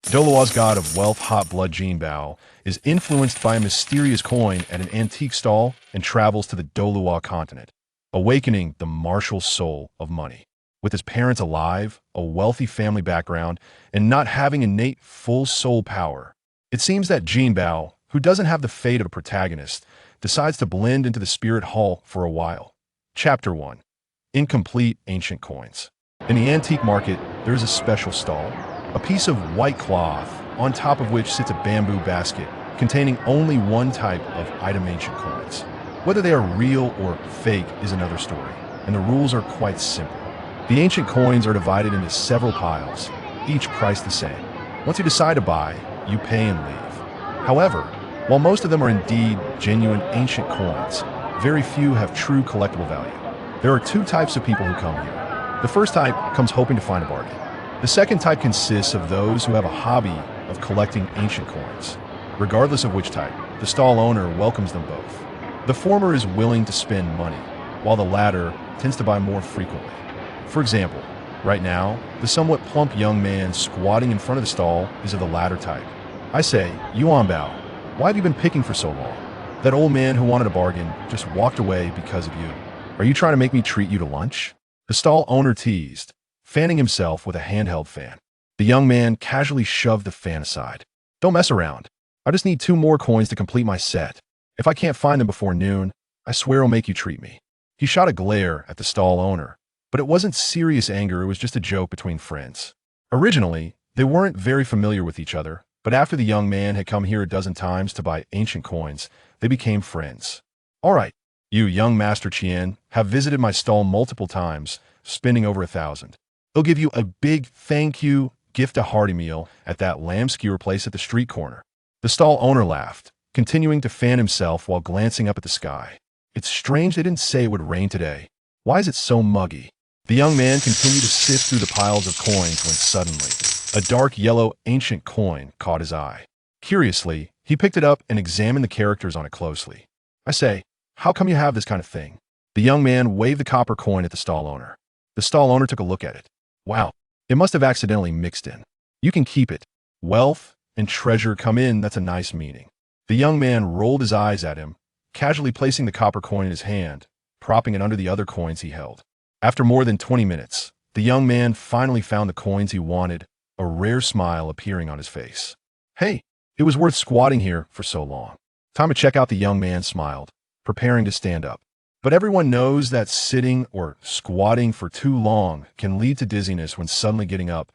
Douluo's god of wealth, hot blood Jinbao, is influenced by a mysterious coin at an antique stall and travels to the Douluo Continent, awakening the martial soul of money. With his parents alive, a wealthy family background, and not having innate full soul power, it seems that Jinbao, who doesn't have the fate of a protagonist, decides to blend into the spirit hall for a while. Chapter 1. Incomplete Ancient Coins. In the antique market, there is a special stall, a piece of white cloth, on top of which sits a bamboo basket containing only one type of item ancient coins. Whether they are real or fake is another story, and the rules are quite simple. The ancient coins are divided into several piles, each priced the same. Once you decide to buy, you pay and leave. However, while most of them are indeed genuine ancient coins, very few have true collectible value. There are two types of people who come here. The first type comes hoping to find a bargain. The second type consists of those who have a hobby of collecting ancient coins. Regardless of which type, the stall owner welcomes them both. The former is willing to spend money, while the latter tends to buy more frequently. For example, right now, the somewhat plump young man squatting in front of the stall is of the latter type. I say, Jinbao, why have you been picking for so long? That old man who wanted a bargain just walked away because of you. Are you trying to make me treat you to lunch? The stall owner teased, fanning himself with a handheld fan. The young man casually shoved the fan aside. Don't mess around. I just need 2 more coins to complete my set. If I can't find them before noon, I swear I'll make you treat me. He shot a glare at the stall owner, but it wasn't serious anger, it was just a joke between friends. Originally, they weren't very familiar with each other, but after the young man had come here a dozen times to buy ancient coins, they became friends. All right, you, young Master Qian, have visited my stall multiple times, spending over 1,000. They'll give you a big thank you, gift a hearty meal at that lamb skewer place at the street corner. The stall owner laughed, continuing to fan himself while glancing up at the sky. It's strange they didn't say it would rain today. Why is it so muggy? The young man continued to sift through the piles of coins when suddenly, a dark yellow ancient coin caught his eye. Curiously, he picked it up and examined the characters on it closely. I say, how come you have this kind of thing? The young man waved the copper coin at the stall owner. The stall owner took a look at it. Wow, it must have accidentally mixed in. You can keep it. Wealth and treasure come in, that's a nice meaning. The young man rolled his eyes at him, casually placing the copper coin in his hand, propping it under the other coins he held. After more than 20 minutes, the young man finally found the coins he wanted, a rare smile appearing on his face. Hey, it was worth squatting here for so long. Time to check out, the young man smiled, preparing to stand up. But everyone knows that sitting or squatting for too long can lead to dizziness when suddenly getting up,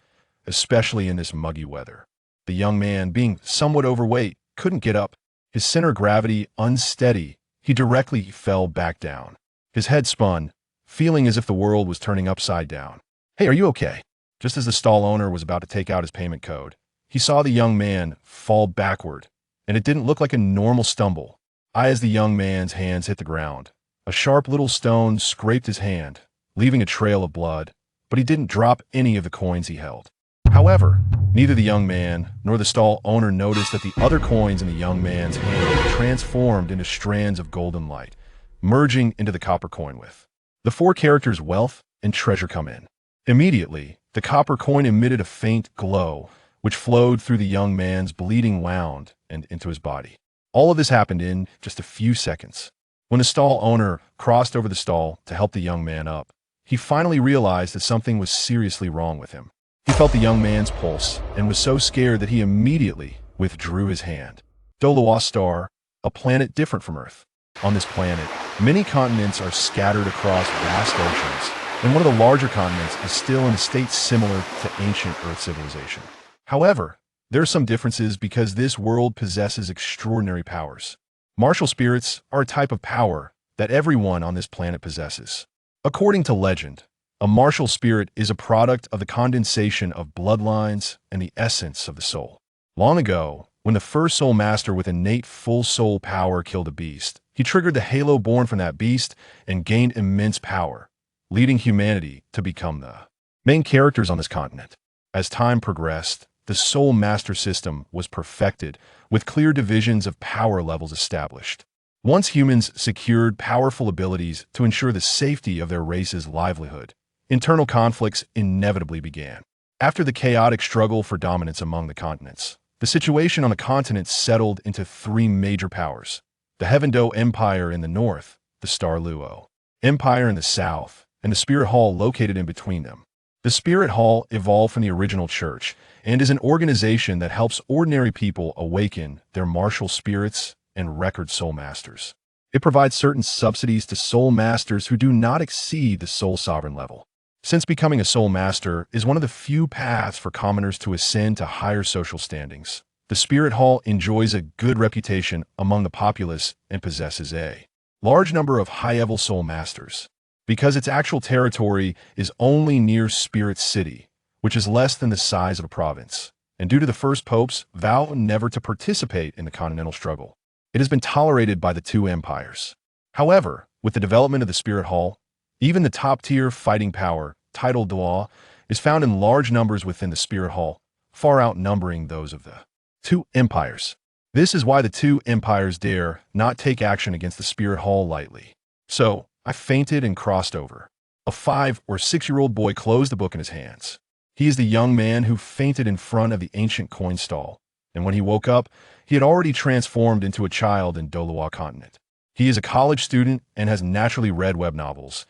especially in this muggy weather. The young man, being somewhat overweight, couldn't get up. His center of gravity unsteady, he directly fell back down. His head spun, feeling as if the world was turning upside down. Hey, are you okay? Just as the stall owner was about to take out his payment code, he saw the young man fall backward, and it didn't look like a normal stumble. As the young man's hands hit the ground, a sharp little stone scraped his hand, leaving a trail of blood, but he didn't drop any of the coins he held. However, neither the young man nor the stall owner noticed that the other coins in the young man's hand transformed into strands of golden light, merging into the copper coin with the 4 characters wealth and treasure come in. Immediately, the copper coin emitted a faint glow, which flowed through the young man's bleeding wound and into his body. All of this happened in just a few seconds. When the stall owner crossed over the stall to help the young man up, he finally realized that something was seriously wrong with him. He felt the young man's pulse and was so scared that he immediately withdrew his hand. Douluo star, a planet different from Earth. On this planet, many continents are scattered across vast oceans, and one of the larger continents is still in a state similar to ancient Earth civilization. However, there are some differences because this world possesses extraordinary powers. Martial spirits are a type of power that everyone on this planet possesses. According to legend, a martial spirit is a product of the condensation of bloodlines and the essence of the soul. Long ago, when the first soul master with innate full soul power killed a beast, he triggered the halo born from that beast and gained immense power, leading humanity to become the main characters on this continent. As time progressed, the soul master system was perfected, with clear divisions of power levels established. Once humans secured powerful abilities to ensure the safety of their race's livelihood, internal conflicts inevitably began. After the chaotic struggle for dominance among the continents, the situation on the continent settled into three major powers: the Heaven-Do Empire in the north, the Star Luo Empire in the south, and the Spirit Hall located in between them. The Spirit Hall evolved from the original church and is an organization that helps ordinary people awaken their martial spirits and record soul masters. It provides certain subsidies to soul masters who do not exceed the soul sovereign level. Since becoming a soul master is one of the few paths for commoners to ascend to higher social standings, the Spirit Hall enjoys a good reputation among the populace and possesses a large number of high-level soul masters. Because its actual territory is only near Spirit City, which is less than the size of a province, and due to the first pope's vow never to participate in the continental struggle, it has been tolerated by the two empires. However, with the development of the Spirit Hall, even the top-tier fighting power, titled Douluo, is found in large numbers within the Spirit Hall, far outnumbering those of the two empires. This is why the two empires dare not take action against the Spirit Hall lightly. So, I fainted and crossed over. A 5- or 6-year-old boy closed the book in his hands. He is the young man who fainted in front of the ancient coin stall, and when he woke up, he had already transformed into a child in Douluo Continent. He is a college student and has naturally read web novels,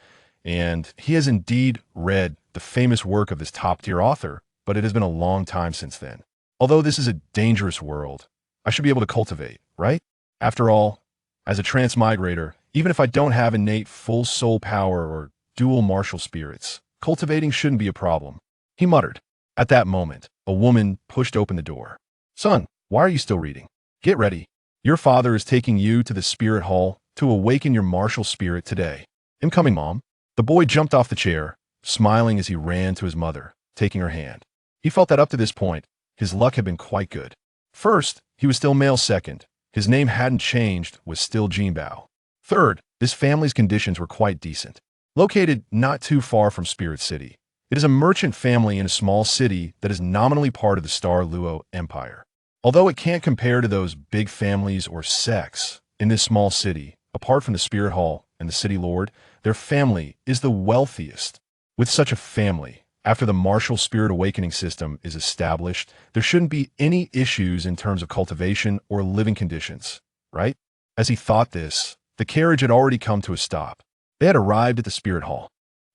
and he has indeed read the famous work of this top-tier author, but it has been a long time since then. Although this is a dangerous world, I should be able to cultivate, right? After all, as a transmigrator, even if I don't have innate full soul power or dual martial spirits, cultivating shouldn't be a problem, he muttered. At that moment, a woman pushed open the door. Son, why are you still reading? Get ready. Your father is taking you to the Spirit Hall to awaken your martial spirit today. I'm coming, Mom. The boy jumped off the chair, smiling as he ran to his mother, taking her hand. He felt that up to this point, his luck had been quite good. First, he was still male. Second, his name hadn't changed, was still Jinbao. Third, this family's conditions were quite decent. Located not too far from Spirit City, it is a merchant family in a small city that is nominally part of the Star Luo Empire. Although it can't compare to those big families or sects, in this small city, apart from the Spirit Hall and the City Lord, their family is the wealthiest. With such a family, after the martial spirit awakening system is established, there shouldn't be any issues in terms of cultivation or living conditions, right? As he thought this, the carriage had already come to a stop. They had arrived at the Spirit Hall.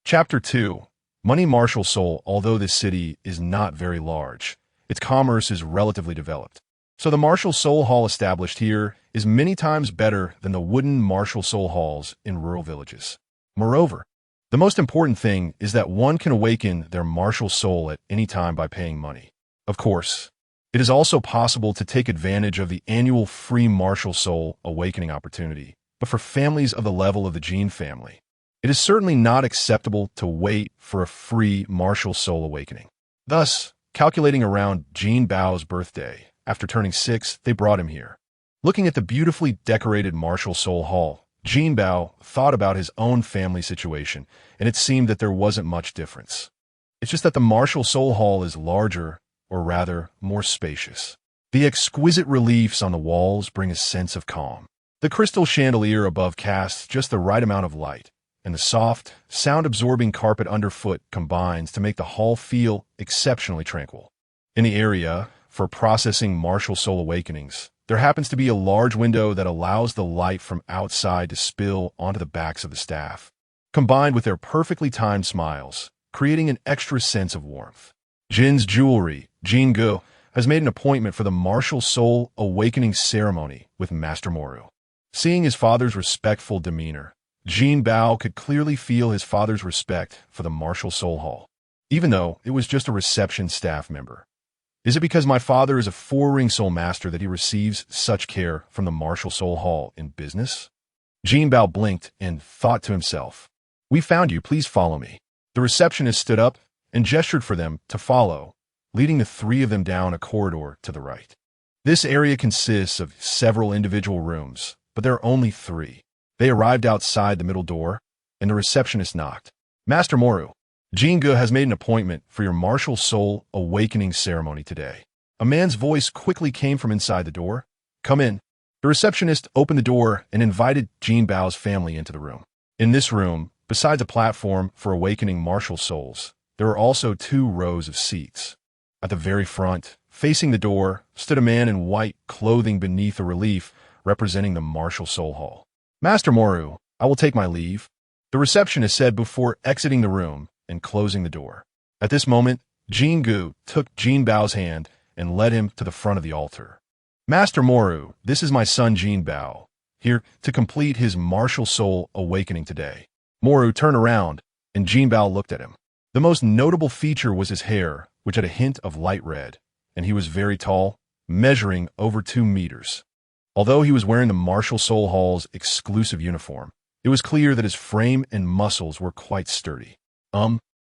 Chapter 2. Money Martial Soul. Although this city is not very large, its commerce is relatively developed. So the Martial Soul Hall established here is many times better than the wooden Martial Soul Halls in rural villages. Moreover, the most important thing is that one can awaken their martial soul at any time by paying money. Of course, it is also possible to take advantage of the annual free martial soul awakening opportunity, but for families of the level of the Jin family, it is certainly not acceptable to wait for a free martial soul awakening. Thus, calculating around Jinbao's birthday, after turning 6, they brought him here. Looking at the beautifully decorated martial soul hall, Jinbao thought about his own family situation, and it seemed that there wasn't much difference. It's just that the martial soul hall is larger, or rather, more spacious. The exquisite reliefs on the walls bring a sense of calm. The crystal chandelier above casts just the right amount of light, and the soft, sound-absorbing carpet underfoot combines to make the hall feel exceptionally tranquil. In the area, for processing martial soul awakenings, there happens to be a large window that allows the light from outside to spill onto the backs of the staff, combined with their perfectly timed smiles, creating an extra sense of warmth. Jin's jewelry, Jingu, has made an appointment for the martial soul awakening ceremony with Master Moru. Seeing his father's respectful demeanor, Jinbao could clearly feel his father's respect for the martial soul hall, even though it was just a reception staff member. Is it because my father is a 4-ring soul master that he receives such care from the martial soul hall in business? Jinbao blinked and thought to himself, "We found you, please follow me." The receptionist stood up and gestured for them to follow, leading the 3 of them down a corridor to the right. This area consists of several individual rooms, but there are only 3. They arrived outside the middle door, and the receptionist knocked. "Master Moru, Jingu has made an appointment for your martial soul awakening ceremony today." A man's voice quickly came from inside the door. "Come in." The receptionist opened the door and invited Jinbao's family into the room. In this room, besides a platform for awakening martial souls, there were also 2 rows of seats. At the very front, facing the door, stood a man in white clothing beneath a relief representing the martial soul hall. "Master Moru, I will take my leave," the receptionist said before exiting the room and closing the door. At this moment, Jingu took Jinbao's hand and led him to the front of the altar. "Master Moru, this is my son Jinbao, here to complete his martial soul awakening today." Moru turned around, and Jinbao looked at him. The most notable feature was his hair, which had a hint of light red, and he was very tall, measuring over 2 meters. Although he was wearing the Martial Soul Hall's exclusive uniform, it was clear that his frame and muscles were quite sturdy.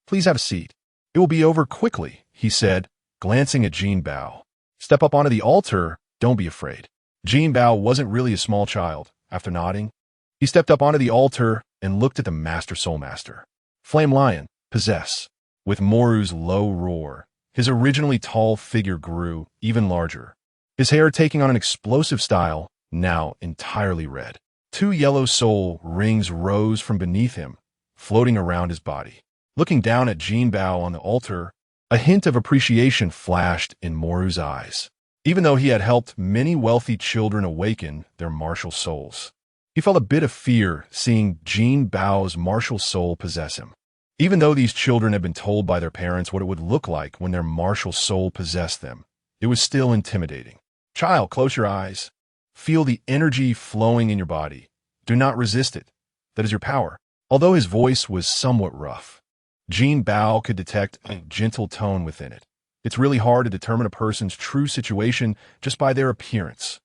Please have a seat. It will be over quickly," he said, glancing at Jinbao. "Step up onto the altar, don't be afraid." Jinbao wasn't really a small child. After nodding, he stepped up onto the altar and looked at the Master Soul Master. "Flame Lion, possess." With Moru's low roar, his originally tall figure grew even larger, his hair taking on an explosive style, now entirely red. 2 yellow soul rings rose from beneath him, floating around his body. Looking down at Jinbao on the altar, a hint of appreciation flashed in Moru's eyes. Even though he had helped many wealthy children awaken their martial souls, he felt a bit of fear seeing Jinbao's martial soul possess him. Even though these children had been told by their parents what it would look like when their martial soul possessed them, it was still intimidating. "Child, close your eyes. Feel the energy flowing in your body. Do not resist it. That is your power." Although his voice was somewhat rough, Jinbao could detect a gentle tone within it. It's really hard to determine a person's true situation just by their appearance.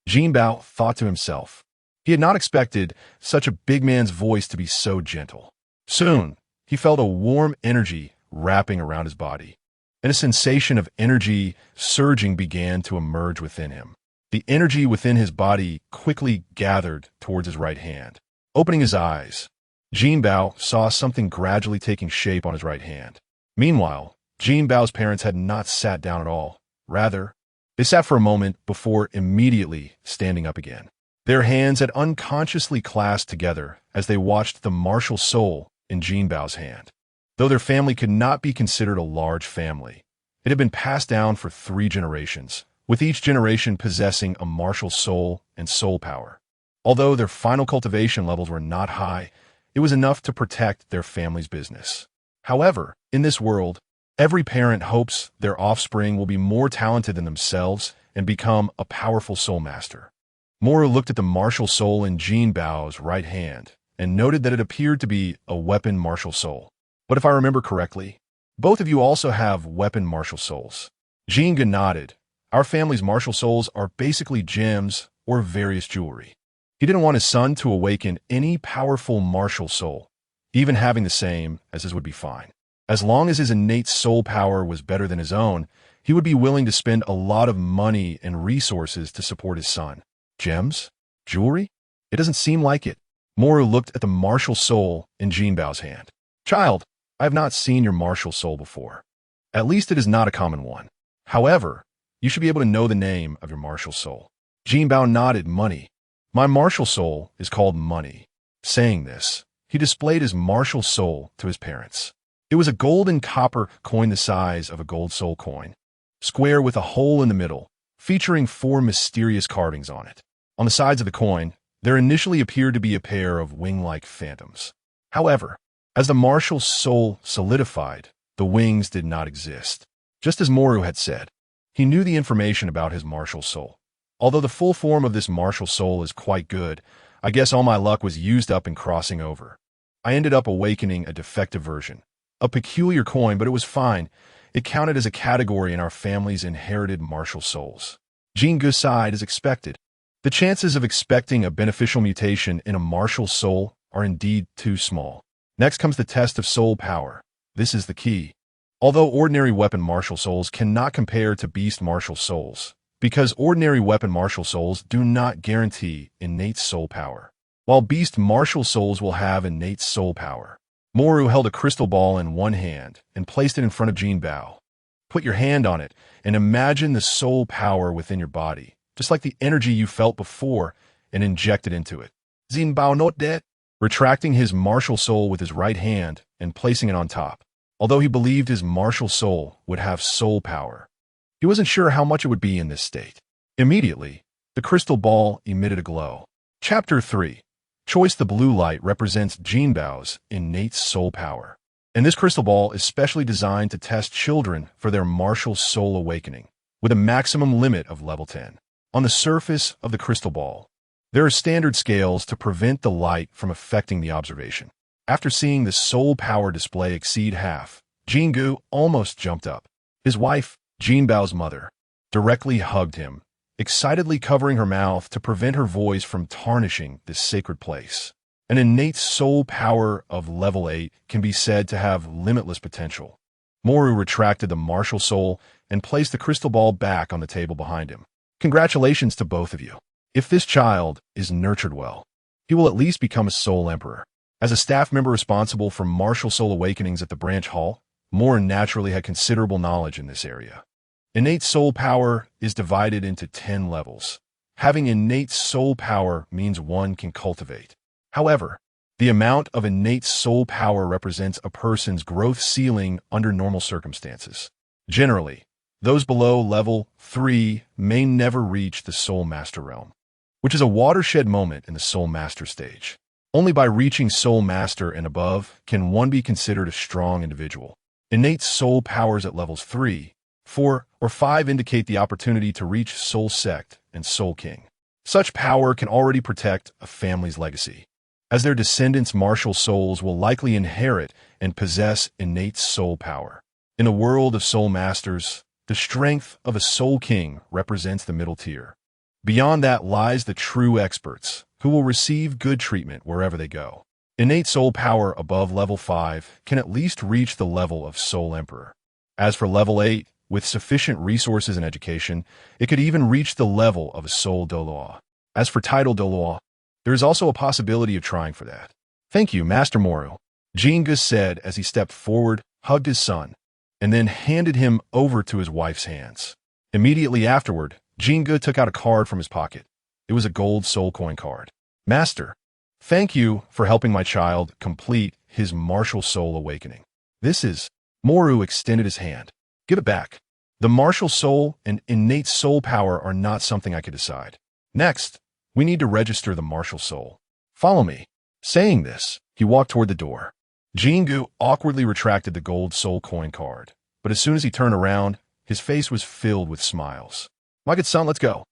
Jinbao thought to himself. He had not expected such a big man's voice to be so gentle. Soon, he felt a warm energy wrapping around his body, and a sensation of energy surging began to emerge within him. The energy within his body quickly gathered towards his right hand. Opening his eyes, Jinbao saw something gradually taking shape on his right hand. Meanwhile, Jinbao's parents had not sat down at all. Rather, they sat for a moment before immediately standing up again. Their hands had unconsciously clasped together as they watched the martial soul in Jinbao's hand. Though their family could not be considered a large family, it had been passed down for 3 generations, with each generation possessing a martial soul and soul power. Although their final cultivation levels were not high, it was enough to protect their family's business. However, in this world, every parent hopes their offspring will be more talented than themselves and become a powerful soul master. Moru looked at the martial soul in Jinbao's right hand and noted that it appeared to be a weapon martial soul. "But if I remember correctly, both of you also have weapon martial souls." Jinga nodded. "Our family's martial souls are basically gems or various jewelry." He didn't want his son to awaken any powerful martial soul. Even having the same as his would be fine. As long as his innate soul power was better than his own, he would be willing to spend a lot of money and resources to support his son. Gems? Jewelry? It doesn't seem like it. Moru looked at the martial soul in Jinbao's hand. "Child, I have not seen your martial soul before. At least it is not a common one. However, you should be able to know the name of your martial soul." Jinbao nodded. "Money. My martial soul is called Money." Saying this, he displayed his martial soul to his parents. It was a gold and copper coin the size of a gold soul coin, square with a hole in the middle, featuring 4 mysterious carvings on it. On the sides of the coin, there initially appeared to be a pair of wing-like phantoms. However, as the martial soul solidified, the wings did not exist. Just as Moru had said, he knew the information about his martial soul. Although the full form of this martial soul is quite good, I guess all my luck was used up in crossing over. I ended up awakening a defective version. A peculiar coin, but it was fine. It counted as a category in our family's inherited martial souls. Jingu sighed as expected. The chances of expecting a beneficial mutation in a martial soul are indeed too small. Next comes the test of soul power. This is the key. Although ordinary weapon martial souls cannot compare to beast martial souls, because ordinary weapon martial souls do not guarantee innate soul power, while beast martial souls will have innate soul power. Moru held a crystal ball in one hand and placed it in front of Jinbao. "Put your hand on it and imagine the soul power within your body, just like the energy you felt before, and inject it into it." Jinbao not dead. Retracting his martial soul with his right hand and placing it on top, although he believed his martial soul would have soul power. He wasn't sure how much it would be in this state. Immediately, the crystal ball emitted a glow. Chapter 3. Choice. The blue light represents Jinbao's innate soul power. And this crystal ball is specially designed to test children for their martial soul awakening, with a maximum limit of level 10. On the surface of the crystal ball, there are standard scales to prevent the light from affecting the observation. After seeing the soul power display exceed half, Jingu almost jumped up. His wife, Jinbao's mother, directly hugged him, excitedly covering her mouth to prevent her voice from tarnishing this sacred place. An innate soul power of level 8 can be said to have limitless potential. Moru retracted the martial soul and placed the crystal ball back on the table behind him. Congratulations to both of you. If this child is nurtured well, he will at least become a soul emperor. As a staff member responsible for martial soul awakenings at the branch hall, Moru naturally had considerable knowledge in this area. Innate soul power is divided into 10 levels. Having innate soul power means one can cultivate. However, the amount of innate soul power represents a person's growth ceiling under normal circumstances. Generally, those below level 3 may never reach the Soul Master realm, which is a watershed moment in the Soul Master stage. Only by reaching Soul Master and above can one be considered a strong individual. Innate soul powers at levels 3, 4, or 5 indicate the opportunity to reach Soul Sect and Soul King. Such power can already protect a family's legacy, as their descendants' martial souls will likely inherit and possess innate soul power. In a world of soul masters, the strength of a soul king represents the middle tier. Beyond that lies the true experts, who will receive good treatment wherever they go. Innate soul power above level 5 can at least reach the level of Soul Emperor. As for level 8, with sufficient resources and education, it could even reach the level of a Soul Douluo. As for title Douluo, there is also a possibility of trying for that. Thank you, Master Moru, Jingu said as he stepped forward, hugged his son, and then handed him over to his wife's hands. Immediately afterward, Jingu took out a card from his pocket. It was a gold soul coin card. Master, thank you for helping my child complete his martial soul awakening. This is... Moru extended his hand. Give it back. The martial soul and innate soul power are not something I could decide. Next, we need to register the martial soul. Follow me. Saying this, he walked toward the door. Jingu awkwardly retracted the gold soul coin card, but as soon as he turned around, his face was filled with smiles. My good son, let's go.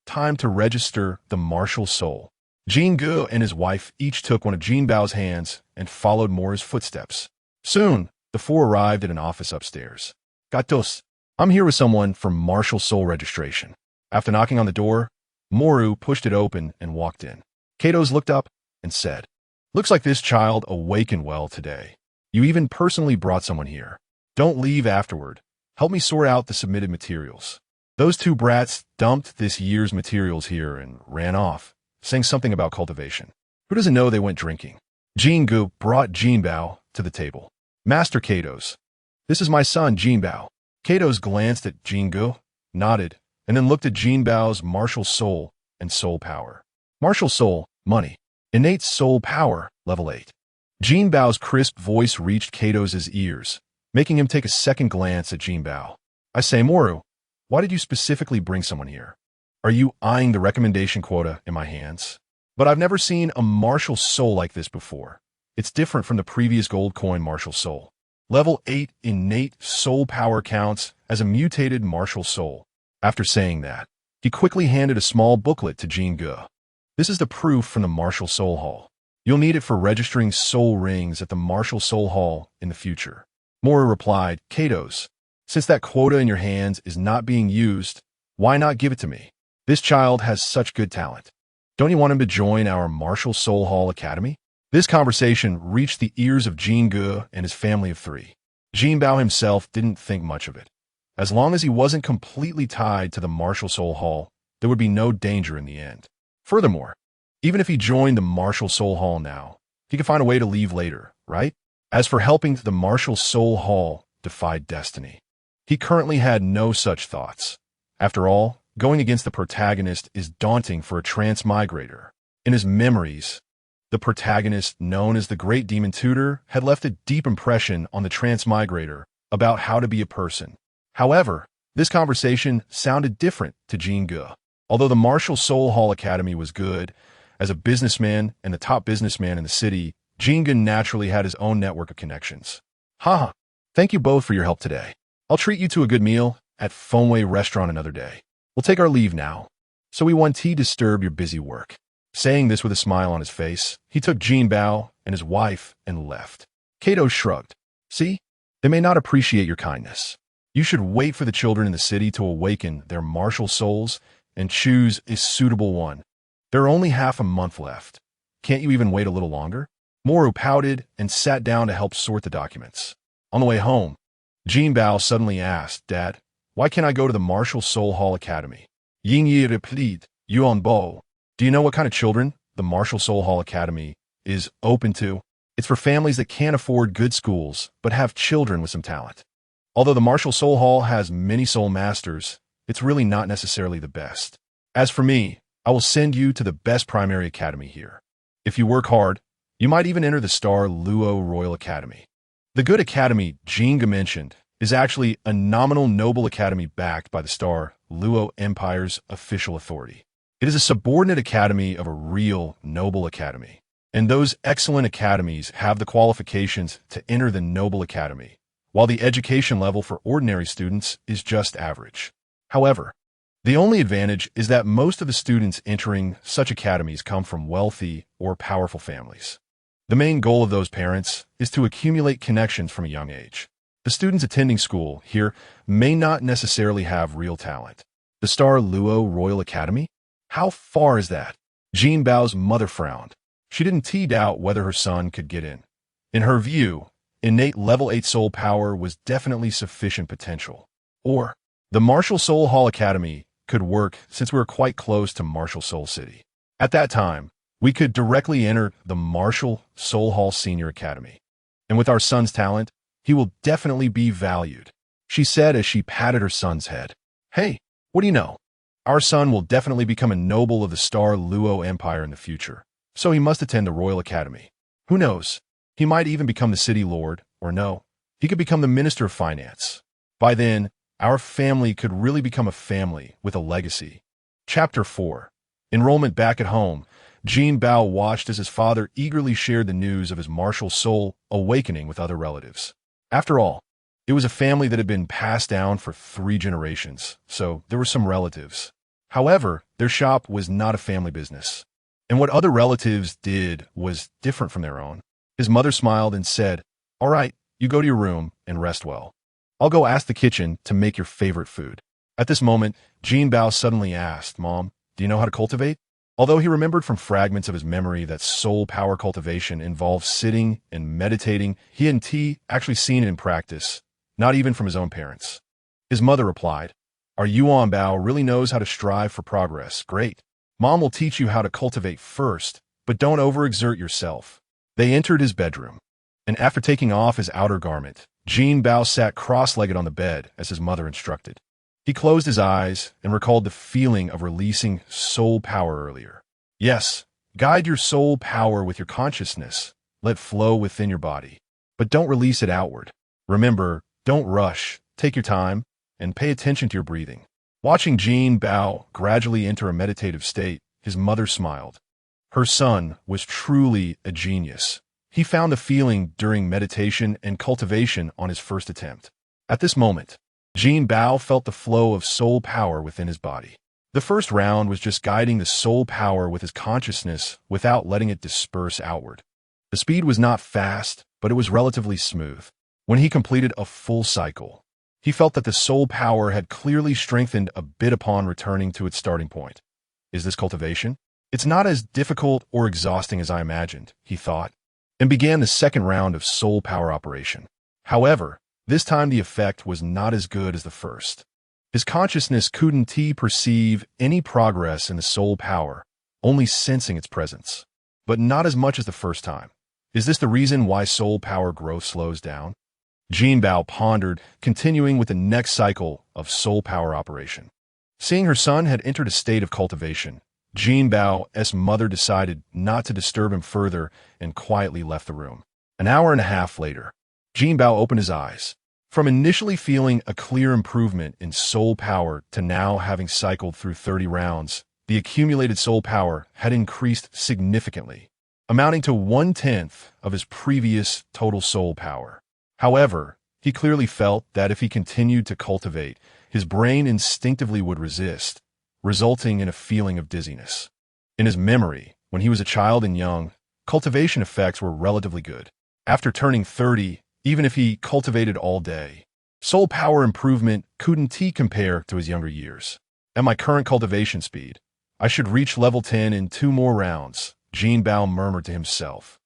Time to register the martial soul. Jingu and his wife each took one of Jinbao's hands and followed Moru's footsteps. Soon, the four arrived at an office upstairs. Gatos, I'm here with someone from martial soul registration. After knocking on the door, Moru pushed it open and walked in. Katos looked up and said, Looks like this child awakened well today. You even personally brought someone here. Don't leave afterward. Help me sort out the submitted materials. Those two brats dumped this year's materials here and ran off, saying something about cultivation. Who doesn't know they went drinking? Jingu brought Jinbao to the table. Master Katos, this is my son Jinbao. Katos glanced at Jingu, nodded, and then looked at Jinbao's martial soul and soul power. Martial soul, money. Innate soul power, level 8. Jinbao's crisp voice reached Katos' ears, making him take a second glance at Jinbao. I say, Moru, why did you specifically bring someone here? Are you eyeing the recommendation quota in my hands? But I've never seen a martial soul like this before. It's different from the previous gold coin martial soul. Level 8 innate soul power counts as a mutated martial soul. After saying that, he quickly handed a small booklet to Jingu. This is the proof from the Martial Soul Hall. You'll need it for registering soul rings at the Martial Soul Hall in the future. Moru replied, Katos, since that quota in your hands is not being used, why not give it to me? This child has such good talent. Don't you want him to join our Martial Soul Hall Academy? This conversation reached the ears of Jingu and his family of 3. Jinbao himself didn't think much of it. As long as he wasn't completely tied to the Martial Soul Hall, there would be no danger in the end. Furthermore, even if he joined the Martial Soul Hall now, he could find a way to leave later, right? As for helping the Martial Soul Hall defied destiny, he currently had no such thoughts. After all, going against the protagonist is daunting for a transmigrator. In his memories, The protagonist, known as the Great Demon Tutor, had left a deep impression on the transmigrator about how to be a person. However, this conversation sounded different to Jinge. Although the Martial Soul Hall Academy was good, as a businessman and the top businessman in the city, Jinge naturally had his own network of connections. Haha, thank you both for your help today. I'll treat you to a good meal at Fenway Restaurant another day. We'll take our leave now. So we won't disturb your busy work. Saying this with a smile on his face, he took Jinbao and his wife and left. Kato shrugged. See, they may not appreciate your kindness. You should wait for the children in the city to awaken their martial souls and choose a suitable one. There are only half a month left. Can't you even wait a little longer? Moru pouted and sat down to help sort the documents. On the way home, Jinbao suddenly asked, Dad, why can't I go to the Martial Soul Hall Academy? Yingyi replied, Yuanbo. Do you know what kind of children the Martial Soul Hall Academy is open to? It's for families that can't afford good schools, but have children with some talent. Although the Martial Soul Hall has many soul masters, it's really not necessarily the best. As for me, I will send you to the best primary academy here. If you work hard, you might even enter the Star Luo Royal Academy. The good academy Jinge mentioned is actually a nominal noble academy backed by the Star Luo Empire's official authority. It is a subordinate academy of a real noble academy, and those excellent academies have the qualifications to enter the noble academy, while the education level for ordinary students is just average. However, the only advantage is that most of the students entering such academies come from wealthy or powerful families. The main goal of those parents is to accumulate connections from a young age. The students attending school here may not necessarily have real talent. The Star Luo Royal Academy? How far is that? Jinbao's mother frowned. She didn't doubt whether her son could get in. In her view, innate level 8 soul power was definitely sufficient potential. Or, the Martial Soul Hall Academy could work since we were quite close to Martial Soul City. At that time, we could directly enter the Martial Soul Hall Senior Academy. And with our son's talent, he will definitely be valued, she said as she patted her son's head. Hey, what do you know? Our son will definitely become a noble of the Star Luo Empire in the future, so he must attend the Royal Academy. Who knows? He might even become the city lord, or no, he could become the Minister of Finance. By then, our family could really become a family with a legacy. Chapter 4. Enrollment back at home. Jinbao watched as his father eagerly shared the news of his martial soul awakening with other relatives. After all, it was a family that had been passed down for 3 generations, so there were some relatives. However, their shop was not a family business, and what other relatives did was different from their own. His mother smiled and said, All right, you go to your room and rest well. I'll go ask the kitchen to make your favorite food. At this moment, Jinbao suddenly asked, Mom, do you know how to cultivate? Although he remembered from fragments of his memory that soul power cultivation involves sitting and meditating, he hadn't actually seen it in practice, not even from his own parents. His mother replied, Our Yuan Bao really knows how to strive for progress. Great. Mom will teach you how to cultivate first, but don't overexert yourself. They entered his bedroom, and after taking off his outer garment, Jinbao sat cross-legged on the bed as his mother instructed. He closed his eyes and recalled the feeling of releasing soul power earlier. Yes, guide your soul power with your consciousness. Let flow within your body, but don't release it outward. Remember, don't rush, take your time, and pay attention to your breathing. Watching Jinbao gradually enter a meditative state, his mother smiled. Her son was truly a genius. He found the feeling during meditation and cultivation on his first attempt. At this moment, Jinbao felt the flow of soul power within his body. The first round was just guiding the soul power with his consciousness without letting it disperse outward. The speed was not fast, but it was relatively smooth. When he completed a full cycle, he felt that the soul power had clearly strengthened a bit upon returning to its starting point. Is this cultivation? It's not as difficult or exhausting as I imagined, he thought, and began the second round of soul power operation. However, this time the effect was not as good as the first. His consciousness couldn't perceive any progress in the soul power, only sensing its presence. But not as much as the first time. Is this the reason why soul power growth slows down? Jinbao pondered, continuing with the next cycle of soul power operation. Seeing her son had entered a state of cultivation, Jinbao's mother decided not to disturb him further and quietly left the room. An hour and a half later, Jinbao opened his eyes. From initially feeling a clear improvement in soul power to now having cycled through 30 rounds, the accumulated soul power had increased significantly, amounting to 1/10 of his previous total soul power. However, he clearly felt that if he continued to cultivate, his brain instinctively would resist, resulting in a feeling of dizziness. In his memory, when he was a child and young, cultivation effects were relatively good. After turning 30, even if he cultivated all day, soul power improvement couldn't compare to his younger years. At my current cultivation speed, I should reach level 10 in 2 more rounds, Jinbao murmured to himself.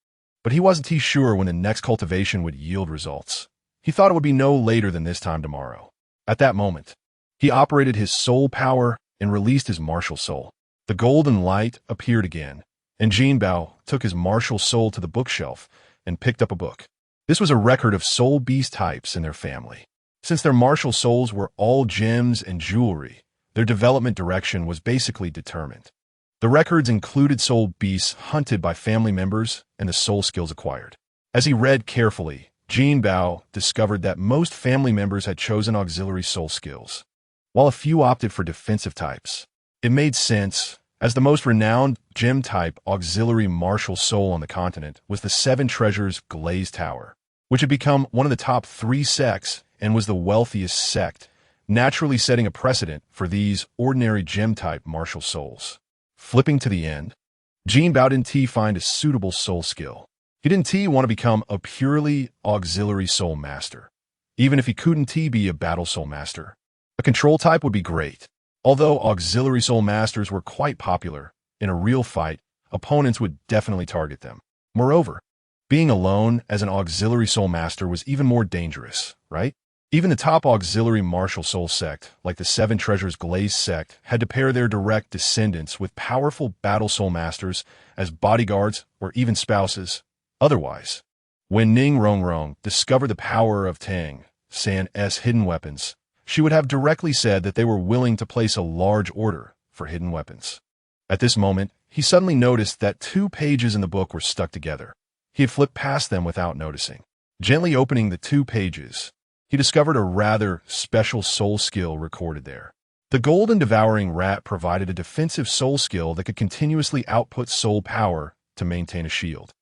But he wasn't sure when the next cultivation would yield results. He thought it would be no later than this time tomorrow. At that moment, he operated his soul power and released his martial soul. The golden light appeared again, and Jinbao took his martial soul to the bookshelf and picked up a book. This was a record of soul beast types in their family. Since their martial souls were all gems and jewelry, their development direction was basically determined. The records included soul beasts hunted by family members and the soul skills acquired. As he read carefully, Jinbao discovered that most family members had chosen auxiliary soul skills, while a few opted for defensive types. It made sense, as the most renowned gem-type auxiliary martial soul on the continent was the Seven Treasures Glazed Tower, which had become one of the top 3 sects and was the wealthiest sect, naturally setting a precedent for these ordinary gem-type martial souls. Flipping to the end, Jinbao didn't find a suitable soul skill. He didn't want to become a purely auxiliary soul master, even if he couldn't be a battle soul master. A control type would be great. Although auxiliary soul masters were quite popular, in a real fight, opponents would definitely target them. Moreover, being alone as an auxiliary soul master was even more dangerous, right? Even the top auxiliary martial soul sect, like the Seven Treasures Glazed sect, had to pair their direct descendants with powerful battle soul masters as bodyguards or even spouses. Otherwise, when Ning Rongrong discovered the power of Tang San's hidden weapons, she would have directly said that they were willing to place a large order for hidden weapons. At this moment, he suddenly noticed that 2 pages in the book were stuck together. He had flipped past them without noticing. Gently opening the 2 pages, he discovered a rather special soul skill recorded there. The Golden Devouring Rat provided a defensive soul skill that could continuously output soul power to maintain a shield.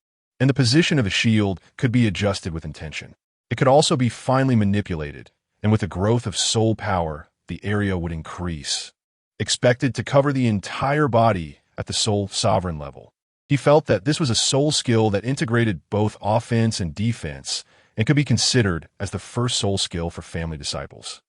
And the position of a shield could be adjusted with intention. It could also be finely manipulated, and with the growth of soul power, the area would increase. Expected to cover the entire body at the soul sovereign level. He felt that this was a soul skill that integrated both offense and defense, and could be considered as the first soul skill for family disciples.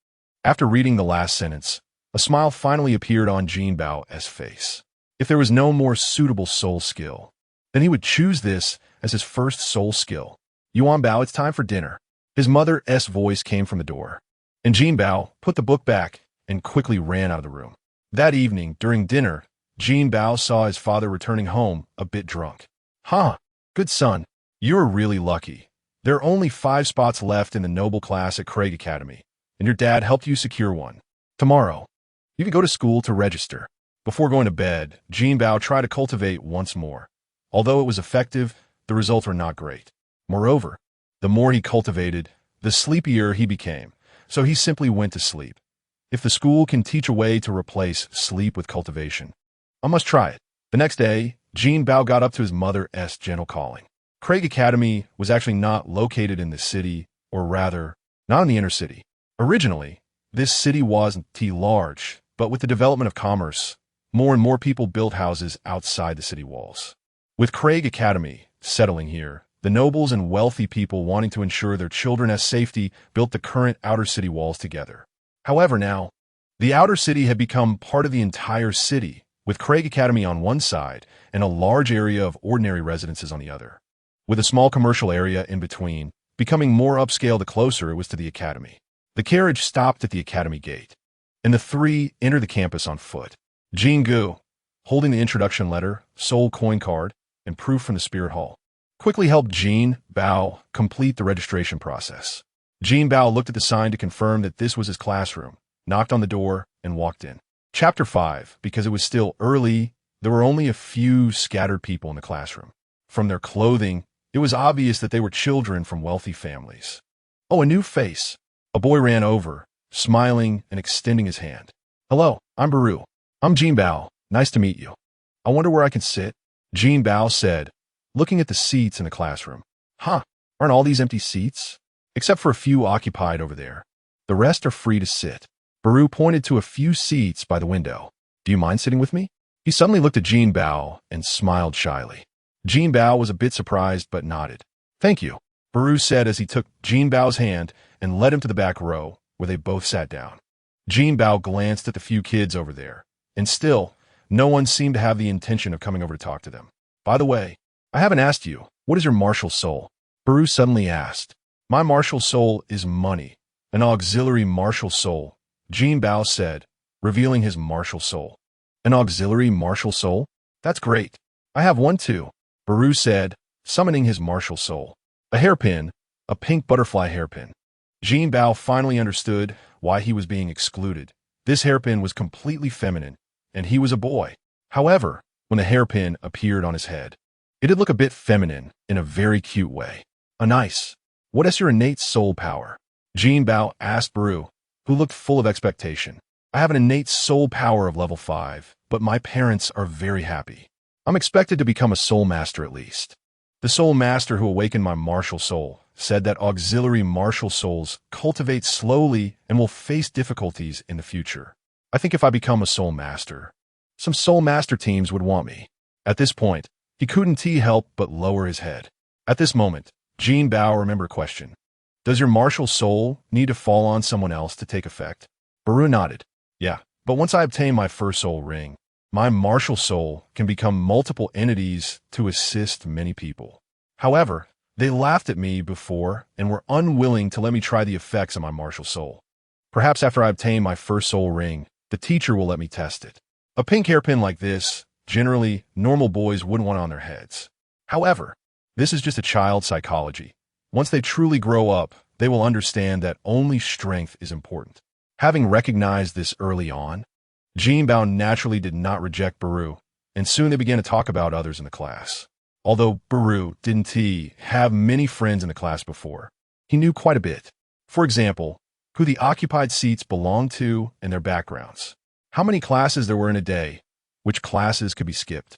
After reading the last sentence, a smile finally appeared on Jinbao's face. If there was no more suitable soul skill, then he would choose this as his first soul skill. Yuan Bao, it's time for dinner. His mother's voice came from the door, and Jinbao put the book back and quickly ran out of the room. That evening, during dinner, Jinbao saw his father returning home a bit drunk. Huh, good son, you're really lucky. There are only 5 spots left in the noble class at Craig Academy, and your dad helped you secure one. Tomorrow, you can go to school to register. Before going to bed, Jinbao tried to cultivate once more. Although it was effective, the results were not great. Moreover, the more he cultivated, the sleepier he became, so he simply went to sleep. If the school can teach a way to replace sleep with cultivation, I must try it. The next day, Jinbao got up to his mother's gentle calling. Craig Academy was actually not located in the city, or rather, not in the inner city. Originally, this city wasn't large, but with the development of commerce, more and more people built houses outside the city walls. With Craig Academy settling here, the nobles and wealthy people wanting to ensure their children's safety built the current outer city walls together. However, now, the outer city had become part of the entire city, with Craig Academy on one side and a large area of ordinary residences on the other, with a small commercial area in between, becoming more upscale the closer it was to the academy. The carriage stopped at the academy gate, and the 3 entered the campus on foot. Jingu, holding the introduction letter, soul coin card, and proof from the spirit hall, quickly helped Jinbao complete the registration process. Jinbao looked at the sign to confirm that this was his classroom, knocked on the door, and walked in. Chapter 5. Because it was still early, There were only a few scattered people in the classroom. From their clothing, it was obvious that they were children from wealthy families. Oh, a new face. A boy ran over, smiling and extending his hand. Hello, I'm Baru. I'm Jinbao. Nice to meet you. I wonder where I can sit? Jinbao said, looking at the seats in the classroom. Huh, aren't all these empty seats? Except for a few occupied over there. The rest are free to sit. Baru pointed to a few seats by the window. Do you mind sitting with me? He suddenly looked at Jinbao and smiled shyly. Jinbao was a bit surprised but nodded. Thank you, Baru said as he took Jinbao's hand and led him to the back row, where they both sat down. Jinbao glanced at the few kids over there, and still, no one seemed to have the intention of coming over to talk to them. By the way, I haven't asked you, what is your martial soul? Baru suddenly asked. My martial soul is money, an auxiliary martial soul, Jinbao said, revealing his martial soul. An auxiliary martial soul? That's great. I have one too, Baru said, summoning his martial soul. A hairpin, a pink butterfly hairpin. Jinbao finally understood why he was being excluded. This hairpin was completely feminine, and he was a boy. However, when the hairpin appeared on his head, it did look a bit feminine in a very cute way. Nice. What is your innate soul power? Jinbao asked Baru, who looked full of expectation. I have an innate soul power of level 5, but my parents are very happy. I'm expected to become a soul master at least. The soul master who awakened my martial soul said that auxiliary martial souls cultivate slowly and will face difficulties in the future. I think if I become a soul master, some soul master teams would want me. At this point, he couldn't help but lower his head. At this moment, Jinbao remembered a question. Does your martial soul need to fall on someone else to take effect? Baru nodded. Yeah, but once I obtain my first soul ring, my martial soul can become multiple entities to assist many people. However, they laughed at me before and were unwilling to let me try the effects of my martial soul. Perhaps after I obtain my first soul ring, the teacher will let me test it. A pink hairpin like this, generally, normal boys wouldn't want on their heads. However, this is just a child's psychology. Once they truly grow up, they will understand that only strength is important. Having recognized this early on, Jinbao naturally did not reject Baru, and soon they began to talk about others in the class. Although Baru didn't have many friends in the class before, he knew quite a bit. For example, who the occupied seats belonged to and their backgrounds, how many classes there were in a day, which classes could be skipped,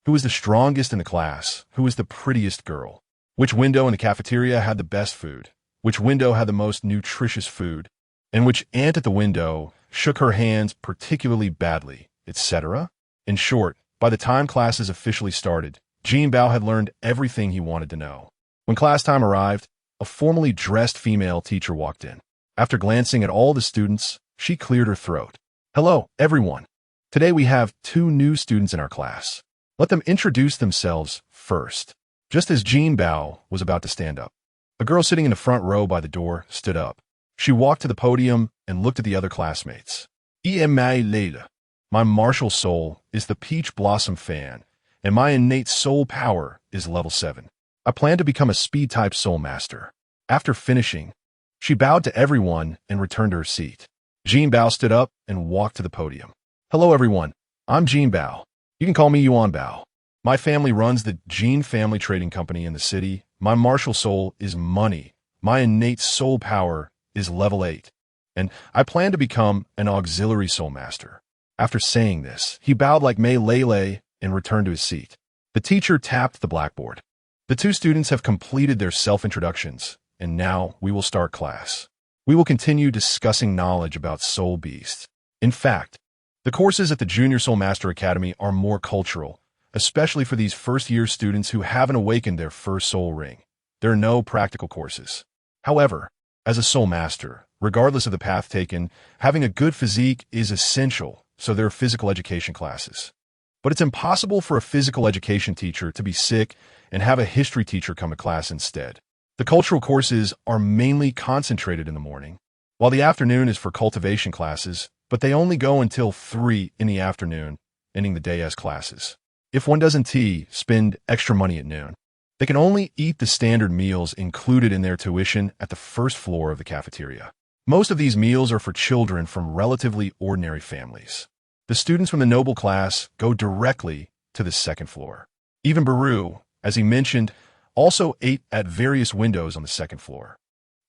who was the strongest in the class, who was the prettiest girl, which window in the cafeteria had the best food, which window had the most nutritious food, and which aunt at the window shook her hands particularly badly, etc. In short, by the time classes officially started, Jinbao had learned everything he wanted to know. When class time arrived, a formally dressed female teacher walked in. After glancing at all the students, she cleared her throat. Hello, everyone. Today we have 2 new students in our class. Let them introduce themselves first. Just as Jinbao was about to stand up, a girl sitting in the front row by the door stood up. She walked to the podium and looked at the other classmates. Leila. My martial soul is the Peach Blossom Fan, and my innate soul power is level 7. I plan to become a speed-type soul master. After finishing, she bowed to everyone and returned to her seat. Jinbao stood up and walked to the podium. Hello, everyone. I'm Jinbao. You can call me Yuan Bao. My family runs the Jin Family Trading Company in the city. My martial soul is money. My innate soul power is level 8, and I plan to become an auxiliary soul master. After saying this, he bowed like Mei Lele and returned to his seat. The teacher tapped the blackboard. The 2 students have completed their self-introductions, and now we will start class. We will continue discussing knowledge about soul beasts. In fact, the courses at the Junior Soul Master Academy are more cultural, especially for these first-year students who haven't awakened their first soul ring. There are no practical courses. However, as a soul master, regardless of the path taken, having a good physique is essential, so there are physical education classes. But it's impossible for a physical education teacher to be sick and have a history teacher come to class instead. The cultural courses are mainly concentrated in the morning, while the afternoon is for cultivation classes, but they only go until 3 in the afternoon, ending the day as classes. If one doesn't spend extra money at noon, they can only eat the standard meals included in their tuition at the first floor of the cafeteria. Most of these meals are for children from relatively ordinary families. The students from the noble class go directly to the second floor. Even Baru, as he mentioned, also ate at various windows on the second floor.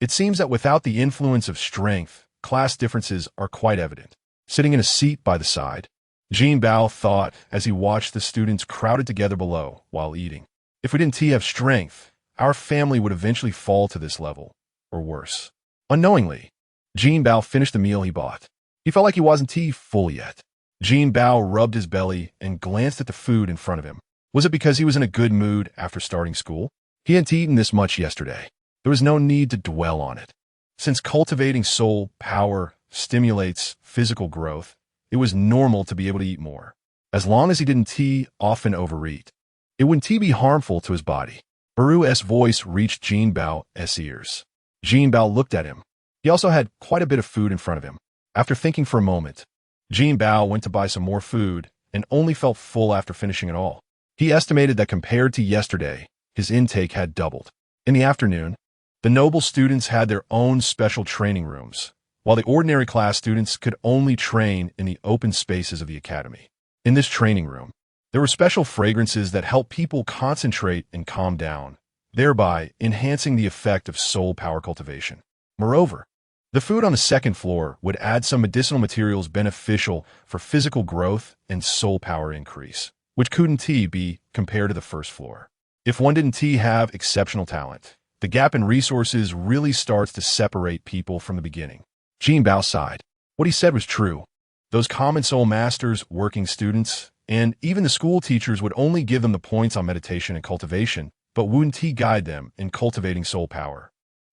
It seems that without the influence of strength, class differences are quite evident. Sitting in a seat by the side, Jinbao thought as he watched the students crowded together below while eating. If we didn't have strength, our family would eventually fall to this level, or worse. Unknowingly, Jinbao finished the meal he bought. He felt like he wasn't full yet. Jinbao rubbed his belly and glanced at the food in front of him. Was it because he was in a good mood after starting school? He hadn't eaten this much yesterday. There was no need to dwell on it. Since cultivating soul power stimulates physical growth, it was normal to be able to eat more. As long as he didn't often overeat, it wouldn't be harmful to his body. Baru's voice reached Jinbao's ears. Jinbao looked at him. He also had quite a bit of food in front of him. After thinking for a moment, Jinbao went to buy some more food and only felt full after finishing it all. He estimated that compared to yesterday, his intake had doubled. In the afternoon, the noble students had their own special training rooms, while the ordinary class students could only train in the open spaces of the academy. In this training room, there were special fragrances that helped people concentrate and calm down, thereby enhancing the effect of soul power cultivation. Moreover, the food on the second floor would add some medicinal materials beneficial for physical growth and soul power increase, which couldn't be compared to the first floor. If one didn't have exceptional talent, the gap in resources really starts to separate people from the beginning. Jinbao sighed. What he said was true. Those common soul masters, working students, and even the school teachers would only give them the points on meditation and cultivation, but wouldn't guide them in cultivating soul power.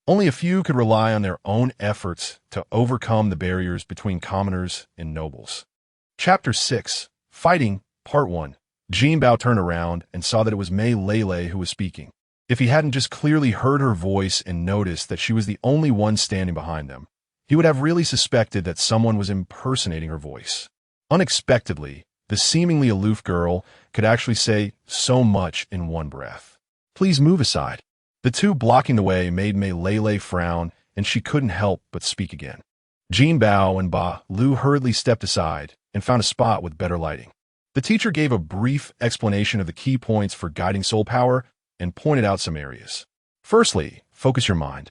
Only a few could rely on their own efforts to overcome the barriers between commoners and nobles. Chapter 6, Fighting, Part 1. Jinbao turned around and saw that it was Mei Lele who was speaking. If he hadn't just clearly heard her voice and noticed that she was the only one standing behind them, he would have really suspected that someone was impersonating her voice. Unexpectedly, the seemingly aloof girl could actually say so much in one breath. Please move aside. The two blocking the way made Mei Lele frown, and she couldn't help but speak again. Jinbao and Ba Lu hurriedly stepped aside and found a spot with better lighting. The teacher gave a brief explanation of the key points for guiding soul power and pointed out some areas. Firstly, focus your mind.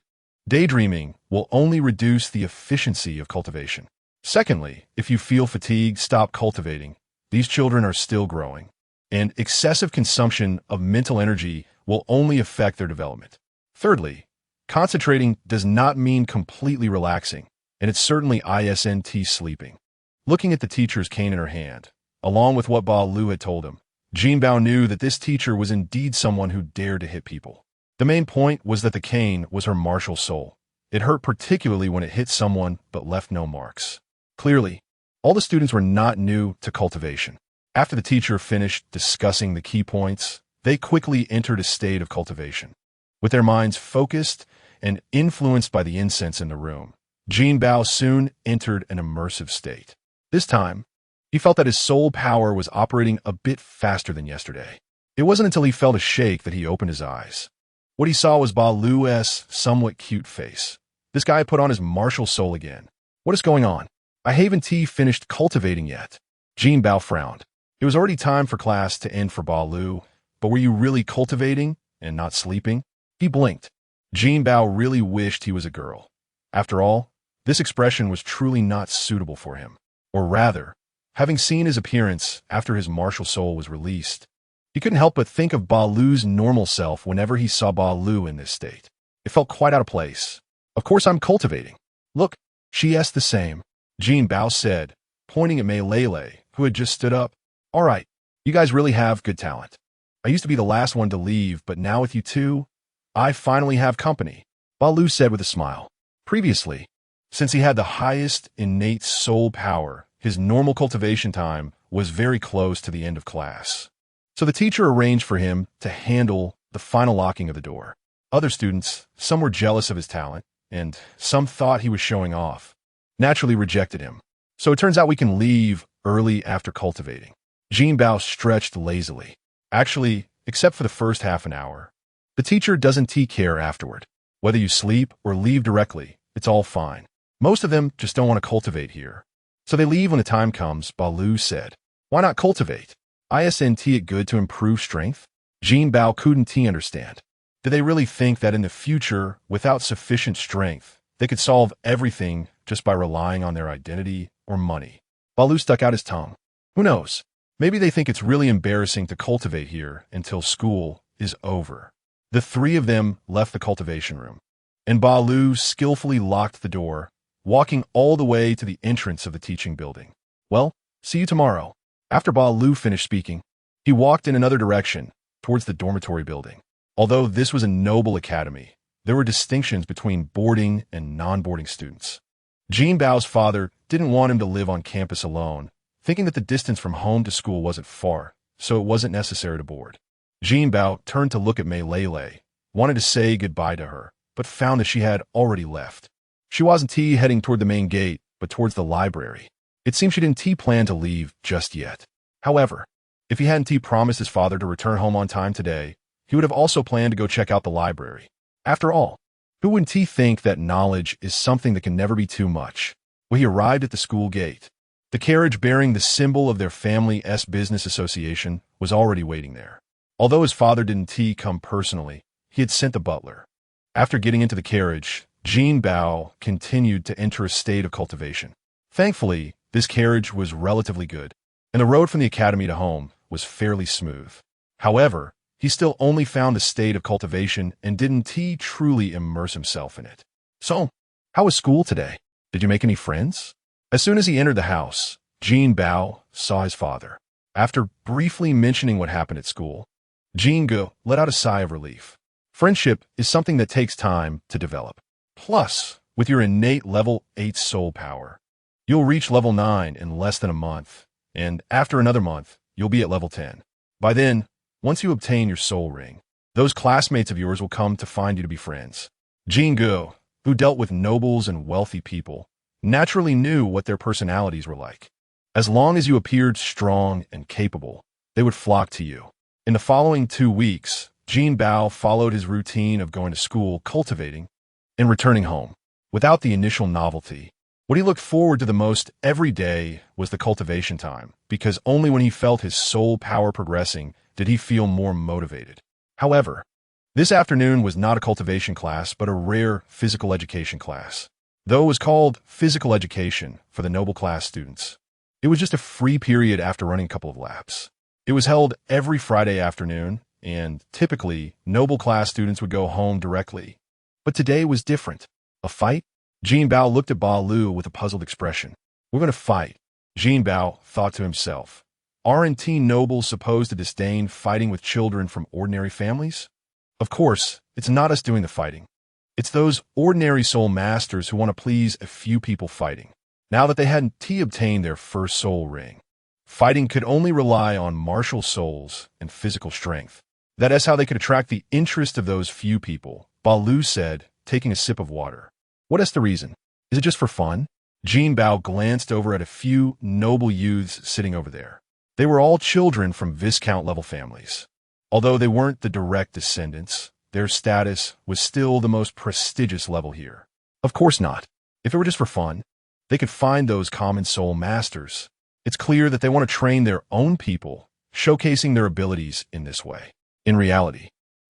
Daydreaming will only reduce the efficiency of cultivation. Secondly, if you feel fatigued, stop cultivating. These children are still growing. And excessive consumption of mental energy will only affect their development. Thirdly, concentrating does not mean completely relaxing, and it's certainly isn't sleeping. Looking at the teacher's cane in her hand, along with what Ba Lu had told him, Jinbao knew that this teacher was indeed someone who dared to hit people. The main point was that the cane was her martial soul. It hurt particularly when it hit someone but left no marks. Clearly, all the students were not new to cultivation. After the teacher finished discussing the key points, they quickly entered a state of cultivation. With their minds focused and influenced by the incense in the room, Jinbao soon entered an immersive state. This time, he felt that his soul power was operating a bit faster than yesterday. It wasn't until he felt a shake that he opened his eyes. What he saw was Ba Lu's somewhat cute face. This guy put on his martial soul again. What is going on? I haven't finished cultivating yet. Jinbao frowned. It was already time for class to end for Ba Lu, but were you really cultivating and not sleeping? He blinked. Jinbao really wished he was a girl. After all, this expression was truly not suitable for him. Or rather, having seen his appearance after his martial soul was released, he couldn't help but think of Ba Lu's normal self whenever he saw Ba Lu in this state. It felt quite out of place. Of course I'm cultivating. Look, she asked the same. Jinbao said, pointing at Mei Lele, who had just stood up. All right, you guys really have good talent. I used to be the last one to leave, but now with you two, I finally have company, Ba Lu said with a smile. Previously, since he had the highest innate soul power, his normal cultivation time was very close to the end of class. So the teacher arranged for him to handle the final locking of the door. Other students, some were jealous of his talent, and some thought he was showing off, naturally rejected him. So it turns out we can leave early after cultivating. Jinbao stretched lazily. Actually, except for the first half an hour. The teacher doesn't care afterward. Whether you sleep or leave directly, it's all fine. Most of them just don't want to cultivate here. So they leave when the time comes, Ba Lu said. Why not cultivate? Isn't it good to improve strength? Jinbao couldn't understand. Did they really think that in the future, without sufficient strength, they could solve everything just by relying on their identity or money? Balu stuck out his tongue. Who knows? Maybe they think it's really embarrassing to cultivate here until school is over. The three of them left the cultivation room, and Balu skillfully locked the door, walking all the way to the entrance of the teaching building. Well, see you tomorrow. After Balu finished speaking, he walked in another direction, towards the dormitory building. Although this was a noble academy, there were distinctions between boarding and non-boarding students. Jinbao's father didn't want him to live on campus alone, thinking that the distance from home to school wasn't far, so it wasn't necessary to board. Jinbao turned to look at Mei Lele, wanted to say goodbye to her, but found that she had already left. She wasn't heading toward the main gate, but towards the library. It seemed she didn't plan to leave just yet. However, if he hadn't promised his father to return home on time today, he would have also planned to go check out the library. After all, who wouldn't think that knowledge is something that can never be too much? Well, he arrived at the school gate. The carriage bearing the symbol of their family's business association was already waiting there. Although his father didn't come personally, he had sent the butler. After getting into the carriage, Jinbao continued to enter a state of cultivation. Thankfully, this carriage was relatively good, and the road from the academy to home was fairly smooth. However, he still only found the state of cultivation and didn't truly immerse himself in it. So, how was school today? Did you make any friends? As soon as he entered the house, Jinbao saw his father. After briefly mentioning what happened at school, Jingu let out a sigh of relief. Friendship is something that takes time to develop. Plus, with your innate level 8 soul power, you'll reach level 9 in less than a month, and after another month, you'll be at level 10. By then, once you obtain your soul ring, those classmates of yours will come to find you to be friends. Jingu, who dealt with nobles and wealthy people, naturally knew what their personalities were like. As long as you appeared strong and capable, they would flock to you. In the following 2 weeks, Jinbao followed his routine of going to school, cultivating, and returning home. Without the initial novelty, what he looked forward to the most every day was the cultivation time, because only when he felt his soul power progressing did he feel more motivated. However, this afternoon was not a cultivation class, but a rare physical education class. Though it was called physical education for the noble class students, it was just a free period after running a couple of laps. It was held every Friday afternoon, and typically, noble class students would go home directly. But today was different. A fight? Jinbao looked at Balu with a puzzled expression. We're going to fight, Jinbao thought to himself. Aren't nobles supposed to disdain fighting with children from ordinary families? Of course, it's not us doing the fighting. It's those ordinary soul masters who want to please a few people fighting. Now that they hadn't obtained their first soul ring, fighting could only rely on martial souls and physical strength. That is how they could attract the interest of those few people, Balu said, taking a sip of water. What is the reason? Is it just for fun? Jinbao glanced over at a few noble youths sitting over there. They were all children from Viscount-level families. Although they weren't the direct descendants, their status was still the most prestigious level here. Of course not. If it were just for fun, they could find those common soul masters. It's clear that they want to train their own people, showcasing their abilities in this way. In reality,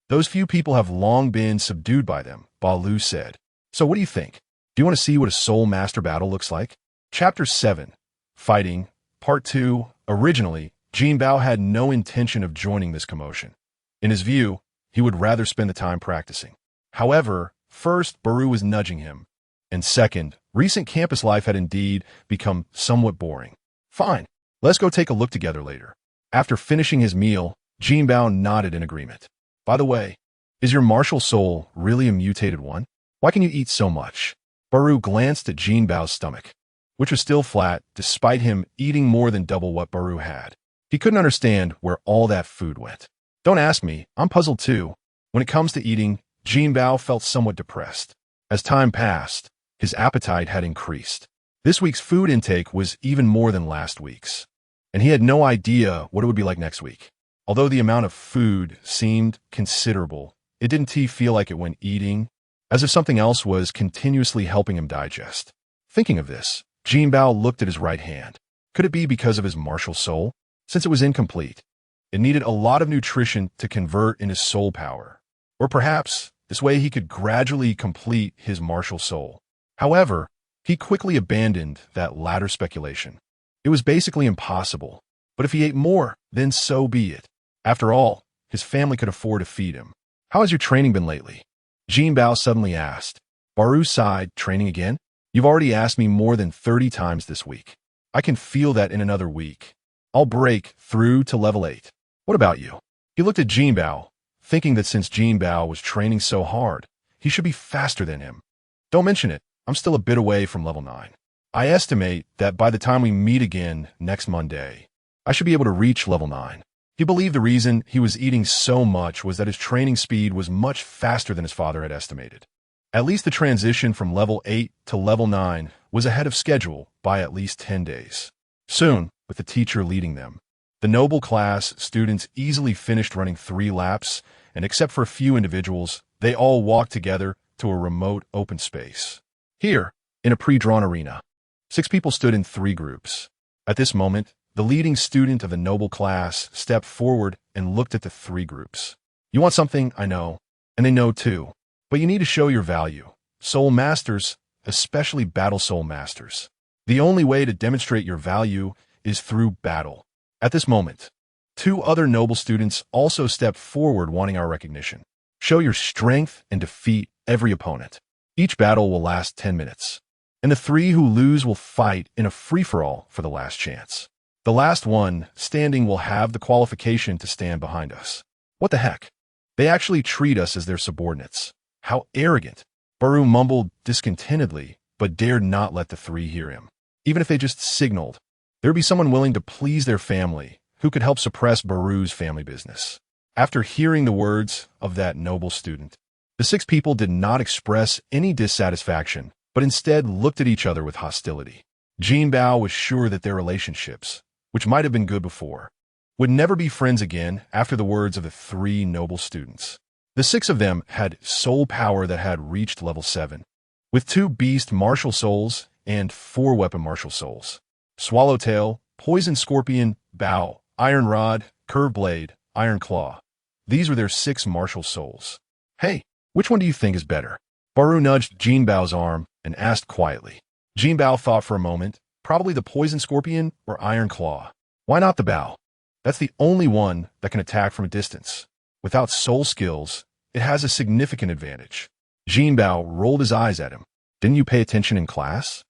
those few people have long been subdued by them, Balu said. So what do you think? Do you want to see what a soul master battle looks like? Chapter 7, Fighting, Part 2. Originally, Jinbao had no intention of joining this commotion. In his view, he would rather spend the time practicing. However, first, Baru was nudging him, and second, recent campus life had indeed become somewhat boring. Fine, let's go take a look together later. After finishing his meal, Jinbao nodded in agreement. By the way, is your martial soul really a mutated one? Why can you eat so much? Baru glanced at Jinbao's stomach, which was still flat despite him eating more than double what Baru had. He couldn't understand where all that food went. Don't ask me, I'm puzzled too. When it comes to eating, Jinbao felt somewhat depressed. As time passed, his appetite had increased. This week's food intake was even more than last week's, and he had no idea what it would be like next week. Although the amount of food seemed considerable, it didn't feel like it when eating, as if something else was continuously helping him digest. Thinking of this, Jinbao looked at his right hand. Could it be because of his martial soul? Since it was incomplete, It needed a lot of nutrition to convert into soul power. Or perhaps this way he could gradually complete his martial soul. However, he quickly abandoned that latter speculation. It was basically impossible. But if he ate more, then so be it. After all, his family could afford to feed him. How has your training been lately? Jinbao suddenly asked. Baru sighed, training again? You've already asked me more than 30 times this week. I can feel that in another week. I'll break through to level 8. What about you? He looked at Jinbao, thinking that since Jinbao was training so hard, he should be faster than him. Don't mention it. I'm still a bit away from level 9. I estimate that by the time we meet again next Monday, I should be able to reach level 9. He believed the reason he was eating so much was that his training speed was much faster than his father had estimated. At least the transition from level 8 to level 9 was ahead of schedule by at least 10 days. Soon, with the teacher leading them, the noble class students easily finished running 3 laps, and except for a few individuals, they all walked together to a remote open space. Here, in a pre-drawn arena, 6 people stood in 3 groups. At this moment, the leading student of the noble class stepped forward and looked at the 3 groups. You want something, I know, and they know too. But you need to show your value. Soul Masters, especially Battle Soul Masters. The only way to demonstrate your value is through battle. At this moment, 2 other noble students also stepped forward wanting our recognition. Show your strength and defeat every opponent. Each battle will last 10 minutes. And the 3 who lose will fight in a free-for-all for the last chance. The last one standing will have the qualification to stand behind us. What the heck? They actually treat us as their subordinates. How arrogant! Baru mumbled discontentedly, but dared not let the 3 hear him. Even if they just signaled, there'd be someone willing to please their family who could help suppress Baru's family business. After hearing the words of that noble student, the 6 people did not express any dissatisfaction, but instead looked at each other with hostility. Jinbao was sure that their relationships, which might have been good before, would never be friends again after the words of the 3 noble students. The 6 of them had soul power that had reached level 7, with 2 beast martial souls and 4 weapon martial souls. Swallowtail, Poison Scorpion, Bow, Iron Rod, Curved Blade, Iron Claw. These were their 6 martial souls. Hey, which one do you think is better? Baru nudged Jinbao's arm and asked quietly. Jinbao thought for a moment, probably the Poison Scorpion or Iron Claw. Why not the Bow? That's the only one that can attack from a distance. Without soul skills, it has a significant advantage. Jinbao rolled his eyes at him. Didn't you pay attention in class?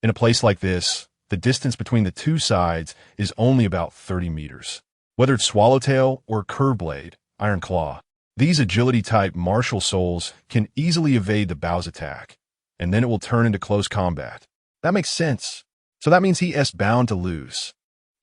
In a place like this, the distance between the 2 sides is only about 30 meters. Whether it's Swallowtail or Curved Blade, Iron Claw, these agility-type martial souls can easily evade the Bow's attack, and then it will turn into close combat. That makes sense. So that means he is bound to lose.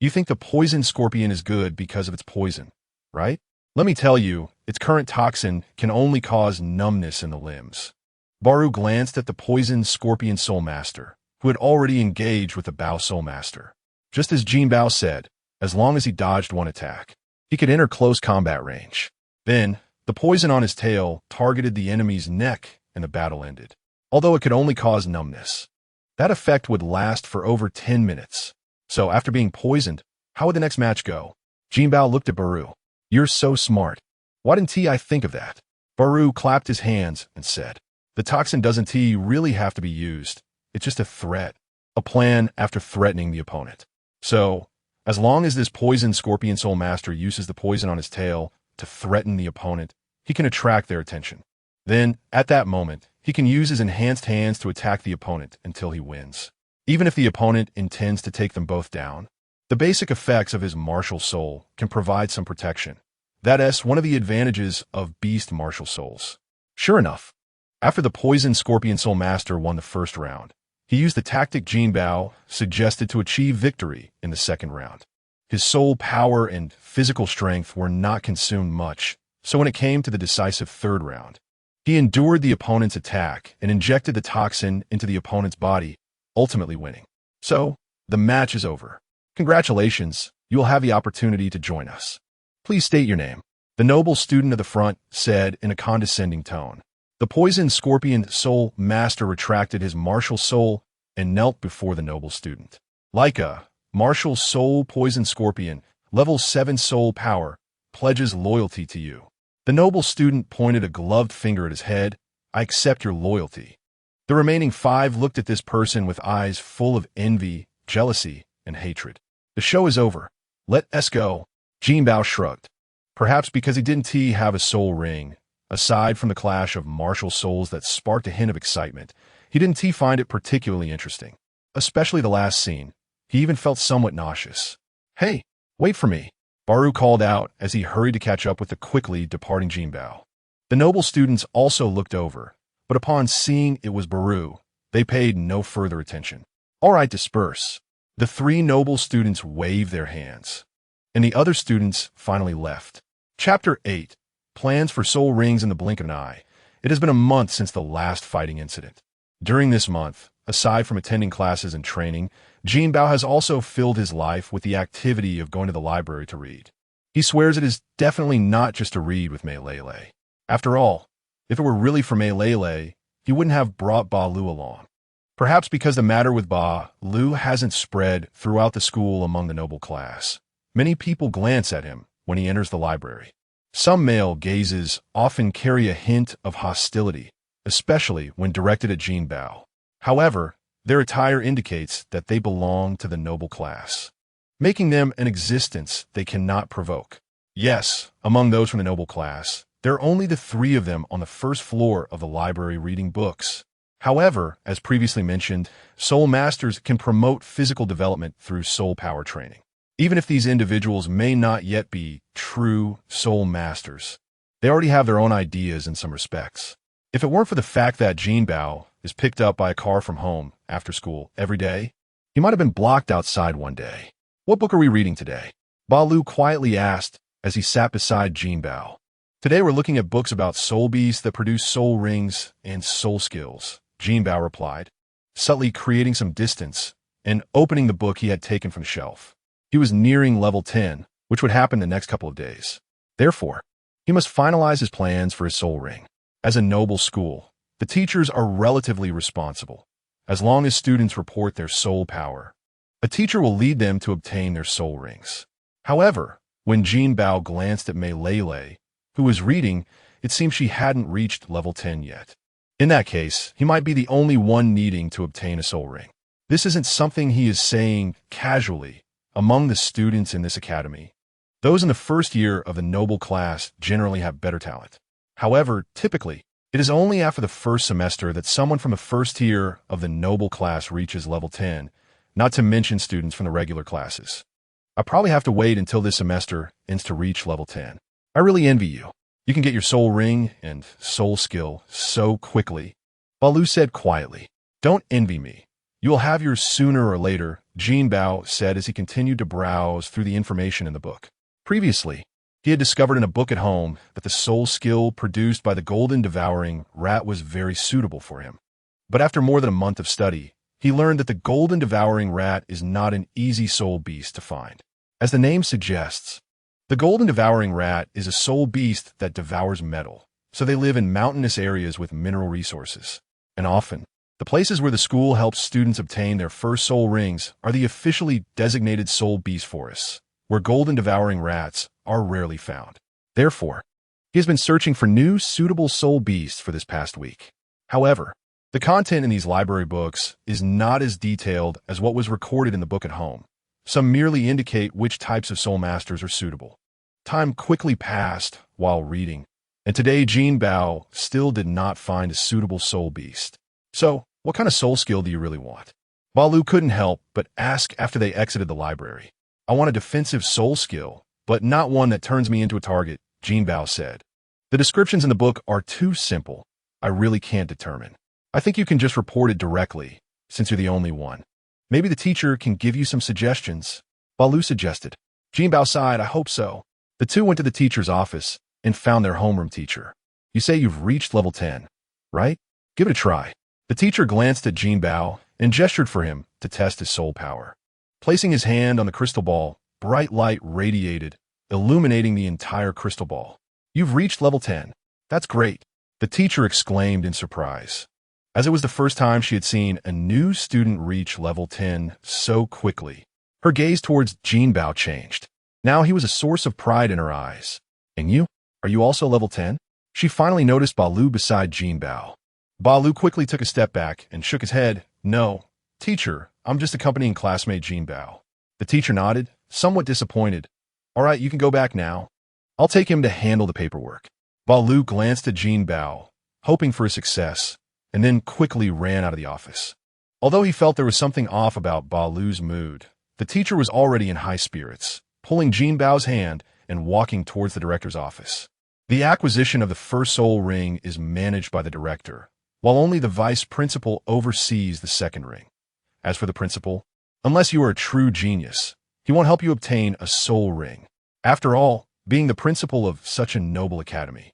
You think the Poison Scorpion is good because of its poison, right? Let me tell you, its current toxin can only cause numbness in the limbs. Baru glanced at the Poison Scorpion Soul Master, who had already engaged with the Bao Soul Master. Just as Jinbao said, as long as he dodged one attack, he could enter close combat range. Then, the poison on his tail targeted the enemy's neck and the battle ended, although it could only cause numbness. That effect would last for over 10 minutes. So after being poisoned, how would the next match go? Jinbao looked at Baru. You're so smart. Why didn't I think of that? Baru clapped his hands and said, the toxin doesn't really have to be used. It's just a threat, a plan after threatening the opponent. So, as long as this Poison Scorpion Soul Master uses the poison on his tail to threaten the opponent, he can attract their attention. Then, at that moment, he can use his enhanced hands to attack the opponent until he wins. Even if the opponent intends to take them both down, the basic effects of his martial soul can provide some protection. That is one of the advantages of beast martial souls. Sure enough, after the Poison Scorpion Soul Master won the first round, he used the tactic Jinbao suggested to achieve victory in the second round. His soul power and physical strength were not consumed much, so when it came to the decisive third round, he endured the opponent's attack and injected the toxin into the opponent's body, ultimately winning. So, the match is over. Congratulations, you will have the opportunity to join us. Please state your name. The noble student of the front said in a condescending tone. The Poison Scorpion Soul Master retracted his martial soul and knelt before the noble student. Like a martial soul Poison Scorpion, level 7 soul power, pledges loyalty to you. The noble student pointed a gloved finger at his head. I accept your loyalty. The remaining 5 looked at this person with eyes full of envy, jealousy, and hatred. The show is over. Let us go. Jinbao shrugged. Perhaps because he didn't have a soul ring. Aside from the clash of martial souls that sparked a hint of excitement, he didn't find it particularly interesting. Especially the last scene. He even felt somewhat nauseous. Hey, wait for me, Baru called out as he hurried to catch up with the quickly departing Jinbao. The noble students also looked over, but upon seeing it was Baru, they paid no further attention. All right, disperse. The 3 noble students waved their hands, and the other students finally left. Chapter 8. Plans for soul rings in the blink of an eye. It has been a month since the last fighting incident. During this month, aside from attending classes and training, Jinbao has also filled his life with the activity of going to the library to read. He swears it is definitely not just to read with Mei Lele. After all, if it were really for Mei Lele, he wouldn't have brought Ba Lu along. Perhaps because the matter with Ba Lu hasn't spread throughout the school among the noble class. Many people glance at him when he enters the library. Some male gazes often carry a hint of hostility, especially when directed at Jinbao. However, their attire indicates that they belong to the noble class, making them an existence they cannot provoke. Yes, among those from the noble class, there are only the 3 of them on the first floor of the library reading books. However, as previously mentioned, soul masters can promote physical development through soul power training. Even if these individuals may not yet be true soul masters, they already have their own ideas in some respects. If it weren't for the fact that Jinbao is picked up by a car from home after school every day, he might have been blocked outside one day. What book are we reading today? Ba Lu quietly asked as he sat beside Jinbao. Today we're looking at books about soul beasts that produce soul rings and soul skills, Jinbao replied, subtly creating some distance and opening the book he had taken from the shelf. He was nearing level 10, which would happen the next couple of days. Therefore, he must finalize his plans for his soul ring. As a noble school, the teachers are relatively responsible. As long as students report their soul power, a teacher will lead them to obtain their soul rings. However, when Jinbao glanced at Mei Lele, who was reading, it seemed she hadn't reached level 10 yet. In that case, he might be the only one needing to obtain a soul ring. This isn't something he is saying casually. Among the students in this academy, those in the first year of the noble class generally have better talent. However, typically, it is only after the first semester that someone from the first tier of the noble class reaches level 10, not to mention students from the regular classes. I probably have to wait until this semester ends to reach level 10. I really envy you. You can get your soul ring and soul skill so quickly. Ba Lu said quietly. Don't envy me. You will have yours sooner or later, Jinbao said as he continued to browse through the information in the book. Previously, he had discovered in a book at home that the soul skill produced by the golden devouring rat was very suitable for him. But after more than a month of study, he learned that the golden devouring rat is not an easy soul beast to find. As the name suggests, the golden devouring rat is a soul beast that devours metal, so they live in mountainous areas with mineral resources. And often, the places where the school helps students obtain their first soul rings are the officially designated soul beast forests, where golden devouring rats are rarely found. Therefore, he has been searching for new suitable soul beasts for this past week. However, the content in these library books is not as detailed as what was recorded in the book at home. Some merely indicate which types of soul masters are suitable. Time quickly passed while reading, and today Jinbao still did not find a suitable soul beast. So, what kind of soul skill do you really want? Ba Lu couldn't help but ask after they exited the library. I want a defensive soul skill, but not one that turns me into a target, Jinbao said. The descriptions in the book are too simple. I really can't determine. I think you can just report it directly, since you're the only one. Maybe the teacher can give you some suggestions, Ba Lu suggested. Jinbao sighed, I hope so. The two went to the teacher's office and found their homeroom teacher. You say you've reached level 10, right? Give it a try. The teacher glanced at Jinbao and gestured for him to test his soul power. Placing his hand on the crystal ball, bright light radiated, illuminating the entire crystal ball. You've reached level 10. That's great, the teacher exclaimed in surprise, as it was the first time she had seen a new student reach level 10 so quickly. Her gaze towards Jinbao changed. Now he was a source of pride in her eyes. And you? Are you also level 10? She finally noticed Balu beside Jinbao. Balu quickly took a step back and shook his head. No, teacher, I'm just accompanying classmate Jinbao. The teacher nodded, somewhat disappointed. All right, you can go back now. I'll take him to handle the paperwork. Balu glanced at Jinbao, hoping for a success, and then quickly ran out of the office. Although he felt there was something off about Balu's mood, the teacher was already in high spirits, pulling Jinbao's hand and walking towards the director's office. The acquisition of the first soul ring is managed by the director, while only the vice principal oversees the second ring. As for the principal, unless you are a true genius, he won't help you obtain a soul ring. After all, being the principal of such a noble academy,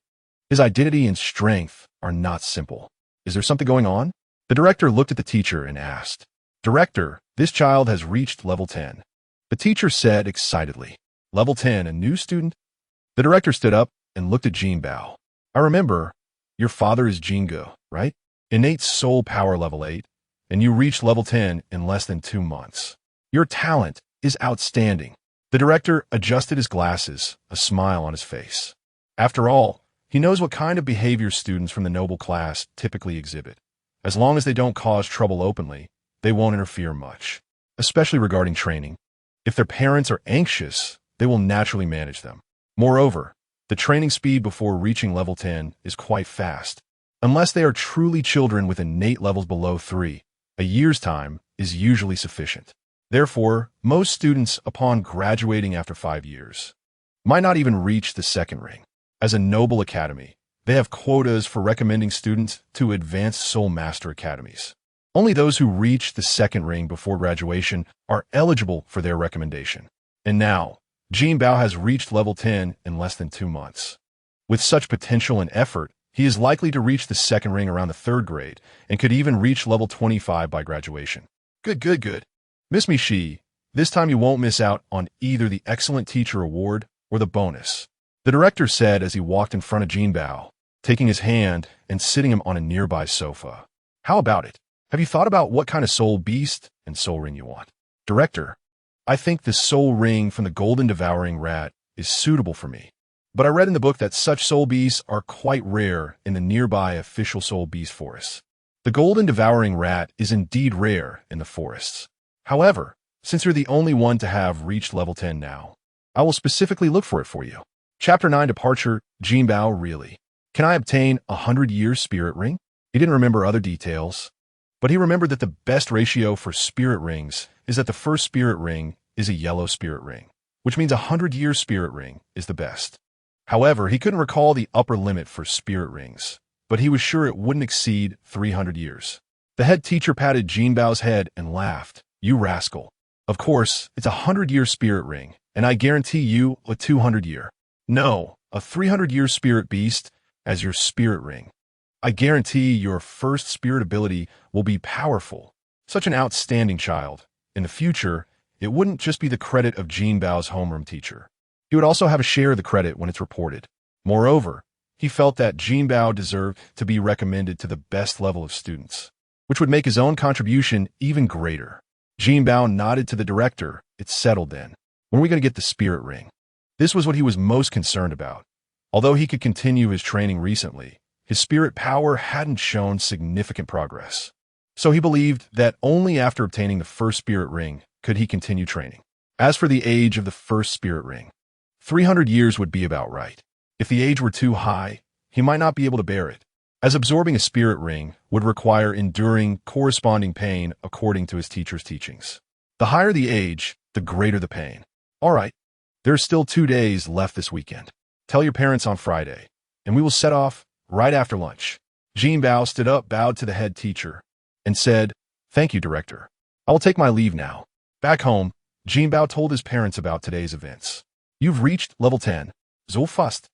his identity and strength are not simple. Is there something going on? The director looked at the teacher and asked, Director, this child has reached level 10. The teacher said excitedly, Level 10, a new student? The director stood up and looked at Jinbao. I remember, your father is Jingo, right? Innate soul power level 8, and you reached level 10 in less than 2 months. Your talent is outstanding. The director adjusted his glasses, a smile on his face. After all, he knows what kind of behavior students from the noble class typically exhibit. As long as they don't cause trouble openly, they won't interfere much, especially regarding training. If their parents are anxious, they will naturally manage them. Moreover, the training speed before reaching level 10 is quite fast. Unless they are truly children with innate levels below 3, a year's time is usually sufficient. Therefore, most students, upon graduating after 5 years, might not even reach the second ring. As a noble academy, they have quotas for recommending students to advanced soul master academies. Only those who reach the second ring before graduation are eligible for their recommendation. And now, Jinbao has reached level 10 in less than 2 months. With such potential and effort, he is likely to reach the second ring around the 3rd grade and could even reach level 25 by graduation. Good. Miss Mishi, this time you won't miss out on either the Excellent Teacher Award or the bonus. The director said as he walked in front of Jinbao, taking his hand and sitting him on a nearby sofa. How about it? Have you thought about what kind of soul beast and soul ring you want? Director, I think the soul ring from the golden devouring rat is suitable for me. But I read in the book that such soul beasts are quite rare in the nearby official soul beast forests. The golden devouring rat is indeed rare in the forests. However, since you're the only one to have reached level 10 now, I will specifically look for it for you. Chapter 9 Departure, Jinbao really. Can I obtain a 100-year spirit ring? He didn't remember other details, but he remembered that the best ratio for spirit rings is that the first spirit ring is a yellow spirit ring, which means a 100-year spirit ring is the best. However, he couldn't recall the upper limit for spirit rings, but he was sure it wouldn't exceed 300 years. The head teacher patted Jinbao's head and laughed. You rascal. Of course, it's a 100-year spirit ring, and I guarantee you a 200-year. No, a 300-year spirit beast as your spirit ring. I guarantee your first spirit ability will be powerful. Such an outstanding child. In the future, it wouldn't just be the credit of Jinbao's homeroom teacher. He would also have a share of the credit when it's reported. Moreover, he felt that Jinbao deserved to be recommended to the best level of students, which would make his own contribution even greater. Jinbao nodded to the director. It's settled then. When are we going to get the spirit ring? This was what he was most concerned about. Although he could continue his training recently, his spirit power hadn't shown significant progress. So he believed that only after obtaining the first spirit ring could he continue training. As for the age of the first spirit ring, 300 years would be about right. If the age were too high, he might not be able to bear it, as absorbing a spirit ring would require enduring corresponding pain according to his teacher's teachings. The higher the age, the greater the pain. All right, there are still 2 days left this weekend. Tell your parents on Friday, and we will set off right after lunch. Jinbao stood up, bowed to the head teacher, and said, Thank you, director. I will take my leave now. Back home, Jinbao told his parents about today's events. You've reached level 10. So fast.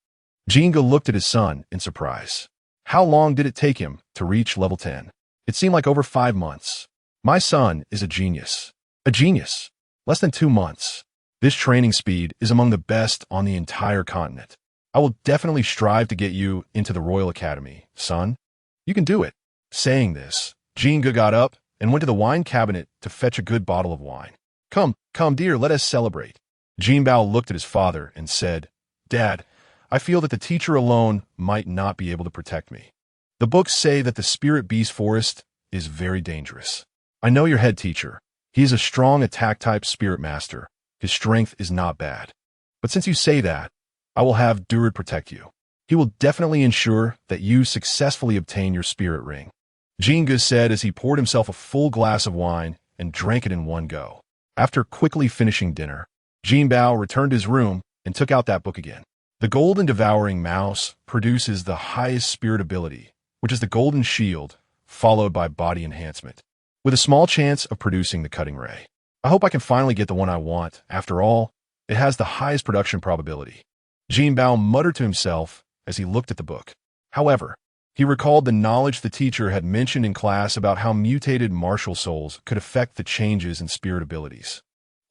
Jingo looked at his son in surprise. How long did it take him to reach level 10? It seemed like over 5 months. My son is a genius. A genius. Less than 2 months. This training speed is among the best on the entire continent. I will definitely strive to get you into the Royal Academy, son. You can do it. Saying this, Jingo got up and went to the wine cabinet to fetch a good bottle of wine. Come, dear, let us celebrate. Jinbao looked at his father and said, Dad, I feel that the teacher alone might not be able to protect me. The books say that the spirit beast forest is very dangerous. I know your head teacher. He is a strong attack-type spirit master. His strength is not bad. But since you say that, I will have Durid protect you. He will definitely ensure that you successfully obtain your spirit ring. Jinga said as he poured himself a full glass of wine and drank it in one go. After quickly finishing dinner, Jinbao returned to his room and took out that book again. The Golden Devouring Mouse produces the highest spirit ability, which is the Golden Shield, followed by Body Enhancement, with a small chance of producing the Cutting Ray. I hope I can finally get the one I want. After all, it has the highest production probability. Jinbao muttered to himself as he looked at the book. However, he recalled the knowledge the teacher had mentioned in class about how mutated martial souls could affect the changes in spirit abilities.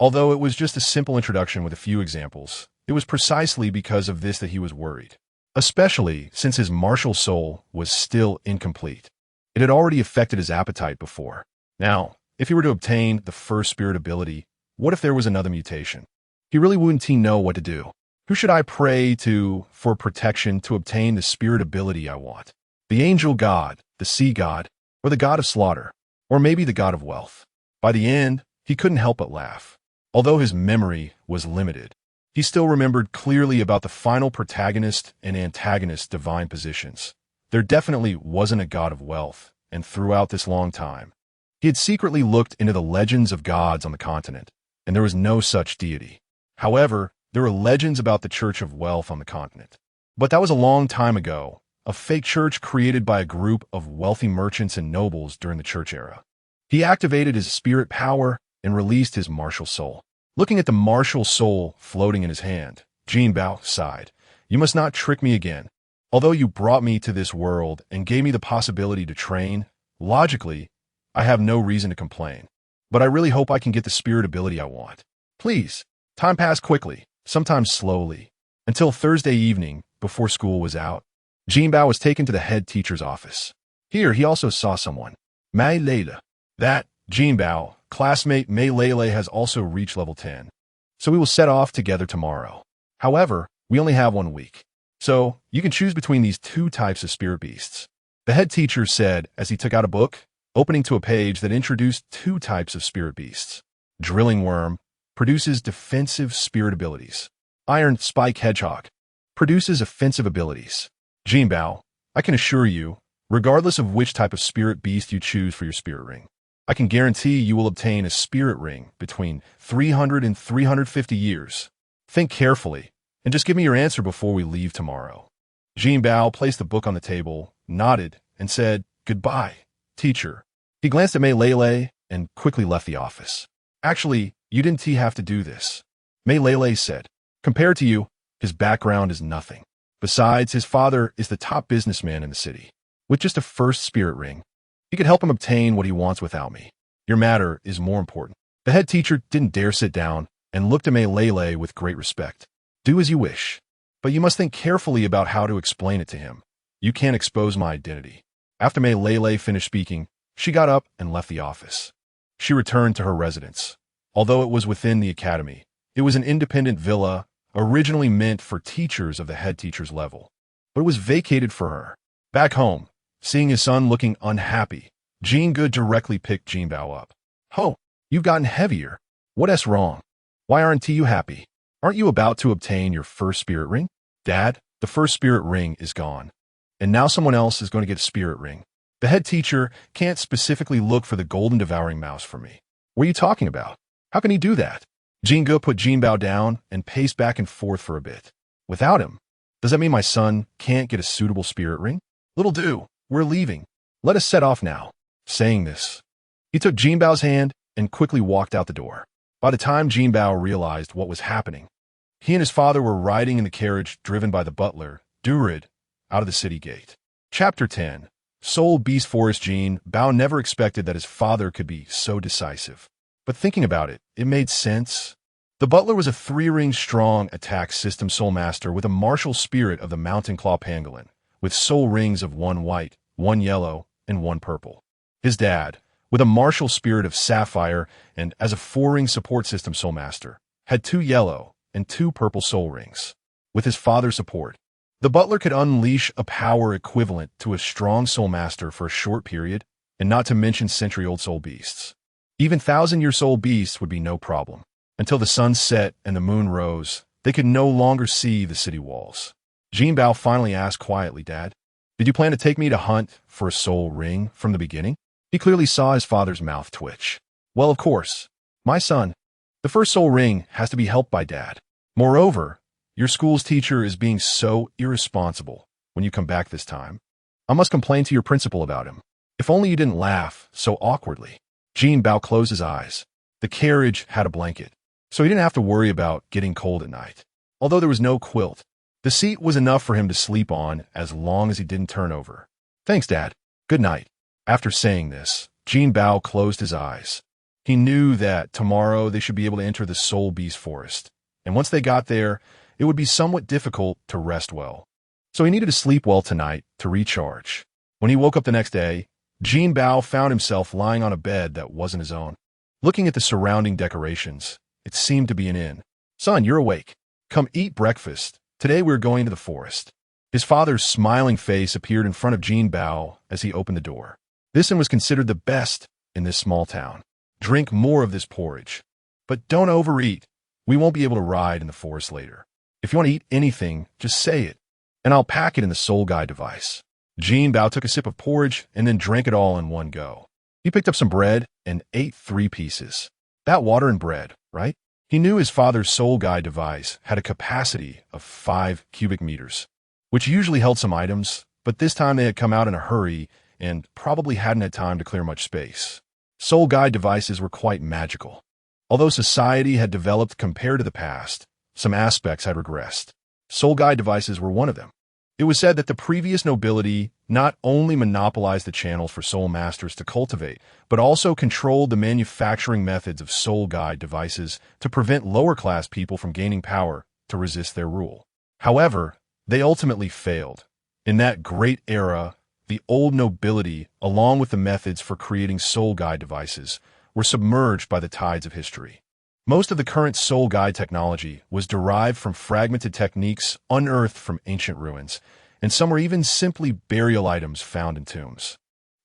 Although it was just a simple introduction with a few examples, it was precisely because of this that he was worried, especially since his martial soul was still incomplete. It had already affected his appetite before. Now, if he were to obtain the first spirit ability, what if there was another mutation? He really wouldn't know what to do. Who should I pray to for protection to obtain the spirit ability I want? The angel god, the sea god, or the god of slaughter, or maybe the god of wealth? By the end, he couldn't help but laugh. Although his memory was limited, he still remembered clearly about the final protagonist and antagonist divine positions. There definitely wasn't a god of wealth, and throughout this long time, he had secretly looked into the legends of gods on the continent, and there was no such deity. However, there were legends about the Church of Wealth on the continent. But that was a long time ago, a fake church created by a group of wealthy merchants and nobles during the church era. He activated his spirit power and released his martial soul. Looking at the martial soul floating in his hand, Jinbao sighed. You must not trick me again. Although you brought me to this world and gave me the possibility to train, logically, I have no reason to complain. But I really hope I can get the spirit ability I want. Please. Time passed quickly, sometimes slowly, until Thursday evening, before school was out. Jinbao was taken to the head teacher's office. Here, he also saw someone. Mei Lele. That, Jinbao, classmate Mei Lele has also reached level 10. So we will set off together tomorrow. However, we only have 1 week. So, you can choose between these 2 types of spirit beasts. The head teacher said as he took out a book, opening to a page that introduced 2 types of spirit beasts. Drilling Worm produces defensive spirit abilities. Iron Spike Hedgehog produces offensive abilities. Jinbao, I can assure you, regardless of which type of spirit beast you choose for your spirit ring, I can guarantee you will obtain a spirit ring between 300 and 350 years. Think carefully, and just give me your answer before we leave tomorrow. Jinbao placed the book on the table, nodded, and said, Goodbye, teacher. He glanced at Mei Lele and quickly left the office. Actually, you didn't have to do this, Mei Lele said. Compared to you, his background is nothing. Besides, his father is the top businessman in the city. With just a first spirit ring, he could help him obtain what he wants without me. Your matter is more important. The head teacher didn't dare sit down and looked at Mei Lele with great respect. Do as you wish, but you must think carefully about how to explain it to him. You can't expose my identity. After Mei Lele finished speaking, she got up and left the office. She returned to her residence. Although it was within the academy, it was an independent villa originally meant for teachers of the head teacher's level, but it was vacated for her. Back home, seeing his son looking unhappy, Jinga directly picked Jinbao up. Ho, you've gotten heavier. What's wrong? Why aren't you happy? Aren't you about to obtain your first spirit ring? Dad, the first spirit ring is gone, and now someone else is going to get a spirit ring. The head teacher can't specifically look for the Golden Devouring Mouse for me. What are you talking about? How can he do that? Jinga put Jinbao down and paced back and forth for a bit. Without him, does that mean my son can't get a suitable spirit ring? Little do, we're leaving. Let us set off now. Saying this, he took Jinbao's hand and quickly walked out the door. By the time Jinbao realized what was happening, he and his father were riding in the carriage driven by the butler, Durid, out of the city gate. Chapter 10. Soul Beast Forest. Jinbao never expected that his father could be so decisive. But thinking about it, it made sense. The butler was a 3-ring strong attack system soul master with a martial spirit of the mountain claw pangolin, with soul rings of 1 white, 1 yellow, and 1 purple. His dad, with a martial spirit of sapphire and as a 4-ring support system soul master, had 2 yellow and 2 purple soul rings. With his father's support, The butler could unleash a power equivalent to a strong soul master for a short period, and not to mention century-old soul beasts. Even thousand-year soul beasts would be no problem. Until the sun set and the moon rose, they could no longer see the city walls. Jinbao finally asked quietly, "Dad, did you plan to take me to hunt for a soul ring from the beginning?" He clearly saw his father's mouth twitch. "Well, of course. My son, the first soul ring has to be helped by Dad. Moreover, your school's teacher is being so irresponsible when you come back this time. I must complain to your principal about him. If only you didn't laugh so awkwardly." Jinbao closed his eyes. The carriage had a blanket, so he didn't have to worry about getting cold at night. Although there was no quilt, the seat was enough for him to sleep on as long as he didn't turn over. "Thanks, Dad. Good night." After saying this, Jinbao closed his eyes. He knew that tomorrow they should be able to enter the Soul Beast Forest, and once they got there, it would be somewhat difficult to rest well. So he needed to sleep well tonight to recharge. When he woke up the next day, Jinbao found himself lying on a bed that wasn't his own. Looking at the surrounding decorations, it seemed to be an inn. "Son, you're awake. Come eat breakfast. Today we're going to the forest." His father's smiling face appeared in front of Jinbao as he opened the door. This inn was considered the best in this small town. "Drink more of this porridge. But don't overeat. We won't be able to ride in the forest later. If you want to eat anything, just say it, and I'll pack it in the Soul Guide device." Jinbao took a sip of porridge and then drank it all in one go. He picked up some bread and ate 3 pieces. That water and bread, right? He knew his father's Soul Guide device had a capacity of 5 cubic meters, which usually held some items, but this time they had come out in a hurry and probably hadn't had time to clear much space. Soul Guide devices were quite magical. Although society had developed compared to the past, some aspects had regressed. Soul Guide devices were one of them. It was said that the previous nobility not only monopolized the channels for soul masters to cultivate, but also controlled the manufacturing methods of Soul Guide devices to prevent lower-class people from gaining power to resist their rule. However, they ultimately failed. In that great era, the old nobility, along with the methods for creating Soul Guide devices, were submerged by the tides of history. Most of the current Soul Guide technology was derived from fragmented techniques unearthed from ancient ruins, and some were even simply burial items found in tombs.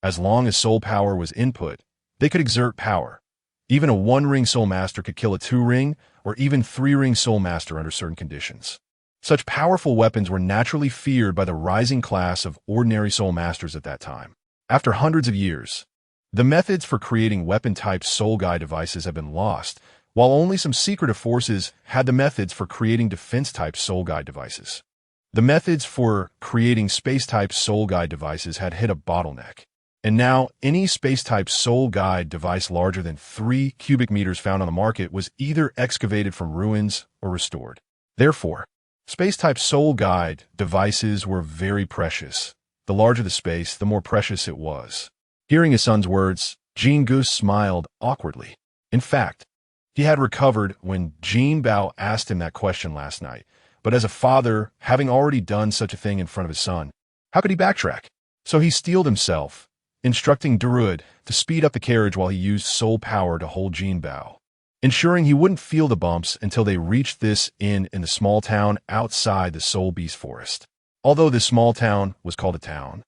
As long as soul power was input, they could exert power. Even a 1-ring soul master could kill a 2-ring or even 3-ring soul master under certain conditions. Such powerful weapons were naturally feared by the rising class of ordinary soul masters at that time. After hundreds of years, the methods for creating weapon-type Soul Guide devices have been lost, while only some secretive forces had the methods for creating defense-type Soul Guide devices. The methods for creating space-type Soul Guide devices had hit a bottleneck, and now any space-type Soul Guide device larger than 3 cubic meters found on the market was either excavated from ruins or restored. Therefore, space-type Soul Guide devices were very precious. The larger the space, the more precious it was. Hearing his son's words, Jingu smiled awkwardly. In fact, he had recovered when Jinbao asked him that question last night, but as a father, having already done such a thing in front of his son, how could he backtrack? So he steeled himself, instructing Douluo to speed up the carriage while he used soul power to hold Jinbao, ensuring he wouldn't feel the bumps until they reached this inn in the small town outside the Soul Beast Forest. Although this small town was called a town,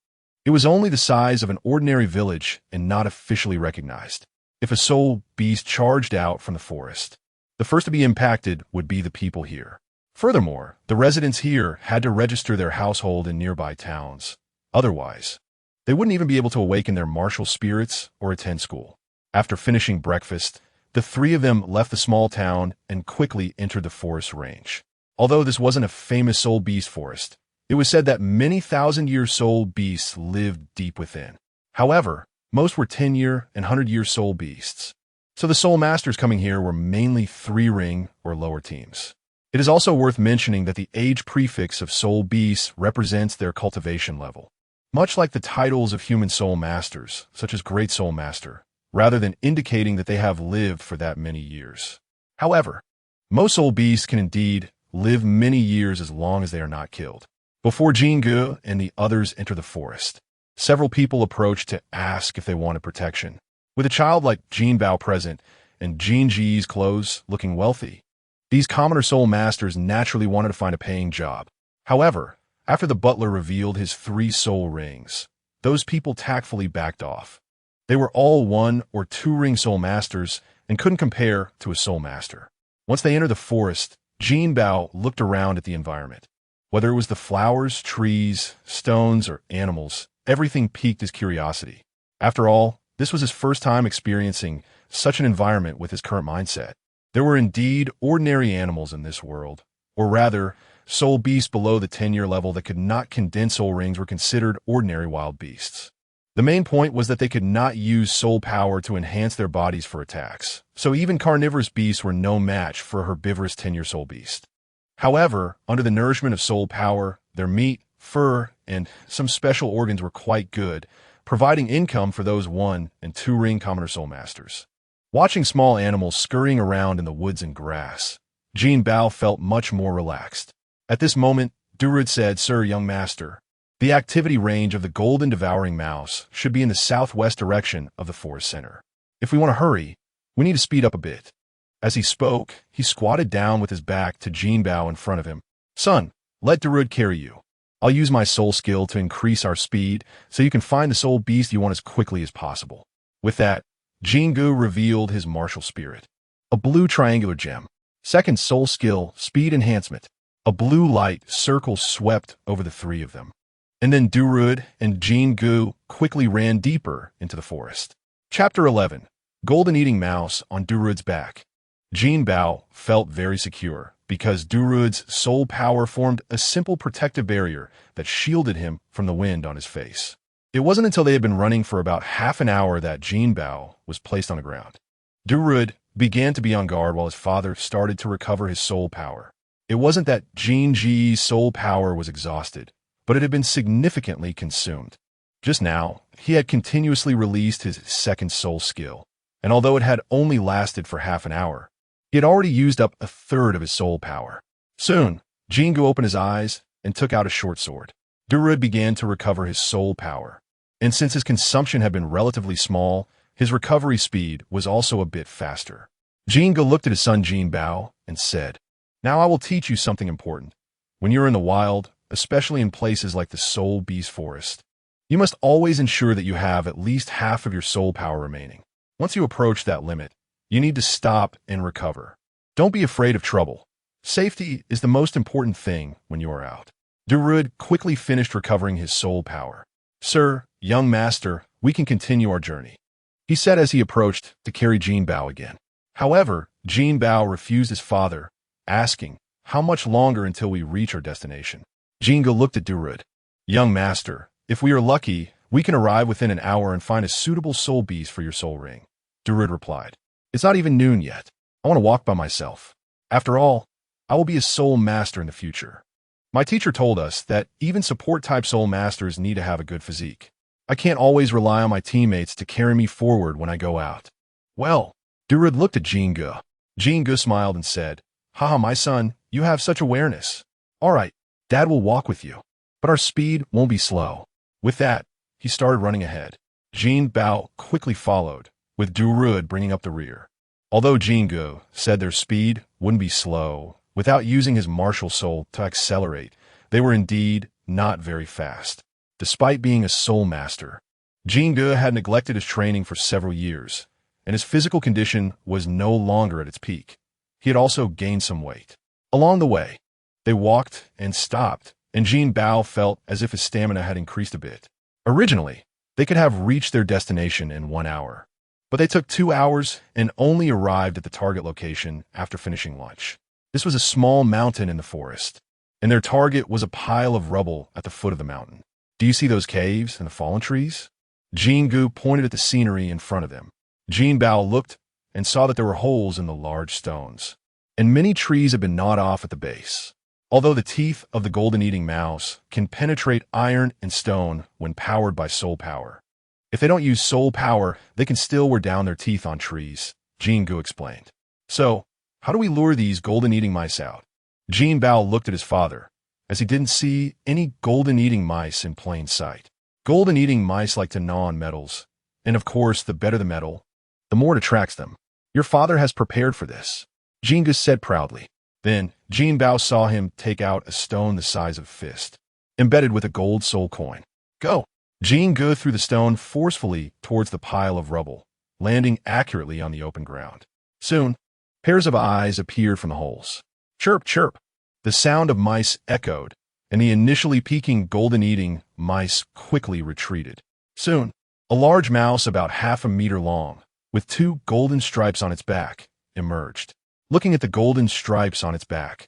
it was only the size of an ordinary village and not officially recognized. If a soul beast charged out from the forest, the first to be impacted would be the people here. Furthermore, the residents here had to register their household in nearby towns. Otherwise, they wouldn't even be able to awaken their martial spirits or attend school. After finishing breakfast, the 3 of them left the small town and quickly entered the forest range. Although this wasn't a famous soul beast forest, it was said that many thousand-year soul beasts lived deep within. However, most were 10-year and 100-year soul beasts. So the soul masters coming here were mainly 3-ring or lower teams. It is also worth mentioning that the age prefix of soul beasts represents their cultivation level. Much like the titles of human soul masters, such as Great Soul Master, rather than indicating that they have lived for that many years. However, most soul beasts can indeed live many years as long as they are not killed. Before Jingu and the others enter the forest, several people approached to ask if they wanted protection. With a child like Jinbao present and Jinji's clothes looking wealthy, these commoner soul masters naturally wanted to find a paying job. However, After the butler revealed his 3 soul rings, those people tactfully backed off. They were all 1 or 2 ring soul masters and couldn't compare to a soul master. Once they entered the forest, Jinbao looked around at the environment. Whether it was the flowers, trees, stones, or animals, everything piqued his curiosity. After all, this was his first time experiencing such an environment with his current mindset. There were indeed ordinary animals in this world, or rather, soul beasts below the 10-year level that could not condense soul rings were considered ordinary wild beasts. The main point was that they could not use soul power to enhance their bodies for attacks, so even carnivorous beasts were no match for a herbivorous 10-year soul beast. However, under the nourishment of soul power, their meat, fur, and some special organs were quite good, providing income for those 1 and 2 ring commoner soul masters. Watching small animals scurrying around in the woods and grass, Jinbao felt much more relaxed. At this moment, Douluo said, "Sir, young master, the activity range of the golden devouring mouse should be in the southwest direction of the forest center. If we want to hurry, we need to speed up a bit." As he spoke, he squatted down with his back to Jinbao in front of him. "Son, let Douluo carry you. I'll use my soul skill to increase our speed so you can find the soul beast you want as quickly as possible." With that, Jingu revealed his martial spirit. A blue triangular gem. Second soul skill, speed enhancement. A blue light circle swept over the 3 of them. And then Douluo and Jingu quickly ran deeper into the forest. Chapter 11. Golden Eating Mouse on Douluo's back. Jinbao felt very secure because Douluo's soul power formed a simple protective barrier that shielded him from the wind on his face. It wasn't until they had been running for about half an hour that Jinbao was placed on the ground. Douluo began to be on guard while his father started to recover his soul power. It wasn't that Jinji's soul power was exhausted, but it had been significantly consumed. Just now, he had continuously released his second soul skill, and although it had only lasted for half an hour, he had already used up a third of his soul power. Soon, Jingu opened his eyes and took out a short sword. Douluo began to recover his soul power, and since his consumption had been relatively small, his recovery speed was also a bit faster. Jingu looked at his son Jinbao and said, "Now I will teach you something important. When you're in the wild, especially in places like the Soul Beast Forest, you must always ensure that you have at least half of your soul power remaining. Once you approach that limit, you need to stop and recover. Don't be afraid of trouble. Safety is the most important thing when you are out." Douluo quickly finished recovering his soul power. "Sir, young master, we can continue our journey," he said as he approached to carry Jinbao again. However, Jinbao refused his father, asking, "How much longer until we reach our destination?" Jingu looked at Douluo. "Young master, if we are lucky, we can arrive within an hour and find a suitable soul beast for your soul ring." Douluo replied, "It's not even noon yet. I want to walk by myself. After all, I will be a soul master in the future. My teacher told us that even support-type soul masters need to have a good physique. I can't always rely on my teammates to carry me forward when I go out." "Well," Douluo looked at Jingu. Jingu smiled and said, "Haha, my son, you have such awareness. All right, Dad will walk with you, but our speed won't be slow." With that, he started running ahead. Jinbao quickly followed, with Douluo bringing up the rear. Although Jingu said their speed wouldn't be slow, without using his martial soul to accelerate, they were indeed not very fast. Despite being a soul master, Jingu had neglected his training for several years, and his physical condition was no longer at its peak. He had also gained some weight. Along the way, they walked and stopped, and Jinbao felt as if his stamina had increased a bit. Originally, they could have reached their destination in 1 hour, but they took 2 hours and only arrived at the target location after finishing lunch. This was a small mountain in the forest, and their target was a pile of rubble at the foot of the mountain. "Do you see those caves and the fallen trees?" Jingu pointed at the scenery in front of them. Jinbao looked and saw that there were holes in the large stones, and many trees had been gnawed off at the base. Although the teeth of the golden-eating mouse can penetrate iron and stone when powered by soul power, if they don't use soul power, they can still wear down their teeth on trees, Jingu explained. "So, how do we lure these golden-eating mice out?" Jinbao looked at his father, as he didn't see any golden-eating mice in plain sight. Golden-eating mice like to gnaw on metals, and of course, the better the metal, the more it attracts them. "Your father has prepared for this," Jingu said proudly. Then, Jinbao saw him take out a stone the size of a fist. embedded with a gold soul coin. Go! Jinbao threw the stone forcefully towards the pile of rubble, landing accurately on the open ground. Soon, pairs of eyes appeared from the holes. Chirp, chirp! The sound of mice echoed, and the initially peeking golden-eating mice quickly retreated. Soon, a large mouse about half a meter long, with 2 golden stripes on its back, emerged. Looking at the golden stripes on its back,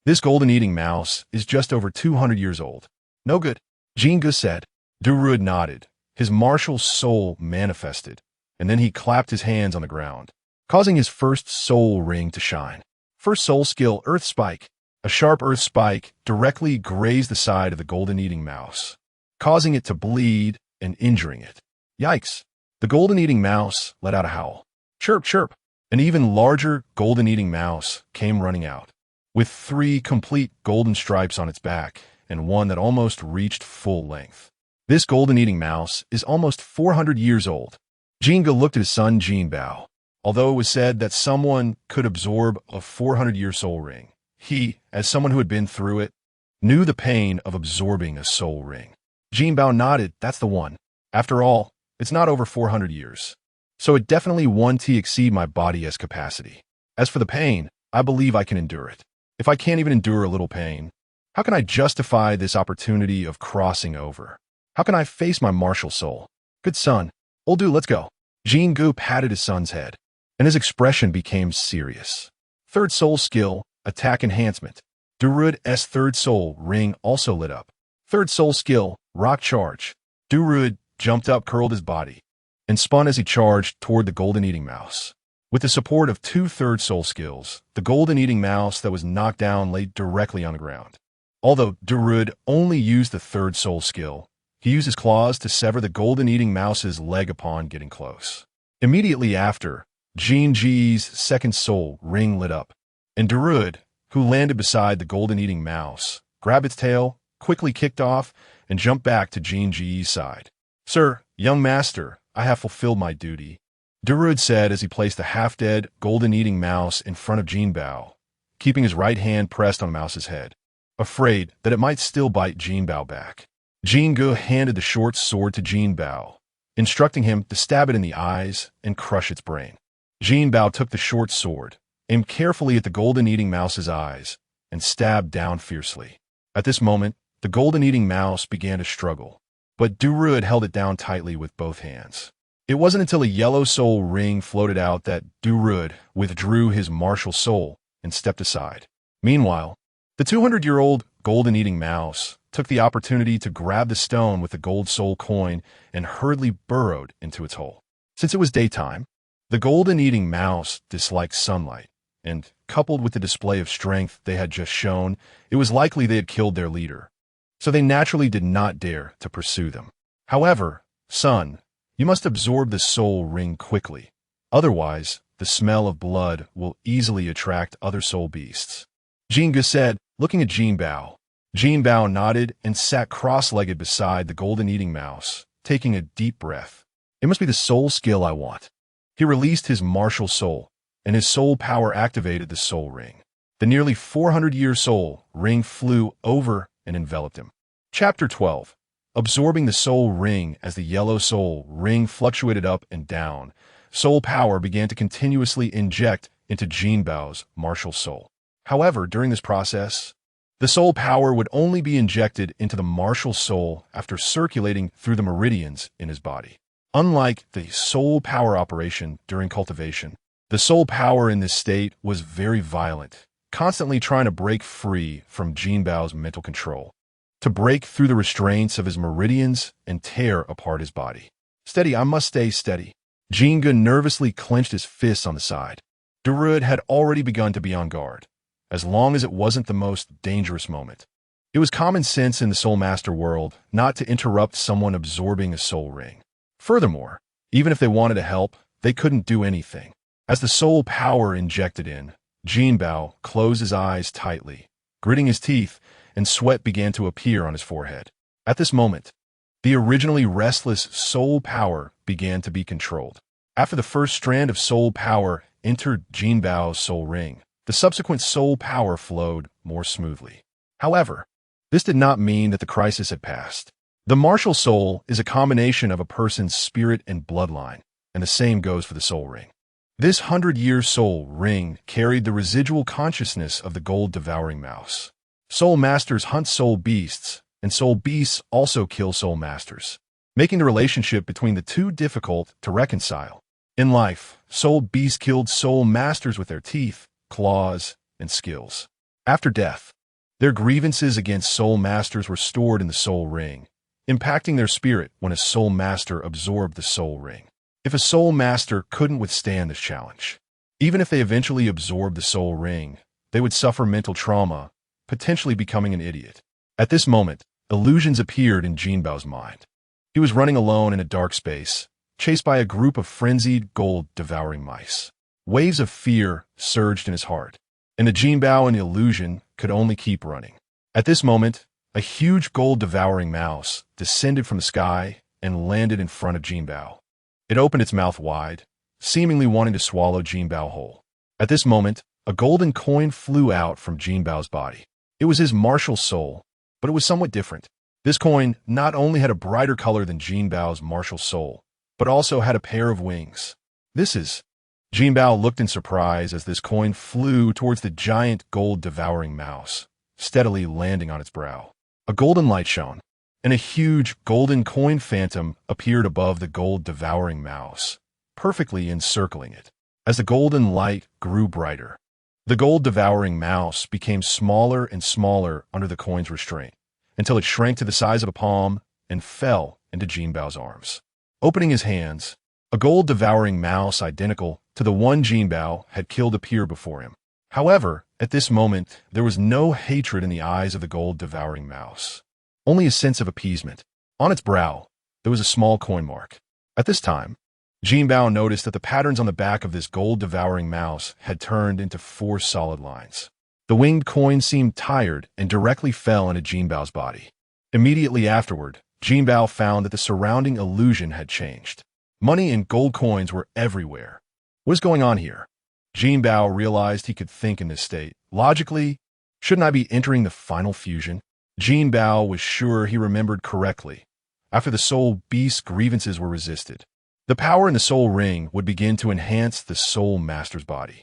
this golden-eating mouse is just over 200 years old. No good, Jinbao said. Douluo nodded. His martial soul manifested, and then he clapped his hands on the ground, causing his first soul ring to shine. First soul skill, Earth Spike. A sharp earth spike directly grazed the side of the golden-eating mouse, causing it to bleed and injuring it. Yikes! The golden-eating mouse let out a howl. Chirp, chirp! An even larger golden-eating mouse came running out, with 3 complete golden stripes on its back and one that almost reached full length. This golden-eating mouse is almost 400 years old. Jinbao looked at his son Jinbao. Although it was said that someone could absorb a 400-year soul ring, he, as someone who had been through it, knew the pain of absorbing a soul ring. Jinbao nodded. That's the one. After all, it's not over 400 years. So it definitely won't exceed my body's capacity. As for the pain, I believe I can endure it. If I can't even endure a little pain, how can I justify this opportunity of crossing over? How can I face my martial soul? Good son. Old dude, let's go. Jinbao patted his son's head, and his expression became serious. Third soul skill, Attack Enhancement. Douluo's third soul ring also lit up. Third soul skill, Rock Charge. Douluo jumped up, curled his body, and spun as he charged toward the golden-eating mouse. With the support of 2 third soul skills, the golden-eating mouse that was knocked down lay directly on the ground. Although Douluo only used the third soul skill, he used his claws to sever the golden-eating mouse's leg upon getting close. Immediately after, Jinbao's second soul ring lit up, and Douluo, who landed beside the golden-eating mouse, grabbed its tail, quickly kicked off, and jumped back to Jinbao's side. Sir, young master, I have fulfilled my duty, Douluo said as he placed the half-dead, golden-eating mouse in front of Jinbao, keeping his right hand pressed on the mouse's head, afraid that it might still bite Jinbao back. Jinbao handed the short sword to Jinbao, instructing him to stab it in the eyes and crush its brain. Jinbao took the short sword, aimed carefully at the golden-eating mouse's eyes, and stabbed down fiercely. At this moment, the golden-eating mouse began to struggle, but Douluo had held it down tightly with both hands. It wasn't until a yellow soul ring floated out that Douluo withdrew his martial soul and stepped aside. Meanwhile, the 200-year-old golden-eating mouse took the opportunity to grab the stone with the gold soul coin and hurriedly burrowed into its hole. Since it was daytime, the golden-eating mouse disliked sunlight, and, coupled with the display of strength they had just shown, it was likely they had killed their leader. So they naturally did not dare to pursue them. However, son, you must absorb the soul ring quickly. Otherwise, the smell of blood will easily attract other soul beasts. Jinbao said, looking at Jinbao. Jinbao nodded and sat cross-legged beside the golden-eating mouse, taking a deep breath. It must be the soul skill I want. He released his martial soul, and his soul power activated the soul ring. The nearly 400-year soul ring flew over and enveloped him. Chapter 12. Absorbing the soul ring. As the yellow soul ring fluctuated up and down, soul power began to continuously inject into Jinbao's martial soul. However, during this process, the soul power would only be injected into the martial soul after circulating through the meridians in his body. Unlike the soul power operation during cultivation, the soul power in this state was very violent, constantly trying to break free from Jinbao's mental control, to break through the restraints of his meridians and tear apart his body. Steady, I must stay steady. Jinbao nervously clenched his fists on the side. Douluo had already begun to be on guard, as long as it wasn't the most dangerous moment. It was common sense in the Soul Master world not to interrupt someone absorbing a soul ring. Furthermore, even if they wanted to help, they couldn't do anything. As the soul power injected in, Jinbao closed his eyes tightly, gritting his teeth, and sweat began to appear on his forehead. At this moment, the originally restless soul power began to be controlled. After the first strand of soul power entered Jinbao's soul ring, the subsequent soul power flowed more smoothly. However, This did not mean that the crisis had passed. The martial soul is a combination of a person's spirit and bloodline, and the same goes for the soul ring. This 100-year soul ring carried the residual consciousness of the gold-devouring mouse. Soul masters hunt soul beasts, and soul beasts also kill soul masters, making the relationship between the two difficult to reconcile. In life, soul beasts killed soul masters with their teeth, claws, and skills. After death, their grievances against soul masters were stored in the soul ring, impacting their spirit when a soul master absorbed the soul ring. If a soul master couldn't withstand this challenge, even if they eventually absorbed the soul ring, they would suffer mental trauma, potentially becoming an idiot. At this moment, illusions appeared in Jinbao's mind. He was running alone in a dark space, chased by a group of frenzied, gold-devouring mice. Waves of fear surged in his heart, and the Jinbao and the illusion could only keep running. At this moment, a huge gold-devouring mouse descended from the sky and landed in front of Jinbao. It opened its mouth wide, seemingly wanting to swallow Jinbao whole. At this moment, a golden coin flew out from Jinbao's body. It was his martial soul, but it was somewhat different. This coin not only had a brighter color than Jinbao's martial soul, but also had a pair of wings. Jinbao looked in surprise as this coin flew towards the giant gold-devouring mouse, steadily landing on its brow. A golden light shone, and a huge golden coin phantom appeared above the gold-devouring mouse, perfectly encircling it. As the golden light grew brighter, the gold-devouring mouse became smaller and smaller under the coin's restraint, until it shrank to the size of a palm and fell into Jinbao's arms. Opening his hands, a gold-devouring mouse identical to the one Jinbao had killed appeared before him. However, at this moment, there was no hatred in the eyes of the gold-devouring mouse, only a sense of appeasement. On its brow, there was a small coin mark. At this time, Jinbao noticed that the patterns on the back of this gold-devouring mouse had turned into 4 solid lines. The winged coin seemed tired and directly fell into Jinbao's body. Immediately afterward, Jinbao found that the surrounding illusion had changed. Money and gold coins were everywhere. What is going on here? Jinbao realized he could think in this state. Logically, shouldn't I be entering the final fusion? Jinbao was sure he remembered correctly. After the soul beast's grievances were resisted, the power in the soul ring would begin to enhance the soul master's body.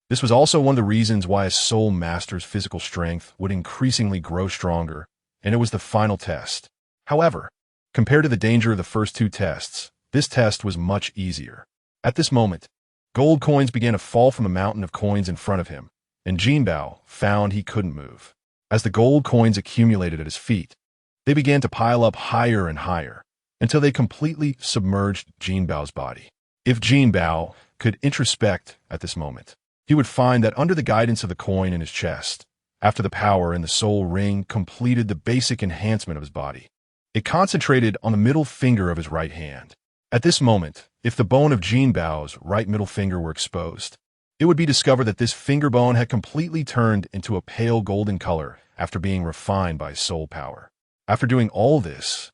This was also one of the reasons why a soul master's physical strength would increasingly grow stronger, and it was the final test. However, compared to the danger of the first 2 tests, this test was much easier. At this moment, gold coins began to fall from the mountain of coins in front of him, and Jinbao found he couldn't move. As the gold coins accumulated at his feet, they began to pile up higher and higher, until they completely submerged Jinbao's body. If Jinbao could introspect at this moment, he would find that under the guidance of the coin in his chest, after the power in the soul ring completed the basic enhancement of his body, it concentrated on the middle finger of his right hand. At this moment, if the bone of Jinbao's right middle finger were exposed, it would be discovered that this finger bone had completely turned into a pale golden color after being refined by soul power. After doing all this,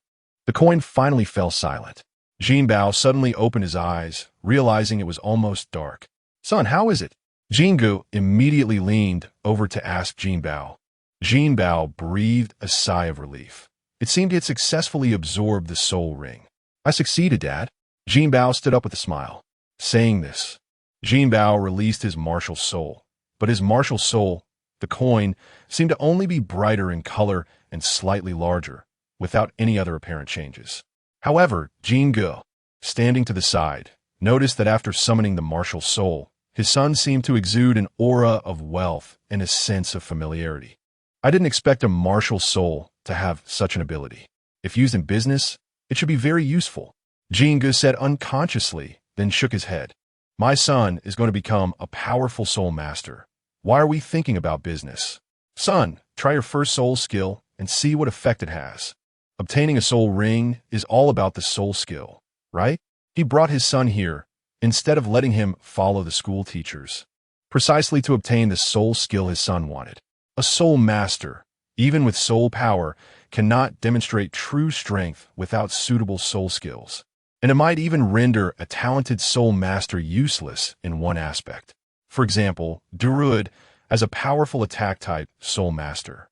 the coin finally fell silent. Jinbao suddenly opened his eyes, realizing it was almost dark. "Son, how is it?" Jingu immediately leaned over to ask Jinbao. Jinbao breathed a sigh of relief. It seemed he had successfully absorbed the soul ring. "I succeeded, Dad." Jinbao stood up with a smile. Saying this, Jinbao released his martial soul, but his martial soul, the coin, seemed to only be brighter in color and slightly larger, without any other apparent changes. However, Jingu, standing to the side, noticed that after summoning the martial soul, his son seemed to exude an aura of wealth and a sense of familiarity. "I didn't expect a martial soul to have such an ability. If used in business, it should be very useful," Jingu said unconsciously, then shook his head. "My son is going to become a powerful soul master. Why are we thinking about business? Son, try your first soul skill and see what effect it has. Obtaining a soul ring is all about the soul skill, right?" He brought his son here, instead of letting him follow the school teachers, precisely to obtain the soul skill his son wanted. A soul master, even with soul power, cannot demonstrate true strength without suitable soul skills, and it might even render a talented soul master useless in one aspect. For example, Douluo as a powerful attack-type soul master.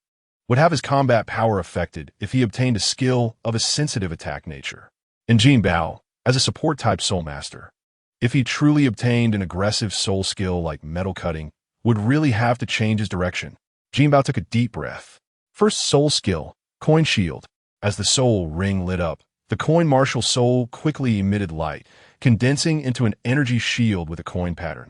would have his combat power affected if he obtained a skill of a sensitive attack nature. And Jinbao, as a support-type soul master, if he truly obtained an aggressive soul skill like metal cutting, would really have to change his direction. Jinbao took a deep breath. First soul skill, coin shield. As the soul ring lit up, the coin martial soul quickly emitted light, condensing into an energy shield with a coin pattern,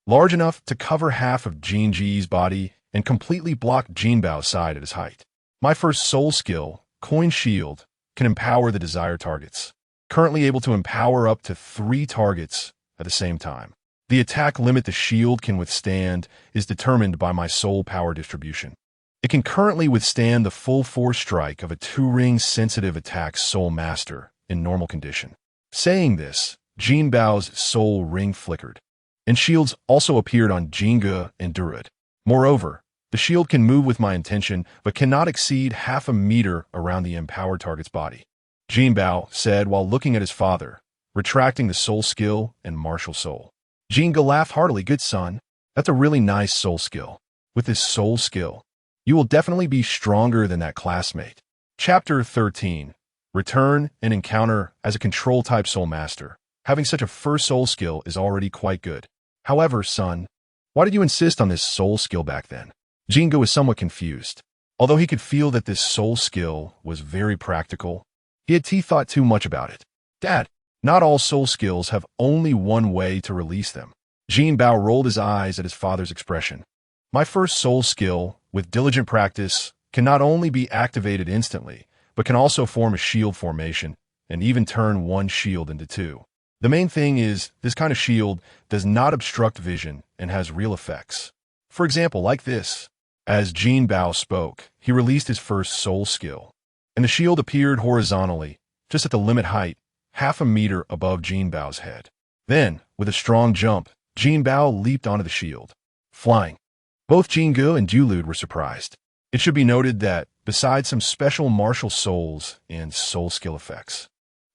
large enough to cover half of Jinji's body and completely block Jinbao's side at his height. My first soul skill, coin shield, can empower the desired targets, currently able to empower up to 3 targets at the same time. The attack limit the shield can withstand is determined by my soul power distribution. It can currently withstand the full force strike of a 2-ring sensitive attack soul master in normal condition. Saying this, Jinbao's soul ring flickered, and shields also appeared on Jinge and Durud. Moreover, the shield can move with my intention but cannot exceed half a meter around the empowered target's body. Jinbao said while looking at his father, retracting the soul skill and martial soul. Jinge laughed heartily. Good son, that's a really nice soul skill. With this soul skill, you will definitely be stronger than that classmate. Chapter 13. Return and encounter as a control-type soul master. Having such a first soul skill is already quite good. However, son, why did you insist on this soul skill back then? Jinge was somewhat confused. Although he could feel that this soul skill was very practical, he had thought too much about it. Dad, not all soul skills have only one way to release them. Jinbao rolled his eyes at his father's expression. My first soul skill, with diligent practice, can not only be activated instantly, but can also form a shield formation and even turn one shield into 2. The main thing is, this kind of shield does not obstruct vision and has real effects. For example, like this. As Jinbao spoke, he released his first soul skill, and the shield appeared horizontally, just at the limit height, half a meter above Jinbao's head. Then, with a strong jump, Jinbao leaped onto the shield, flying. Both Jinge and Douluo were surprised. It should be noted that, besides some special martial souls and soul skill effects,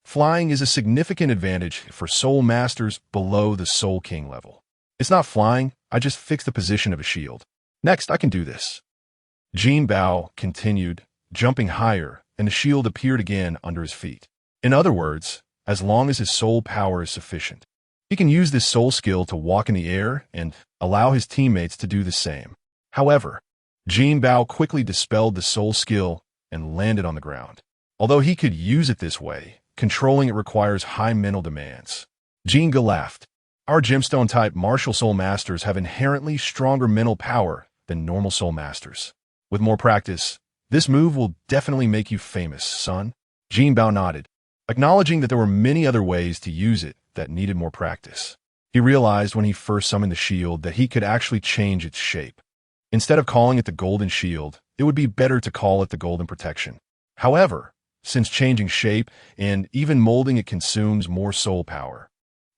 flying is a significant advantage for soul masters below the Soul King level. It's not flying, I just fixed the position of a shield. Next, I can do this. Jinbao continued, jumping higher, and the shield appeared again under his feet. In other words, as long as his soul power is sufficient, he can use this soul skill to walk in the air and allow his teammates to do the same. However, Jinbao quickly dispelled the soul skill and landed on the ground. Although he could use it this way, controlling it requires high mental demands. Jinge laughed. Our gemstone-type martial soul masters have inherently stronger mental power than normal soul masters. With more practice, this move will definitely make you famous, son. Jinbao nodded, acknowledging that there were many other ways to use it that needed more practice. He realized when he first summoned the shield that he could actually change its shape. Instead of calling it the Golden Shield, it would be better to call it the Golden Protection. However, since changing shape and even molding it consumes more soul power,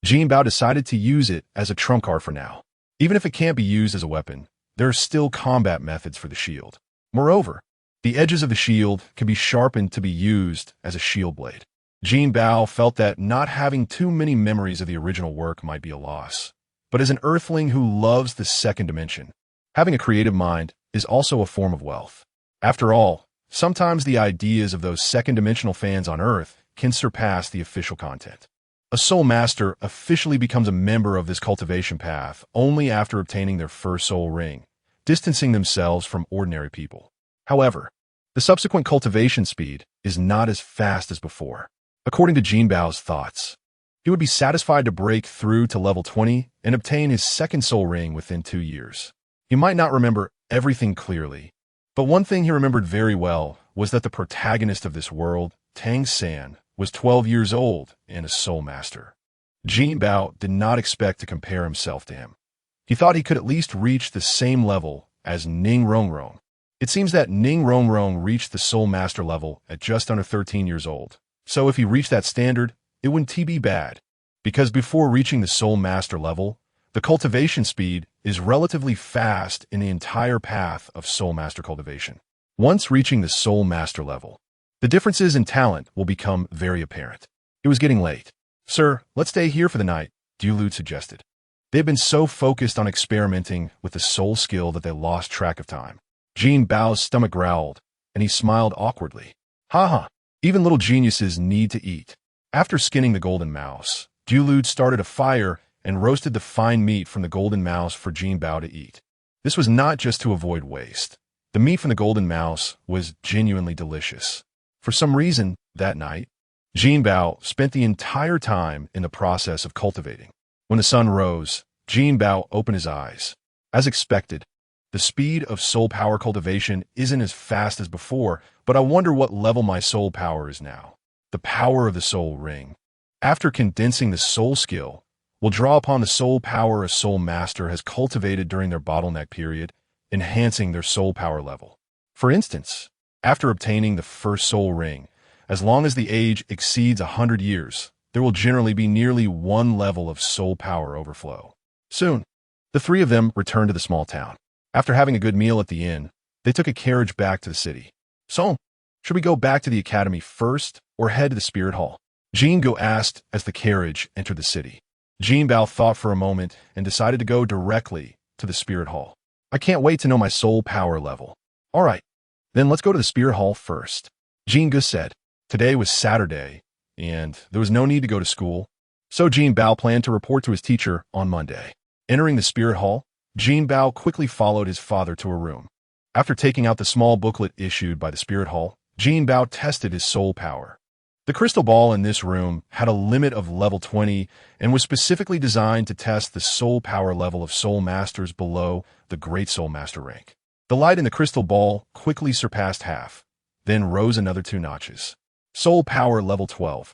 Jinbao decided to use it as a trump card for now. Even if it can't be used as a weapon, there are still combat methods for the shield. Moreover, the edges of the shield can be sharpened to be used as a shield blade. Jinbao felt that not having too many memories of the original work might be a loss. But as an earthling who loves the second dimension, having a creative mind is also a form of wealth. After all, sometimes the ideas of those second-dimensional fans on Earth can surpass the official content. A soul master officially becomes a member of this cultivation path only after obtaining their first soul ring, distancing themselves from ordinary people. However, the subsequent cultivation speed is not as fast as before. According to Jinbao's thoughts, he would be satisfied to break through to level 20 and obtain his second soul ring within 2 years. He might not remember everything clearly, but one thing he remembered very well was that the protagonist of this world, Tang San, was 12 years old and a soul master. Jinbao did not expect to compare himself to him. He thought he could at least reach the same level as Ning Rongrong. It seems that Ning Rongrong reached the soul master level at just under 13 years old. So if he reached that standard, it wouldn't be bad. Because before reaching the soul master level, the cultivation speed is relatively fast in the entire path of soul master cultivation. Once reaching the soul master level, the differences in talent will become very apparent. It was getting late. Sir, let's stay here for the night, Douluo suggested. They had been so focused on experimenting with the soul skill that they lost track of time. Jinbao's stomach growled, and he smiled awkwardly. Haha, even little geniuses need to eat. After skinning the golden mouse, Douluo started a fire and roasted the fine meat from the golden mouse for Jinbao to eat. This was not just to avoid waste. The meat from the golden mouse was genuinely delicious. For some reason, that night, Jinbao spent the entire time in the process of cultivating. When the sun rose, Jinbao opened his eyes. As expected, the speed of soul power cultivation isn't as fast as before, but I wonder what level my soul power is now. The power of the soul ring. After condensing the soul skill, will draw upon the soul power a soul master has cultivated during their bottleneck period, enhancing their soul power level. For instance, after obtaining the first soul ring, as long as the age exceeds 100 years, there will generally be nearly one level of soul power overflow. Soon, the three of them returned to the small town. After having a good meal at the inn, they took a carriage back to the city. So, should we go back to the academy first or head to the spirit hall? Jingo asked as the carriage entered the city. Jinbao thought for a moment and decided to go directly to the spirit hall. I can't wait to know my soul power level. All right, then let's go to the spirit hall first. Jingo said. Today was Saturday, and there was no need to go to school, so Jinbao planned to report to his teacher on Monday. Entering the spirit hall, Jinbao quickly followed his father to a room. After taking out the small booklet issued by the spirit hall, Jinbao tested his soul power. The crystal ball in this room had a limit of level 20 and was specifically designed to test the soul power level of soul masters below the Great Soul Master rank. The light in the crystal ball quickly surpassed half, then rose another 2 notches. Soul power level 12.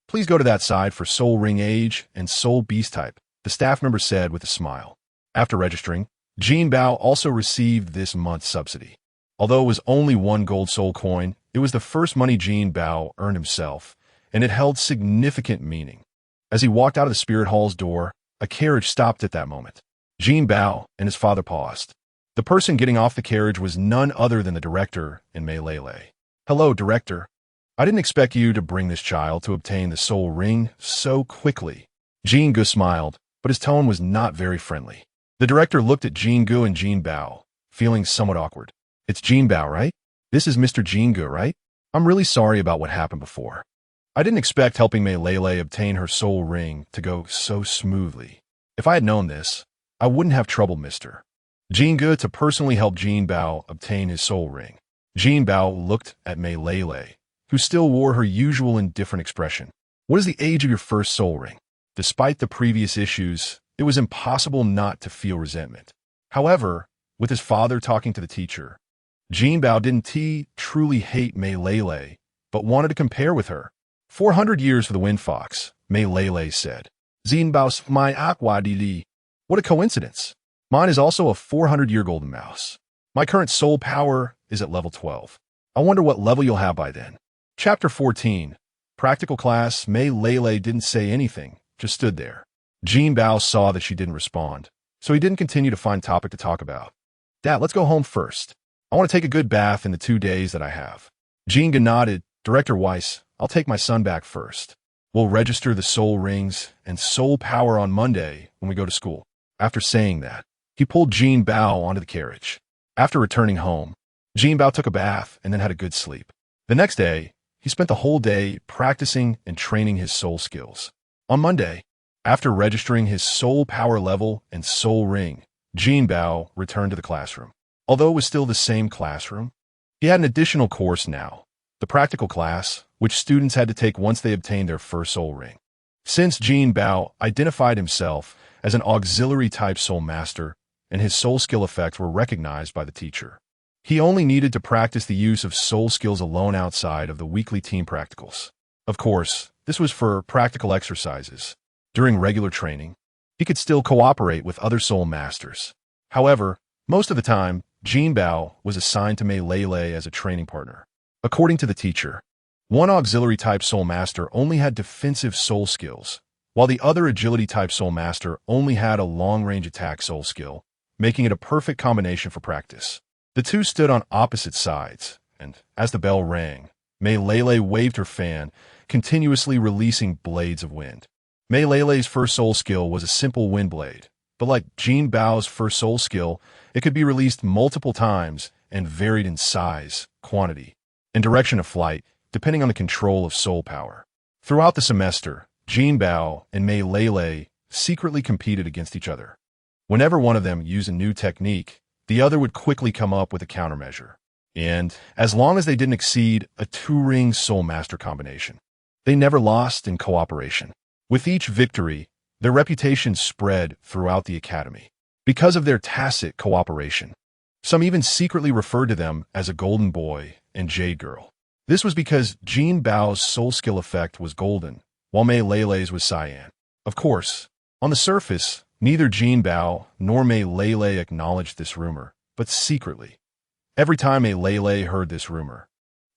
Please go to that side for soul ring age and soul beast type, the staff member said with a smile. After registering, Jinbao also received this month's subsidy. Although it was only 1 gold soul coin, it was the first money Jinbao earned himself, and it held significant meaning. As he walked out of the spirit hall's door, a carriage stopped at that moment. Jinbao and his father paused. The person getting off the carriage was none other than the director in Lei. Hello, director. I didn't expect you to bring this child to obtain the soul ring so quickly. Jingu smiled, but his tone was not very friendly. The director looked at Jingu and Jinbao, feeling somewhat awkward. It's Jinbao, right? This is Mr. Jingu, right? I'm really sorry about what happened before. I didn't expect helping Mei Lei obtain her soul ring to go so smoothly. If I had known this, I wouldn't have trouble, Mr. Jingu to personally help Jinbao obtain his soul ring. Jinbao looked at Mei Lei, who still wore her usual indifferent expression. What is the age of your first soul ring? Despite the previous issues, it was impossible not to feel resentment. However, with his father talking to the teacher, Jinbao didn't truly hate Mei Lei, but wanted to compare with her. 400 years for the Wind Fox, Mei Lei said. Jinbao's my aqua dili. What a coincidence. Mine is also a 400-year golden mouse. My current soul power is at level 12. I wonder what level you'll have by then. Chapter 14. Practical class. Mei Lei didn't say anything, just stood there. Jinbao saw that she didn't respond, so he didn't continue to find topic to talk about. Dad, let's go home first. I want to take a good bath in the 2 days that I have. Jinga nodded. Director Weiss, I'll take my son back first. We'll register the soul rings and soul power on Monday when we go to school. After saying that, he pulled Jinbao onto the carriage. After returning home, Jinbao took a bath and then had a good sleep. The next day, he spent the whole day practicing and training his soul skills. On Monday, after registering his soul power level and soul ring, Jinbao returned to the classroom. Although it was still the same classroom, he had an additional course now, the practical class, which students had to take once they obtained their first soul ring. Since Jinbao identified himself as an auxiliary-type soul master and his soul skill effects were recognized by the teacher, he only needed to practice the use of soul skills alone outside of the weekly team practicals. Of course, this was for practical exercises. During regular training, he could still cooperate with other soul masters. However, most of the time, Jinbao was assigned to Mei Lei as a training partner. According to the teacher, one auxiliary-type soul master only had defensive soul skills, while the other agility-type soul master only had a long-range attack soul skill, making it a perfect combination for practice. The two stood on opposite sides, and as the bell rang, Mei Lei waved her fan, continuously releasing blades of wind. Mei Lei's first soul skill was a simple wind blade, but like Jinbao's first soul skill, it could be released multiple times and varied in size, quantity, and direction of flight, depending on the control of soul power. Throughout the semester, Jinbao and Mei Lele secretly competed against each other. Whenever one of them used a new technique, the other would quickly come up with a countermeasure. And as long as they didn't exceed a 2-ring soul master combination, they never lost in cooperation. With each victory, their reputation spread throughout the academy because of their tacit cooperation. Some even secretly referred to them as a golden boy and jade girl. This was because Jinbao's soul skill effect was golden, while Mei Lele's was cyan. Of course, on the surface, neither Jinbao nor Mei Lele acknowledged this rumor, but secretly. Every time Mei Lele heard this rumor,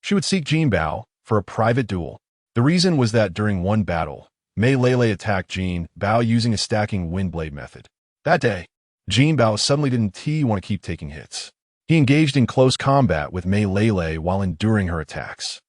she would seek Jinbao for a private duel. The reason was that during one battle, Mei Lele attacked Jinbao using a stacking wind blade method. That day, Jinbao suddenly didn't want to keep taking hits. He engaged in close combat with Mei Lele while enduring her attacks.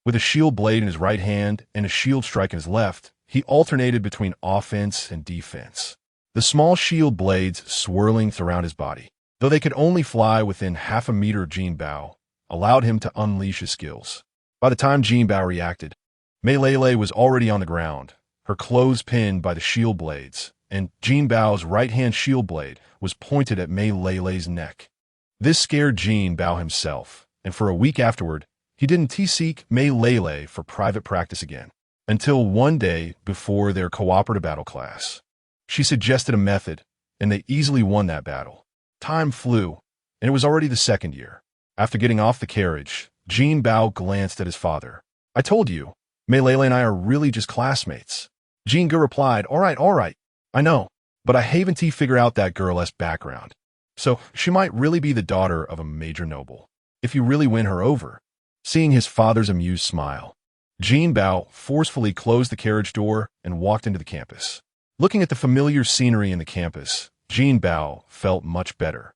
With a shield blade in his right hand and a shield strike in his left, he alternated between offense and defense. The small shield blades swirling throughout his body, though they could only fly within half a meter of Jinbao, allowed him to unleash his skills. By the time Jinbao reacted, Mei Lele was already on the ground, her clothes pinned by the shield blades, and Jinbao's right-hand shield blade was pointed at Mei Lele's neck. This scared Jinbao himself, and for a week afterward, he didn't seek Mei Lele for private practice again, until one day before their cooperative battle class. She suggested a method, and they easily won that battle. Time flew, and it was already the second year. After getting off the carriage, Jinbao glanced at his father. "I told you, Mei Lele and I are really just classmates." Jingu replied, all right, I know, but I haven't figured out that girl's background. So she might really be the daughter of a major noble, if you really win her over." Seeing his father's amused smile, Jinbao forcefully closed the carriage door and walked into the campus. Looking at the familiar scenery in the campus, Jinbao felt much better.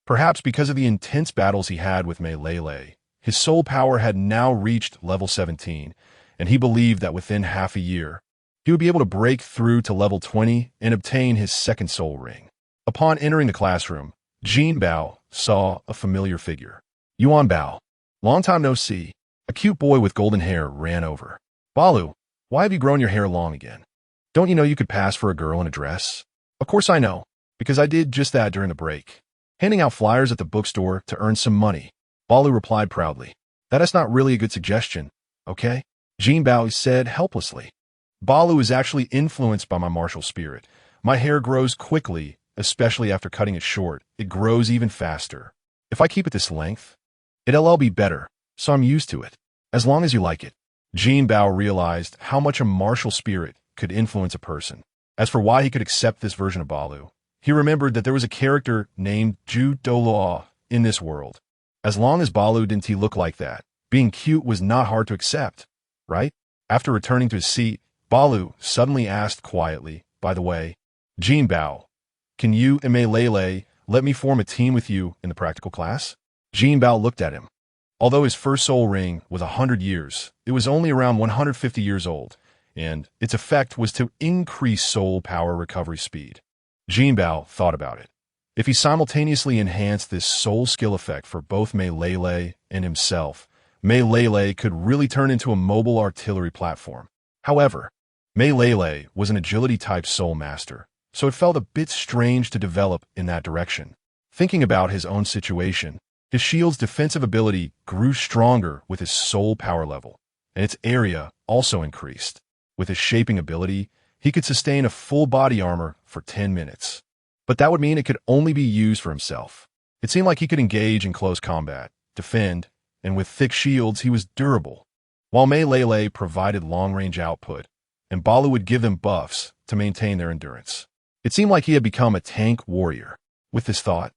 Perhaps because of the intense battles he had with Mei Lele, his soul power had now reached level 17, and he believed that within half a year, he would be able to break through to level 20 and obtain his second soul ring. Upon entering the classroom, Jinbao saw a familiar figure. Yuan Bao. Long time no see. A cute boy with golden hair ran over. "Balu, why have you grown your hair long again? Don't you know you could pass for a girl in a dress?" "Of course I know, because I did just that during the break. Handing out flyers at the bookstore to earn some money." Balu replied proudly. "That is not really a good suggestion, okay?" Jinbao said helplessly. "Balu is actually influenced by my martial spirit. My hair grows quickly, especially after cutting it short. It grows even faster. If I keep it this length, it'll be better, so I'm used to it. As long as you like it." Jinbao realized how much a martial spirit could influence a person. As for why he could accept this version of Balu, he remembered that there was a character named Douluo in this world. As long as Balu didn't look like that, being cute was not hard to accept, right? After returning to his seat, Balu suddenly asked quietly, "By the way, Jinbao, can you and Mei Lele let me form a team with you in the practical class?" Jinbao looked at him. Although his first soul ring was 100 years, it was only around 150 years old, and its effect was to increase soul power recovery speed. Jinbao thought about it. If he simultaneously enhanced this soul skill effect for both Mei Lele and himself, Mei Lele could really turn into a mobile artillery platform. However, Mei Lele was an agility-type soul master, so it felt a bit strange to develop in that direction. Thinking about his own situation, his shield's defensive ability grew stronger with his soul power level, and its area also increased. With his shaping ability, he could sustain a full body armor for 10 minutes. But that would mean it could only be used for himself. It seemed like he could engage in close combat, defend, and with thick shields he was durable. While Mei Lele provided long-range output, and Balu would give them buffs to maintain their endurance. It seemed like he had become a tank warrior. With this thought,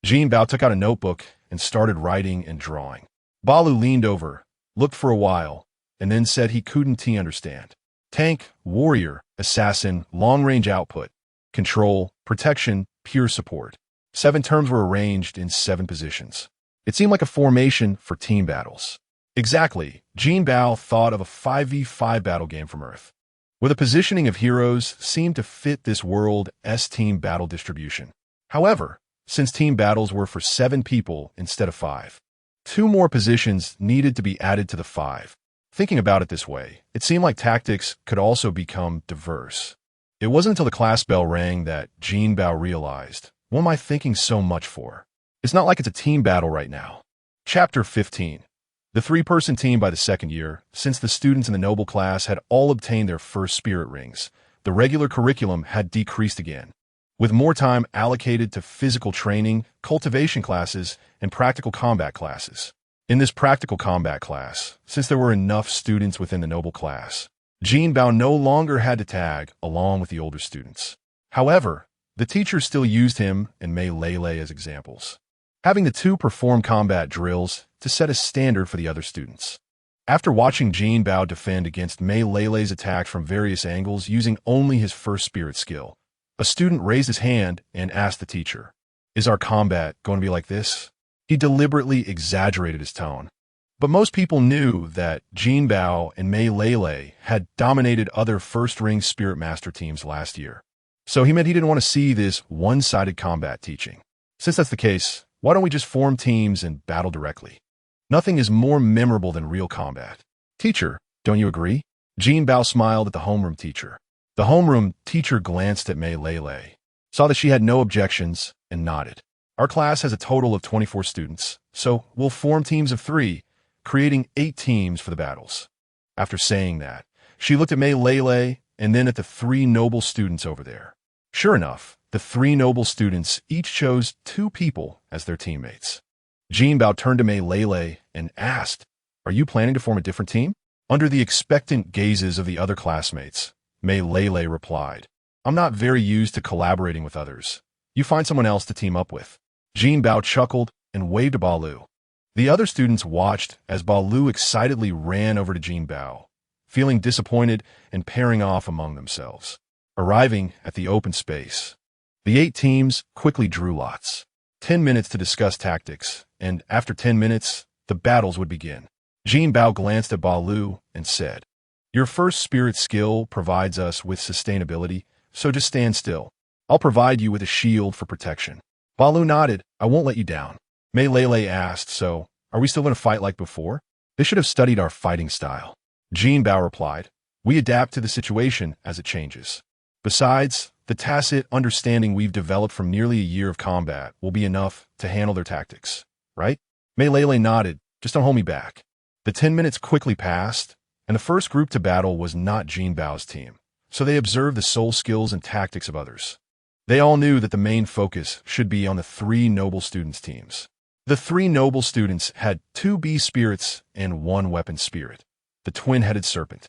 Jinbao took out a notebook and started writing and drawing. Balu leaned over, looked for a while, and then said he couldn't understand. Tank, warrior, assassin, long-range output, control, protection, pure support. 7 terms were arranged in 7 positions. It seemed like a formation for team battles. Exactly, Jinbao thought of a 5v5 battle game from Earth, where the positioning of heroes seemed to fit this world's team battle distribution. However, since team battles were for 7 people instead of 5, 2 more positions needed to be added to the 5. Thinking about it this way, it seemed like tactics could also become diverse. It wasn't until the class bell rang that Jinbao realized, what am I thinking so much for? It's not like it's a team battle right now. Chapter 15. The 3-person team by the second year, since the students in the noble class had all obtained their first spirit rings, the regular curriculum had decreased again, with more time allocated to physical training, cultivation classes, and practical combat classes. In this practical combat class, since there were enough students within the noble class, Jinbao no longer had to tag along with the older students. However, the teacher still used him and Mei Lele as examples, having the 2 perform combat drills to set a standard for the other students. After watching Jinbao defend against Mei Lele's attack from various angles using only his first spirit skill, a student raised his hand and asked the teacher, "Is our combat going to be like this?" He deliberately exaggerated his tone. But most people knew that Jinbao and Mei Lele had dominated other first-ring Spirit Master teams last year. So he meant he didn't want to see this one-sided combat teaching. Since that's the case, why don't we just form teams and battle directly? Nothing is more memorable than real combat. Teacher, don't you agree? Jinbao smiled at the homeroom teacher. The homeroom teacher glanced at Mei Lele, saw that she had no objections, and nodded. Our class has a total of 24 students, so we'll form teams of 3, creating 8 teams for the battles. After saying that, she looked at Mei Lele and then at the 3 noble students over there. Sure enough, the 3 noble students each chose 2 people as their teammates. Jinbao turned to Mei Lele and asked, "Are you planning to form a different team?" Under the expectant gazes of the other classmates, Mei Lele replied, "I'm not very used to collaborating with others. You find someone else to team up with." Jinbao chuckled and waved to Balu. The other students watched as Balu excitedly ran over to Jinbao, feeling disappointed and pairing off among themselves. Arriving at the open space, the 8 teams quickly drew lots. 10 minutes to discuss tactics, and after 10 minutes, the battles would begin. Jinbao glanced at Balu and said, "Your first spirit skill provides us with sustainability, so just stand still. I'll provide you with a shield for protection." Balu nodded. "I won't let you down." Mei Lele asked, "So, are we still going to fight like before?" "They should have studied our fighting style." Jinbao replied, "We adapt to the situation as it changes. Besides, the tacit understanding we've developed from nearly a year of combat will be enough to handle their tactics, right?" Mei Lele nodded. "Just don't hold me back." The 10 minutes quickly passed, and the first group to battle was not Jinbao's team, so they observed the soul skills and tactics of others. They all knew that the main focus should be on the 3 noble students' teams. The 3 noble students had 2 bee spirits and 1 weapon spirit, the twin-headed serpent,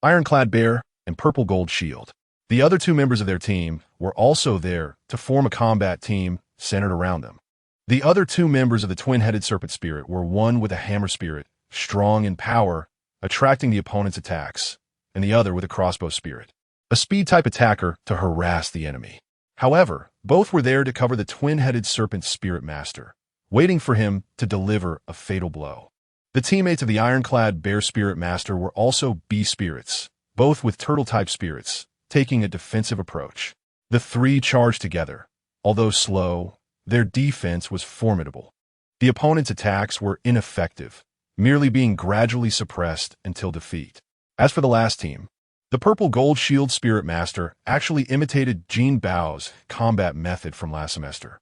ironclad bear, and purple gold shield. The other 2 members of their team were also there to form a combat team centered around them. The other 2 members of the twin-headed serpent spirit were one with a hammer spirit, strong in power, attracting the opponent's attacks, and the other with a crossbow spirit, a speed-type attacker to harass the enemy. However, both were there to cover the twin-headed serpent spirit master, waiting for him to deliver a fatal blow. The teammates of the ironclad bear spirit master were also bee spirits, both with turtle-type spirits, taking a defensive approach. The 3 charged together. Although slow, their defense was formidable. The opponent's attacks were ineffective, merely being gradually suppressed until defeat. As for the last team, the purple gold shield spirit master actually imitated Jinbao's combat method from last semester,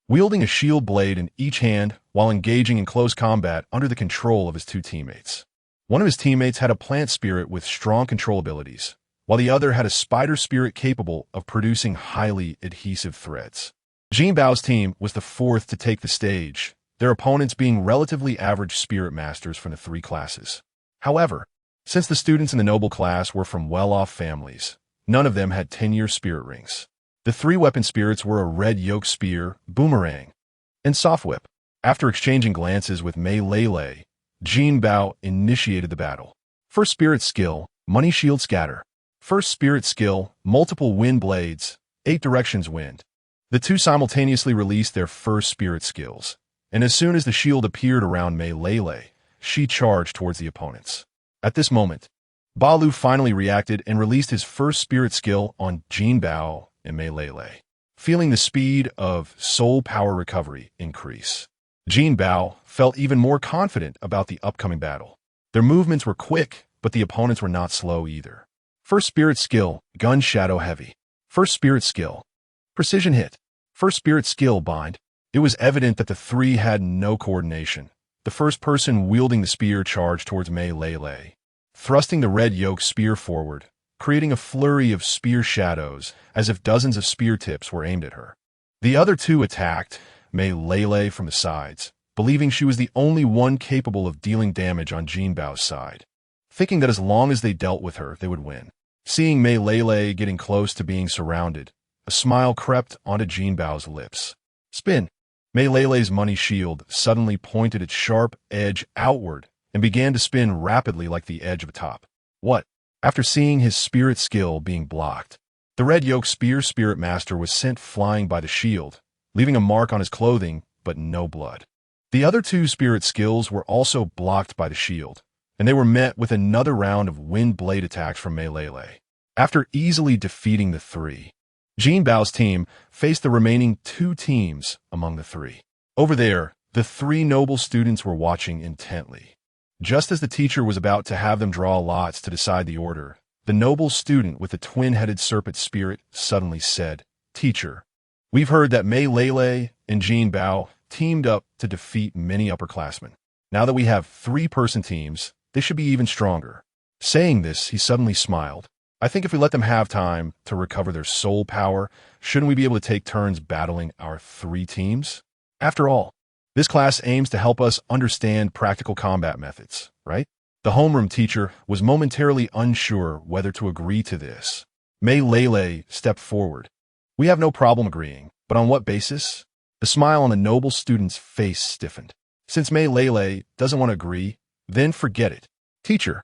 wielding a shield blade in each hand while engaging in close combat under the control of his 2 teammates. One of his teammates had a plant spirit with strong control abilities, while the other had a spider spirit capable of producing highly adhesive threads. Jinbao's team was the 4th to take the stage, their opponents being relatively average spirit masters from the 3 classes. However, since the students in the noble class were from well-off families, none of them had 10-year spirit rings. The 3 weapon spirits were a red yoke spear, boomerang, and soft whip. After exchanging glances with Mei Lele, Jinbao initiated the battle. First spirit skill, money shield scatter. First spirit skill, multiple wind blades, 8 directions wind. The 2 simultaneously released their first spirit skills, and as soon as the shield appeared around Mei Lele, she charged towards the opponents. At this moment, Balu finally reacted and released his first spirit skill on Jinbao and Mei Lele, feeling the speed of soul power recovery increase. Jinbao felt even more confident about the upcoming battle. Their movements were quick, but the opponents were not slow either. First spirit skill, gun shadow heavy. First spirit skill, precision hit. First spirit skill, bind. It was evident that the three had no coordination. The first person wielding the spear charged towards Mei Lei, thrusting the red yoke spear forward, creating a flurry of spear shadows as if dozens of spear tips were aimed at her. The other two attacked Mei Lei from the sides, believing she was the only one capable of dealing damage on Jinbao's side, thinking that as long as they dealt with her, they would win. Seeing Mei Lei getting close to being surrounded, a smile crept onto Jinbao's lips. Spin. Mei Lei's money shield suddenly pointed its sharp edge outward and began to spin rapidly like the edge of a top. What? After seeing his spirit skill being blocked, the red yoke spear spirit master was sent flying by the shield, leaving a mark on his clothing, but no blood. The other two spirit skills were also blocked by the shield, and they were met with another round of wind blade attacks from Mei Lei. After easily defeating the three, Jinbao's team faced the remaining two teams among the three. Over there, the three noble students were watching intently. Just as the teacher was about to have them draw lots to decide the order, the noble student with the twin-headed serpent spirit suddenly said, "Teacher, we've heard that Mei Lei and Jinbao teamed up to defeat many upperclassmen. Now that we have three-person teams, they should be even stronger." Saying this, he suddenly smiled. "I think if we let them have time to recover their soul power, shouldn't we be able to take turns battling our three teams? After all, this class aims to help us understand practical combat methods, right?" The homeroom teacher was momentarily unsure whether to agree to this. Mei Lei stepped forward. "We have no problem agreeing, but on what basis?" The smile on the noble student's face stiffened. "Since Mei Lei doesn't want to agree, then forget it. Teacher,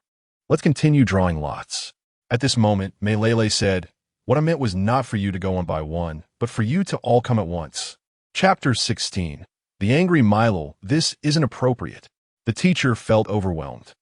let's continue drawing lots." At this moment, Mei Lei said, "What I meant was not for you to go one by one, but for you to all come at once." Chapter 16. The Angry Milo. This isn't appropriate. The teacher felt overwhelmed.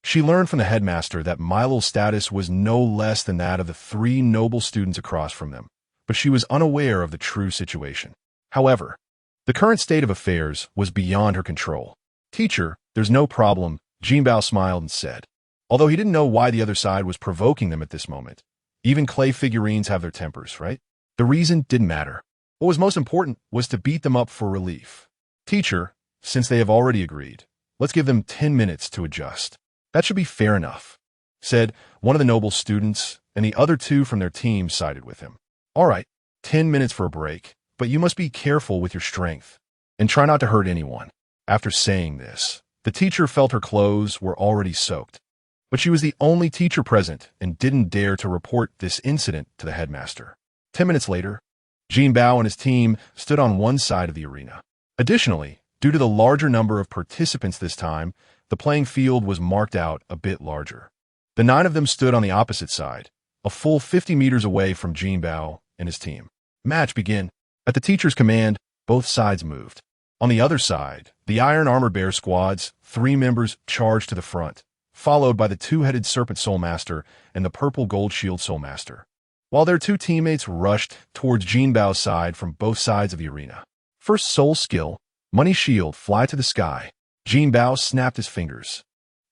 She learned from the headmaster that Milo's status was no less than that of the three noble students across from them, but she was unaware of the true situation. However, the current state of affairs was beyond her control. "Teacher, there's no problem," Jinbao smiled and said. Although he didn't know why the other side was provoking them at this moment. Even clay figurines have their tempers, right? The reason didn't matter. What was most important was to beat them up for relief. "Teacher, since they have already agreed, let's give them 10 minutes to adjust." "That should be fair enough," said one of the noble students, and the other two from their team sided with him. "All right, 10 minutes for a break, but you must be careful with your strength, and try not to hurt anyone." After saying this, the teacher felt her clothes were already soaked. But she was the only teacher present and didn't dare to report this incident to the headmaster. 10 minutes later, Jinbao and his team stood on one side of the arena. Additionally, due to the larger number of participants this time, the playing field was marked out a bit larger. The 9 of them stood on the opposite side, a full 50 meters away from Jinbao and his team. Match begin. At the teacher's command, both sides moved. On the other side, the Iron Armor Bear squad's 3 members charged to the front, followed by the two-headed Serpent Soul Master and the Purple Gold Shield Soul Master, while their 2 teammates rushed towards Jinbao's side from both sides of the arena. First soul skill, Money Shield, fly to the sky. Jinbao snapped his fingers,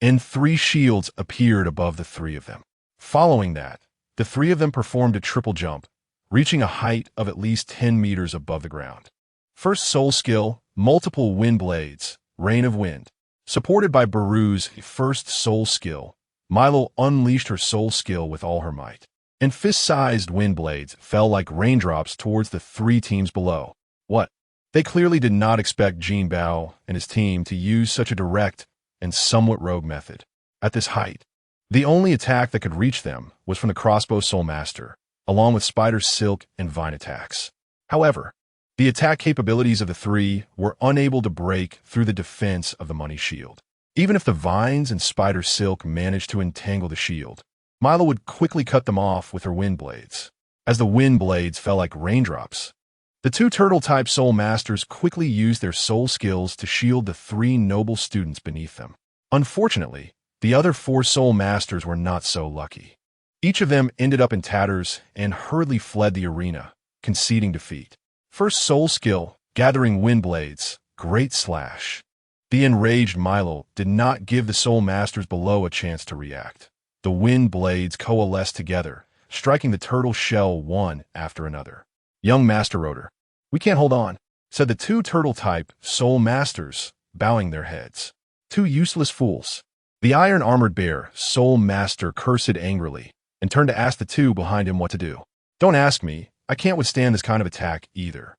and 3 shields appeared above the 3 of them. Following that, the 3 of them performed a triple jump, reaching a height of at least 10 meters above the ground. First soul skill, multiple wind blades, Rain of Wind. Supported by Baru's first soul skill, Milo unleashed her soul skill with all her might, and fist-sized wind blades fell like raindrops towards the 3 teams below. What? They clearly did not expect Jinbao and his team to use such a direct and somewhat rogue method. At this height, the only attack that could reach them was from the Crossbow Soul Master, along with Spider Silk and Vine attacks. However, the attack capabilities of the 3 were unable to break through the defense of the Money Shield. Even if the Vines and Spider Silk managed to entangle the shield, Milo would quickly cut them off with her wind blades. As the wind blades fell like raindrops, the 2 Turtle-type Soul Masters quickly used their soul skills to shield the 3 noble students beneath them. Unfortunately, the other 4 Soul Masters were not so lucky. Each of them ended up in tatters and hurriedly fled the arena, conceding defeat. First soul skill, Gathering Wind Blades, Great slash. The enraged Milo did not give the Soul Masters below a chance to react. The wind blades coalesced together, striking the turtle shell one after another. Young Master Rotor, we can't hold on, said the two turtle-type Soul Masters, bowing their heads. Two useless fools. The iron-armored bear, Soul Master, cursed angrily, and turned to ask the two behind him what to do. Don't ask me, I can't withstand this kind of attack either.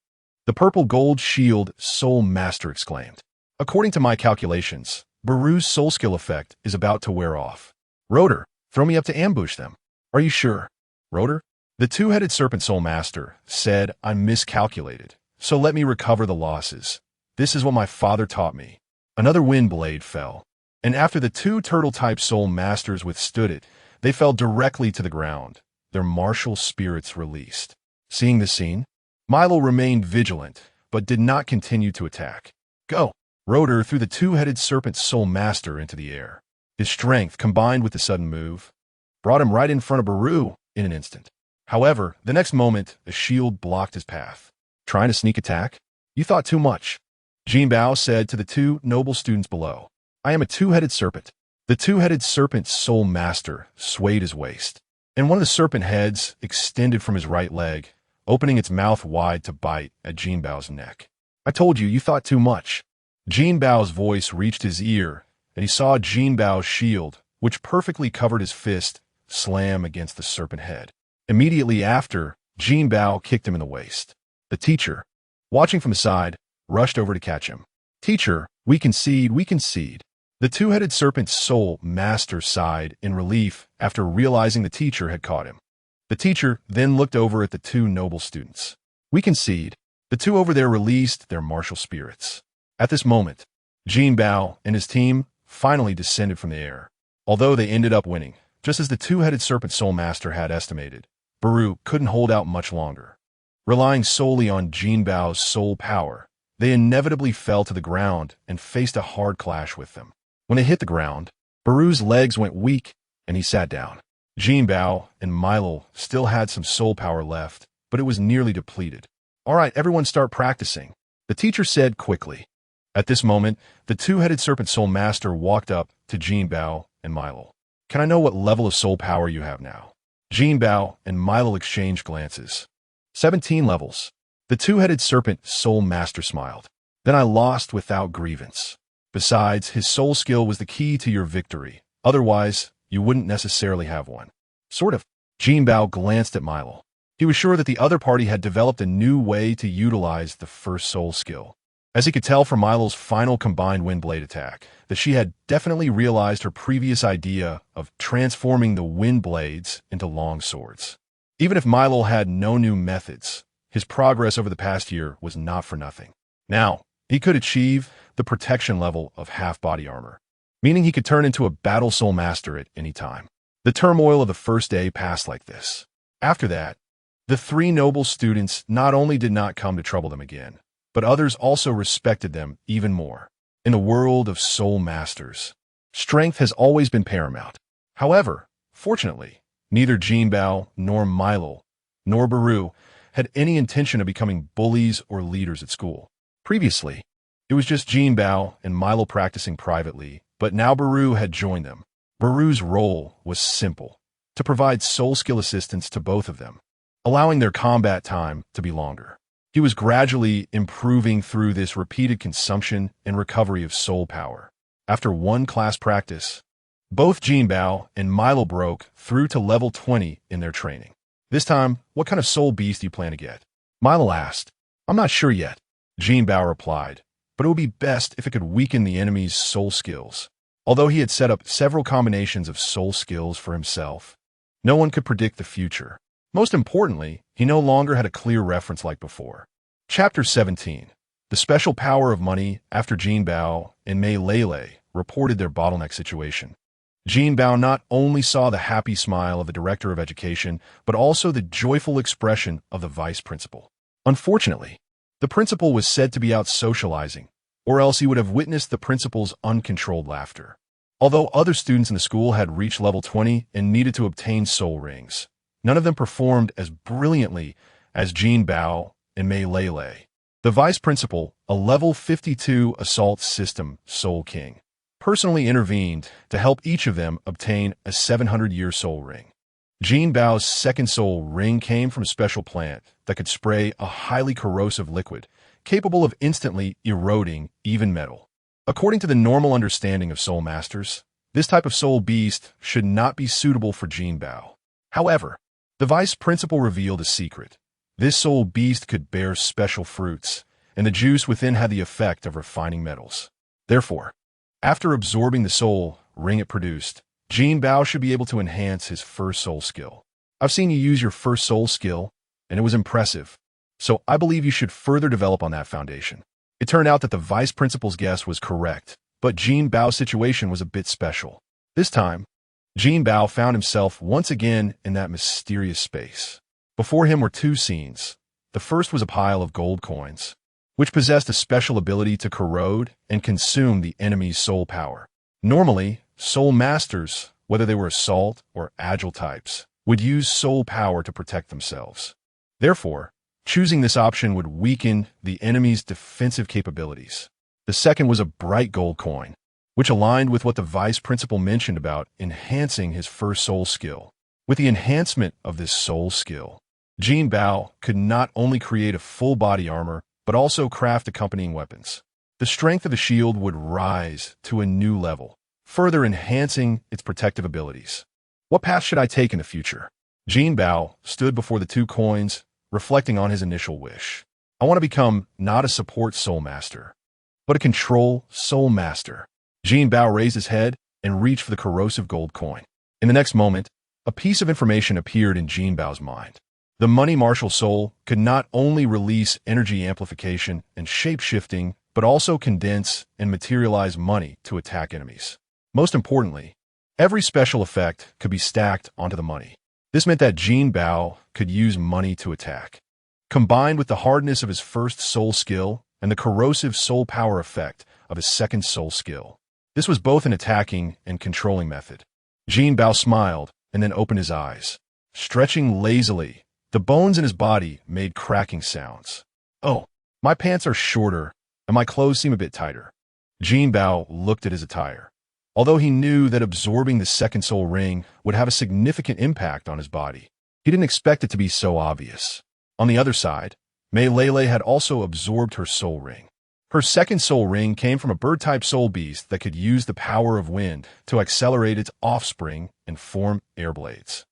The purple gold shield Soul Master exclaimed. According to my calculations, Baru's soul skill effect is about to wear off. Rotor, throw me up to ambush them. Are you sure? Rotor? The two-headed serpent Soul Master said, I miscalculated, so let me recover the losses. This is what my father taught me. Another wind blade fell, and after the two turtle-type Soul Masters withstood it, they fell directly to the ground, their martial spirits released. Seeing the scene, Milo remained vigilant, but did not continue to attack. Go! Rotor threw the two-headed serpent Soul Master into the air. His strength, combined with the sudden move, brought him right in front of Baru in an instant. However, the next moment, a shield blocked his path. Trying to sneak attack? You thought too much. Jinbao said to the two noble students below. I am a two-headed serpent. The two-headed serpent Soul Master swayed his waist, and one of the serpent heads extended from his right leg, opening its mouth wide to bite at Jinbao's neck. I told you, you thought too much. Jinbao's voice reached his ear, and he saw Jinbao's shield, which perfectly covered his fist, slam against the serpent head. Immediately after, Jinbao kicked him in the waist. The teacher, watching from the side, rushed over to catch him. Teacher, we concede, we concede. The two-headed serpent's Soul Master sighed in relief after realizing the teacher had caught him. The teacher then looked over at the two noble students. We concede. The two over there released their martial spirits. At this moment, Jinbao and his team finally descended from the air. Although they ended up winning, just as the two-headed serpent Soul Master had estimated, Baru couldn't hold out much longer. Relying solely on Jinbao's soul power, they inevitably fell to the ground and faced a hard clash with them. When they hit the ground, Baru's legs went weak, and he sat down. Jinbao and Milo still had some soul power left, but it was nearly depleted. All right, everyone start practicing, the teacher said quickly. At this moment, the two-headed serpent Soul Master walked up to Jinbao and Milo. Can I know what level of soul power you have now? Jinbao and Milo exchanged glances. 17 levels. The two-headed serpent Soul Master smiled. Then I lost without grievance. Besides, his soul skill was the key to your victory. Otherwise, you wouldn't necessarily have one. Sort of. Jinbao glanced at Milo. He was sure that the other party had developed a new way to utilize the first soul skill. As he could tell from Milo's final combined wind blade attack, that she had definitely realized her previous idea of transforming the wind blades into long swords. Even if Milo had no new methods, his progress over the past year was not for nothing. Now, he could achieve the protection level of half-body armor, meaning he could turn into a battle soul master at any time. The turmoil of the first day passed like this. After that, the three noble students not only did not come to trouble them again, but others also respected them even more. In the world of soul masters, strength has always been paramount. However, fortunately, neither Jinbao nor Milo nor Baru had any intention of becoming bullies or leaders at school. Previously, it was just Jinbao and Milo practicing privately, but now Baru had joined them. Baru's role was simple, to provide soul skill assistance to both of them, allowing their combat time to be longer. He was gradually improving through this repeated consumption and recovery of soul power. After one class practice, both Jinbao and Milo broke through to level 20 in their training. This time, what kind of soul beast do you plan to get? Milo asked. I'm not sure yet, Jinbao replied, but it would be best if it could weaken the enemy's soul skills. Although he had set up several combinations of soul skills for himself, no one could predict the future. Most importantly, he no longer had a clear reference like before. Chapter 17. The special power of money after Jinbao and Mei Lele reported their bottleneck situation. Jinbao not only saw the happy smile of the director of education, but also the joyful expression of the vice principal. Unfortunately, the principal was said to be out socializing, or else he would have witnessed the principal's uncontrolled laughter. Although other students in the school had reached level 20 and needed to obtain soul rings, none of them performed as brilliantly as Jinbao and Mei Lele. The vice principal, a level 52 assault system Soul King, personally intervened to help each of them obtain a 700-year soul ring. Jinbao's second soul ring came from a special plant that could spray a highly corrosive liquid, capable of instantly eroding even metal. According to the normal understanding of soul masters, this type of soul beast should not be suitable for Jinbao. However, the vice principal revealed a secret. This soul beast could bear special fruits, and the juice within had the effect of refining metals. Therefore, after absorbing the soul ring it produced, Jinbao should be able to enhance his first soul skill. I've seen you use your first soul skill, and it was impressive, so I believe you should further develop on that foundation. It turned out that the vice principal's guess was correct, but Jinbao's situation was a bit special. This time, Jinbao found himself once again in that mysterious space. Before him were two scenes. The first was a pile of gold coins, which possessed a special ability to corrode and consume the enemy's soul power. Normally, soul masters, whether they were assault or agile types, would use soul power to protect themselves. Therefore, choosing this option would weaken the enemy's defensive capabilities. The second was a bright gold coin, which aligned with what the vice principal mentioned about enhancing his first soul skill. With the enhancement of this soul skill, Jinbao could not only create a full body armor, but also craft accompanying weapons. The strength of the shield would rise to a new level, further enhancing its protective abilities. What path should I take in the future? Jinbao stood before the two coins, reflecting on his initial wish. I want to become not a support soul master, but a control soul master. Jinbao raised his head and reached for the corrosive gold coin. In the next moment, a piece of information appeared in Jinbao's mind. The money martial soul could not only release energy amplification and shape-shifting, but also condense and materialize money to attack enemies. Most importantly, every special effect could be stacked onto the money. This meant that Jinbao could use money to attack. Combined with the hardness of his first soul skill and the corrosive soul power effect of his second soul skill, this was both an attacking and controlling method. Jinbao smiled and then opened his eyes. Stretching lazily, the bones in his body made cracking sounds. Oh, my pants are shorter, and my clothes seem a bit tighter. Jinbao looked at his attire. Although he knew that absorbing the second soul ring would have a significant impact on his body, he didn't expect it to be so obvious. On the other side, Mei Lele had also absorbed her soul ring. Her second soul ring came from a bird-type soul beast that could use the power of wind to accelerate its offspring and form air blades.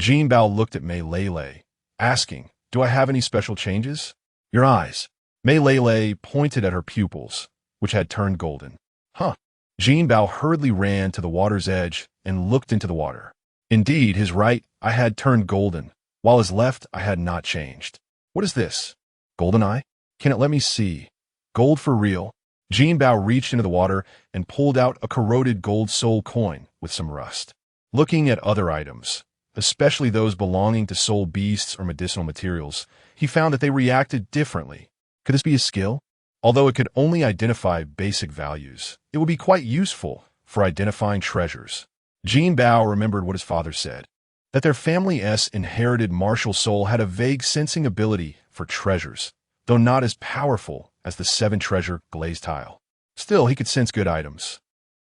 Jinbao looked at Mei Lele, asking, "Do I have any special changes?" "Your eyes." Mei Lele pointed at her pupils, which had turned golden. "Huh." Jinbao hurriedly ran to the water's edge and looked into the water. Indeed, his right eye had turned golden, while his left eye had not changed. "What is this? Golden eye? Can it let me see? Gold for real?" Jinbao reached into the water and pulled out a corroded gold soul coin with some rust. Looking at other items, especially those belonging to soul beasts or medicinal materials, he found that they reacted differently. Could this be a skill? Although it could only identify basic values, it would be quite useful for identifying treasures. Jinbao remembered what his father said, that their family's inherited martial soul had a vague sensing ability for treasures, though not as powerful as the 7-treasure glazed tile. Still, he could sense good items.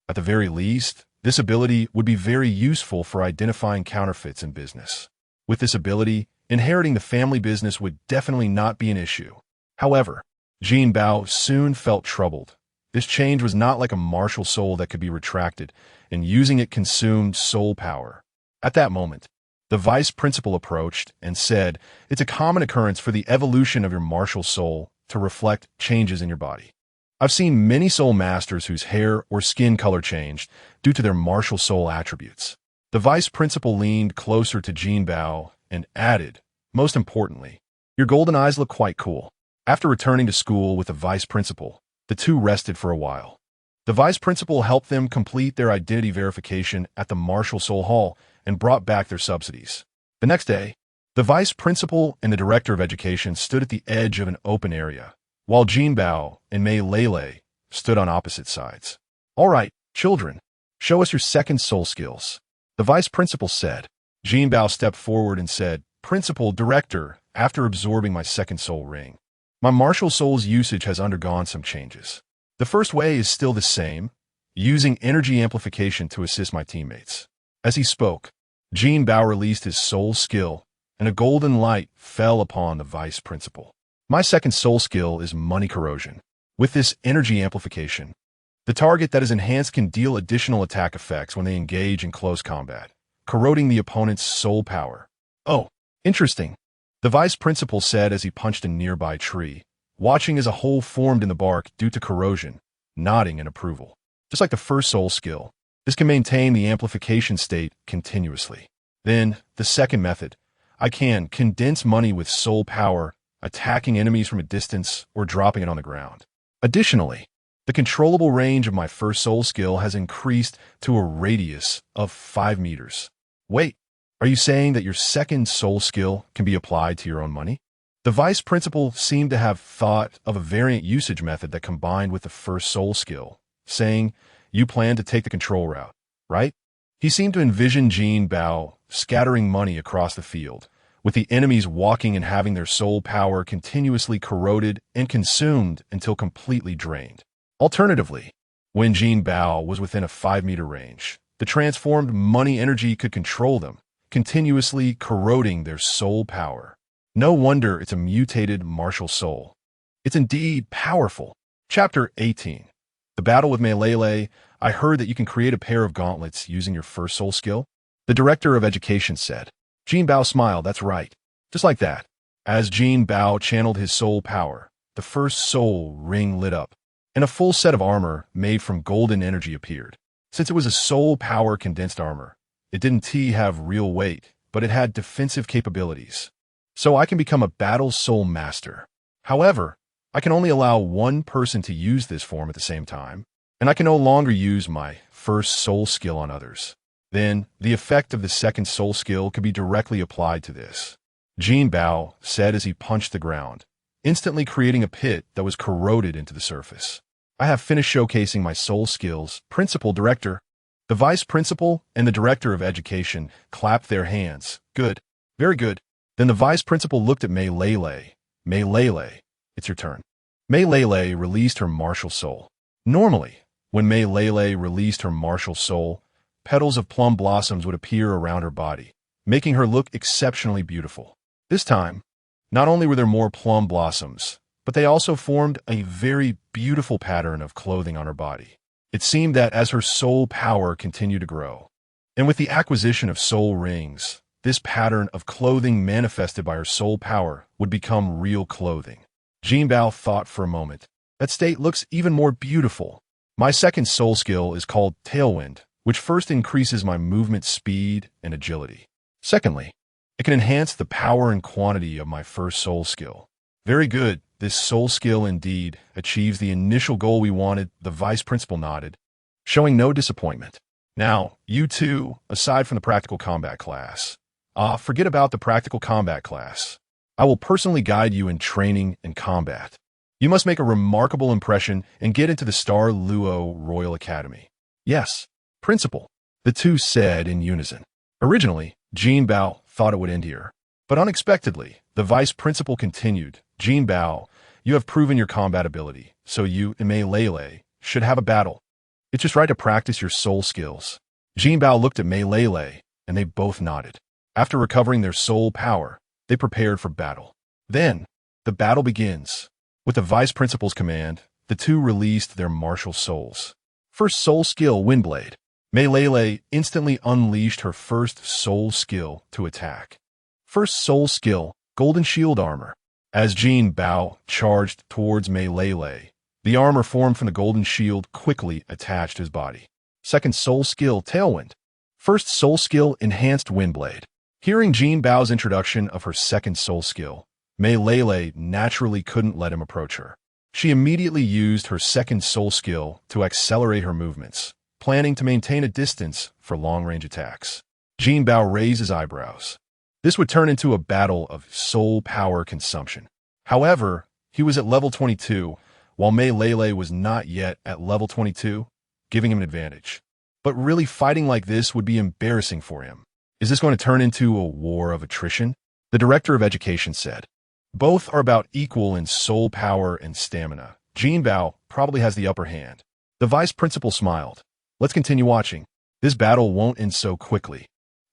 At the very least, this ability would be very useful for identifying counterfeits in business. With this ability, inheriting the family business would definitely not be an issue. However, Jinbao soon felt troubled. This change was not like a martial soul that could be retracted, and using it consumed soul power. At that moment, the vice principal approached and said, "It's a common occurrence for the evolution of your martial soul to reflect changes in your body. I've seen many soul masters whose hair or skin color changed due to their martial soul attributes." The vice principal leaned closer to Jinbao and added, "Most importantly, your golden eyes look quite cool." After returning to school with the vice principal, the two rested for a while. The vice principal helped them complete their identity verification at the Martial Soul Hall and brought back their subsidies. The next day, the vice principal and the director of education stood at the edge of an open area, while Jinbao and Mei Lele stood on opposite sides. "All right, children, show us your second soul skills," the vice principal said. Jinbao stepped forward and said, "Principal, Director, after absorbing my second soul ring, My martial soul's usage has undergone some changes. The first way is still the same, using energy amplification to assist my teammates. As he spoke, Jinbao released his soul skill, and a golden light fell upon the vice principal. My second soul skill is money corrosion. With this energy amplification, the target that is enhanced can deal additional attack effects when they engage in close combat, corroding the opponent's soul power. Oh, interesting, the vice principal said as he punched a nearby tree, watching as a hole formed in the bark due to corrosion, nodding in approval. Just like the first soul skill, this can maintain the amplification state continuously. Then, the second method, I can condense money with soul power, attacking enemies from a distance or dropping it on the ground. Additionally, the controllable range of my first soul skill has increased to a radius of 5 meters. Wait, are you saying that your second soul skill can be applied to your own money? The vice principal seemed to have thought of a variant usage method that combined with the first soul skill, saying, you plan to take the control route, right? He seemed to envision Jinbao scattering money across the field, with the enemies walking and having their soul power continuously corroded and consumed until completely drained. Alternatively, when Jinbao was within a 5-meter range, the transformed money energy could control them, continuously corroding their soul power. No wonder it's a mutated martial soul. It's indeed powerful. Chapter 18. The battle with Meilele. I heard that you can create a pair of gauntlets using your first soul skill. The director of education said. Jinbao smiled, that's right. Just like that. As Jinbao channeled his soul power, the first soul ring lit up, and a full set of armor made from golden energy appeared. Since it was a soul power condensed armor, it didn't have real weight, but it had defensive capabilities. So I can become a battle soul master. However, I can only allow one person to use this form at the same time, and I can no longer use my first soul skill on others. Then, the effect of the second soul skill could be directly applied to this. Jinbao said as he punched the ground, instantly creating a pit that was corroded into the surface. I have finished showcasing my soul skills, Principal Director. The Vice Principal and the Director of Education clapped their hands. Good. Very good. Then the Vice Principal looked at Meilele. Meilele, it's your turn. Meilele released her martial soul. Normally, when Meilele released her martial soul, petals of plum blossoms would appear around her body, making her look exceptionally beautiful. This time, not only were there more plum blossoms, but they also formed a very beautiful pattern of clothing on her body. It seemed that as her soul power continued to grow, and with the acquisition of soul rings, this pattern of clothing manifested by her soul power would become real clothing. Jinbao thought for a moment. That state looks even more beautiful. My second soul skill is called Tailwind, which first increases my movement speed and agility. Secondly, it can enhance the power and quantity of my first soul skill. Very good. This soul skill indeed achieves the initial goal we wanted, the Vice Principal nodded, showing no disappointment. Now, you two, aside from the practical combat class. Forget about the practical combat class. I will personally guide you in training and combat. You must make a remarkable impression and get into the Douluo Royal Academy. Yes, Principal, the two said in unison. Originally, Jinbao thought it would end here, but unexpectedly, the Vice Principal continued. Jinbao, you have proven your combat ability, so you and Meilele should have a battle. It's just right to practice your soul skills. Jinbao looked at Meilele, and they both nodded. After recovering their soul power, they prepared for battle. Then, the battle begins. With the Vice Principal's command, the two released their martial souls. First soul skill, Windblade. Meilele instantly unleashed her first soul skill to attack. First soul skill, Golden Shield Armor. As Jinbao charged towards Meilele, the armor formed from the golden shield quickly attached his body. Second soul skill, Tailwind. First soul skill, Enhanced Windblade. Hearing Jinbao's introduction of her second soul skill, Meilele naturally couldn't let him approach her. She immediately used her second soul skill to accelerate her movements, planning to maintain a distance for long-range attacks. Jinbao raised his eyebrows. This would turn into a battle of soul power consumption. However, he was at level 22, while Meilele was not yet at level 22, giving him an advantage. But really fighting like this would be embarrassing for him. Is this going to turn into a war of attrition? The Director of Education said. Both are about equal in soul power and stamina. Jinbao probably has the upper hand. The vice principal smiled. Let's continue watching. This battle won't end so quickly.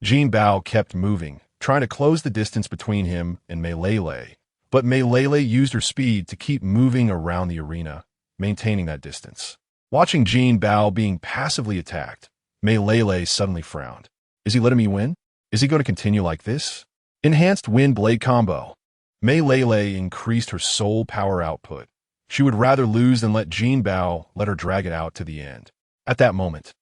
Jinbao kept moving, trying to close the distance between him and Mei Lei. But Mei Lei used her speed to keep moving around the arena, maintaining that distance. Watching Jinbao being passively attacked, Mei Lei suddenly frowned. Is he letting me win? Is he going to continue like this? Enhanced Wind Blade Combo. Mei Lei increased her soul power output. She would rather lose than let Jinbao let her drag it out to the end. At that moment,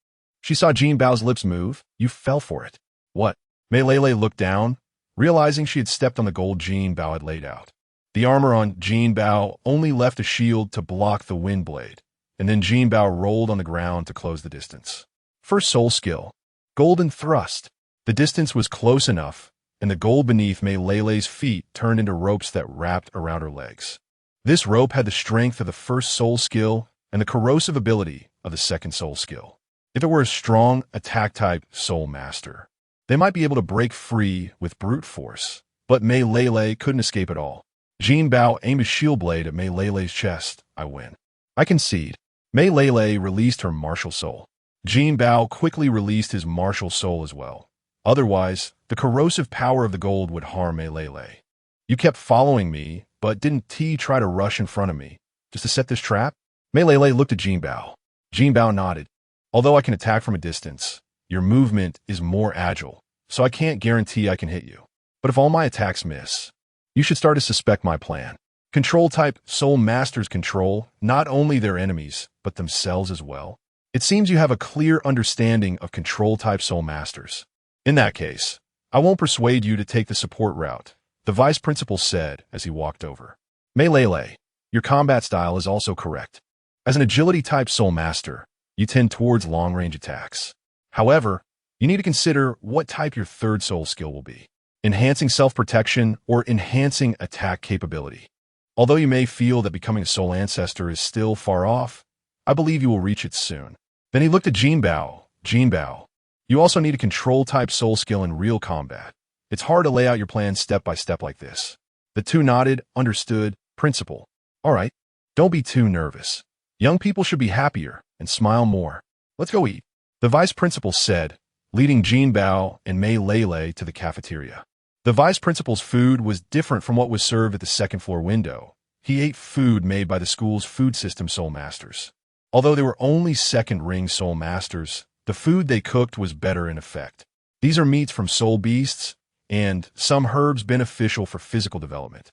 she saw Jinbao's lips move. You fell for it. What? Mei Lei looked down, realizing she had stepped on the gold Jinbao had laid out. The armor on Jinbao only left a shield to block the wind blade, and then Jinbao rolled on the ground to close the distance. First soul skill, Golden Thrust. The distance was close enough, and the gold beneath Mei Lei's feet turned into ropes that wrapped around her legs. This rope had the strength of the first soul skill and the corrosive ability of the second soul skill. If it were a strong attack-type soul master, they might be able to break free with brute force, but Mei Lei couldn't escape at all. Jinbao aimed a shield blade at Mei Lei's chest. I win. I concede. Mei Lei released her martial soul. Jinbao quickly released his martial soul as well. Otherwise, the corrosive power of the gold would harm Mei Lei. You kept following me, but didn't try to rush in front of me, just to set this trap? Mei Lei looked at Jinbao. Jinbao nodded. Although I can attack from a distance, your movement is more agile, so I can't guarantee I can hit you. But if all my attacks miss, you should start to suspect my plan. Control-type soul masters control not only their enemies, but themselves as well. It seems you have a clear understanding of control-type soul masters. In that case, I won't persuade you to take the support route, the vice principal said as he walked over. Mei Lei, your combat style is also correct. As an agility-type soul master, you tend towards long-range attacks. However, you need to consider what type your third soul skill will be. Enhancing self-protection or enhancing attack capability. Although you may feel that becoming a soul ancestor is still far off, I believe you will reach it soon. Then he looked at Jinbao. Jinbao, you also need a control-type soul skill in real combat. It's hard to lay out your plan step by step like this. The two nodded, understood, principal. All right, don't be too nervous. Young people should be happier and smile more. Let's go eat, the vice principal said, leading Jinbao and Mei Lei to the cafeteria. The vice principal's food was different from what was served at the second-floor window. He ate food made by the school's food system soul masters. Although they were only second-ring soul masters, the food they cooked was better in effect. These are meats from soul beasts and some herbs beneficial for physical development.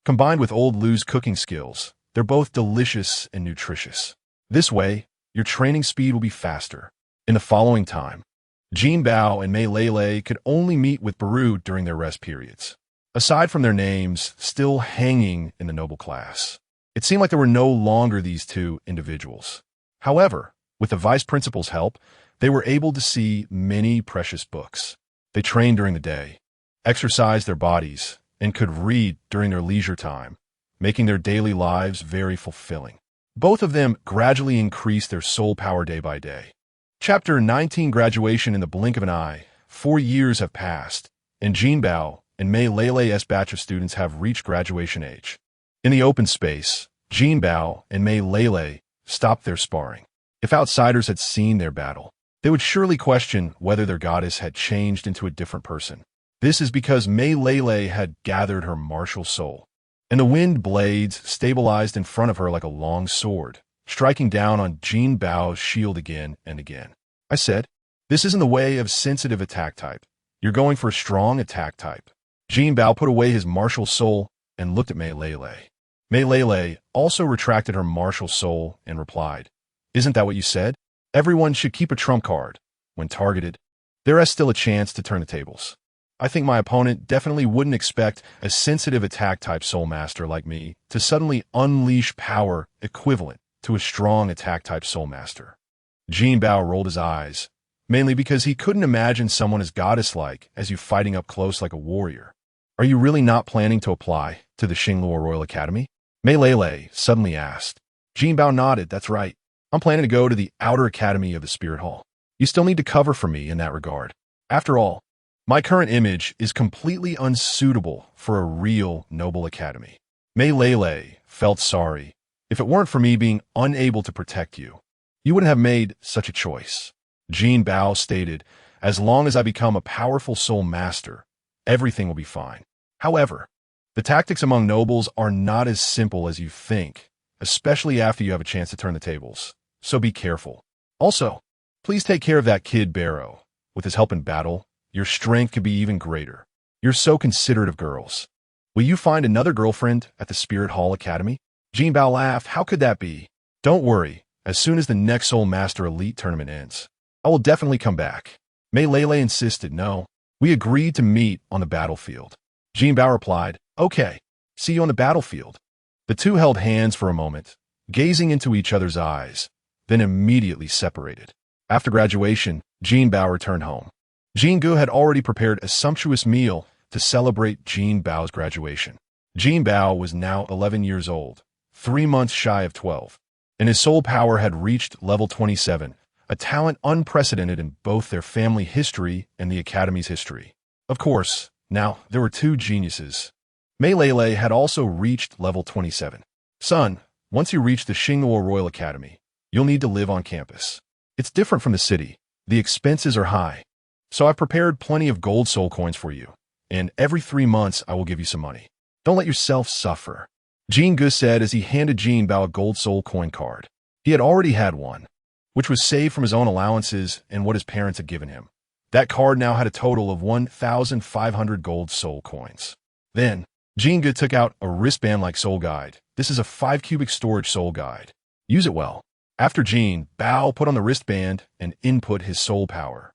Combined with old Lu's cooking skills, they're both delicious and nutritious. This way, your training speed will be faster. In the following time, Jinbao and Mei Lei could only meet with Baru during their rest periods. Aside from their names still hanging in the noble class, it seemed like there were no longer these two individuals. However, with the vice principal's help, they were able to see many precious books. They trained during the day, exercised their bodies, and could read during their leisure time, making their daily lives very fulfilling. Both of them gradually increased their soul power day by day. Chapter 19 Graduation in the blink of an eye. 4 years have passed, and Jinbao and Mei Lei's batch of students have reached graduation age. In the open space, Jinbao and Mei Lei stopped their sparring. If outsiders had seen their battle, they would surely question whether their goddess had changed into a different person. This is because Mei Lei had gathered her martial soul, and the wind blades stabilized in front of her like a long sword, striking down on Jinbao's shield again and again. I said, this isn't the way of sensitive attack type. You're going for a strong attack type. Jinbao put away his martial soul and looked at Mei Lei. Mei Lei also retracted her martial soul and replied, isn't that what you said? Everyone should keep a trump card. When targeted, there is still a chance to turn the tables. I think my opponent definitely wouldn't expect a sensitive attack-type soul master like me to suddenly unleash power equivalent to a strong attack-type soul master. Jinbao rolled his eyes, mainly because he couldn't imagine someone as goddess-like as you fighting up close like a warrior. Are you really not planning to apply to the Xingluo Royal Academy? Mei Lei suddenly asked. Jinbao nodded, that's right. I'm planning to go to the outer academy of the Spirit Hall. You still need to cover for me in that regard. After all, My current image is completely unsuitable for a real noble academy. Mei Lele felt sorry. If it weren't for me being unable to protect you, you wouldn't have made such a choice. Jinbao stated, as long as I become a powerful soul master, everything will be fine. However, the tactics among nobles are not as simple as you think, especially after you have a chance to turn the tables. So be careful. Also, please take care of that kid Barrow. With his help in battle, your strength could be even greater. You're so considerate of girls. Will you find another girlfriend at the Spirit Hall Academy? Jinbao laughed. How could that be? Don't worry. As soon as the next Soul Master Elite tournament ends, I will definitely come back. Mei Lele insisted. No, we agreed to meet on the battlefield. Jinbao replied, okay, see you on the battlefield. The two held hands for a moment, gazing into each other's eyes, then immediately separated. After graduation, Jinbao returned home. Jingu had already prepared a sumptuous meal to celebrate Jinbao's graduation. Jinbao was now 11 years old, 3 months shy of 12, and his soul power had reached level 27, a talent unprecedented in both their family history and the Academy's history. Of course, now there were two geniuses. Mei Lele had also reached level 27. Son, once you reach the Xingluo Royal Academy, you'll need to live on campus. It's different from the city. The expenses are high. So I've prepared plenty of gold soul coins for you, and every 3 months I will give you some money. Don't let yourself suffer. Jingu said as he handed Jinbao a gold soul coin card. He had already had one, which was saved from his own allowances and what his parents had given him. That card now had a total of 1,500 gold soul coins. Then, Jingu took out a wristband-like soul guide. This is a 5-cubic storage soul guide. Use it well. After Jinbao put on the wristband and input his soul power,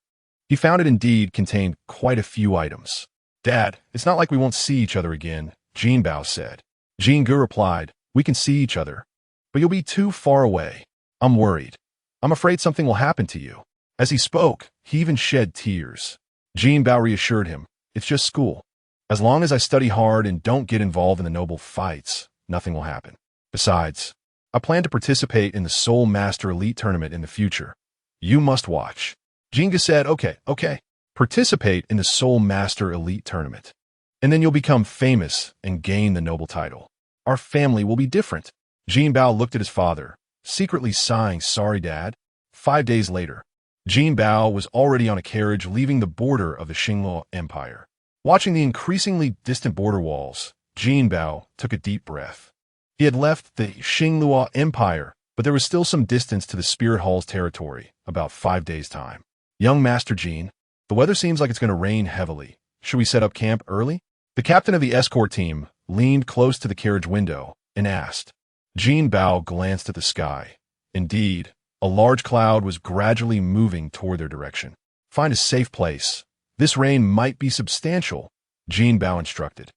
he found it indeed contained quite a few items. Dad, it's not like we won't see each other again, Jinbao said. Jingu replied, we can see each other, but you'll be too far away. I'm worried. I'm afraid something will happen to you. As he spoke, he even shed tears. Jinbao reassured him, it's just school. As long as I study hard and don't get involved in the noble fights, nothing will happen. Besides, I plan to participate in the Soul Master Elite Tournament in the future. You must watch. Jingu said, okay. Participate in the Soul Master Elite Tournament. And then you'll become famous and gain the noble title. Our family will be different. Jinbao looked at his father, secretly sighing, sorry, Dad. 5 days later, Jinbao was already on a carriage leaving the border of the Xingluo Empire. Watching the increasingly distant border walls, Jinbao took a deep breath. He had left the Xingluo Empire, but there was still some distance to the Spirit Hall's territory, about 5 days' time. Young Master Jin, the weather seems like it's going to rain heavily. Should we set up camp early? The captain of the escort team leaned close to the carriage window and asked. Jinbao glanced at the sky. Indeed, a large cloud was gradually moving toward their direction. Find a safe place. This rain might be substantial, Jinbao instructed.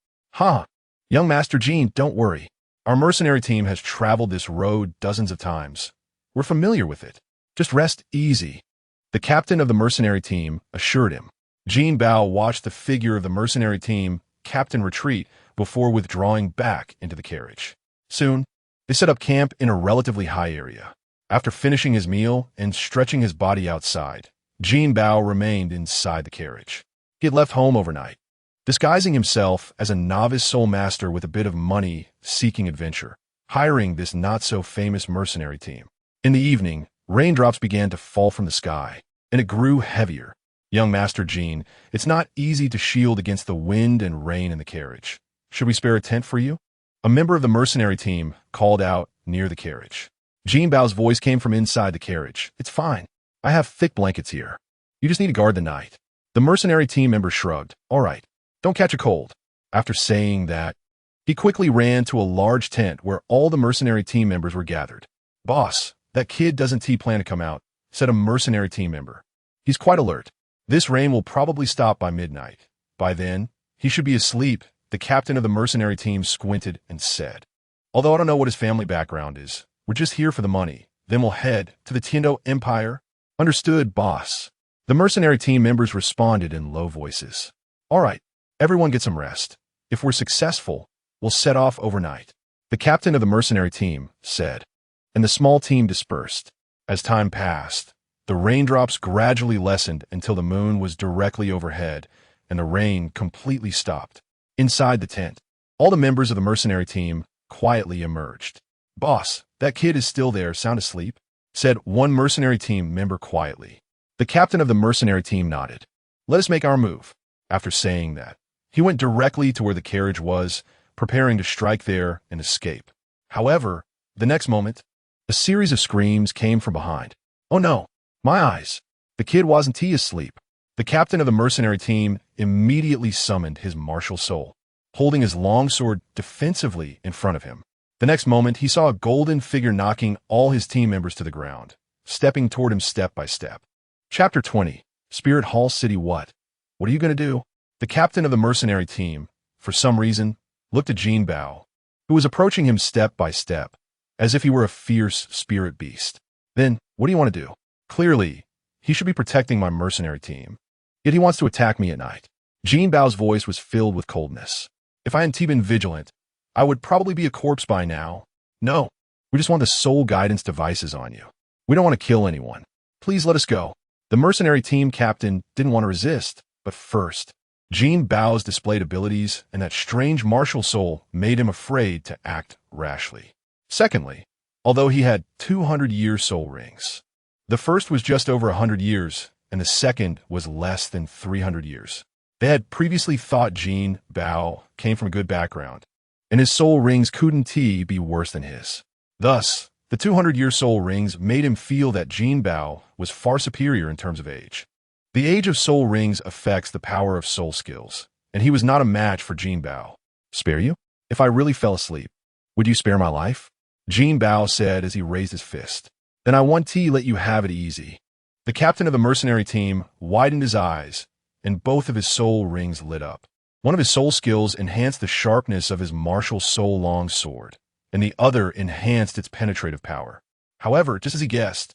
Young Master Jin, don't worry. Our mercenary team has traveled this road dozens of times. We're familiar with it. Just rest easy. The captain of the mercenary team assured him. Jinbao watched the figure of the mercenary team captain retreat before withdrawing back into the carriage. Soon, they set up camp in a relatively high area. After finishing his meal and stretching his body outside, Jinbao remained inside the carriage. He had left home overnight, disguising himself as a novice soul master with a bit of money seeking adventure, hiring this not-so-famous mercenary team. In the evening, raindrops began to fall from the sky, and it grew heavier. Young Master Jin, it's not easy to shield against the wind and rain in the carriage. Should we spare a tent for you? A member of the mercenary team called out near the carriage. Jinbao's voice came from inside the carriage. It's fine. I have thick blankets here. You just need to guard the night. The mercenary team member shrugged. All right. Don't catch a cold. After saying that, he quickly ran to a large tent where all the mercenary team members were gathered. Boss, that kid doesn't plan to come out, said a mercenary team member. He's quite alert. This rain will probably stop by midnight. By then, he should be asleep, the captain of the mercenary team squinted and said. Although I don't know what his family background is, we're just here for the money. Then we'll head to the Tindo Empire. Understood, boss. The mercenary team members responded in low voices. All right, everyone get some rest. If we're successful, we'll set off overnight. The captain of the mercenary team said, and the small team dispersed. As time passed, the raindrops gradually lessened until the moon was directly overhead, and the rain completely stopped. Inside the tent, all the members of the mercenary team quietly emerged. "Boss, that kid is still there, sound asleep," said one mercenary team member quietly. The captain of the mercenary team nodded. "Let us make our move." After saying that, he went directly to where the carriage was, preparing to strike there and escape. However, the next moment, a series of screams came from behind. "Oh no, my eyes! The kid wasn't asleep." The captain of the mercenary team immediately summoned his martial soul, holding his long sword defensively in front of him. The next moment, he saw a golden figure knocking all his team members to the ground, stepping toward him step by step. Chapter 20. Spirit Hall City. What are you going to do? The captain of the mercenary team, for some reason, looked at Jinbao, who was approaching him step by step, as if he were a fierce spirit beast. "Then, what do you want to do? Clearly, he should be protecting my mercenary team, yet he wants to attack me at night." Jinbao's voice was filled with coldness. "If I hadn't been vigilant, I would probably be a corpse by now. No, we just want the soul guidance devices on you. We don't want to kill anyone. Please let us go." The mercenary team captain didn't want to resist, but first, Jinbao's displayed abilities and that strange martial soul made him afraid to act rashly. Secondly, although he had 200-year soul rings, the first was just over 100 years, and the second was less than 300 years. They had previously thought Jinbao came from a good background, and his soul rings couldn't be worse than his. Thus, the 200-year soul rings made him feel that Jinbao was far superior in terms of age. The age of soul rings affects the power of soul skills, and he was not a match for Jinbao. "Spare you? If I really fell asleep, would you spare my life?" Jinbao said as he raised his fist. "Then I want to let you have it easy." The captain of the mercenary team widened his eyes, and both of his soul rings lit up. One of his soul skills enhanced the sharpness of his martial soul long sword, and the other enhanced its penetrative power. However, just as he guessed,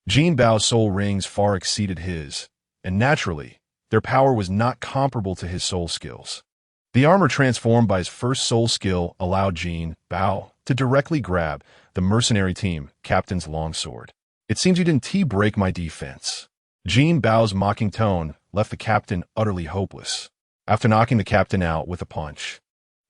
Jinbao's soul rings far exceeded his, and naturally, their power was not comparable to his soul skills. The armor transformed by his first soul skill allowed Jinbao to directly grab the mercenary team captain's longsword. "It seems you didn't break my defense." Jinbao's mocking tone left the captain utterly hopeless. After knocking the captain out with a punch,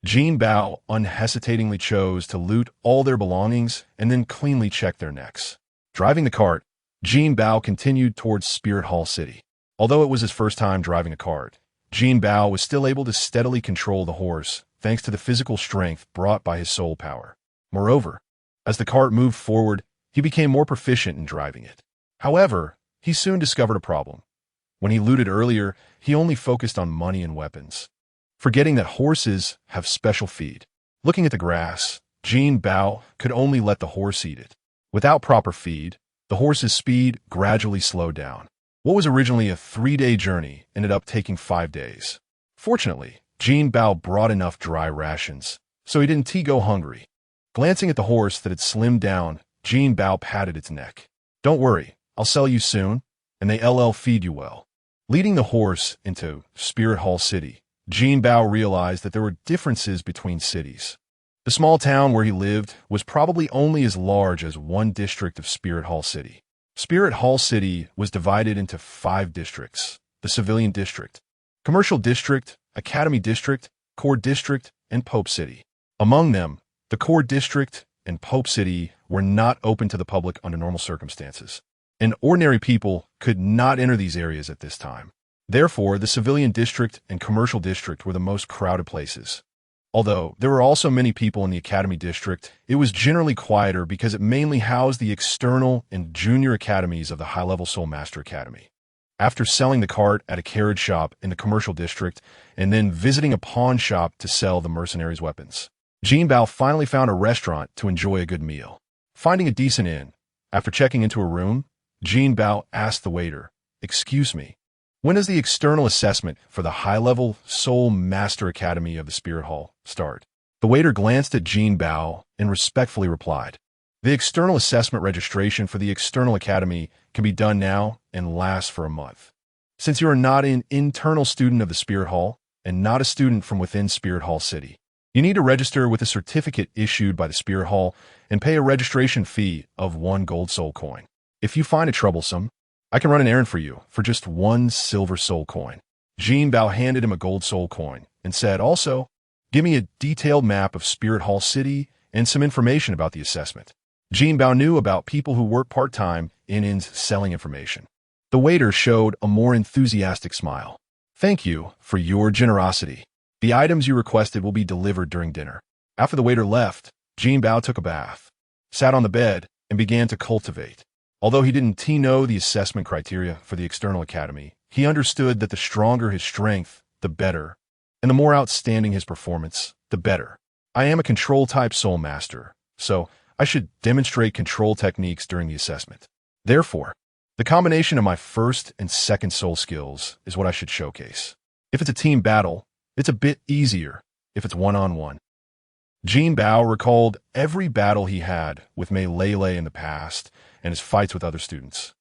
Jinbao unhesitatingly chose to loot all their belongings and then cleanly check their necks. Driving the cart, Jinbao continued towards Spirit Hall City. Although it was his first time driving a cart, Jinbao was still able to steadily control the horse thanks to the physical strength brought by his soul power. Moreover, as the cart moved forward, he became more proficient in driving it. However, he soon discovered a problem. When he looted earlier, he only focused on money and weapons, forgetting that horses have special feed. Looking at the grass, Jinbao could only let the horse eat it. Without proper feed, the horse's speed gradually slowed down. What was originally a 3-day journey ended up taking 5 days. Fortunately, Jinbao brought enough dry rations, so he didn't go hungry. Glancing at the horse that had slimmed down, Jinbao patted its neck. "Don't worry, I'll sell you soon, and they'll feed you well." Leading the horse into Spirit Hall City, Jinbao realized that there were differences between cities. The small town where he lived was probably only as large as one district of Spirit Hall City. Spirit Hall City was divided into 5 districts: the Civilian District, Commercial District, Academy District, Core District, and Pope City. Among them, the Core District and Pope City were not open to the public under normal circumstances, and ordinary people could not enter these areas at this time. Therefore, the Civilian District and Commercial District were the most crowded places. Although there were also many people in the Academy District, it was generally quieter because it mainly housed the external and junior academies of the high-level Soul Master Academy. After selling the cart at a carriage shop in the Commercial District and then visiting a pawn shop to sell the mercenaries' weapons, Jinbao finally found a restaurant to enjoy a good meal. Finding a decent inn, after checking into a room, Jinbao asked the waiter, "Excuse me, when does the external assessment for the high-level Soul Master Academy of the Spirit Hall start?" The waiter glanced at Jinbao and respectfully replied, "The external assessment registration for the external academy can be done now and lasts for a month. Since you are not an internal student of the Spirit Hall and not a student from within Spirit Hall City, you need to register with a certificate issued by the Spirit Hall and pay a registration fee of 1 gold soul coin. If you find it troublesome, I can run an errand for you for just 1 silver soul coin." Jinbao handed him a gold soul coin and said, "Also, give me a detailed map of Spirit Hall City and some information about the assessment." Jinbao knew about people who work part-time in inns selling information. The waiter showed a more enthusiastic smile. "Thank you for your generosity. The items you requested will be delivered during dinner." After the waiter left, Jinbao took a bath, sat on the bed, and began to cultivate. Although he didn't know the assessment criteria for the external academy, he understood that the stronger his strength, the better, and the more outstanding his performance, the better. "I am a control-type soul master, so I should demonstrate control techniques during the assessment. Therefore, the combination of my first and second soul skills is what I should showcase. If it's a team battle, it's a bit easier if it's one-on-one." Jinbao recalled every battle he had with Mei Lele in the past and his fights with other students,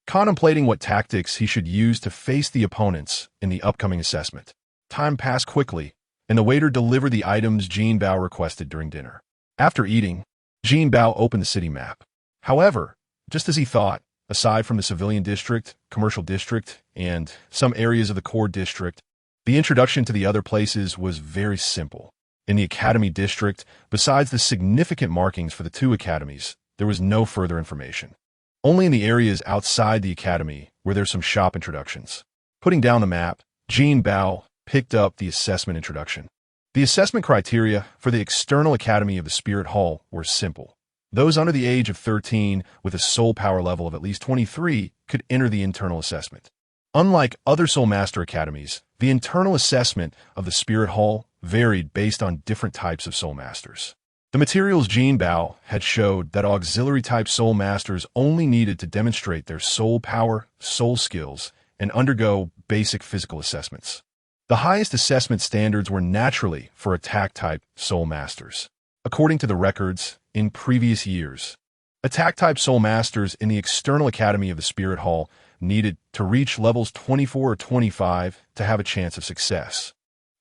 contemplating what tactics he should use to face the opponents in the upcoming assessment. Time passed quickly, and the waiter delivered the items Jinbao requested during dinner. After eating, Jinbao opened the city map. However, just as he thought, aside from the civilian district, commercial district, and some areas of the core district, the introduction to the other places was very simple. In the academy district, besides the significant markings for the two academies, there was no further information. Only in the areas outside the academy were there some shop introductions. Putting down the map, Jinbao picked up the assessment introduction. The assessment criteria for the external academy of the Spirit Hall were simple. Those under the age of 13 with a soul power level of at least 23 could enter the internal assessment. Unlike other Soul Master academies, the internal assessment of the Spirit Hall varied based on different types of Soul Masters. The materials Jinbao had showed that auxiliary-type Soul Masters only needed to demonstrate their soul power, soul skills, and undergo basic physical assessments. The highest assessment standards were naturally for attack-type Soul Masters. According to the records, in previous years, attack-type Soul Masters in the external academy of the Spirit Hall needed to reach levels 24 or 25 to have a chance of success.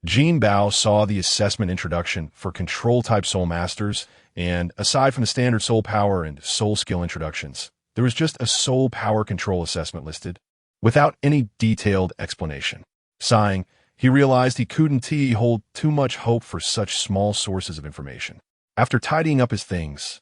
Jinbao saw the assessment introduction for control-type Soul Masters, and aside from the standard soul power and soul skill introductions, there was just a soul power control assessment listed, without any detailed explanation. Sighing, he realized he couldn't hold too much hope for such small sources of information. After tidying up his things,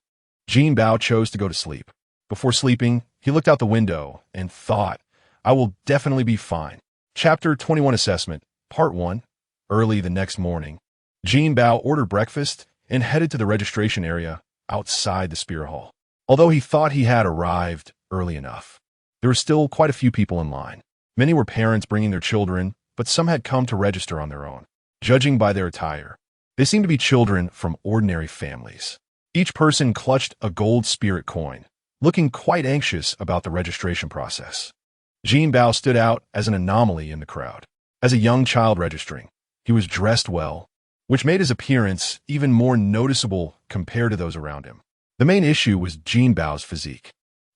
Jinbao chose to go to sleep. Before sleeping, he looked out the window and thought, "I will definitely be fine." Chapter 21 Assessment, Part 1. Early the next morning, Jinbao ordered breakfast and headed to the registration area outside the Spirit Hall. Although he thought he had arrived early enough, there were still quite a few people in line. Many were parents bringing their children, but some had come to register on their own. Judging by their attire, they seemed to be children from ordinary families. Each person clutched a gold spirit coin, looking quite anxious about the registration process. Jinbao stood out as an anomaly in the crowd. As a young child registering, he was dressed well, which made his appearance even more noticeable compared to those around him. The main issue was Jinbao's physique.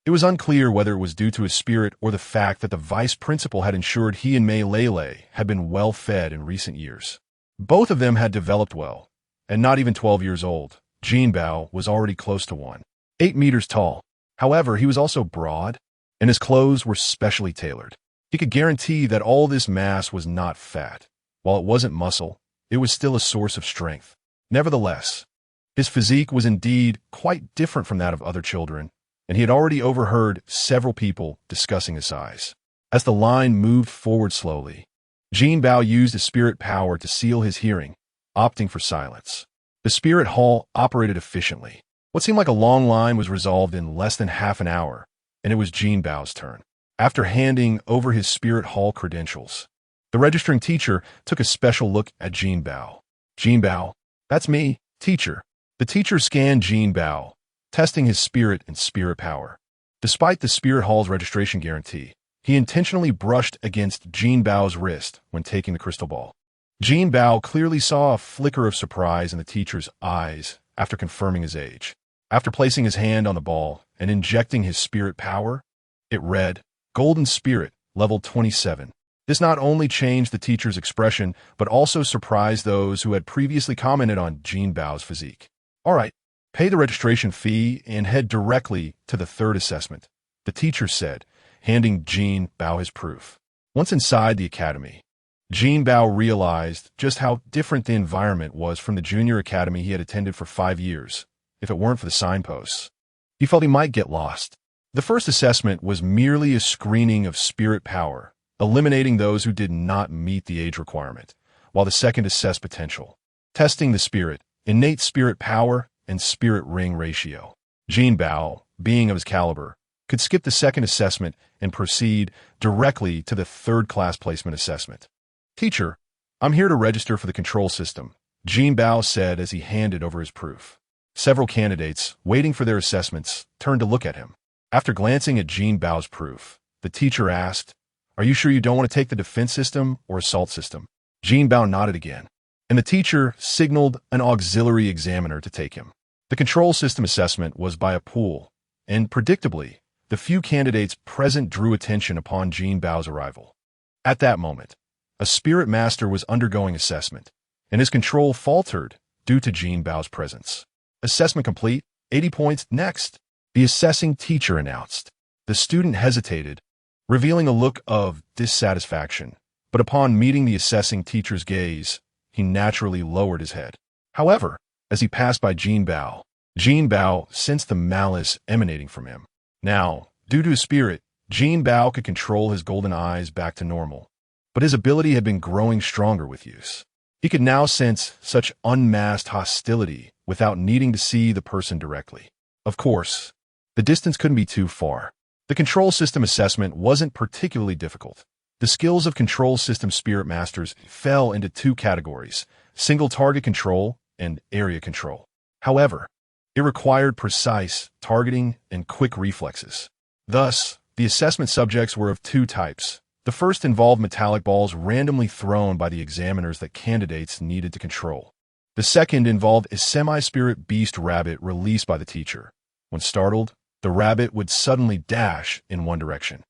It was unclear whether it was due to his spirit or the fact that the vice principal had ensured he and Mei Lele had been well fed in recent years. Both of them had developed well, and not even 12 years old. Jinbao was already close to 1.8 meters tall. However, he was also broad, and his clothes were specially tailored. He could guarantee that all this mass was not fat. While it wasn't muscle, it was still a source of strength. Nevertheless, his physique was indeed quite different from that of other children, and he had already overheard several people discussing his size. As the line moved forward slowly, Jinbao used his spirit power to seal his hearing, opting for silence. The Spirit Hall operated efficiently. What seemed like a long line was resolved in less than half an hour, and it was Jinbao's turn. After handing over his Spirit Hall credentials, the registering teacher took a special look at Jinbao. "Jinbao, that's me, teacher." The teacher scanned Jinbao, testing his spirit and spirit power. Despite the Spirit Hall's registration guarantee, he intentionally brushed against Jinbao's wrist when taking the crystal ball. Jinbao clearly saw a flicker of surprise in the teacher's eyes after confirming his age. After placing his hand on the ball and injecting his spirit power, it read, "Golden Spirit, level 27. This not only changed the teacher's expression, but also surprised those who had previously commented on Jinbao's physique. "All right, pay the registration fee and head directly to the third assessment," the teacher said, handing Jinbao his proof. Once inside the academy, Jinbao realized just how different the environment was from the junior academy he had attended for 5 years. If it weren't for the signposts, he felt he might get lost. The first assessment was merely a screening of spirit power, eliminating those who did not meet the age requirement, while the second assessed potential, testing the spirit, innate spirit power, and spirit ring ratio. Jinbao, being of his caliber, could skip the second assessment and proceed directly to the third class placement assessment. "Teacher, I'm here to register for the control system," Jinbao said as he handed over his proof. Several candidates, waiting for their assessments, turned to look at him. After glancing at Jinbao's proof, the teacher asked, "Are you sure you don't want to take the defense system or assault system?" Jinbao nodded again, and the teacher signaled an auxiliary examiner to take him. The control system assessment was by a pool, and predictably, the few candidates present drew attention upon Jinbao's arrival. At that moment, a spirit master was undergoing assessment, and his control faltered due to Jinbao's presence. "Assessment complete, 80 points, next," the assessing teacher announced. The student hesitated, revealing a look of dissatisfaction, but upon meeting the assessing teacher's gaze, he naturally lowered his head. However, as he passed by Jinbao, Jinbao sensed the malice emanating from him. Now, due to his spirit, Jinbao could control his golden eyes back to normal, but his ability had been growing stronger with use. He could now sense such unmasked hostility without needing to see the person directly. Of course, the distance couldn't be too far. The control system assessment wasn't particularly difficult. The skills of control system spirit masters fell into two categories: single target control and area control. However, it required precise targeting and quick reflexes. Thus, the assessment subjects were of two types. The first involved metallic balls randomly thrown by the examiners that candidates needed to control. The second involved a semi-spirit beast rabbit released by the teacher. When startled, the rabbit would suddenly dash in one direction.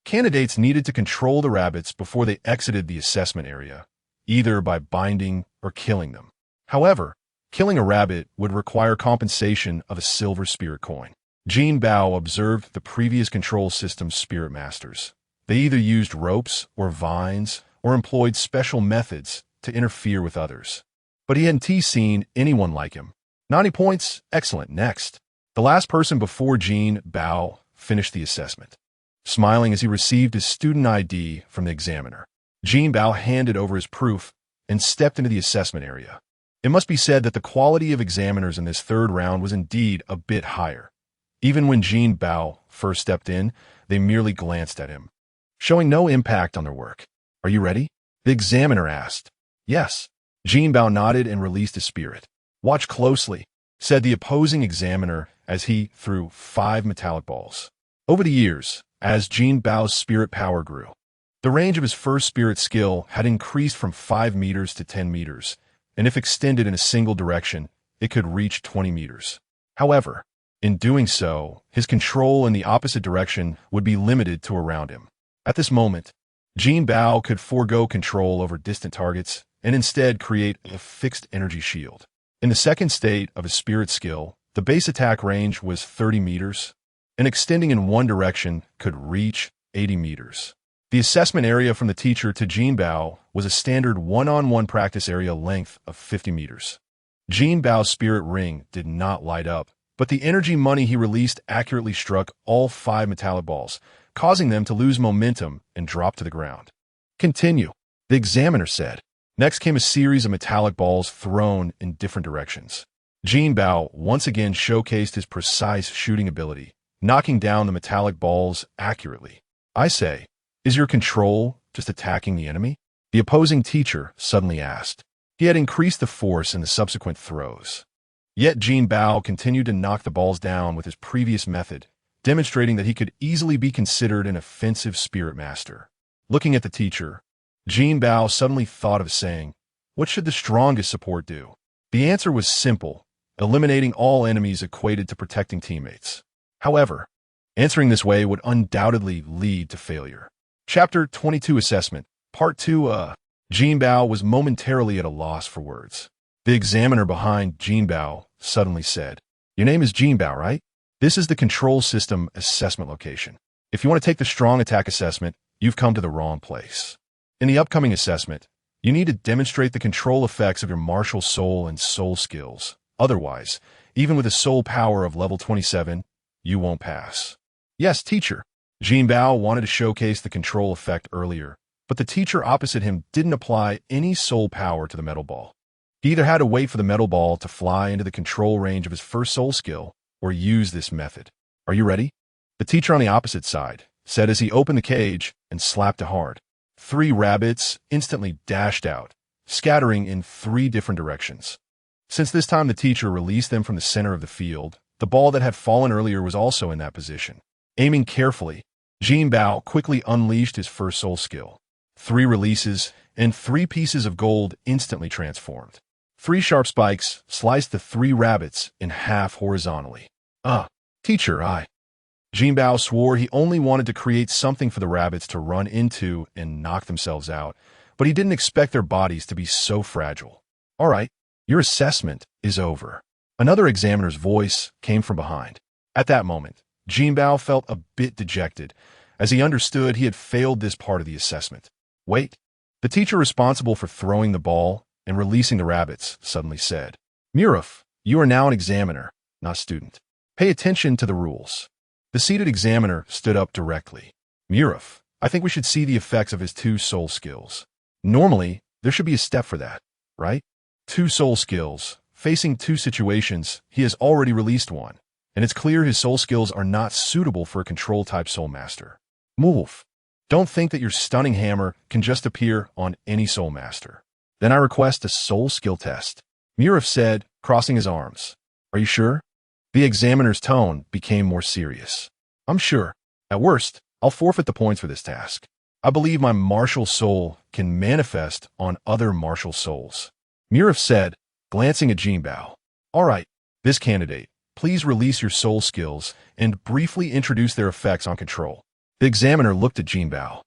Candidates needed to control the rabbits before they exited the assessment area, either by binding or killing them. However, killing a rabbit would require compensation of a silver spirit coin. Jinbao observed the previous control system's spirit masters. They either used ropes or vines or employed special methods to interfere with others. But he hadn't seen anyone like him. 90 points, excellent, next. The last person before Jinbao finished the assessment, smiling as he received his student ID from the examiner. Jinbao handed over his proof and stepped into the assessment area. It must be said that the quality of examiners in this third round was indeed a bit higher. Even when Jinbao first stepped in, they merely glanced at him, showing no impact on their work. "Are you ready?" the examiner asked. "Yes." Jinbao nodded and released his spirit. "Watch closely," said the opposing examiner as he threw 5 metallic balls. Over the years, as Jinbao's spirit power grew, the range of his first spirit skill had increased from 5 meters to 10 meters, and if extended in a single direction, it could reach 20 meters. However, in doing so, his control in the opposite direction would be limited to around him. At this moment, Jinbao could forego control over distant targets and instead create a fixed energy shield. In the second state of his spirit skill, the base attack range was 30 meters, and extending in one direction could reach 80 meters. The assessment area from the teacher to Jinbao was a standard one-on-one practice area length of 50 meters. Jinbao's spirit ring did not light up, but the energy money he released accurately struck all 5 metallic balls, causing them to lose momentum and drop to the ground. "Continue," the examiner said. Next came a series of metallic balls thrown in different directions. Jinbao once again showcased his precise shooting ability, knocking down the metallic balls accurately. "I say, is your control just attacking the enemy?" the opposing teacher suddenly asked. He had increased the force in the subsequent throws. Yet Jinbao continued to knock the balls down with his previous method, demonstrating that he could easily be considered an offensive spirit master. Looking at the teacher, Jinbao suddenly thought of saying, "What should the strongest support do?" The answer was simple: eliminating all enemies equated to protecting teammates. However, answering this way would undoubtedly lead to failure. Chapter 22 Assessment, Part 2 Jinbao was momentarily at a loss for words. The examiner behind Jinbao suddenly said, "Your name is Jinbao, right? This is the control system assessment location. If you want to take the strong attack assessment, you've come to the wrong place. In the upcoming assessment, You need to demonstrate the control effects of your martial soul and soul skills. Otherwise, even with a soul power of level 27, you won't pass. Yes, teacher. Jinbao wanted to showcase the control effect earlier, but the teacher opposite him didn't apply any soul power to the metal ball. He either had to wait for the metal ball to fly into the control range of his first soul skill, or use this method. Are you ready? The teacher on the opposite side said as he opened the cage and slapped it hard. 3 rabbits instantly dashed out, scattering in 3 different directions. Since this time the teacher released them from the center of the field, the ball that had fallen earlier was also in that position. Aiming carefully, Jinbao quickly unleashed his first soul skill. 3 releases, and 3 pieces of gold instantly transformed. 3 sharp spikes sliced the 3 rabbits in half horizontally. Teacher, Jinbao swore he only wanted to create something for the rabbits to run into and knock themselves out, but he didn't expect their bodies to be so fragile. All right, your assessment is over. Another examiner's voice came from behind. At that moment, Jinbao felt a bit dejected, as he understood he had failed this part of the assessment. Wait, the teacher responsible for throwing the ball and releasing the rabbits suddenly said, Muraf, you are now an examiner, not student. Pay attention to the rules. The seated examiner stood up directly. Muraf, I think we should see the effects of his 2 soul skills. Normally, there should be a step for that, right? 2 soul skills, facing 2 situations, he has already released 1, and it's clear his soul skills are not suitable for a control-type soul master. Move. Don't think that your stunning hammer can just appear on any soul master. Then I request a soul skill test. Muraf said, crossing his arms. Are you sure? The examiner's tone became more serious. I'm sure. At worst, I'll forfeit the points for this task. I believe my martial soul can manifest on other martial souls. Muraf said, glancing at Jinbao. All right, this candidate, please release your soul skills and briefly introduce their effects on control. The examiner looked at Jinbao.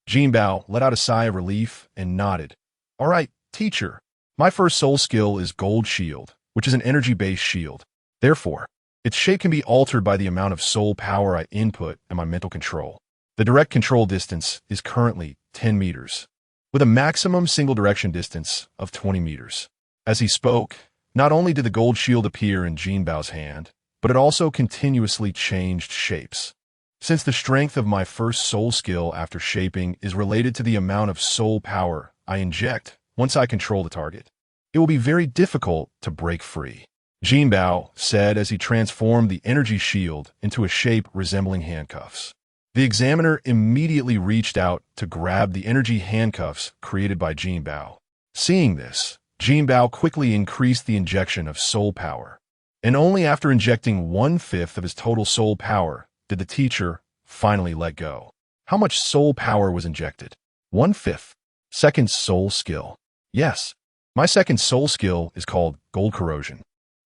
Jinbao let out a sigh of relief and nodded. All right, teacher. My first soul skill is Gold Shield, which is an energy-based shield. Therefore, its shape can be altered by the amount of soul power I input and my mental control. The direct control distance is currently 10 meters, with a maximum single direction distance of 20 meters. As he spoke, not only did the gold shield appear in Jinbao's hand, but it also continuously changed shapes. Since the strength of my first soul skill after shaping is related to the amount of soul power I inject once I control the target, it will be very difficult to break free. Jinbao said as he transformed the energy shield into a shape resembling handcuffs. The examiner immediately reached out to grab the energy handcuffs created by Jinbao. Seeing this, Jinbao quickly increased the injection of soul power. And only after injecting 1/5 of his total soul power did the teacher finally let go. How much soul power was injected? 1/5. Second soul skill. Yes, my second soul skill is called Gold Corrosion.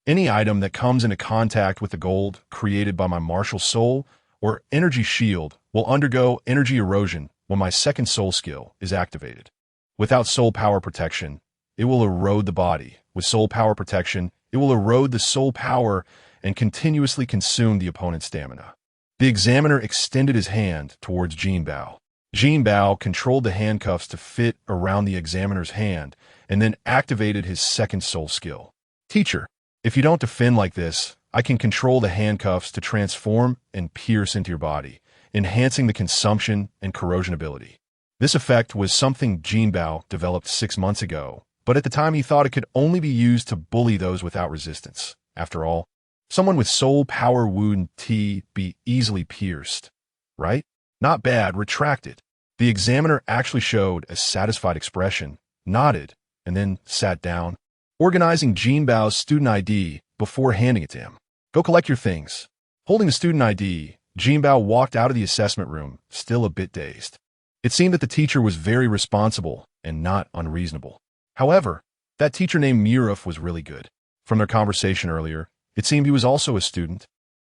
Any item that comes into contact with the gold created by my martial soul or energy shield will undergo energy erosion when my second soul skill is activated. Without soul power protection, it will erode the body. With soul power protection, it will erode the soul power and continuously consume the opponent's stamina. The examiner extended his hand towards Jinbao. Jinbao controlled the handcuffs to fit around the examiner's hand and then activated his second soul skill. Teacher, if you don't defend like this, I can control the handcuffs to transform and pierce into your body, enhancing the consumption and corrosion ability. This effect was something Jinbao developed 6 months ago, but at the time he thought it could only be used to bully those without resistance. After all, someone with soul power would be easily pierced, right? Not bad, retracted. The examiner actually showed a satisfied expression, nodded, and then sat down, organizing Jinbao's student ID before handing it to him. Go collect your things. Holding the student ID, Jinbao walked out of the assessment room, still a bit dazed. It seemed that the teacher was very responsible and not unreasonable. However, that teacher named Muraf was really good. From their conversation earlier, it seemed he was also a student.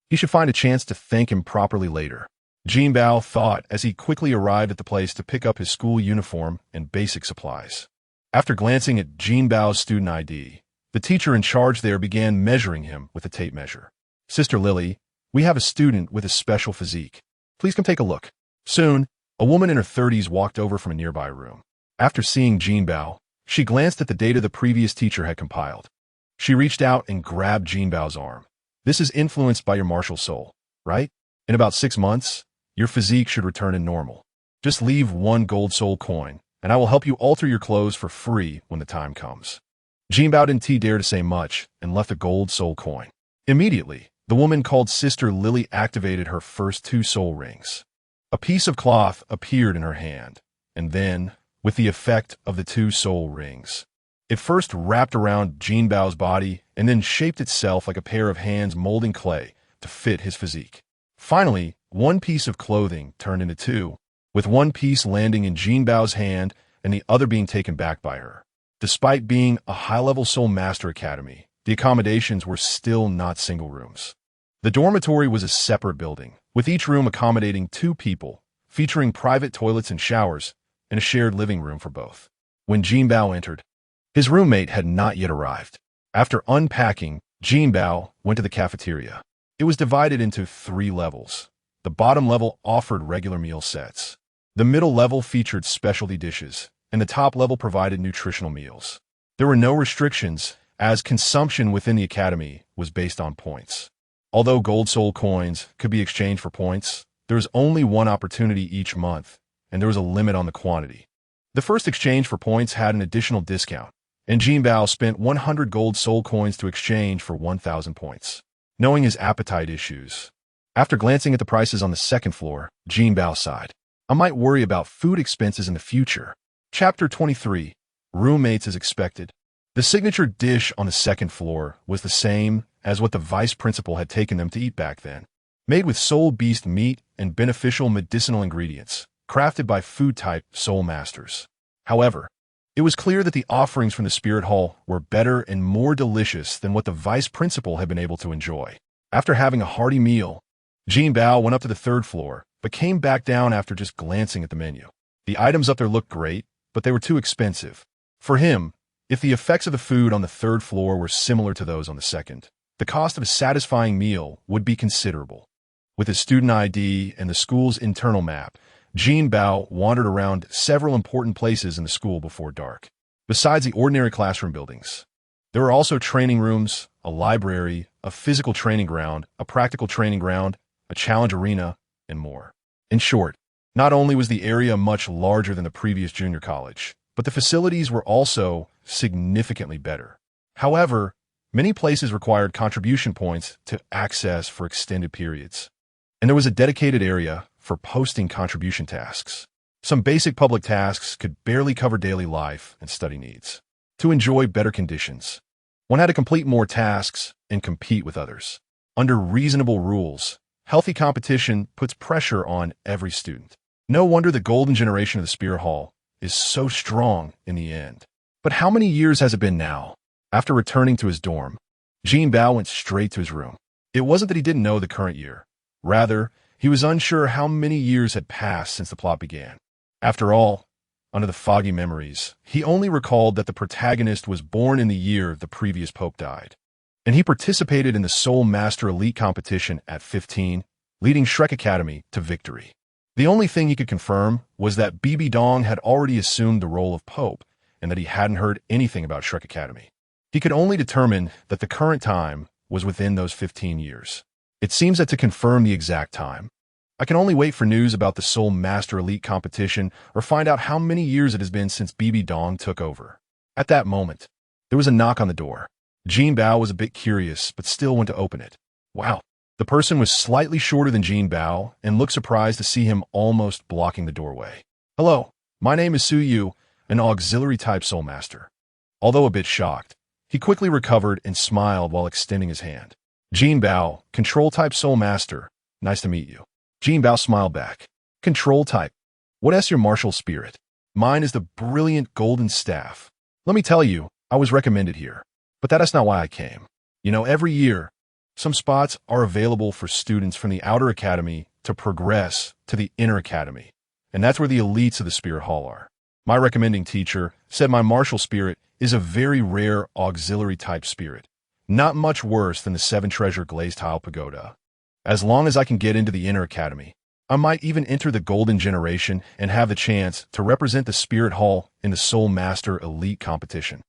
He should find a chance to thank him properly later. Jinbao thought as he quickly arrived at the place to pick up his school uniform and basic supplies. After glancing at Jinbao's student ID, the teacher in charge there began measuring him with a tape measure. Sister Lily, we have a student with a special physique. Please come take a look. Soon, a woman in her 30s walked over from a nearby room. After seeing Jinbao, She glanced at the data the previous teacher had compiled. She reached out and grabbed Jinbao's arm. This is influenced by your martial soul, right? In about 6 months, your physique should return to normal. Just leave 1 gold soul coin, and I will help you alter your clothes for free when the time comes. Jinbao didn't dare to say much and left a gold soul coin. Immediately, the woman called Sister Lily activated her first 2 soul rings. A piece of cloth appeared in her hand, and then, with the effect of the 2 soul rings, it first wrapped around Jinbao's body and then shaped itself like a pair of hands molding clay to fit his physique. Finally, 1 piece of clothing turned into 2, with 1 piece landing in Jinbao's hand and the other being taken back by her. Despite being a high-level Soul Master Academy, the accommodations were still not single rooms. The dormitory was a separate building, with each room accommodating 2 people, featuring private toilets and showers, and a shared living room for both. When Jinbao entered, his roommate had not yet arrived. After unpacking, Jinbao went to the cafeteria. It was divided into 3 levels. The bottom level offered regular meal sets. The middle level featured specialty dishes, and the top level provided nutritional meals. There were no restrictions, as consumption within the academy was based on points. Although gold soul coins could be exchanged for points, there was only 1 opportunity each month, and there was a limit on the quantity. The first exchange for points had an additional discount, and Jinbao spent 100 gold soul coins to exchange for 1,000 points. Knowing his appetite issues, after glancing at the prices on the 2nd floor, Jinbao sighed. I might worry about food expenses in the future. Chapter 23. Roommates as expected. The signature dish on the 2nd floor was the same as what the vice principal had taken them to eat back then. Made with soul beast meat and beneficial medicinal ingredients, crafted by food-type soul masters. However, it was clear that the offerings from the spirit hall were better and more delicious than what the vice principal had been able to enjoy. After having a hearty meal, Jinbao went up to the 3rd floor, but came back down after just glancing at the menu. The items up there looked great, but they were too expensive. For him, if the effects of the food on the 3rd floor were similar to those on the 2nd, the cost of a satisfying meal would be considerable. With his student ID and the school's internal map, Jinbao wandered around several important places in the school before dark. Besides the ordinary classroom buildings, there were also training rooms, a library, a physical training ground, a practical training ground, a challenge arena, and more. In short, not only was the area much larger than the previous junior college, but the facilities were also significantly better. However, many places required contribution points to access for extended periods, and there was a dedicated area for posting contribution tasks. Some basic public tasks could barely cover daily life and study needs. To enjoy better conditions, one had to complete more tasks and compete with others. Under reasonable rules, healthy competition puts pressure on every student. No wonder the golden generation of the Spirit Hall is so strong in the end. But how many years has it been now? After returning to his dorm, Jinbao went straight to his room. It wasn't that he didn't know the current year. Rather, he was unsure how many years had passed since the plot began. After all, under the foggy memories, he only recalled that the protagonist was born in the year the previous pope died. And he participated in the Soul Master Elite competition at 15, leading Shrek Academy to victory. The only thing he could confirm was that BB Dong had already assumed the role of pope and that he hadn't heard anything about Shrek Academy. He could only determine that the current time was within those 15 years. It seems that to confirm the exact time, I can only wait for news about the Soul Master Elite competition or find out how many years it has been since BB Dong took over. At that moment, there was a knock on the door. Jinbao was a bit curious, but still went to open it. Wow. The person was slightly shorter than Jinbao and looked surprised to see him almost blocking the doorway. Hello, my name is Su Yu, an auxiliary-type Soul Master. Although a bit shocked, he quickly recovered and smiled while extending his hand. Jinbao, Control-type Soul Master. Nice to meet you. Jinbao smiled back. Control-type. What is your martial spirit? Mine is the brilliant golden staff. Let me tell you, I was recommended here. But that is not why I came. Every year, some spots are available for students from the outer academy to progress to the inner academy. And that's where the elites of the Spirit Hall are. My recommending teacher said my martial spirit is a very rare auxiliary-type spirit. Not much worse than the 7 treasure glazed tile pagoda. As long as I can get into the inner academy, I might even enter the Golden Generation and have the chance to represent the Spirit Hall in the Soul Master Elite competition.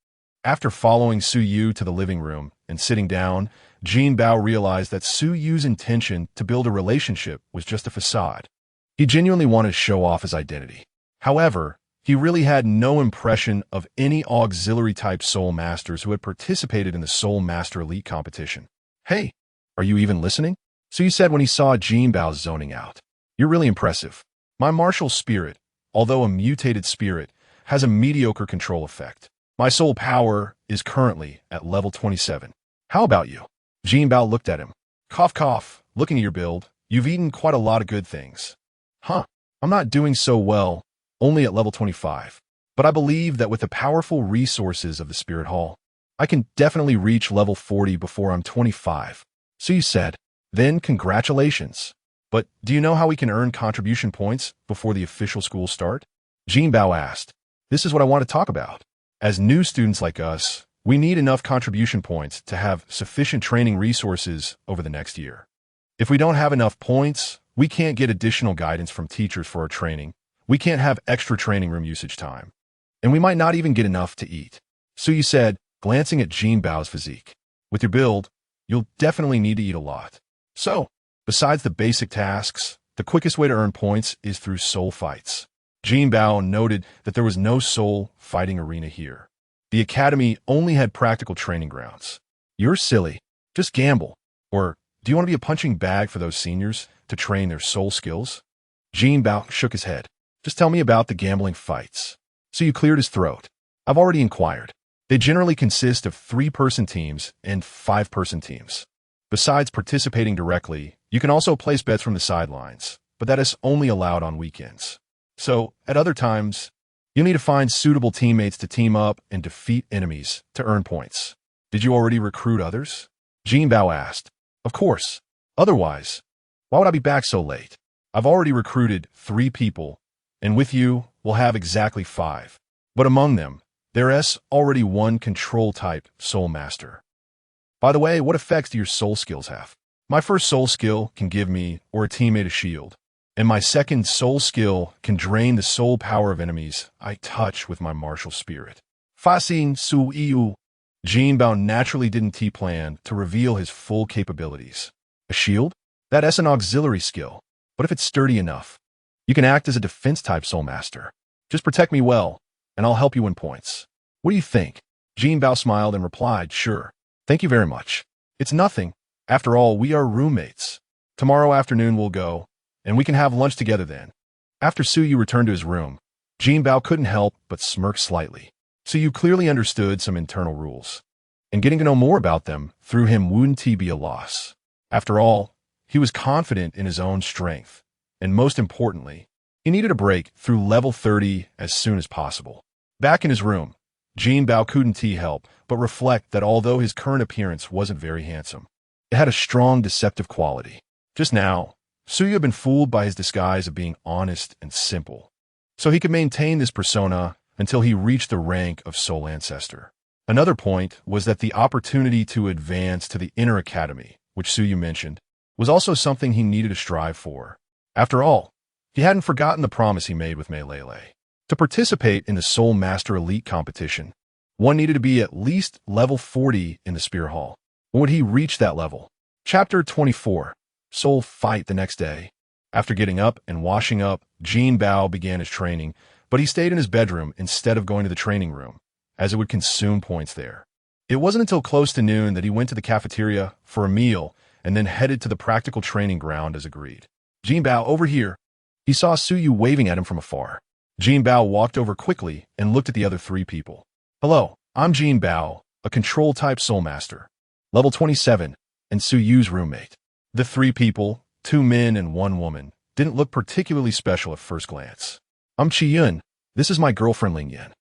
After following Su Yu to the living room and sitting down, Jinbao realized that Su Yu's intention to build a relationship was just a facade. He genuinely wanted to show off his identity. However, he really had no impression of any auxiliary-type Soul Masters who had participated in the Soul Master Elite competition. "Hey, are you even listening?" Su Yu said when he saw Jinbao zoning out. "You're really impressive. My martial spirit, although a mutated spirit, has a mediocre control effect. My soul power is currently at level 27. How about you?" Jinbao looked at him. "Cough, cough. Looking at your build, you've eaten quite a lot of good things." "Huh. I'm not doing so well, only at level 25. But I believe that with the powerful resources of the Spirit Hall, I can definitely reach level 40 before I'm 25. Su Yu said, "Then congratulations. But do you know how we can earn contribution points before the official school start?" Jinbao asked. "This is what I want to talk about. As new students like us, we need enough contribution points to have sufficient training resources over the next year. If we don't have enough points, we can't get additional guidance from teachers for our training. We can't have extra training room usage time. And we might not even get enough to eat." Su Yu said, glancing at Jinbao's physique. "With your build, you'll definitely need to eat a lot. So, besides the basic tasks, the quickest way to earn points is through soul fights." Jinbao noted that there was no soul fighting arena here. The academy only had practical training grounds. "You're silly. Just gamble. Or, do you want to be a punching bag for those seniors to train their soul skills?" Jinbao shook his head. "Just tell me about the gambling fights." Su Yu cleared his throat. "I've already inquired. They generally consist of 3-person teams and 5-person teams. Besides participating directly, you can also place bets from the sidelines, but that is only allowed on weekends. So, at other times, you'll need to find suitable teammates to team up and defeat enemies to earn points." "Did you already recruit others?" Jinbao asked. "Of course. Otherwise, why would I be back so late? I've already recruited 3 people, and with you, we'll have exactly 5. But among them, there is already 1 control-type Soul Master. By the way, what effects do your soul skills have?" "My first soul skill can give me or a teammate a shield, and my second soul skill can drain the soul power of enemies I touch with my martial spirit." Faxing Su Yu. Jinbao naturally didn't plan to reveal his full capabilities. "A shield? That is an auxiliary skill, but if it's sturdy enough, you can act as a defense-type Soul Master. Just protect me well, and I'll help you win points. What do you think?" Jinbao smiled and replied, "Sure. Thank you very much. It's nothing. After all, we are roommates. Tomorrow afternoon we'll go, and we can have lunch together then." After Su Yu returned to his room, Jinbao couldn't help but smirk slightly. Su Yu clearly understood some internal rules, and getting to know more about them through him wouldn't be a loss. After all, he was confident in his own strength, and most importantly, he needed a break through level 30 as soon as possible. Back in his room, Jinbao couldn't help but reflect that although his current appearance wasn't very handsome, it had a strong deceptive quality. Just now, Su Yu had been fooled by his disguise of being honest and simple, so he could maintain this persona until he reached the rank of Soul Ancestor. Another point was that the opportunity to advance to the Inner Academy, which Su Yu mentioned, was also something he needed to strive for. After all, he hadn't forgotten the promise he made with Mei Lele. To participate in the Soul Master Elite competition, one needed to be at least level 40 in the Spirit Hall. When would he reach that level? Chapter 24. Soul Fight. The next day, after getting up and washing up, Jinbao began his training, but he stayed in his bedroom instead of going to the training room, as it would consume points there. It wasn't until close to noon that he went to the cafeteria for a meal and then headed to the practical training ground as agreed. "Jinbao, over here." He saw Su Yu waving at him from afar. Jinbao walked over quickly and looked at the other 3 people. "Hello, I'm Jinbao, a control-type Soul Master, level 27, and Su Yu's roommate." The 3 people, 2 men and 1 woman, didn't look particularly special at first glance. "I'm Chi-yun. This is my girlfriend Ling-yen.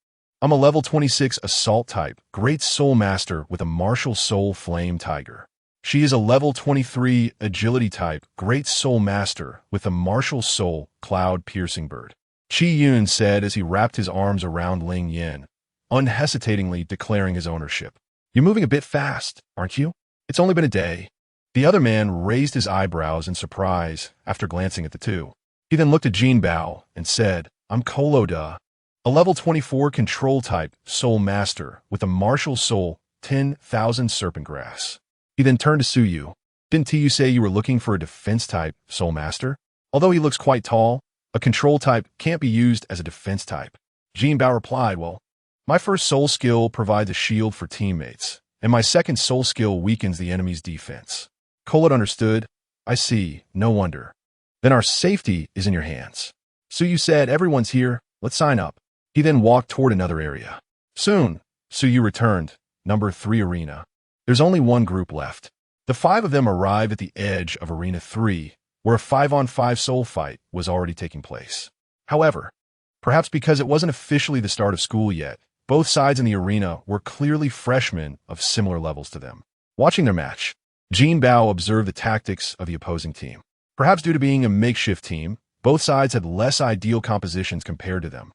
I'm a level 26 Assault type, Great Soul Master with a Martial Soul Flame Tiger. She is a level 23 Agility type, Great Soul Master with a Martial Soul Cloud Piercing Bird." Chi-yun said as he wrapped his arms around Ling-yen, unhesitatingly declaring his ownership. "You're moving a bit fast, aren't you? It's only been a day." The other man raised his eyebrows in surprise after glancing at the 2. He then looked at Jinbao and said, I'm Koloda, a level 24 control type soul master with a martial soul 10,000 serpent grass. He then turned to Suyu. Didn't you say you were looking for a defense type soul master? Although he looks quite tall, a control type can't be used as a defense type. Jinbao replied, well, my first soul skill provides a shield for teammates, and my second soul skill weakens the enemy's defense. Koloda understood. I see, no wonder. Then our safety is in your hands. Suyu said, everyone's here, let's sign up. He then walked toward another area. Soon, Suyu returned, number 3 arena. There's only one group left. The 5 of them arrived at the edge of Arena 3, where a 5-on-5 soul fight was already taking place. However, perhaps because it wasn't officially the start of school yet, both sides in the arena were clearly freshmen of similar levels to them. Watching their match, Jinbao observed the tactics of the opposing team. Perhaps due to being a makeshift team, both sides had less ideal compositions compared to them.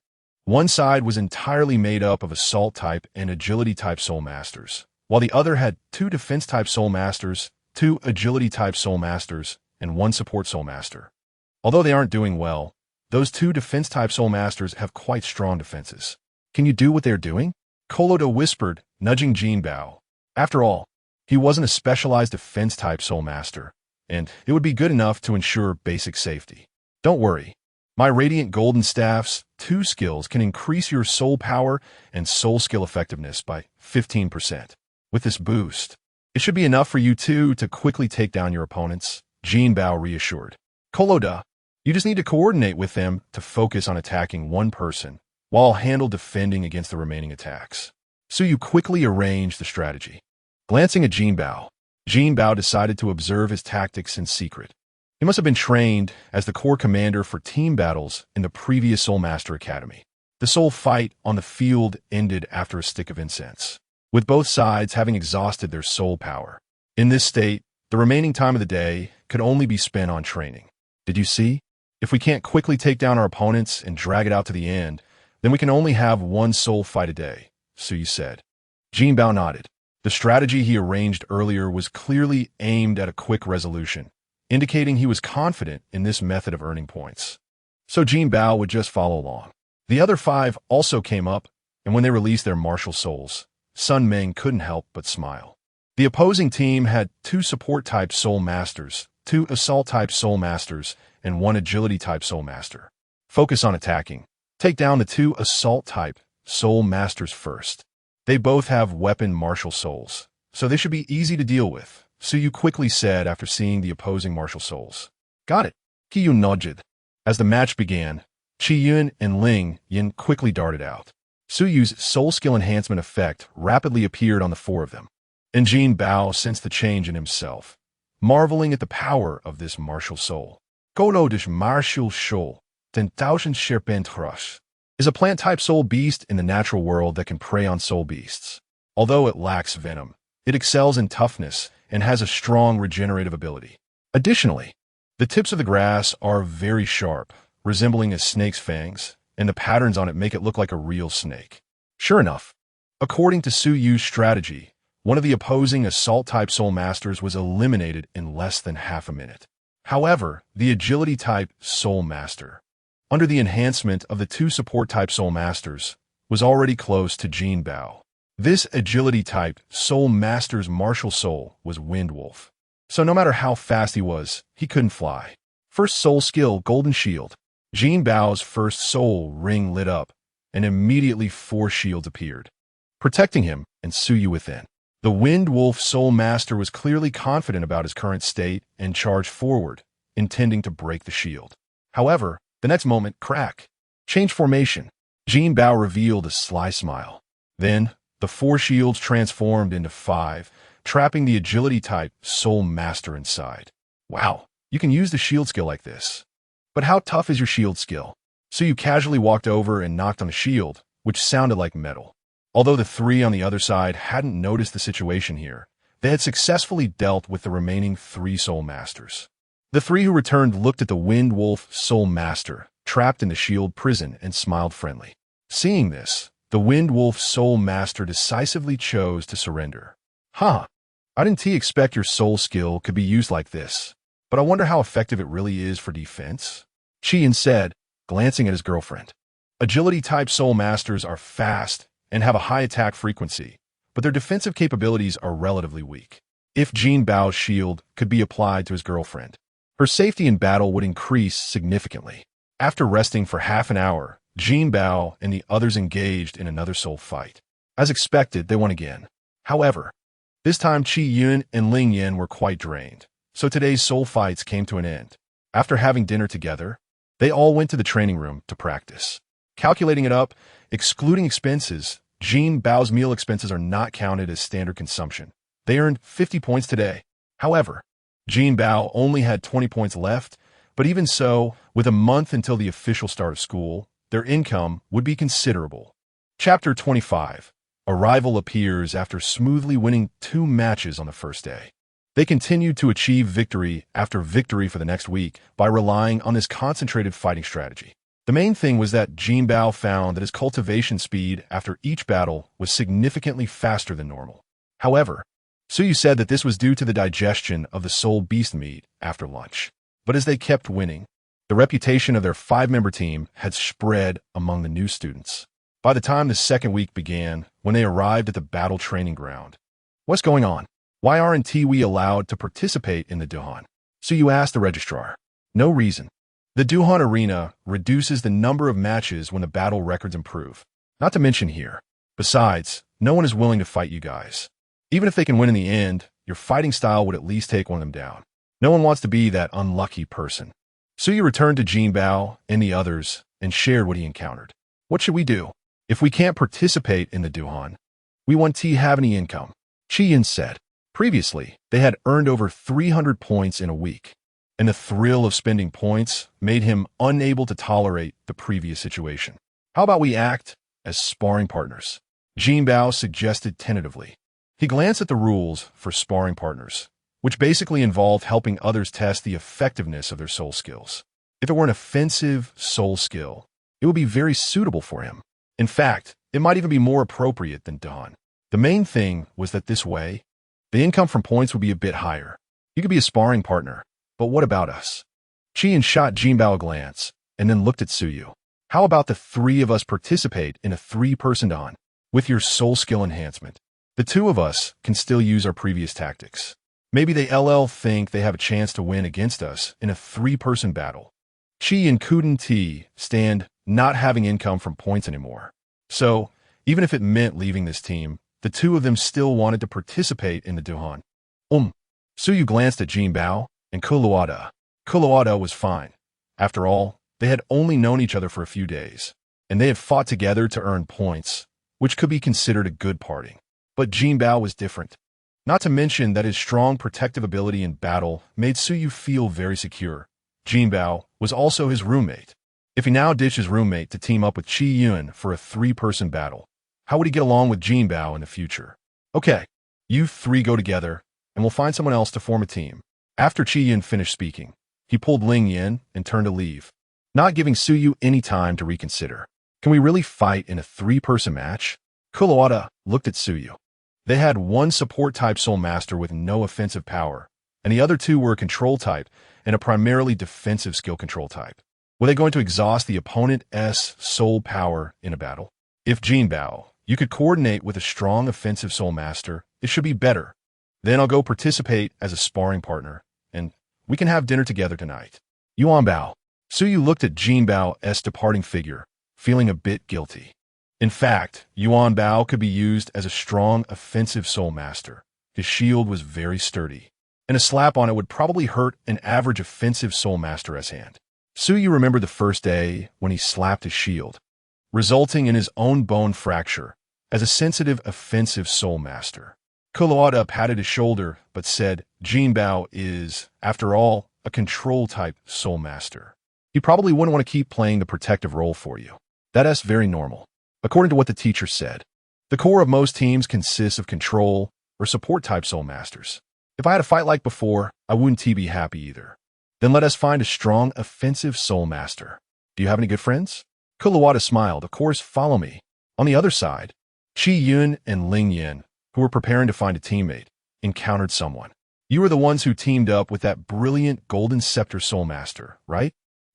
One side was entirely made up of assault type and agility type soul masters, while the other had 2 defense type soul masters, 2 agility type soul masters, and 1 support soul master. Although they aren't doing well, those 2 defense type soul masters have quite strong defenses. Can you do what they're doing? Koloda whispered, nudging Jinbao. After all, he wasn't a specialized defense type soul master, and it would be good enough to ensure basic safety. Don't worry. My Radiant Golden Staff's 2 skills can increase your soul power and soul skill effectiveness by 15%. With this boost, it should be enough for you two to quickly take down your opponents, Jinbao reassured. Koloda, you just need to coordinate with them to focus on attacking one person, while I'll handle defending against the remaining attacks. Suyu quickly arranged the strategy. Glancing at Jinbao, Jinbao decided to observe his tactics in secret. He must have been trained as the core commander for team battles in the previous Soul Master Academy. The soul fight on the field ended after a stick of incense, with both sides having exhausted their soul power. In this state, the remaining time of the day could only be spent on training. Did you see? If we can't quickly take down our opponents and drag it out to the end, then we can only have 1 soul fight a day, Suyu said. Jinbao nodded. The strategy he arranged earlier was clearly aimed at a quick resolution, indicating he was confident in this method of earning points. So Jinbao would just follow along. The other 5 also came up, and when they released their martial souls, Sun Meng couldn't help but smile. The opposing team had 2 support-type soul masters, 2 assault-type soul masters, and 1 agility-type soul master. Focus on attacking. Take down the 2 assault-type soul masters first. They both have weapon martial souls, so they should be easy to deal with, Suyu quickly said after seeing the opposing martial souls. Got it. Qiyun nodded. As the match began, Qiyun and Ling Yin quickly darted out. Suyu's soul skill enhancement effect rapidly appeared on the 4 of them, and Jinbao sensed the change in himself, marveling at the power of this martial soul. Golodish martial soul, 10,000 serpentrush, is a plant-type soul beast in the natural world that can prey on soul beasts. Although it lacks venom, it excels in toughness and has a strong regenerative ability. Additionally, the tips of the grass are very sharp, resembling a snake's fangs, and the patterns on it make it look like a real snake. Sure enough, according to Suyu's strategy, one of the opposing assault-type soul masters was eliminated in less than half a minute. However, the agility-type soul master, under the enhancement of the 2 support-type soul masters, was already close to Jinbao. This agility-type soul master's martial soul was Wind Wolf. So no matter how fast he was, he couldn't fly. First soul skill, Golden Shield. Jinbao's first soul ring lit up, and immediately 4 shields appeared, protecting him and Suyu within. The Wind Wolf soul master was clearly confident about his current state and charged forward, intending to break the shield. However, the next moment, crack. Change formation. Jinbao revealed a sly smile. Then, the 4 shields transformed into 5, trapping the agility-type soul master inside. Wow, you can use the shield skill like this. But how tough is your shield skill? Suyu casually walked over and knocked on the shield, which sounded like metal. Although the 3 on the other side hadn't noticed the situation here, they had successfully dealt with the remaining 3 soul masters. The 3 who returned looked at the Wind Wolf soul master, trapped in the shield prison, and smiled friendly. Seeing this, the Wind Wolf soul master decisively chose to surrender. Huh, I didn't expect your soul skill could be used like this, but I wonder how effective it really is for defense. Qian said, glancing at his girlfriend. Agility-type soul masters are fast and have a high attack frequency, but their defensive capabilities are relatively weak. If Jinbao's shield could be applied to his girlfriend, her safety in battle would increase significantly. After resting for half an hour, Jinbao and the others engaged in another soul fight. As expected, they won again. However, this time Qi Yun and Ling Yin were quite drained, so today's soul fights came to an end. After having dinner together, they all went to the training room to practice. Calculating it up, excluding expenses, Jinbao's meal expenses are not counted as standard consumption. They earned 50 points today. However, Jinbao only had 20 points left, but even so, with a month until the official start of school, their income would be considerable. Chapter 25. Arrival appears after smoothly winning 2 matches on the first day. They continued to achieve victory after victory for the next week by relying on this concentrated fighting strategy. The main thing was that Jinbao found that his cultivation speed after each battle was significantly faster than normal. However, Suyu said that this was due to the digestion of the soul beast meat after lunch. But as they kept winning, the reputation of their 5-member team had spread among the new students. By the time the second week began, when they arrived at the battle training ground, "What's going on? Why aren't we allowed to participate in the Duhan?" Suyu asked the registrar. "No reason. The Duhan arena reduces the number of matches when the battle records improve. Not to mention here. Besides, no one is willing to fight you guys. Even if they can win in the end, your fighting style would at least take one of them down. No one wants to be that unlucky person." Suyu returned to Jinbao and the others and shared what he encountered. "What should we do? If we can't participate in the Duhan, we won't have any income," Qian said. Previously, they had earned over 300 points in a week, and the thrill of spending points made him unable to tolerate the previous situation. "How about we act as sparring partners?" Jinbao suggested tentatively. He glanced at the rules for sparring partners, which basically involved helping others test the effectiveness of their soul skills. If it were an offensive soul skill, it would be very suitable for him. In fact, it might even be more appropriate than Dawn. The main thing was that this way, the income from points would be a bit higher. You could be a sparring partner, but what about us? Qian shot Jinbao a glance, and then looked at Suyu. "How about the 3 of us participate in a 3-person Dawn? With your soul skill enhancement, the 2 of us can still use our previous tactics. Maybe they think they have a chance to win against us in a 3-person battle." Qi and couldn't stand not having income from points anymore. So, even if it meant leaving this team, the 2 of them still wanted to participate in the Duhan. Suyu glanced at Jinbao and Kuluada. Kuluada was fine. After all, they had only known each other for a few days, and they had fought together to earn points, which could be considered a good parting. But Jinbao was different. Not to mention that his strong protective ability in battle made Suyu feel very secure. Jinbao was also his roommate. If he now ditched his roommate to team up with Qi Yun for a 3-person battle, how would he get along with Jinbao in the future? "Okay, you 3 go together, and we'll find someone else to form a team." After Qi Yun finished speaking, he pulled Ling Yin and turned to leave, not giving Suyu any time to reconsider. "Can we really fight in a 3-person match?" Kuluada looked at Suyu. They had 1 support-type soul master with no offensive power, and the other 2 were a control type and a primarily defensive skill control type. Were they going to exhaust the opponent's soul power in a battle? If Jinbao, you could coordinate with a strong offensive soul master, it should be better. Then I'll go participate as a sparring partner, and we can have dinner together tonight. Yuanbao. Suyu looked at Jinbao's departing figure, feeling a bit guilty. In fact, Yuanbao could be used as a strong offensive soul master. His shield was very sturdy, and a slap on it would probably hurt an average offensive soul master's hand. Suyu remembered the first day when he slapped his shield, resulting in his own bone fracture as a sensitive offensive soul master. Kuluada patted his shoulder but said Jinbao is, after all, a control-type soul master. He probably wouldn't want to keep playing the protective role for you. That's very normal. According to what the teacher said, the core of most teams consists of control or support-type soul masters. If I had a fight like before, I wouldn't be happy either. Then let us find a strong offensive soul master. Do you have any good friends? Kuluada smiled. Of course, follow me. On the other side, Qi Yun and Ling Yin, who were preparing to find a teammate, encountered someone. You were the ones who teamed up with that brilliant Golden Scepter Soul Master, right?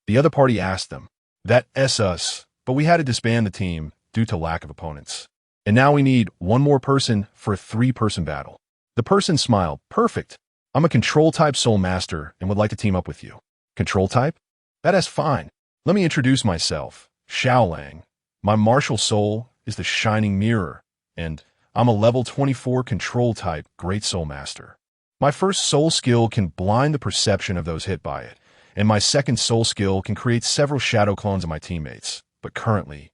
The other party asked them. That's us, but we had to disband the team due to lack of opponents. And now we need one more person for a 3-person battle. The person smiled. Perfect. I'm a control-type soul master and would like to team up with you. Control type? That is fine. Let me introduce myself. Xiaolang. My martial soul is the Shining Mirror, and I'm a level 24 control-type Great Soul Master. My first soul skill can blind the perception of those hit by it, and my second soul skill can create several shadow clones of my teammates, but currently,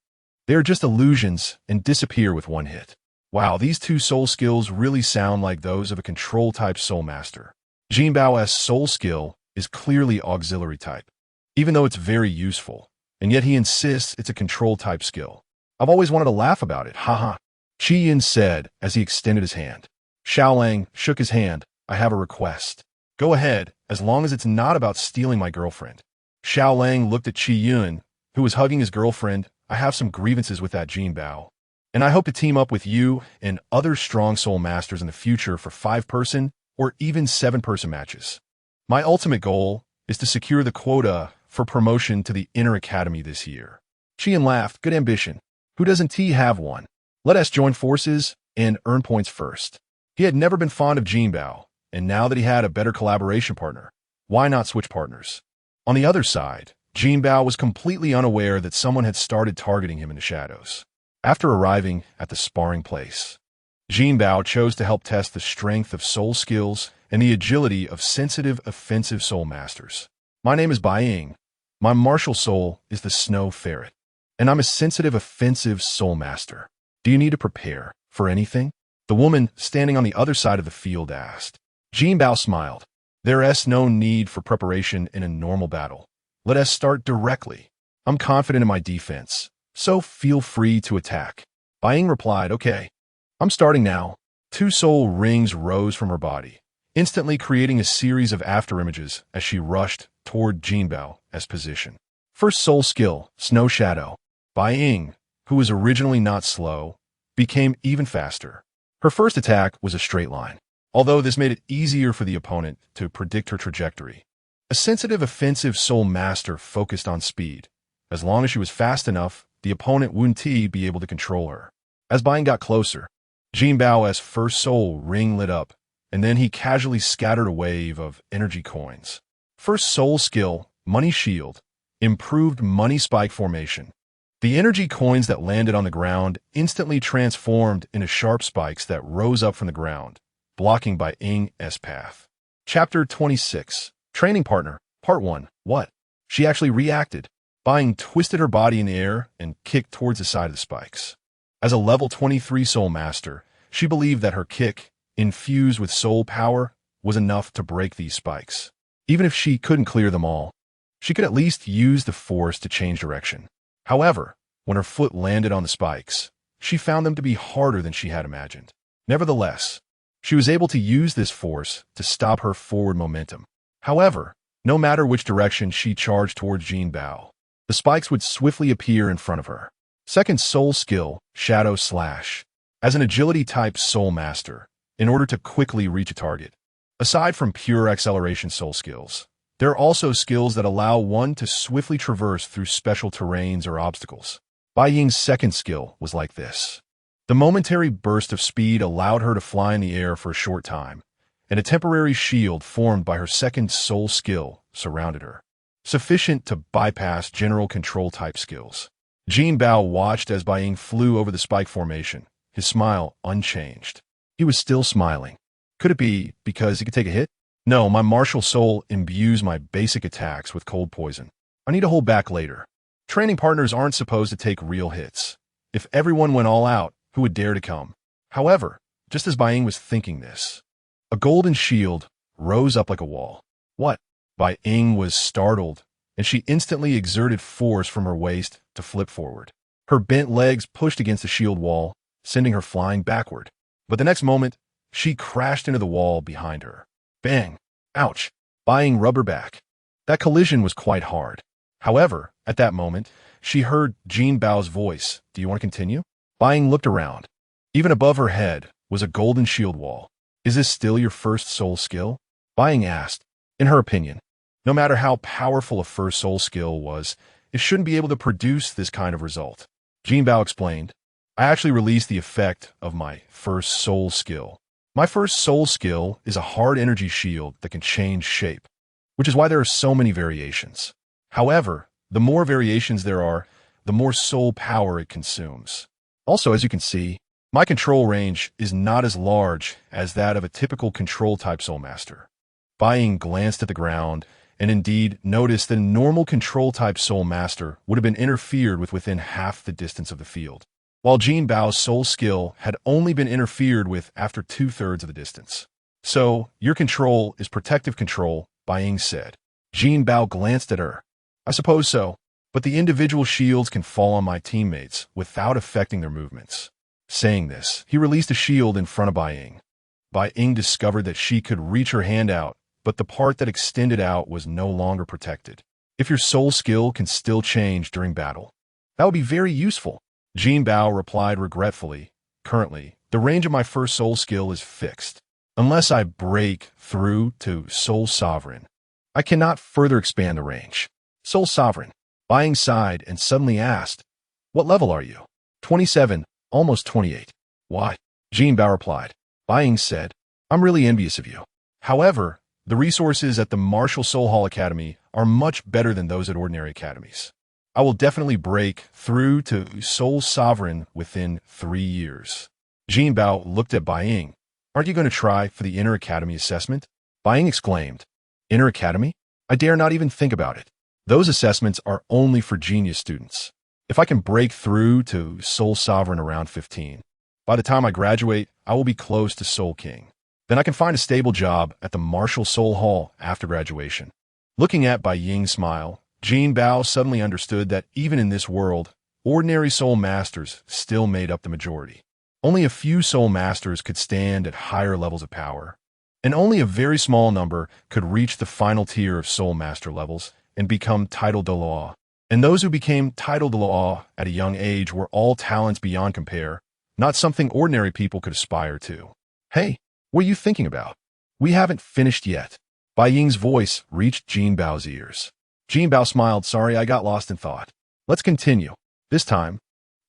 they are just illusions and disappear with one hit. Wow, these 2 soul skills really sound like those of a control-type soul master. Jinbao's soul skill is clearly auxiliary type, even though it's very useful, and yet he insists it's a control-type skill. I've always wanted to laugh about it, haha. Qi Yin said as he extended his hand. Xiaolang shook his hand. I have a request. Go ahead, as long as it's not about stealing my girlfriend. Xiaolang looked at Qi Yin, who was hugging his girlfriend. I have some grievances with that Jinbao, and I hope to team up with you and other strong soul masters in the future for 5-person or even 7-person matches. My ultimate goal is to secure the quota for promotion to the Inner Academy this year. Qian laughed. Good ambition. Who doesn't have one? Let us join forces and earn points first. He had never been fond of Jinbao, and now that he had a better collaboration partner, why not switch partners? On the other side, Jinbao was completely unaware that someone had started targeting him in the shadows. After arriving at the sparring place, Jinbao chose to help test the strength of soul skills and the agility of sensitive, offensive soul masters. My name is Bai Ying. My martial soul is the Snow Ferret, and I'm a sensitive, offensive soul master. Do you need to prepare for anything? The woman standing on the other side of the field asked. Jinbao smiled. There is no need for preparation in a normal battle. Let us start directly. I'm confident in my defense, so feel free to attack. Bai Ying replied, okay. I'm starting now. 2 soul rings rose from her body, instantly creating a series of afterimages as she rushed toward Jinbao's position. First soul skill, Snow Shadow. Bai Ying, who was originally not slow, became even faster. Her first attack was a straight line, although this made it easier for the opponent to predict her trajectory. A sensitive offensive soul master focused on speed. As long as she was fast enough, the opponent wouldn't be able to control her. As Bai Ying got closer, Jinbao's first soul ring lit up, and then he casually scattered a wave of energy coins. First soul skill, Money Shield, improved money spike formation. The energy coins that landed on the ground instantly transformed into sharp spikes that rose up from the ground, blocking Bai Ying's path. Chapter 26. Training Partner, Part 1. What? She actually reacted. Bai Ying twisted her body in the air and kicked towards the side of the spikes. As a level 23 soul master, she believed that her kick, infused with soul power, was enough to break these spikes. Even if she couldn't clear them all, she could at least use the force to change direction. However, when her foot landed on the spikes, she found them to be harder than she had imagined. Nevertheless, she was able to use this force to stop her forward momentum. However, no matter which direction she charged towards Jinbao, the spikes would swiftly appear in front of her. Second soul skill, Shadow Slash. As an agility-type soul master, in order to quickly reach a target, aside from pure acceleration soul skills, there are also skills that allow one to swiftly traverse through special terrains or obstacles. Bai Ying's second skill was like this. The momentary burst of speed allowed her to fly in the air for a short time, and a temporary shield formed by her second soul skill surrounded her, sufficient to bypass general control-type skills. Jinbao watched as Bai Ying flew over the spike formation, his smile unchanged. He was still smiling. Could it be because he could take a hit? No, my martial soul imbues my basic attacks with cold poison. I need to hold back later. Training partners aren't supposed to take real hits. If everyone went all out, who would dare to come? However, just as Bai Ying was thinking this, a golden shield rose up like a wall. What? Bai Ying was startled, and she instantly exerted force from her waist to flip forward. Her bent legs pushed against the shield wall, sending her flying backward. But the next moment, she crashed into the wall behind her. Bang! Ouch! Bai Ying rubbed her back. That collision was quite hard. However, at that moment, she heard Jinbao's voice. Do you want to continue? Bai Ying looked around. Even above her head was a golden shield wall. Is this still your first soul skill? Bai Ying asked. In her opinion, No matter how powerful a first soul skill was, it shouldn't be able to produce this kind of result. Jinbao explained, I actually released the effect of my first soul skill. My first soul skill is a hard energy shield that can change shape, which is why there are so many variations. However, the more variations there are, the more soul power it consumes. Also, as you can see, my control range is not as large as that of a typical control-type soul master. Bai Ying glanced at the ground and indeed noticed that a normal control-type soul master would have been interfered with within half the distance of the field, while Jinbao's soul skill had only been interfered with after 2/3 of the distance. So, your control is protective control, Bai Ying said. Jinbao glanced at her. I suppose so, but the individual shields can fall on my teammates without affecting their movements. Saying this, he released a shield in front of Bai Ying. Bai Ying discovered that she could reach her hand out, but the part that extended out was no longer protected. If your soul skill can still change during battle, that would be very useful. Jinbao replied regretfully, currently, the range of my first soul skill is fixed. Unless I break through to Soul Sovereign, I cannot further expand the range. Soul Sovereign. Bai Ying sighed and suddenly asked, what level are you? 27, almost 28. Why? Jinbao replied. Bai Ying said, I'm really envious of you. However, the resources at the Martial Soul Hall Academy are much better than those at ordinary academies. I will definitely break through to Soul Sovereign within 3 years. Jinbao looked at Bai Ying. Aren't you going to try for the Inner Academy assessment? Bai Ying exclaimed. Inner Academy? I dare not even think about it. Those assessments are only for genius students. If I can break through to Soul Sovereign around 15, by the time I graduate, I will be close to Soul King. Then I can find a stable job at the Martial Soul Hall after graduation. Looking at Bai Ying's smile, Jinbao suddenly understood that even in this world, ordinary soul masters still made up the majority. Only a few soul masters could stand at higher levels of power, and only a very small number could reach the final tier of soul master levels and become titled Douluo. And those who became titled Douluo at a young age were all talents beyond compare, not something ordinary people could aspire to. Hey, what are you thinking about? We haven't finished yet. Bai Ying's voice reached Jinbao's ears. Jinbao smiled, sorry, I got lost in thought. Let's continue. This time,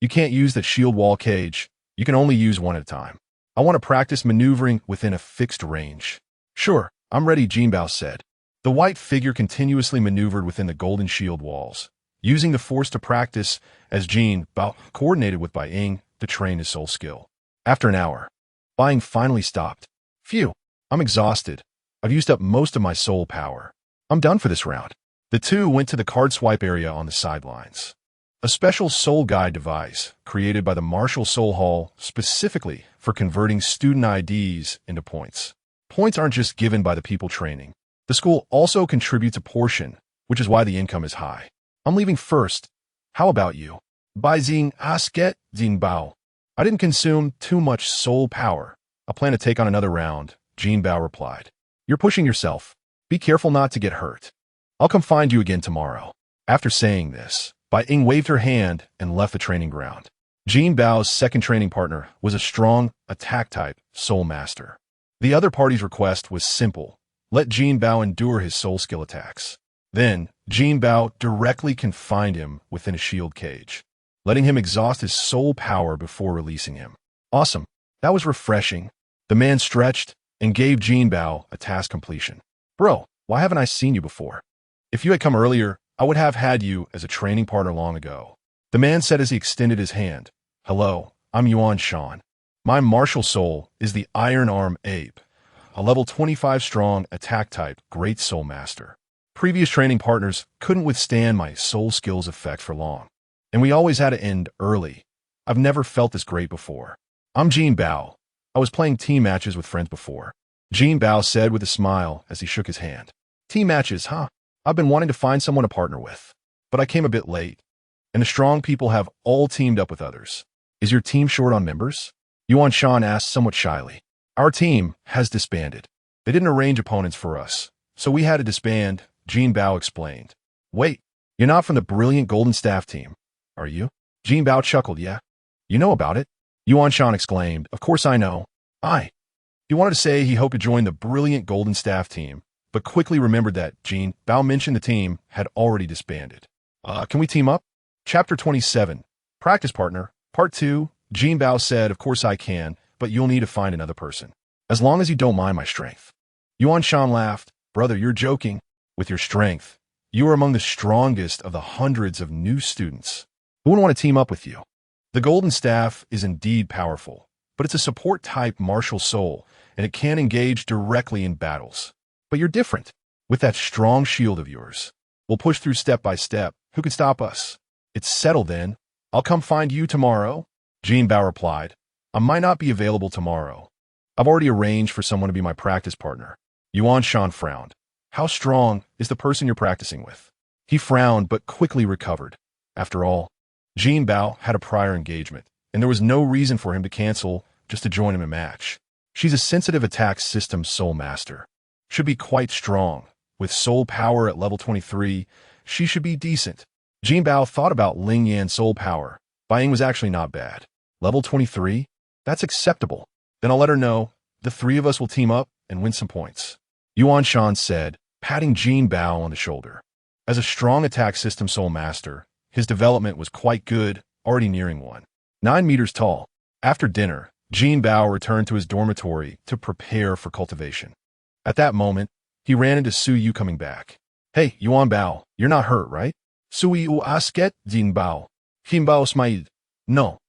you can't use that shield wall cage. You can only use one at a time. I want to practice maneuvering within a fixed range. Sure, I'm ready, Jinbao said. The white figure continuously maneuvered within the golden shield walls, using the force to practice as Jinbao coordinated with Bai Ying to train his soul skill. After an hour, Bai Ying finally stopped. Phew, I'm exhausted. I've used up most of my soul power. I'm done for this round. The two went to the card swipe area on the sidelines. A special soul guide device created by the Martial Soul Hall specifically for converting student IDs into points. Points aren't just given by the people training. The school also contributes a portion, which is why the income is high. I'm leaving first. How about you? Bai Ying asked Jinbao. I didn't consume too much soul power. I plan to take on another round, Jinbao replied. You're pushing yourself. Be careful not to get hurt. I'll come find you again tomorrow. After saying this, Bai Ying waved her hand and left the training ground. Jinbao's second training partner was a strong, attack-type soul master. The other party's request was simple. Let Jinbao endure his soul skill attacks. Then, Jinbao directly confined him within a shield cage, letting him exhaust his soul power before releasing him. Awesome. That was refreshing. The man stretched and gave Jinbao a task completion. Bro, why haven't I seen you before? If you had come earlier, I would have had you as a training partner long ago. The man said as he extended his hand. Hello, I'm Yuan Shan. My martial soul is the Iron Arm Ape, a level 25 strong attack-type great soul master. Previous training partners couldn't withstand my soul skills effect for long, and we always had to end early. I've never felt this great before. I'm Jinbao. I was playing team matches with friends before. Jinbao said with a smile as he shook his hand. Team matches, huh? I've been wanting to find someone to partner with, but I came a bit late, and the strong people have all teamed up with others. Is your team short on members? Yuan Shan asked somewhat shyly. Our team has disbanded. They didn't arrange opponents for us, so we had to disband, Jinbao explained. Wait, you're not from the brilliant Golden Staff team, are you? Jinbao chuckled, yeah. You know about it? Yuan Shan exclaimed, of course I know. He wanted to say he hoped to join the brilliant Golden Staff team, but quickly remembered that Jinbao mentioned the team had already disbanded. Can we team up? Chapter 27, Practice Partner, Part 2. Jinbao said, of course I can, but you'll need to find another person. As long as you don't mind my strength. Yuan Shan laughed. Brother, you're joking. With your strength, you are among the strongest of the hundreds of new students. Who would want to team up with you? The Golden Staff is indeed powerful, but it's a support-type martial soul, and it can engage directly in battles. But you're different. With that strong shield of yours, we'll push through step by step. Who could stop us? It's settled then. I'll come find you tomorrow. Jinbao replied, I might not be available tomorrow. I've already arranged for someone to be my practice partner. Yuan Shan frowned. How strong is the person you're practicing with? He frowned but quickly recovered. After all, Jinbao had a prior engagement, and there was no reason for him to cancel just to join him in a match. She's a sensitive attack system soul master. Should be quite strong. With soul power at level 23, she should be decent. Jinbao thought about Ling Yan's soul power. Buying was actually not bad. Level 23? That's acceptable. Then I'll let her know. The three of us will team up and win some points. Yuan Shan said, patting Jinbao on the shoulder. As a strong attack system soul master, his development was quite good, already nearing 9 meters tall. After dinner, Jinbao returned to his dormitory to prepare for cultivation. At that moment, he ran into Su Yu coming back. Hey, Yuan Bao, you're not hurt, right? Su Yu asket Jinbao. Jinbao smiled. No.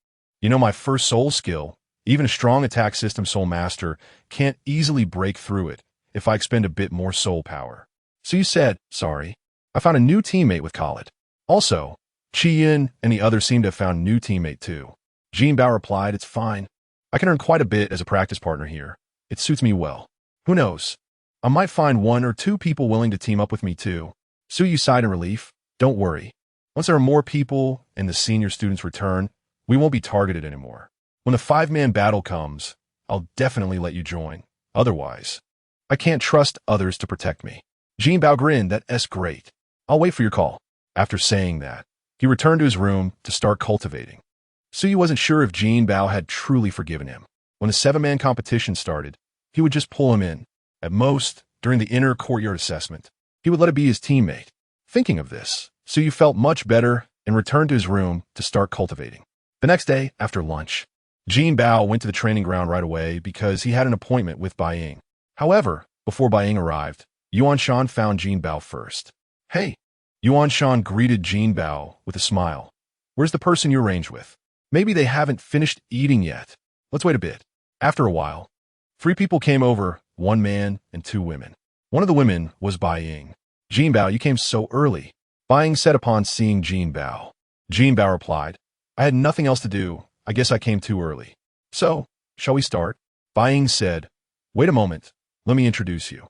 You know my first soul skill, even a strong attack system soul master can't easily break through it if I expend a bit more soul power. So you said, sorry. I found a new teammate with Khalid. Also, Qiyin and the others seem to have found a new teammate too. Jinbao replied, it's fine. I can earn quite a bit as a practice partner here. It suits me well. Who knows? I might find 1 or 2 people willing to team up with me too. Su Yu sighed in relief. Don't worry. Once there are more people and the senior students return, we won't be targeted anymore. When the 5-man battle comes, I'll definitely let you join. Otherwise, I can't trust others to protect me. Jinbao grinned. That's great. I'll wait for your call. After saying that, he returned to his room to start cultivating. Su Yu wasn't sure if Jinbao had truly forgiven him. When the 7-man competition started, he would just pull him in. At most, during the inner courtyard assessment, he would let it be his teammate. Thinking of this, Su Yu felt much better and returned to his room to start cultivating. The next day, after lunch, Jinbao went to the training ground right away because he had an appointment with Bai Ying. However, before Bai Ying arrived, Yuan Shan found Jinbao first. Hey! Yuan Shan greeted Jinbao with a smile. Where's the person you arranged with? Maybe they haven't finished eating yet. Let's wait a bit. After a while, 3 people came over, 1 man and 2 women. One of the women was Bai Ying. Jinbao, you came so early. Bai Ying said upon seeing Jinbao. Jinbao replied, I had nothing else to do. I guess I came too early. So, shall we start? Bai Ying said, wait a moment. Let me introduce you.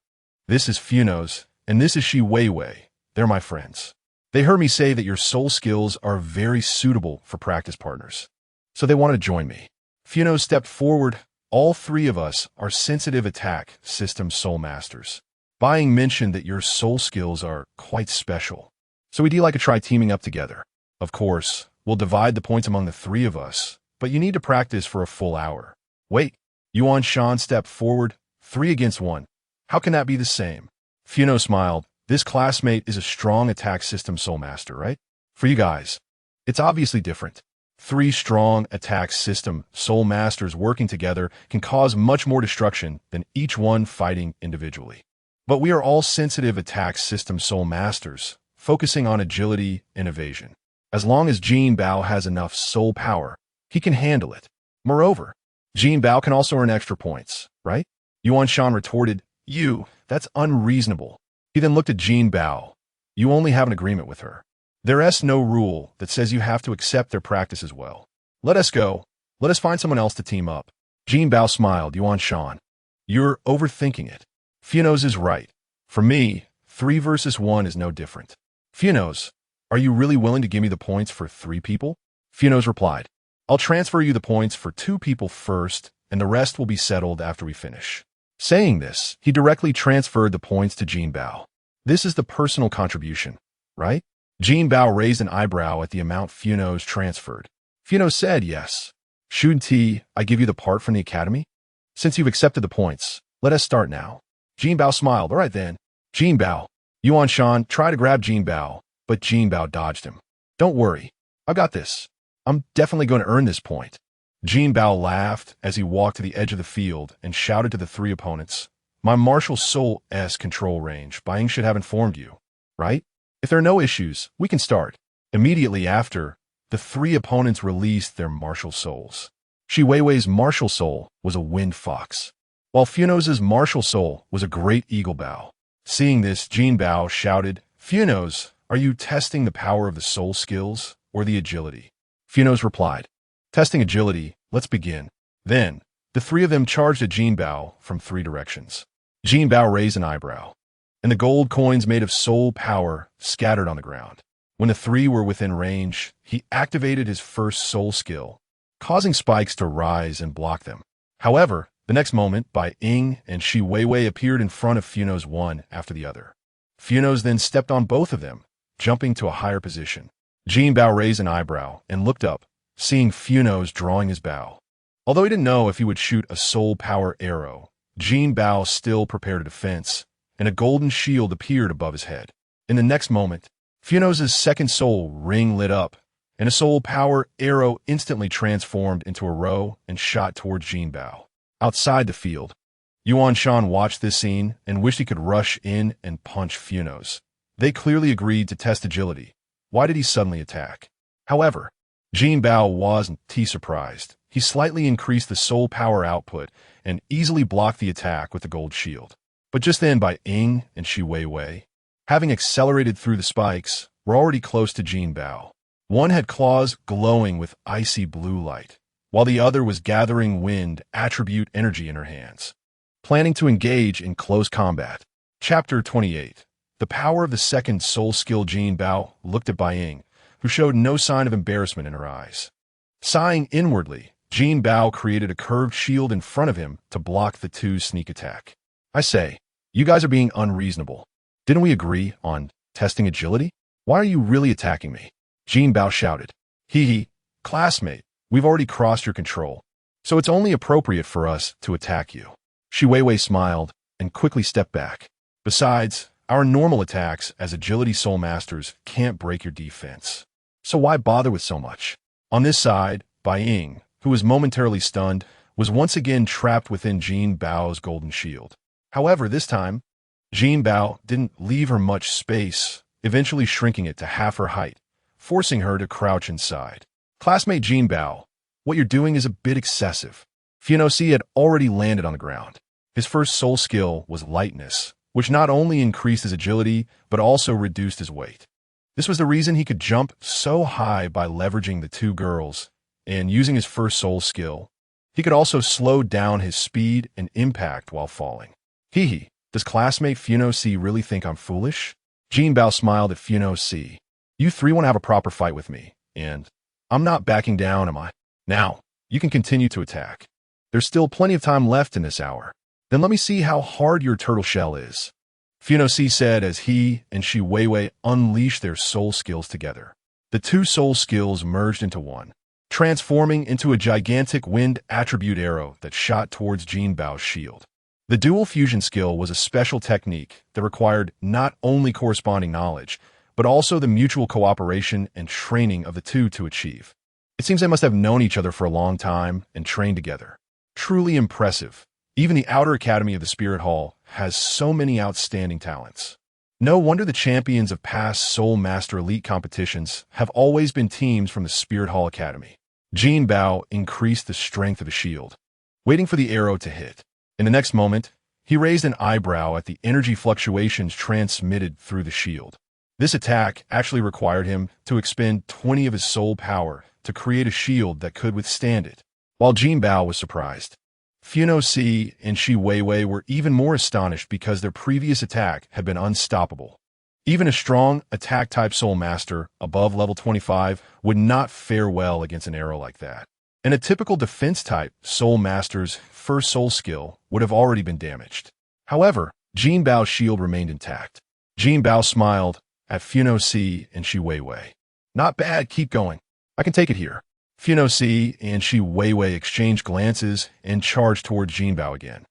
This is Funos, and this is Shi Weiwei. They're my friends. They heard me say that your soul skills are very suitable for practice partners. So they wanted to join me. Funos stepped forward. All 3 of us are sensitive attack system soul masters. Bai Ying mentioned that your soul skills are quite special. So would you like to try teaming up together? Of course, we'll divide the points among the 3 of us, but you need to practice for a full hour. Wait, Yuan Shan stepped forward. 3 against 1. How can that be the same? Funo smiled. This classmate is a strong attack system soul master, right? For you guys, it's obviously different. 3 strong attack system soul masters working together can cause much more destruction than each one fighting individually. But we are all sensitive attack system soul masters, focusing on agility and evasion. As long as Jinbao has enough soul power, he can handle it. Moreover, Jinbao can also earn extra points, right? Yuan Shan retorted, that's unreasonable. He then looked at Jinbao. You only have an agreement with her. There's no rule that says you have to accept their practice as well. Let us go. Let us find someone else to team up. Jinbao smiled. Yuan Shan, you're overthinking it. Funos is right. For me, 3 versus 1 is no different. Funos, are you really willing to give me the points for 3 people? Funos replied, I'll transfer you the points for 2 people first, and the rest will be settled after we finish. Saying this, he directly transferred the points to Jinbao. This is the personal contribution, right? Jinbao raised an eyebrow at the amount Funos transferred. Funos said yes. Shunti, I give you the part from the academy? Since you've accepted the points, let us start now. Jinbao smiled. All right then. Jinbao. Yuan Shan tried to grab Jinbao, but Jinbao dodged him. Don't worry. I got this. I'm definitely going to earn this point. Jinbao laughed as he walked to the edge of the field and shouted to the three opponents, My martial soul-s control range, Buying should have informed you, right? If there are no issues, we can start. Immediately after, the three opponents released their martial souls. Shi Weiwei's martial soul was a wind fox, while Funos's martial soul was a great eagle bao. Seeing this, Jinbao shouted, Funos, are you testing the power of the soul skills or the agility? Funos replied, Testing agility, let's begin. Then, the three of them charged at Jinbao from three directions. Jinbao raised an eyebrow, and the gold coins made of soul power scattered on the ground. When the three were within range, he activated his first soul skill, causing spikes to rise and block them. However, the next moment, Bai Ying and Shi Weiwei appeared in front of Funos one after the other. Funos then stepped on both of them, jumping to a higher position. Jinbao raised an eyebrow and looked up, seeing Funos drawing his bow. Although he didn't know if he would shoot a soul power arrow, Jinbao still prepared a defense, and a golden shield appeared above his head. In the next moment, Funos' second soul ring lit up, and a soul power arrow instantly transformed into a row and shot towards Jinbao. Outside the field, Yuan Shan watched this scene and wished he could rush in and punch Funos. They clearly agreed to test agility. Why did he suddenly attack? However, Jinbao wasn't too surprised. He slightly increased the soul power output and easily blocked the attack with the gold shield. But just then, Bai Ying and Shi Weiwei, having accelerated through the spikes, were already close to Jinbao. One had claws glowing with icy blue light, while the other was gathering wind attribute energy in her hands, planning to engage in close combat. Chapter 28. The power of the second soul skill. Jinbao looked at Bai Ying, who showed no sign of embarrassment in her eyes. Sighing inwardly, Jinbao created a curved shield in front of him to block the two's sneak attack. I say, you guys are being unreasonable. Didn't we agree on testing agility? Why are you really attacking me? Jinbao shouted. Hee, classmate, we've already crossed your control, so it's only appropriate for us to attack you. Shi Weiwei smiled and quickly stepped back. Besides, our normal attacks as agility soul masters can't break your defense. So why bother with so much? On this side, Bai Ying, who was momentarily stunned, was once again trapped within Jinbao's golden shield. However, this time, Jinbao didn't leave her much space, eventually shrinking it to half her height, forcing her to crouch inside. Classmate Jinbao, what you're doing is a bit excessive. Funos had already landed on the ground. His first soul skill was lightness, which not only increased his agility, but also reduced his weight. This was the reason he could jump so high by leveraging the two girls, and using his first soul skill, he could also slow down his speed and impact while falling. Hee, does classmate Funos really think I'm foolish? Jinbao smiled at Funos. You three want to have a proper fight with me, and I'm not backing down, am I? Now, you can continue to attack. There's still plenty of time left in this hour. Then let me see how hard your turtle shell is. Funos said as he and Shi Weiwei unleashed their soul skills together. The two soul skills merged into one, transforming into a gigantic wind attribute arrow that shot towards Jinbao's shield. The dual fusion skill was a special technique that required not only corresponding knowledge, but also the mutual cooperation and training of the two to achieve. It seems they must have known each other for a long time and trained together. Truly impressive. Even the Outer Academy of the Spirit Hall has so many outstanding talents. No wonder the champions of past Soul Master Elite competitions have always been teams from the Spirit Hall Academy. Jinbao increased the strength of his shield, waiting for the arrow to hit. In the next moment, he raised an eyebrow at the energy fluctuations transmitted through the shield. This attack actually required him to expend 20 of his soul power to create a shield that could withstand it. While Jinbao was surprised, Funos and Shi Weiwei were even more astonished because their previous attack had been unstoppable. Even a strong attack-type soul master above level 25 would not fare well against an arrow like that. And a typical defense-type soul master's first soul skill would have already been damaged. However, Jinbao's shield remained intact. Jinbao smiled at Funos and Shi Weiwei. Not bad, keep going. I can take it here. Funos and Shi Weiwei exchanged glances and charged towards Jinbao again.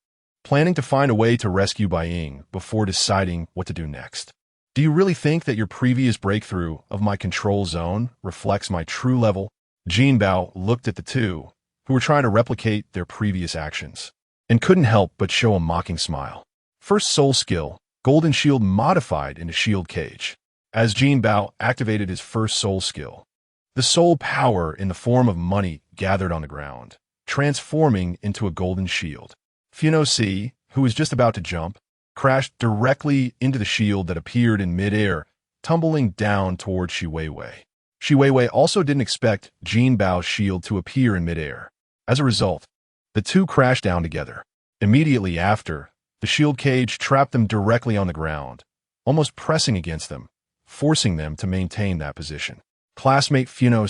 planning to find a way to rescue Bai Ying before deciding what to do next. Do you really think that your previous breakthrough of my control zone reflects my true level? Jinbao looked at the two, who were trying to replicate their previous actions, and couldn't help but show a mocking smile. First soul skill, Golden Shield modified into Shield Cage. As Jinbao activated his first soul skill, the soul power in the form of money gathered on the ground, transforming into a golden shield. Funo, who was just about to jump, crashed directly into the shield that appeared in midair, tumbling down toward Shi Weiwei. Shi Weiwei also didn't expect Jinbao's shield to appear in midair. As a result, the two crashed down together. Immediately after, the shield cage trapped them directly on the ground, almost pressing against them, forcing them to maintain that position. Classmate Funo,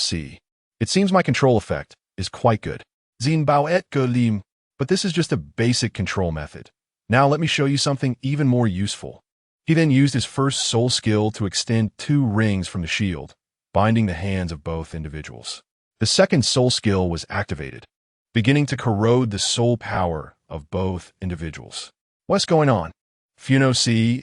it seems my control effect is quite good. Jinbao et Golim, but this is just a basic control method. Now let me show you something even more useful. He then used his first soul skill to extend 2 rings from the shield, binding the hands of both individuals. The second soul skill was activated, beginning to corrode the soul power of both individuals. What's going on? Funo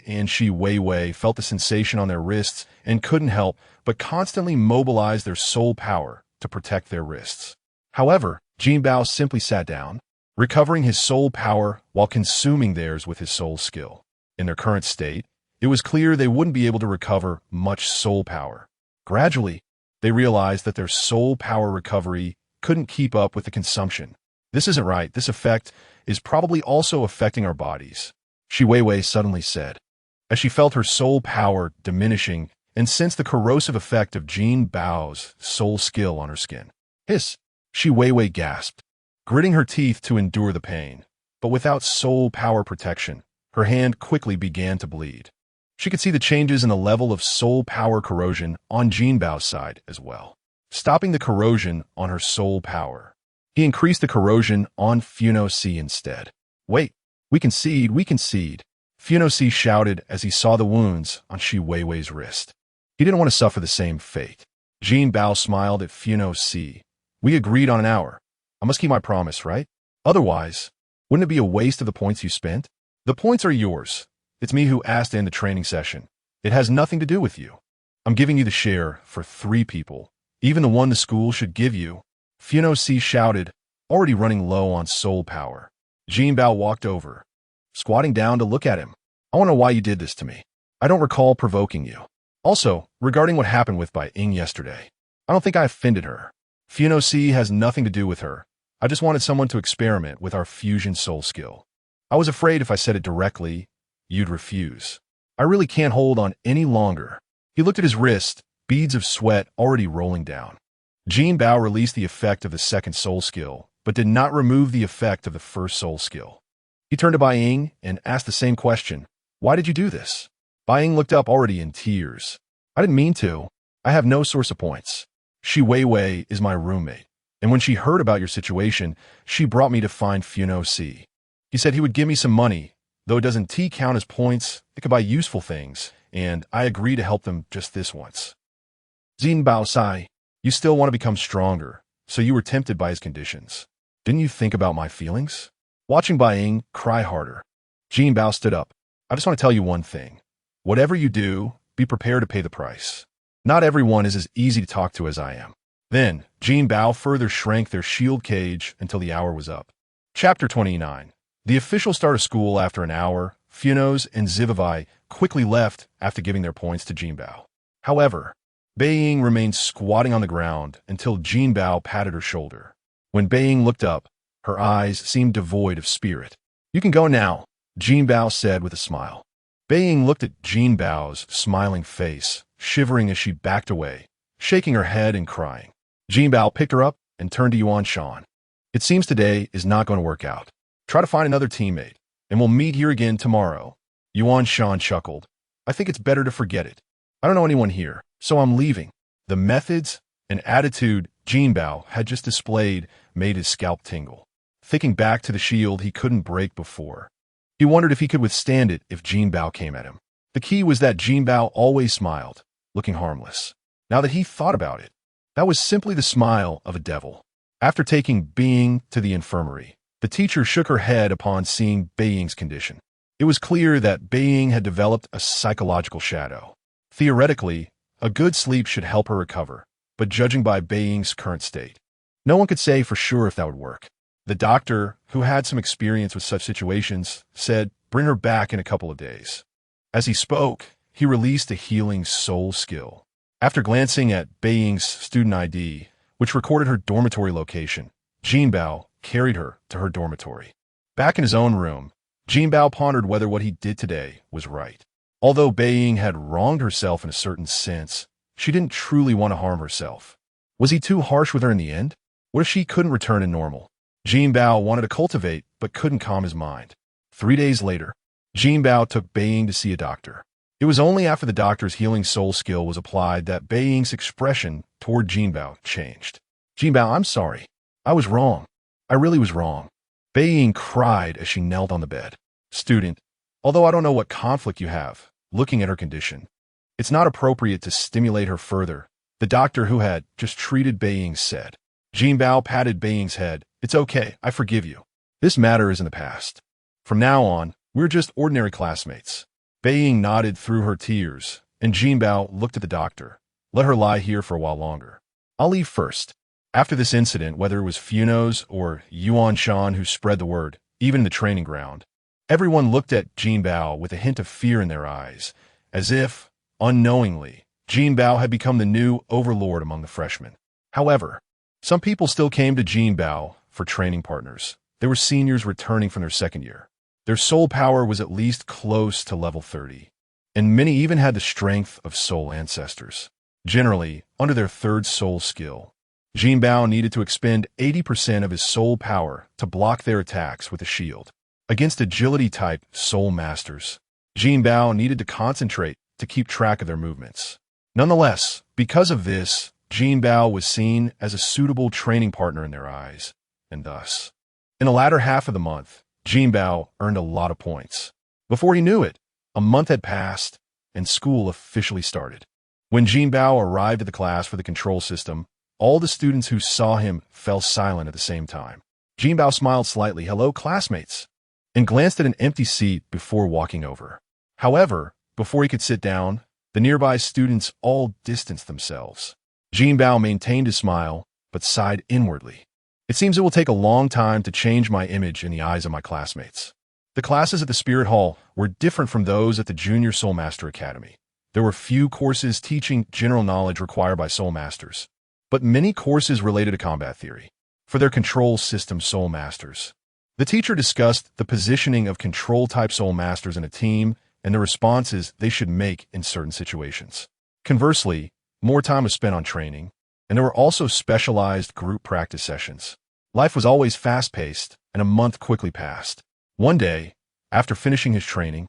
and Shi Weiwei felt the sensation on their wrists and couldn't help but constantly mobilize their soul power to protect their wrists. However, Jinbao simply sat down, recovering his soul power while consuming theirs with his soul skill. In their current state, it was clear they wouldn't be able to recover much soul power. Gradually, they realized that their soul power recovery couldn't keep up with the consumption. This isn't right. This effect is probably also affecting our bodies, Shi Weiwei suddenly said, as she felt her soul power diminishing and sensed the corrosive effect of Jinbao's soul skill on her skin. Hiss! Shi Weiwei gasped, gritting her teeth to endure the pain. But without soul power protection, her hand quickly began to bleed. She could see the changes in the level of soul power corrosion on Jinbao's side as well, stopping the corrosion on her soul power. He increased the corrosion on Funo instead. Wait, we concede, we concede, Funo shouted as he saw the wounds on Shi Weiwei's wrist. He didn't want to suffer the same fate. Jinbao smiled at Funo. We agreed on an hour. I must keep my promise, right? Otherwise, wouldn't it be a waste of the points you spent? The points are yours. It's me who asked to end the training session. It has nothing to do with you. I'm giving you the share for 3 people, even the one the school should give you. Funo shouted, already running low on soul power. Jinbao walked over, squatting down to look at him. I want to know why you did this to me. I don't recall provoking you. Also, regarding what happened with Bai Ying yesterday, I don't think I offended her. Funo has nothing to do with her. I just wanted someone to experiment with our fusion soul skill. I was afraid if I said it directly, you'd refuse. I really can't hold on any longer. He looked at his wrist, beads of sweat already rolling down. Jinbao released the effect of the second soul skill, but did not remove the effect of the first soul skill. He turned to Bai Ying and asked the same question. Why did you do this? Bai Ying looked up already in tears. I didn't mean to. I have no source of points. Shi Weiwei is my roommate, and when she heard about your situation, she brought me to find Funo. He said he would give me some money, though it doesn't count as points, it could buy useful things, and I agreed to help them just this once. Jinbao, you still want to become stronger, so you were tempted by his conditions. Didn't you think about my feelings? Watching Bai Ying cry harder, Jinbao stood up. I just want to tell you one thing. Whatever you do, be prepared to pay the price. Not everyone is as easy to talk to as I am. Then, Jinbao further shrank their shield cage until the hour was up. Chapter 29. The official start of school after an hour. Funo and Zivavai quickly left after giving their points to Jinbao. However, Bai Ying remained squatting on the ground until Jinbao patted her shoulder. When Bai Ying looked up, her eyes seemed devoid of spirit. You can go now, Jinbao said with a smile. Bai Ying looked at Jinbao's smiling face, shivering as she backed away, shaking her head and crying. Jinbao picked her up and turned to Yuan Shan. It seems today is not going to work out. Try to find another teammate, and we'll meet here again tomorrow. Yuan Shan chuckled. I think it's better to forget it. I don't know anyone here, so I'm leaving. The methods and attitude Jinbao had just displayed made his scalp tingle. Thinking back to the shield he couldn't break before, he wondered if he could withstand it if Jinbao came at him. The key was that Jinbao always smiled, looking harmless. Now that he thought about it, that was simply the smile of a devil. After taking Bing to the infirmary, The teacher shook her head upon seeing Beiying's condition. It was clear that Beiying had developed a psychological shadow. Theoretically, a good sleep should help her recover, but judging by Beiying's current state, no one could say for sure if that would work. The doctor, who had some experience with such situations, said, "Bring her back in a couple of days." As he spoke, he released a healing soul skill. After glancing at Beiying's student ID, which recorded her dormitory location, Jinbao carried her to her dormitory. Back in his own room, Jinbao pondered whether what he did today was right. Although Beiying had wronged herself in a certain sense, she didn't truly want to harm herself. Was he too harsh with her in the end? What if she couldn't return to normal? Jinbao wanted to cultivate, but couldn't calm his mind. 3 days later, Jinbao took Beiying to see a doctor. It was only after the doctor's healing soul skill was applied that Beiying's expression toward Jinbao changed. "Jinbao, I'm sorry. I was wrong. I really was wrong." Beiying cried as she knelt on the bed. "Student, although I don't know what conflict you have, looking at her condition, it's not appropriate to stimulate her further," the doctor who had just treated Beiying said. Jinbao patted Beiying's head. "It's okay, I forgive you. This matter is in the past. From now on, we're just ordinary classmates." Beiying nodded through her tears, and Jinbao looked at the doctor. "Let her lie here for a while longer. I'll leave first." After this incident, whether it was Funo's or Yuan Shan who spread the word, even in the training ground, everyone looked at Jinbao with a hint of fear in their eyes, as if, unknowingly, Jinbao had become the new overlord among the freshmen. However, some people still came to Jinbao for training partners. They were seniors returning from their second year. Their soul power was at least close to level 30, and many even had the strength of soul ancestors. Generally, under their third soul skill, Jinbao needed to expend 80% of his soul power to block their attacks with a shield. Against agility-type soul masters, Jinbao needed to concentrate to keep track of their movements. Nonetheless, because of this, Jinbao was seen as a suitable training partner in their eyes, and thus, in the latter half of the month, Jinbao earned a lot of points. Before he knew it, a month had passed, and school officially started. When Jinbao arrived at the class for the control system, all the students who saw him fell silent at the same time. Jinbao smiled slightly, "Hello, classmates," and glanced at an empty seat before walking over. However, before he could sit down, the nearby students all distanced themselves. Jinbao maintained his smile, but sighed inwardly. "It seems it will take a long time to change my image in the eyes of my classmates." The classes at the Spirit Hall were different from those at the Junior Soul Master Academy. There were few courses teaching general knowledge required by Soul Masters, but many courses related to combat theory. For their control system Soul Masters, the teacher discussed the positioning of control-type Soul Masters in a team and the responses they should make in certain situations. Conversely, more time was spent on training, and there were also specialized group practice sessions. Life was always fast-paced, and a month quickly passed. One day, after finishing his training,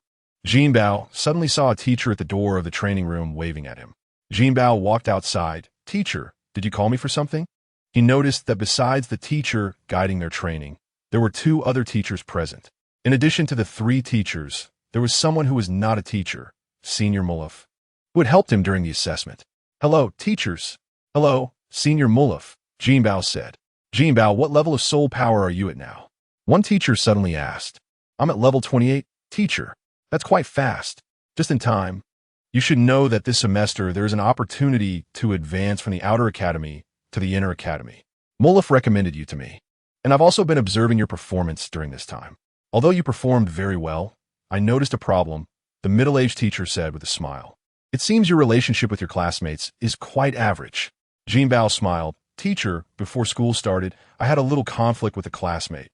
Jinbao suddenly saw a teacher at the door of the training room waving at him. Jinbao walked outside. "Teacher, did you call me for something?" He noticed that besides the teacher guiding their training, there were 2 other teachers present. In addition to the 3 teachers, there was someone who was not a teacher, Senior Mulaf, who had helped him during the assessment. "Hello, teachers." "Hello, Senior Mulaf," Jinbao said. "Jinbao, what level of soul power are you at now?" One teacher suddenly asked. "I'm at level 28, teacher." "That's quite fast. Just in time. You should know that this semester there is an opportunity to advance from the outer academy to the inner academy. Mulaf recommended you to me, and I've also been observing your performance during this time. Although you performed very well, I noticed a problem," the middle-aged teacher said with a smile. "It seems your relationship with your classmates is quite average." Jinbao smiled. "Teacher, before school started, I had a little conflict with a classmate,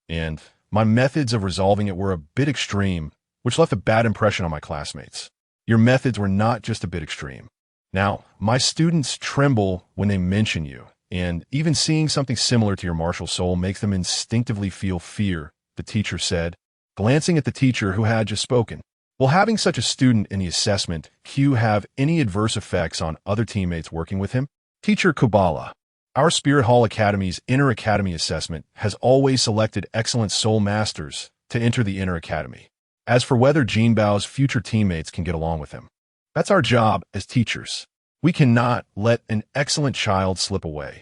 and my methods of resolving it were a bit extreme, which left a bad impression on my classmates." "Your methods were not just a bit extreme. Now, my students tremble when they mention you, and even seeing something similar to your martial soul makes them instinctively feel fear," the teacher said, glancing at the teacher who had just spoken. "Will having such a student in the assessment queue have any adverse effects on other teammates working with him?" Teacher Kubala. "Our Spirit Hall Academy's Inner Academy assessment has always selected excellent soul masters to enter the Inner Academy. As for whether Jinbao's future teammates can get along with him, that's our job as teachers. We cannot let an excellent child slip away.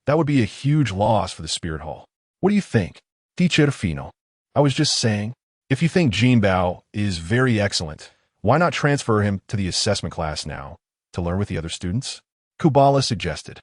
That would be a huge loss for the Spirit Hall. What do you think?" Teacher Fino. I was just saying, if you think Jinbao is very excellent, why not transfer him to the assessment class now to learn with the other students? Kubala suggested.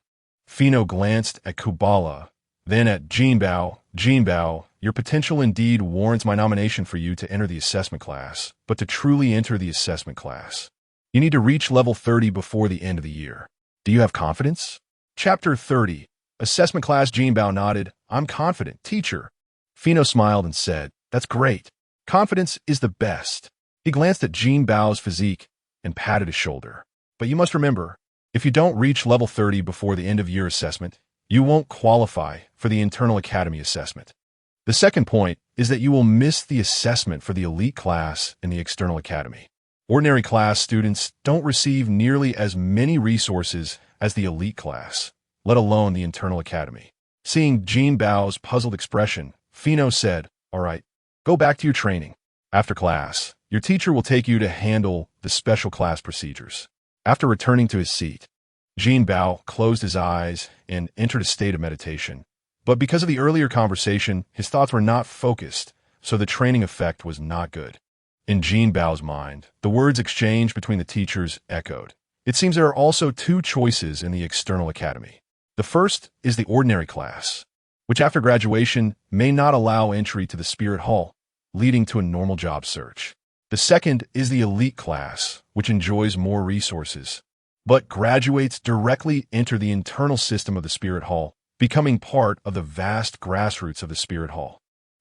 Fino glanced at Kubala, then at Jinbao. Jinbao, your potential indeed warrants my nomination for you to enter the assessment class, but to truly enter the assessment class, you need to reach level 30 before the end of the year. Do you have confidence? Chapter 30. Assessment class. Jinbao nodded. I'm confident, teacher. Fino smiled and said, that's great. Confidence is the best. He glanced at Jinbao's physique and patted his shoulder. But you must remember, if you don't reach level 30 before the end of year assessment, you won't qualify for the internal academy assessment. The second point is that you will miss the assessment for the elite class in the external academy. Ordinary class students don't receive nearly as many resources as the elite class, let alone the internal academy. Seeing Jinbao's puzzled expression, Fino said, all right, go back to your training. After class, your teacher will take you to handle the special class procedures. After returning to his seat, Jinbao closed his eyes and entered a state of meditation. But because of the earlier conversation, his thoughts were not focused, so the training effect was not good. In Jinbao's mind, the words exchanged between the teachers echoed. It seems there are also two choices in the external academy. The first is the ordinary class, which after graduation may not allow entry to the Spirit Hall, leading to a normal job search. The second is the elite class, which enjoys more resources, but graduates directly enter the internal system of the Spirit Hall, becoming part of the vast grassroots of the Spirit Hall.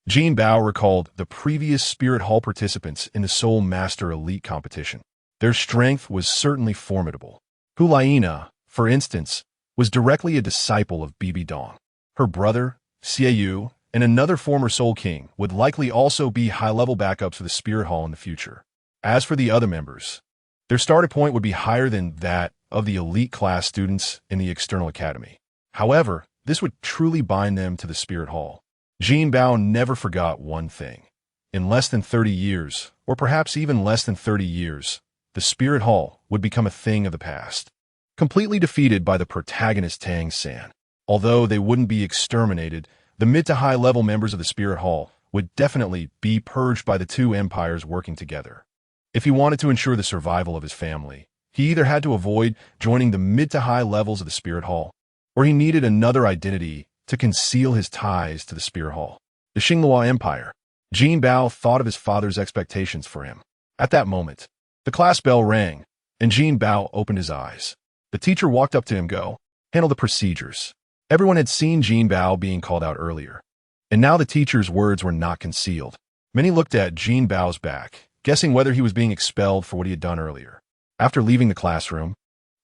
Jinbao recalled the previous Spirit Hall participants in the Soul Master Elite competition. Their strength was certainly formidable. Hulaina, for instance, was directly a disciple of Bibi Dong. Her brother, Xiaoyu, and another former Soul King would likely also be high-level backups for the Spirit Hall in the future. As for the other members, their starting point would be higher than that of the elite class students in the external academy. However, this would truly bind them to the Spirit Hall. Jinbao never forgot one thing. In less than 30 years, or perhaps even less than 30 years, the Spirit Hall would become a thing of the past, completely defeated by the protagonist Tang San. Although they wouldn't be exterminated, the mid to high level members of the Spirit Hall would definitely be purged by the two empires working together. If he wanted to ensure the survival of his family, he either had to avoid joining the mid to high levels of the Spirit Hall, or he needed another identity to conceal his ties to the Spirit Hall. The Xinghua Empire. Jinbao thought of his father's expectations for him. At that moment, the class bell rang, and Jinbao opened his eyes. The teacher walked up to him. Go, handle the procedures. Everyone had seen Jinbao being called out earlier, and now the teacher's words were not concealed. Many looked at Jinbao's back, guessing whether he was being expelled for what he had done earlier. After leaving the classroom,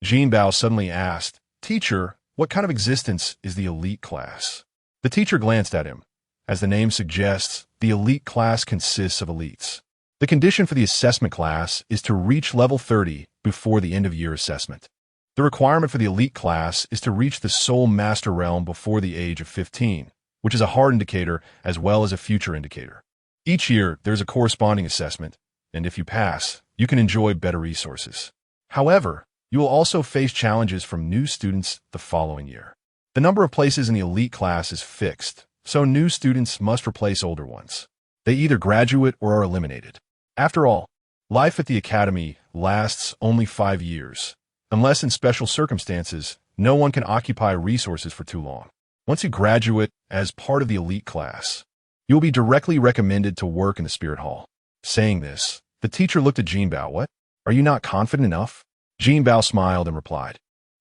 Jinbao suddenly asked, Teacher, what kind of existence is the elite class? The teacher glanced at him. As the name suggests, the elite class consists of elites. The condition for the assessment class is to reach level 30 before the end-of-year assessment. The requirement for the elite class is to reach the Soul Master realm before the age of 15, which is a hard indicator as well as a future indicator. Each year, there's a corresponding assessment, and if you pass, you can enjoy better resources. However, you will also face challenges from new students the following year. The number of places in the elite class is fixed, so new students must replace older ones. They either graduate or are eliminated. After all, life at the academy lasts only 5 years. Unless in special circumstances, no one can occupy resources for too long. Once you graduate as part of the elite class, you will be directly recommended to work in the Spirit Hall. Saying this, the teacher looked at Jinbao. What? Are you not confident enough? Jinbao smiled and replied,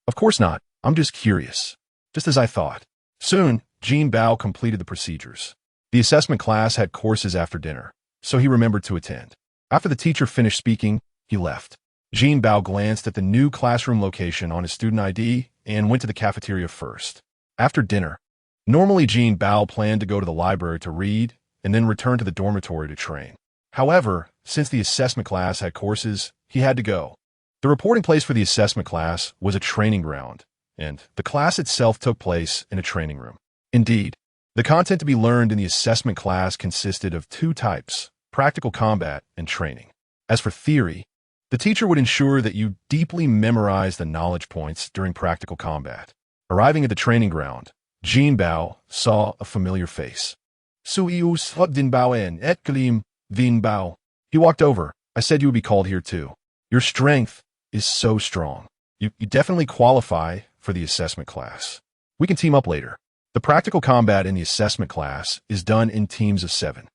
Of course not. I'm just curious. Just as I thought. Soon, Jinbao completed the procedures. The assessment class had courses after dinner, so he remembered to attend. After the teacher finished speaking, he left. Jinbao glanced at the new classroom location on his student ID and went to the cafeteria first. After dinner, normally Jinbao planned to go to the library to read and then return to the dormitory to train. However, since the assessment class had courses, he had to go. The reporting place for the assessment class was a training ground, and the class itself took place in a training room. Indeed, the content to be learned in the assessment class consisted of 2 types, practical combat and training. As for theory, the teacher would ensure that you deeply memorize the knowledge points during practical combat. Arriving at the training ground, Jinbao saw a familiar face. Suius Jinbao en et Glim Jinbao. He walked over. I said you would be called here too. Your strength is so strong. You definitely qualify for the assessment class. We can team up later. The practical combat in the assessment class is done in teams of 7.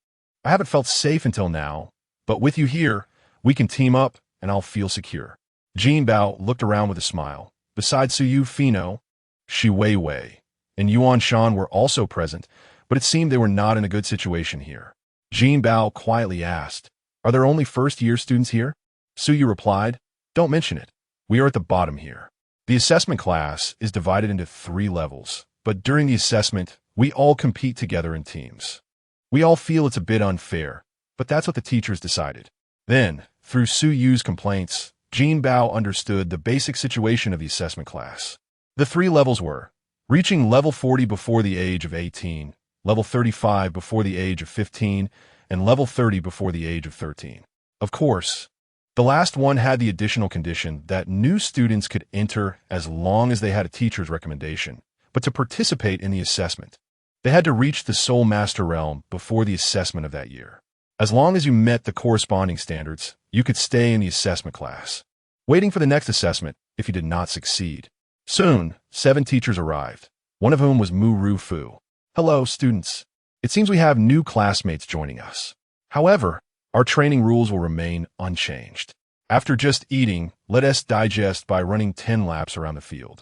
I haven't felt safe until now, but with you here, we can team up and I'll feel secure. Jinbao looked around with a smile. Besides Suyu Fino, Shi Weiwei, and Yuan Shan were also present, but it seemed they were not in a good situation here. Jinbao quietly asked, "Are there only first-year students here?" Suyu replied, "Don't mention it. We are at the bottom here. The assessment class is divided into 3 levels, but during the assessment, we all compete together in teams. We all feel it's a bit unfair, but that's what the teachers decided." Then, through Suyu's complaints, Jinbao understood the basic situation of the assessment class. The 3 levels were reaching level 40 before the age of 18, level 35 before the age of 15, and level 30 before the age of 13. Of course, the last one had the additional condition that new students could enter as long as they had a teacher's recommendation, but to participate in the assessment, they had to reach the Soul Master realm before the assessment of that year. As long as you met the corresponding standards, you could stay in the assessment class, waiting for the next assessment if you did not succeed. Soon, 7 teachers arrived, one of whom was Mu Fu. "Hello, students. It seems we have new classmates joining us. However, our training rules will remain unchanged. After just eating, let us digest by running 10 laps around the field.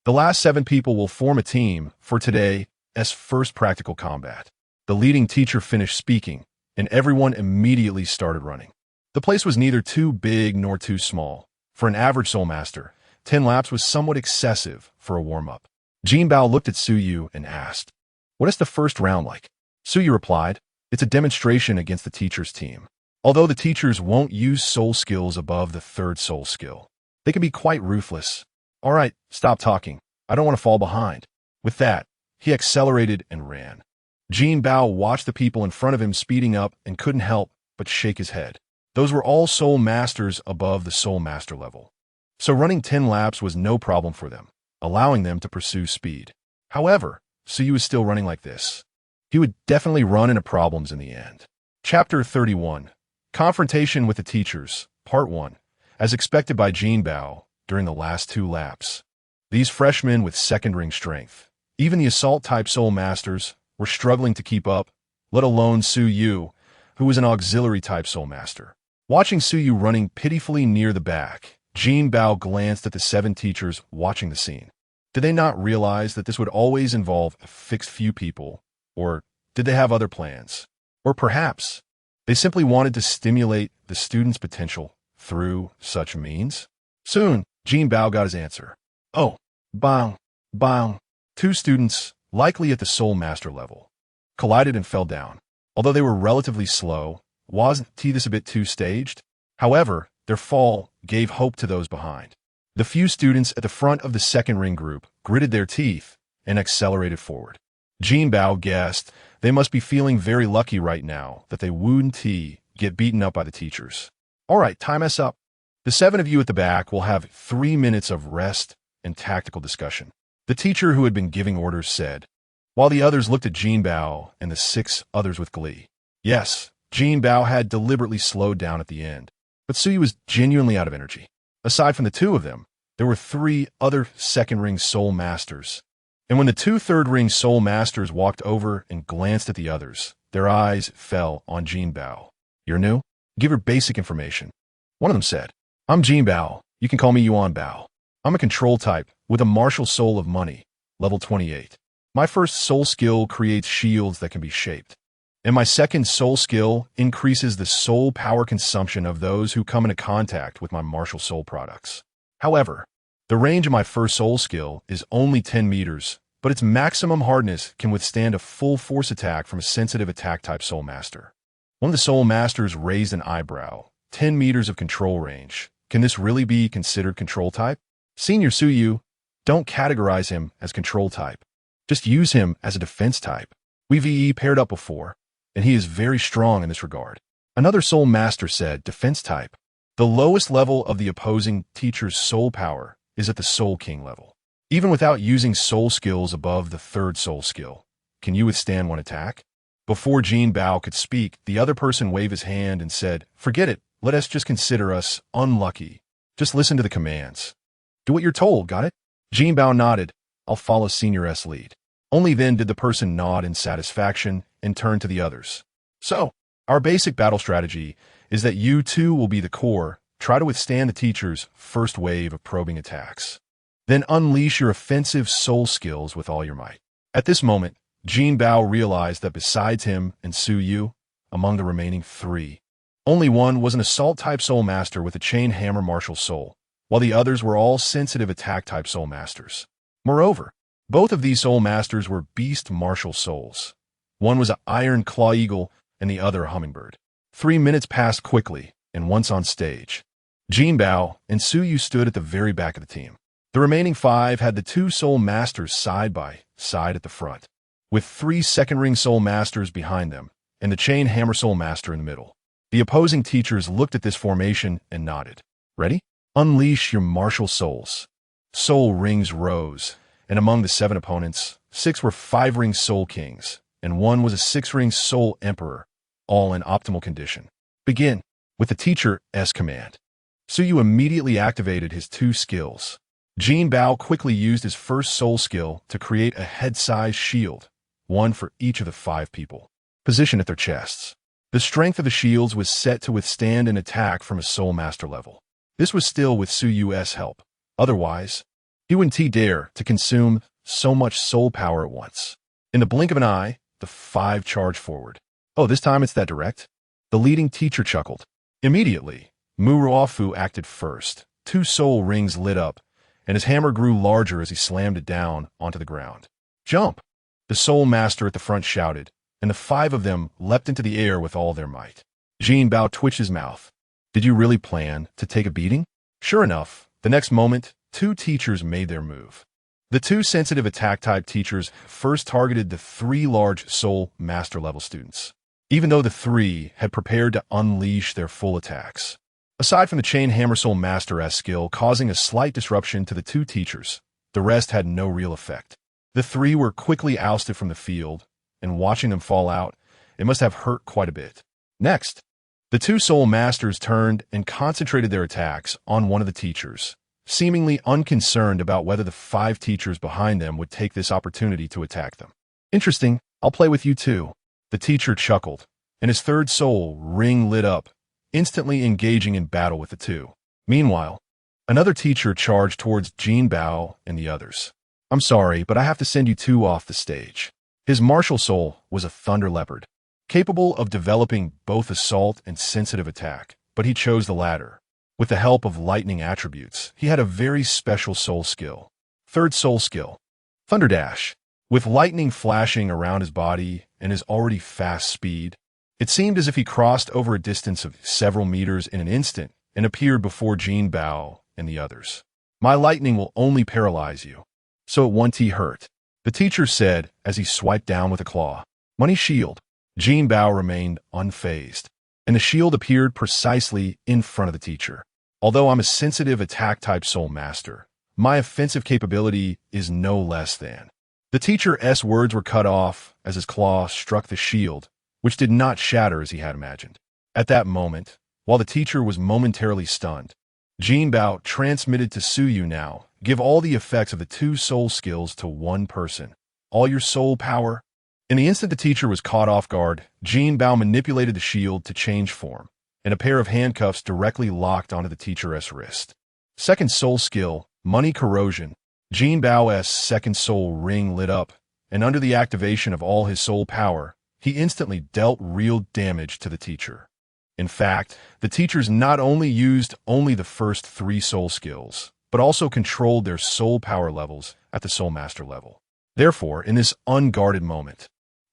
The last 7 people will form a team for today's first practical combat." The leading teacher finished speaking, and everyone immediately started running. The place was neither too big nor too small. For an average Soul Master, 10 laps was somewhat excessive for a warm-up. Jinbao looked at Suyu and asked, "What is the first round like?" Suyu replied, "It's a demonstration against the teacher's team. Although the teachers won't use soul skills above the 3rd soul skill, they can be quite ruthless. All right, stop talking. I don't want to fall behind." With that, he accelerated and ran. Jinbao watched the people in front of him speeding up and couldn't help but shake his head. Those were all Soul Masters above the Soul Master level. So running 10 laps was no problem for them, allowing them to pursue speed. However, Suyu was still running like this. He would definitely run into problems in the end. Chapter 31. Confrontation with the Teachers, Part 1. As expected by Jinbao, during the last 2 laps, these freshmen with 2nd ring strength, even the Assault-type Soul Masters, were struggling to keep up, let alone Suyu, who was an Auxiliary-type Soul Master. Watching Suyu running pitifully near the back, Jinbao glanced at the 7 teachers watching the scene. Did they not realize that this would always involve a fixed few people, or did they have other plans? Or perhaps they simply wanted to stimulate the student's potential through such means? Soon, Jinbao got his answer. "Oh, bang, bang." 2 students, likely at the Soul Master level, collided and fell down. Although they were relatively slow, wasn't this a bit too staged? However, their fall gave hope to those behind. The few students at the front of the 2nd ring group gritted their teeth and accelerated forward. Jinbao guessed they must be feeling very lucky right now that they wouldn't get beaten up by the teachers. "All right, time us up. The 7 of you at the back will have 3 minutes of rest and tactical discussion," the teacher who had been giving orders said, while the others looked at Jinbao and the 6 others with glee. Yes, Jinbao had deliberately slowed down at the end, but Suyu was genuinely out of energy. Aside from the 2 of them, there were 3 other 2nd ring Soul Masters. And when the 2 3rd ring Soul Masters walked over and glanced at the others, their eyes fell on Jinbao. "You're new? Give her basic information." One of them said, "I'm Jinbao. You can call me Yuan Bao. I'm a control type with a martial soul of money, level 28. My first soul skill creates shields that can be shaped. And my second soul skill increases the soul power consumption of those who come into contact with my martial soul products. However, the range of my first soul skill is only 10 meters, but its maximum hardness can withstand a full force attack from a sensitive attack type Soul Master." One of the Soul Masters raised an eyebrow. 10 meters of control range. Can this really be considered control type? Senior Suyu, don't categorize him as control type. Just use him as a defense type. We've paired up before, and he is very strong in this regard. Another Soul Master said, defense type. The lowest level of the opposing teacher's soul power is at the Soul King level. Even without using soul skills above the 3rd soul skill, can you withstand one attack? Before Jinbao could speak, the other person waved his hand and said, "Forget it. Let us just consider us unlucky. Just listen to the commands. Do what you're told, got it?" Jinbao nodded. "I'll follow Senior S lead." Only then did the person nod in satisfaction and turn to the others. "So, our basic battle strategy is that you two will be the core. Try to withstand the teacher's first wave of probing attacks. Then unleash your offensive soul skills with all your might." At this moment, Jinbao realized that besides him and Su Yu, among the remaining three, only one was an assault-type soul master with a chain hammer martial soul, while the others were all sensitive attack-type soul masters. Moreover, both of these soul masters were beast martial souls. One was an iron claw eagle and the other a hummingbird. 3 minutes passed quickly, and once on stage, Jinbao and Su Yu stood at the very back of the team. The remaining 5 had the 2 soul masters side by side at the front, with 3 second-ring soul masters behind them, and the chain hammer soul master in the middle. The opposing teachers looked at this formation and nodded. "Ready? Unleash your martial souls." Soul rings rose, and among the 7 opponents, 6 were 5-ring soul kings, and 1 was a 6-ring soul emperor, all in optimal condition. "Begin," with the teacher's command. Su Yu immediately activated his 2 skills. Jinbao quickly used his first soul skill to create a head-sized shield, one for each of the 5 people, positioned at their chests. The strength of the shields was set to withstand an attack from a soul master level. This was still with Su Yu's help. Otherwise, he wouldn't dare to consume so much soul power at once. In the blink of an eye, the 5 charged forward. "Oh, this time it's that direct?" The leading teacher chuckled. Immediately, Muruofu acted first. 2 soul rings lit up, and his hammer grew larger as he slammed it down onto the ground. "Jump!" The soul master at the front shouted, and the 5 of them leapt into the air with all their might. Jinbao twitched his mouth. "Did you really plan to take a beating?" Sure enough, the next moment, 2 teachers made their move. The 2 sensitive attack-type teachers first targeted the 3 large soul master-level students, even though the 3 had prepared to unleash their full attacks. Aside from the chain hammer soul master-esque skill causing a slight disruption to the 2 teachers, the rest had no real effect. The 3 were quickly ousted from the field, and watching them fall out, it must have hurt quite a bit. Next, the 2 soul masters turned and concentrated their attacks on one of the teachers, seemingly unconcerned about whether the 5 teachers behind them would take this opportunity to attack them. "Interesting, I'll play with you too." The teacher chuckled, and his 3rd soul ring lit up, instantly engaging in battle with the 2. Meanwhile, another teacher charged towards Jinbao and the others. "I'm sorry, but I have to send you 2 off the stage." His martial soul was a thunder leopard, capable of developing both assault and sensitive attack, but he chose the latter. With the help of lightning attributes, he had a very special soul skill. 3rd soul skill, Thunder Dash. With lightning flashing around his body and his already fast speed, it seemed as if he crossed over a distance of several meters in an instant and appeared before Jinbao and the others. "My lightning will only paralyze you, so it won't hurt," the teacher said as he swiped down with a claw. "Money shield." Jinbao remained unfazed, and the shield appeared precisely in front of the teacher. "Although I'm a sensitive attack-type soul master, my offensive capability is no less than." The teacher's words were cut off as his claw struck the shield, which did not shatter as he had imagined. At that moment, while the teacher was momentarily stunned, Jinbao transmitted to Su Yu now, "Give all the effects of the 2 soul skills to one person. All your soul power." In the instant the teacher was caught off guard, Jinbao manipulated the shield to change form, and a pair of handcuffs directly locked onto the teacher's wrist. 2nd soul skill, Money Corrosion. Jinbao's 2nd soul ring lit up, and under the activation of all his soul power, he instantly dealt real damage to the teacher. In fact, the teachers not only used only the first 3 soul skills, but also controlled their soul power levels at the soul master level. Therefore, in this unguarded moment,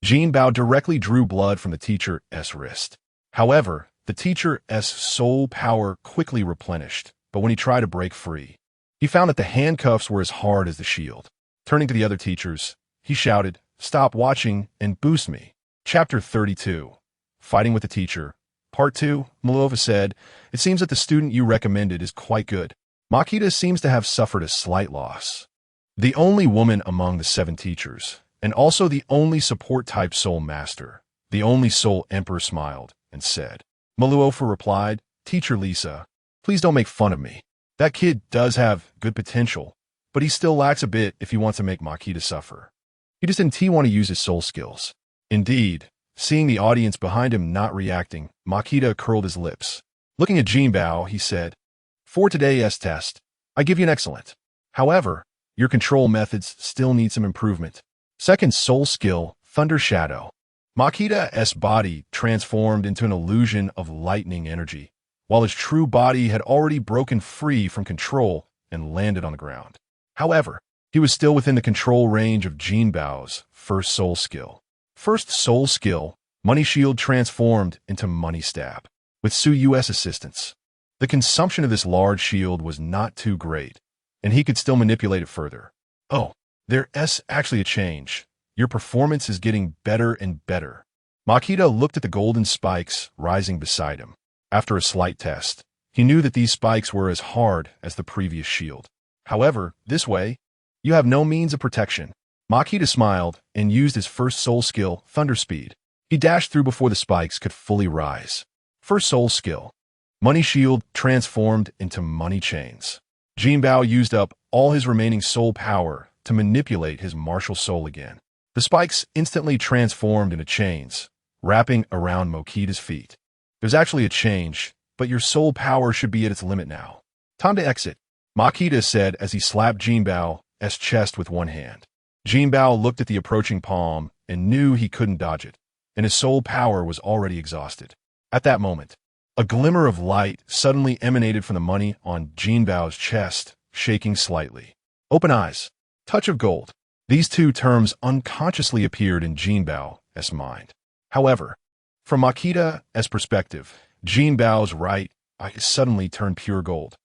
Jinbao directly drew blood from the teacher's wrist. However, the teacher's soul power quickly replenished, but when he tried to break free, he found that the handcuffs were as hard as the shield. Turning to the other teachers, he shouted, "Stop watching and boost me." Chapter 32. Fighting with the Teacher. Part 2, Malova said, "It seems that the student you recommended is quite good. Makita seems to have suffered a slight loss." The only woman among the 7 teachers, and also the only support-type soul master, The only Soul Emperor smiled and said. Maluofu replied, Teacher Lisa, please don't make fun of me. That kid does have good potential, but he still lacks a bit if he wants to make Makita suffer. He just didn't want to use his soul skills. Indeed, seeing the audience behind him not reacting, Makita curled his lips. Looking at Jinbao, he said, For today's test, I give you an excellent. However, your control methods still need some improvement. Second soul skill, Thunder Shadow. Makita's body transformed into an illusion of lightning energy, while his true body had already broken free from control and landed on the ground. However, he was still within the control range of Jinbao's first soul skill. First soul skill, Money Shield transformed into Money Stab. With Su Yu's assistance, the consumption of this large shield was not too great, and he could still manipulate it further. Oh, there's actually a change. Your performance is getting better and better. Makita looked at the golden spikes rising beside him. After a slight test, he knew that these spikes were as hard as the previous shield. However, this way, you have no means of protection. Makita smiled and used his first soul skill, Thunder Speed. He dashed through before the spikes could fully rise. First soul skill, Money Shield transformed into Money Chains. Jinbao used up all his remaining soul power to manipulate his martial soul again. The spikes instantly transformed into chains, wrapping around Makita's feet. There's actually a change, but your soul power should be at its limit now. Time to exit, Makita said as he slapped Jinbao's chest with one hand. Jinbao looked at the approaching palm and knew he couldn't dodge it, and his soul power was already exhausted. At that moment, a glimmer of light suddenly emanated from the money on Jinbao's chest, shaking slightly. Open eyes, touch of gold. These two terms unconsciously appeared in Jinbao's mind. However, from Makita's perspective, Jinbao's right eye suddenly turned pure gold,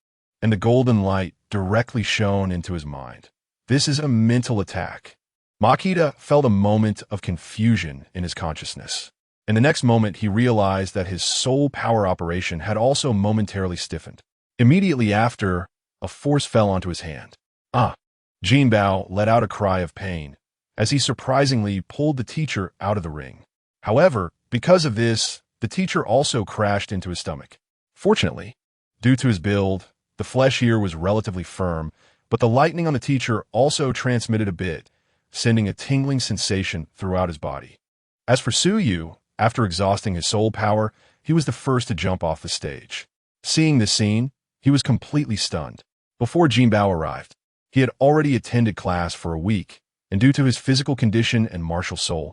and the golden light directly shone into his mind. This is a mental attack. Makita felt a moment of confusion in his consciousness. In the next moment, he realized that his soul power operation had also momentarily stiffened. Immediately after, a force fell onto his hand. Jinbao let out a cry of pain as he surprisingly pulled the teacher out of the ring. However, because of this, the teacher also crashed into his stomach. Fortunately, due to his build, the flesh here was relatively firm, but the lightning on the teacher also transmitted a bit, sending a tingling sensation throughout his body. As for Su Yu, after exhausting his soul power, he was the first to jump off the stage. Seeing this scene, he was completely stunned. Before Jinbao arrived, he had already attended class for a week, and due to his physical condition and martial soul,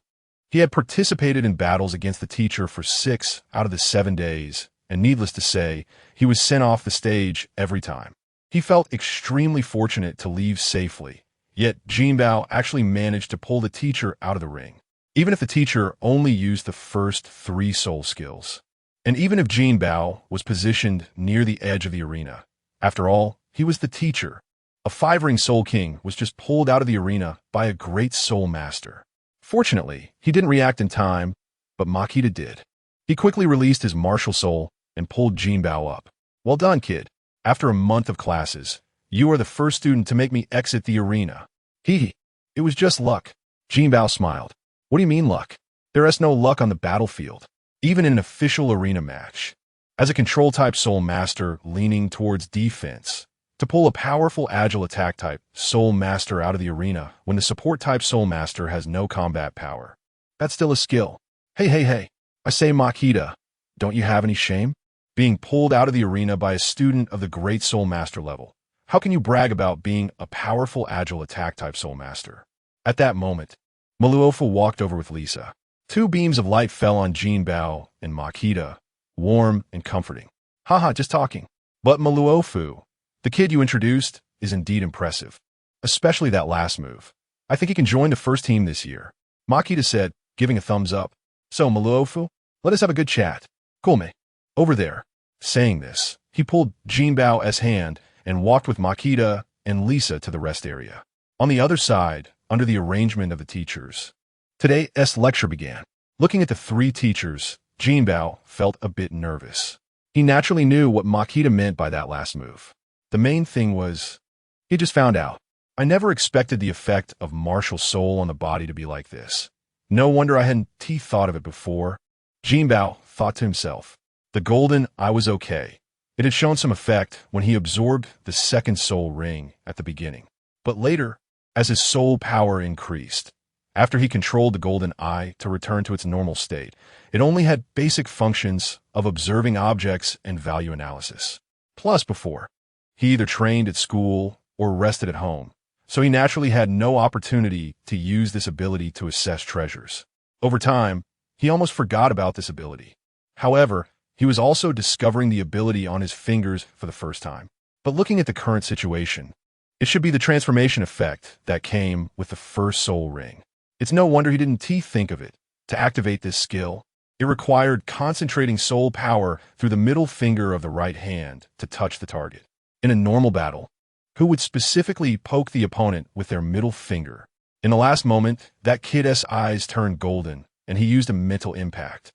he had participated in battles against the teacher for 6 out of the 7 days, and needless to say, he was sent off the stage every time. He felt extremely fortunate to leave safely, yet Jinbao actually managed to pull the teacher out of the ring, even if the teacher only used the first 3 soul skills. And even if Jinbao was positioned near the edge of the arena, after all, he was the teacher. A 5-ring Soul King was just pulled out of the arena by a great Soul Master. Fortunately, he didn't react in time, but Makita did. He quickly released his martial soul and pulled Jinbao up. Well done, kid. After a month of classes, you are the first student to make me exit the arena. It was just luck. Jinbao smiled. What do you mean luck? There is no luck on the battlefield, even in an official arena match. As a control-type Soul Master leaning towards defense, to pull a powerful agile attack type Soul Master out of the arena when the support type Soul Master has no combat power. That's still a skill. Hey. I say Makita, don't you have any shame? Being pulled out of the arena by a student of the great Soul Master level. How can you brag about being a powerful agile attack type Soul Master? At that moment, Maluofu walked over with Lisa. 2 beams of light fell on Jinbao and Makita, warm and comforting. Haha, just talking. But Maluofu, the kid you introduced, is indeed impressive. Especially that last move. I think he can join the first team this year. Makita said, giving a thumbs up. So, Maluofu, let us have a good chat. Cool, mate. Over there. Saying this, he pulled Jinbao's hand and walked with Makita and Lisa to the rest area. On the other side, under the arrangement of the teachers, today's lecture began. Looking at the 3 teachers, Jinbao felt a bit nervous. He naturally knew what Makita meant by that last move. The main thing was, he just found out. I never expected the effect of martial soul on the body to be like this. No wonder I hadn't thought of it before. Jinbao thought to himself. The golden I was okay. It had shown some effect when he absorbed the second soul ring at the beginning. But later, as his soul power increased, after he controlled the golden eye to return to its normal state, it only had basic functions of observing objects and value analysis. Plus before, he either trained at school or rested at home, so he naturally had no opportunity to use this ability to assess treasures. Over time, he almost forgot about this ability. However, he was also discovering the ability on his fingers for the first time. But looking at the current situation, it should be the transformation effect that came with the first soul ring. It's no wonder he didn't think of it. To activate this skill, it required concentrating soul power through the middle finger of the right hand to touch the target. In a normal battle, who would specifically poke the opponent with their middle finger? In the last moment, that kid's eyes turned golden, and he used a mental impact.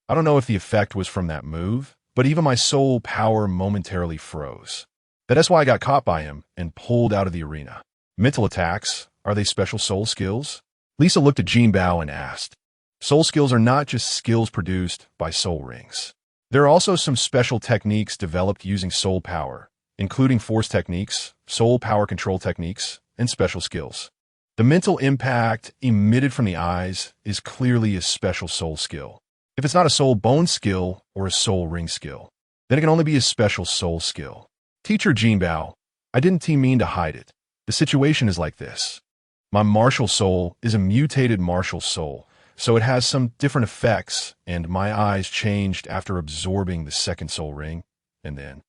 I don't know if the effect was from that move, but even my soul power momentarily froze. That's why I got caught by him and pulled out of the arena. Mental attacks, are they special soul skills? Lisa looked at Jinbao and asked. Soul skills are not just skills produced by soul rings. There are also some special techniques developed using soul power, including force techniques, soul power control techniques, and special skills. The mental impact emitted from the eyes is clearly a special soul skill. If it's not a soul bone skill or a soul ring skill, then it can only be a special soul skill. Teacher Jinbao, I didn't mean to hide it. The situation is like this. My martial soul is a mutated martial soul, so it has some different effects, and my eyes changed after absorbing the second soul ring, and then.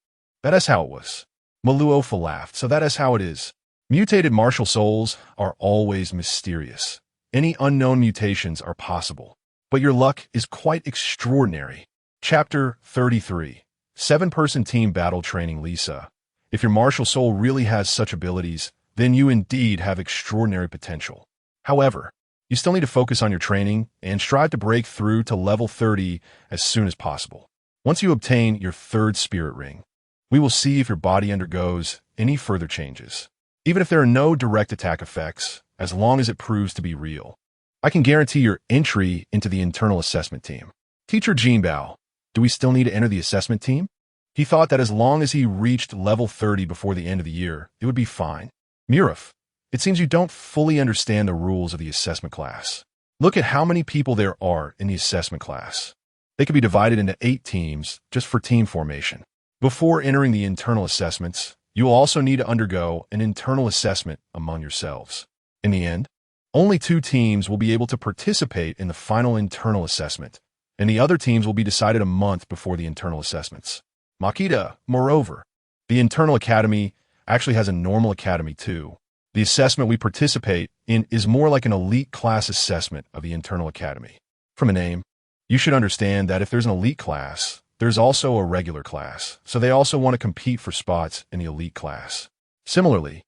That is how it was. Maluofa laughed, so that is how it is. Mutated martial souls are always mysterious. Any unknown mutations are possible, but your luck is quite extraordinary. Chapter 33. 7-person team battle training. Lisa. If your martial soul really has such abilities, then you indeed have extraordinary potential. However, you still need to focus on your training and strive to break through to level 30 as soon as possible. Once you obtain your third spirit ring, we will see if your body undergoes any further changes. Even if there are no direct attack effects, as long as it proves to be real, I can guarantee your entry into the internal assessment team. Teacher Jinbao, do we still need to enter the assessment team? He thought that as long as he reached level 30 before the end of the year, it would be fine. Muraf, it seems you don't fully understand the rules of the assessment class. Look at how many people there are in the assessment class. They could be divided into 8 teams just for team formation. Before entering the internal assessments, you will also need to undergo an internal assessment among yourselves. In the end, only 2 teams will be able to participate in the final internal assessment, and the other teams will be decided a month before the internal assessments. Makita, moreover, the internal academy actually has a normal academy too. The assessment we participate in is more like an elite class assessment of the internal academy. From a name, you should understand that if there's an elite class, there's also a regular class, so they also want to compete for spots in the elite class. Similarly,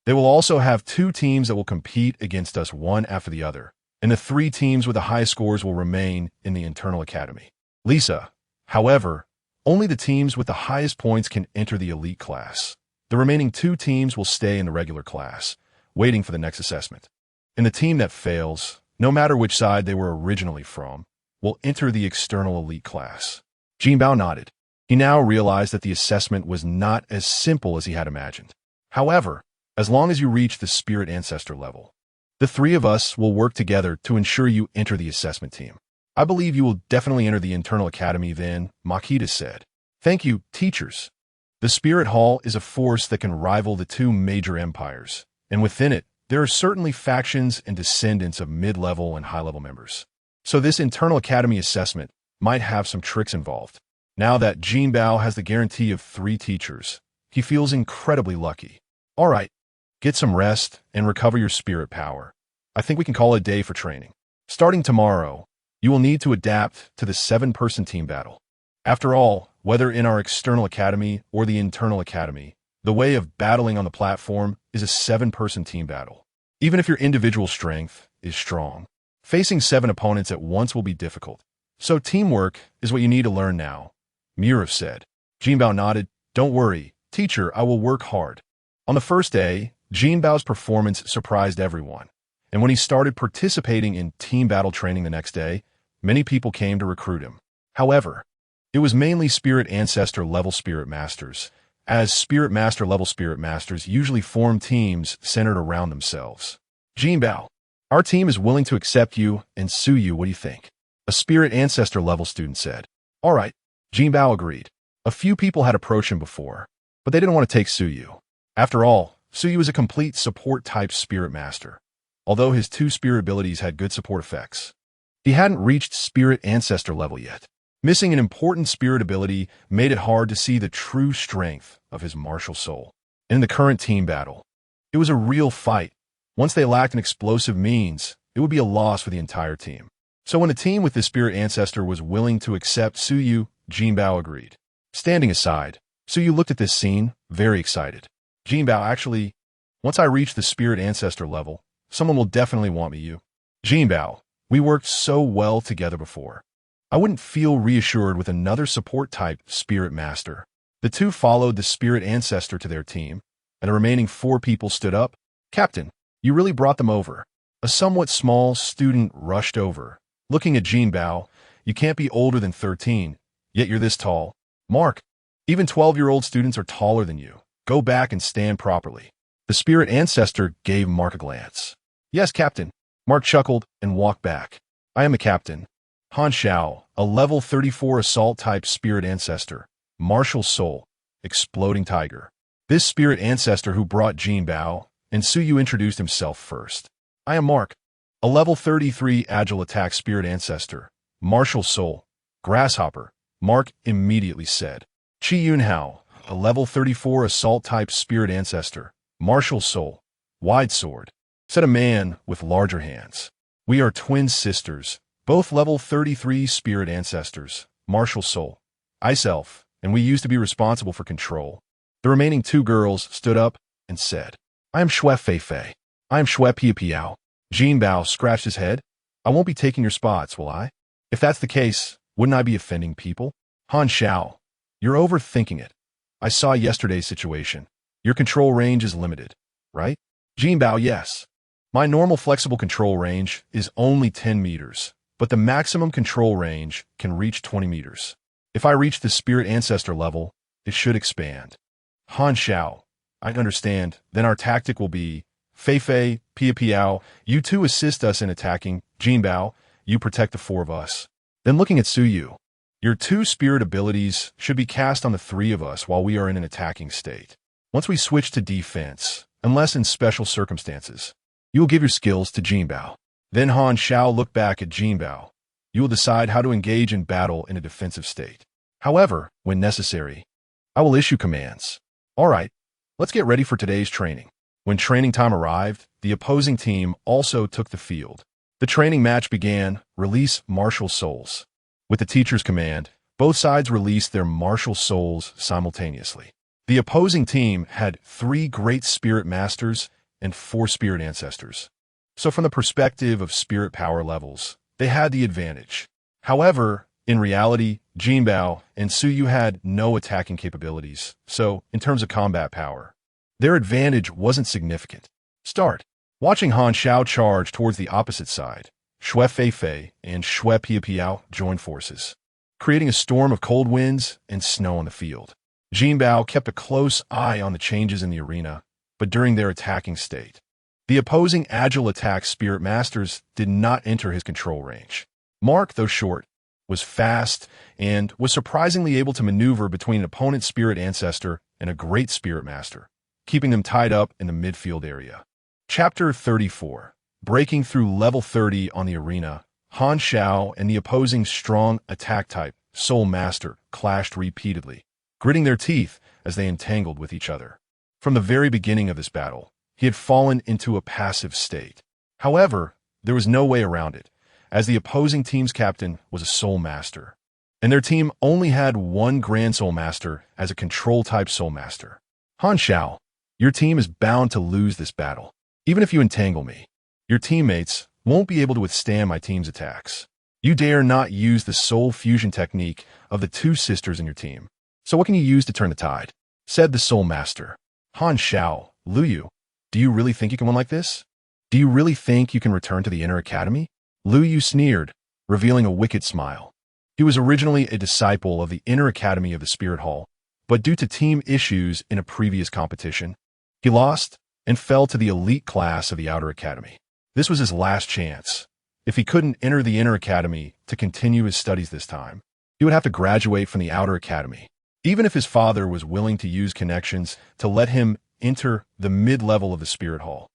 they will also have 2 teams that will compete against us one after the other, and the 3 teams with the highest scores will remain in the internal academy. Lisa, however, only the teams with the highest points can enter the elite class. The remaining 2 teams will stay in the regular class, waiting for the next assessment. And the team that fails, no matter which side they were originally from, will enter the external elite class. Jinbao nodded. He now realized that the assessment was not as simple as he had imagined. However, as long as you reach the spirit ancestor level, the 3 of us will work together to ensure you enter the assessment team. I believe you will definitely enter the internal academy then, Makita said. Thank you, teachers. The Spirit Hall is a force that can rival the 2 major empires, and within it, there are certainly factions and descendants of mid-level and high-level members. So this internal academy assessment might have some tricks involved. Now that Jinbao has the guarantee of 3 teachers, he feels incredibly lucky. All right, get some rest and recover your spirit power. I think we can call it a day for training. Starting tomorrow, you will need to adapt to the 7-person team battle. After all, whether in our external academy or the internal academy, the way of battling on the platform is a 7-person team battle. Even if your individual strength is strong, facing 7 opponents at once will be difficult. So teamwork is what you need to learn now, Muraf said. Jinbao nodded. Don't worry, teacher, I will work hard. On the first day, Jinbao's performance surprised everyone, And when he started participating in team battle training the next day, many people came to recruit him. However, it was mainly Spirit Ancestor level Spirit Masters, as Spirit Master level Spirit Masters usually form teams centered around themselves. Jinbao, our team is willing to accept you and Suyu. What do you think? A Spirit Ancestor level student said. All right, Jinbao agreed. A few people had approached him before, but they didn't want to take Suyu. After all, Suyu is a complete support-type Spirit Master, although his two Spirit abilities had good support effects. He hadn't reached Spirit Ancestor level yet. Missing an important Spirit ability made it hard to see the true strength of his martial soul. In the current team battle, it was a real fight. Once they lacked an explosive means, it would be a loss for the entire team. So when a team with this Spirit Ancestor was willing to accept Suyu, Jinbao agreed. Standing aside, Suyu looked at this scene, very excited. Jinbao, actually, once I reach the Spirit Ancestor level, someone will definitely want me. You. Jinbao, we worked so well together before. I wouldn't feel reassured with another support-type Spirit Master. The two followed the Spirit Ancestor to their team, and the remaining 4 people stood up. Captain, you really brought them over. A somewhat small student rushed over. Looking at Jinbao, you can't be older than 13, yet you're this tall. Mark, even 12-year-old students are taller than you. Go back and stand properly. The Spirit Ancestor gave Mark a glance. Yes, Captain. Mark chuckled and walked back. I am a captain. Han Xiao, a level 34 assault-type Spirit Ancestor, martial soul, exploding tiger. This Spirit Ancestor who brought Jinbao, and Suyu introduced himself first. I am Mark, a level 33 agile attack Spirit Ancestor, martial soul, grasshopper. Mark immediately said. Chi Yunhao, a level 34 assault-type Spirit Ancestor, martial soul, wide sword, said a man with larger hands. We are twin sisters, both level 33 Spirit Ancestors, martial soul, ice elf, and we used to be responsible for control. The remaining 2 girls stood up and said, I am Xue Feifei. I am Xue Piapiao. Jinbao scratched his head. I won't be taking your spots, will I? If that's the case, wouldn't I be offending people? Han Xiao, you're overthinking it. I saw yesterday's situation. Your control range is limited, right? Jinbao, yes. My normal flexible control range is only 10 meters, but the maximum control range can reach 20 meters. If I reach the Spirit Ancestor level, it should expand. Han Xiao, I understand. Then our tactic will be, Feifei, Piapiao, you two assist us in attacking. Jinbao, you protect the 4 of us. Then looking at Suyu, your 2 spirit abilities should be cast on the 3 of us while we are in an attacking state. Once we switch to defense, unless in special circumstances, you will give your skills to Jinbao. Then Han Xiao looked back at Jinbao. You will decide how to engage in battle in a defensive state. However, when necessary, I will issue commands. All right, let's get ready for today's training. When training time arrived, the opposing team also took the field. The training match began. Release martial souls. With the teacher's command, both sides released their martial souls simultaneously. The opposing team had 3 great Spirit Masters and 4 Spirit Ancestors. So from the perspective of spirit power levels, they had the advantage. However, in reality, Jinbao and Suyu had no attacking capabilities, so in terms of combat power, their advantage wasn't significant. Start. Watching Han Xiao charge towards the opposite side, Xue Feifei and Xue Piapiao joined forces, creating a storm of cold winds and snow on the field. Jinbao kept a close eye on the changes in the arena, but during their attacking state, the opposing agile attack Spirit Masters did not enter his control range. Mark, though short, was fast and was surprisingly able to maneuver between an opponent's Spirit Ancestor and a great Spirit Master, keeping them tied up in the midfield area. Chapter 34. Breaking through level 30 on the arena, Han Xiao and the opposing strong attack type Soul Master clashed repeatedly, gritting their teeth as they entangled with each other. From the very beginning of this battle, he had fallen into a passive state. However, there was no way around it, as the opposing team's captain was a Soul Master, and their team only had 1 Grand Soul Master as a control-type Soul Master. Han Xiao, your team is bound to lose this battle. Even if you entangle me, your teammates won't be able to withstand my team's attacks. You dare not use the soul fusion technique of the 2 sisters in your team. So what can you use to turn the tide? Said the Soul Master. Han Xiao, Luyu, do you really think you can win like this? Do you really think you can return to the Inner Academy? Lu Yu sneered, revealing a wicked smile. He was originally a disciple of the Inner Academy of the Spirit Hall, but due to team issues in a previous competition, he lost and fell to the elite class of the Outer Academy. This was his last chance. If he couldn't enter the Inner Academy to continue his studies this time, he would have to graduate from the Outer Academy. Even if his father was willing to use connections to let him enter the mid-level of the Spirit Hall,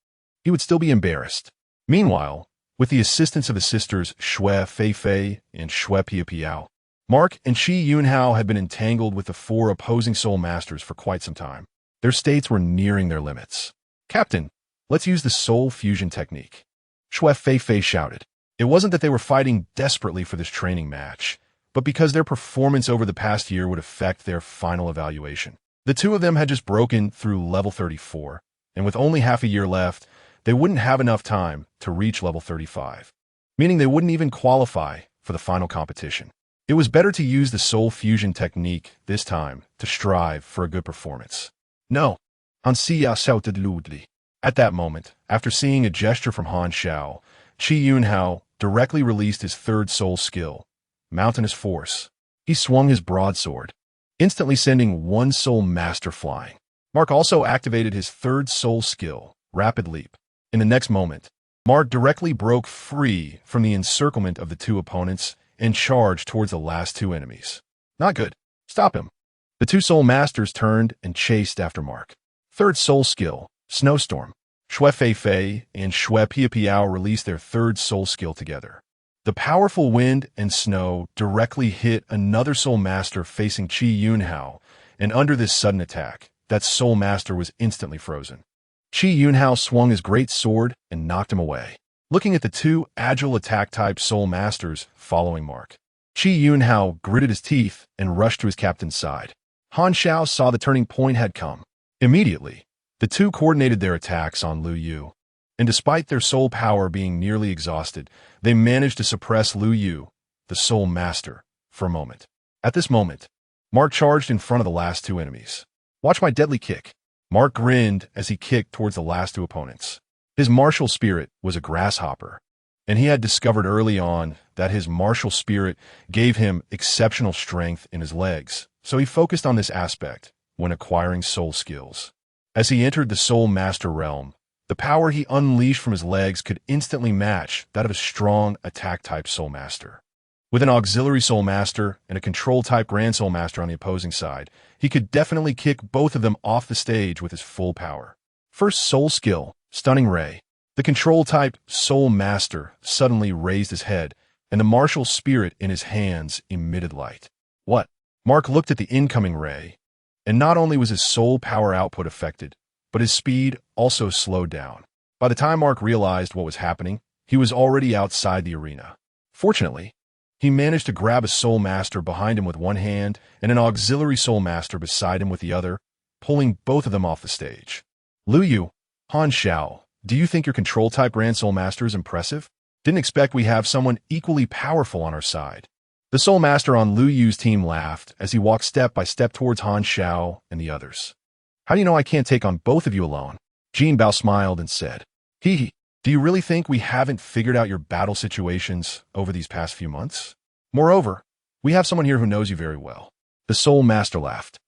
he would still be embarrassed. Meanwhile, with the assistance of his sisters Shui Feifei and Shui Piapiao, Mark and Qi Yunhao had been entangled with the four opposing soul masters for quite some time. Their states were nearing their limits. "Captain, let's use the soul fusion technique," Shui Feifei shouted. It wasn't that they were fighting desperately for this training match, but because their performance over the past year would affect their final evaluation. The two of them had just broken through level 34, and with only half a year left, they wouldn't have enough time to reach level 35, meaning they wouldn't even qualify for the final competition. It was better to use the soul fusion technique this time to strive for a good performance. "No," Han Xia shouted loudly. At that moment, after seeing a gesture from Han Xiao, Qi Yunhao directly released his third soul skill, Mountainous Force. He swung his broadsword, instantly sending one soul master flying. Mark also activated his third soul skill, Rapid Leap. In the next moment, Mark directly broke free from the encirclement of the two opponents and charged towards the last two enemies. "Not good. Stop him." The two soul masters turned and chased after Mark. Third soul skill, Snowstorm. Shui Feifei and Shui Piapiao released their third soul skill together. The powerful wind and snow directly hit another soul master facing Qi Yunhao, and under this sudden attack, that soul master was instantly frozen. Qi Yunhao swung his great sword and knocked him away. Looking at the two agile attack-type soul masters following Mark, Qi Yunhao gritted his teeth and rushed to his captain's side. Han Xiao saw the turning point had come. Immediately, the two coordinated their attacks on Lu Yu, and despite their soul power being nearly exhausted, they managed to suppress Lu Yu, the soul master, for a moment. At this moment, Mark charged in front of the last two enemies. "Watch my deadly kick." Mark grinned as he kicked towards the last two opponents. His martial spirit was a grasshopper, and he had discovered early on that his martial spirit gave him exceptional strength in his legs, so he focused on this aspect when acquiring soul skills. As he entered the soul master realm, the power he unleashed from his legs could instantly match that of a strong attack-type soul master. With an auxiliary soul master and a control-type grand soul master on the opposing side, he could definitely kick both of them off the stage with his full power. First soul skill, Stunning Ray. The control-type soul master suddenly raised his head, and the martial spirit in his hands emitted light. "What?" Mark looked at the incoming ray, and not only was his soul power output affected, but his speed also slowed down. By the time Mark realized what was happening, he was already outside the arena. Fortunately, he managed to grab a soul master behind him with one hand and an auxiliary soul master beside him with the other, pulling both of them off the stage. "Lu Yu, Han Xiao, do you think your control-type Grand Soul Master is impressive? Didn't expect we have someone equally powerful on our side." The Soul Master on Lu Yu's team laughed as he walked step by step towards Han Xiao and the others. "How do you know I can't take on both of you alone?" Jinbao smiled and said, "Hee hee, do you really think we haven't figured out your battle situations over these past few months? Moreover, we have someone here who knows you very well." The Soul Master laughed.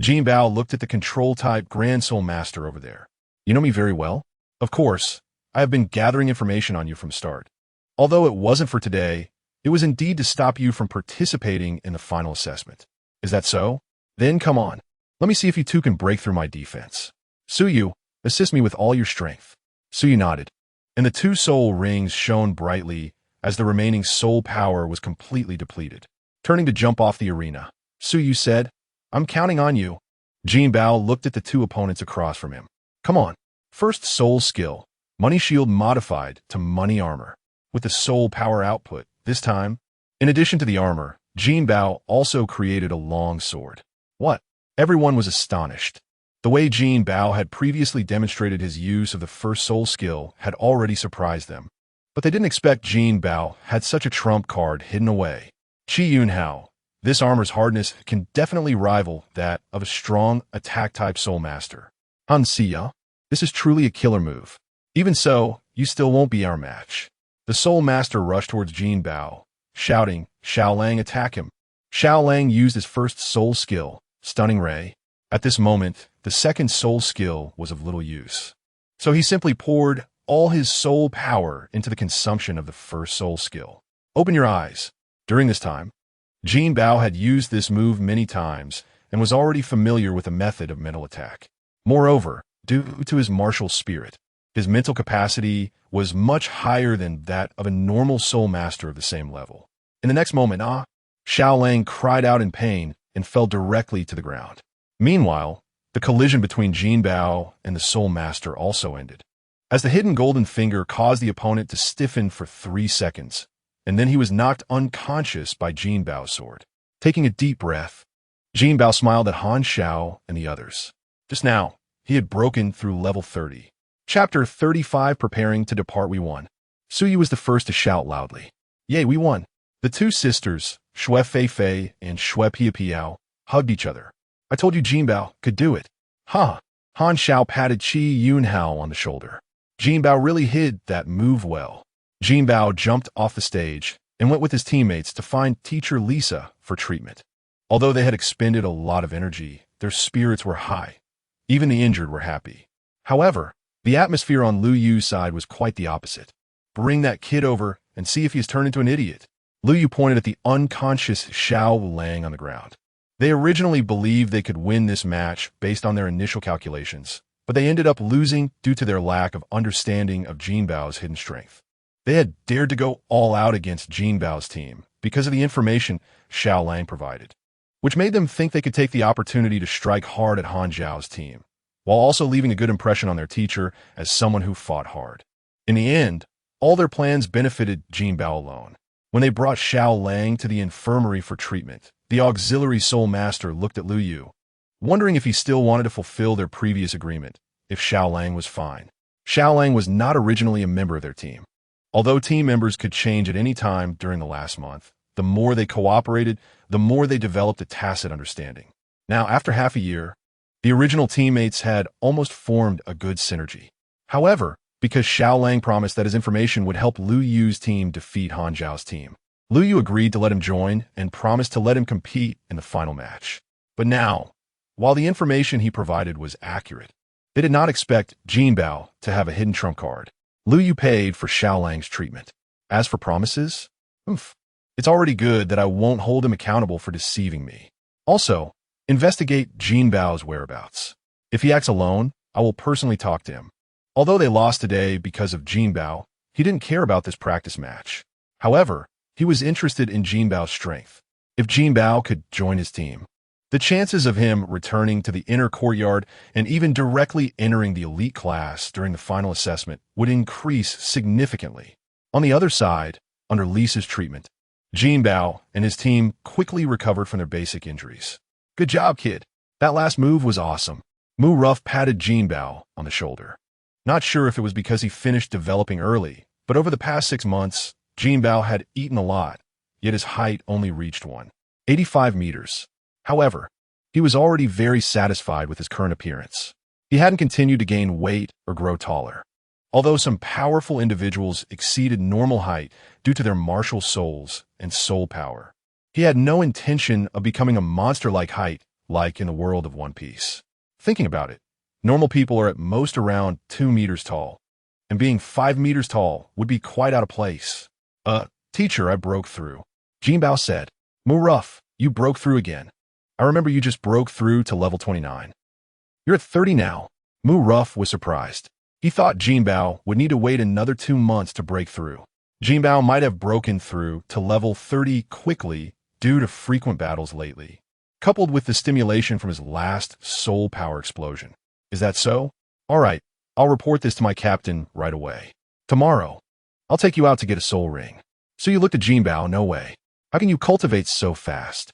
Jinbao looked at the control-type Grand Soul Master over there. "You know me very well? Of course, I have been gathering information on you from start. Although it wasn't for today, it was indeed to stop you from participating in the final assessment. Is that so? Then come on. Let me see if you two can break through my defense. Suyu, assist me with all your strength." Suyu nodded, and the two soul rings shone brightly as the remaining soul power was completely depleted. Turning to jump off the arena, Suyu said, "I'm counting on you." Jinbao looked at the two opponents across from him. "Come on." First soul skill, Money Shield modified to Money Armor, with the soul power output. This time, in addition to the armor, Jinbao also created a long sword. What? Everyone was astonished. The way Jinbao had previously demonstrated his use of the first soul skill had already surprised them. But they didn't expect Jinbao had such a trump card hidden away. Qi Yunhao, this armor's hardness can definitely rival that of a strong attack-type soul master. Han Xia, this is truly a killer move. Even so, you still won't be our match. The Soul Master rushed towards Jinbao, shouting, Xiao Lang, attack him. Xiao Lang used his first soul skill, Stunning Ray. At this moment, the second soul skill was of little use. So he simply poured all his soul power into the consumption of the first soul skill. Open your eyes. During this time, Jinbao had used this move many times and was already familiar with the method of mental attack. Moreover, due to his martial spirit, his mental capacity was much higher than that of a normal soul master of the same level. In the next moment, Xiao Lang cried out in pain and fell directly to the ground. Meanwhile, the collision between Jinbao and the soul master also ended, as the hidden golden finger caused the opponent to stiffen for 3 seconds, and then he was knocked unconscious by Jinbao's sword. Taking a deep breath, Jinbao smiled at Han Xiao and the others. Just now, he had broken through level 30. Chapter 35. Preparing to depart. We won. Suyu was the first to shout loudly. Yay, we won. The two sisters, Xue Fei and Xue Piao, hugged each other. I told you Jinbao could do it. Ha! Han Xiao patted Qi Yunhao on the shoulder. Jinbao really hid that move well. Jinbao jumped off the stage and went with his teammates to find teacher Lisa for treatment. Although they had expended a lot of energy, their spirits were high. Even the injured were happy. However, the atmosphere on Lu Yu's side was quite the opposite. Bring that kid over and see if he's turned into an idiot. Lu Yu pointed at the unconscious Xiao Lang on the ground. They originally believed they could win this match based on their initial calculations, but they ended up losing due to their lack of understanding of Jinbao's hidden strength. They had dared to go all out against Jinbao's team because of the information Xiao Lang provided, which made them think they could take the opportunity to strike hard at Han Zhao's team, while also leaving a good impression on their teacher as someone who fought hard. In the end, all their plans benefited Jinbao alone. When they brought Xiao Lang to the infirmary for treatment, the auxiliary soul master looked at Lu Yu, wondering if he still wanted to fulfill their previous agreement, if Xiao Lang was fine. Xiao Lang was not originally a member of their team. Although team members could change at any time during the last month, the more they cooperated, the more they developed a tacit understanding. Now, after half a year, the original teammates had almost formed a good synergy. However, because Xiao Lang promised that his information would help Lu Yu's team defeat Han Zhao's team, Lu Yu agreed to let him join and promised to let him compete in the final match. But now, while the information he provided was accurate, they did not expect Jinbao to have a hidden trump card. Lu Yu paid for Xiao Lang's treatment. As for promises, it's already good that I won't hold him accountable for deceiving me. Also, investigate Jinbao's whereabouts. If he acts alone, I will personally talk to him. Although they lost today because of Jinbao, he didn't care about this practice match. However, he was interested in Jinbao's strength. If Jinbao could join his team, the chances of him returning to the inner courtyard and even directly entering the elite class during the final assessment would increase significantly. On the other side, under Lisa's treatment, Jinbao and his team quickly recovered from their basic injuries. Good job, kid. That last move was awesome. Mu Ruff patted Jinbao on the shoulder. Not sure if it was because he finished developing early, but over the past 6 months, Jinbao had eaten a lot, yet his height only reached 185 meters. However, he was already very satisfied with his current appearance. He hadn't continued to gain weight or grow taller. Although some powerful individuals exceeded normal height due to their martial souls and soul power, he had no intention of becoming a monster-like height like in the world of One Piece. Thinking about it, normal people are at most around 2 meters tall, and being 5 meters tall would be quite out of place. Teacher, I broke through. Jinbao said. Mu Ruff, you broke through again. I remember you just broke through to level 29. You're at 30 now. Mu Ruff was surprised. He thought Jinbao would need to wait another 2 months to break through. Jinbao might have broken through to level 30 quickly due to frequent battles lately, coupled with the stimulation from his last soul power explosion. Is that so? All right, I'll report this to my captain right away. Tomorrow, I'll take you out to get a soul ring. So you looked at Jinbao, no way. How can you cultivate so fast?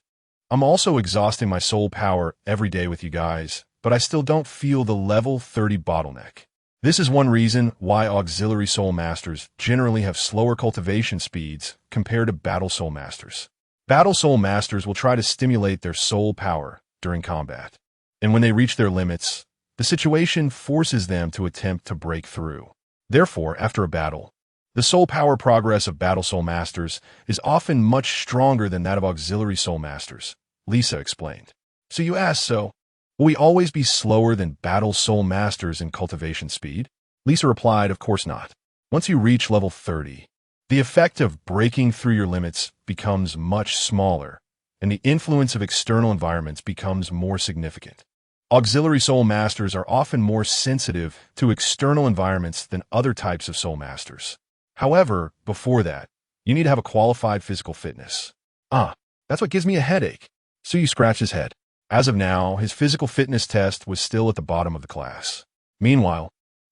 I'm also exhausting my soul power every day with you guys, but I still don't feel the level 30 bottleneck. This is one reason why auxiliary soul masters generally have slower cultivation speeds compared to battle soul masters. Battle soul masters will try to stimulate their soul power during combat, and when they reach their limits, the situation forces them to attempt to break through. Therefore, after a battle, the soul power progress of battle soul masters is often much stronger than that of auxiliary soul masters, Lisa explained. So you ask, so, will we always be slower than battle soul masters in cultivation speed? Lisa replied, of course not. Once you reach level 30, the effect of breaking through your limits becomes much smaller, and the influence of external environments becomes more significant. Auxiliary soul masters are often more sensitive to external environments than other types of soul masters. However, before that, you need to have a qualified physical fitness. That's what gives me a headache. Suyu scratched his head. As of now, his physical fitness test was still at the bottom of the class. Meanwhile,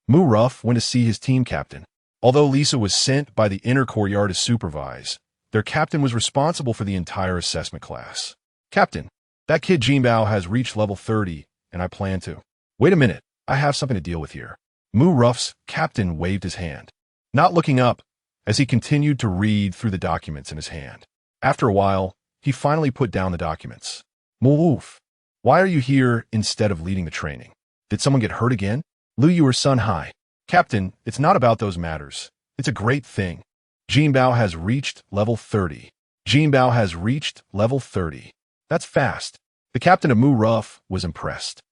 Mu Ruff went to see his team captain. Although Lisa was sent by the inner courtyard to supervise, their captain was responsible for the entire assessment class. Captain, that kid Jinbao has reached level 30, and I plan to. Wait a minute, I have something to deal with here. Mu Ruff's captain waved his hand, not looking up as he continued to read through the documents in his hand. After a while, he finally put down the documents. Mu-woof, why are you here instead of leading the training? Did someone get hurt again? Lu Yuer Sun Hai. Captain, it's not about those matters. It's a great thing. Jinbao has reached level 30. Jinbao has reached level 30. That's fast. The captain of Mu Ruff was impressed.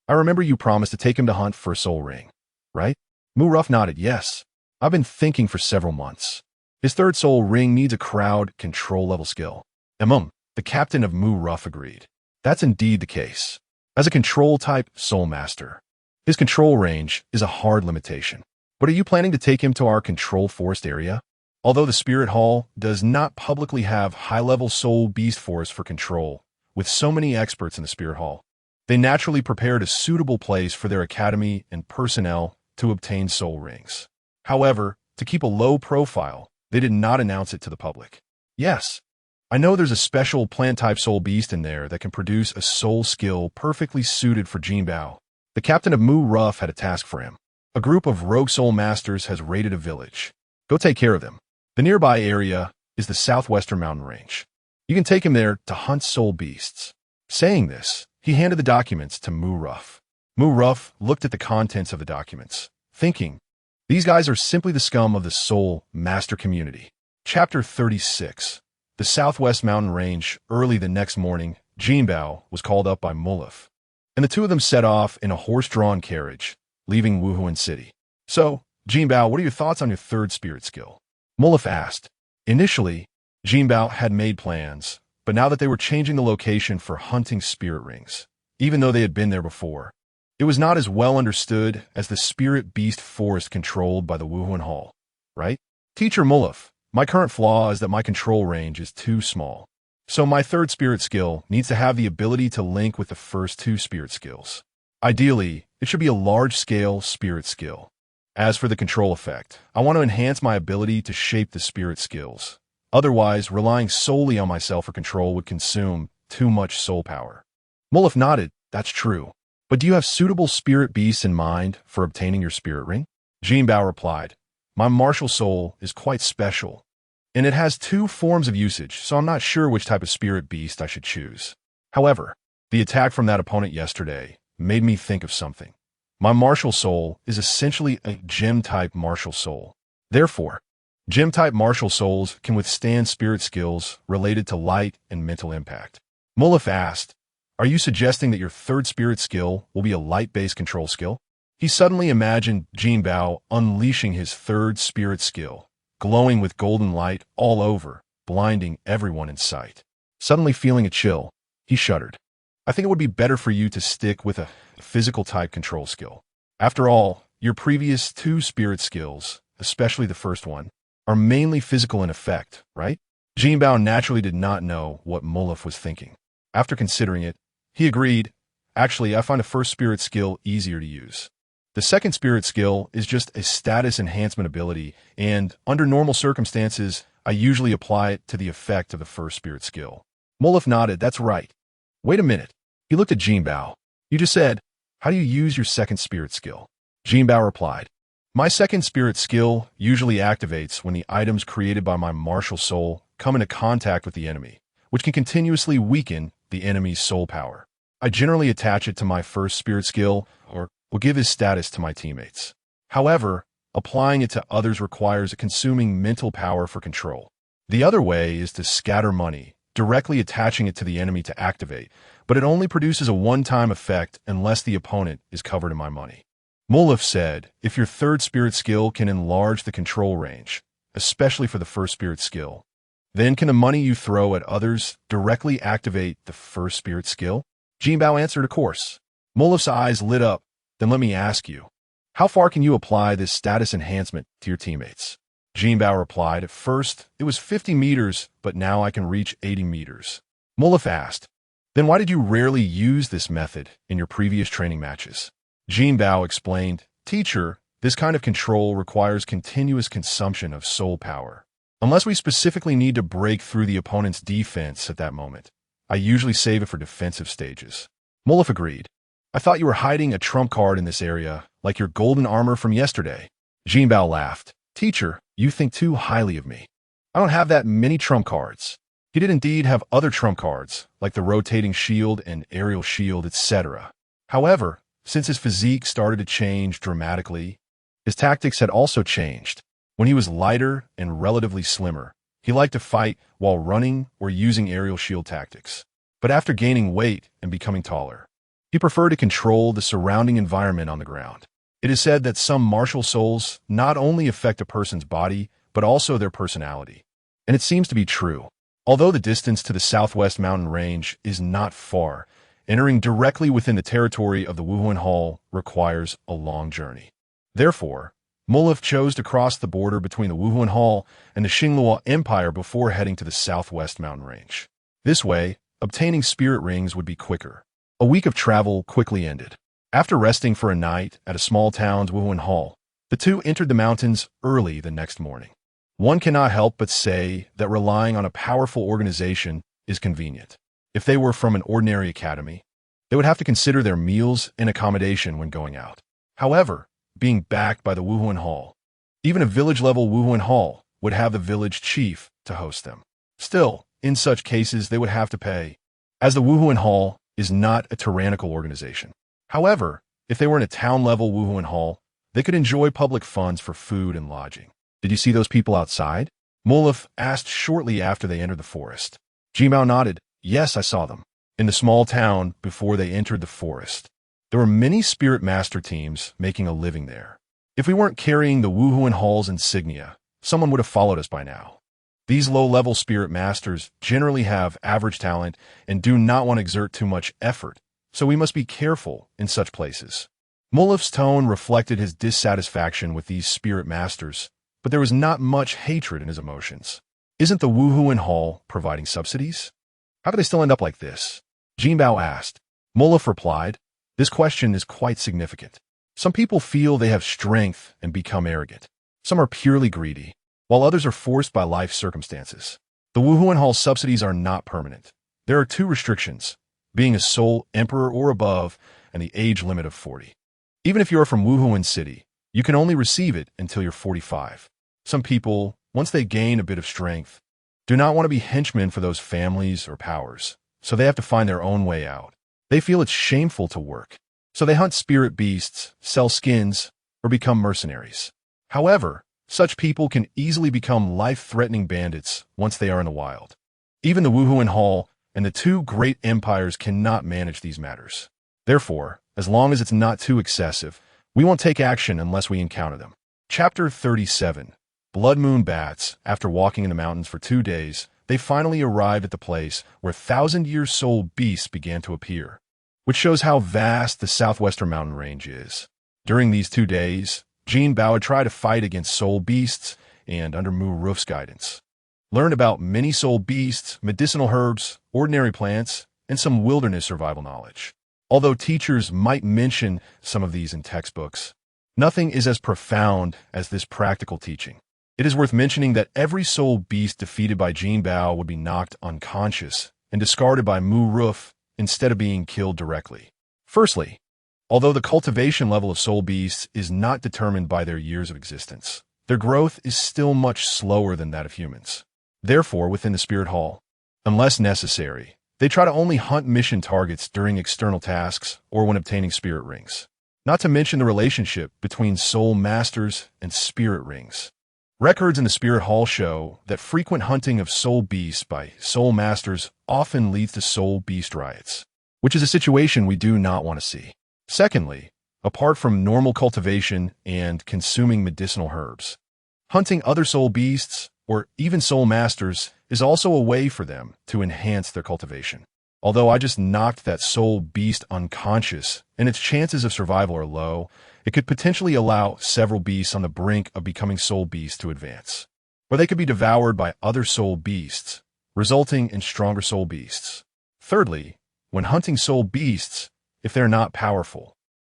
I remember you promised to take him to hunt for a soul ring, right? Mu Ruff nodded, yes. I've been thinking for several months. His third soul ring needs a crowd control level skill. The captain of Mu Ruff agreed. That's indeed the case. As a control-type soul master, his control range is a hard limitation. But are you planning to take him to our controlled forest area? Although the Spirit Hall does not publicly have high-level soul beast forest for control, with so many experts in the Spirit Hall, they naturally prepared a suitable place for their academy and personnel to obtain soul rings. However, to keep a low profile, they did not announce it to the public. Yes, I know there's a special plant-type soul beast in there that can produce a soul skill perfectly suited for Jinbao. The captain of Mu Ruff had a task for him. A group of rogue soul masters has raided a village. Go take care of them. The nearby area is the southwestern mountain range. You can take him there to hunt soul beasts. Saying this, he handed the documents to Mu Ruff. Mu Ruff looked at the contents of the documents, thinking, these guys are simply the scum of the soul master community. Chapter 36. The southwest mountain range. Early the next morning, Jinbao was called up by Mulif, and the two of them set off in a horse-drawn carriage, leaving Wuhuan City. So, Jinbao, what are your thoughts on your third spirit skill? Mulif asked. Initially, Jinbao had made plans, but now that they were changing the location for hunting spirit rings, even though they had been there before, it was not as well understood as the spirit beast forest controlled by the Wuhuan Hall, right? Teacher Mulif, my current flaw is that my control range is too small. So my third spirit skill needs to have the ability to link with the first two spirit skills. Ideally, it should be a large-scale spirit skill. As for the control effect, I want to enhance my ability to shape the spirit skills. Otherwise, relying solely on myself for control would consume too much soul power. Mulif nodded, that's true. But do you have suitable spirit beasts in mind for obtaining your spirit ring? Jinbao replied, my martial soul is quite special, and it has two forms of usage, so I'm not sure which type of spirit beast I should choose. However, the attack from that opponent yesterday made me think of something. My martial soul is essentially a gem-type martial soul. Therefore, gem-type martial souls can withstand spirit skills related to light and mental impact. Mulif asked, are you suggesting that your third spirit skill will be a light-based control skill? He suddenly imagined Jinbao unleashing his third spirit skill, glowing with golden light all over, blinding everyone in sight. Suddenly feeling a chill, he shuddered. I think it would be better for you to stick with a physical-type control skill. After all, your previous two spirit skills, especially the first one, are mainly physical in effect, right? Jinbao naturally did not know what Mulif was thinking. After considering it, he agreed, actually, I find a first spirit skill easier to use. The second spirit skill is just a status enhancement ability, and under normal circumstances, I usually apply it to the effect of the first spirit skill. Mulif nodded, that's right. Wait a minute. He looked at Jinbao. You just said, how do you use your second spirit skill? Jinbao replied, my second spirit skill usually activates when the items created by my martial soul come into contact with the enemy, which can continuously weaken the enemy's soul power. I generally attach it to my first spirit skill, or will give his status to my teammates. However, Applying it to others requires a consuming mental power for control. The other way is to scatter money, directly attaching it to the enemy to activate, but it only produces a one-time effect unless the opponent is covered in my money. Mulef said, if your third spirit skill can enlarge the control range, especially for the first spirit skill, then can the money you throw at others directly activate the first spirit skill? Jinbao answered, of course. Mulef's eyes lit up. Then let me ask you, how far can you apply this status enhancement to your teammates? Jinbao replied, at first, it was 50 meters, but now I can reach 80 meters. Mulef asked, then why did you rarely use this method in your previous training matches? Jinbao explained, teacher, this kind of control requires continuous consumption of soul power. Unless we specifically need to break through the opponent's defense at that moment, I usually save it for defensive stages. Mulef agreed. I thought you were hiding a trump card in this area, like your golden armor from yesterday. Jinbao laughed. Teacher, you think too highly of me. I don't have that many trump cards. He did indeed have other trump cards, like the rotating shield and aerial shield, etc. However, since his physique started to change dramatically, his tactics had also changed. When he was lighter and relatively slimmer, he liked to fight while running or using aerial shield tactics. But after gaining weight and becoming taller, he preferred to control the surrounding environment on the ground. It is said that some martial souls not only affect a person's body, but also their personality. And it seems to be true. Although the distance to the southwest mountain range is not far, entering directly within the territory of the Wuhuan Hall requires a long journey. Therefore, Mulef chose to cross the border between the Wuhuan Hall and the Xingluo Empire before heading to the southwest mountain range. This way, obtaining spirit rings would be quicker. A week of travel quickly ended. After resting for a night at a small town's Wuhuan Hall, the two entered the mountains early the next morning. One cannot help but say that relying on a powerful organization is convenient. If they were from an ordinary academy, they would have to consider their meals and accommodation when going out. However, being backed by the Wuhuan Hall, even a village-level Wuhuan Hall would have the village chief to host them. Still, in such cases, they would have to pay, as the Wuhuan Hall is not a tyrannical organization. However, if they were in a town-level Wuhuan Hall, they could enjoy public funds for food and lodging. Did you see those people outside? Mulef asked shortly after they entered the forest. Jinbao nodded. Yes, I saw them. In the small town before they entered the forest, there were many spirit master teams making a living there. If we weren't carrying the Wuhuan Hall's insignia, someone would have followed us by now. These low-level spirit masters generally have average talent and do not want to exert too much effort, so we must be careful in such places. Mulef's tone reflected his dissatisfaction with these spirit masters, but there was not much hatred in his emotions. Isn't the Wuhuan Hall providing subsidies? How do they still end up like this? Jinbao asked. Mulef replied, this question is quite significant. Some people feel they have strength and become arrogant. Some are purely greedy, while others are forced by life circumstances. The Wuhuan Hall subsidies are not permanent. There are two restrictions, being a soul emperor or above, and the age limit of 40. Even if you are from Wuhuan City, you can only receive it until you're 45. Some people, once they gain a bit of strength, do not want to be henchmen for those families or powers, so they have to find their own way out. They feel it's shameful to work, so they hunt spirit beasts, sell skins, or become mercenaries. However, such people can easily become life-threatening bandits once they are in the wild. Even the Wuhuan Hall and the two great empires cannot manage these matters. Therefore, as long as it's not too excessive, we won't take action unless we encounter them. Chapter 37. Blood Moon Bats. After walking in the mountains for 2 days, they finally arrived at the place where thousand-year-soul beasts began to appear, which shows how vast the southwestern mountain range is. During these 2 days, Jinbao had tried to fight against soul beasts and, under Mu Roof's guidance, learned about many soul beasts, medicinal herbs, ordinary plants, and some wilderness survival knowledge. Although teachers might mention some of these in textbooks, nothing is as profound as this practical teaching. It is worth mentioning that every soul beast defeated by Jinbao would be knocked unconscious and discarded by Mu Roof instead of being killed directly. Firstly, although the cultivation level of soul beasts is not determined by their years of existence, their growth is still much slower than that of humans. Therefore, within the Spirit Hall, unless necessary, they try to only hunt mission targets during external tasks or when obtaining spirit rings. not to mention the relationship between soul masters and spirit rings. Records in the Spirit Hall show that frequent hunting of soul beasts by soul masters often leads to soul beast riots, which is a situation we do not want to see. Secondly, apart from normal cultivation and consuming medicinal herbs, hunting other soul beasts, or even soul masters, is also a way for them to enhance their cultivation. Although I just knocked that soul beast unconscious and its chances of survival are low, it could potentially allow several beasts on the brink of becoming soul beasts to advance. Or they could be devoured by other soul beasts, resulting in stronger soul beasts. Thirdly, when hunting soul beasts, if they're not powerful,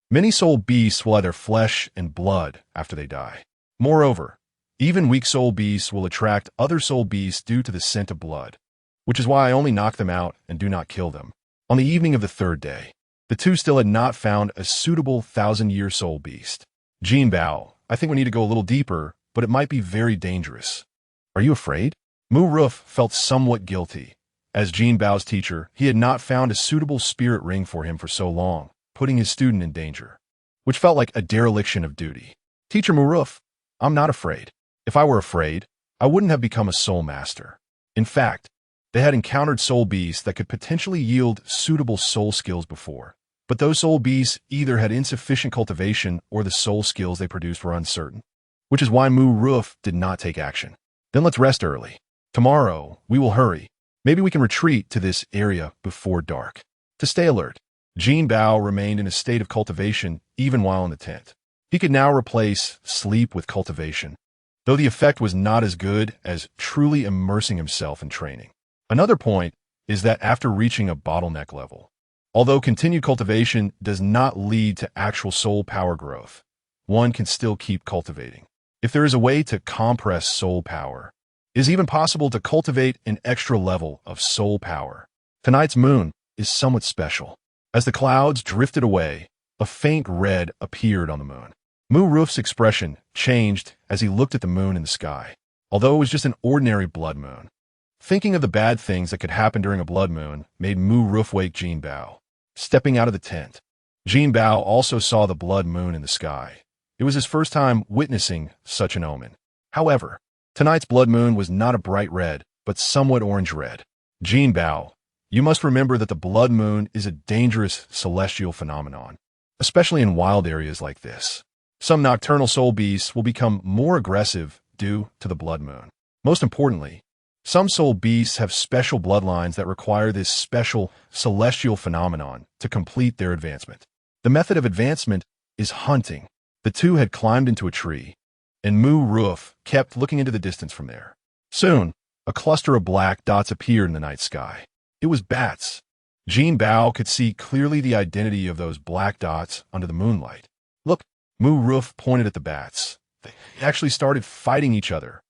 many soul beasts will have their flesh and blood after they die. Moreover, even weak soul beasts will attract other soul beasts due to the scent of blood, which is why I only knock them out and do not kill them. On the evening of the third day, the two still had not found a suitable 1,000-year soul beast. Jinbao, I think we need to go a little deeper, but it might be very dangerous. Are you afraid? Mu Ruf felt somewhat guilty. As Jinbao's teacher, he had not found a suitable spirit ring for him for so long, putting his student in danger, which felt like a dereliction of duty. Teacher Mu Ruf, I'm not afraid. If I were afraid, I wouldn't have become a soul master. In fact, they had encountered soul beasts that could potentially yield suitable soul skills before, but those soul beasts either had insufficient cultivation or the soul skills they produced were uncertain, which is why Mu Ruf did not take action. Then let's rest early. Tomorrow, we will hurry. Maybe we can retreat to this area before dark. To stay alert, Jinbao remained in a state of cultivation even while in the tent. He could now replace sleep with cultivation, though the effect was not as good as truly immersing himself in training. Another point is that after reaching a bottleneck level, although continued cultivation does not lead to actual soul power growth, one can still keep cultivating. If there is a way to compress soul power, it is even possible to cultivate an extra level of soul power. Tonight's moon is somewhat special. As the clouds drifted away, a faint red appeared on the moon. Mu Ruf's expression changed as he looked at the moon in the sky, although it was just an ordinary blood moon. Thinking of the bad things that could happen during a blood moon made Mu Ruf wake Jinbao. Stepping out of the tent, Jinbao also saw the blood moon in the sky. It was his first time witnessing such an omen. However, tonight's blood moon was not a bright red, but somewhat orange-red. Jinbao, you must remember that the blood moon is a dangerous celestial phenomenon, especially in wild areas like this. Some nocturnal soul beasts will become more aggressive due to the blood moon. Most importantly, some soul beasts have special bloodlines that require this special celestial phenomenon to complete their advancement. The method of advancement is hunting. The two had climbed into a tree, and Mu Ruf kept looking into the distance from there. Soon, a cluster of black dots appeared in the night sky. It was bats. Jinbao could see clearly the identity of those black dots under the moonlight. Look, Mu Ruf pointed at the bats. They actually started fighting each other.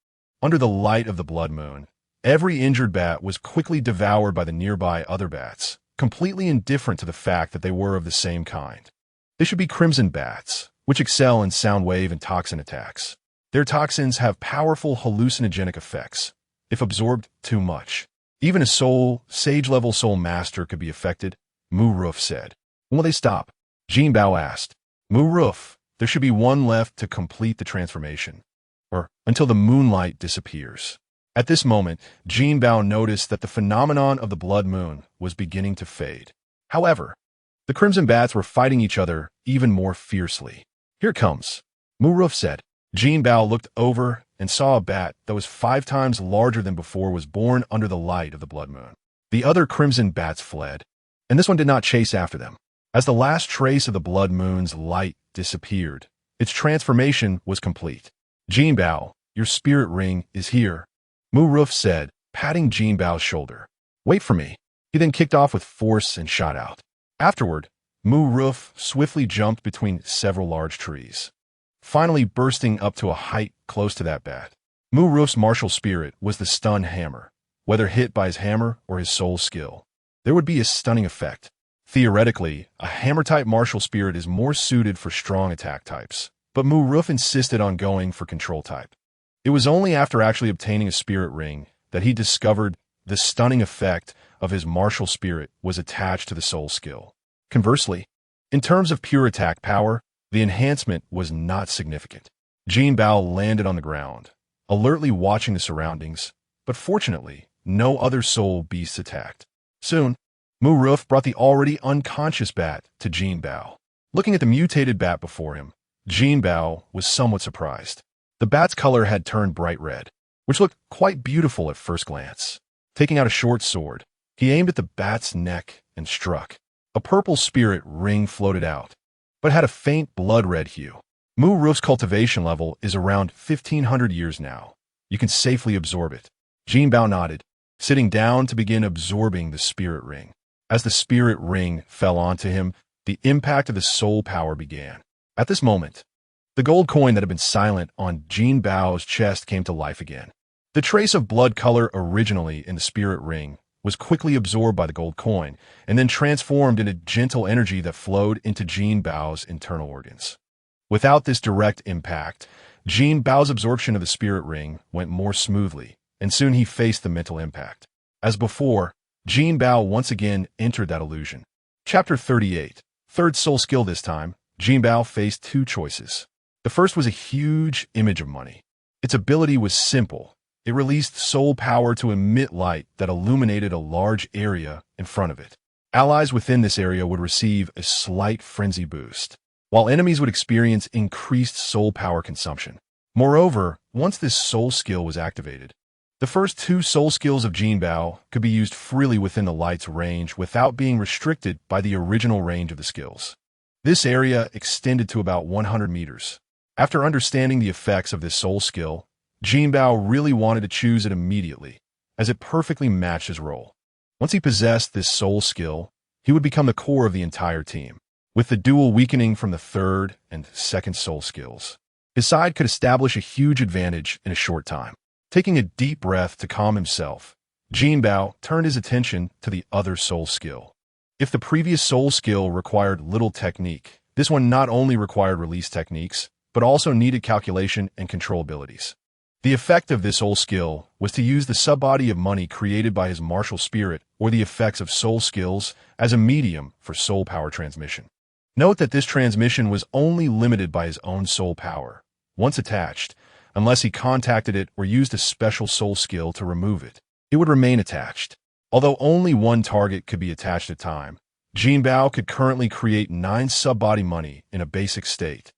Under the light of the blood moon, every injured bat was quickly devoured by the nearby other bats, completely indifferent to the fact that they were of the same kind. They should be crimson bats, which excel in sound wave and toxin attacks. Their toxins have powerful hallucinogenic effects, if absorbed too much. Even a sage-level soul master could be affected, Mu Ruf said. When will they stop? Jinbao asked. Mu Ruf, there should be one left to complete the transformation, or until the moonlight disappears. At this moment, Jinbao noticed that the phenomenon of the blood moon was beginning to fade. However, the crimson bats were fighting each other even more fiercely. Here it comes, Mu Ruf said. Jinbao looked over and saw a bat that was 5 times larger than before was born under the light of the blood moon. The other crimson bats fled, and this one did not chase after them. As the last trace of the blood moon's light disappeared, its transformation was complete. Jinbao, your spirit ring is here, Mu Ruf said, patting Jinbao's shoulder. Wait for me. He then kicked off with force and shot out. Afterward, Mu Ruf swiftly jumped between several large trees, finally bursting up to a height close to that bat. Mu Ruf's martial spirit was the stun hammer. Whether hit by his hammer or his soul skill, there would be a stunning effect. Theoretically, a hammer-type martial spirit is more suited for strong attack types, but Mu Ruf insisted on going for control type. It was only after actually obtaining a spirit ring that he discovered the stunning effect of his martial spirit was attached to the soul skill. Conversely, in terms of pure attack power, the enhancement was not significant. Jinbao landed on the ground, alertly watching the surroundings, but fortunately, no other soul beasts attacked. Soon, Mu-Ruf brought the already unconscious bat to Jinbao. Looking at the mutated bat before him, Jinbao was somewhat surprised. The bat's color had turned bright red, which looked quite beautiful at first glance. Taking out a short sword, he aimed at the bat's neck and struck. A purple spirit ring floated out, but had a faint blood-red hue. Mu-Ruf's cultivation level is around 1,500 years now. You can safely absorb it. Jinbao nodded, sitting down to begin absorbing the spirit ring. As the spirit ring fell onto him, the impact of the soul power began. At this moment, the gold coin that had been silent on Jinbao's chest came to life again. The trace of blood color originally in the spirit ring was quickly absorbed by the gold coin and then transformed into gentle energy that flowed into Jinbao's internal organs. Without this direct impact, Jinbao's absorption of the spirit ring went more smoothly, and soon he faced the mental impact. As before, Jinbao once again entered that illusion. Chapter 38. Third soul skill this time, Jinbao faced two choices. The first was a huge image of money. Its ability was simple. It released soul power to emit light that illuminated a large area in front of it. Allies within this area would receive a slight frenzy boost, while enemies would experience increased soul power consumption. Moreover, once this soul skill was activated, the first two soul skills of Jinbao could be used freely within the light's range without being restricted by the original range of the skills. This area extended to about 100 meters. After understanding the effects of this soul skill, Jinbao really wanted to choose it immediately, as it perfectly matched his role. Once he possessed this soul skill, he would become the core of the entire team, with the dual weakening from the third and second soul skills. His side could establish a huge advantage in a short time. Taking a deep breath to calm himself, Jinbao turned his attention to the other soul skill. If the previous soul skill required little technique, this one not only required release techniques, but also needed calculation and control abilities. The effect of this soul skill was to use the subbody of money created by his martial spirit or the effects of soul skills as a medium for soul power transmission. Note that this transmission was only limited by his own soul power. Once attached, unless he contacted it or used a special soul skill to remove it, it would remain attached. Although only one target could be attached at a time, Jinbao could currently create 9 subbody money in a basic state.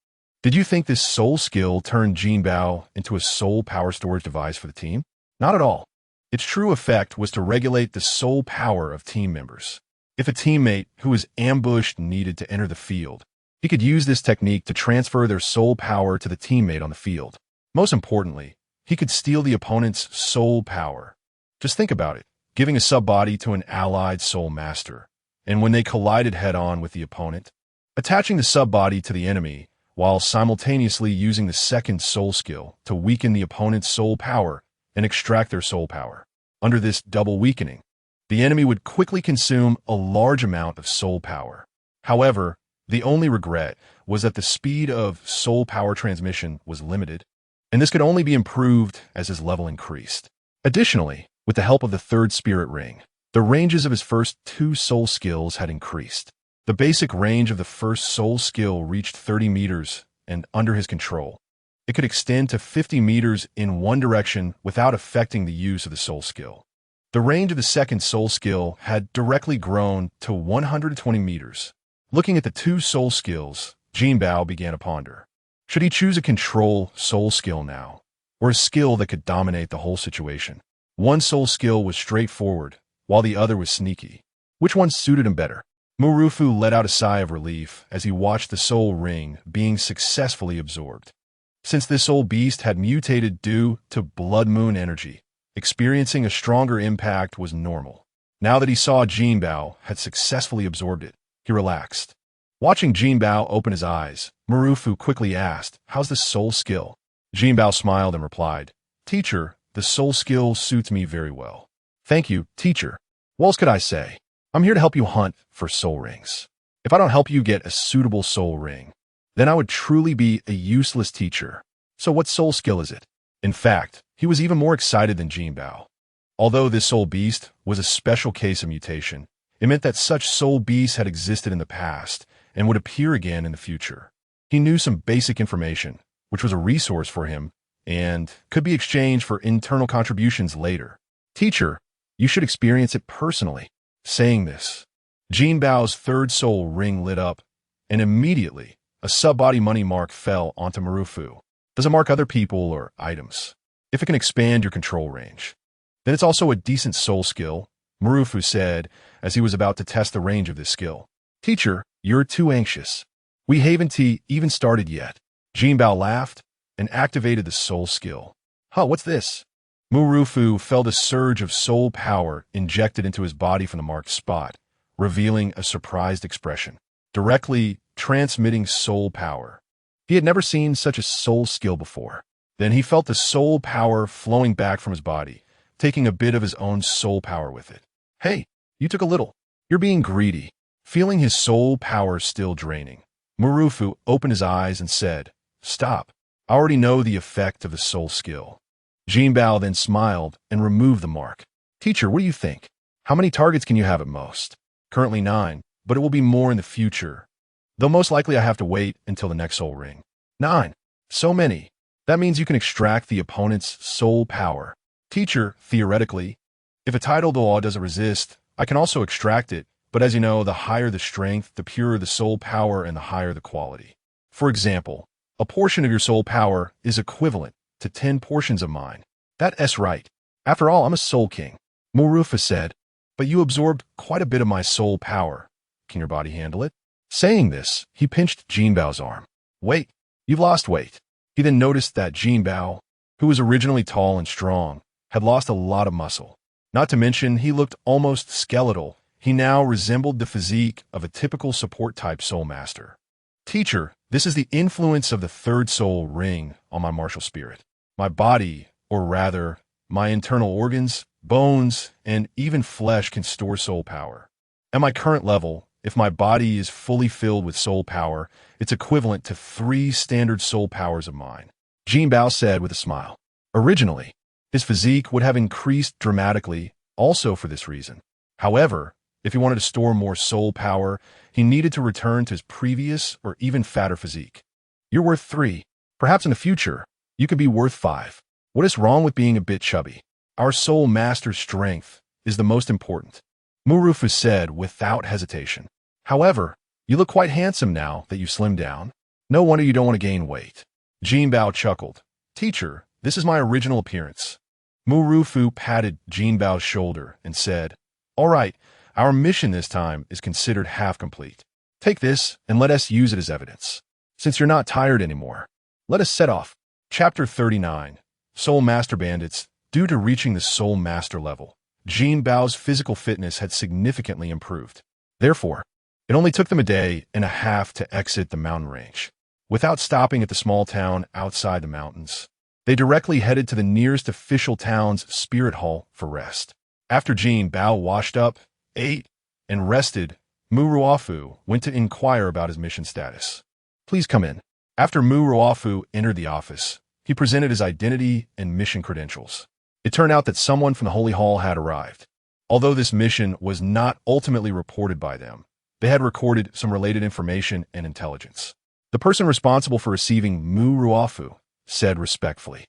Did you think this soul skill turned Jinbao into a soul power storage device for the team? Not at all. Its true effect was to regulate the soul power of team members. If a teammate who was ambushed needed to enter the field, he could use this technique to transfer their soul power to the teammate on the field. Most importantly, he could steal the opponent's soul power. Just think about it, giving a subbody to an allied soul master, and when they collided head-on with the opponent, attaching the subbody to the enemy while simultaneously using the second soul skill to weaken the opponent's soul power and extract their soul power. Under this double weakening, the enemy would quickly consume a large amount of soul power. However, the only regret was that the speed of soul power transmission was limited, and this could only be improved as his level increased. Additionally, with the help of the third spirit ring, the ranges of his first 2 soul skills had increased. The basic range of the first soul skill reached 30 meters, and under his control, it could extend to 50 meters in one direction without affecting the use of the soul skill. The range of the second soul skill had directly grown to 120 meters. Looking at the 2 soul skills, Jinbao began to ponder. Should he choose a control soul skill now, or a skill that could dominate the whole situation? One soul skill was straightforward, while the other was sneaky. Which one suited him better? Murufu let out a sigh of relief as he watched the soul ring being successfully absorbed. Since this soul beast had mutated due to blood moon energy, experiencing a stronger impact was normal. Now that he saw Jinbao had successfully absorbed it, he relaxed. Watching Jinbao open his eyes, Murufu quickly asked, "How's the soul skill?" Jinbao smiled and replied, "Teacher, the soul skill suits me very well." "Thank you, teacher. What else could I say? I'm here to help you hunt for soul rings. If I don't help you get a suitable soul ring, then I would truly be a useless teacher. So what soul skill is it?" In fact, he was even more excited than Jinbao. Although this soul beast was a special case of mutation, it meant that such soul beasts had existed in the past and would appear again in the future. He knew some basic information, which was a resource for him and could be exchanged for internal contributions later. Teacher, you should experience it personally. Saying this, Jinbao's third soul ring lit up, and immediately a sub-body money mark fell onto Marufu. Does it mark other people or items? If it can expand your control range, then it's also a decent soul skill, Marufu said as he was about to test the range of this skill. Teacher, you're too anxious. We haven't even started yet. Jinbao laughed and activated the soul skill. Huh, what's this? Marufu felt a surge of soul power injected into his body from the marked spot, revealing a surprised expression, directly transmitting soul power. He had never seen such a soul skill before. Then he felt the soul power flowing back from his body, taking a bit of his own soul power with it. Hey, you took a little. You're being greedy. Feeling his soul power still draining, Marufu opened his eyes and said, Stop. I already know the effect of the soul skill. Jinbao then smiled and removed the mark. Teacher, what do you think? How many targets can you have at most? Currently 9, but it will be more in the future. Though most likely I have to wait until the next soul ring. 9. So many. That means you can extract the opponent's soul power. Teacher, theoretically, if a tidal Douluo doesn't resist, I can also extract it, but as you know, the higher the strength, the purer the soul power, and the higher the quality. For example, a portion of your soul power is equivalent to 10 portions of mine. That's right. After all, I'm a soul king. Marufu said, but you absorbed quite a bit of my soul power. Can your body handle it? Saying this, he pinched Jinbao's arm. Wait, you've lost weight. He then noticed that Jinbao, who was originally tall and strong, had lost a lot of muscle. Not to mention, he looked almost skeletal. He now resembled the physique of a typical support-type soul master. Teacher, this is the influence of the third soul ring on my martial spirit. My body, or rather, my internal organs, bones, and even flesh can store soul power. At my current level, if my body is fully filled with soul power, it's equivalent to 3 standard soul powers of mine. Jinbao said with a smile. Originally, his physique would have increased dramatically also for this reason. However, if he wanted to store more soul power, he needed to return to his previous or even fatter physique. You're worth 3. Perhaps in the future, you could be worth 5. What is wrong with being a bit chubby? Our soul master's strength is the most important, Marufu said without hesitation. However, you look quite handsome now that you slimmed down. No wonder you don't want to gain weight. Jinbao chuckled. Teacher, this is my original appearance. Marufu patted Jinbao's shoulder and said, All right, our mission this time is considered half complete. Take this and let us use it as evidence. Since you're not tired anymore, let us set off. Chapter 39. Soul Master Bandits. Due to reaching the Soul Master level, Jinbao's physical fitness had significantly improved. Therefore, it only took them a day and a half to exit the mountain range. Without stopping at the small town outside the mountains, they directly headed to the nearest official town's spirit hall for rest. After Jinbao washed up, ate, and rested, Marufu went to inquire about his mission status. Please come in. After Marufu entered the office, he presented his identity and mission credentials. It turned out that someone from the Holy Hall had arrived. Although this mission was not ultimately reported by them, they had recorded some related information and intelligence. The person responsible for receiving Marufu said respectfully,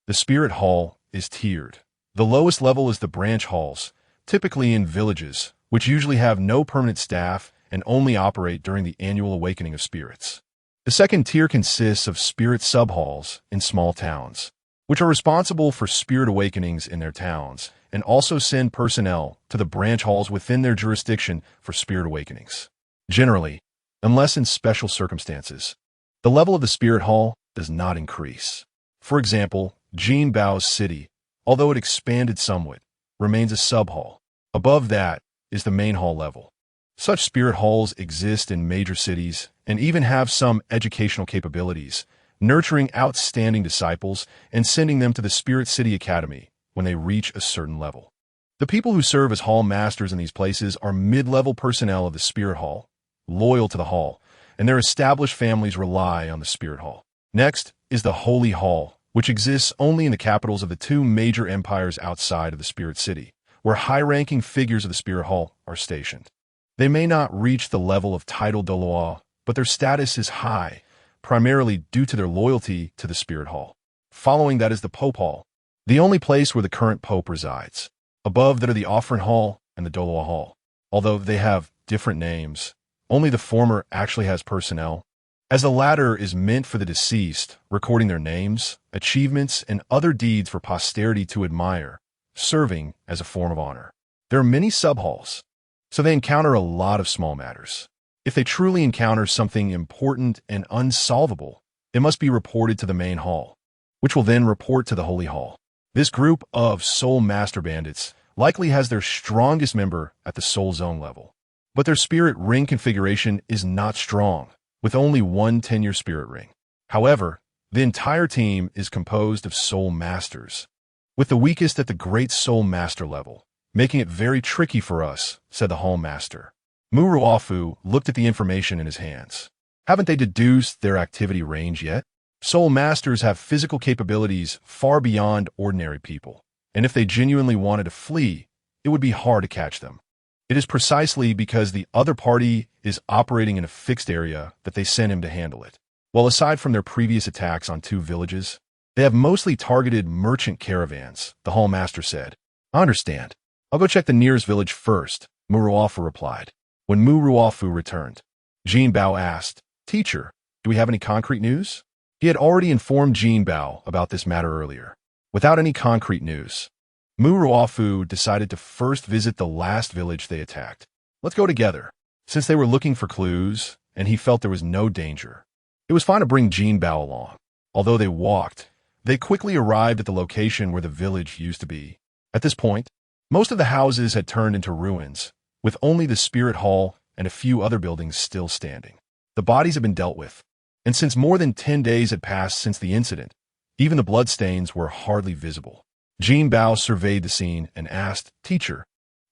The Spirit Hall is tiered. The lowest level is the branch halls, typically in villages, which usually have no permanent staff and only operate during the annual awakening of spirits. The second tier consists of spirit sub-halls in small towns, which are responsible for spirit awakenings in their towns and also send personnel to the branch halls within their jurisdiction for spirit awakenings. Generally, unless in special circumstances, the level of the spirit hall does not increase. For example, Jinbao's city, although it expanded somewhat, remains a sub-hall. Above that is the main hall level. Such spirit halls exist in major cities and even have some educational capabilities, nurturing outstanding disciples and sending them to the Spirit City Academy when they reach a certain level. The people who serve as hall masters in these places are mid-level personnel of the Spirit Hall, loyal to the hall, and their established families rely on the Spirit Hall. Next is the Holy Hall, which exists only in the capitals of the 2 major empires outside of the Spirit City, where high-ranking figures of the Spirit Hall are stationed. They may not reach the level of title Douluo, but their status is high, primarily due to their loyalty to the Spirit Hall. Following that is the Pope Hall, the only place where the current Pope resides. Above that are the Offering Hall and the Douluo Hall. Although they have different names, only the former actually has personnel, as the latter is meant for the deceased, recording their names, achievements, and other deeds for posterity to admire, serving as a form of honor. There are many sub-halls, so they encounter a lot of small matters. If they truly encounter something important and unsolvable, it must be reported to the main hall, which will then report to the Holy Hall. This group of Soul Master Bandits likely has their strongest member at the Soul Zone level, but their Spirit Ring configuration is not strong, with only one 10-year Spirit Ring. However, the entire team is composed of Soul Masters, with the weakest at the Great Soul Master level, making it very tricky for us, said the Hall Master. Muruafu looked at the information in his hands. Haven't they deduced their activity range yet? Soul Masters have physical capabilities far beyond ordinary people, and if they genuinely wanted to flee, it would be hard to catch them. It is precisely because the other party is operating in a fixed area that they sent him to handle it. While aside from their previous attacks on 2 villages, they have mostly targeted merchant caravans, the Hall Master said. I understand. I'll go check the nearest village first, Muruafu replied. When Muruafu returned, Jinbao asked, Teacher, do we have any concrete news? He had already informed Jinbao about this matter earlier. Without any concrete news, Muruafu decided to first visit the last village they attacked. Let's go together. Since they were looking for clues, and he felt there was no danger, it was fine to bring Jinbao along. Although they walked, they quickly arrived at the location where the village used to be. At this point, most of the houses had turned into ruins, with only the Spirit Hall and a few other buildings still standing. The bodies had been dealt with, and since more than 10 days had passed since the incident, even the bloodstains were hardly visible. Jinbao surveyed the scene and asked, Teacher,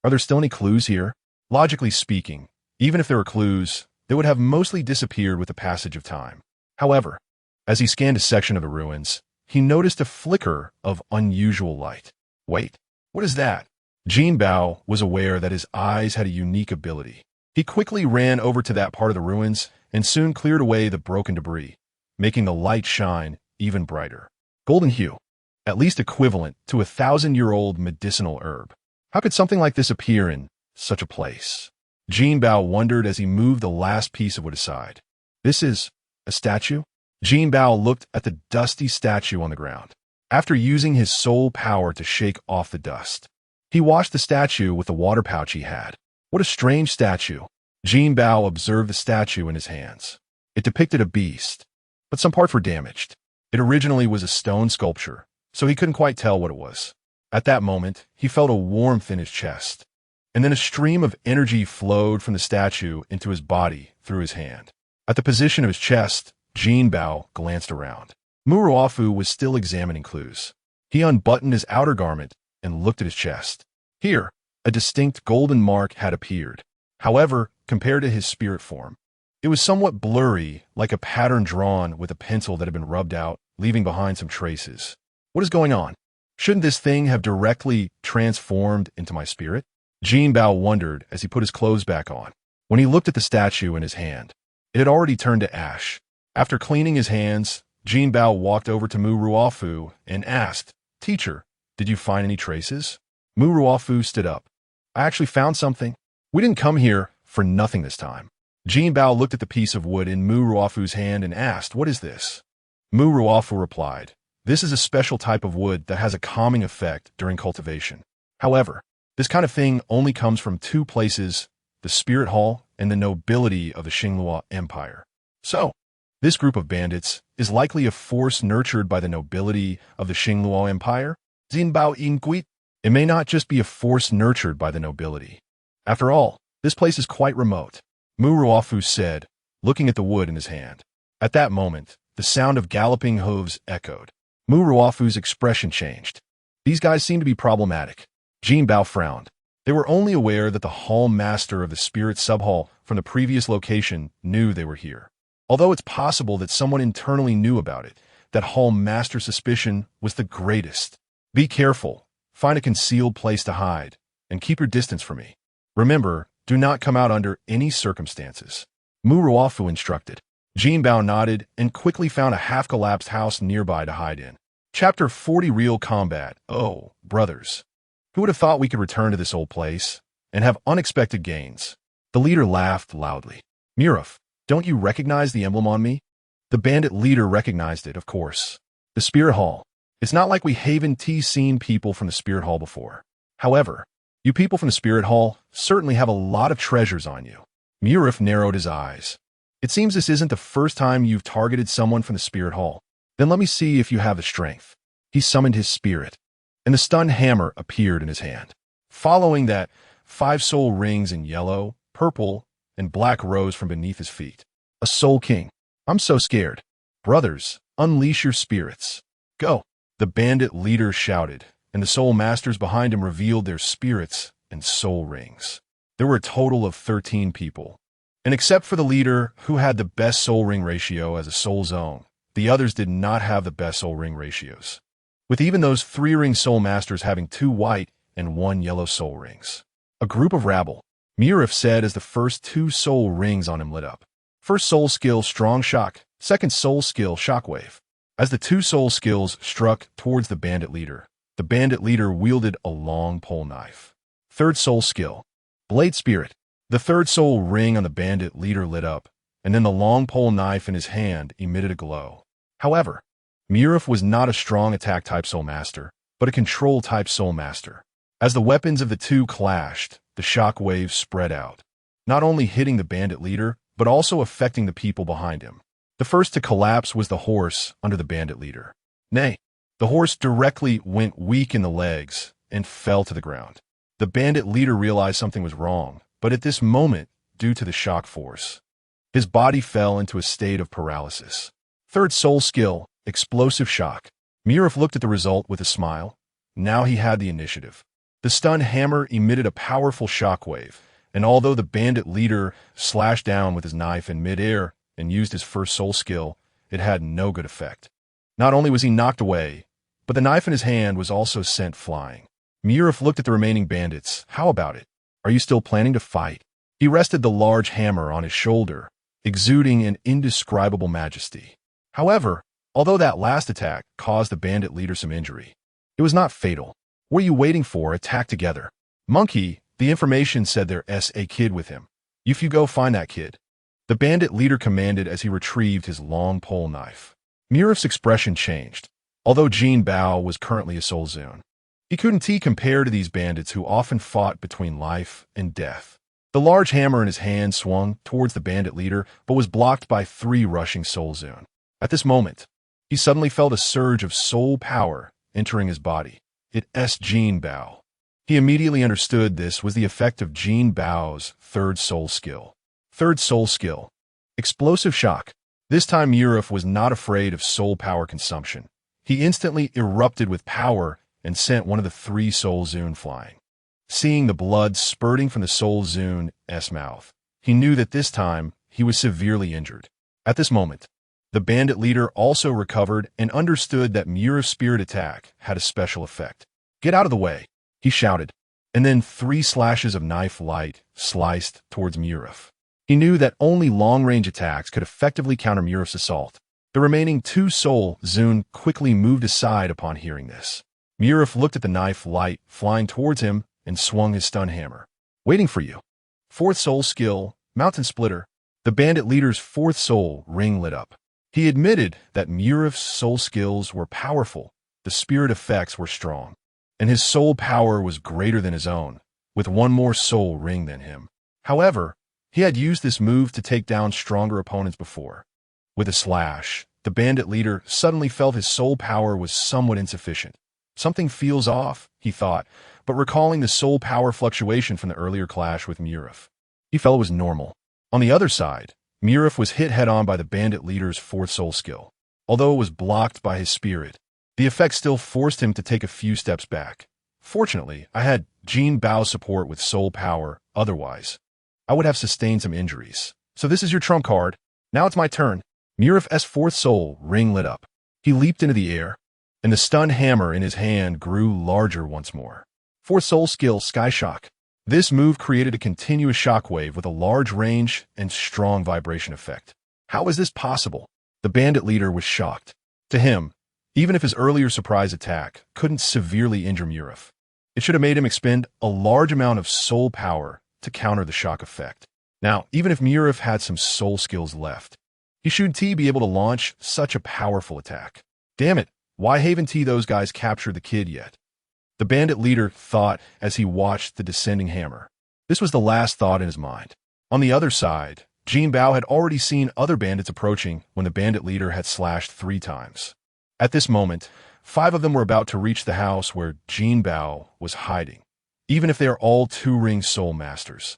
are there still any clues here? Logically speaking, even if there were clues, they would have mostly disappeared with the passage of time. However, as he scanned a section of the ruins, he noticed a flicker of unusual light. Wait, what is that? Jinbao was aware that his eyes had a unique ability. He quickly ran over to that part of the ruins and soon cleared away the broken debris, making the light shine even brighter. Golden hue, at least equivalent to a 1,000-year-old medicinal herb. How could something like this appear in such a place? Jinbao wondered as he moved the last piece of wood aside. This is a statue? Jinbao looked at the dusty statue on the ground. After using his soul power to shake off the dust, he washed the statue with the water pouch he had. What a strange statue. Jinbao observed the statue in his hands. It depicted a beast, but some parts were damaged. It originally was a stone sculpture, so he couldn't quite tell what it was. At that moment, he felt a warmth in his chest, and then a stream of energy flowed from the statue into his body through his hand. At the position of his chest, Jinbao glanced around. Muruafu was still examining clues. He unbuttoned his outer garment and looked at his chest. Here, a distinct golden mark had appeared. However, compared to his spirit form, it was somewhat blurry, like a pattern drawn with a pencil that had been rubbed out, leaving behind some traces. What is going on? Shouldn't this thing have directly transformed into my spirit? Jinbao wondered as he put his clothes back on. When he looked at the statue in his hand, it had already turned to ash. After cleaning his hands, Jinbao walked over to Muruafu and asked, Teacher, did you find any traces? Muruafu stood up. I actually found something. We didn't come here for nothing this time. Jinbao looked at the piece of wood in Muruafu's hand and asked, What is this? Muruafu replied, This is a special type of wood that has a calming effect during cultivation. However, this kind of thing only comes from 2 places, the Spirit Hall and the nobility of the Xinglua Empire. So, this group of bandits is likely a force nurtured by the nobility of the Xinglua Empire? Jinbao inquired. It may not just be a force nurtured by the nobility. After all, this place is quite remote, Muruafu said, looking at the wood in his hand. At that moment, the sound of galloping hooves echoed. Muruafu's expression changed. These guys seem to be problematic. Jinbao frowned. They were only aware that the hall master of the spirit subhall from the previous location knew they were here. Although it's possible that someone internally knew about it, that hall master suspicion was the greatest. Be careful, find a concealed place to hide, and keep your distance from me. Remember, do not come out under any circumstances. Muruafu instructed. Jinbao nodded and quickly found a half-collapsed house nearby to hide in. Chapter 40 Real Combat. Oh, brothers. Who would have thought we could return to this old place and have unexpected gains? The leader laughed loudly. Muraf, don't you recognize the emblem on me? The bandit leader recognized it, of course. The Spirit Hall. It's not like we haven't seen people from the Spirit Hall before. However, you people from the Spirit Hall certainly have a lot of treasures on you. Muraf narrowed his eyes. It seems this isn't the first time you've targeted someone from the Spirit Hall. Then let me see if you have the strength. He summoned his spirit, and the stun hammer appeared in his hand. Following that, 5 soul rings in yellow, purple, and black rose from beneath his feet. A soul king. I'm so scared. Brothers, unleash your spirits. Go. The bandit leader shouted, and the soul masters behind him revealed their spirits and soul rings. There were a total of 13 people. And except for the leader, who had the best soul ring ratio as a soul zone, the others did not have the best soul ring ratios, with even those 3-ring soul masters having 2 white and 1 yellow soul rings. A group of rabble, Muraf said as the first 2 soul rings on him lit up. First soul skill, Strong Shock. Second soul skill, Shockwave. As the 2 soul skills struck towards the bandit leader wielded a long pole knife. Third soul skill, Blade Spirit. The 3rd soul ring on the bandit leader lit up, and then the long pole knife in his hand emitted a glow. However, Muraf was not a strong attack-type soul master, but a control-type soul master. As the weapons of the 2 clashed, the shock waves spread out, not only hitting the bandit leader, but also affecting the people behind him. The first to collapse was the horse under the bandit leader. Nay, the horse directly went weak in the legs and fell to the ground. The bandit leader realized something was wrong, but at this moment, due to the shock force, his body fell into a state of paralysis. Third soul skill, Explosive Shock. Muraf looked at the result with a smile. Now he had the initiative. The stun hammer emitted a powerful shockwave, and although the bandit leader slashed down with his knife in midair and used his first soul skill, it had no good effect. Not only was he knocked away, but the knife in his hand was also sent flying. Muraf looked at the remaining bandits. How about it? Are you still planning to fight? He rested the large hammer on his shoulder, exuding an indescribable majesty. However, although that last attack caused the bandit leader some injury, it was not fatal. What are you waiting for? Attack together. Monkey, the information said there's a kid with him. If you go find that kid. The bandit leader commanded as he retrieved his long pole knife. Muraf's expression changed. Although Jinbao was currently a soul zone, he couldn't compare to these bandits who often fought between life and death. The large hammer in his hand swung towards the bandit leader, but was blocked by 3 rushing soul zone. At this moment, he suddenly felt a surge of soul power entering his body. It's Jinbao. He immediately understood this was the effect of Jinbao's 3rd soul skill. 3rd soul skill, Explosive Shock. This time Muraf was not afraid of soul power consumption. He instantly erupted with power and sent one of the 3 soul zune flying. Seeing the blood spurting from the soul zune's mouth, he knew that this time he was severely injured. At this moment, the bandit leader also recovered and understood that Muraf's spirit attack had a special effect. Get out of the way, he shouted, and then 3 slashes of knife light sliced towards Muraf. He knew that only long-range attacks could effectively counter Muraf's assault. The remaining 2 soul zune quickly moved aside upon hearing this. Muraf looked at the knife light flying towards him and swung his stun hammer. Waiting for you. 4th soul skill, Mountain Splitter. The bandit leader's 4th soul ring lit up. He admitted that Muraf's soul skills were powerful, the spirit effects were strong, and his soul power was greater than his own, with 1 more soul ring than him. However, he had used this move to take down stronger opponents before. With a slash, the bandit leader suddenly felt his soul power was somewhat insufficient. Something feels off, he thought, but recalling the soul power fluctuation from the earlier clash with Muraf, he felt it was normal. On the other side, Muraf was hit head-on by the bandit leader's 4th soul skill. Although it was blocked by his spirit, the effect still forced him to take a few steps back. Fortunately, I had Jinbao's support with soul power, otherwise I would have sustained some injuries. So this is your trump card. Now it's my turn. Muraf's 4th soul ring lit up. He leaped into the air, and the stun hammer in his hand grew larger once more. 4th soul skill, Sky Shock. This move created a continuous shockwave with a large range and strong vibration effect. How is this possible? The bandit leader was shocked. To him, even if his earlier surprise attack couldn't severely injure Murif, it should have made him expend a large amount of soul power to counter the shock effect. Now, even if Murif had some soul skills left, he shouldn't be able to launch such a powerful attack. Damn it, why haven't those guys captured the kid yet? The bandit leader thought as he watched the descending hammer. This was the last thought in his mind. On the other side, Jinbao had already seen other bandits approaching when the bandit leader had slashed 3 times. At this moment, 5 of them were about to reach the house where Jinbao was hiding, even if they are all 2-ring soul masters.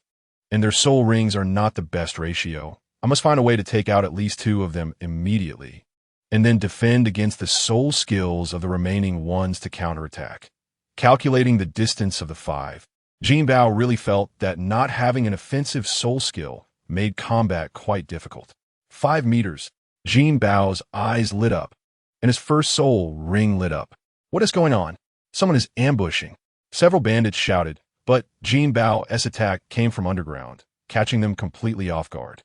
And their soul rings are not the best ratio. I must find a way to take out at least 2 of them immediately, and then defend against the soul skills of the remaining ones to counterattack. Calculating the distance of the 5, Jinbao really felt that not having an offensive soul skill made combat quite difficult. 5 meters. Jinbao's eyes lit up, and his first soul ring lit up. What is going on? Someone is ambushing. Several bandits shouted, but Jinbao's attack came from underground, catching them completely off guard.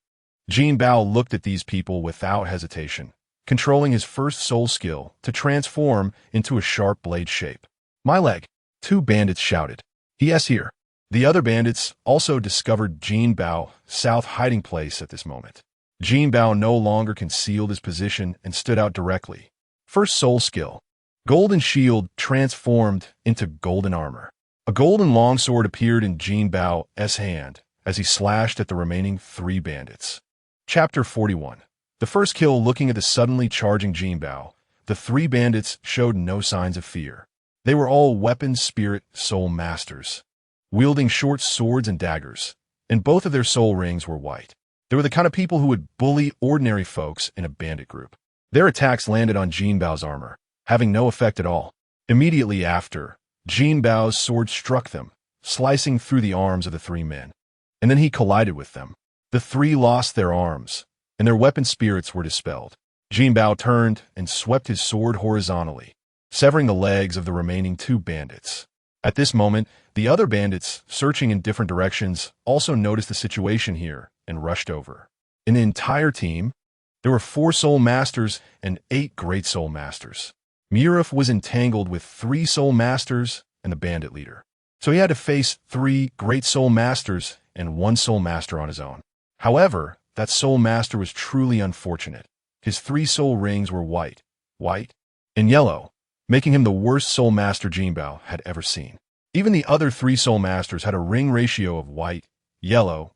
Jinbao looked at these people without hesitation, controlling his first soul skill to transform into a sharp blade shape. My leg! 2 bandits shouted. Yes, here. The other bandits also discovered Jinbao's south hiding place at this moment. Jinbao no longer concealed his position and stood out directly. First soul skill. Golden shield transformed into golden armor. A golden longsword appeared in Jinbao's hand as he slashed at the remaining 3 bandits. Chapter 41. The first kill. Looking at the suddenly charging Jinbao, the 3 bandits showed no signs of fear. They were all weapon spirit soul masters, wielding short swords and daggers, and both of their soul rings were white. They were the kind of people who would bully ordinary folks in a bandit group. Their attacks landed on Jinbao's armor, having no effect at all. Immediately after, Jinbao's sword struck them, slicing through the arms of the 3 men, and then he collided with them. The 3 lost their arms, and their weapon spirits were dispelled. Jinbao turned and swept his sword horizontally, severing the legs of the remaining 2 bandits. At this moment, the other bandits, searching in different directions, also noticed the situation here and rushed over. In the entire team, there were 4 soul masters and 8 great soul masters. Murif was entangled with 3 soul masters and the bandit leader, so he had to face 3 great soul masters and 1 soul master on his own. However, that soul master was truly unfortunate. His 3 soul rings were white, and yellow, making him the worst soul master Jinbao had ever seen. Even the other 3 soul masters had a ring ratio of white, yellow,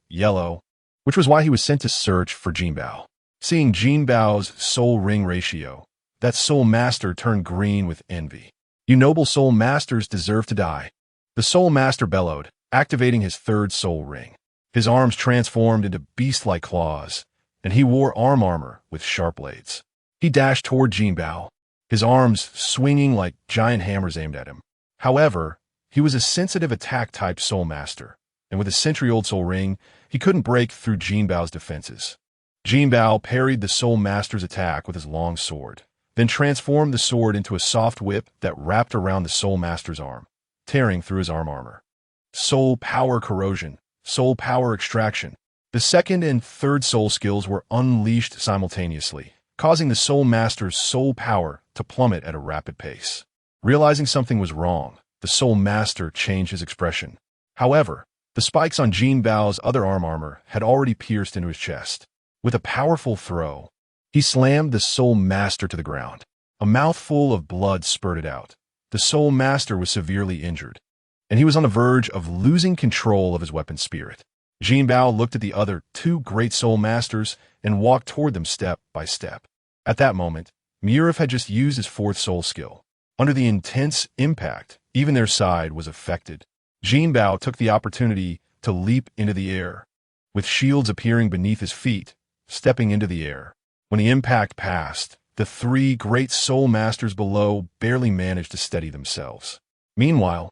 which was why he was sent to search for Jinbao. Seeing Jinbao's soul ring ratio, that soul master turned green with envy. You noble soul masters deserve to die. The soul master bellowed, activating his 3rd soul ring. His arms transformed into beast-like claws, and he wore arm armor with sharp blades. He dashed toward Jinbao, his arms swinging like giant hammers aimed at him. However, he was a sensitive attack-type soul master, and with a century-old soul ring, he couldn't break through Jinbao's defenses. Jinbao parried the soul master's attack with his long sword, then transformed the sword into a soft whip that wrapped around the soul master's arm, tearing through his arm armor. Soul power corrosion, soul power extraction. The 2nd and 3rd soul skills were unleashed simultaneously, causing the soul master's soul power to plummet at a rapid pace. Realizing something was wrong, the soul master changed his expression. However, the spikes on Jinbao's other arm armor had already pierced into his chest. With a powerful throw, he slammed the soul master to the ground. A mouthful of blood spurted out. The soul master was severely injured, and he was on the verge of losing control of his weapon spirit. Jinbao looked at the other 2 great soul masters and walked toward them step by step. At that moment, Murif had just used his 4th soul skill. Under the intense impact, even their side was affected. Jinbao took the opportunity to leap into the air, with shields appearing beneath his feet, stepping into the air. When the impact passed, the 3 great soul masters below barely managed to steady themselves. Meanwhile,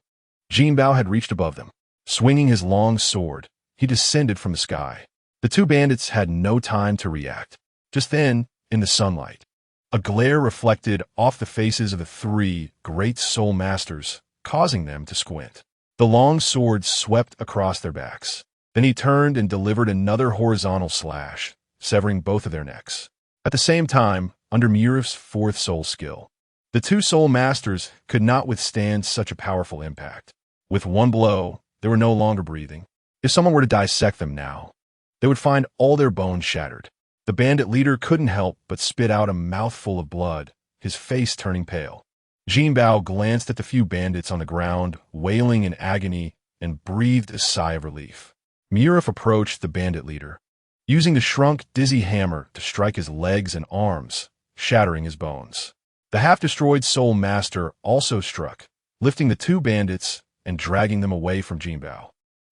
Jinbao had reached above them. Swinging his long sword, he descended from the sky. The 2 bandits had no time to react. Just then, in the sunlight, a glare reflected off the faces of the 3 great soul masters, causing them to squint. The long sword swept across their backs. Then he turned and delivered another horizontal slash, severing both of their necks. At the same time, under Murif's fourth soul skill, the two soul masters could not withstand such a powerful impact. With one blow, they were no longer breathing. If someone were to dissect them now, they would find all their bones shattered. The bandit leader couldn't help but spit out a mouthful of blood, his face turning pale. Jinbao glanced at the few bandits on the ground, wailing in agony, and breathed a sigh of relief. Murif approached the bandit leader, using the shrunk, dizzy hammer to strike his legs and arms, shattering his bones. The half-destroyed soul master also struck, lifting the two bandits and dragging them away from Jinbao.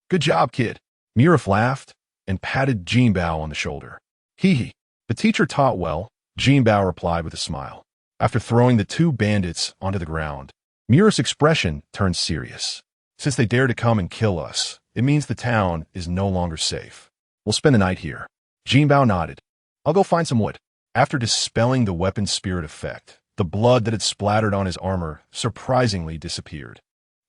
"Good job, kid." Murif laughed and patted Jinbao on the shoulder. "Hee. The teacher taught well," Jinbao replied with a smile. After throwing the two bandits onto the ground, Murif's expression turned serious. "Since they dare to come and kill us, it means the town is no longer safe. We'll spend the night here." Jinbao nodded. "I'll go find some wood." After dispelling the weapon spirit effect, the blood that had splattered on his armor surprisingly disappeared.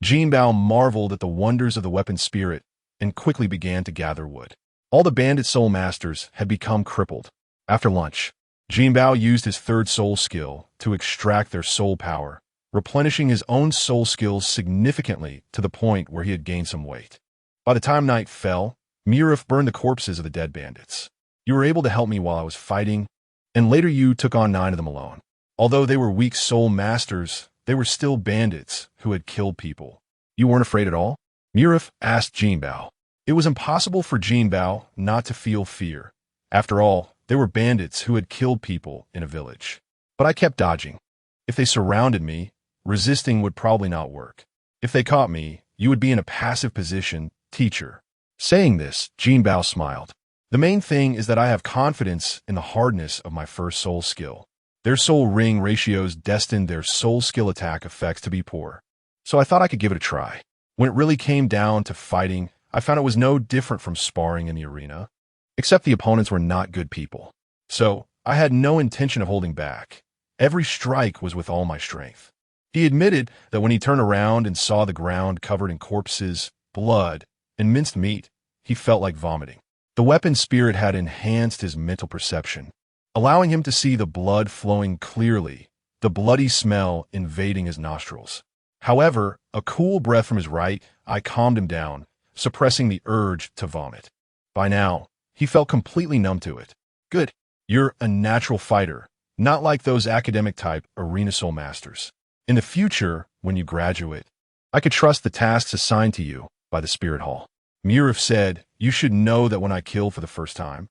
Jinbao marveled at the wonders of the weapon spirit and quickly began to gather wood. All the bandit soul masters had become crippled. After lunch, Jinbao used his third soul skill to extract their soul power, replenishing his own soul skills significantly to the point where he had gained some weight. By the time night fell, Murif burned the corpses of the dead bandits. "You were able to help me while I was fighting, and later you took on 9 of them alone. Although they were weak soul masters, they were still bandits who had killed people. You weren't afraid at all?" Murif asked Jinbao. It was impossible for Jinbao not to feel fear. After all, they were bandits who had killed people in a village. "But I kept dodging. If they surrounded me, resisting would probably not work. If they caught me, you would be in a passive position, teacher." Saying this, Jinbao smiled. "The main thing is that I have confidence in the hardness of my first soul skill. Their soul ring ratios destined their soul skill attack effects to be poor. So I thought I could give it a try. When it really came down to fighting, I found it was no different from sparring in the arena, except the opponents were not good people. So I had no intention of holding back. Every strike was with all my strength." He admitted that when he turned around and saw the ground covered in corpses, blood, and minced meat, he felt like vomiting. The weapon spirit had enhanced his mental perception, allowing him to see the blood flowing clearly, the bloody smell invading his nostrils. However, a cool breath from his right eye calmed him down, suppressing the urge to vomit. By now, he felt completely numb to it. "Good. You're a natural fighter, not like those academic-type arena soul masters. In the future, when you graduate, I could trust the tasks assigned to you by the Spirit Hall." Murif said, "You should know that when I killed for the first time,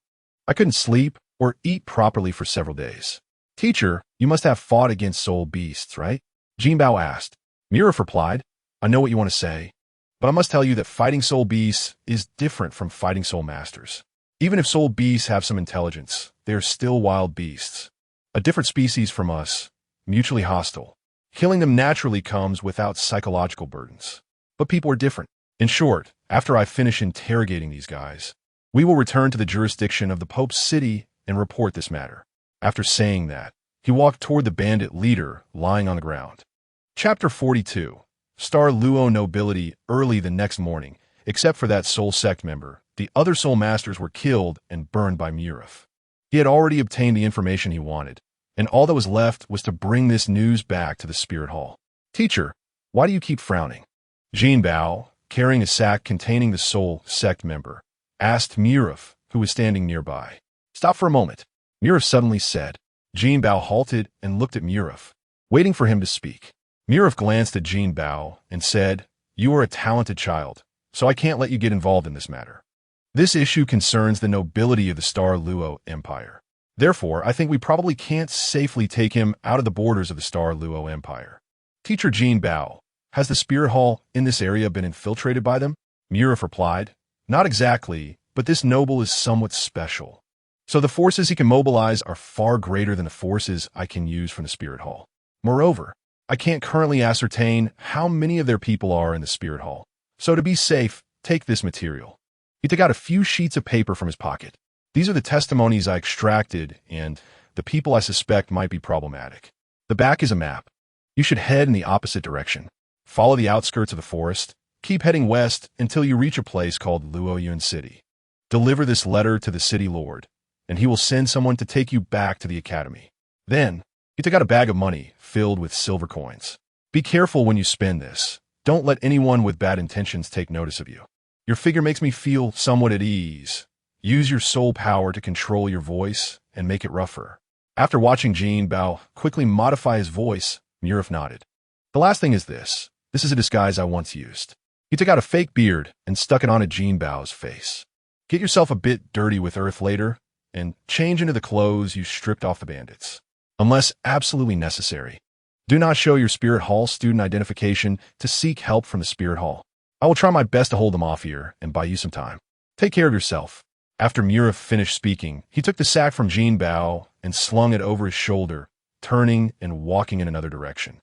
I couldn't sleep or eat properly for several days." "Teacher, you must have fought against soul beasts, right?" Jinbao asked. Murif replied, "I know what you want to say, but I must tell you that fighting soul beasts is different from fighting soul masters. Even if soul beasts have some intelligence, they are still wild beasts. A different species from us, mutually hostile. Killing them naturally comes without psychological burdens. But people are different. In short, after I finish interrogating these guys, we will return to the jurisdiction of the Pope's city and report this matter." After saying that, he walked toward the bandit leader lying on the ground. Chapter 42. Star Luo nobility. Early the next morning, except for that soul sect member, the other soul masters were killed and burned by Murif. He had already obtained the information he wanted, and all that was left was to bring this news back to the Spirit Hall. "Teacher, why do you keep frowning?" Jinbao, carrying a sack containing the soul sect member, asked Murif, who was standing nearby. "Stop for a moment," Murif suddenly said. Jinbao halted and looked at Murif, waiting for him to speak. Murif glanced at Jinbao and said, "You are a talented child, so I can't let you get involved in this matter. This issue concerns the nobility of the Star Luo Empire. Therefore, I think we probably can't safely take him out of the borders of the Star Luo Empire." "Teacher Jinbao, has the Spirit Hall in this area been infiltrated by them?" Murif replied, "Not exactly, but this noble is somewhat special. So the forces he can mobilize are far greater than the forces I can use from the Spirit Hall. Moreover, I can't currently ascertain how many of their people are in the Spirit Hall. So to be safe, take this material." He took out a few sheets of paper from his pocket. "These are the testimonies I extracted and the people I suspect might be problematic. The back is a map. You should head in the opposite direction. Follow the outskirts of the forest. Keep heading west until you reach a place called Luoyuan City. Deliver this letter to the city lord. and he will send someone to take you back to the academy. Then, he took out a bag of money filled with silver coins. Be careful when you spend this. Don't let anyone with bad intentions take notice of you. Your figure makes me feel somewhat at ease. Use your soul power to control your voice and make it rougher. After watching Jinbao quickly modify his voice, Murif nodded. The last thing is this. This is a disguise I once used. He took out a fake beard and stuck it onto Jinbao's face. Get yourself a bit dirty with earth later, and change into the clothes you stripped off the bandits. Unless absolutely necessary. Do not show your Spirit Hall student identification to seek help from the Spirit Hall. I will try my best to hold them off here and buy you some time. Take care of yourself. After Murif finished speaking, he took the sack from Jinbao and slung it over his shoulder, turning and walking in another direction.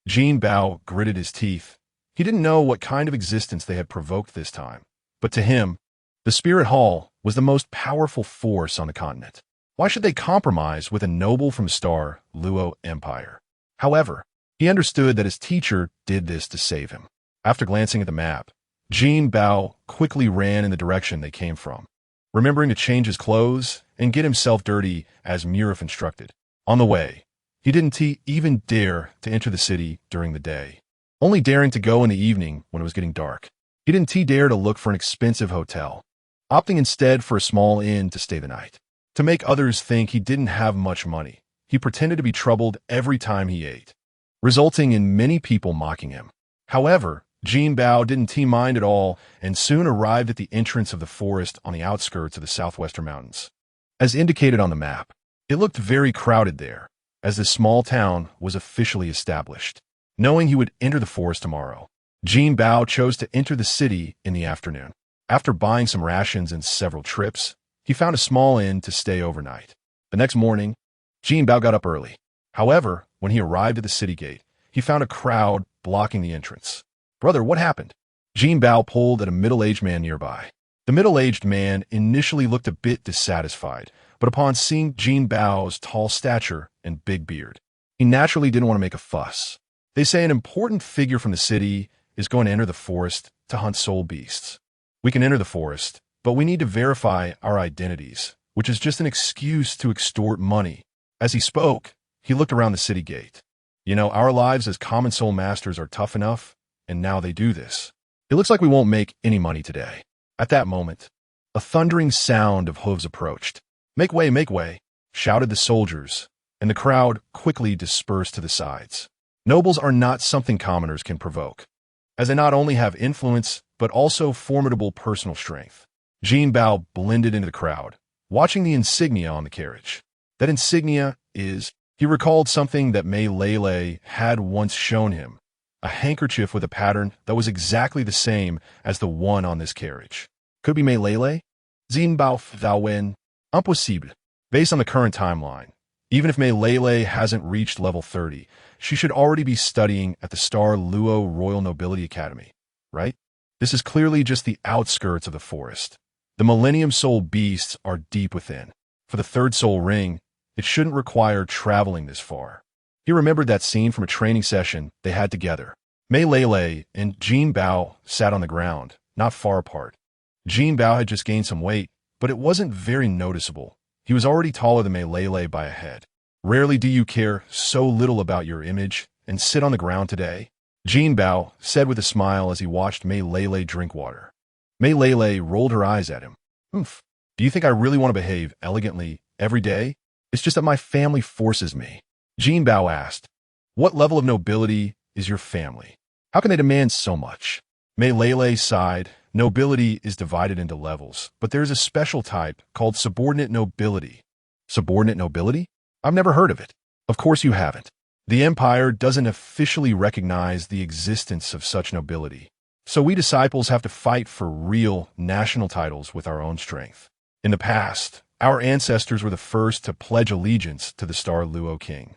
Jinbao gritted his teeth. He didn't know what kind of existence they had provoked this time, but to him, the Spirit Hall was the most powerful force on the continent. Why should they compromise with a noble from Star Luo Empire? However, he understood that his teacher did this to save him. After glancing at the map, Jinbao quickly ran in the direction they came from, remembering to change his clothes and get himself dirty as Murif instructed. On the way, he didn't even dare to enter the city during the day, only daring to go in the evening when it was getting dark. He didn't dare to look for an expensive hotel, opting instead for a small inn to stay the night. To make others think he didn't have much money, he pretended to be troubled every time he ate, resulting in many people mocking him. However, Jinbao didn't mind at all and soon arrived at the entrance of the forest on the outskirts of the southwestern mountains. As indicated on the map, it looked very crowded there, as this small town was officially established. Knowing he would enter the forest tomorrow, Jinbao chose to enter the city in the afternoon. After buying some rations and several trips, he found a small inn to stay overnight. The next morning, Jinbao got up early. However, when he arrived at the city gate, he found a crowd blocking the entrance. Brother, what happened? Jinbao pulled at a middle-aged man nearby. The middle-aged man initially looked a bit dissatisfied, but upon seeing Jinbao's tall stature and big beard, he naturally didn't want to make a fuss. They say an important figure from the city is going to enter the forest to hunt soul beasts. We can enter the forest, but we need to verify our identities, which is just an excuse to extort money. As he spoke, he looked around the city gate. You know, our lives as common soul masters are tough enough, and now they do this. It looks like we won't make any money today. At that moment, a thundering sound of hooves approached. Make way, shouted the soldiers, and the crowd quickly dispersed to the sides. Nobles are not something commoners can provoke, as they not only have influence, but also formidable personal strength. Jinbao blended into the crowd, watching the insignia on the carriage. That insignia is, he recalled something that Mei Lele had once shown him, a handkerchief with a pattern that was exactly the same as the one on this carriage. Could be Mei Lele? Jinbao Wen. Impossible. Based on the current timeline, even if Mei Lele hasn't reached level 30, she should already be studying at the Star Luo Royal Nobility Academy, right? This is clearly just the outskirts of the forest. The Millennium Soul beasts are deep within. For the third soul ring, it shouldn't require traveling this far. He remembered that scene from a training session they had together. Mei Lele and Jinbao sat on the ground, not far apart. Jinbao had just gained some weight, but it wasn't very noticeable. He was already taller than Mei Lele by a head. Rarely do you care so little about your image and sit on the ground today, Jinbao said with a smile as he watched Mei Lele drink water. Mei Lele rolled her eyes at him. Oomph. Do you think I really want to behave elegantly every day? It's just that my family forces me. Jinbao asked, what level of nobility is your family? How can they demand so much? Mei Lele sighed. Nobility is divided into levels, but there is a special type called subordinate nobility. Subordinate nobility? I've never heard of it. Of course you haven't. The Empire doesn't officially recognize the existence of such nobility, so we disciples have to fight for real national titles with our own strength. In the past, our ancestors were the first to pledge allegiance to the Star Luo King.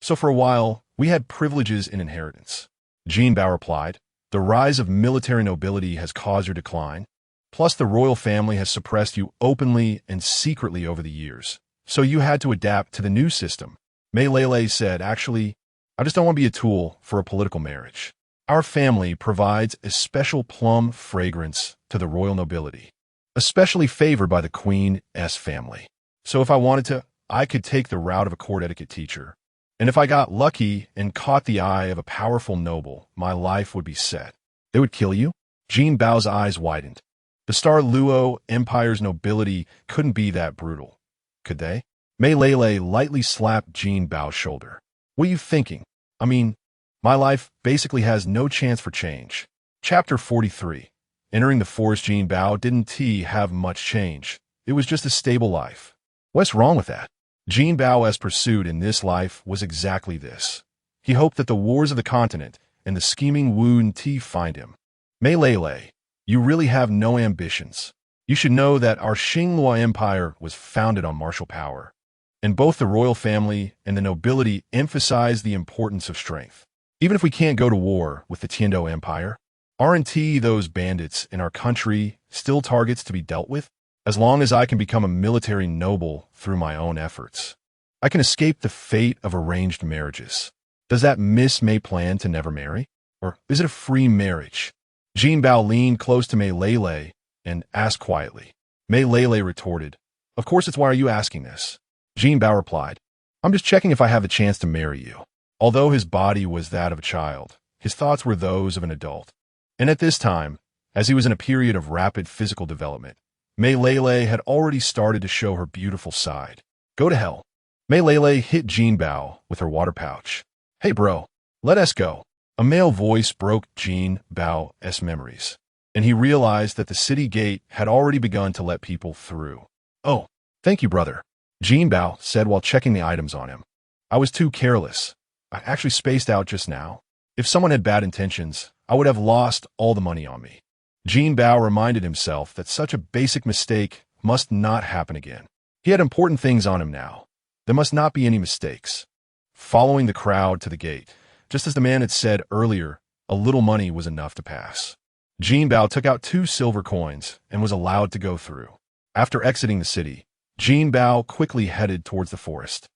So for a while, we had privileges in inheritance. Jinbao replied, the rise of military nobility has caused your decline, plus the royal family has suppressed you openly and secretly over the years, so you had to adapt to the new system. Mei Lele said, actually, I just don't want to be a tool for a political marriage. Our family provides a special plum fragrance to the royal nobility, especially favored by the Queen's family. So if I wanted to, I could take the route of a court etiquette teacher. And if I got lucky and caught the eye of a powerful noble, my life would be set. They would kill you? Jinbao's eyes widened. The Star Luo Empire's nobility couldn't be that brutal, could they? Mei Lele lightly slapped Jinbao's shoulder. What are you thinking? I mean, my life basically has no chance for change. Chapter 43. Entering the forest, Jinbao didn't have much change. It was just a stable life. What's wrong with that? Jinbao's pursuit in this life was exactly this. He hoped that the wars of the continent and the scheming Wu Ti find him. Mei Lele, you really have no ambitions. You should know that our Xinglua Empire was founded on martial power, and both the royal family and the nobility emphasize the importance of strength. Even if we can't go to war with the Tiando Empire, aren't those bandits in our country still targets to be dealt with? As long as I can become a military noble through my own efforts, I can escape the fate of arranged marriages. Does that Miss Mei plan to never marry? Or is it a free marriage? Jinbao leaned close to Mei Lele and asked quietly. Mei Lele retorted, "Of course it's why are you asking this?" Jinbao replied, "I'm just checking if I have the chance to marry you." Although his body was that of a child, his thoughts were those of an adult. And at this time, as he was in a period of rapid physical development, Mei Lele had already started to show her beautiful side. Go to hell. Mei Lele hit Jinbao with her water pouch. Hey bro, let us go. A male voice broke Jinbao's memories, and he realized that the city gate had already begun to let people through. Oh, thank you, brother, Jinbao said while checking the items on him. I was too careless. I actually spaced out just now. If someone had bad intentions, I would have lost all the money on me. Jinbao reminded himself that such a basic mistake must not happen again. He had important things on him now. There must not be any mistakes. Following the crowd to the gate, just as the man had said earlier, a little money was enough to pass. Jinbao took out 2 silver coins and was allowed to go through. After exiting the city, Jinbao quickly headed towards the forest,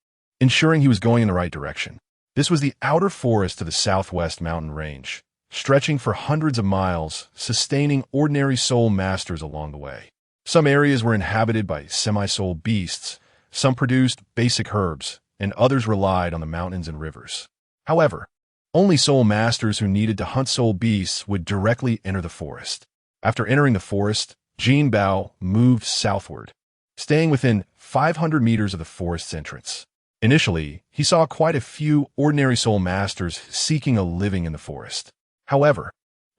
ensuring he was going in the right direction. This was the outer forest of the southwest mountain range, stretching for hundreds of miles, sustaining ordinary soul masters along the way. Some areas were inhabited by semi-soul beasts, some produced basic herbs, and others relied on the mountains and rivers. However, only soul masters who needed to hunt soul beasts would directly enter the forest. After entering the forest, Jinbao moved southward, staying within 500 meters of the forest's entrance. Initially, he saw quite a few ordinary soul masters seeking a living in the forest. However,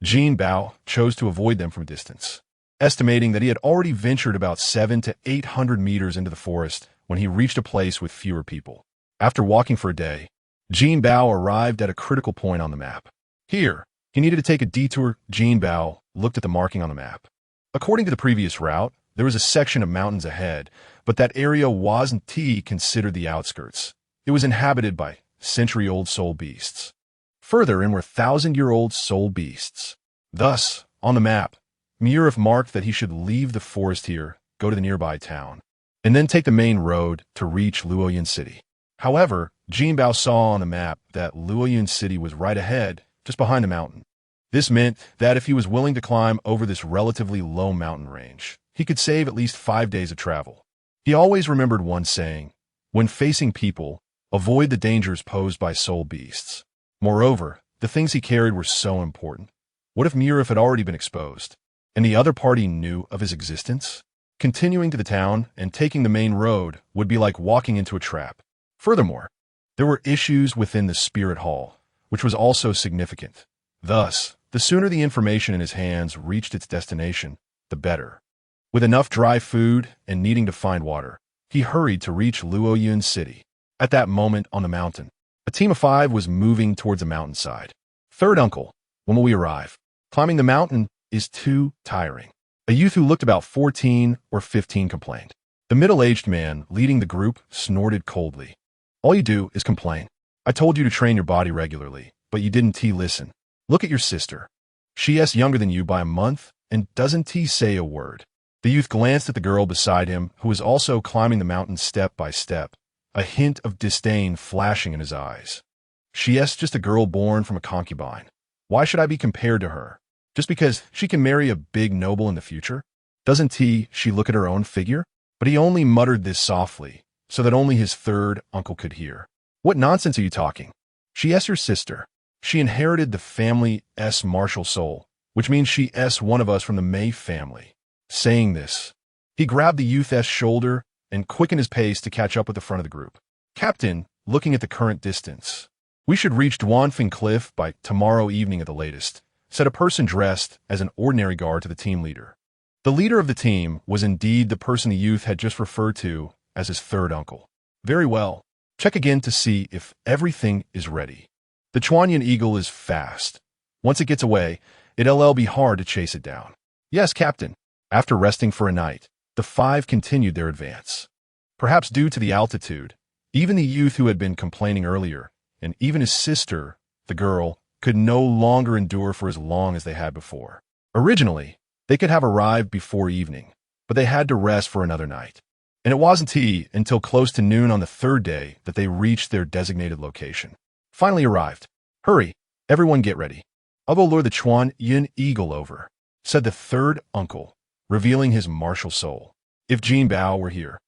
Jinbao chose to avoid them from a distance, estimating that he had already ventured about 700 to 800 meters into the forest when he reached a place with fewer people. After walking for a day, Jinbao arrived at a critical point on the map. Here, he needed to take a detour. Jinbao looked at the marking on the map. According to the previous route, there was a section of mountains ahead, but that area wasn't considered the outskirts. It was inhabited by century-old soul beasts. Further in were 1,000-year-old soul beasts. Thus, on the map, Murif marked that he should leave the forest here, go to the nearby town, and then take the main road to reach Luoyun City. However, Jinbao saw on the map that Luoyun City was right ahead, just behind the mountain. This meant that if he was willing to climb over this relatively low mountain range, he could save at least 5 days of travel. He always remembered one saying, when facing people, avoid the dangers posed by soul beasts. Moreover, the things he carried were so important. What if Murif had already been exposed, and the other party knew of his existence? Continuing to the town and taking the main road would be like walking into a trap. Furthermore, there were issues within the spirit hall, which was also significant. Thus, the sooner the information in his hands reached its destination, the better. With enough dry food and needing to find water, he hurried to reach Luoyun City. At that moment on the mountain, a team of 5 was moving towards a mountainside. Third uncle, when will we arrive? Climbing the mountain is too tiring. A youth who looked about 14 or 15 complained. The middle-aged man leading the group snorted coldly. All you do is complain. I told you to train your body regularly, but you didn't listen. Look at your sister. She is younger than you by a month and doesn't say a word. The youth glanced at the girl beside him, who was also climbing the mountain step by step, a hint of disdain flashing in his eyes. She is just a girl born from a concubine. Why should I be compared to her? Just because she can marry a big noble in the future? Doesn't she look at her own figure? But he only muttered this softly, so that only his third uncle could hear. What nonsense are you talking? She is your sister. She inherited the family's martial soul, which means she is one of us from the Mei family. Saying this, he grabbed the youth's shoulder and quickened his pace to catch up with the front of the group. Captain, looking at the current distance, we should reach Duanfeng Cliff by tomorrow evening at the latest, said a person dressed as an ordinary guard to the team leader. The leader of the team was indeed the person the youth had just referred to as his third uncle. Very well. Check again to see if everything is ready. The Chuanyan eagle is fast. Once it gets away, it'll be hard to chase it down. Yes, Captain. After resting for a night, the five continued their advance. Perhaps due to the altitude, even the youth who had been complaining earlier, and even his sister, the girl, could no longer endure for as long as they had before. Originally, they could have arrived before evening, but they had to rest for another night. And it wasn't until close to noon on the third day that they reached their designated location. Finally arrived. Hurry, everyone get ready. I'll go lure the Chuanyan eagle over, said the third uncle, revealing his martial soul. If Jinbao were here,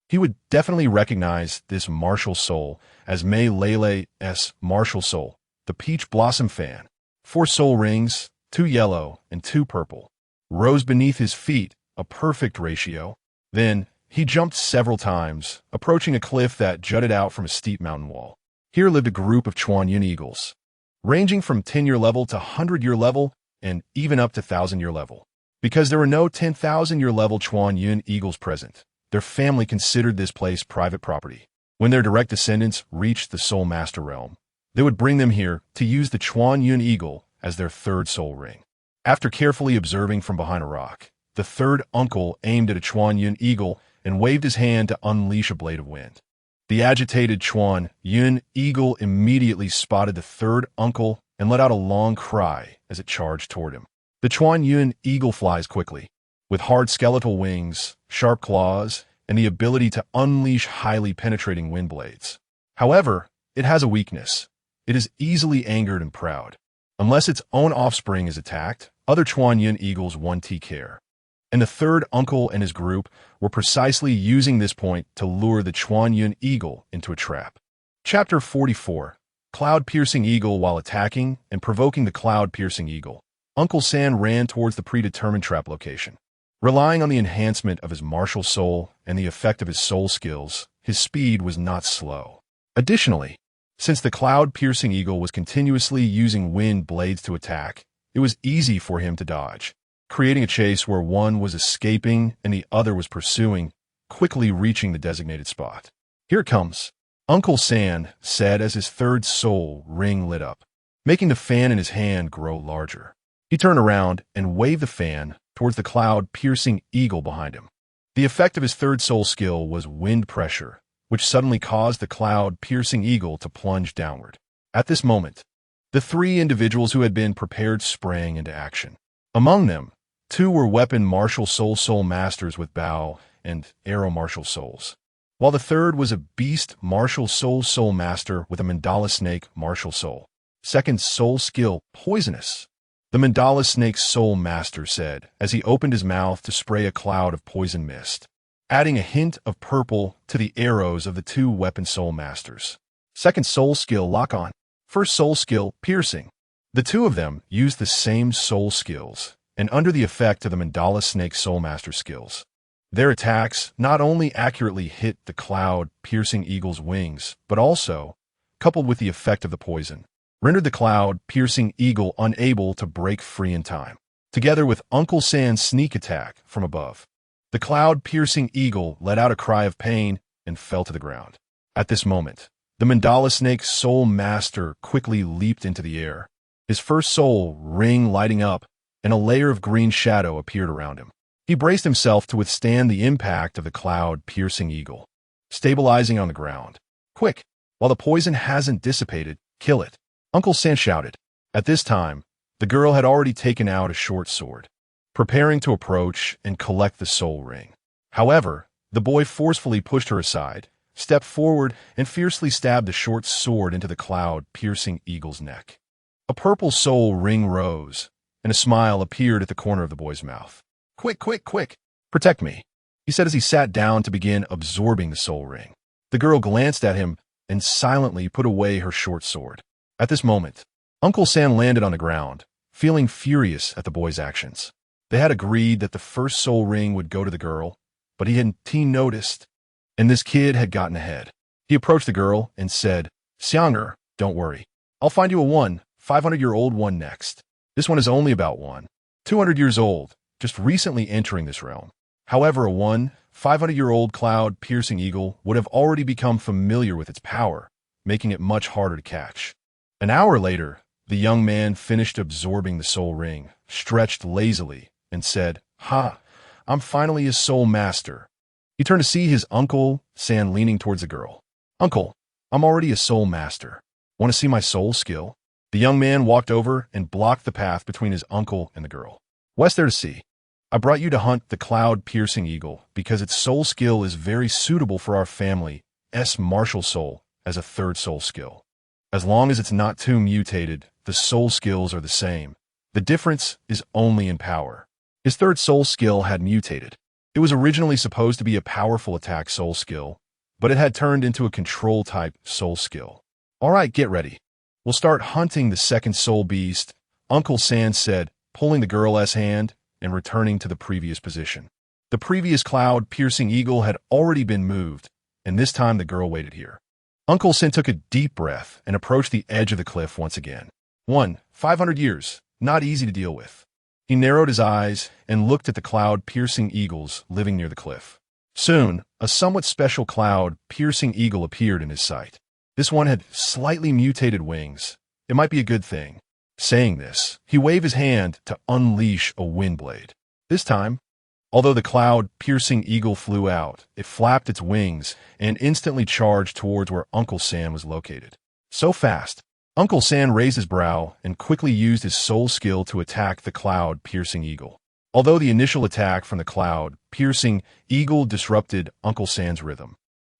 he would definitely recognize this martial soul as Mei Lele's martial soul, the peach blossom fan. 4 soul rings, 2 yellow and 2 purple, rose beneath his feet, a perfect ratio. Then, he jumped several times, approaching a cliff that jutted out from a steep mountain wall. Here lived a group of Chuanyan eagles, ranging from 10-year level to 100-year level and even up to 1,000-year level. Because there were no 10,000-year level Chuanyan eagles present, their family considered this place private property. When their direct descendants reached the Soul Master realm, they would bring them here to use the Chuanyan eagle as their third soul ring. After carefully observing from behind a rock, the third uncle aimed at a Chuanyan eagle and waved his hand to unleash a blade of wind. The agitated Chuanyan eagle immediately spotted the third uncle and let out a long cry as it charged toward him. The Chuanyan eagle flies quickly, with hard skeletal wings, sharp claws, and the ability to unleash highly penetrating wind blades. However, it has a weakness. It is easily angered and proud. Unless its own offspring is attacked, other Chuanyan eagles won't take care. And the third uncle and his group were precisely using this point to lure the Chuanyan eagle into a trap. Chapter 44. Cloud-piercing eagle while attacking and provoking the cloud-piercing eagle. Uncle San ran towards the predetermined trap location. Relying on the enhancement of his martial soul and the effect of his soul skills, his speed was not slow. Additionally, since the cloud-piercing eagle was continuously using wind blades to attack, it was easy for him to dodge, creating a chase where one was escaping and the other was pursuing, quickly reaching the designated spot. Here it comes, Uncle San said as his third soul ring lit up, making the fan in his hand grow larger. He turned around and waved the fan towards the cloud-piercing eagle behind him. The effect of his third soul skill was wind pressure, which suddenly caused the cloud-piercing eagle to plunge downward. At this moment, the 3 individuals who had been prepared sprang into action. Among them, 2 were weapon martial soul masters with bow and arrow martial souls, while the third was a beast martial soul master with a mandala snake martial soul. Second soul skill, poisonous. The mandala snake soul master said as he opened his mouth to spray a cloud of poison mist, adding a hint of purple to the arrows of the 2 weapon soul masters. Second soul skill, lock on. First soul skill, piercing. The 2 of them used the same soul skills, and under the effect of the mandala snake soul master skills, their attacks not only accurately hit the cloud-piercing eagle's wings, but also, coupled with the effect of the poison, rendered the cloud-piercing eagle unable to break free in time. Together with Uncle San's sneak attack from above, the cloud-piercing eagle let out a cry of pain and fell to the ground. At this moment, the mandala snake soul master quickly leaped into the air, his first soul ring lighting up, and a layer of green shadow appeared around him. He braced himself to withstand the impact of the cloud-piercing eagle, stabilizing on the ground. Quick, while the poison hasn't dissipated, kill it, Uncle San shouted. At this time, the girl had already taken out a short sword, preparing to approach and collect the soul ring. However, the boy forcefully pushed her aside, stepped forward, and fiercely stabbed the short sword into the cloud-piercing eagle's neck. A purple soul ring rose, and a smile appeared at the corner of the boy's mouth. Quick, quick, quick! Protect me! he said as he sat down to begin absorbing the soul ring. The girl glanced at him and silently put away her short sword. At this moment, Uncle San landed on the ground, feeling furious at the boy's actions. They had agreed that the first soul ring would go to the girl, but he noticed, and this kid had gotten ahead. He approached the girl and said, "Xianger, don't worry. I'll find you a 500-year-old one next. This one is only about 200 years old, just recently entering this realm. However, a 500-year-old cloud-piercing eagle would have already become familiar with its power, making it much harder to catch." An hour later, the young man finished absorbing the soul ring, stretched lazily, and said, "Ha, I'm finally a soul master." He turned to see his Uncle San leaning towards the girl. "Uncle, I'm already a soul master. Want to see my soul skill?" The young man walked over and blocked the path between his uncle and the girl. "What's there to see? I brought you to hunt the cloud-piercing eagle because its soul skill is very suitable for our family's martial soul as a third soul skill. As long as it's not too mutated, the soul skills are the same. The difference is only in power." His third soul skill had mutated. It was originally supposed to be a powerful attack soul skill, but it had turned into a control-type soul skill. "All right, get ready. We'll start hunting the second soul beast," Uncle San said, pulling the girl's hand and returning to the previous position. The previous cloud-piercing eagle had already been moved, and this time the girl waited here. Uncle San took a deep breath and approached the edge of the cliff once again. 500 years, not easy to deal with. He narrowed his eyes and looked at the cloud-piercing eagles living near the cliff. Soon, a somewhat special cloud-piercing eagle appeared in his sight. This one had slightly mutated wings. It might be a good thing. Saying this, he waved his hand to unleash a wind blade. This time, although the cloud-piercing eagle flew out, it flapped its wings and instantly charged towards where Uncle San was located. So fast, Uncle San raised his brow and quickly used his soul skill to attack the cloud-piercing eagle. Although the initial attack from the cloud-piercing eagle disrupted Uncle San's rhythm,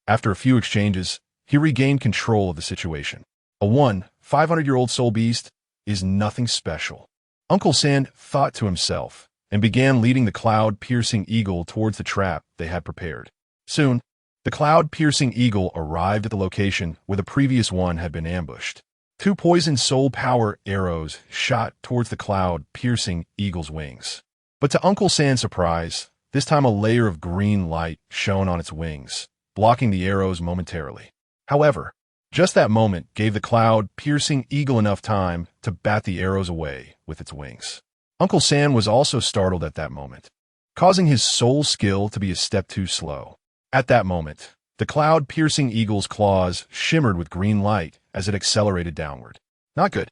after a few exchanges, he regained control of the situation. A 500-year-old soul beast is nothing special, Uncle San thought to himself, and began leading the cloud-piercing eagle towards the trap they had prepared. Soon, the cloud-piercing eagle arrived at the location where the previous one had been ambushed. 2 poison soul power arrows shot towards the cloud-piercing eagle's wings. But to Uncle San's surprise, this time a layer of green light shone on its wings, blocking the arrows momentarily. However, just that moment gave the cloud-piercing eagle enough time to bat the arrows away with its wings. Uncle San was also startled at that moment, causing his soul skill to be a step too slow. At that moment, the cloud-piercing eagle's claws shimmered with green light as it accelerated downward. Not good.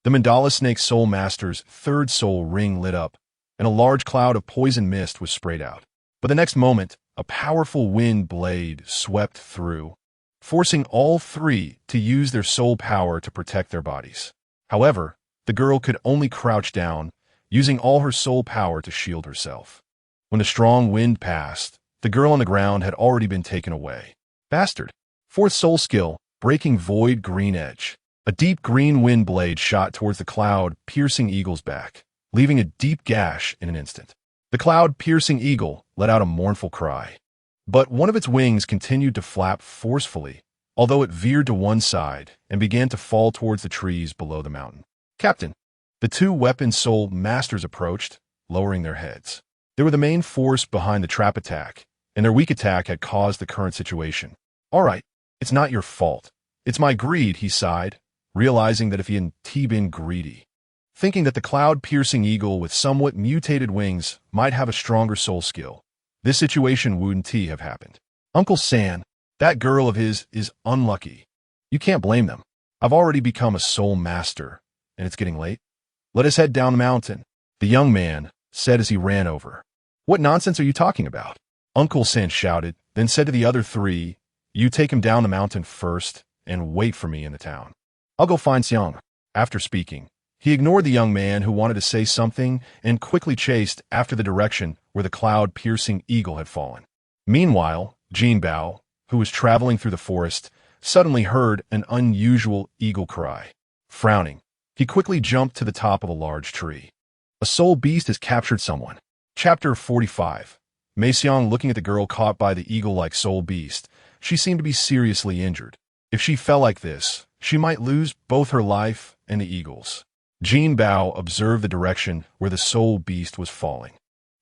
The Mandala Snake Soul Master's third soul ring lit up, and a large cloud of poison mist was sprayed out. But the next moment, a powerful wind blade swept through, forcing all 3 to use their soul power to protect their bodies. However, the girl could only crouch down, using all her soul power to shield herself. When the strong wind passed, the girl on the ground had already been taken away. Bastard. Fourth soul skill, breaking void green edge. A deep green wind blade shot towards the cloud-piercing eagle's back, leaving a deep gash in an instant. The cloud-piercing eagle let out a mournful cry. But one of its wings continued to flap forcefully, although it veered to one side and began to fall towards the trees below the mountain. "Captain." The 2 weapon soul masters approached, lowering their heads. They were the main force behind the trap attack, and their weak attack had caused the current situation. "All right, it's not your fault. It's my greed," he sighed, realizing that if he hadn't been greedy, thinking that the cloud-piercing eagle with somewhat mutated wings might have a stronger soul skill, this situation wouldn't have happened. "Uncle San, that girl of his is unlucky. You can't blame them. I've already become a soul master, and it's getting late. Let us head down the mountain," the young man said as he ran over. "What nonsense are you talking about?" Uncle San shouted, then said to the other 3, "You take him down the mountain first and wait for me in the town. I'll go find Xiang." After speaking, he ignored the young man who wanted to say something and quickly chased after the direction where the cloud-piercing eagle had fallen. Meanwhile, Jinbao, who was traveling through the forest, suddenly heard an unusual eagle cry. Frowning, he quickly jumped to the top of a large tree. A soul beast has captured someone. Chapter 45. Mei Xiang looking at the girl caught by the eagle-like soul beast. She seemed to be seriously injured. If she fell like this, she might lose both her life and the eagle's. Jinbao observed the direction where the soul beast was falling.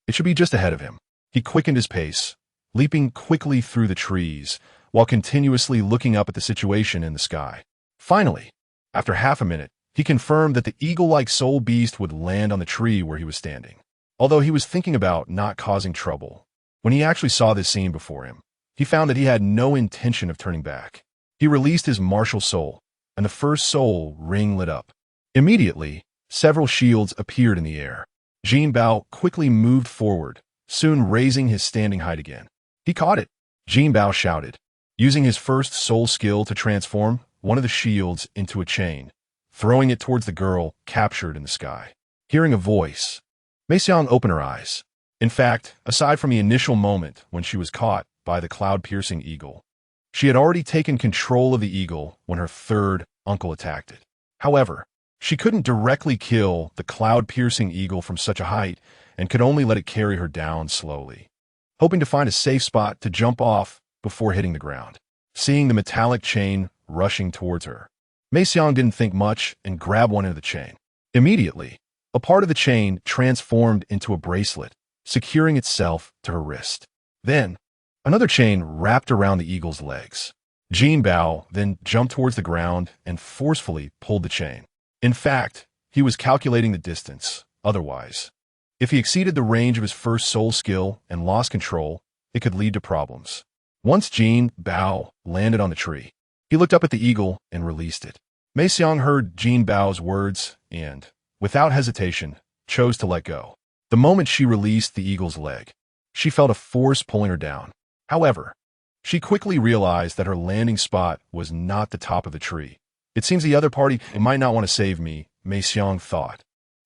It should be just ahead of him. He quickened his pace, leaping quickly through the trees, while continuously looking up at the situation in the sky. Finally, after half a minute, he confirmed that the eagle-like soul beast would land on the tree where he was standing. Although he was thinking about not causing trouble, when he actually saw this scene before him, he found that he had no intention of turning back. He released his martial soul, and the first soul ring lit up. Immediately, several shields appeared in the air. Jinbao quickly moved forward, soon raising his standing height again. He caught it. Jinbao shouted, using his first soul skill to transform one of the shields into a chain, throwing it towards the girl captured in the sky. Hearing a voice, Mei Xiang opened her eyes. In fact, aside from the initial moment when she was caught by the cloud-piercing eagle, she had already taken control of the eagle when her third uncle attacked it. However, she couldn't directly kill the cloud-piercing eagle from such a height and could only let it carry her down slowly, hoping to find a safe spot to jump off before hitting the ground. Seeing the metallic chain rushing towards her, Mei Xiang didn't think much and grabbed one end of the chain. Immediately, a part of the chain transformed into a bracelet, securing itself to her wrist. Then, another chain wrapped around the eagle's legs. Jinbao then jumped towards the ground and forcefully pulled the chain. In fact, he was calculating the distance. Otherwise, if he exceeded the range of his first soul skill and lost control, it could lead to problems. Once Jinbao landed on the tree, he looked up at the eagle and released it. Mei Xiang heard Jinbao's words and, without hesitation, chose to let go. The moment she released the eagle's leg, she felt a force pulling her down. However, she quickly realized that her landing spot was not the top of the tree. It seems the other party might not want to save me, Mei Xiang thought,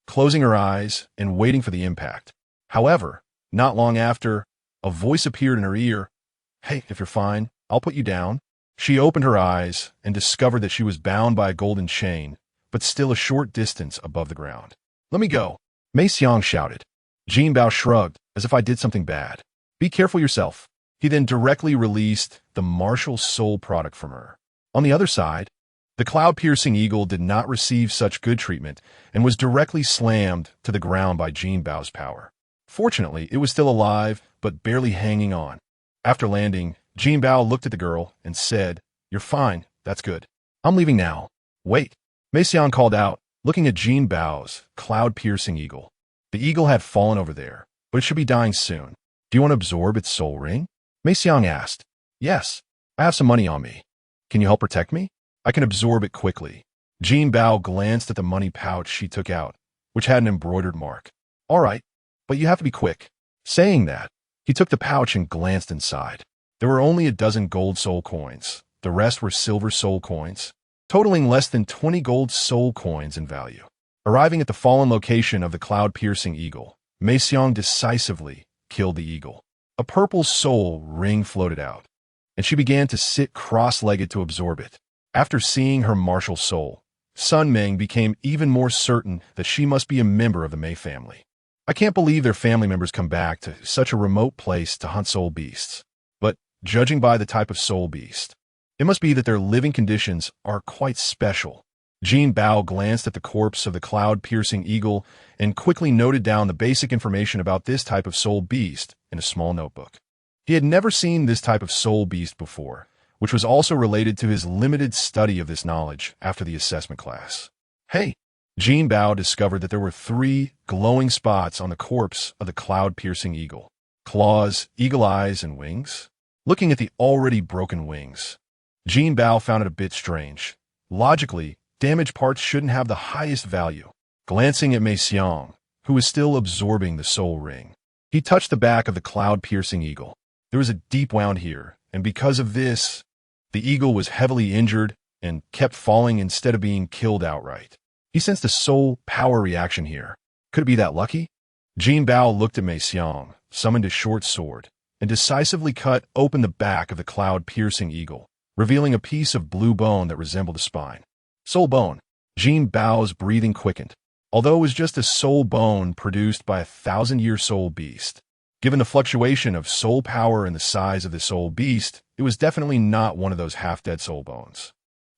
closing her eyes and waiting for the impact. However, not long after, a voice appeared in her ear. Hey, if you're fine, I'll put you down. She opened her eyes and discovered that she was bound by a golden chain, but still a short distance above the ground. Let me go, Mei Xiang shouted. Jinbao shrugged, as if I did something bad. Be careful yourself. He then directly released the martial soul product from her. On the other side, the cloud-piercing eagle did not receive such good treatment and was directly slammed to the ground by Jinbao's power. Fortunately, it was still alive, but barely hanging on. After landing, Jinbao looked at the girl and said, You're fine, that's good. I'm leaving now. Wait, Mei Xiang called out, looking at Jinbao's cloud-piercing eagle. The eagle had fallen over there, but it should be dying soon. Do you want to absorb its soul ring? Mei Xiang asked. Yes, I have some money on me. Can you help protect me? I can absorb it quickly. Jinbao glanced at the money pouch she took out, which had an embroidered mark. All right, but you have to be quick. Saying that, he took the pouch and glanced inside. There were only a dozen gold soul coins. The rest were silver soul coins, totaling less than 20 gold soul coins in value. Arriving at the fallen location of the cloud-piercing eagle, Mei Xiang decisively killed the eagle. A purple soul ring floated out, and she began to sit cross-legged to absorb it. After seeing her martial soul, Sun Meng became even more certain that she must be a member of the Mei family. I can't believe their family members come back to such a remote place to hunt soul beasts. But, judging by the type of soul beast, it must be that their living conditions are quite special. Jinbao glanced at the corpse of the cloud-piercing eagle and quickly noted down the basic information about this type of soul beast in a small notebook. He had never seen this type of soul beast before, which was also related to his limited study of this knowledge after the assessment class. Hey! Jinbao discovered that there were 3 glowing spots on the corpse of the cloud-piercing eagle. Claws, eagle eyes, and wings. Looking at the already broken wings, Jinbao found it a bit strange. Logically, damaged parts shouldn't have the highest value. Glancing at Mei Xiang, who was still absorbing the soul ring, he touched the back of the cloud-piercing eagle. There was a deep wound here, and because of this, the eagle was heavily injured and kept falling instead of being killed outright. He sensed a soul power reaction here. Could it be that lucky? Jinbao looked at Mei Xiang, summoned his short sword, and decisively cut open the back of the cloud-piercing eagle, revealing a piece of blue bone that resembled a spine. Soul bone. Jinbao's breathing quickened. Although it was just a soul bone produced by a 1,000-year soul beast, Given the fluctuation of soul power and the size of the soul beast, it was definitely not one of those half-dead soul bones.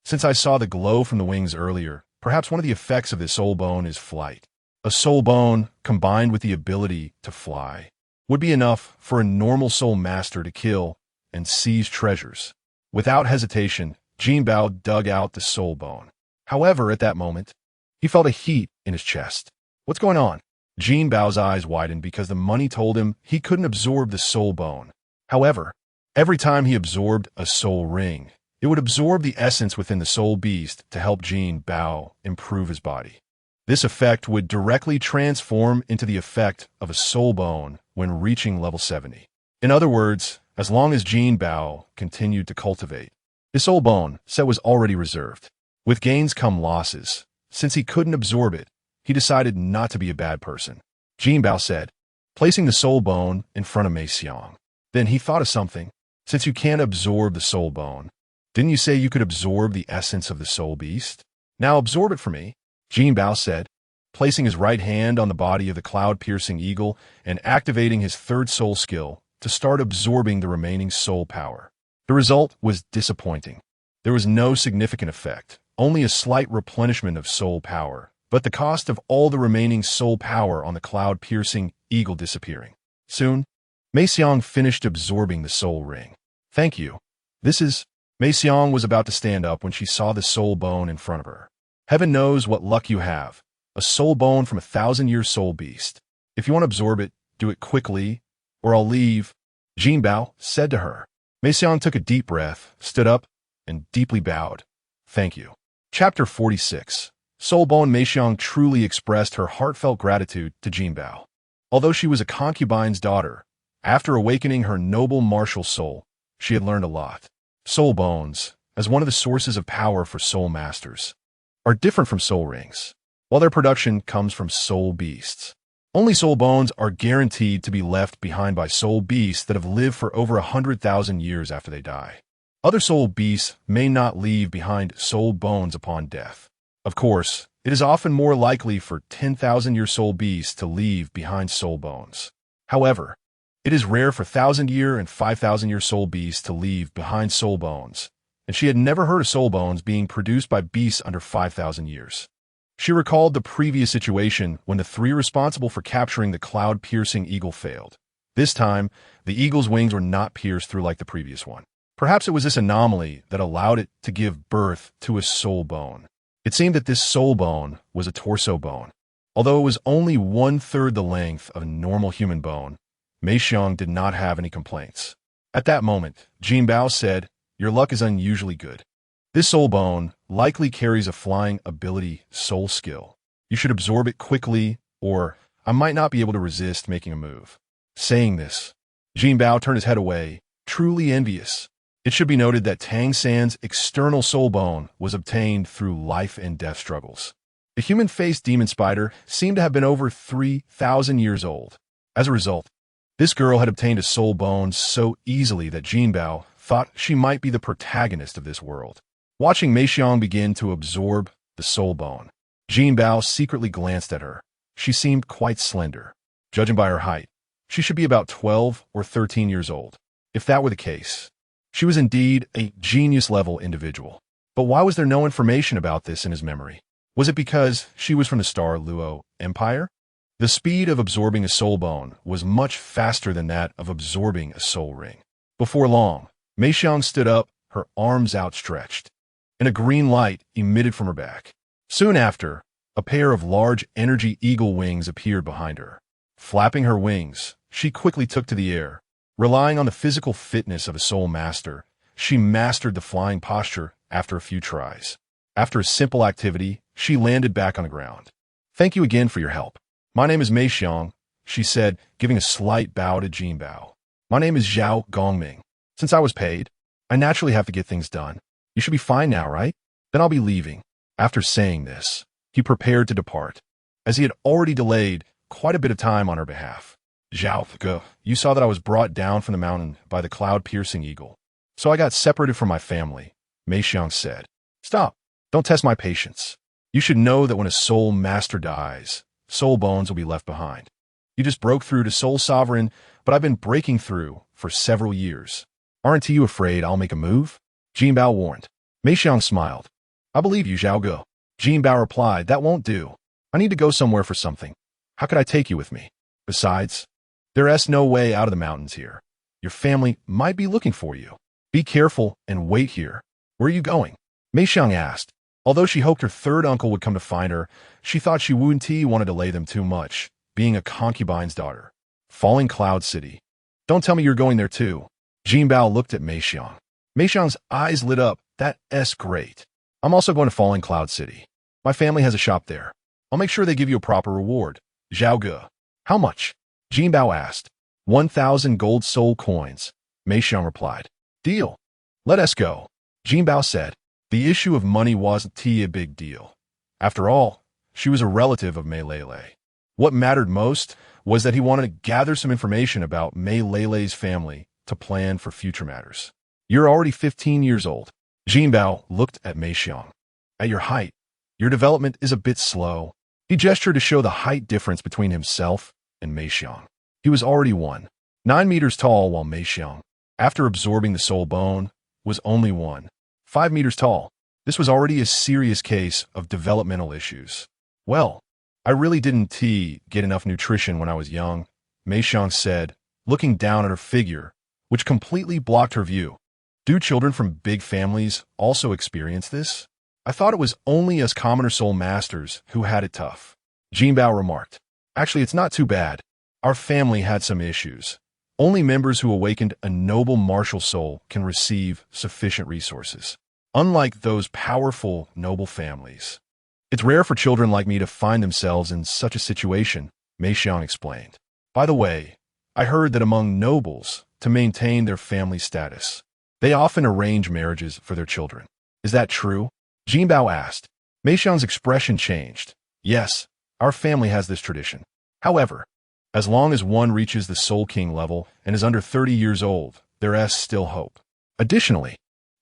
Since I saw the glow from the wings earlier, perhaps one of the effects of this soul bone is flight. A soul bone, combined with the ability to fly, would be enough for a normal soul master to kill and seize treasures. Without hesitation, Jinbao dug out the soul bone. However, at that moment, he felt a heat in his chest. What's going on? Jinbao's eyes widened because the money told him he couldn't absorb the soul bone. However, every time he absorbed a soul ring, it would absorb the essence within the soul beast to help Jinbao improve his body. This effect would directly transform into the effect of a soul bone when reaching level 70. In other words, as long as Jinbao continued to cultivate, his soul bone set was already reserved. With gains come losses. Since he couldn't absorb it, he decided not to be a bad person. Jinbao said, placing the soul bone in front of Mei Xiang. Then he thought of something. Since you can't absorb the soul bone, didn't you say you could absorb the essence of the soul beast? Now absorb it for me, Jinbao said, placing his right hand on the body of the cloud-piercing eagle and activating his third soul skill to start absorbing the remaining soul power. The result was disappointing. There was no significant effect, only a slight replenishment of soul power, but the cost of all the remaining soul power on the cloud-piercing eagle disappearing. Soon, Mei Xiang finished absorbing the soul ring. Thank you. Mei Xiang was about to stand up when she saw the soul bone in front of her. Heaven knows what luck you have. A soul bone from 1,000-year soul beast. If you want to absorb it, do it quickly, or I'll leave, Jinbao said to her. Mei Xiang took a deep breath, stood up, and deeply bowed. Thank you. Chapter 46. Soul Bone. Mei Xiang truly expressed her heartfelt gratitude to Jinbao. Although she was a concubine's daughter, after awakening her noble martial soul, she had learned a lot. Soul bones, as one of the sources of power for soul masters, are different from soul rings. While their production comes from soul beasts, only soul bones are guaranteed to be left behind by soul beasts that have lived for over 100,000 years after they die. Other soul beasts may not leave behind soul bones upon death. Of course, it is often more likely for 10,000-year soul beasts to leave behind soul bones. However, it is rare for 1,000-year and 5,000-year soul beasts to leave behind soul bones, and she had never heard of soul bones being produced by beasts under 5,000 years. She recalled the previous situation when the three responsible for capturing the cloud-piercing eagle failed. This time, the eagle's wings were not pierced through like the previous one. Perhaps it was this anomaly that allowed it to give birth to a soul bone. It seemed that this soul bone was a torso bone. Although it was only 1/3 the length of a normal human bone, Mei Xiang did not have any complaints. At that moment, Jinbao said, "Your luck is unusually good. This soul bone likely carries a flying ability soul skill. You should absorb it quickly, or I might not be able to resist making a move." Saying this, Jinbao turned his head away, truly envious. It should be noted that Tang San's external soul bone was obtained through life and death struggles. The human-faced demon spider seemed to have been over 3,000 years old. As a result, this girl had obtained a soul bone so easily that Jinbao thought she might be the protagonist of this world. Watching Mei Xiang begin to absorb the soul bone, Jinbao secretly glanced at her. She seemed quite slender. Judging by her height, she should be about 12 or 13 years old. If that were the case, she was indeed a genius-level individual. But why was there no information about this in his memory? Was it because she was from the Star Luo Empire? The speed of absorbing a soul bone was much faster than that of absorbing a soul ring. Before long, Mei Xiang stood up, her arms outstretched, and a green light emitted from her back. Soon after, a pair of large energy eagle wings appeared behind her. Flapping her wings, she quickly took to the air. Relying on the physical fitness of a soul master, she mastered the flying posture after a few tries. After a simple activity, she landed back on the ground. "Thank you again for your help. My name is Mei Xiang," she said, giving a slight bow to Jinbao. "My name is Zhao Gongming. Since I was paid, I naturally have to get things done. You should be fine now, right? Then I'll be leaving." After saying this, he prepared to depart, as he had already delayed quite a bit of time on her behalf. "Zhao, you saw that I was brought down from the mountain by the cloud-piercing eagle. So I got separated from my family," Mei Xiang said. "Stop. Don't test my patience. You should know that when a soul master dies, soul bones will be left behind. You just broke through to Soul Sovereign, but I've been breaking through for several years. Aren't you afraid I'll make a move? Jinbao warned. Mei Xiang smiled. I believe you, Zhao Ge. Jinbao replied, that won't do. I need to go somewhere for something. How could I take you with me? Besides, there's no way out of the mountains here. Your family might be looking for you. Be careful and wait here. Where are you going? Mei Xiang asked. Although she hoped her third uncle would come to find her, she thought she wouldn't want to delay them too much, being a concubine's daughter. Falling Cloud City. Don't tell me you're going there too. Jinbao looked at Mei Xiang. Mei Xiang's eyes lit up. That's great. I'm also going to Falling Cloud City. My family has a shop there. I'll make sure they give you a proper reward. Zhao Ge. How much? Jinbao asked. 1,000 gold soul coins. Mei Xiang replied. Deal. Let us go. Jinbao said. The issue of money wasn't a big deal. After all, she was a relative of Mei Lele. What mattered most was that he wanted to gather some information about Mei Lele's family to plan for future matters. You're already 15 years old. Jinbao looked at Mei Xiang. At your height, your development is a bit slow. He gestured to show the height difference between himself and Mei Xiang. He was already 9 meters tall, while Mei Xiang, after absorbing the soul bone, was only 5 meters tall. This was already a serious case of developmental issues. Well, I really didn't get enough nutrition when I was young, Mei Xiang said, looking down at her figure, which completely blocked her view. Do children from big families also experience this? I thought it was only us commoner soul masters who had it tough. Jinbao remarked. Actually, it's not too bad. Our family had some issues. Only members who awakened a noble martial soul can receive sufficient resources. Unlike those powerful, noble families. It's rare for children like me to find themselves in such a situation, Mei Xiang explained. By the way, I heard that among nobles, to maintain their family status, they often arrange marriages for their children. Is that true? Jinbao asked. Mei Xiang's expression changed. Yes, our family has this tradition. However, as long as one reaches the Soul King level and is under 30 years old, there is still hope. Additionally,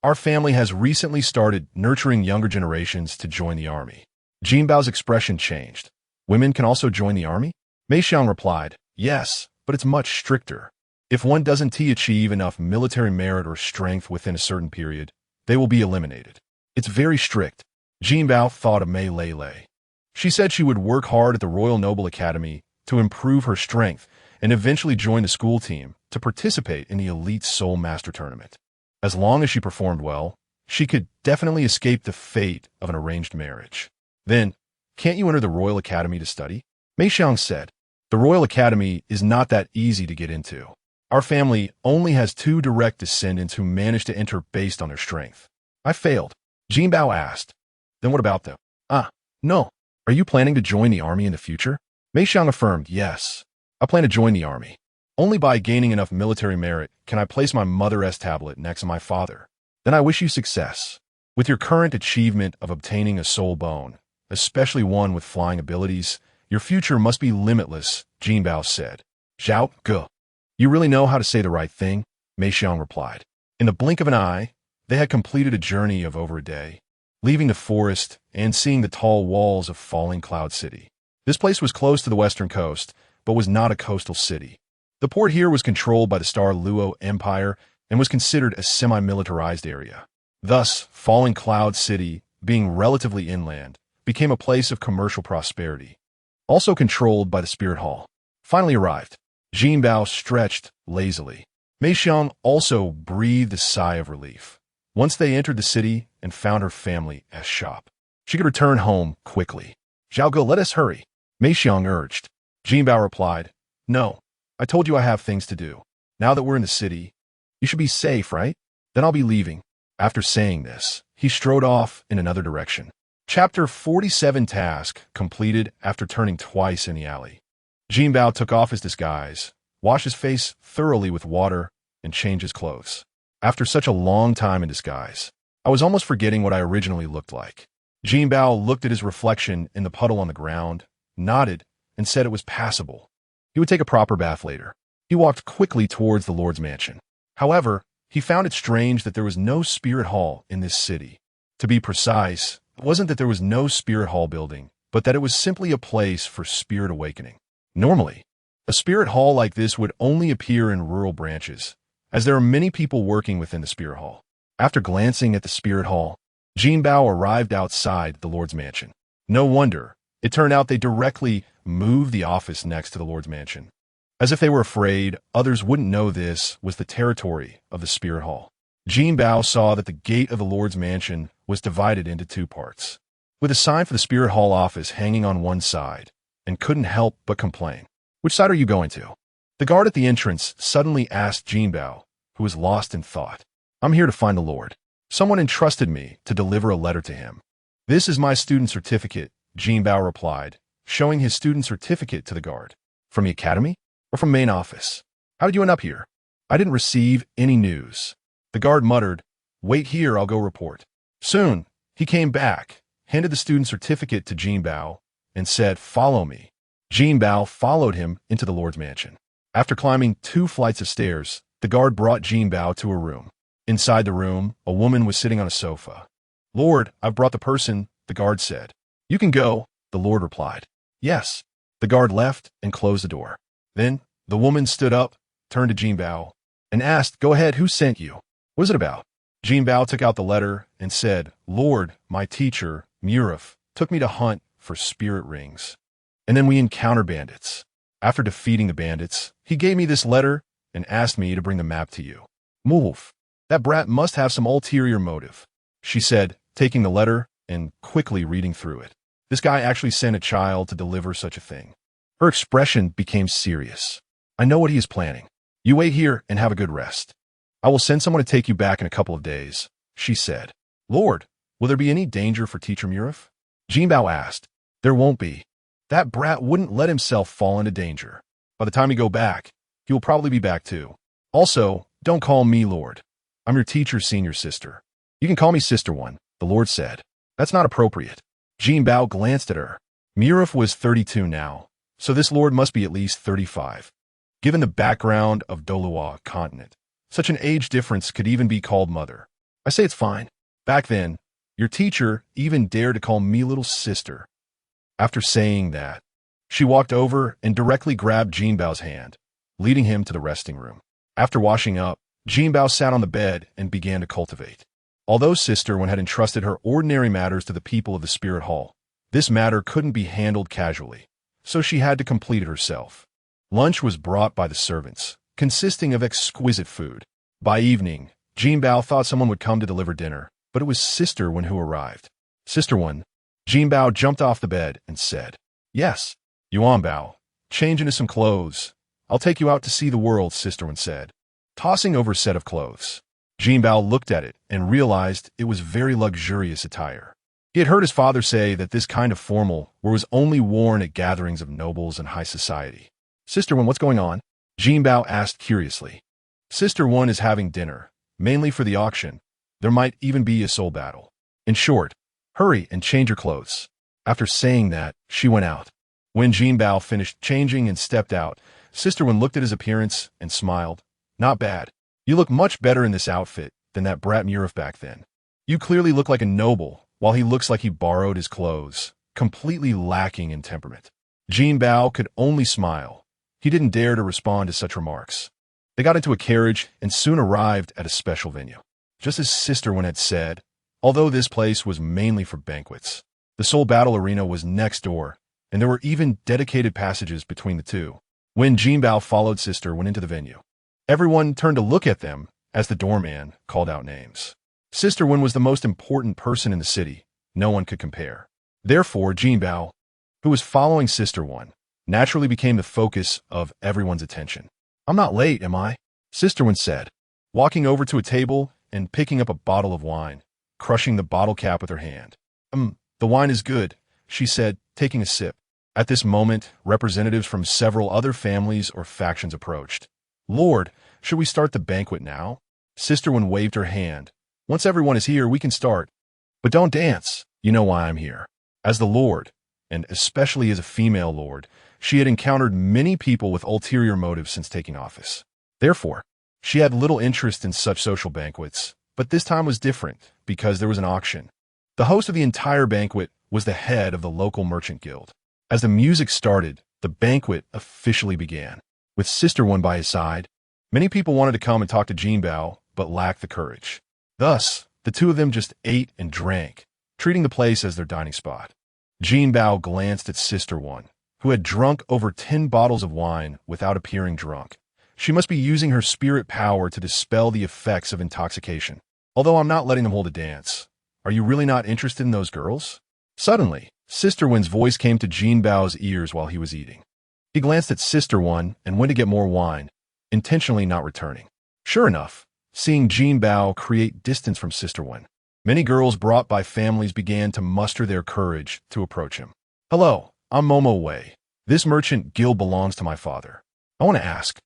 our family has recently started nurturing younger generations to join the army. Jinbao's expression changed. Women can also join the army? Mei Xiang replied, yes, but it's much stricter. If one doesn't achieve enough military merit or strength within a certain period, they will be eliminated. It's very strict. Jinbao thought of Mei Lele. She said she would work hard at the Royal Noble Academy to improve her strength and eventually join the school team to participate in the Elite Soul Master Tournament. As long as she performed well, she could definitely escape the fate of an arranged marriage. Then, can't you enter the Royal Academy to study? Mei Xiang said. The Royal Academy is not that easy to get into. Our family only has 2 direct descendants who managed to enter based on their strength. I failed. Jinbao asked. Then what about them? No. Are you planning to join the army in the future? Mei Xiang affirmed, yes. I plan to join the army. Only by gaining enough military merit can I place my mother's tablet next to my father. Then I wish you success. With your current achievement of obtaining a soul bone, especially one with flying abilities, your future must be limitless, Jinbao said. Zhao Ge. You really know how to say the right thing, Mei Xiang replied. In the blink of an eye, they had completed a journey of over a day, leaving the forest and seeing the tall walls of Falling Cloud City. This place was close to the western coast, but was not a coastal city. The port here was controlled by the Star Luo Empire and was considered a semi-militarized area. Thus, Falling Cloud City, being relatively inland, became a place of commercial prosperity, also controlled by the Spirit Hall. Finally arrived. Jinbao stretched lazily. Mei Xiang also breathed a sigh of relief. Once they entered the city and found her family at shop, she could return home quickly. Zhao Ge, let us hurry, Mei Xiang urged. Jinbao replied, no, I told you I have things to do. Now that we're in the city, you should be safe, right? Then I'll be leaving. After saying this, he strode off in another direction. Chapter 47 task completed after turning twice in the alley. Jinbao took off his disguise, washed his face thoroughly with water, and changed his clothes. After such a long time in disguise, I was almost forgetting what I originally looked like. Jinbao looked at his reflection in the puddle on the ground, nodded, and said it was passable. He would take a proper bath later. He walked quickly towards the Lord's mansion. However, he found it strange that there was no spirit hall in this city. To be precise, it wasn't that there was no spirit hall building, but that it was simply a place for spirit awakening. Normally, A spirit hall like this would only appear in rural branches, as there are many people working within the spirit hall. After glancing at the spirit hall, Jinbao arrived outside the Lord's mansion. No wonder, it turned out they directly moved the office next to the Lord's mansion. As if they were afraid others wouldn't know this was the territory of the spirit hall. Jinbao saw that the gate of the Lord's mansion was divided into two parts, with a sign for the spirit hall office hanging on one side, and couldn't help but complain. "Which side are you going to?" The guard at the entrance suddenly asked Jinbao, who was lost in thought. "I'm here to find the Lord. Someone entrusted me to deliver a letter to him." "This is my student certificate," Jinbao replied, showing his student certificate to the guard. "From the academy? Or from main office? How did you end up here?" "I didn't receive any news." The guard muttered, "Wait here, I'll go report." Soon, he came back, handed the student certificate to Jinbao, and said, "Follow me." Jinbao followed him into the Lord's mansion. After climbing 2 flights of stairs, the guard brought Jinbao to a room. Inside the room, a woman was sitting on a sofa. "Lord, I've brought the person," the guard said. "You can go," the Lord replied. "Yes." The guard left and closed the door. Then, the woman stood up, turned to Jinbao, and asked, "Go ahead, who sent you? What is it about?" Jinbao took out the letter and said, "Lord, my teacher, Murif, took me to hunt for spirit rings. And then we encountered bandits. After defeating the bandits, he gave me this letter and asked me to bring the map to you." "Move. That brat must have some ulterior motive," she said, taking the letter and quickly reading through it. "This guy actually sent a child to deliver such a thing." Her expression became serious. "I know what he is planning. You wait here and have a good rest. I will send someone to take you back in a couple of days," she said. "Lord, will there be any danger for Teacher Murif?" Jinbao asked. "There won't be. That brat wouldn't let himself fall into danger. By the time you go back, he will probably be back too. Also, don't call me Lord. I'm your teacher's senior sister. You can call me Sister One," the Lord said. "That's not appropriate." Jinbao glanced at her. Murif was 32 now, so this Lord must be at least 35. Given the background of Douluo Continent, such an age difference could even be called mother. "I say it's fine. Back then, your teacher even dared to call me little sister." After saying that, she walked over and directly grabbed Jinbao's hand, leading him to the resting room. After washing up, Jinbao sat on the bed and began to cultivate. Although Sister One had entrusted her ordinary matters to the people of the Spirit Hall, this matter couldn't be handled casually, so she had to complete it herself. Lunch was brought by the servants, consisting of exquisite food. By evening, Jinbao thought someone would come to deliver dinner, but it was Sister One who arrived. "Sister One," Jinbao jumped off the bed and said, "Yes." "Yuanbao, change into some clothes. I'll take you out to see the world," Sister One said, tossing over a set of clothes. Jinbao looked at it and realized it was very luxurious attire. He had heard his father say that this kind of formal wear was only worn at gatherings of nobles and high society. "Sister One, what's going on?" Jinbao asked curiously. "Sister One is having dinner, mainly for the auction. There might even be a soul battle. In short, hurry and change your clothes." After saying that, she went out. When Jinbao finished changing and stepped out, Sister One looked at his appearance and smiled. "Not bad. You look much better in this outfit than that brat Murif back then. You clearly look like a noble, while he looks like he borrowed his clothes, completely lacking in temperament." Jinbao could only smile. He didn't dare to respond to such remarks. They got into a carriage and soon arrived at a special venue. Just as Sister One had said, although this place was mainly for banquets, the Soul Battle Arena was next door, and there were even dedicated passages between the two. When Jinbao followed Sister One into the venue, everyone turned to look at them as the doorman called out names. Sister One was the most important person in the city. No one could compare. Therefore, Jinbao, who was following Sister One, naturally became the focus of everyone's attention. "I'm not late, am I?" Sister One said, walking over to a table and picking up a bottle of wine, crushing the bottle cap with her hand. The wine is good," she said, taking a sip. At this moment, representatives from several other families or factions approached. "Lord, should we start the banquet now?" Sister One waved her hand. "Once everyone is here, we can start. But don't dance. You know why I'm here." As the Lord, and especially as a female Lord, she had encountered many people with ulterior motives since taking office. Therefore, she had little interest in such social banquets, but this time was different because there was an auction. The host of the entire banquet was the head of the local merchant guild. As the music started, The banquet officially began. With Sister One by his side, many people wanted to come and talk to Jinbao, but lacked the courage. Thus, the two of them just ate and drank, treating the place as their dining spot. Jinbao glanced at Sister One, who had drunk over 10 bottles of wine without appearing drunk. She must be using her spirit power to dispel the effects of intoxication. Although I'm not letting them hold a dance. Are you really not interested in those girls? Suddenly, Sister One's voice came to Jinbao's ears while he was eating. He glanced at Sister One and went to get more wine, intentionally not returning. Sure enough, seeing Jinbao create distance from Sister One, many girls brought by families began to muster their courage to approach him. Hello, I'm Momo Wei. This merchant guild belongs to my father. I want to ask,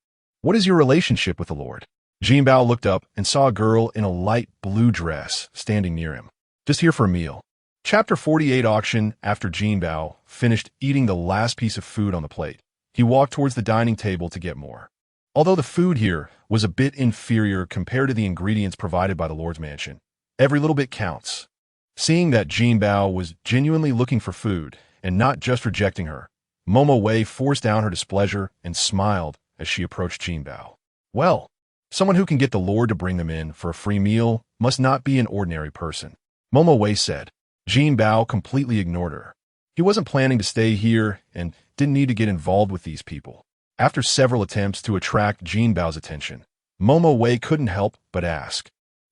what is your relationship with the Lord? Jinbao looked up and saw a girl in a light blue dress standing near him. Just here for a meal. Chapter 48 Auction. After Jinbao finished eating the last piece of food on the plate, he walked towards the dining table to get more. Although the food here was a bit inferior compared to the ingredients provided by the Lord's mansion, every little bit counts. Seeing that Jinbao was genuinely looking for food and not just rejecting her, Momo Wei forced down her displeasure and smiled as she approached Jinbao. Well, someone who can get the Lord to bring them in for a free meal must not be an ordinary person, Momo Wei said. Jinbao completely ignored her. He wasn't planning to stay here and didn't need to get involved with these people. After several attempts to attract Jinbao's attention, Momo Wei couldn't help but ask,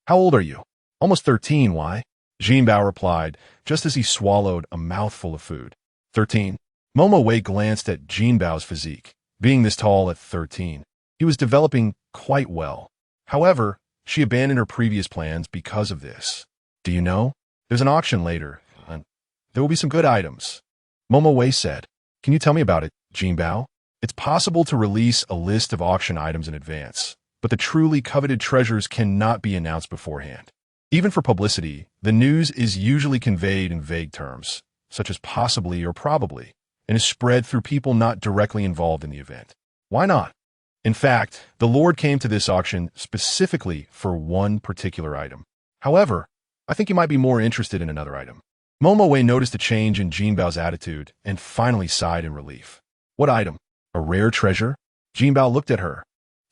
"How old are you?" "Almost 13, why?" Jinbao replied, just as he swallowed a mouthful of food. 13. Momo Wei glanced at Jinbao's physique. Being this tall at 13, he was developing quite well. However, she abandoned her previous plans because of this. Do you know? There's an auction later, and there will be some good items. Momo Wei said. Can you tell me about it, Jinbao? It's possible to release a list of auction items in advance, but the truly coveted treasures cannot be announced beforehand. Even for publicity, the news is usually conveyed in vague terms, such as possibly or probably, and is spread through people not directly involved in the event. Why not? In fact, the Lord came to this auction specifically for one particular item. However, I think you might be more interested in another item. Momo Wei noticed a change in Jinbao's attitude and finally sighed in relief. What item? A rare treasure? Jinbao looked at her,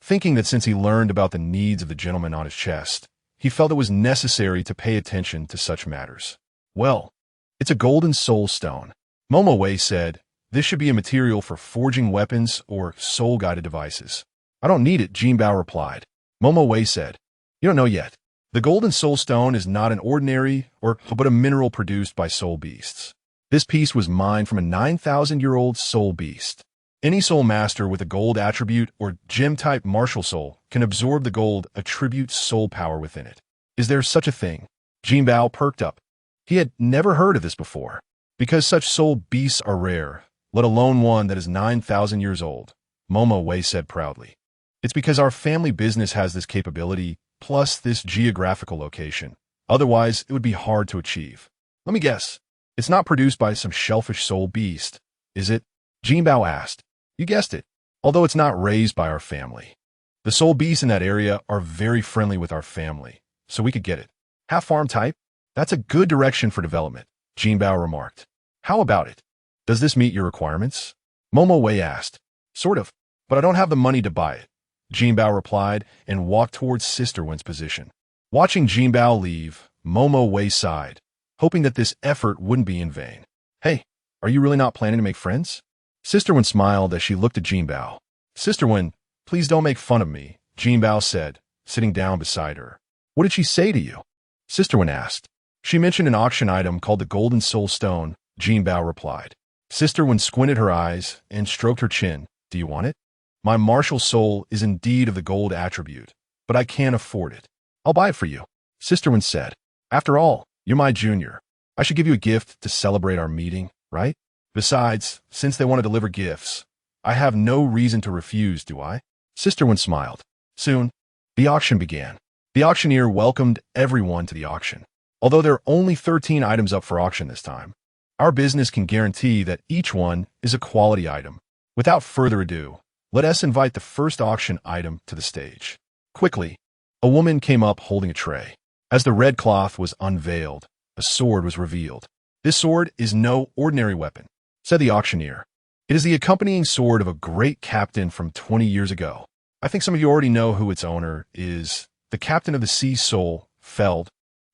thinking that since he learned about the needs of the gentleman on his chest, he felt it was necessary to pay attention to such matters. Well, it's a golden soul stone. Momo Wei said, this should be a material for forging weapons or soul-guided devices. I don't need it, Jinbao replied. Momo Wei said, you don't know yet. The golden soul stone is not an ordinary but a mineral produced by soul beasts. This piece was mined from a 9,000-year-old soul beast. Any soul master with a gold attribute or gem-type martial soul can absorb the gold attribute soul power within it. Is there such a thing? Jinbao perked up. He had never heard of this before. Because such soul beasts are rare, let alone one that is 9,000 years old, Momo Wei said proudly. It's because our family business has this capability, plus this geographical location. Otherwise, it would be hard to achieve. Let me guess. It's not produced by some shellfish soul beast, is it? Jinbao asked. You guessed it, although it's not raised by our family. The soul beasts in that area are very friendly with our family, so we could get it. Half farm type? That's a good direction for development, Jinbao remarked. How about it? Does this meet your requirements? Momo Wei asked. Sort of, but I don't have the money to buy it. Jinbao replied and walked towards Sister Wen's position. Watching Jinbao leave, Momo Wei sighed, hoping that this effort wouldn't be in vain. Hey, are you really not planning to make friends? Sister Wen smiled as she looked at Jinbao. Sister Wen, please don't make fun of me, Jinbao said, sitting down beside her. What did she say to you? Sister Wen asked. She mentioned an auction item called the Golden Soul Stone, Jinbao replied. Sister Wen squinted her eyes and stroked her chin. Do you want it? My martial soul is indeed of the gold attribute, but I can't afford it. I'll buy it for you, Sister Wen said. After all, you're my junior. I should give you a gift to celebrate our meeting, right? Besides, since they want to deliver gifts, I have no reason to refuse, do I? Sister Wen smiled. Soon, the auction began. The auctioneer welcomed everyone to the auction. Although there are only 13 items up for auction this time, our business can guarantee that each one is a quality item. Without further ado, let us invite the first auction item to the stage. Quickly, a woman came up holding a tray. As the red cloth was unveiled, a sword was revealed. This sword is no ordinary weapon, said the auctioneer. It is the accompanying sword of a great captain from 20 years ago. I think some of you already know who its owner is. The captain of the sea soul, Feld.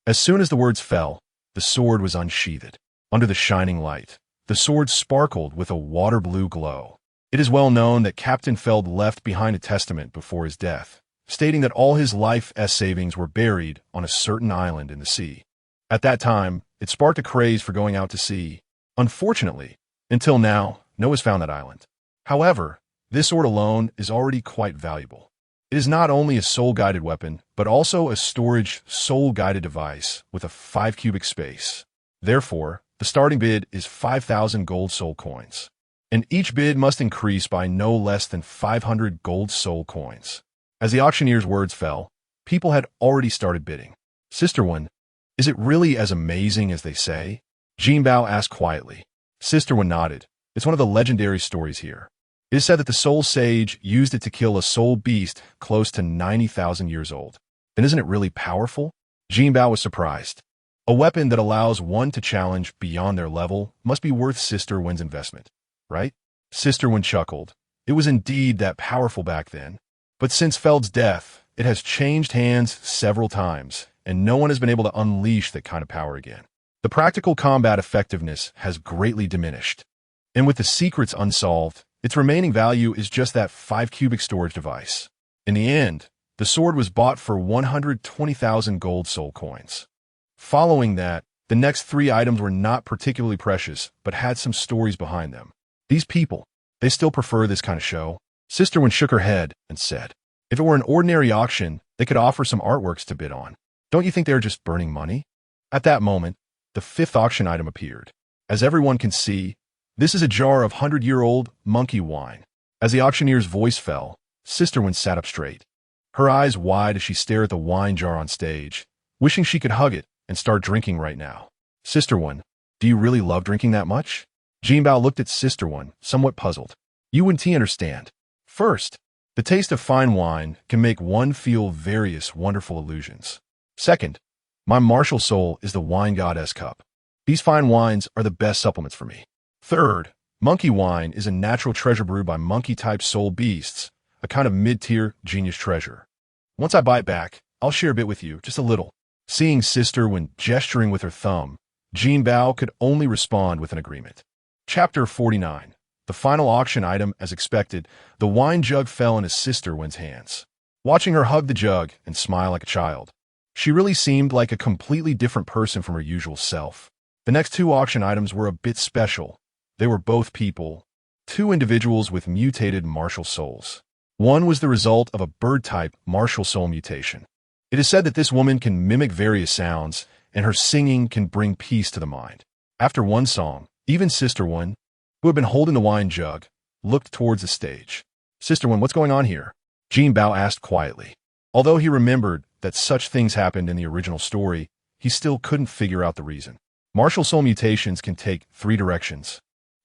As soon as the words fell, the sword was unsheathed. Under the shining light, the sword sparkled with a water blue glow. It is well known that Captain Feld left behind a testament before his death, stating that all his life savings were buried on a certain island in the sea. At that time, it sparked a craze for going out to sea. Unfortunately, until now, no one has found that island. However, this sword alone is already quite valuable. It is not only a soul-guided weapon, but also a storage soul-guided device with a 5 cubic space. Therefore, the starting bid is 5,000 gold soul coins, and each bid must increase by no less than 500 gold soul coins. As the auctioneer's words fell, people had already started bidding. Sister One, is it really as amazing as they say? Jinbao asked quietly. Sister One nodded. It's one of the legendary stories here. It is said that the soul sage used it to kill a soul beast close to 90,000 years old. Then isn't it really powerful? Jinbao was surprised. A weapon that allows one to challenge beyond their level must be worth Sister Wen's investment, right? Sister Wen chuckled. It was indeed that powerful back then. But since Feld's death, it has changed hands several times, and no one has been able to unleash that kind of power again. The practical combat effectiveness has greatly diminished. And with the secrets unsolved, its remaining value is just that 5 cubic storage device. In the end, the sword was bought for 120,000 gold soul coins. Following that, the next 3 items were not particularly precious, but had some stories behind them. These people, they still prefer this kind of show. Sister Wen shook her head and said, if it were an ordinary auction, they could offer some artworks to bid on. Don't you think they're just burning money? At that moment, the 5th auction item appeared. As everyone can see, this is a jar of 100-year-old monkey wine. As the auctioneer's voice fell, Sister Wen sat up straight, her eyes wide as she stared at the wine jar on stage, wishing she could hug it and start drinking right now. Sister Wen, do you really love drinking that much? Jinbao looked at Sister Wen, somewhat puzzled. You and T understand. First, the taste of fine wine can make one feel various wonderful illusions. Second, my martial soul is the wine goddess cup. These fine wines are the best supplements for me. Third, monkey wine is a natural treasure brewed by monkey-type soul beasts, a kind of mid-tier genius treasure. Once I buy it back, I'll share a bit with you, just a little. Seeing Sister Wen gesturing with her thumb, Jinbao could only respond with an agreement. Chapter 49. The final auction item, as expected, the wine jug fell into Sister Wen's hands. Watching her hug the jug and smile like a child, she really seemed like a completely different person from her usual self. The next 2 auction items were a bit special. They were both people, 2 individuals with mutated martial souls. One was the result of a bird-type martial soul mutation. It is said that this woman can mimic various sounds, and her singing can bring peace to the mind. After one song, even Sister Wen, who had been holding the wine jug, looked towards the stage. Sister Wen, what's going on here? Jinbao asked quietly. Although he remembered that such things happened in the original story, he still couldn't figure out the reason. Martial soul mutations can take 3 directions.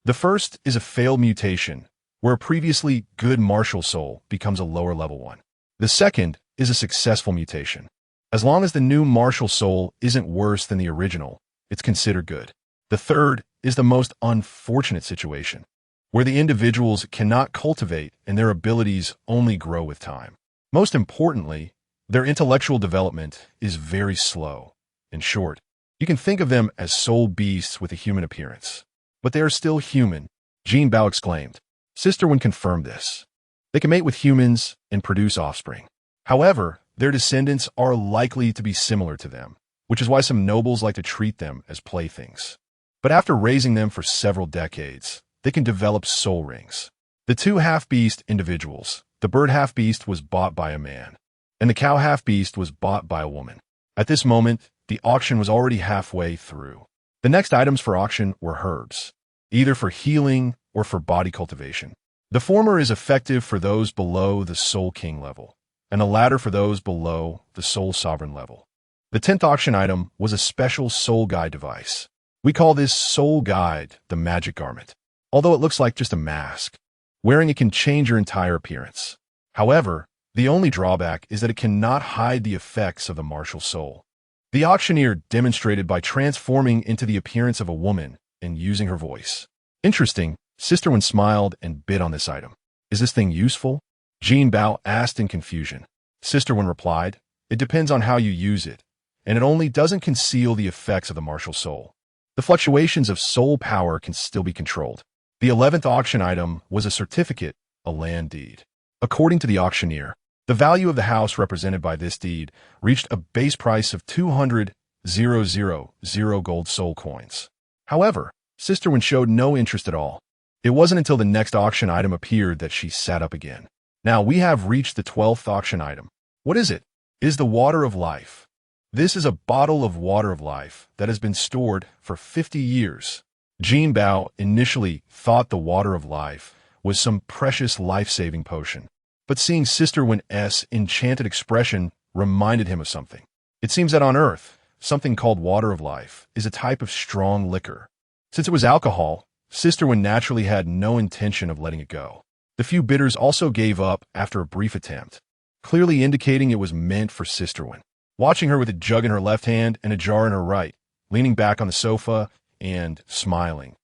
The first is a failed mutation, where a previously good martial soul becomes a lower level one. The second is a successful mutation. As long as the new martial soul isn't worse than the original, it's considered good. The third is the most unfortunate situation, where the individuals cannot cultivate and their abilities only grow with time. Most importantly, their intellectual development is very slow. In short, you can think of them as soul beasts with a human appearance. But they are still human, Jinbao exclaimed. Sister Wen confirmed this. They can mate with humans and produce offspring. However, their descendants are likely to be similar to them, which is why some nobles like to treat them as playthings. But after raising them for several decades, they can develop soul rings. The 2 half-beast individuals, the bird half-beast was bought by a man, and the cow half-beast was bought by a woman. At this moment, the auction was already halfway through. The next items for auction were herbs, either for healing or for body cultivation. The former is effective for those below the Soul King level, and the latter for those below the Soul Sovereign level. The 10th auction item was a special soul guide device. We call this soul guide the magic garment, although it looks like just a mask. Wearing it can change your entire appearance. However, the only drawback is that it cannot hide the effects of the martial soul. The auctioneer demonstrated by transforming into the appearance of a woman and using her voice. Interesting, Sister Wen smiled and bid on this item. Is this thing useful? Jinbao asked in confusion. Sister Wen replied, it depends on how you use it, and it only doesn't conceal the effects of the martial soul. The fluctuations of soul power can still be controlled. The 11th auction item was a certificate, a land deed. According to the auctioneer, the value of the house represented by this deed reached a base price of 200,000 gold soul coins. However, Sister Wen showed no interest at all. It wasn't until the next auction item appeared that she sat up again. Now we have reached the 12th auction item. What is it? It is the water of life. This is a bottle of water of life that has been stored for 50 years. Jinbao initially thought the water of life was some precious life-saving potion, but seeing Sister Wen's enchanted expression reminded him of something. It seems that on Earth, something called water of life is a type of strong liquor. Since it was alcohol, Sister Wen naturally had no intention of letting it go. The few bidders also gave up after a brief attempt, clearly indicating it was meant for Sister Wen. Watching her with a jug in her left hand and a jar in her right, leaning back on the sofa and smiling,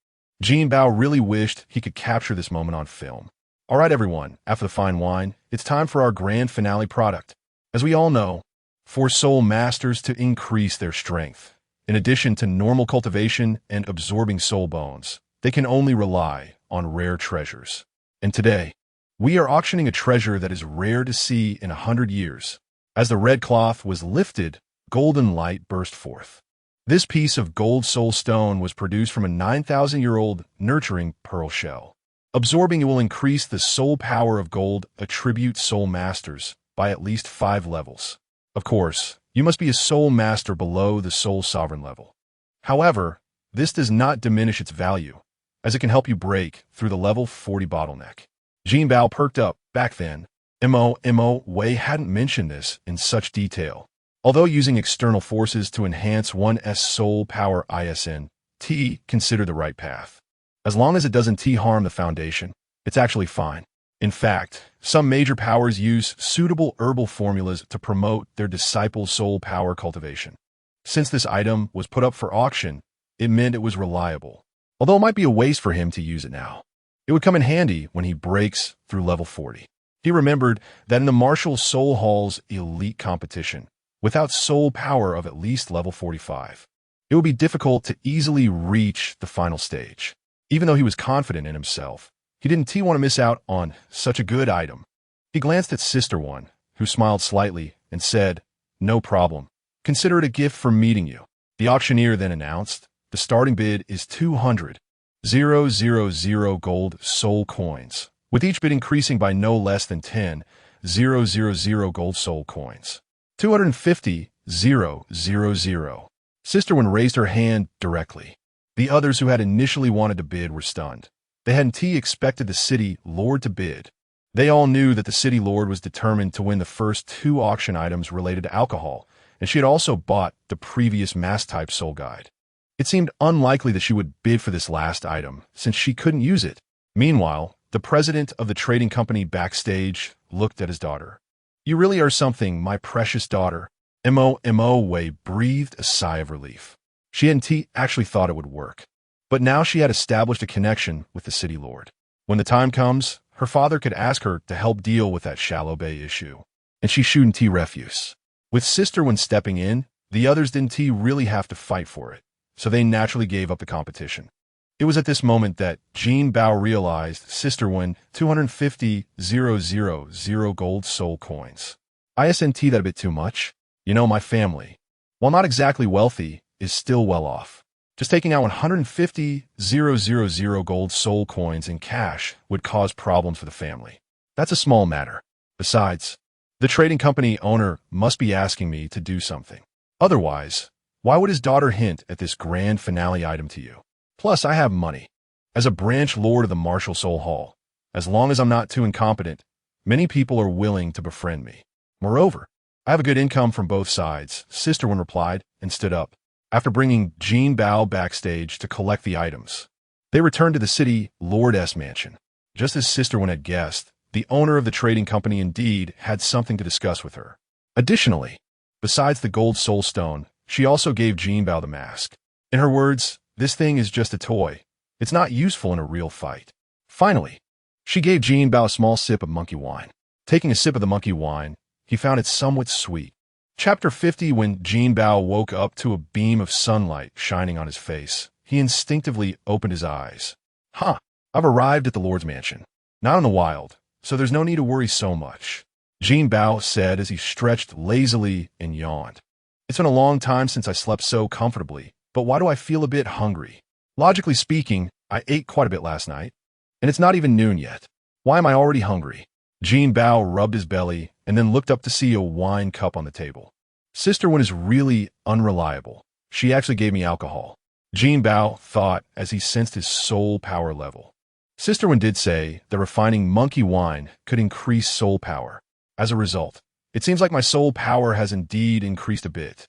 Jinbao really wished he could capture this moment on film. All right, everyone, after the fine wine, it's time for our grand finale product. As we all know, for soul masters to increase their strength, in addition to normal cultivation and absorbing soul bones, they can only rely on rare treasures. And today, we are auctioning a treasure that is rare to see in 100 years. As the red cloth was lifted, golden light burst forth. This piece of gold soul stone was produced from a 9,000-year-old nurturing pearl shell. Absorbing it will increase the soul power of gold attribute soul masters by at least 5 levels. Of course, you must be a soul master below the soul sovereign level. However, this does not diminish its value, as it can help you break through the level 40 bottleneck. Jinbao perked up. Back then, Mo Wei hadn't mentioned this in such detail. Although using external forces to enhance one's soul power isn't considered the right path. As long as it doesn't harm the foundation, it's actually fine. In fact, some major powers use suitable herbal formulas to promote their disciples' soul power cultivation. Since this item was put up for auction, it meant it was reliable. Although it might be a waste for him to use it now. It would come in handy when he breaks through level 40. He remembered that in the Martial Soul Hall's elite competition, without soul power of at least level 45, it would be difficult to easily reach the final stage. Even though he was confident in himself, he didn't want to miss out on such a good item. He glanced at Sister Wen, who smiled slightly and said, "No problem. Consider it a gift for meeting you." The auctioneer then announced, the starting bid is 200,000 gold soul coins, with each bid increasing by no less than 10,000 gold soul coins. 250,000. Sister Wen raised her hand directly. The others who had initially wanted to bid were stunned. They hadn't expected the city lord to bid. They all knew that the city lord was determined to win the first 2 auction items related to alcohol, and she had also bought the previous mass-type soul guide. It seemed unlikely that she would bid for this last item, since she couldn't use it. Meanwhile, the president of the trading company backstage looked at his daughter. "You really are something, my precious daughter." Mo Wei breathed a sigh of relief. She hadn't actually thought it would work. But now she had established a connection with the city lord. When the time comes, her father could ask her to help deal with that shallow bay issue. And she shouldn't refuse. With Sister Wen stepping in, the others didn't really have to fight for it, so they naturally gave up the competition. It was at this moment that Jinbao realized Sister Wen 250,000 gold soul coins. Isn't that a bit too much? You know, my family, while not exactly wealthy, is still well off. Just taking out 150,000 gold soul coins in cash would cause problems for the family. That's a small matter. Besides, the trading company owner must be asking me to do something. Otherwise, why would his daughter hint at this grand finale item to you? Plus, I have money. As a branch lord of the Martial Soul Hall, as long as I'm not too incompetent, many people are willing to befriend me. Moreover, I have a good income from both sides, Sister Wen replied and stood up. After bringing Jinbao backstage to collect the items, they returned to the city lord's mansion. Just as Sister Wen had guessed, the owner of the trading company indeed had something to discuss with her. Additionally, besides the gold soul stone, she also gave Jinbao the mask. In her words, "This thing is just a toy. It's not useful in a real fight." Finally, she gave Jinbao a small sip of monkey wine. Taking a sip of the monkey wine, he found it somewhat sweet. Chapter 50. When Jinbao woke up to a beam of sunlight shining on his face, he instinctively opened his eyes. Huh, I've arrived at the Lord's mansion. Not in the wild, so there's no need to worry so much, Jinbao said as he stretched lazily and yawned. It's been a long time since I slept so comfortably, but why do I feel a bit hungry? Logically speaking, I ate quite a bit last night, and it's not even noon yet. Why am I already hungry? Jinbao rubbed his belly and then looked up to see a wine cup on the table. Sister Wen is really unreliable. She actually gave me alcohol, Jinbao thought as he sensed his soul power level. Sister Wen did say that refining monkey wine could increase soul power. As a result, it seems like my soul power has indeed increased a bit.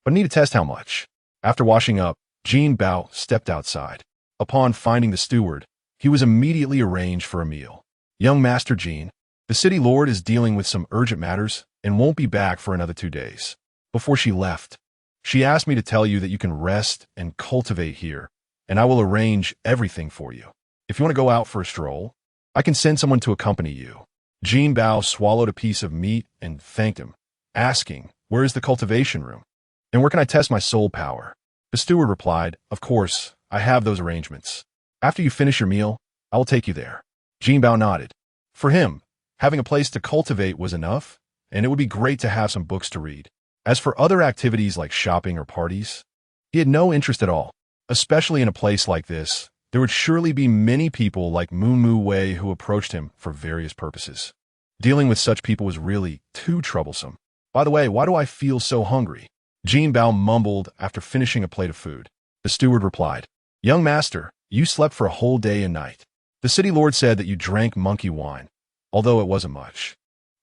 But I need to test how much. After washing up, Jinbao stepped outside. Upon finding the steward, he was immediately arranged for a meal. Young Master Jin, the city lord is dealing with some urgent matters and won't be back for another 2 days. Before she left, she asked me to tell you that you can rest and cultivate here, and I will arrange everything for you. If you want to go out for a stroll, I can send someone to accompany you. Jinbao swallowed a piece of meat and thanked him, asking, where is the cultivation room? And where can I test my soul power? The steward replied, of course, I have those arrangements. After you finish your meal, I will take you there. Jinbao nodded. For him, having a place to cultivate was enough, and it would be great to have some books to read. As for other activities like shopping or parties, he had no interest at all. Especially in a place like this, there would surely be many people like Mu Wei who approached him for various purposes. Dealing with such people was really too troublesome. By the way, why do I feel so hungry? Jinbao mumbled after finishing a plate of food. The steward replied, young master, you slept for a whole day and night. The city lord said that you drank monkey wine, although it wasn't much.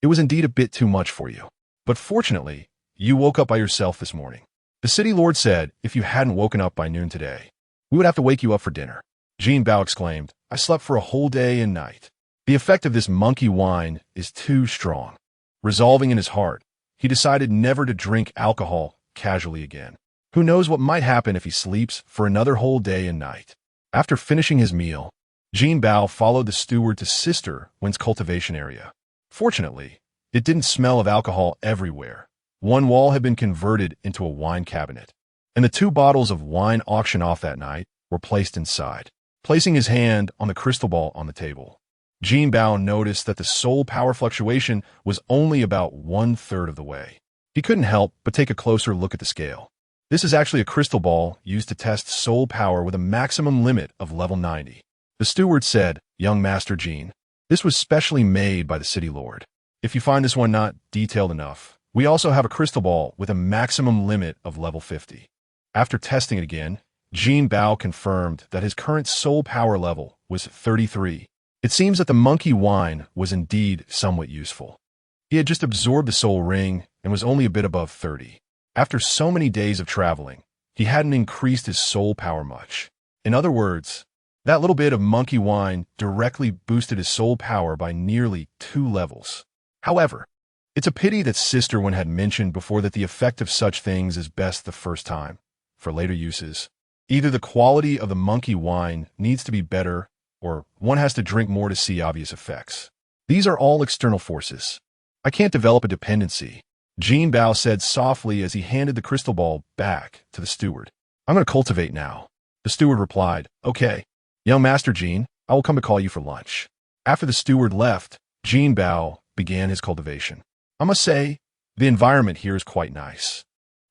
It was indeed a bit too much for you. But fortunately, you woke up by yourself this morning. The city lord said if you hadn't woken up by noon today, we would have to wake you up for dinner. Jinbao exclaimed, I slept for a whole day and night. The effect of this monkey wine is too strong. Resolving in his heart, he decided never to drink alcohol casually again. Who knows what might happen if he sleeps for another whole day and night. After finishing his meal, Jinbao followed the steward to Sister Wen's cultivation area. Fortunately, it didn't smell of alcohol everywhere. One wall had been converted into a wine cabinet, and the 2 bottles of wine auctioned off that night were placed inside. Placing his hand on the crystal ball on the table, Jinbao noticed that the soul power fluctuation was only about 1/3 of the way. He couldn't help but take a closer look at the scale. This is actually a crystal ball used to test soul power with a maximum limit of level 90. The steward said, young Master Jin, this was specially made by the city lord. If you find this one not detailed enough, we also have a crystal ball with a maximum limit of level 50. After testing it again, Jinbao confirmed that his current soul power level was 33. It seems that the monkey wine was indeed somewhat useful. He had just absorbed the soul ring and was only a bit above 30. After so many days of traveling, he hadn't increased his soul power much. In other words, that little bit of monkey wine directly boosted his soul power by nearly 2 levels. However, it's a pity that Sister Wen had mentioned before that the effect of such things is best the first time. For later uses, either the quality of the monkey wine needs to be better, or one has to drink more to see obvious effects. These are all external forces. I can't develop a dependency, Jinbao said softly as he handed the crystal ball back to the steward. I'm going to cultivate now. The steward replied, okay. Young Master Jin, I will come to call you for lunch. After the steward left, Jinbao began his cultivation. I must say, the environment here is quite nice.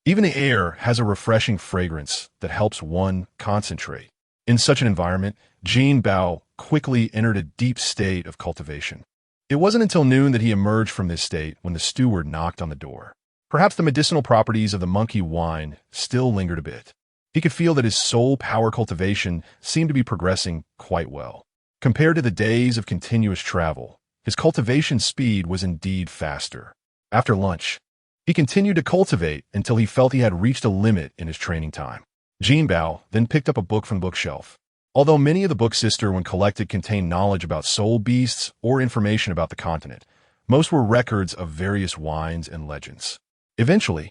Even the air has a refreshing fragrance that helps one concentrate. In such an environment, Jinbao quickly entered a deep state of cultivation. It wasn't until noon that he emerged from this state when the steward knocked on the door. Perhaps the medicinal properties of the monkey wine still lingered a bit. He could feel that his soul power cultivation seemed to be progressing quite well. Compared to the days of continuous travel, his cultivation speed was indeed faster. After lunch, he continued to cultivate until he felt he had reached a limit in his training time. Jinbao then picked up a book from the bookshelf. Although many of the books Sister Wen collected contained knowledge about soul beasts or information about the continent, most were records of various wines and legends. Eventually,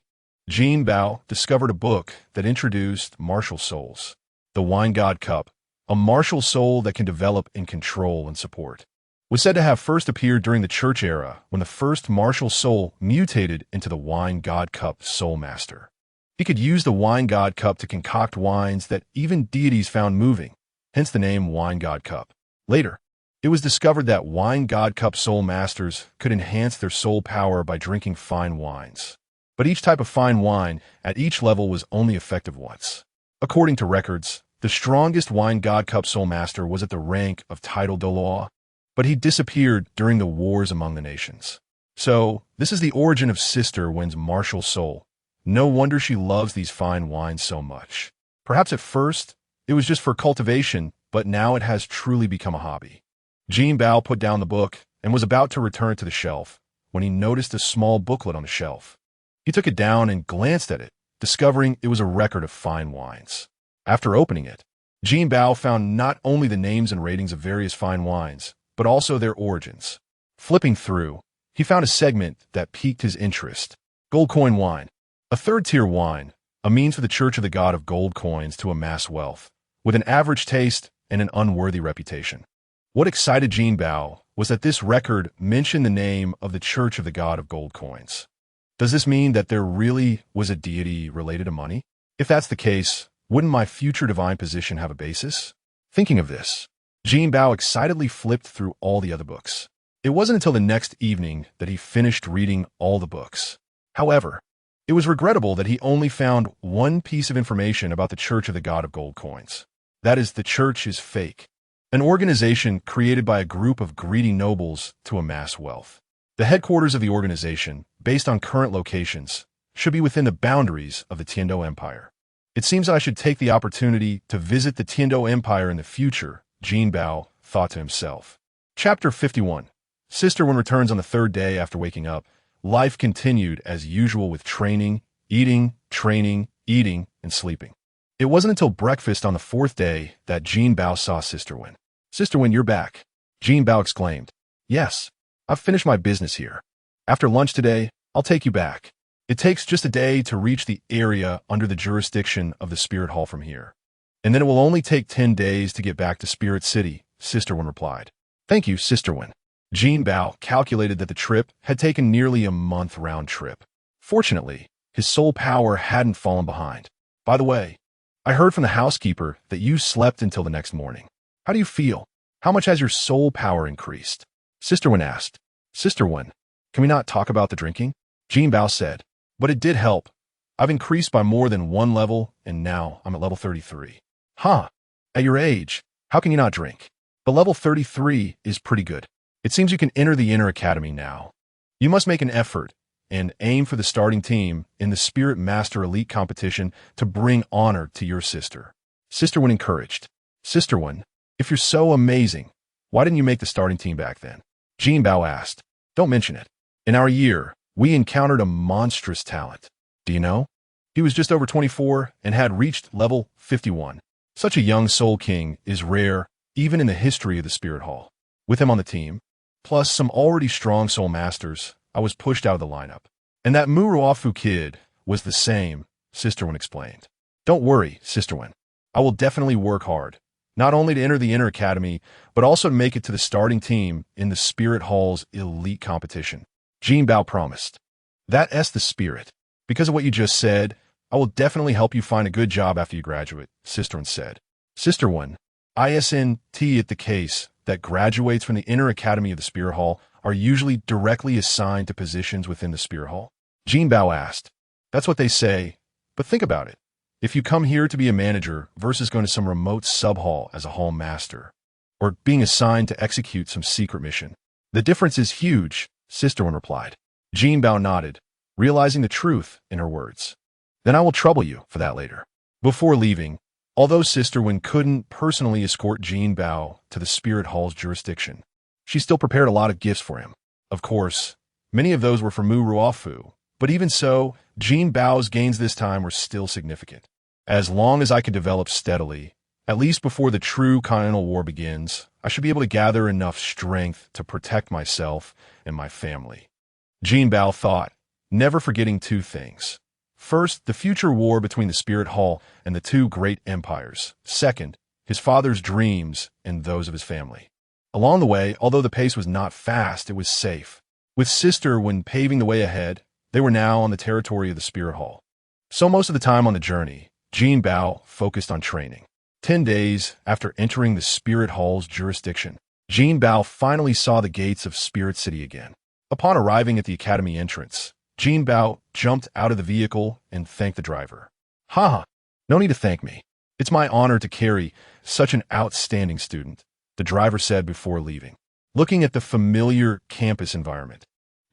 Jinbao discovered a book that introduced martial souls, the wine god cup, a martial soul that can develop in control and support. Was said to have first appeared during the Church era when the first martial soul mutated into the Wine God Cup Soul Master. He could use the Wine God Cup to concoct wines that even deities found moving, hence the name Wine God Cup. Later, it was discovered that Wine God Cup Soul Masters could enhance their soul power by drinking fine wines. But each type of fine wine at each level was only effective once. According to records, the strongest Wine God Cup Soul Master was at the rank of title Douluo, but he disappeared during the wars among the nations. So, this is the origin of Sister Wen's martial soul. No wonder she loves these fine wines so much. Perhaps at first, it was just for cultivation, but now it has truly become a hobby. Jinbao put down the book and was about to return it to the shelf when he noticed a small booklet on the shelf. He took it down and glanced at it, discovering it was a record of fine wines. After opening it, Jinbao found not only the names and ratings of various fine wines, but also their origins. Flipping through, he found a segment that piqued his interest. Gold coin wine. A third-tier wine, a means for the Church of the God of Gold coins to amass wealth, with an average taste and an unworthy reputation. What excited Jinbao was that this record mentioned the name of the Church of the God of Gold coins. Does this mean that there really was a deity related to money? If that's the case, wouldn't my future divine position have a basis? Thinking of this, Jinbao excitedly flipped through all the other books. It wasn't until the next evening that he finished reading all the books. However, it was regrettable that he only found one piece of information about the Church of the God of Gold coins. That is, the church is fake, an organization created by a group of greedy nobles to amass wealth. The headquarters of the organization, based on current locations, should be within the boundaries of the Tiando Empire. It seems that I should take the opportunity to visit the Tiando Empire in the future, Jinbao thought to himself. Chapter 51. Sister Wen returns on the third day after waking up. Life continued as usual with training, eating, and sleeping. It wasn't until breakfast on the fourth day that Jinbao saw Sister Wen. Sister Wen, you're back, Jinbao exclaimed. Yes, I've finished my business here. After lunch today, I'll take you back. It takes just a day to reach the area under the jurisdiction of the Spirit Hall from here. And then it will only take 10 days to get back to Spirit City, Sister Wen replied. Thank you, Sister Wen. Jinbao calculated that the trip had taken nearly a month round trip. Fortunately, his soul power hadn't fallen behind. By the way, I heard from the housekeeper that you slept until the next morning. How do you feel? How much has your soul power increased? Sister Wen asked. Sister Wen, can we not talk about the drinking? Jinbao said, but it did help. I've increased by more than one level, and now I'm at level 33. Huh, at your age, how can you not drink? But level 33 is pretty good. It seems you can enter the inner academy now. You must make an effort and aim for the starting team in the Spirit Master Elite competition to bring honor to your sister. Sister Wen encouraged. Sister Wen, if you're so amazing, why didn't you make the starting team back then? Jinbao asked. Don't mention it. In our year, we encountered a monstrous talent. Do you know? He was just over 24 and had reached level 51. Such a young Soul King is rare, even in the history of the Spirit Hall. With him on the team, plus some already strong Soul Masters, I was pushed out of the lineup. And that Muruofu kid was the same, Sister Wen explained. Don't worry, Sister Wen. I will definitely work hard, not only to enter the Inner Academy, but also to make it to the starting team in the Spirit Hall's elite competition. Jinbao promised. That's the spirit. Because of what you just said, I will definitely help you find a good job after you graduate, Sister Wen said. Sister Wen, ISNT at the case that graduates from the Inner Academy of the Spirit Hall are usually directly assigned to positions within the Spirit Hall? Jinbao asked. That's what they say, but think about it. If you come here to be a manager versus going to some remote sub-hall as a hall master, or being assigned to execute some secret mission, the difference is huge, Sister Wen replied. Jinbao nodded, realizing the truth in her words. Then I will trouble you for that later. Before leaving, although Sister Wen couldn't personally escort Jinbao to the Spirit Hall's jurisdiction, she still prepared a lot of gifts for him. Of course, many of those were for Muruofu, but even so, Jinbao's gains this time were still significant. As long as I could develop steadily, at least before the true Continental War begins, I should be able to gather enough strength to protect myself and my family. Jinbao thought, never forgetting two things. First, the future war between the Spirit Hall and the two great empires. Second, his father's dreams, and those of his family. Along the way, although the pace was not fast, it was safe. With Sister, when paving the way ahead, they were now on the territory of the Spirit Hall. So most of the time on the journey, Jinbao focused on training. 10 days after entering the Spirit Hall's jurisdiction, Jinbao finally saw the gates of Spirit City again. Upon arriving at the academy entrance, Jinbao jumped out of the vehicle and thanked the driver. "Haha, no need to thank me. It's my honor to carry such an outstanding student," the driver said before leaving. Looking at the familiar campus environment,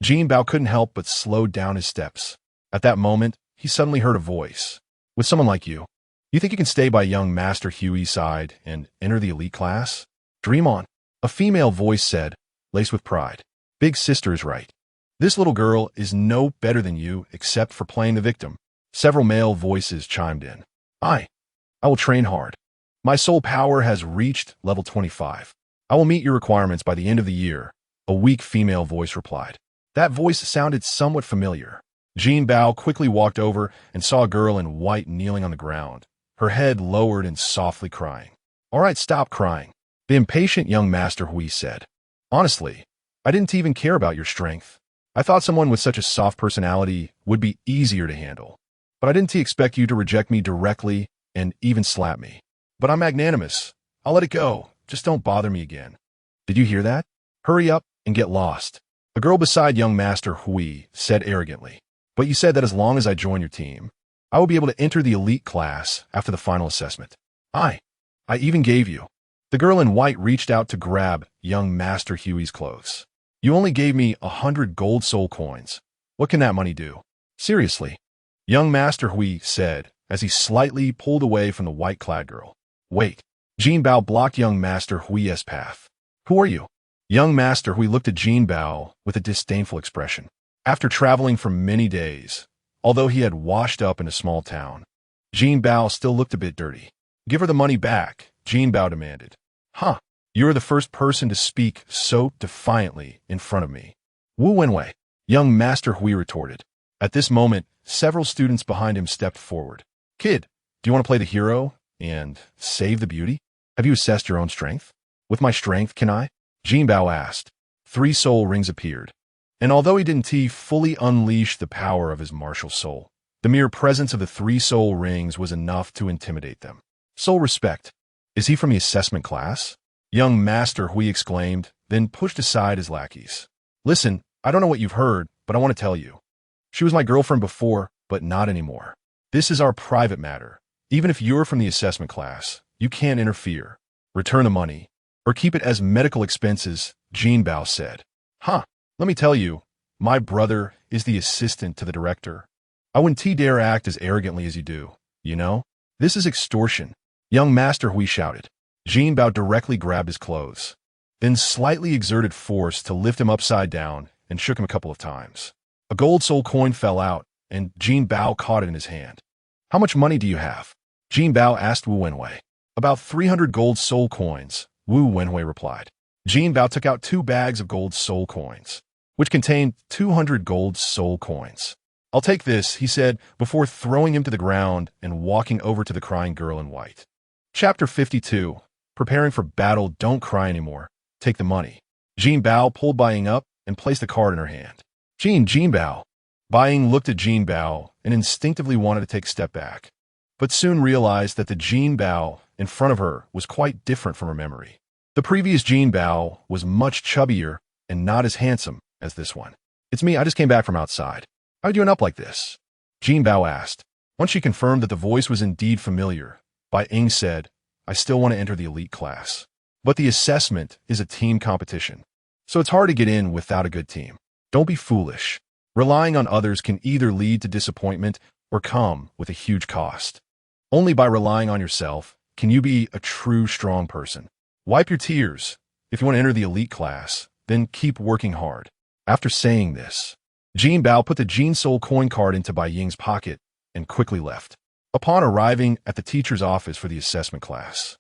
Jinbao couldn't help but slow down his steps. At that moment, he suddenly heard a voice. "With someone like you, you think you can stay by young Master Huey's side and enter the elite class? Dream on," a female voice said, laced with pride. "Big Sister is right. This little girl is no better than you except for playing the victim." Several male voices chimed in. I will train hard. My soul power has reached level 25. I will meet your requirements by the end of the year," a weak female voice replied. That voice sounded somewhat familiar. Jinbao quickly walked over and saw a girl in white kneeling on the ground, her head lowered and softly crying. "All right, stop crying," the impatient young Master Hui said. "Honestly, I didn't even care about your strength. I thought someone with such a soft personality would be easier to handle. But I didn't expect you to reject me directly and even slap me. But I'm magnanimous. I'll let it go. Just don't bother me again." "Did you hear that? Hurry up and get lost," a girl beside young Master Hui said arrogantly. "But you said that as long as I join your team, I will be able to enter the elite class after the final assessment. I even gave you." The girl in white reached out to grab young Master Huey's clothes. "You only gave me 100 gold soul coins. What can that money do?" "Seriously," young Master Hui said as he slightly pulled away from the white-clad girl. "Wait." Jinbao blocked young Master Hui's path. "Who are you?" Young Master Hui looked at Jinbao with a disdainful expression. After traveling for many days, although he had washed up in a small town, Jinbao still looked a bit dirty. "Give her the money back," Jinbao demanded. "Huh, you're the first person to speak so defiantly in front of me." "Wu Wenwei," young Master Hui retorted. At this moment, several students behind him stepped forward. "Kid, do you want to play the hero and save the beauty? Have you assessed your own strength?" "With my strength, can I?" Jinbao asked. 3 soul rings appeared. And although he didn't fully unleash the power of his martial soul, the mere presence of the 3 soul rings was enough to intimidate them. "Soul respect. Is he from the assessment class?" Young Master Hui exclaimed, then pushed aside his lackeys. "Listen, I don't know what you've heard, but I want to tell you. She was my girlfriend before, but not anymore. This is our private matter. Even if you're from the assessment class, you can't interfere. Return the money, or keep it as medical expenses," Jinbao said. "Huh, let me tell you, my brother is the assistant to the director. I wouldn't dare act as arrogantly as you do, you know? This is extortion," young Master Hui shouted. Jinbao directly grabbed his clothes, then slightly exerted force to lift him upside down and shook him a couple of times. A gold soul coin fell out, and Jinbao caught it in his hand. "How much money do you have?" Jinbao asked Wu Wenwei. "About 300 gold soul coins," Wu Wenwei replied. Jinbao took out 2 bags of gold soul coins, which contained 200 gold soul coins. "I'll take this," he said, before throwing him to the ground and walking over to the crying girl in white. Chapter 52. Preparing for battle. Don't cry anymore. Take the money. Jinbao pulled Bai Ying up and placed the card in her hand. Jinbao. Bai Ying looked at Jinbao and instinctively wanted to take a step back, but soon realized that the Jinbao in front of her was quite different from her memory. The previous Jinbao was much chubbier and not as handsome as this one. "It's me, I just came back from outside. How are you doing up like this?" Jinbao asked. Once she confirmed that the voice was indeed familiar, Bai Ying said, "I still want to enter the elite class. But the assessment is a team competition, so it's hard to get in without a good team. Don't be foolish. Relying on others can either lead to disappointment or come with a huge cost. Only by relying on yourself can you be a true strong person. Wipe your tears. If you want to enter the elite class, then keep working hard." After saying this, Jinbao put the Jin Soul coin card into Bai Ying's pocket and quickly left. Upon arriving at the teacher's office for the assessment class,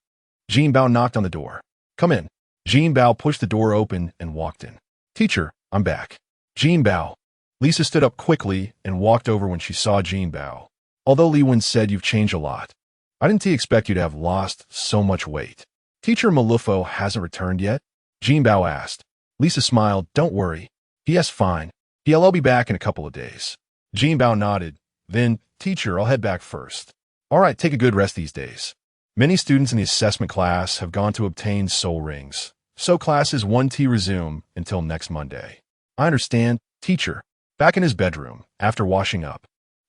Jinbao knocked on the door. "Come in." Jinbao pushed the door open and walked in. "Teacher, I'm back." Jinbao. Lisa stood up quickly and walked over when she saw Jinbao. "Although Li Wen said you've changed a lot, I didn't expect you to have lost so much weight. Teacher Malufo hasn't returned yet? Jinbao asked. Lisa smiled. Don't worry. Yes, fine. I'll be back in a couple of days. Jinbao nodded. Then, teacher, I'll head back first. All right, take a good rest these days. Many students in the assessment class have gone to obtain soul rings, so classes 1T resume until next Monday. I understand, teacher. Back in his bedroom, after washing up.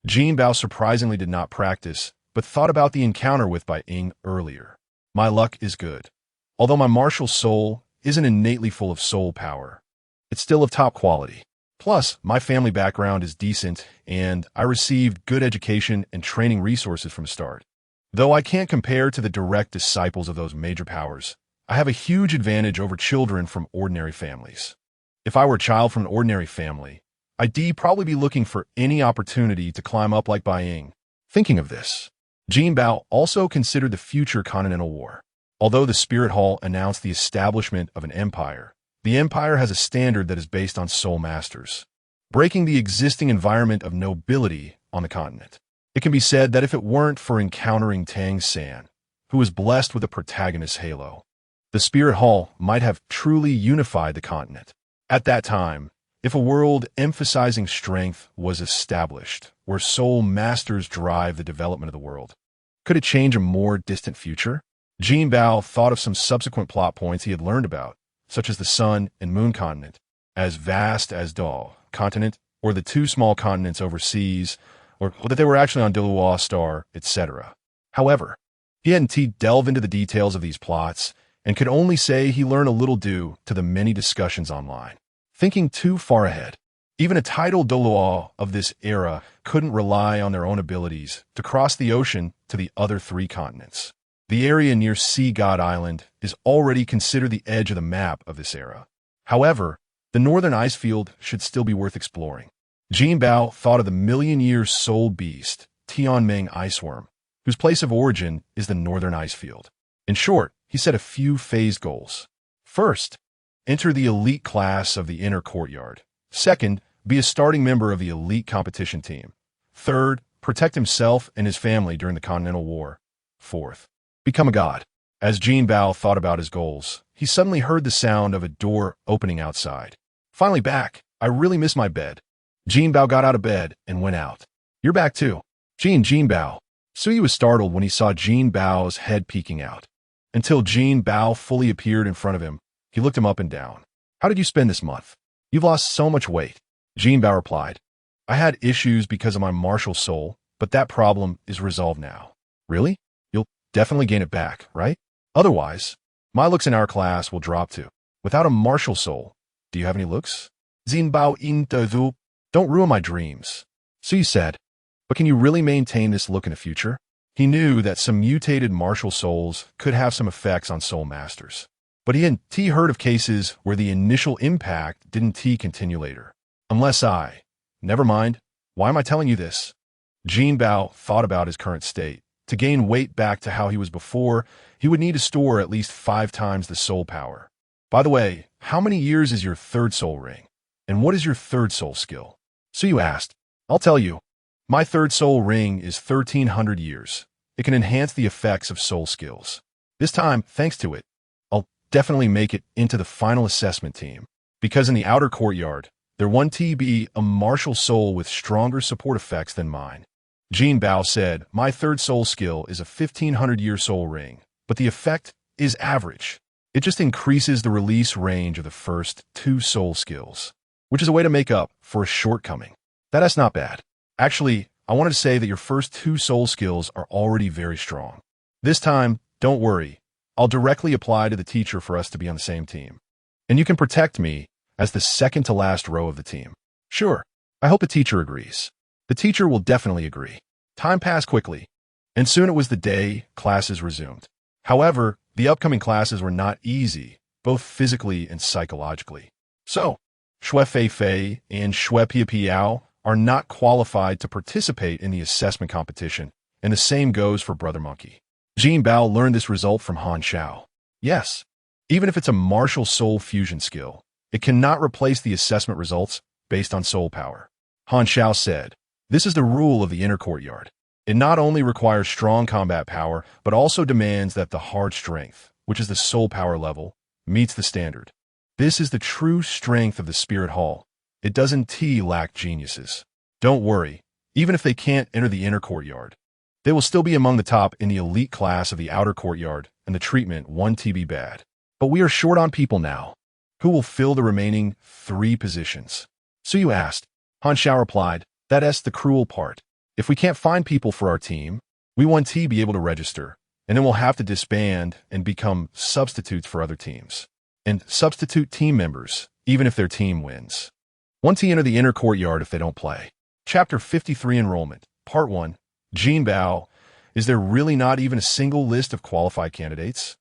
Jinbao surprisingly did not practice, but thought about the encounter with Bai Ying earlier. My luck is good. Although my martial soul isn't innately full of soul power, it's still of top quality. Plus, my family background is decent, and I received good education and training resources from the start. Though I can't compare to the direct disciples of those major powers, I have a huge advantage over children from ordinary families. If I were a child from an ordinary family, I'd probably be looking for any opportunity to climb up like Bai Ying. Thinking of this, Jinbao also considered the future Continental War. Although the Spirit Hall announced the establishment of an empire, the empire has a standard that is based on soul masters, breaking the existing environment of nobility on the continent. It can be said that if it weren't for encountering Tang San, who was blessed with a protagonist halo, the Spirit Hall might have truly unified the continent. At that time, if a world emphasizing strength was established, where soul masters drive the development of the world, could it change a more distant future? Jinbao thought of some subsequent plot points he had learned about, such as the Sun and Moon continent, as vast as Douluo Continent, or the two small continents overseas, or that they were actually on Douluo Star, etc. However, he hadn't delved into the details of these plots, and could only say he learned a little due to the many discussions online. Thinking too far ahead, even a titled Douluo of this era couldn't rely on their own abilities to cross the ocean to the other three continents. The area near Sea God Island is already considered the edge of the map of this era. However, the northern ice field should still be worth exploring. Jinbao thought of the million-year soul beast, Tianming Iceworm, whose place of origin is the northern ice field. In short, he set a few phased goals. First, enter the elite class of the inner courtyard. Second, be a starting member of the elite competition team. Third, protect himself and his family during the Continental War. Fourth, become a god. As Jinbao thought about his goals, he suddenly heard the sound of a door opening outside. Finally back. I really miss my bed. Jinbao got out of bed and went out. You're back too. Jinbao. Suyi was startled when he saw Jinbao's head peeking out. Until Jinbao fully appeared in front of him, he looked him up and down. How did you spend this month? You've lost so much weight. Jinbao replied. I had issues because of my martial soul, but that problem is resolved now. Really? You'll definitely gain it back, right? Otherwise, my looks in our class will drop too. Without a martial soul, do you have any looks? Jinbao in Douluo. Don't ruin my dreams. Suyi said, but can you really maintain this look in the future? He knew that some mutated martial souls could have some effects on soul masters. But he hadn't heard of cases where the initial impact didn't continue later. Never mind. Why am I telling you this? Jinbao thought about his current state. To gain weight back to how he was before, he would need to store at least 5 times the soul power. By the way, how many years is your third soul ring? And what is your third soul skill? Suyu asked. I'll tell you. My third soul ring is 1,300 years. It can enhance the effects of soul skills. This time, thanks to it, I'll definitely make it into the final assessment team. Because in the outer courtyard, there won't be a martial soul with stronger support effects than mine. Jinbao said, my third soul skill is a 1,500-year soul ring, but the effect is average. It just increases the release range of the first 2 soul skills, which is a way to make up for a shortcoming. That's not bad. Actually, I wanted to say that your first 2 soul skills are already very strong. This time, don't worry. I'll directly apply to the teacher for us to be on the same team. And you can protect me as the second to last row of the team. Sure, I hope the teacher agrees. The teacher will definitely agree. Time passed quickly, and soon it was the day classes resumed. However, the upcoming classes were not easy, both physically and psychologically. So, Xue Fei Fei and Xue Pia Piao are not qualified to participate in the assessment competition, and the same goes for Brother Monkey. Jinbao learned this result from Han Xiao. Yes, even if it's a martial soul fusion skill, it cannot replace the assessment results based on soul power. Han Xiao said, this is the rule of the inner courtyard. It not only requires strong combat power, but also demands that the hard strength, which is the soul power level, meets the standard. This is the true strength of the Spirit Hall. It doesn't lack geniuses. Don't worry, even if they can't enter the inner courtyard. They will still be among the top in the elite class of the outer courtyard, and the treatment 1 TB bad. But we are short on people now. Who will fill the remaining 3 positions? Suyu asked. Han Xiao replied, that's the cruel part. If we can't find people for our team, we want to be able to register, and then we'll have to disband and become substitutes for other teams. And substitute team members, even if their team wins. 1T enter the inner courtyard if they don't play. Chapter 53 Enrollment, Part 1. Jinbao, is there really not even a single list of qualified candidates?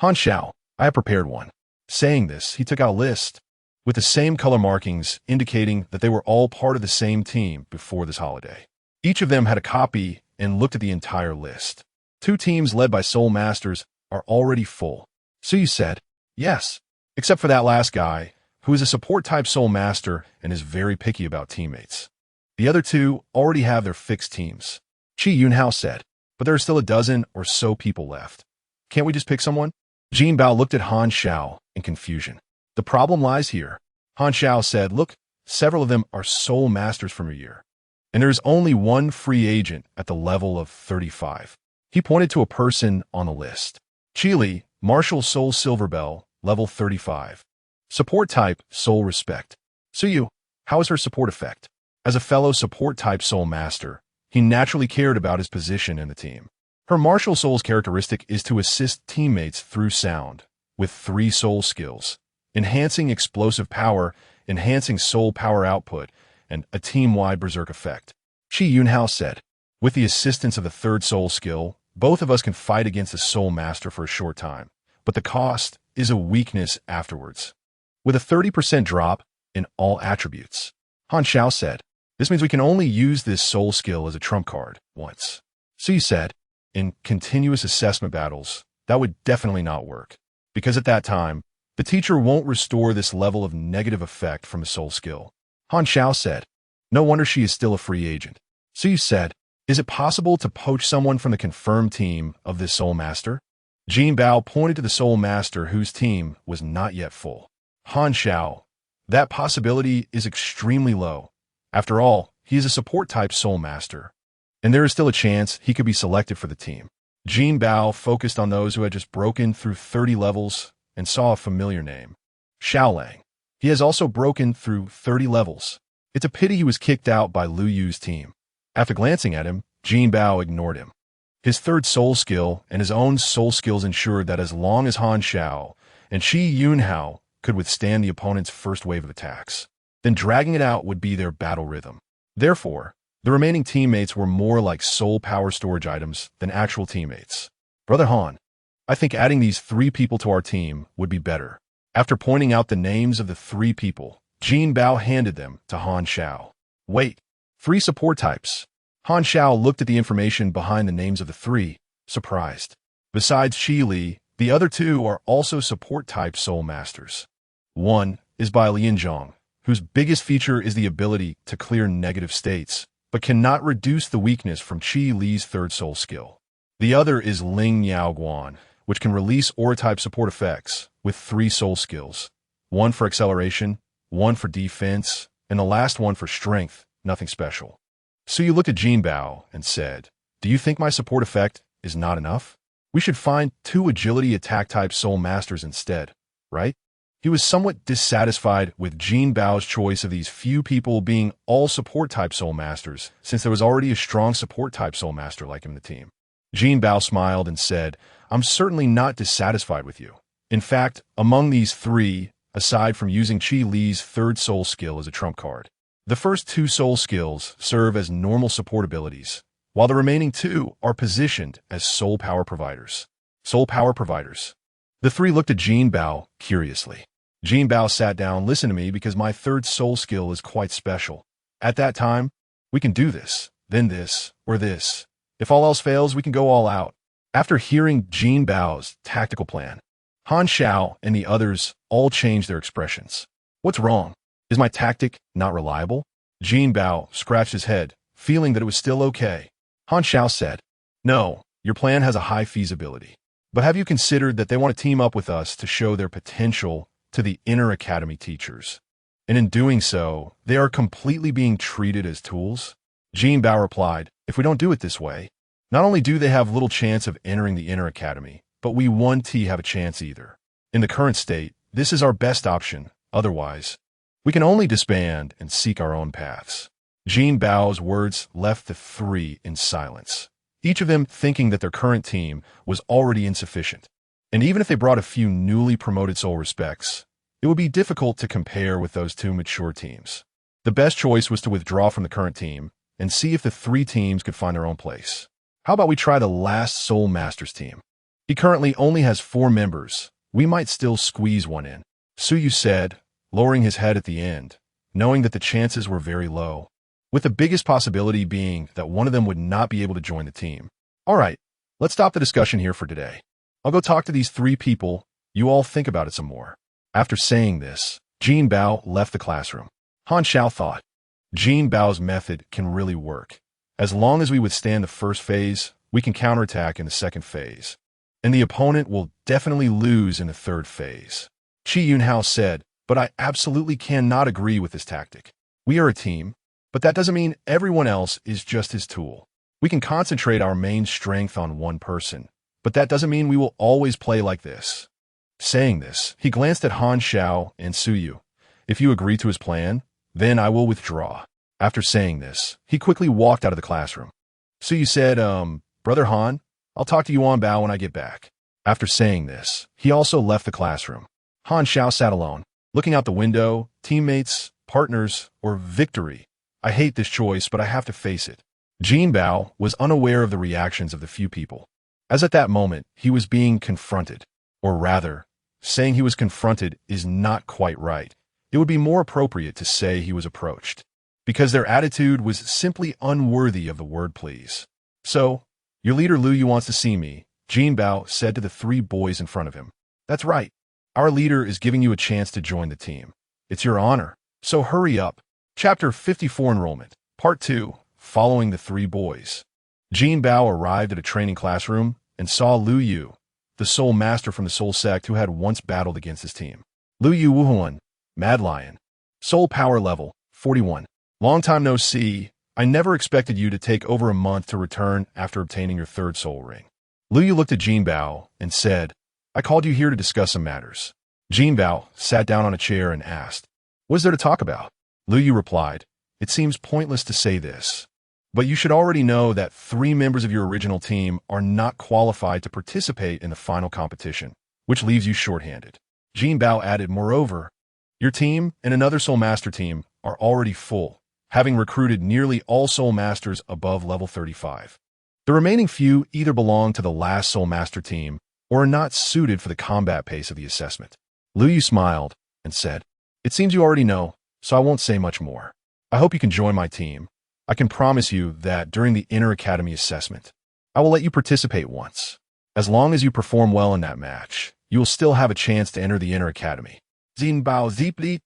Han Xiao, I have prepared one. Saying this, he took out a list with the same color markings indicating that they were all part of the same team before this holiday. Each of them had a copy and looked at the entire list. 2 teams led by Soul Masters are already full. Suyu said, yes, except for that last guy, who is a support-type Soul Master and is very picky about teammates. The other 2 already have their fixed teams. Qi Yunhao said, but there are still a dozen or so people left. Can't we just pick someone? Jinbao looked at Han Xiao in confusion. The problem lies here. Han Xiao said, look, several of them are Soul Masters from your year. And there is only one free agent at the level of 35. He pointed to a person on the list. Chili, Martial Soul Silverbell, level 35. Support type, Soul Respect. Suyu, how is her support effect? As a fellow support type Soul Master, he naturally cared about his position in the team. Her Martial Soul's characteristic is to assist teammates through sound, with 3 soul skills, enhancing explosive power, enhancing soul power output, and a team-wide berserk effect. Qi Yunhao said, with the assistance of the 3rd soul skill, both of us can fight against the Soul Master for a short time, but the cost is a weakness afterwards. With a 30% drop in all attributes. Han Xiao said, this means we can only use this soul skill as a trump card once. Suyu said, in continuous assessment battles, that would definitely not work, because at that time, the teacher won't restore this level of negative effect from a soul skill. Han Xiao said, no wonder she is still a free agent. Suyu said, is it possible to poach someone from the confirmed team of this Soul Master? Jinbao pointed to the Soul Master whose team was not yet full. Han Xiao, that possibility is extremely low. After all, he is a support-type Soul Master, and there is still a chance he could be selected for the team. Jinbao focused on those who had just broken through 30 levels and saw a familiar name. Xiaolang. He has also broken through 30 levels. It's a pity he was kicked out by Lu Yu's team. After glancing at him, Jinbao ignored him. His 3rd soul skill and his own soul skills ensured that as long as Han Xiao and Qi Yunhao could withstand the opponent's first wave of attacks, then dragging it out would be their battle rhythm. Therefore, the remaining teammates were more like soul power storage items than actual teammates. Brother Han, I think adding these 3 people to our team would be better. After pointing out the names of the 3 people, Jinbao handed them to Han Xiao. Wait, 3 support types. Han Xiao looked at the information behind the names of the 3, surprised. Besides Qi Li, the other 2 are also support type Soul Masters. One is by Lianzhong, whose biggest feature is the ability to clear negative states, but cannot reduce the weakness from Qi Li's 3rd soul skill. The other is Ling Yaoguan, which can release aura-type support effects with 3 soul skills, 1 for acceleration, 1 for defense, and the last one for strength, nothing special. So you looked at Jinbao and said, do you think my support effect is not enough? We should find 2 agility attack-type Soul Masters instead, right? He was somewhat dissatisfied with Jinbao's choice of these few people being all support-type Soul Masters, since there was already a strong support-type Soul Master like him in the team. Jinbao smiled and said, I'm certainly not dissatisfied with you. In fact, among these 3, aside from using Qi Li's 3rd soul skill as a trump card, the first 2 soul skills serve as normal support abilities, while the remaining 2 are positioned as soul power providers. Soul power providers. The 3 looked at Jinbao curiously. Jinbao sat down, listen to me because my 3rd soul skill is quite special. At that time, we can do this, then this, or this. If all else fails, we can go all out. After hearing Jinbao's tactical plan, Han Xiao and the others all changed their expressions. What's wrong? Is my tactic not reliable? Jinbao scratched his head, feeling that it was still okay. Han Xiao said. No, your plan has a high feasibility. But have you considered that they want to team up with us to show their potential to the inner academy teachers? And in doing so, they are completely being treated as tools? Jinbao replied, if we don't do it this way, not only do they have little chance of entering the inner academy, but we 1T have a chance either. In the current state, this is our best option. Otherwise, we can only disband and seek our own paths. Jinbao's words left the three in silence, each of them thinking that their current team was already insufficient. And even if they brought a few newly promoted soul respects, it would be difficult to compare with those two mature teams. The best choice was to withdraw from the current team and see if the three teams could find their own place. How about we try the last Soul Masters team? He currently only has 4 members. We might still squeeze one in, Suyu said, lowering his head at the end, knowing that the chances were very low, with the biggest possibility being that one of them would not be able to join the team. All right, let's stop the discussion here for today. I'll go talk to these 3 people. You all think about it some more. After saying this, Jinbao left the classroom. Han Xiao thought, Jinbao's method can really work. As long as we withstand the first phase, we can counterattack in the second phase. And the opponent will definitely lose in the third phase. Qi Yunhao said, but I absolutely cannot agree with this tactic. We are a team, but that doesn't mean everyone else is just his tool. We can concentrate our main strength on one person, but that doesn't mean we will always play like this. Saying this, he glanced at Han Xiao and Suyu. If you agree to his plan, then I will withdraw. After saying this, he quickly walked out of the classroom. Suyu said, Brother Han, I'll talk to Yuan Bao when I get back. After saying this, he also left the classroom. Han Xiao sat alone, looking out the window, teammates, partners, or victory. I hate this choice, but I have to face it. Jinbao was unaware of the reactions of the few people, as at that moment he was being confronted. Or rather, saying he was confronted is not quite right. It would be more appropriate to say he was approached, because their attitude was simply unworthy of the word please. So, your leader Lu Yu wants to see me, Jinbao said to the 3 boys in front of him. That's right. Our leader is giving you a chance to join the team. It's your honor. So hurry up. Chapter 54 Enrollment, Part 2, Following the 3 Boys. Jinbao arrived at a training classroom and saw Lu Yu, the soul master from the soul sect who had once battled against his team. Lu Yu Wuhuan, Mad Lion. Soul power level, 41. Long time no see. I never expected you to take over a month to return after obtaining your 3rd soul ring. Lu Yu looked at Jinbao and said, I called you here to discuss some matters. Jinbao sat down on a chair and asked, what is there to talk about? Lu Yu replied, it seems pointless to say this, but you should already know that 3 members of your original team are not qualified to participate in the final competition, which leaves you shorthanded. Jinbao added, moreover, your team and another Soul Master team are already full, having recruited nearly all Soul Masters above level 35. The remaining few either belong to the last Soul Master team or are not suited for the combat pace of the assessment. Lu Yu smiled and said, it seems you already know, so I won't say much more. I hope you can join my team. I can promise you that during the Inner Academy assessment, I will let you participate once. As long as you perform well in that match, you will still have a chance to enter the Inner Academy. Jinbao Zipli.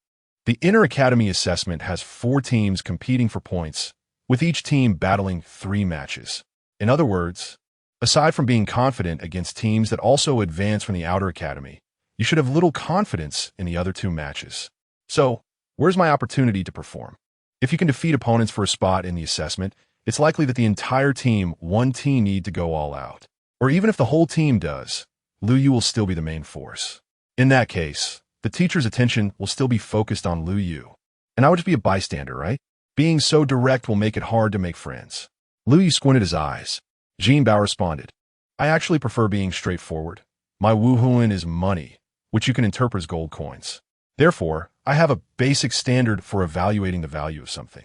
The Inner Academy assessment has 4 teams competing for points, with each team battling 3 matches. In other words, aside from being confident against teams that also advance from the Outer Academy, you should have little confidence in the other 2 matches. So, where's my opportunity to perform? If you can defeat opponents for a spot in the assessment, it's likely that the entire team 1T need to go all out. Or even if the whole team does, Lu Yu will still be the main force. In that case, the teacher's attention will still be focused on Lu Yu. And I would just be a bystander, right? Being so direct will make it hard to make friends. Lu Yu squinted his eyes. Jinbao responded, I actually prefer being straightforward. My Wuhuan is money, which you can interpret as gold coins. Therefore, I have a basic standard for evaluating the value of something.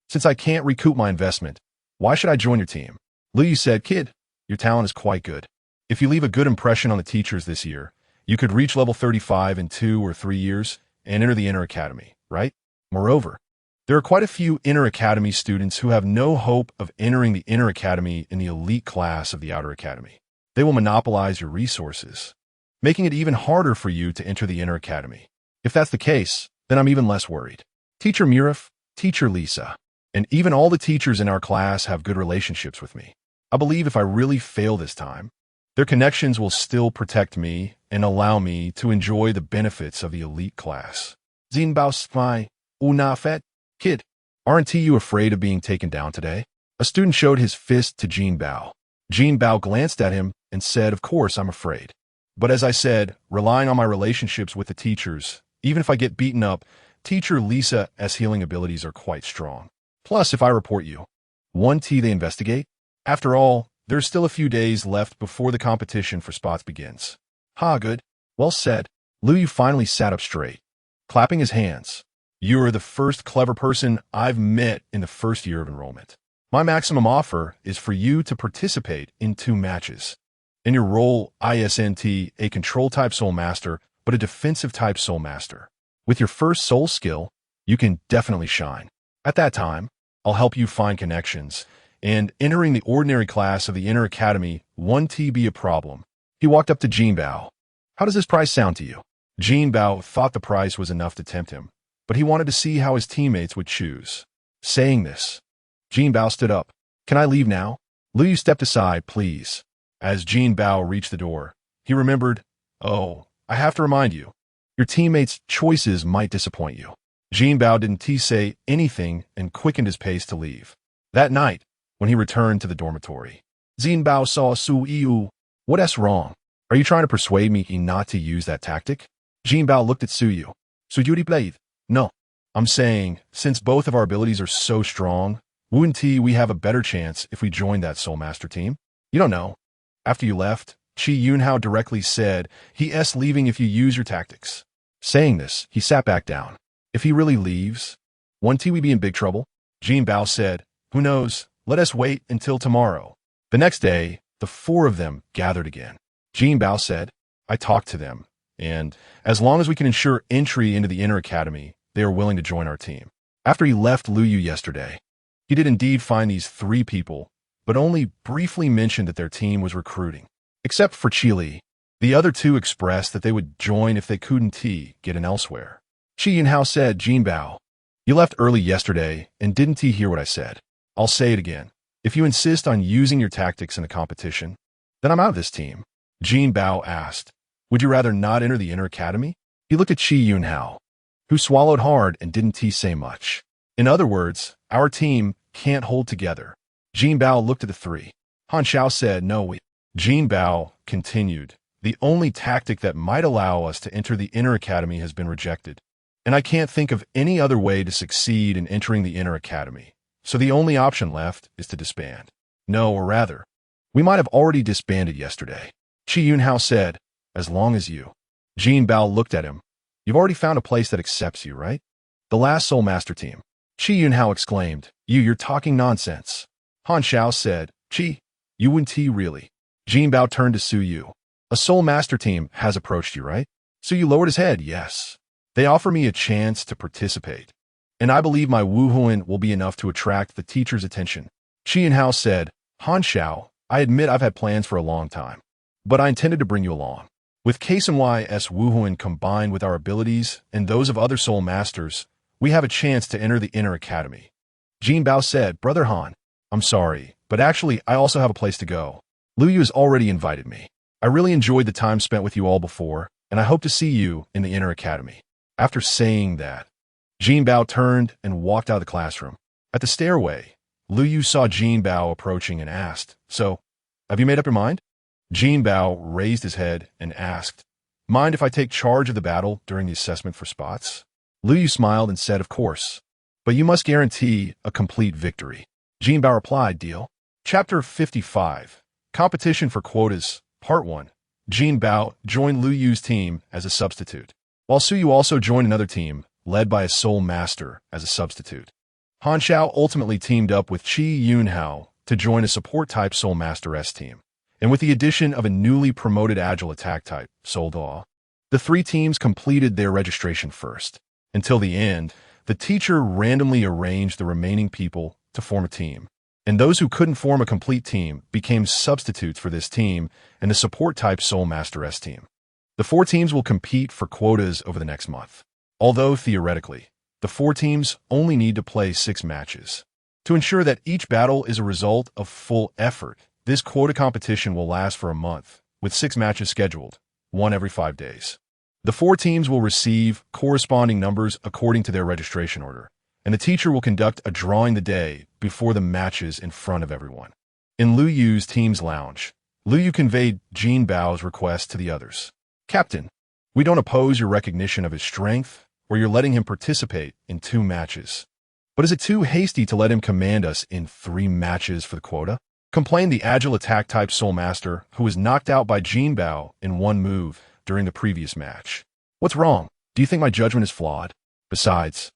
Since I can't recoup my investment, why should I join your team? Lu Yu said, kid, your talent is quite good. If you leave a good impression on the teachers this year, you could reach level 35 in 2 or 3 years and enter the Inner Academy, right? Moreover, there are quite a few Inner Academy students who have no hope of entering the Inner Academy in the elite class of the Outer Academy. They will monopolize your resources, making it even harder for you to enter the Inner Academy. If that's the case, then I'm even less worried. Teacher Murif, Teacher Lisa, and even all the teachers in our class have good relationships with me. I believe if I really fail this time, their connections will still protect me and allow me to enjoy the benefits of the elite class. Jinbao spy, una fet, kid. Aren't you afraid of being taken down today? A student showed his fist to Jinbao. Jinbao glanced at him and said, of course, I'm afraid. But as I said, relying on my relationships with the teachers, even if I get beaten up, Teacher Lisa's healing abilities are quite strong. Plus, if I report you, they investigate? After all, there's still a few days left before the competition for spots begins. Ha, good. Well said. Liu finally sat up straight, clapping his hands. You're the first clever person I've met in the first year of enrollment. My maximum offer is for you to participate in 2 matches. In your role, ISNT, a control-type Soul Master, but a defensive-type Soul Master. With your first Soul skill, you can definitely shine. At that time, I'll help you find connections, and entering the ordinary class of the Inner Academy won't be a problem. He walked up to Jinbao. How does this price sound to you? Jinbao thought the price was enough to tempt him, but he wanted to see how his teammates would choose. Saying this, Jinbao stood up. Can I leave now? Liu stepped aside, please. As Jinbao reached the door, he remembered, oh, I have to remind you, your teammates' choices might disappoint you. Jinbao didn't say anything and quickened his pace to leave. That night, when he returned to the dormitory, Jinbao saw Su Yu. What's wrong? Are you trying to persuade me not to use that tactic? Jinbao looked at Su Yu. Su Yu blade. No. I'm saying, since both of our abilities are so strong, wouldn't we have a better chance if we joined that Soul Master team? You don't know. After you left, Chi Yunhao directly said he's leaving if you use your tactics. Saying this, he sat back down. If he really leaves, won't we be in big trouble? Jinbao said, who knows, let us wait until tomorrow. The next day, the 4 of them gathered again. Jinbao said, I talked to them, and as long as we can ensure entry into the Inner Academy, they are willing to join our team. After he left Liu yesterday, he did indeed find these 3 people, but only briefly mentioned that their team was recruiting. Except for Chili, the other 2 expressed that they would join if they couldn't get in elsewhere. Chi Yunhao said, Jinbao, you left early yesterday and didn't hear what I said. I'll say it again. If you insist on using your tactics in a competition, then I'm out of this team. Jinbao asked, would you rather not enter the Inner Academy? He looked at Chi Yunhao, who swallowed hard and didn't say much. In other words, our team can't hold together. Jinbao looked at the 3. Han Xiao said, no. Jinbao continued, the only tactic that might allow us to enter the Inner Academy has been rejected. And I can't think of any other way to succeed in entering the Inner Academy. So the only option left is to disband. No, or rather, we might have already disbanded yesterday. Chi Yunhao said, as long as you. Jinbao looked at him. You've already found a place that accepts you, right? The last Soul Master team. Chi Yunhao exclaimed, you're talking nonsense. Han Xiao said, Chi, you wouldn't really. Jinbao turned to Su Yu. A Soul Master team has approached you, right? Su Yu lowered his head, yes. They offer me a chance to participate. And I believe my Wuhuan will be enough to attract the teacher's attention. Chi Yunhao said, Han Xiao, I admit I've had plans for a long time, but I intended to bring you along. With Case and Y's Wuhuan combined with our abilities and those of other Soul Masters, we have a chance to enter the Inner Academy. Jinbao said, Brother Han, I'm sorry, but actually I also have a place to go. Liu has already invited me. I really enjoyed the time spent with you all before, and I hope to see you in the Inner Academy. After saying that, Jinbao turned and walked out of the classroom. At the stairway, Liu saw Jinbao approaching and asked, so, have you made up your mind? Jinbao raised his head and asked, mind if I take charge of the battle during the assessment for spots? Liu smiled and said, of course, but you must guarantee a complete victory. Jinbao replied, deal. Chapter 55, Competition for Quotas, Part 1. Jinbao joined Liu's team as a substitute, while Su Yu also joined another team, led by a Soul Master as a substitute. Han Xiao ultimately teamed up with Chi Yunhao to join a support-type Soul Master S team, and with the addition of a newly promoted Agile Attack type, Soul Daw, the 3 teams completed their registration first. Until the end, the teacher randomly arranged the remaining people to form a team, and those who couldn't form a complete team became substitutes for this team and the support-type Soul Master S team. The 4 teams will compete for quotas over the next month, although theoretically, the 4 teams only need to play 6 matches. To ensure that each battle is a result of full effort, This quota competition will last for a month, with 6 matches scheduled, one every 5 days. The 4 teams will receive corresponding numbers according to their registration order, and the teacher will conduct a drawing the day before the matches in front of everyone. In Liu Yu's team's lounge, Liu Yu conveyed Jinbao's request to the others. Captain, we don't oppose your recognition of his strength, or you're letting him participate in 2 matches. But is it too hasty to let him command us in 3 matches for the quota? Complained the agile attack type Soul Master, who was knocked out by Jinbao in 1 move during the previous match. What's wrong? Do you think my judgment is flawed? Besides,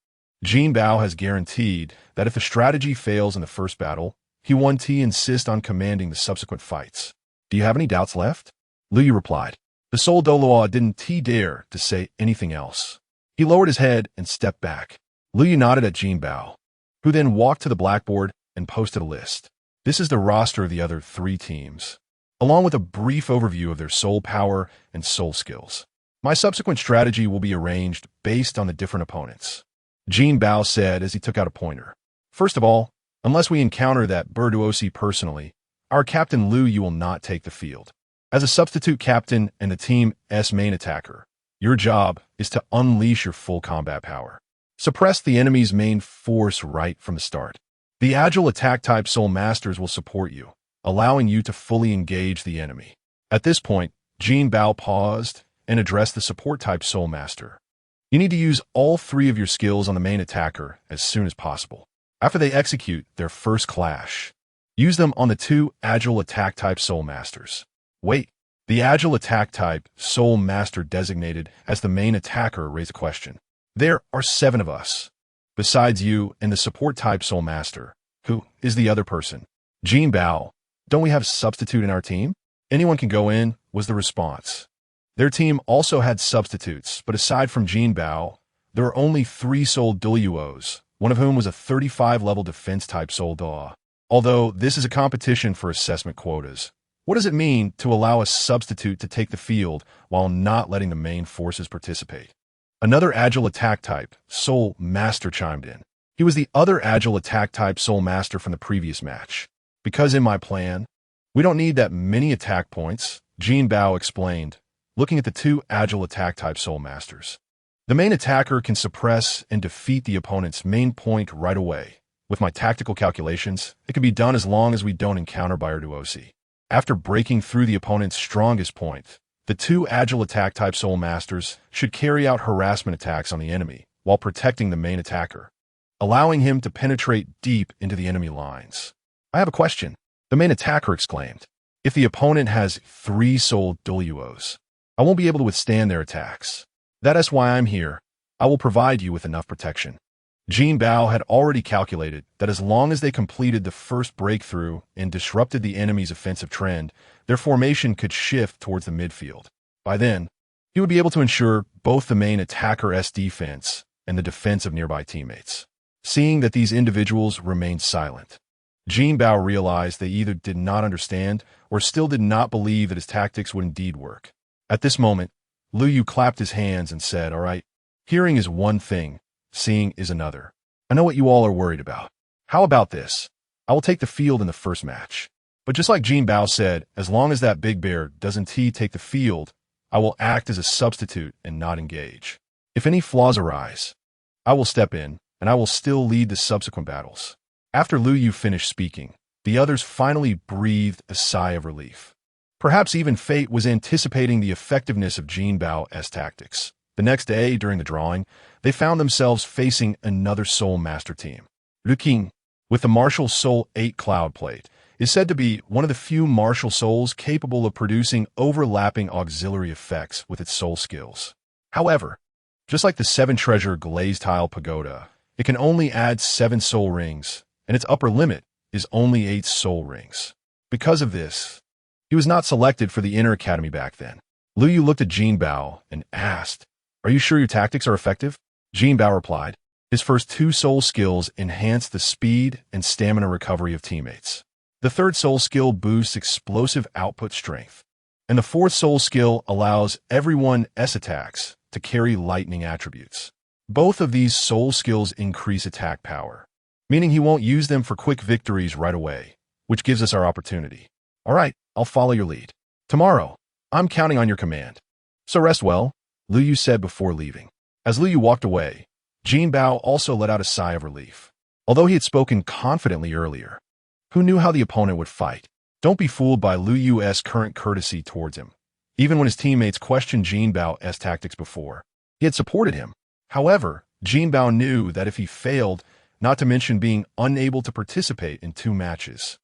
Jinbao has guaranteed that if the strategy fails in the first battle, he won't insist on commanding the subsequent fights. Do you have any doubts left? Liu Yu replied. The Soul Douluo didn't dare to say anything else. He lowered his head and stepped back. Liu Yu nodded at Jinbao, who then walked to the blackboard and posted a list. This is the roster of the other 3 teams, along with a brief overview of their soul power and soul skills. My subsequent strategy will be arranged based on the different opponents. Jinbao said as he took out a pointer. First of all, unless we encounter that Douluo personally, our captain Liu Yu will not take the field. As a substitute captain and the team's main attacker, your job is to unleash your full combat power. Suppress the enemy's main force right from the start. The agile attack type Soul Masters will support you, allowing you to fully engage the enemy. At this point, Jinbao paused and addressed the support type Soul Master. You need to use all 3 of your skills on the main attacker as soon as possible. After they execute their first clash, use them on the 2 agile attack type Soul Masters. Wait, the agile attack type Soul Master designated as the main attacker raised a question. There are 7 of us, besides you and the support type Soul Master. Who is the other person? Jinbao, don't we have a substitute in our team? Anyone can go in, was the response. Their team also had substitutes, but aside from Jinbao, there were only 3 Soul Douluos, one of whom was a 35-level defense-type Soul Douluo. Although this is a competition for assessment quotas, what does it mean to allow a substitute to take the field while not letting the main forces participate? Another agile attack type, Soul Master, chimed in. He was the other agile attack type Soul Master from the previous match. Because in my plan, we don't need that many attack points, Jinbao explained, looking at the 2 agile attack type Soul Masters. The main attacker can suppress and defeat the opponent's main point right away. With my tactical calculations, it can be done as long as we don't encounter Douluo. After breaking through the opponent's strongest point, the 2 agile attack type Soul Masters should carry out harassment attacks on the enemy while protecting the main attacker, allowing him to penetrate deep into the enemy lines. I have a question, the main attacker exclaimed. If the opponent has 3 Soul Douluos, I won't be able to withstand their attacks. That is why I'm here. I will provide you with enough protection. Jinbao had already calculated that as long as they completed the first breakthrough and disrupted the enemy's offensive trend, their formation could shift towards the midfield. By then, he would be able to ensure both the main attacker's defense and the defense of nearby teammates. Seeing that these individuals remained silent, Jinbao realized they either did not understand or still did not believe that his tactics would indeed work. At this moment, Liu Yu clapped his hands and said, "All right, hearing is one thing, seeing is another. I know what you all are worried about. How about this? I will take the field in the first match. But just like Jinbao said, as long as that big bear doesn't take the field, I will act as a substitute and not engage. If any flaws arise, I will step in, and I will still lead the subsequent battles." After Liu Yu finished speaking, the others finally breathed a sigh of relief. Perhaps even fate was anticipating the effectiveness of Jinbao's tactics. The next day, during the drawing, they found themselves facing another Soul Master team. Liu Qing, with the martial Soul 8 Cloud Plate, is said to be one of the few martial souls capable of producing overlapping auxiliary effects with its soul skills. However, just like the 7-treasure glazed tile pagoda, it can only add 7 soul rings, and its upper limit is only 8 soul rings. Because of this, he was not selected for the Inner Academy back then. Liu Yu looked at Jinbao and asked, "Are you sure your tactics are effective?" Jinbao replied, his first 2 soul skills enhance the speed and stamina recovery of teammates. The 3rd soul skill boosts explosive output strength, and the 4th soul skill allows everyone's attacks to carry lightning attributes. Both of these soul skills increase attack power, meaning he won't use them for quick victories right away, which gives us our opportunity. All right, I'll follow your lead. Tomorrow, I'm counting on your command. So rest well, Lu Yu said before leaving. As Lu Yu walked away, Jinbao also let out a sigh of relief. Although he had spoken confidently earlier, who knew how the opponent would fight? Don't be fooled by Lu Yu's current courtesy towards him. Even when his teammates questioned Jinbao's tactics before, he had supported him. However, Jinbao knew that if he failed, not to mention being unable to participate in 2 matches,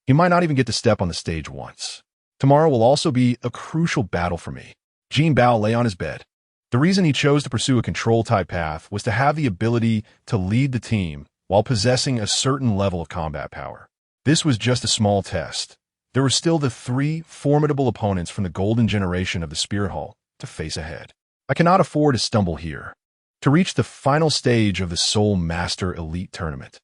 he might not even get to step on the stage once. Tomorrow will also be a crucial battle for me. Jinbao lay on his bed. The reason he chose to pursue a control-type path was to have the ability to lead the team while possessing a certain level of combat power. This was just a small test. There were still the 3 formidable opponents from the golden generation of the Spirit Hall to face ahead. I cannot afford to stumble here. To reach the final stage of the Soul Master Elite Tournament,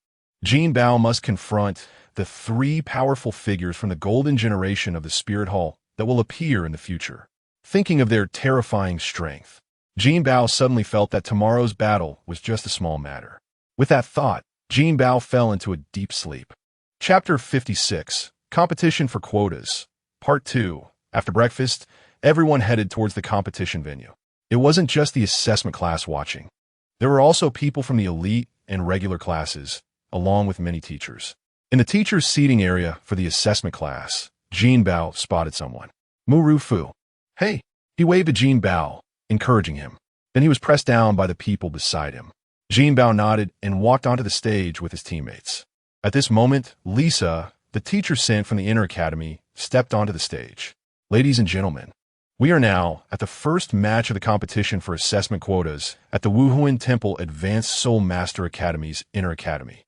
Jinbao must confront the 3 powerful figures from the golden generation of the Spirit Hall that will appear in the future. Thinking of their terrifying strength, Jinbao suddenly felt that tomorrow's battle was just a small matter. With that thought, Jinbao fell into a deep sleep. Chapter 56, Competition for Quotas, Part 2. After breakfast, everyone headed towards the competition venue. It wasn't just the assessment class watching. There were also people from the elite and regular classes, along with many teachers. In the teacher's seating area for the assessment class, Jinbao spotted someone. Mu Fu. Hey! He waved to Jinbao, encouraging him. Then he was pressed down by the people beside him. Jinbao nodded and walked onto the stage with his teammates. At this moment, Lisa, the teacher sent from the inner academy, stepped onto the stage. Ladies and gentlemen, we are now at the first match of the competition for assessment quotas at the Wuhuan Temple Advanced Soul Master Academy's inner academy.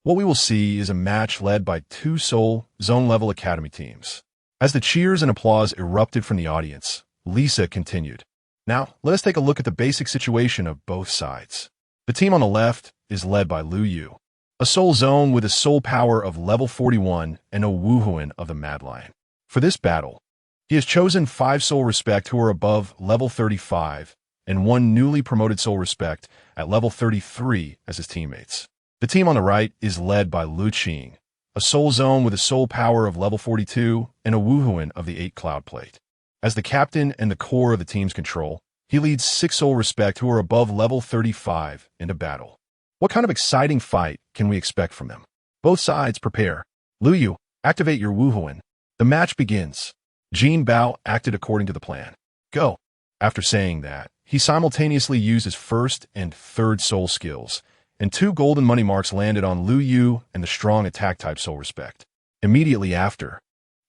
What we will see is a match led by 2 Soul Zone-level academy teams. As the cheers and applause erupted from the audience, Lisa continued. Now, let us take a look at the basic situation of both sides. The team on the left is led by Lu Yu, a Soul Zone with a Soul Power of level 41 and a Wuhuan of the Mad Lion. For this battle, he has chosen 5 Soul Respect who are above level 35 and 1 newly promoted Soul Respect at level 33 as his teammates. The team on the right is led by Lu Qing, a Soul Zone with a Soul Power of level 42 and a Wuhuan of the 8 Cloud Plate. As the captain and the core of the team's control, he leads 6 Soul Respect who are above level 35 into battle. What kind of exciting fight can we expect from them? Both sides prepare. Lu Yu, activate your Wuhuan. The match begins. Jinbao acted according to the plan. Go. After saying that, he simultaneously used his first and third soul skills, and 2 golden money marks landed on Lu Yu and the strong attack-type Soul Respect. Immediately after,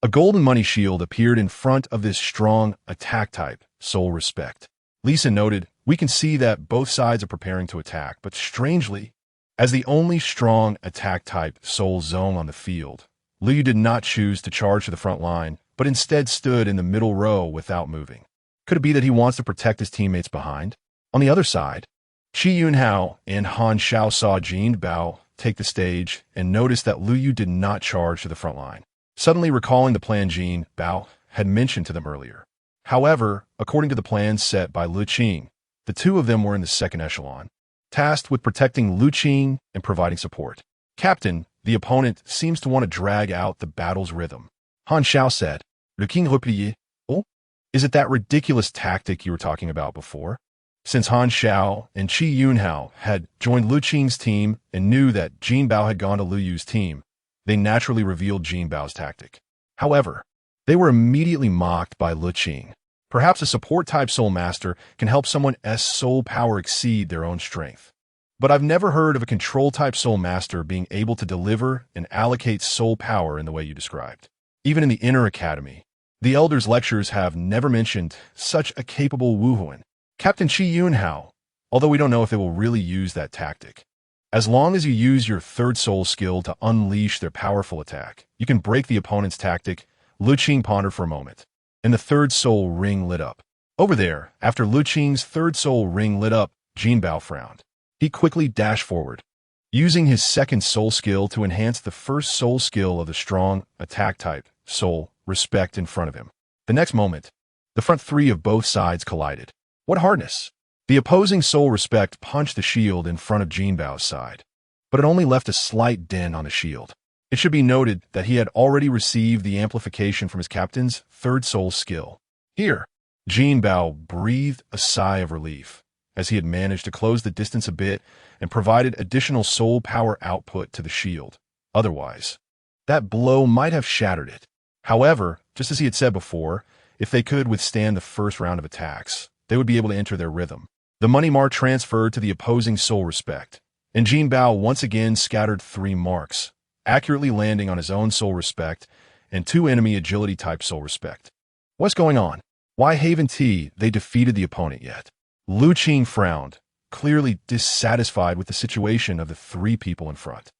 a golden money shield appeared in front of this strong attack-type Soul Respect. Lisa noted, we can see that both sides are preparing to attack, but strangely, as the only strong attack-type Soul Zone on the field, Lu Yu did not choose to charge to the front line, but instead stood in the middle row without moving. Could it be that he wants to protect his teammates behind? On the other side, Qi Yunhao and Han Xiao saw Jinbao take the stage and noticed that Lu Yu did not charge to the front line, suddenly recalling the plan Jinbao had mentioned to them earlier. However, according to the plans set by Lu Qing, the 2 of them were in the second echelon, tasked with protecting Lu Qing and providing support. Captain, the opponent seems to want to drag out the battle's rhythm. Han Xiao said, Le King replié, Oh? Is it that ridiculous tactic you were talking about before? Since Han Xiao and Qi Yunhao had joined Lu Qing's team and knew that Jinbao had gone to Lu Yu's team, they naturally revealed Jinbao's tactic. However, they were immediately mocked by Lu Qing. Perhaps a support-type Soul Master can help someone's soul power exceed their own strength. But I've never heard of a control-type Soul Master being able to deliver and allocate soul power in the way you described. Even in the inner academy, the Elders' lectures have never mentioned such a capable Wuhuan. Captain Qi Yunhao, although we don't know if they will really use that tactic. As long as you use your third soul skill to unleash their powerful attack, you can break the opponent's tactic. Lu Qing pondered for a moment, and the third soul ring lit up. Over there, after Lu Qing's third soul ring lit up, Jinbao frowned. He quickly dashed forward, using his second soul skill to enhance the first soul skill of the strong attack-type Soul Respect in front of him. The next moment, the front 3 of both sides collided. What hardness! The opposing Soul Respect punched the shield in front of Jinbao's side, but it only left a slight dent on the shield. It should be noted that he had already received the amplification from his captain's third soul skill. Here, Jinbao breathed a sigh of relief, as he had managed to close the distance a bit and provided additional soul power output to the shield. Otherwise, that blow might have shattered it. However, just as he had said before, if they could withstand the first round of attacks, they would be able to enter their rhythm. The money mark transferred to the opposing soul respect, and Jinbao once again scattered 3 marks, accurately landing on his own soul respect and 2 enemy agility type soul respect. What's going on? Why haven't they defeated the opponent yet? Lu Qing frowned, clearly dissatisfied with the situation of the 3 people in front.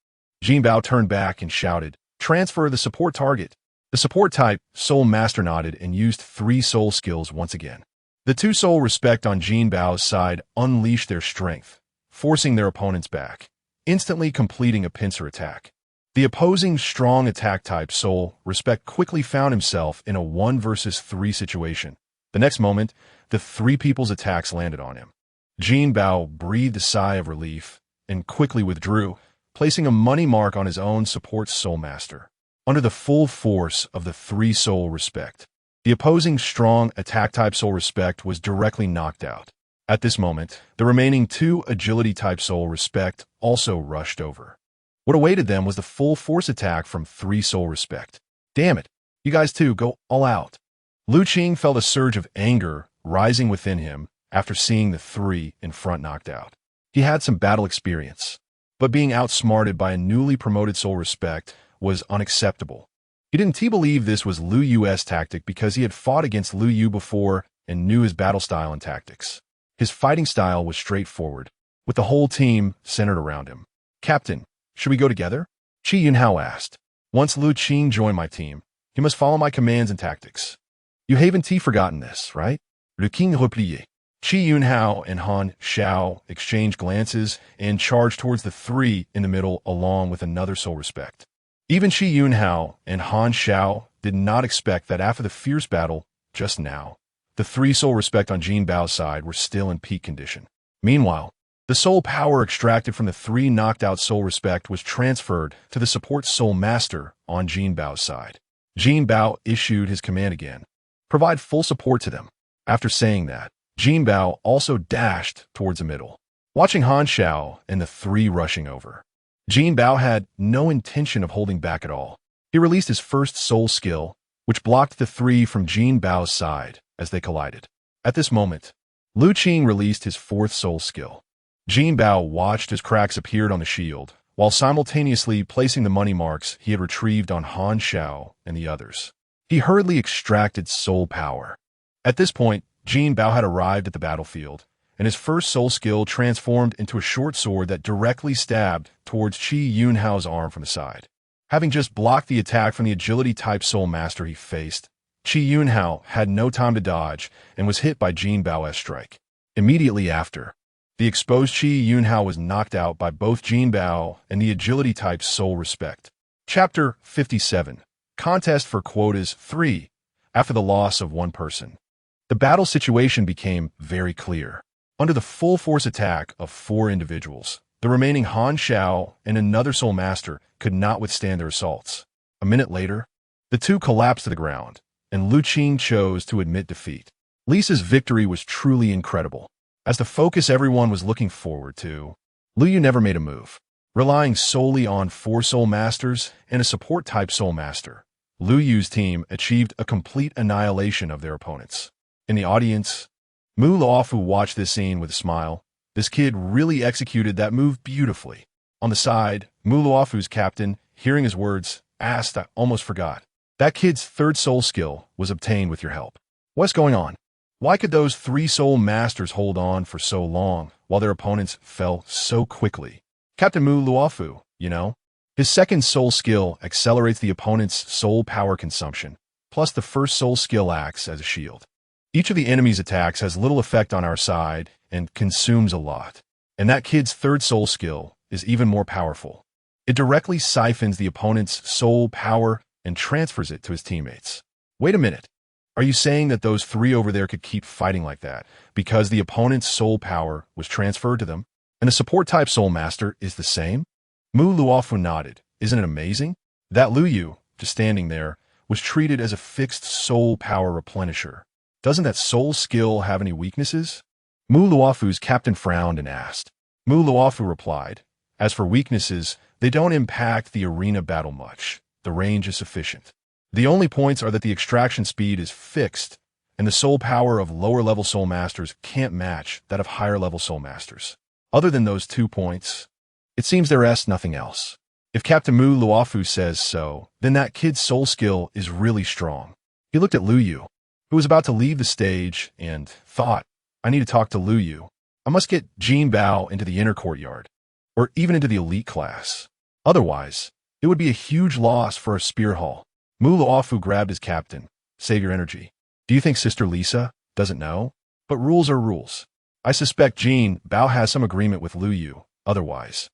Jinbao turned back and shouted, "Transfer the support target." The support type, Soul Master, nodded and used 3 soul skills once again. The 2 soul respect on Jinbao's side unleashed their strength, forcing their opponents back, instantly completing a pincer attack. The opposing strong attack type soul respect quickly found himself in a 1 versus 3 situation. The next moment, the 3 people's attacks landed on him. Jinbao breathed a sigh of relief and quickly withdrew, placing a money mark on his own support soul master. Under the full force of the 3 soul respect, the opposing strong attack type soul respect was directly knocked out. At this moment, the remaining 2 agility type soul respect also rushed over. What awaited them was the full force attack from 3 soul respect. Damn it, you guys too, go all out. Lu Qing felt a surge of anger rising within him after seeing the 3 in front knocked out. He had some battle experience, but being outsmarted by a newly promoted soul respect was unacceptable. He didn't believe this was Lu Yu's tactic because he had fought against Lu Yu before and knew his battle style and tactics. His fighting style was straightforward, with the whole team centered around him. "Captain, should we go together?" Qi Yunhao asked. "Once Lu Qing joined my team, he must follow my commands and tactics. You haven't forgotten this, right?" Le King replied. Qi Yunhao and Han Xiao exchanged glances and charged towards the 3 in the middle along with another soul respect. Even Qi Yunhao and Han Xiao did not expect that after the fierce battle just now, the 3 soul respect on Jinbao's side were still in peak condition. Meanwhile, the soul power extracted from the 3 knocked out soul respect was transferred to the support soul master on Jinbao's side. Jinbao issued his command again, "Provide full support to them." After saying that, Jinbao also dashed towards the middle, watching Han Xiao and the 3 rushing over. Jinbao had no intention of holding back at all. He released his first soul skill, which blocked the 3 from Jinbao's side as they collided. At this moment, Lu Qing released his 4th soul skill. Jinbao watched as cracks appeared on the shield, while simultaneously placing the money marks he had retrieved on Han Xiao and the others. He hurriedly extracted soul power. At this point, Jinbao had arrived at the battlefield, and his first soul skill transformed into a short sword that directly stabbed towards Qi Yunhao's arm from the side. Having just blocked the attack from the agility-type soul master he faced, Qi Yunhao had no time to dodge and was hit by Jinbao's strike. Immediately after, the exposed Qi Yunhao was knocked out by both Jinbao and the agility-type soul respect. Chapter 57. Contest for Quotas 3. After the loss of 1 person. The battle situation became very clear. Under the full force attack of 4 individuals, the remaining Han Xiao and another soul master could not withstand their assaults. A minute later, the 2 collapsed to the ground, and Lu Qing chose to admit defeat. Lisa's victory was truly incredible. As the focus everyone was looking forward to, Lu Yu never made a move. Relying solely on 4 soul masters and a support-type soul master, Lu Yu's team achieved a complete annihilation of their opponents. In the audience, Mu Luofu watched this scene with a smile. This kid really executed that move beautifully. On the side, Mu Luofu's captain, hearing his words, asked, "I almost forgot. That kid's 3rd soul skill was obtained with your help. What's going on? Why could those 3 soul masters hold on for so long while their opponents fell so quickly?" Captain Mu Luofu, you know. His 2nd soul skill accelerates the opponent's soul power consumption, plus the 1st soul skill acts as a shield. Each of the enemy's attacks has little effect on our side and consumes a lot. And that kid's 3rd soul skill is even more powerful. It directly siphons the opponent's soul power and transfers it to his teammates. Wait a minute. Are you saying that those 3 over there could keep fighting like that because the opponent's soul power was transferred to them? And the support-type soul master is the same? Mu Luofu nodded. Isn't it amazing? That Lu Yu, just standing there, was treated as a fixed soul power replenisher. Doesn't that soul skill have any weaknesses? Mu Luofu's captain frowned and asked. Mu Luofu replied, as for weaknesses, they don't impact the arena battle much. The range is sufficient. The only points are that the extraction speed is fixed, and the soul power of lower-level soul masters can't match that of higher-level soul masters. Other than those 2 points, it seems there is nothing else. If Captain Mu Luofu says so, then that kid's soul skill is really strong. He looked at Lu Yu, who was about to leave the stage, and thought, I need to talk to Lu Yu. I must get Jinbao into the inner courtyard, or even into the elite class. Otherwise, it would be a huge loss for a spear hall. Mu Luofu grabbed his captain. Save your energy. Do you think Sister Lisa doesn't know? But rules are rules. I suspect Jinbao has some agreement with Lu Yu. Otherwise,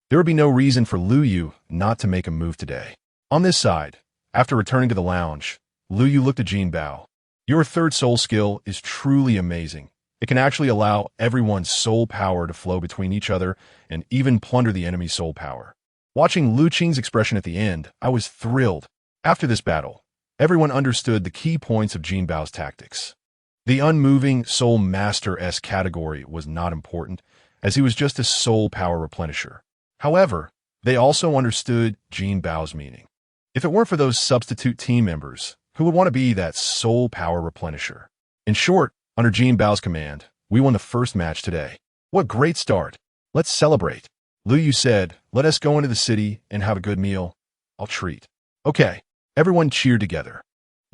there would be no reason for Lu Yu not to make a move today. On this side, after returning to the lounge, Lu Yu looked at Jinbao. Your third soul skill is truly amazing. It can actually allow everyone's soul power to flow between each other and even plunder the enemy's soul power. Watching Lu Qing's expression at the end, I was thrilled. After this battle, everyone understood the key points of Jinbao's tactics. The unmoving soul master-esque category was not important, as he was just a soul power replenisher. However, they also understood Jinbao's meaning. If it weren't for those substitute team members, who would want to be that soul power replenisher? In short, under Jinbao's command, we won the first match today. What great start. Let's celebrate. Lu Yu said, let us go into the city and have a good meal. I'll treat. Okay. Everyone cheered together.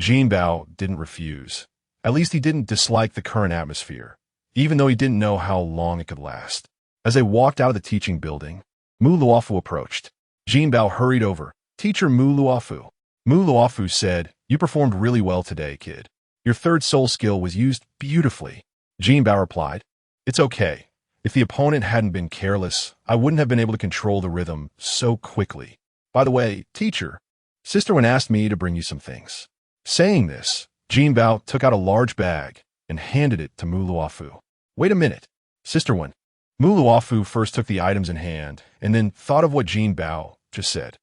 Jinbao didn't refuse. At least he didn't dislike the current atmosphere, even though he didn't know how long it could last. As they walked out of the teaching building, Mu Luofu approached. Jinbao hurried over. Teacher Mu Luofu. Mu Luofu said, you performed really well today, kid. Your third soul skill was used beautifully. Jinbao replied, it's okay. If the opponent hadn't been careless, I wouldn't have been able to control the rhythm so quickly. By the way, teacher, Sister Wen asked me to bring you some things. Saying this, Jinbao took out a large bag and handed it to Mu Luofu. Wait a minute, Sister Wen. Mu Luofu first took the items in hand and then thought of what Jinbao just said.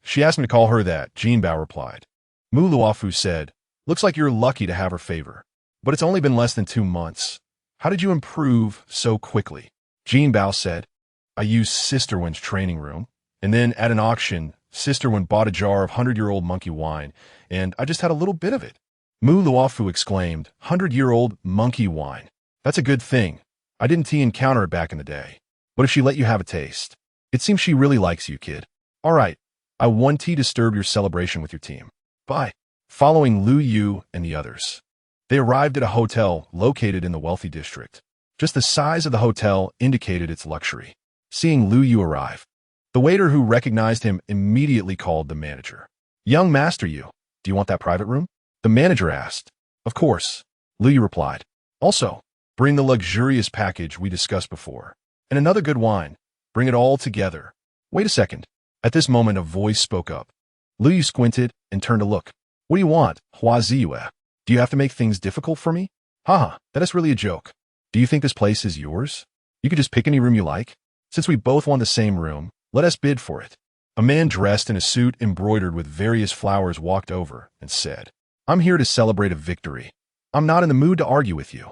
She asked me to call her that, Jinbao replied. Mu Luofu said, looks like you're lucky to have her favor. But it's only been less than 2 months. How did you improve so quickly? Jinbao said, I used Sister Wen's training room, and then at an auction, Sister Wen bought a jar of 100-year-old monkey wine, and I just had a little bit of it. Mu Luofu exclaimed, 100-year-old monkey wine. That's a good thing. I didn't encounter it back in the day. What if she let you have a taste? It seems she really likes you, kid. All right, I won't disturb your celebration with your team. Bye. Following Lu Yu and the others, they arrived at a hotel located in the wealthy district. Just the size of the hotel indicated its luxury. Seeing Lu Yu arrive, the waiter who recognized him immediately called the manager. Young Master Yu, do you want that private room? The manager asked. Of course, Lu Yu replied. Also, bring the luxurious package we discussed before. And another good wine. Bring it all together. Wait a second. At this moment, a voice spoke up. Lu Yu squinted and turned to look. What do you want, Hua Ziyue? Do you have to make things difficult for me? Haha, that is really a joke. Do you think this place is yours? You could just pick any room you like. Since we both want the same room, let us bid for it. A man dressed in a suit embroidered with various flowers walked over and said, I'm here to celebrate a victory. I'm not in the mood to argue with you.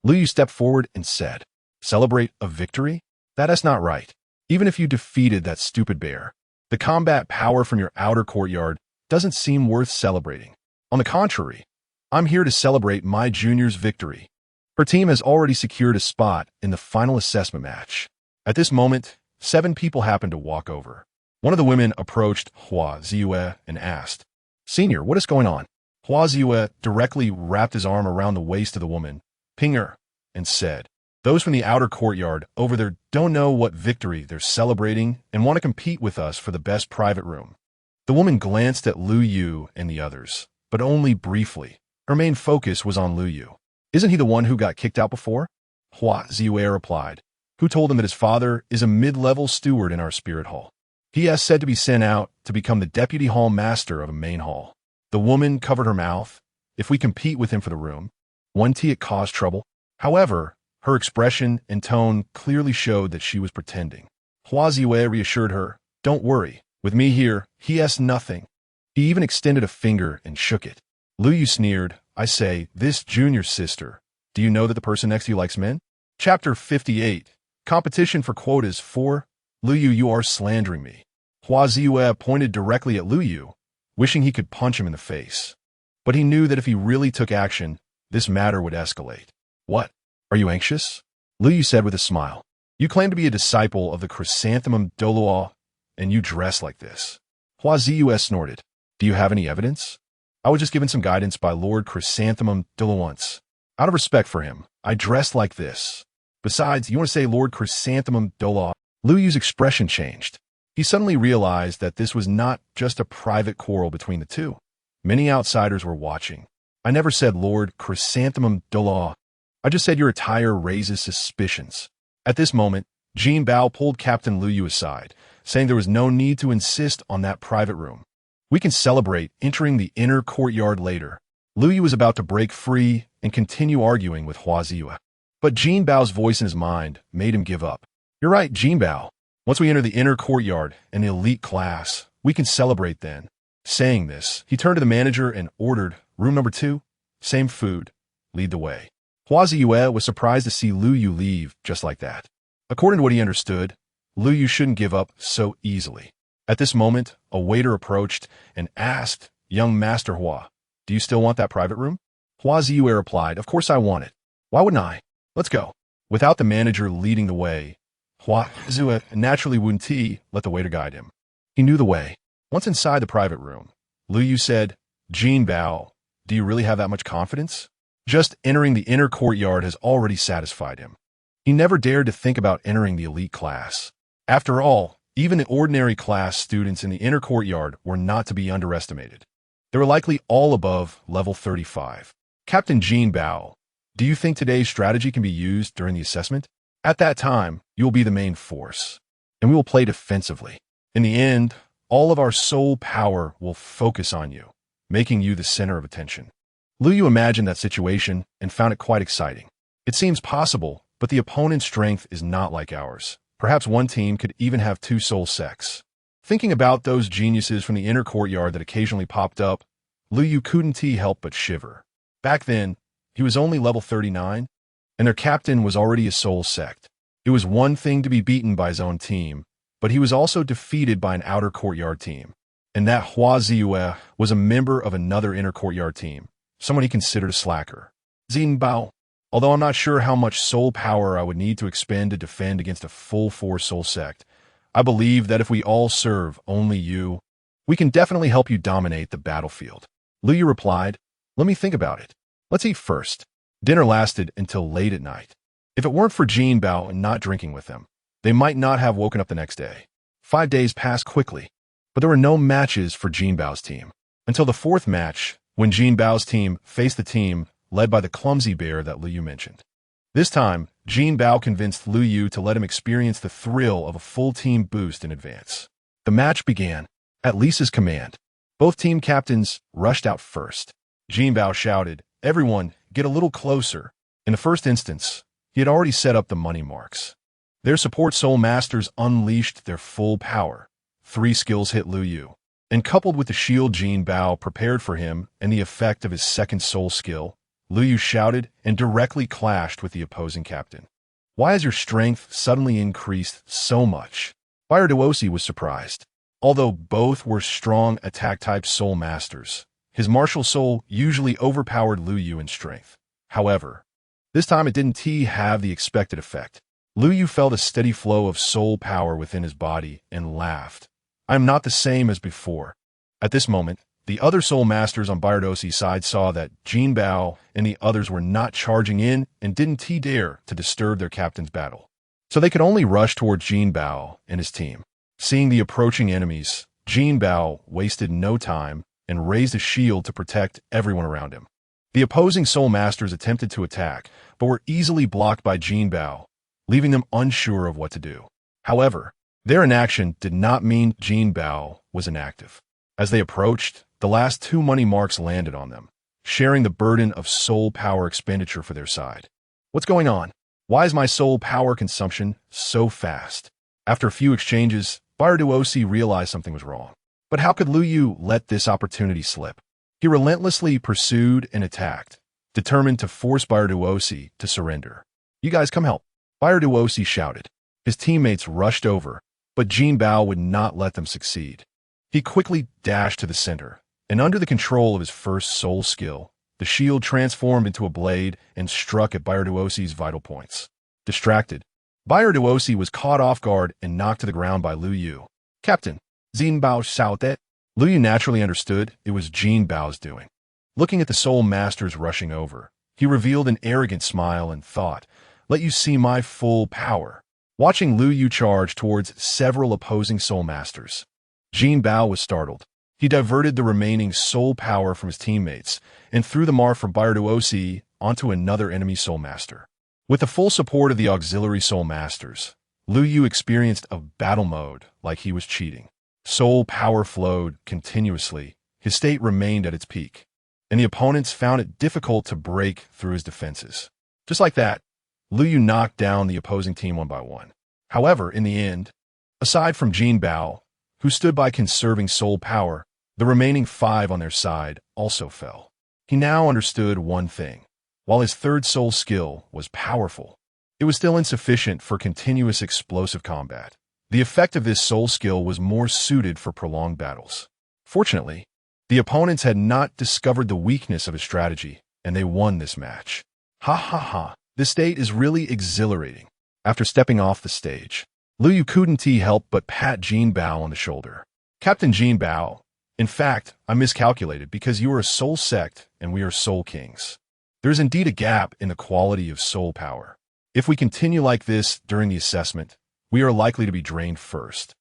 Lu Yu stepped forward and said, celebrate a victory? That is not right. Even if you defeated that stupid bear, the combat power from your outer courtyard doesn't seem worth celebrating. On the contrary, I'm here to celebrate my junior's victory. Her team has already secured a spot in the final assessment match. At this moment, 7 people happened to walk over. One of the women approached Hua Ziyue and asked, Senior, what is going on? Hua Ziyue directly wrapped his arm around the waist of the woman, pinged her, and said, those from the outer courtyard over there don't know what victory they're celebrating and want to compete with us for the best private room. The woman glanced at Lu Yu and the others, but only briefly. Her main focus was on Lu Yu. Isn't he the one who got kicked out before? Hua Ziyue replied, who told him that his father is a mid-level steward in our spirit hall. He has said to be sent out to become the deputy hall master of a main hall. The woman covered her mouth. If we compete with him for the room, won't it cause trouble? However, her expression and tone clearly showed that she was pretending. Hua Ziyue reassured her, don't worry, With me here, he asked nothing. He even extended a finger and shook it. Lu Yu sneered. I say, this junior sister. Do you know that the person next to you likes men? Chapter 58. Competition for quotas 4. Lu Yu, you are slandering me. Hua Ziyue pointed directly at Lu Yu, wishing he could punch him in the face. But he knew that if he really took action, this matter would escalate. What? Are you anxious? Lu Yu said with a smile. You claim to be a disciple of the chrysanthemum Douluo, and you dress like this. Hua Ziyue snorted. Do you have any evidence? I was just given some guidance by Lord Chrysanthemum Douluo once. Out of respect for him, I dressed like this. Besides, you want to say Lord Chrysanthemum Douluo? Lu Yu's expression changed. He suddenly realized that this was not just a private quarrel between the two. Many outsiders were watching. I never said Lord Chrysanthemum Douluo. I just said your attire raises suspicions. At this moment, Jinbao pulled Captain Lu Yu aside, saying there was no need to insist on that private room. We can celebrate entering the inner courtyard later. Lu Yu was about to break free and continue arguing with Hua Ziyue. But Jinbao's voice in his mind made him give up. You're right, Jinbao. Once we enter the inner courtyard and the elite class, we can celebrate then. Saying this, he turned to the manager and ordered, room number 2, same food, lead the way. Hua Ziyue was surprised to see Lu Yu leave just like that. According to what he understood, Lu Yu shouldn't give up so easily. At this moment, a waiter approached and asked, young Master Hua, do you still want that private room? Hua Ziyue replied, of course I want it. Why wouldn't I? Let's go. Without the manager leading the way, Hua Ziyue naturally wouldn't let the waiter guide him. He knew the way. Once inside the private room, Lu Yu said, Jinbao, do you really have that much confidence? Just entering the inner courtyard has already satisfied him. He never dared to think about entering the elite class. After all, even the ordinary class students in the inner courtyard were not to be underestimated. They were likely all above level 35. Captain Jinbao, do you think today's strategy can be used during the assessment? At that time, you will be the main force, and we will play defensively. In the end, all of our soul power will focus on you, making you the center of attention. Lu Yu imagined that situation and found it quite exciting. It seems possible, but the opponent's strength is not like ours. Perhaps one team could even have 2 soul sects. Thinking about those geniuses from the inner courtyard that occasionally popped up, Lu Yu couldn't help but shiver. Back then, he was only level 39, and their captain was already a soul sect. It was one thing to be beaten by his own team, but he was also defeated by an outer courtyard team. And that Hua Ziyue was a member of another inner courtyard team, someone he considered a slacker. Jinbao. Although I'm not sure how much soul power I would need to expend to defend against a full 4 soul sect, I believe that if we all serve only you, we can definitely help you dominate the battlefield. Lu Yu replied, let me think about it. Let's eat first. Dinner lasted until late at night. If it weren't for Jinbao and not drinking with them, they might not have woken up the next day. 5 days passed quickly, but there were no matches for Jinbao's team. Until the 4th match, when Jinbao's team faced the team led by the clumsy bear that Lu Yu mentioned. This time, Jinbao convinced Lu Yu to let him experience the thrill of a full team boost in advance. The match began. At Lisa's command, both team captains rushed out first. Jinbao shouted, everyone, get a little closer. In the first instance, he had already set up the money marks. Their support soul masters unleashed their full power. 3 skills hit Lu Yu, and coupled with the shield Jinbao prepared for him and the effect of his 2nd soul skill, Lu Yu shouted and directly clashed with the opposing captain. Why has your strength suddenly increased so much? Fire Duosi was surprised. Although both were strong attack-type soul masters, his martial soul usually overpowered Lu Yu in strength. However, this time it didn't have the expected effect. Lu Yu felt a steady flow of soul power within his body and laughed. I am not the same as before. At this moment, the other soul masters on Bayardosi's side saw that Jinbao and the others were not charging in and didn't dare to disturb their captain's battle. So they could only rush towards Jinbao and his team. Seeing the approaching enemies, Jinbao wasted no time and raised a shield to protect everyone around him. The opposing soul masters attempted to attack, but were easily blocked by Jinbao, leaving them unsure of what to do. However, their inaction did not mean Jinbao was inactive. As they approached, the last 2 money marks landed on them, sharing the burden of soul power expenditure for their side. What's going on? Why is my soul power consumption so fast? After a few exchanges, Duosi realized something was wrong. But how could Lu Yu let this opportunity slip? He relentlessly pursued and attacked, determined to force Duosi to surrender. "You guys come help," Duosi shouted. His teammates rushed over, but Jinbao would not let them succeed. He quickly dashed to the center, and under the control of his first soul skill, the shield transformed into a blade and struck at Duosi's vital points. Distracted, Duosi was caught off guard and knocked to the ground by Lu Yu. "Captain, Jinbao shouted." Lu Yu naturally understood it was Jinbao's doing. Looking at the soul masters rushing over, he revealed an arrogant smile and thought, "Let you see my full power." Watching Lu Yu charge towards several opposing soul masters, Jinbao was startled. He diverted the remaining soul power from his teammates and threw the mark from Duosi onto another enemy soul master. With the full support of the auxiliary soul masters, Lu Yu experienced a battle mode like he was cheating. Soul power flowed continuously. His state remained at its peak, and the opponents found it difficult to break through his defenses. Just like that, Lu Yu knocked down the opposing team one by one. However, in the end, aside from Jinbao, who stood by conserving soul power, the remaining 5 on their side also fell. He now understood one thing. While his third soul skill was powerful, it was still insufficient for continuous explosive combat. The effect of this soul skill was more suited for prolonged battles. Fortunately, the opponents had not discovered the weakness of his strategy, and they won this match. Ha ha ha, this state is really exhilarating. After stepping off the stage, Lu Yu couldn't help but pat Jinbao on the shoulder. "Captain Jinbao, in fact, I miscalculated because you are a soul sect and we are soul kings. There is indeed a gap in the quality of soul power. If we continue like this during the assessment, we are likely to be drained first."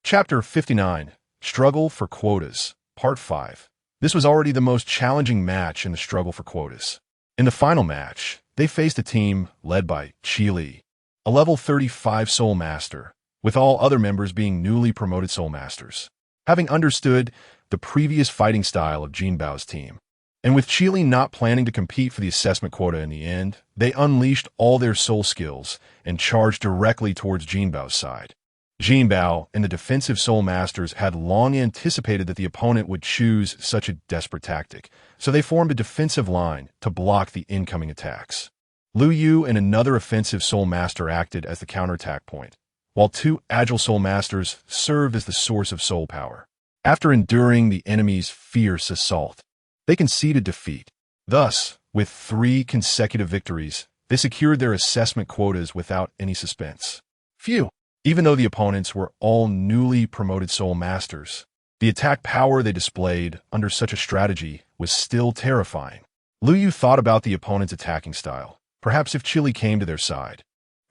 Chapter 59, Struggle for Quotas, Part 5. This was already the most challenging match in the struggle for quotas. In the final match, they faced a team led by Qi, a level 35 soul master, with all other members being newly promoted soul masters. Having understood the previous fighting style of Jinbao's team, and with Qi not planning to compete for the assessment quota in the end, they unleashed all their soul skills and charged directly towards Jinbao's side. Jinbao and the defensive soul masters had long anticipated that the opponent would choose such a desperate tactic, so they formed a defensive line to block the incoming attacks. Lu Yu and another offensive soul master acted as the counterattack point, while 2 agile soul masters served as the source of soul power. After enduring the enemy's fierce assault, they conceded defeat. Thus, with 3 consecutive victories, they secured their assessment quotas without any suspense. Phew! Even though the opponents were all newly promoted soul masters, the attack power they displayed under such a strategy was still terrifying. Lu Yu thought about the opponent's attacking style. Perhaps if Qi came to their side,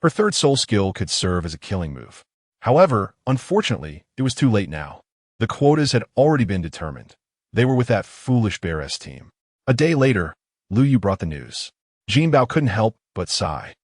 her third soul skill could serve as a killing move. However, unfortunately, it was too late now. The quotas had already been determined. They were with that foolish Bear S team. A day later, Lu Yu brought the news. Jinbao couldn't help but sigh.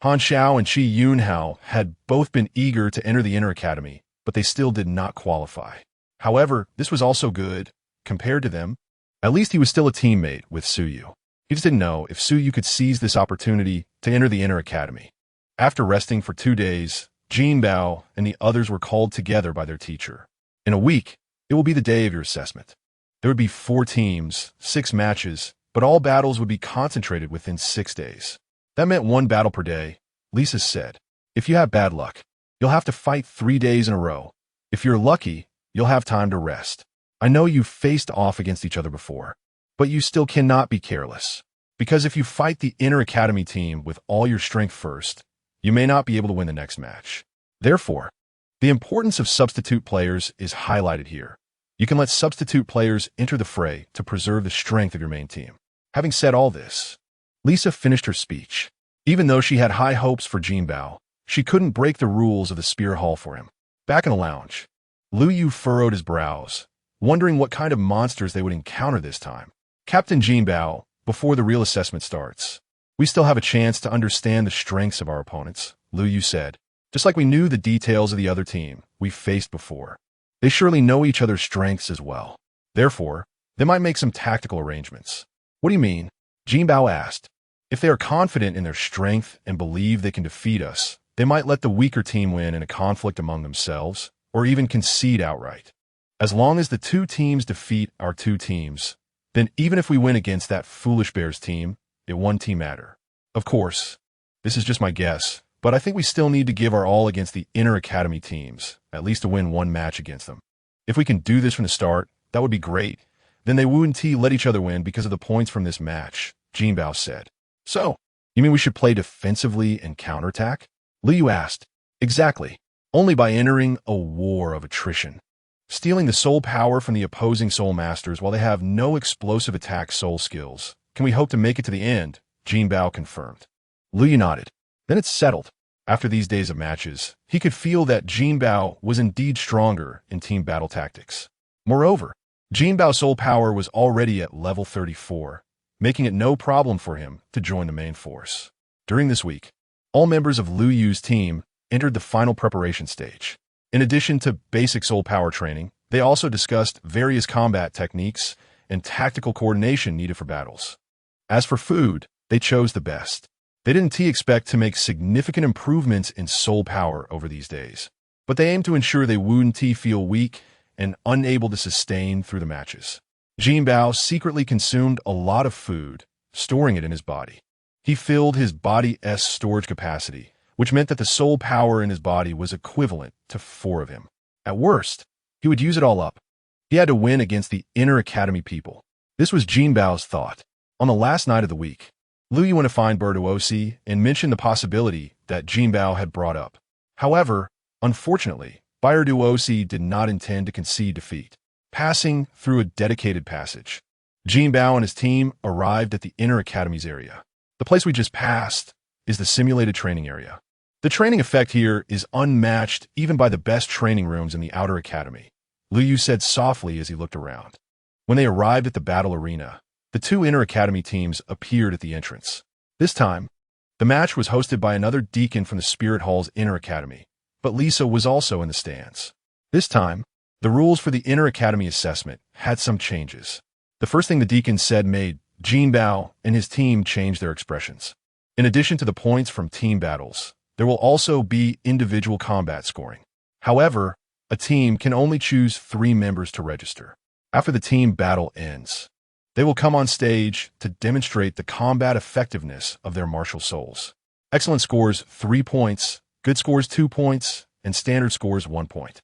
Han Xiao and Qi Yunhao had both been eager to enter the Inner Academy, but they still did not qualify. However, this was also good, compared to them. At least he was still a teammate with Suyu. He just didn't know if Suyu could seize this opportunity to enter the Inner Academy. After resting for 2 days, Jinbao and the others were called together by their teacher. In a week, it will be the day of your assessment. There would be 4 teams, 6 matches, but all battles would be concentrated within 6 days. That meant 1 battle per day. Lisa said, "If you have bad luck, you'll have to fight 3 days in a row. If you're lucky, you'll have time to rest. I know you've faced off against each other before, but you still cannot be careless. Because if you fight the Inner Academy team with all your strength first, you may not be able to win the next match. Therefore, the importance of substitute players is highlighted here. You can let substitute players enter the fray to preserve the strength of your main team." Having said all this, Lisa finished her speech. Even though she had high hopes for Jinbao, she couldn't break the rules of the Spear Hall for him. Back in the lounge, Lu Yu furrowed his brows, wondering what kind of monsters they would encounter this time. "Captain Jinbao, before the real assessment starts, we still have a chance to understand the strengths of our opponents," Lu Yu said. "Just like we knew the details of the other team we faced before. They surely know each other's strengths as well. Therefore, they might make some tactical arrangements." "What do you mean?" Jinbao asked. "If they are confident in their strength and believe they can defeat us, they might let the weaker team win in a conflict among themselves," or even concede outright. As long as the two teams defeat our two teams, then even if we win against that foolish Bears team, it won't team matter. Of course, this is just my guess, but I think we still need to give our all against the inter-academy teams, at least to win one match against them. If we can do this from the start, that would be great. Then they wouldn't let each other win because of the points from this match, Jinbao said. So, you mean we should play defensively and counterattack? Liu asked. Exactly. Only by entering a war of attrition. Stealing the soul power from the opposing soul masters while they have no explosive attack soul skills. Can we hope to make it to the end? Jinbao confirmed. Liu nodded. Then it's settled. After these days of matches, he could feel that Jinbao was indeed stronger in team battle tactics. Moreover, Jinbao's soul power was already at level 34, making it no problem for him to join the main force. During this week, all members of Liu Yu's team entered the final preparation stage. In addition to basic soul power training, they also discussed various combat techniques and tactical coordination needed for battles. As for food, they chose the best. They didn't expect to make significant improvements in soul power over these days, but they aimed to ensure they wouldn't feel weak and unable to sustain through the matches. Jinbao secretly consumed a lot of food, storing it in his body. He filled his body's storage capacity, which meant that the soul power in his body was equivalent to 4 of him. At worst, he would use it all up. He had to win against the inter-academy people. This was Jinbao's thought. On the last night of the week, Liu went to find Douluo and mentioned the possibility that Jinbao had brought up. However, unfortunately, Douluo did not intend to concede defeat. Passing through a dedicated passage, Jinbao and his team arrived at the inter-academy's area. The place we just passed is the simulated training area. The training effect here is unmatched even by the best training rooms in the outer academy, Liu said softly as he looked around. When they arrived at the battle arena, the two inter-academy teams appeared at the entrance. This time, the match was hosted by another deacon from the Spirit Hall's inter-academy, but Lisa was also in the stands. This time, the rules for the inter-academy assessment had some changes. The first thing the deacon said made Jinbao and his team change their expressions. In addition to the points from team battles, there will also be individual combat scoring. However, a team can only choose 3 members to register. After the team battle ends, they will come on stage to demonstrate the combat effectiveness of their martial souls. Excellent scores 3 points, good scores 2 points, and standard scores 1 point.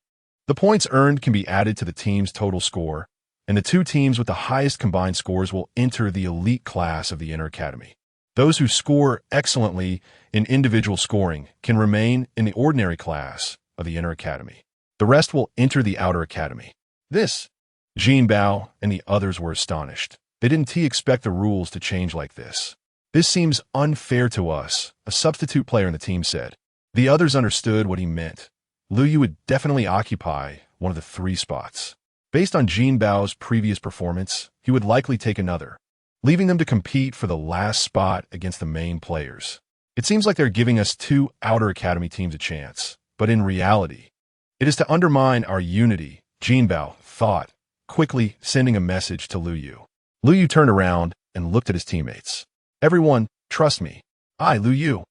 The points earned can be added to the team's total score, and the 2 teams with the highest combined scores will enter the elite class of the inter-academy. Those who score excellently in individual scoring can remain in the ordinary class of the inter-academy. The rest will enter the outer academy. Jinbao and the others were astonished. They didn't expect the rules to change like this. This seems unfair to us, a substitute player in the team said. The others understood what he meant. Liu would definitely occupy one of the 3 spots. Based on Jinbao's previous performance, he would likely take another, leaving them to compete for the last spot against the main players. It seems like they're giving us 2 outer academy teams a chance, but in reality, it is to undermine our unity, Jinbao thought, quickly sending a message to Liu. Liu turned around and looked at his teammates. Everyone, trust me. I, Liu,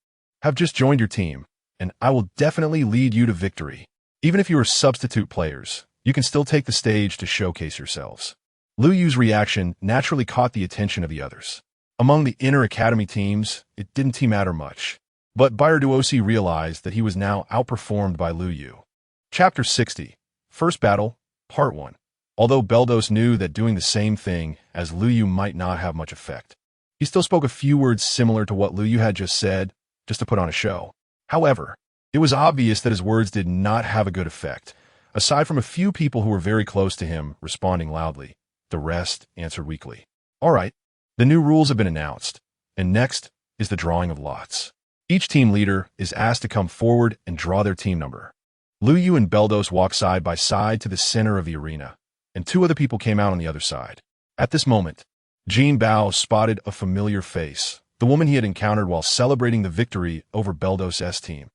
have just joined your team, and I will definitely lead you to victory. Even if you are substitute players, you can still take the stage to showcase yourselves. Liu's reaction naturally caught the attention of the others. Among the inter-academy teams, it didn't matter much, but Douluo realized that he was now outperformed by Liu. Chapter 60, First Battle, Part 1. Although Beldos knew that doing the same thing as Liu might not have much effect, he still spoke a few words similar to what Liu had just said, just to put on a show. However, it was obvious that his words did not have a good effect. Aside from a few people who were very close to him responding loudly, the rest answered weakly. All right, the new rules have been announced, and next is the drawing of lots. Each team leader is asked to come forward and draw their team number. Liu and Beldos walked side by side to the center of the arena, and 2 other people came out on the other side. At this moment, Jinbao spotted a familiar face, the woman he had encountered while celebrating the victory over Beldos' team,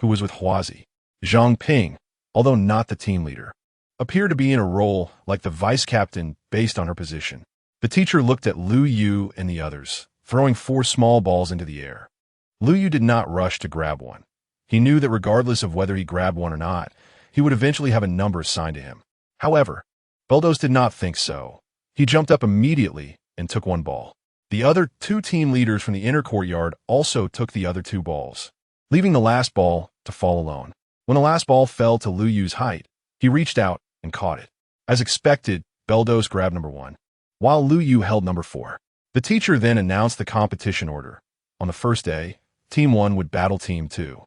who was with Huazi. Zhang Ping, although not the team leader, appeared to be in a role like the vice-captain based on her position. The teacher looked at Liu and the others, throwing 4 small balls into the air. Liu did not rush to grab one. He knew that regardless of whether he grabbed one or not, he would eventually have a number assigned to him. However, Beldos did not think so. He jumped up immediately and took one ball. The other two team leaders from the inner courtyard also took the other two balls, leaving the last ball to fall alone. When the last ball fell to Lu Yu's height, he reached out and caught it. As expected, Beldos grabbed number 1, while Lu Yu held number 4. The teacher then announced the competition order. On the first day, Team 1 would battle Team 2.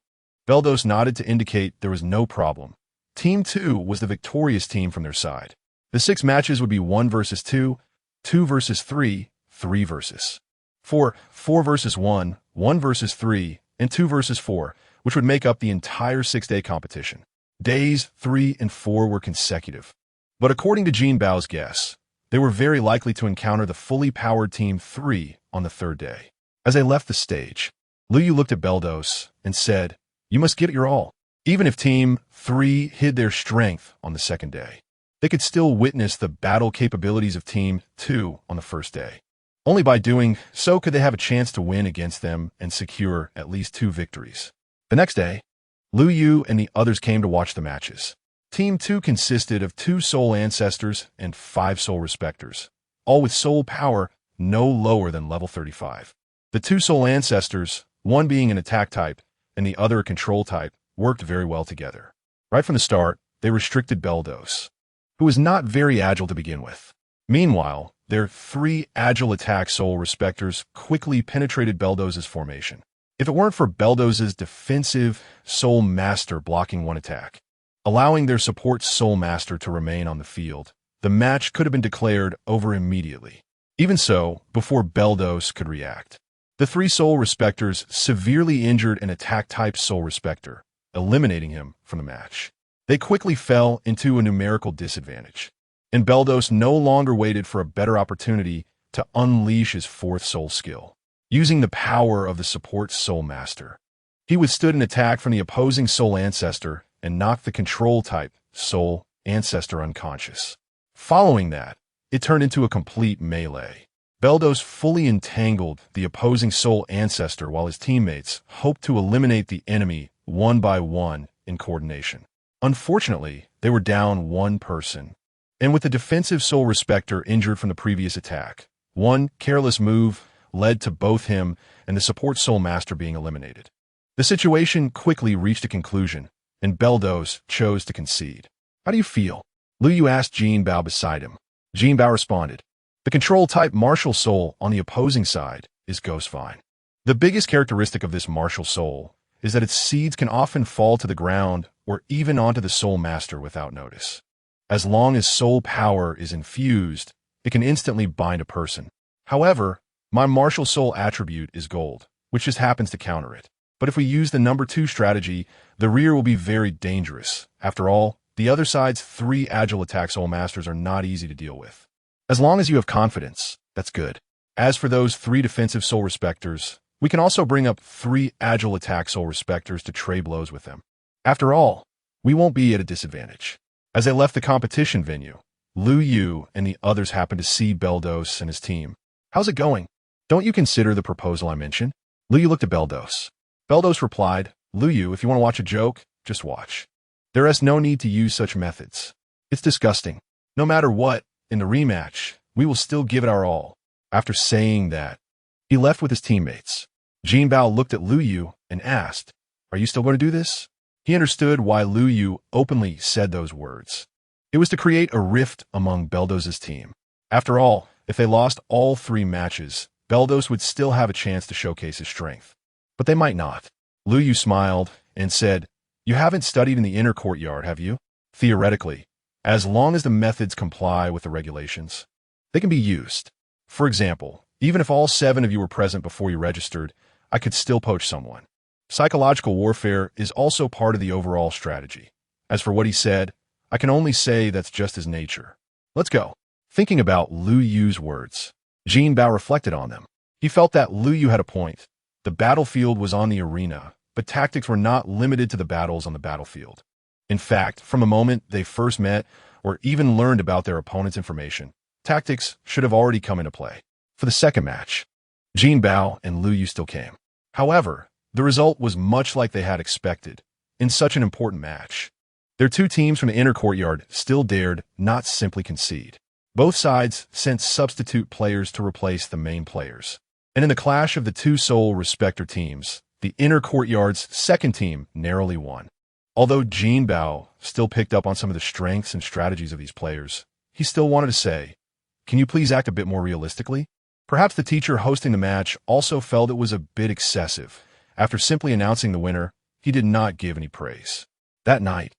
Beldos nodded to indicate there was no problem. Team 2 was the victorious team from their side. The 6 matches would be 1 versus 2, 2 versus 3, 3 versus 4, 4 versus 1, 1 versus 3, and 2 versus 4, which would make up the entire 6-day competition. Days 3 and 4 were consecutive. But according to Jinbao's guess, they were very likely to encounter the fully powered Team 3 on the 3rd day. As they left the stage, Lu Yu looked at Beldos and said, "You must give it your all." Even if Team 3 hid their strength on the 2nd day, they could still witness the battle capabilities of Team 2 on the 1st day. Only by doing so could they have a chance to win against them and secure at least 2 victories. The next day, Lu Yu and the others came to watch the matches. Team 2 consisted of 2 soul ancestors and 5 soul respecters, all with soul power no lower than level 35. The 2 soul ancestors, one being an attack type and the other a control type, worked very well together. Right from the start, they restricted Beldos, who was not very agile to begin with. Meanwhile, their 3 agile attack soul respecters quickly penetrated Beldos's formation. If it weren't for Beldos's defensive soul master blocking one attack, allowing their support soul master to remain on the field, the match could have been declared over immediately. Even so, before Beldos could react, the 3 soul respecters severely injured an attack-type soul respecter, eliminating him from the match. They quickly fell into a numerical disadvantage, and Beldos no longer waited for a better opportunity to unleash his 4th soul skill. Using the power of the support soul master, he withstood an attack from the opposing soul ancestor and knocked the control-type soul ancestor unconscious. Following that, it turned into a complete melee. Beldos fully entangled the opposing soul ancestor while his teammates hoped to eliminate the enemy one by one in coordination. Unfortunately, they were down 1 person, and with the defensive soul respecter injured from the previous attack, one careless move led to both him and the support soul master being eliminated. The situation quickly reached a conclusion, and Beldos chose to concede. "How do you feel?" Lu Yu asked Jinbao beside him. Jinbao responded, "The control-type martial soul on the opposing side is Ghost Vine. The biggest characteristic of this martial soul is that its seeds can often fall to the ground or even onto the soul master without notice. As long as soul power is infused, it can instantly bind a person. However, my martial soul attribute is gold, which just happens to counter it. But if we use the number 2 strategy, the rear will be very dangerous. After all, the other side's 3 agile attack soul masters are not easy to deal with. As long as you have confidence, that's good. As for those 3 defensive soul respecters, we can also bring up 3 agile attack soul respecters to trade blows with them. After all, we won't be at a disadvantage." As they left the competition venue, Lu Yu and the others happened to see Beldos and his team. "How's it going? Don't you consider the proposal I mentioned?" Lu Yu looked at Beldos. Beldos replied, "Lu Yu, if you want to watch a joke, just watch. There is no need to use such methods. It's disgusting. No matter what, in the rematch, we will still give it our all." After saying that, he left with his teammates. Jinbao looked at Lu Yu and asked, "Are you still going to do this?" He understood why Lu Yu openly said those words. It was to create a rift among Beldos's team. After all, if they lost all 3 matches, Beldos would still have a chance to showcase his strength. But they might not. Lu Yu smiled and said, "You haven't studied in the inner courtyard, have you? Theoretically, as long as the methods comply with the regulations, they can be used. For example, even if all 7 of you were present before you registered, I could still poach someone. Psychological warfare is also part of the overall strategy. As for what he said, I can only say that's just his nature. Let's go." Thinking about Lu Yu's words, Jinbao reflected on them. He felt that Lu Yu had a point. The battlefield was on the arena, but tactics were not limited to the battles on the battlefield. In fact, from the moment they first met or even learned about their opponent's information, tactics should have already come into play. For the second match, Jinbao and Lu Yu still came. However, the result was much like they had expected. In such an important match, Their two teams from the inner courtyard still dared not simply concede. Both sides sent substitute players to replace the main players. And in the clash of the two sole respecter teams, the inner courtyard's second team narrowly won. Although Jinbao still picked up on some of the strengths and strategies of these players, he still wanted to say, "Can you please act a bit more realistically?" Perhaps the teacher hosting the match also felt it was a bit excessive. After simply announcing the winner, he did not give any praise. That night,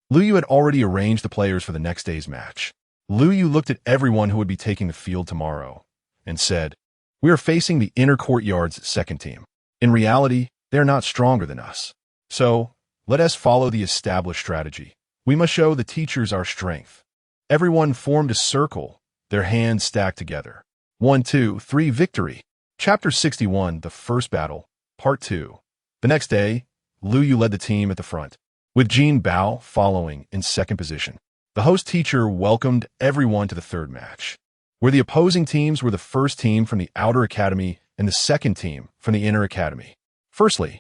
Liu Yu had already arranged the players for the next day's match. Liu Yu looked at everyone who would be taking the field tomorrow and said, "We are facing the inner courtyard's second team. In reality, they are not stronger than us. So, let us follow the established strategy. We must show the teachers our strength." Everyone formed a circle, their hands stacked together. 1, 2, 3, victory. Chapter 61, The First Battle, Part 2. The next day, Liu Yu led the team at the front, with Jinbao following in second position. The host teacher welcomed everyone to the third match, where the opposing teams were the first team from the outer academy and the second team from the inner academy. Firstly,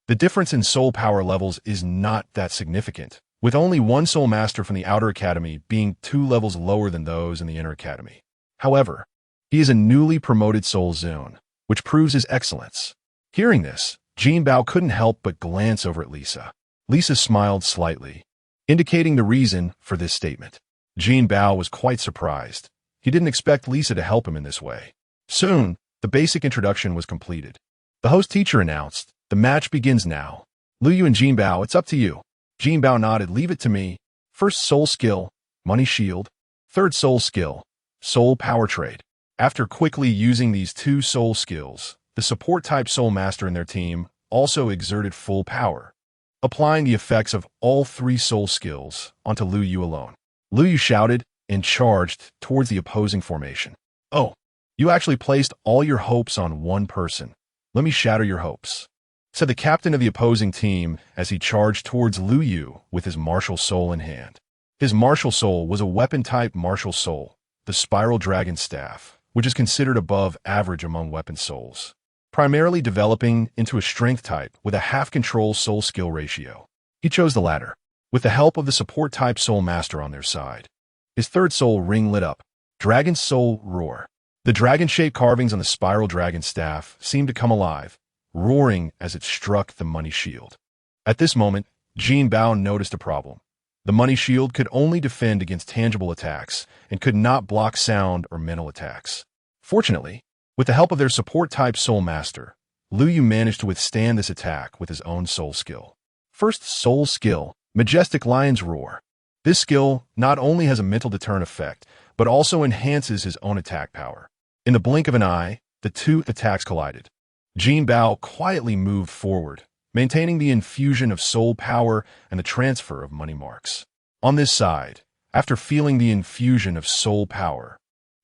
the difference in soul power levels is not that significant, with only one soul master from the outer academy being 2 levels lower than those in the inner academy. However, he is a newly promoted soul zone, which proves his excellence. Hearing this, Jinbao couldn't help but glance over at Lisa. Lisa smiled slightly, indicating the reason for this statement. Jinbao was quite surprised. He didn't expect Lisa to help him in this way. Soon, the basic introduction was completed. The host teacher announced, "The match begins now. Liu Yu and Jinbao, it's up to you." Jinbao nodded, "Leave it to me. First soul skill, money shield. Third soul skill, soul power trade." After quickly using these two soul skills, the support-type soul master in their team also exerted full power, applying the effects of all 3 soul skills onto Liu Yu alone. Liu Yu shouted and charged towards the opposing formation. "Oh, you actually placed all your hopes on one person. Let me shatter your hopes," said the captain of the opposing team as he charged towards Liu Yu with his martial soul in hand. His martial soul was a weapon-type martial soul, the Spiral Dragon Staff, which is considered above average among weapon souls, primarily developing into a strength type with a half-control soul skill ratio. He chose the latter, with the help of the support-type soul master on their side. His third soul ring lit up. Dragon Soul Roar. The dragon-shaped carvings on the Spiral Dragon Staff seemed to come alive, roaring as it struck the money shield. At this moment, Jinbao noticed a problem. The money shield could only defend against tangible attacks and could not block sound or mental attacks. Fortunately, with the help of their support-type soul master, Liu Yu managed to withstand this attack with his own soul skill. First soul skill, Majestic Lion's Roar. This skill not only has a mental deterrent effect, but also enhances his own attack power. In the blink of an eye, the two attacks collided. Jinbao quietly moved forward, maintaining the infusion of soul power and the transfer of money marks. On this side, after feeling the infusion of soul power,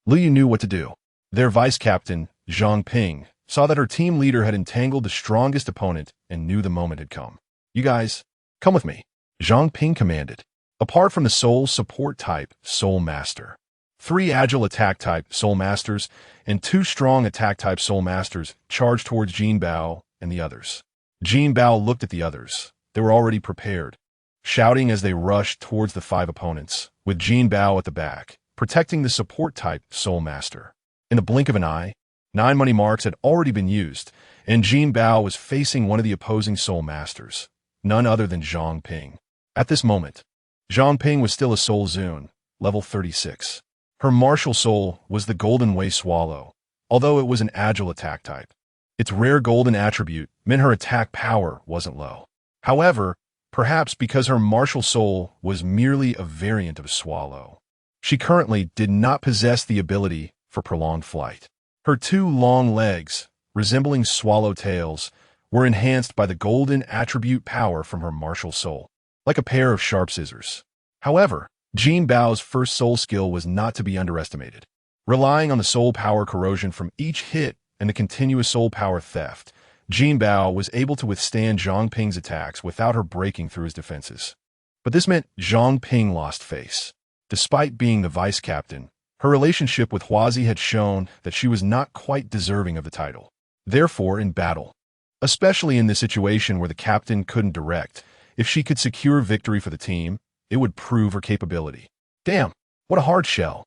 Liu Yu knew what to do. Their vice-captain, Zhang Ping, saw that her team leader had entangled the strongest opponent and knew the moment had come. "You guys, come with me," Zhang Ping commanded. Apart from the soul support type soul master, 3 agile attack type soul masters and 2 strong attack type soul masters charged towards Jinbao and the others. Jinbao looked at the others. They were already prepared, shouting as they rushed towards the 5 opponents, with Jinbao at the back, protecting the support-type soul master. In the blink of an eye, 9 money marks had already been used, and Jinbao was facing one of the opposing soul masters, none other than Zhang Ping. At this moment, Zhang Ping was still a soul Zune, level 36. Her martial soul was the Golden Way Swallow, although it was an agile attack type. Its rare golden attribute meant her attack power wasn't low. However, perhaps because her martial soul was merely a variant of Swallow, she currently did not possess the ability for prolonged flight. Her 2 long legs, resembling swallow tails, were enhanced by the golden attribute power from her martial soul, like a pair of sharp scissors. However, Jinbao's first soul skill was not to be underestimated. Relying on the soul power corrosion from each hit and the continuous soul power theft, Jinbao was able to withstand Zhang Ping's attacks without her breaking through his defenses. But this meant Zhang Ping lost face. Despite being the vice-captain, her relationship with Huazi had shown that she was not quite deserving of the title. Therefore, in battle, especially in this situation where the captain couldn't direct, if she could secure victory for the team, it would prove her capability. Damn, what a hard shell.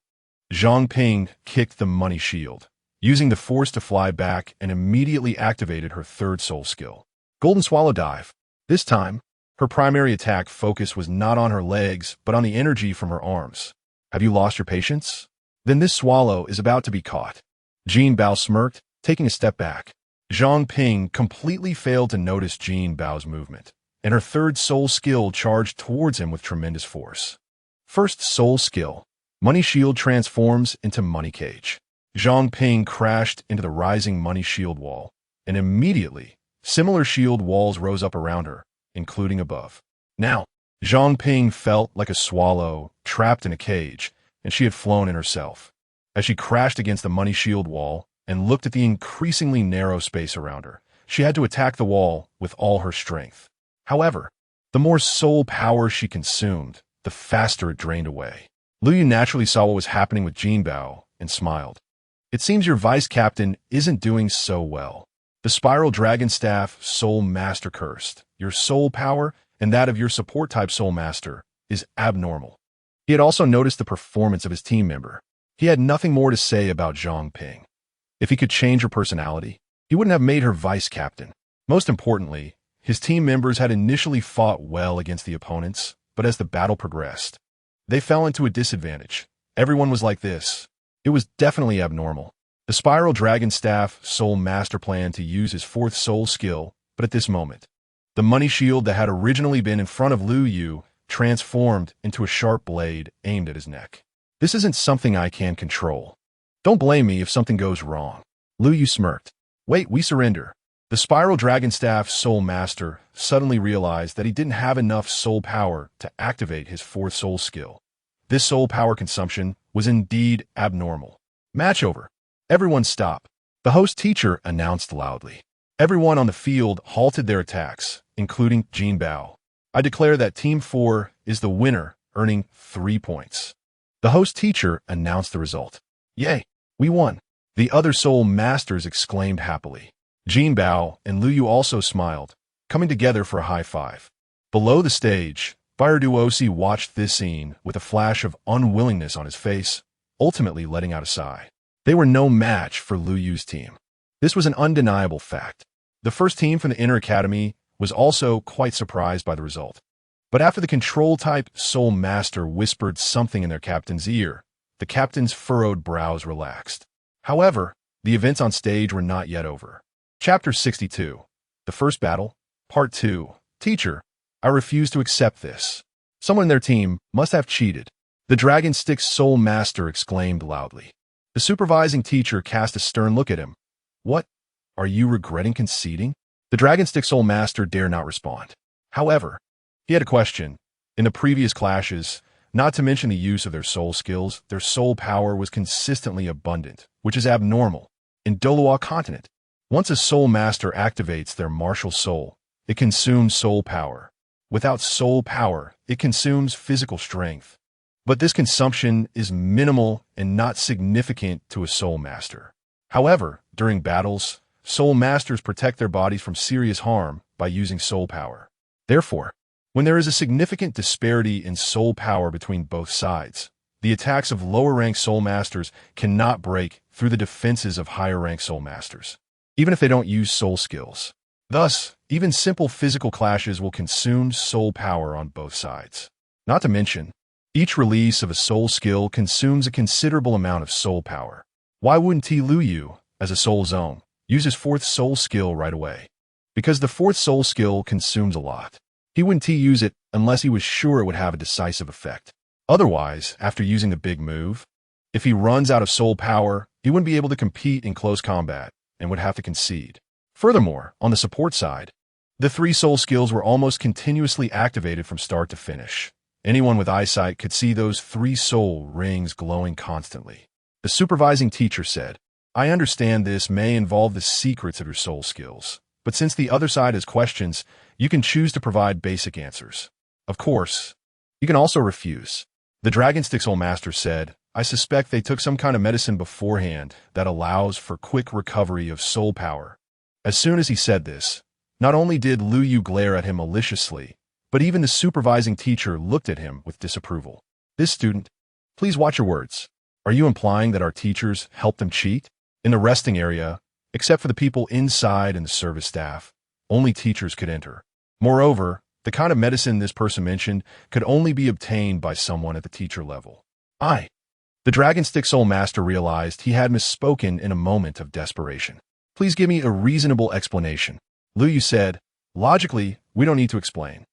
Zhang Ping kicked the money shield, using the force to fly back and immediately activated her third soul skill. Golden Swallow Dive. This time, her primary attack focus was not on her legs, but on the energy from her arms. Have you lost your patience? Then this swallow is about to be caught. Jinbao smirked, taking a step back. Zhang Ping completely failed to notice Jinbao's movement, and her third soul skill charged towards him with tremendous force. First soul skill. Money shield transforms into money cage. Zhang Ping crashed into the rising money shield wall, and immediately, similar shield walls rose up around her, including above. Now, Zhang Ping felt like a swallow trapped in a cage, and she had flown in herself. As she crashed against the money shield wall and looked at the increasingly narrow space around her, she had to attack the wall with all her strength. However, the more soul power she consumed, the faster it drained away. Lu Yu naturally saw what was happening with Jinbao and smiled. It seems your vice captain isn't doing so well. The Spiral Dragon Staff Soul Master cursed. Your soul power and that of your support type Soul Master is abnormal. He had also noticed the performance of his team member. He had nothing more to say about Zhang Ping. If he could change her personality, he wouldn't have made her vice captain. Most importantly, his team members had initially fought well against the opponents, but as the battle progressed, they fell into a disadvantage. Everyone was like this. It was definitely abnormal. The Spiral Dragon Staff Soul Master planned to use his fourth soul skill, but at this moment, the money shield that had originally been in front of Lu Yu transformed into a sharp blade aimed at his neck. This isn't something I can control. Don't blame me if something goes wrong. Lu Yu smirked. Wait, we surrender. The Spiral Dragon Staff Soul Master suddenly realized that he didn't have enough soul power to activate his fourth soul skill. This soul power consumption was indeed abnormal. Match over. Everyone stop. The host teacher announced loudly. Everyone on the field halted their attacks, including Jinbao. I declare that Team 4 is the winner, earning 3 points. The host teacher announced the result. Yay, we won. The other soul masters exclaimed happily. Jinbao and Lu Yu also smiled, coming together for a high five. Below the stage, Fire Duosi watched this scene with a flash of unwillingness on his face, ultimately letting out a sigh. They were no match for Lu Yu's team. This was an undeniable fact. The first team from the Inner Academy was also quite surprised by the result. But after the control-type Soul Master whispered something in their captain's ear, the captain's furrowed brows relaxed. However, the events on stage were not yet over. Chapter 62. The First Battle, Part 2. Teacher, I refuse to accept this. Someone in their team must have cheated. The Dragon Stick Soul Master exclaimed loudly. The supervising teacher cast a stern look at him. What? Are you regretting conceding? The Dragon Stick Soul Master dare not respond. However, he had a question. In the previous clashes, not to mention the use of their soul skills, their soul power was consistently abundant, which is abnormal. In Douluo Continent, once a soul master activates their martial soul, it consumes soul power. Without soul power, it consumes physical strength. But this consumption is minimal and not significant to a soul master. However, during battles, soul masters protect their bodies from serious harm by using soul power. Therefore, when there is a significant disparity in soul power between both sides, the attacks of lower-ranked soul masters cannot break through the defenses of higher-ranked soul masters, even if they don't use soul skills. Thus, even simple physical clashes will consume soul power on both sides. Not to mention, each release of a soul skill consumes a considerable amount of soul power. Why wouldn't Lu Yu, as a soul zone, use his fourth soul skill right away? Because the fourth soul skill consumes a lot. He wouldn't use it unless he was sure it would have a decisive effect. Otherwise, after using the big move, if he runs out of soul power, he wouldn't be able to compete in close combat and would have to concede. Furthermore, on the support side, the 3 soul skills were almost continuously activated from start to finish. Anyone with eyesight could see those 3 soul rings glowing constantly. The supervising teacher said, I understand this may involve the secrets of your soul skills, but since the other side has questions, you can choose to provide basic answers. Of course, you can also refuse. The Dragon Stick Soul Master said, I suspect they took some kind of medicine beforehand that allows for quick recovery of soul power. As soon as he said this, not only did Lu Yu glare at him maliciously, But even the supervising teacher looked at him with disapproval. This student, please watch your words. Are you implying that our teachers helped them cheat? In the resting area, except for the people inside and the service staff, only teachers could enter. Moreover, the kind of medicine this person mentioned could only be obtained by someone at the teacher level. The Dragon Stick Soul Master realized he had misspoken in a moment of desperation. Please give me a reasonable explanation. Liu Yu said, logically, we don't need to explain.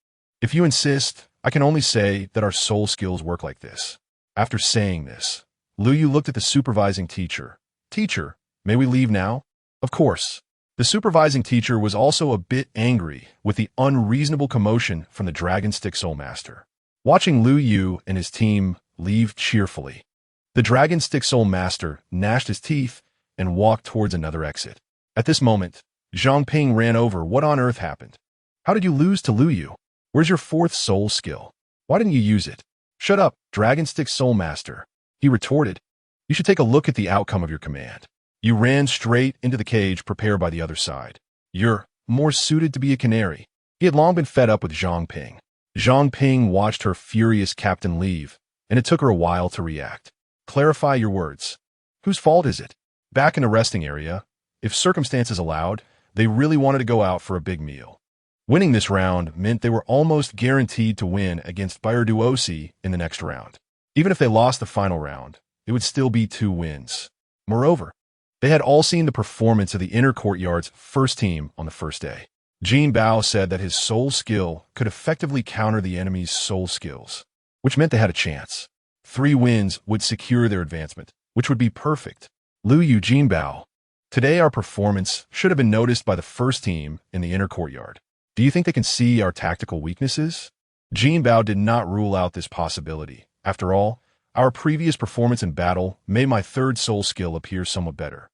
If you insist, I can only say that our soul skills work like this. After saying this, Liu Yu looked at the supervising teacher. Teacher, may we leave now? Of course. The supervising teacher was also a bit angry with the unreasonable commotion from the Dragon Stick Soul Master. Watching Liu Yu and his team leave cheerfully, the Dragon Stick Soul Master gnashed his teeth and walked towards another exit. At this moment, Zhang Ping ran over. What on earth happened? How did you lose to Liu Yu? Where's your fourth soul skill? Why didn't you use it? Shut up, Dragon Stick Soul Master, he retorted. You should take a look at the outcome of your command. You ran straight into the cage prepared by the other side. You're more suited to be a canary. He had long been fed up with Zhang Ping. Zhang Ping watched her furious captain leave, and it took her a while to react. Clarify your words. Whose fault is it? Back in the resting area, if circumstances allowed, they really wanted to go out for a big meal. Winning this round meant they were almost guaranteed to win against Douluo in the next round. Even if they lost the final round, it would still be 2 wins. Moreover, they had all seen the performance of the inner courtyard's first team on the first day. Jinbao said that his soul skill could effectively counter the enemy's soul skills, which meant they had a chance. 3 wins would secure their advancement, which would be perfect. Liu Yu Jinbao. Today our performance should have been noticed by the first team in the inner courtyard. Do you think they can see our tactical weaknesses? Jinbao did not rule out this possibility. After all, our previous performance in battle made my third soul skill appear somewhat better.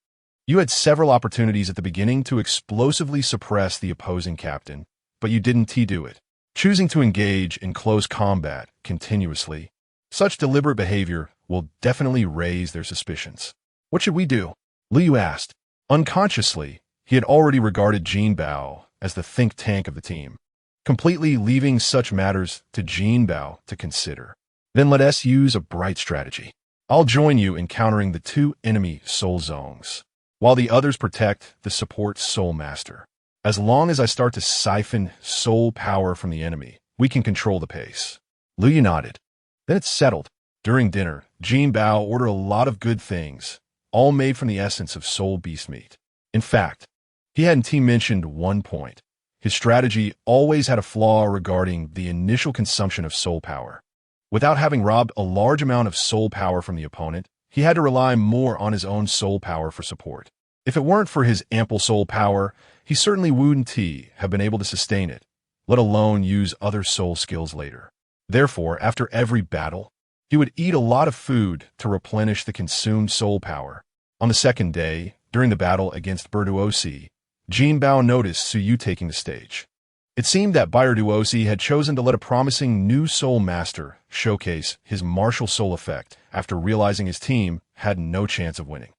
You had several opportunities at the beginning to explosively suppress the opposing captain, but you didn't do it. Choosing to engage in close combat continuously, such deliberate behavior will definitely raise their suspicions. What should we do? Liu Yu asked. Unconsciously, he had already regarded Jinbao as the think tank of the team, completely leaving such matters to Jinbao to consider. Then let us use a bright strategy. I'll join you in countering the 2 enemy soul zones, while the others protect the support soul master. As long as I start to siphon soul power from the enemy, we can control the pace. Liu Yu nodded. Then it's settled. During dinner, Jinbao ordered a lot of good things, all made from the essence of soul beast meat. In fact, he hadn't mentioned one point. His strategy always had a flaw regarding the initial consumption of soul power. Without having robbed a large amount of soul power from the opponent, he had to rely more on his own soul power for support. If it weren't for his ample soul power, he certainly wouldn't have been able to sustain it, let alone use other soul skills later. Therefore, after every battle, he would eat a lot of food to replenish the consumed soul power. On the second day, during the battle against Douluo, Jinbao noticed Su Yu taking the stage. It seemed that Douluo had chosen to let a promising new soul master showcase his martial soul effect after realizing his team had no chance of winning.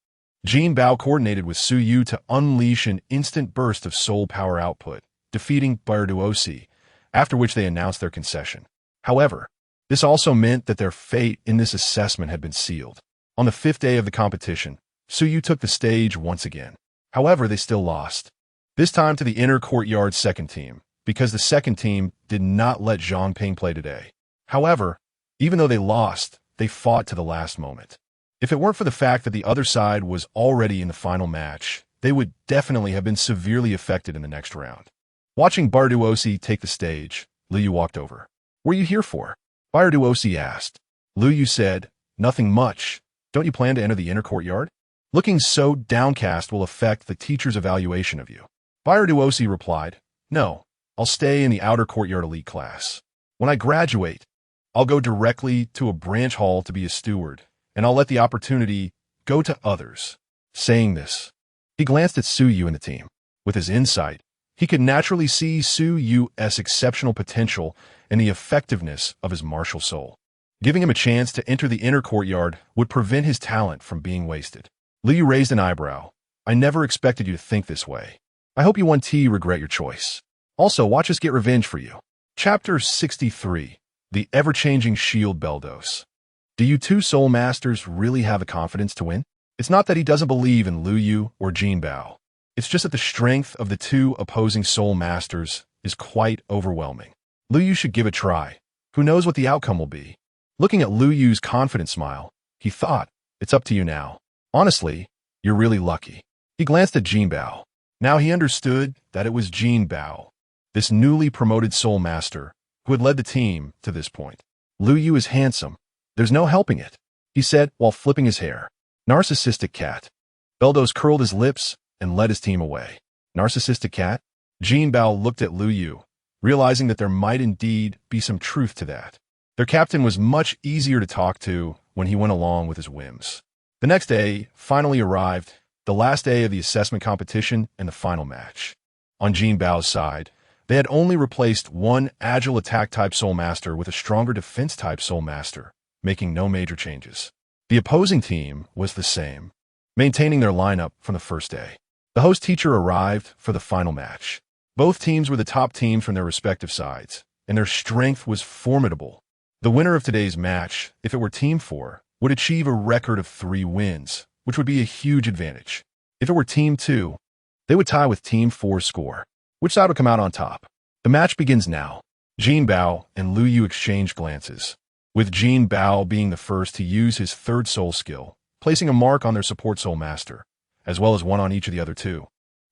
Jinbao coordinated with Su Yu to unleash an instant burst of soul power output, defeating Douluo, after which they announced their concession. However, this also meant that their fate in this assessment had been sealed. On the 5th day of the competition, Su Yu took the stage once again. However, they still lost. This time to the inner courtyard second team, because the second team did not let Zhang Ping play today. However, even though they lost, they fought to the last moment. If it weren't for the fact that the other side was already in the final match, they would definitely have been severely affected in the next round. Watching Douluo take the stage, Liu Yu walked over. What are you here for? Douluo asked. Liu Yu said, nothing much. Don't you plan to enter the inner courtyard? Looking so downcast will affect the teacher's evaluation of you. Douluo replied, no, I'll stay in the outer courtyard elite class. When I graduate, I'll go directly to a branch hall to be a steward, and I'll let the opportunity go to others. Saying this, he glanced at Su Yu and the team. With his insight, he could naturally see Su Yu's exceptional potential and the effectiveness of his martial soul. Giving him a chance to enter the inner courtyard would prevent his talent from being wasted. Liu Yu raised an eyebrow. I never expected you to think this way. I hope you regret your choice. Also, watch us get revenge for you. Chapter 63. The Ever-Changing Shield Beldos. Do you two Soul Masters really have the confidence to win? It's not that he doesn't believe in Lu Yu or Jinbao. It's just that the strength of the two opposing Soul Masters is quite overwhelming. Lu Yu should give a try. Who knows what the outcome will be? Looking at Lu Yu's confident smile, he thought, it's up to you now. Honestly, you're really lucky. He glanced at Jinbao. Now he understood that it was Jinbao, this newly promoted Soul Master, who had led the team to this point. Lu Yu is handsome. There's no helping it, he said while flipping his hair. Narcissistic cat. Beldos curled his lips and led his team away. Narcissistic cat? Jinbao looked at Lu Yu, realizing that there might indeed be some truth to that. Their captain was much easier to talk to when he went along with his whims. The next day finally arrived, the last day of the assessment competition and the final match. On Jinbao's side, they had only replaced one agile attack-type Soul Master with a stronger defense-type Soul Master, making no major changes. The opposing team was the same, maintaining their lineup from the first day. The host teacher arrived for the final match. Both teams were the top teams from their respective sides, and their strength was formidable. The winner of today's match, if it were Team 4, would achieve a record of 3 wins, which would be a huge advantage. If it were Team 2, they would tie with Team 4's score. Which side would come out on top? The match begins now. Jinbao and Lu Yu exchange glances, with Jinbao being the first to use his third soul skill, placing a mark on their support Soul Master, as well as one on each of the other two.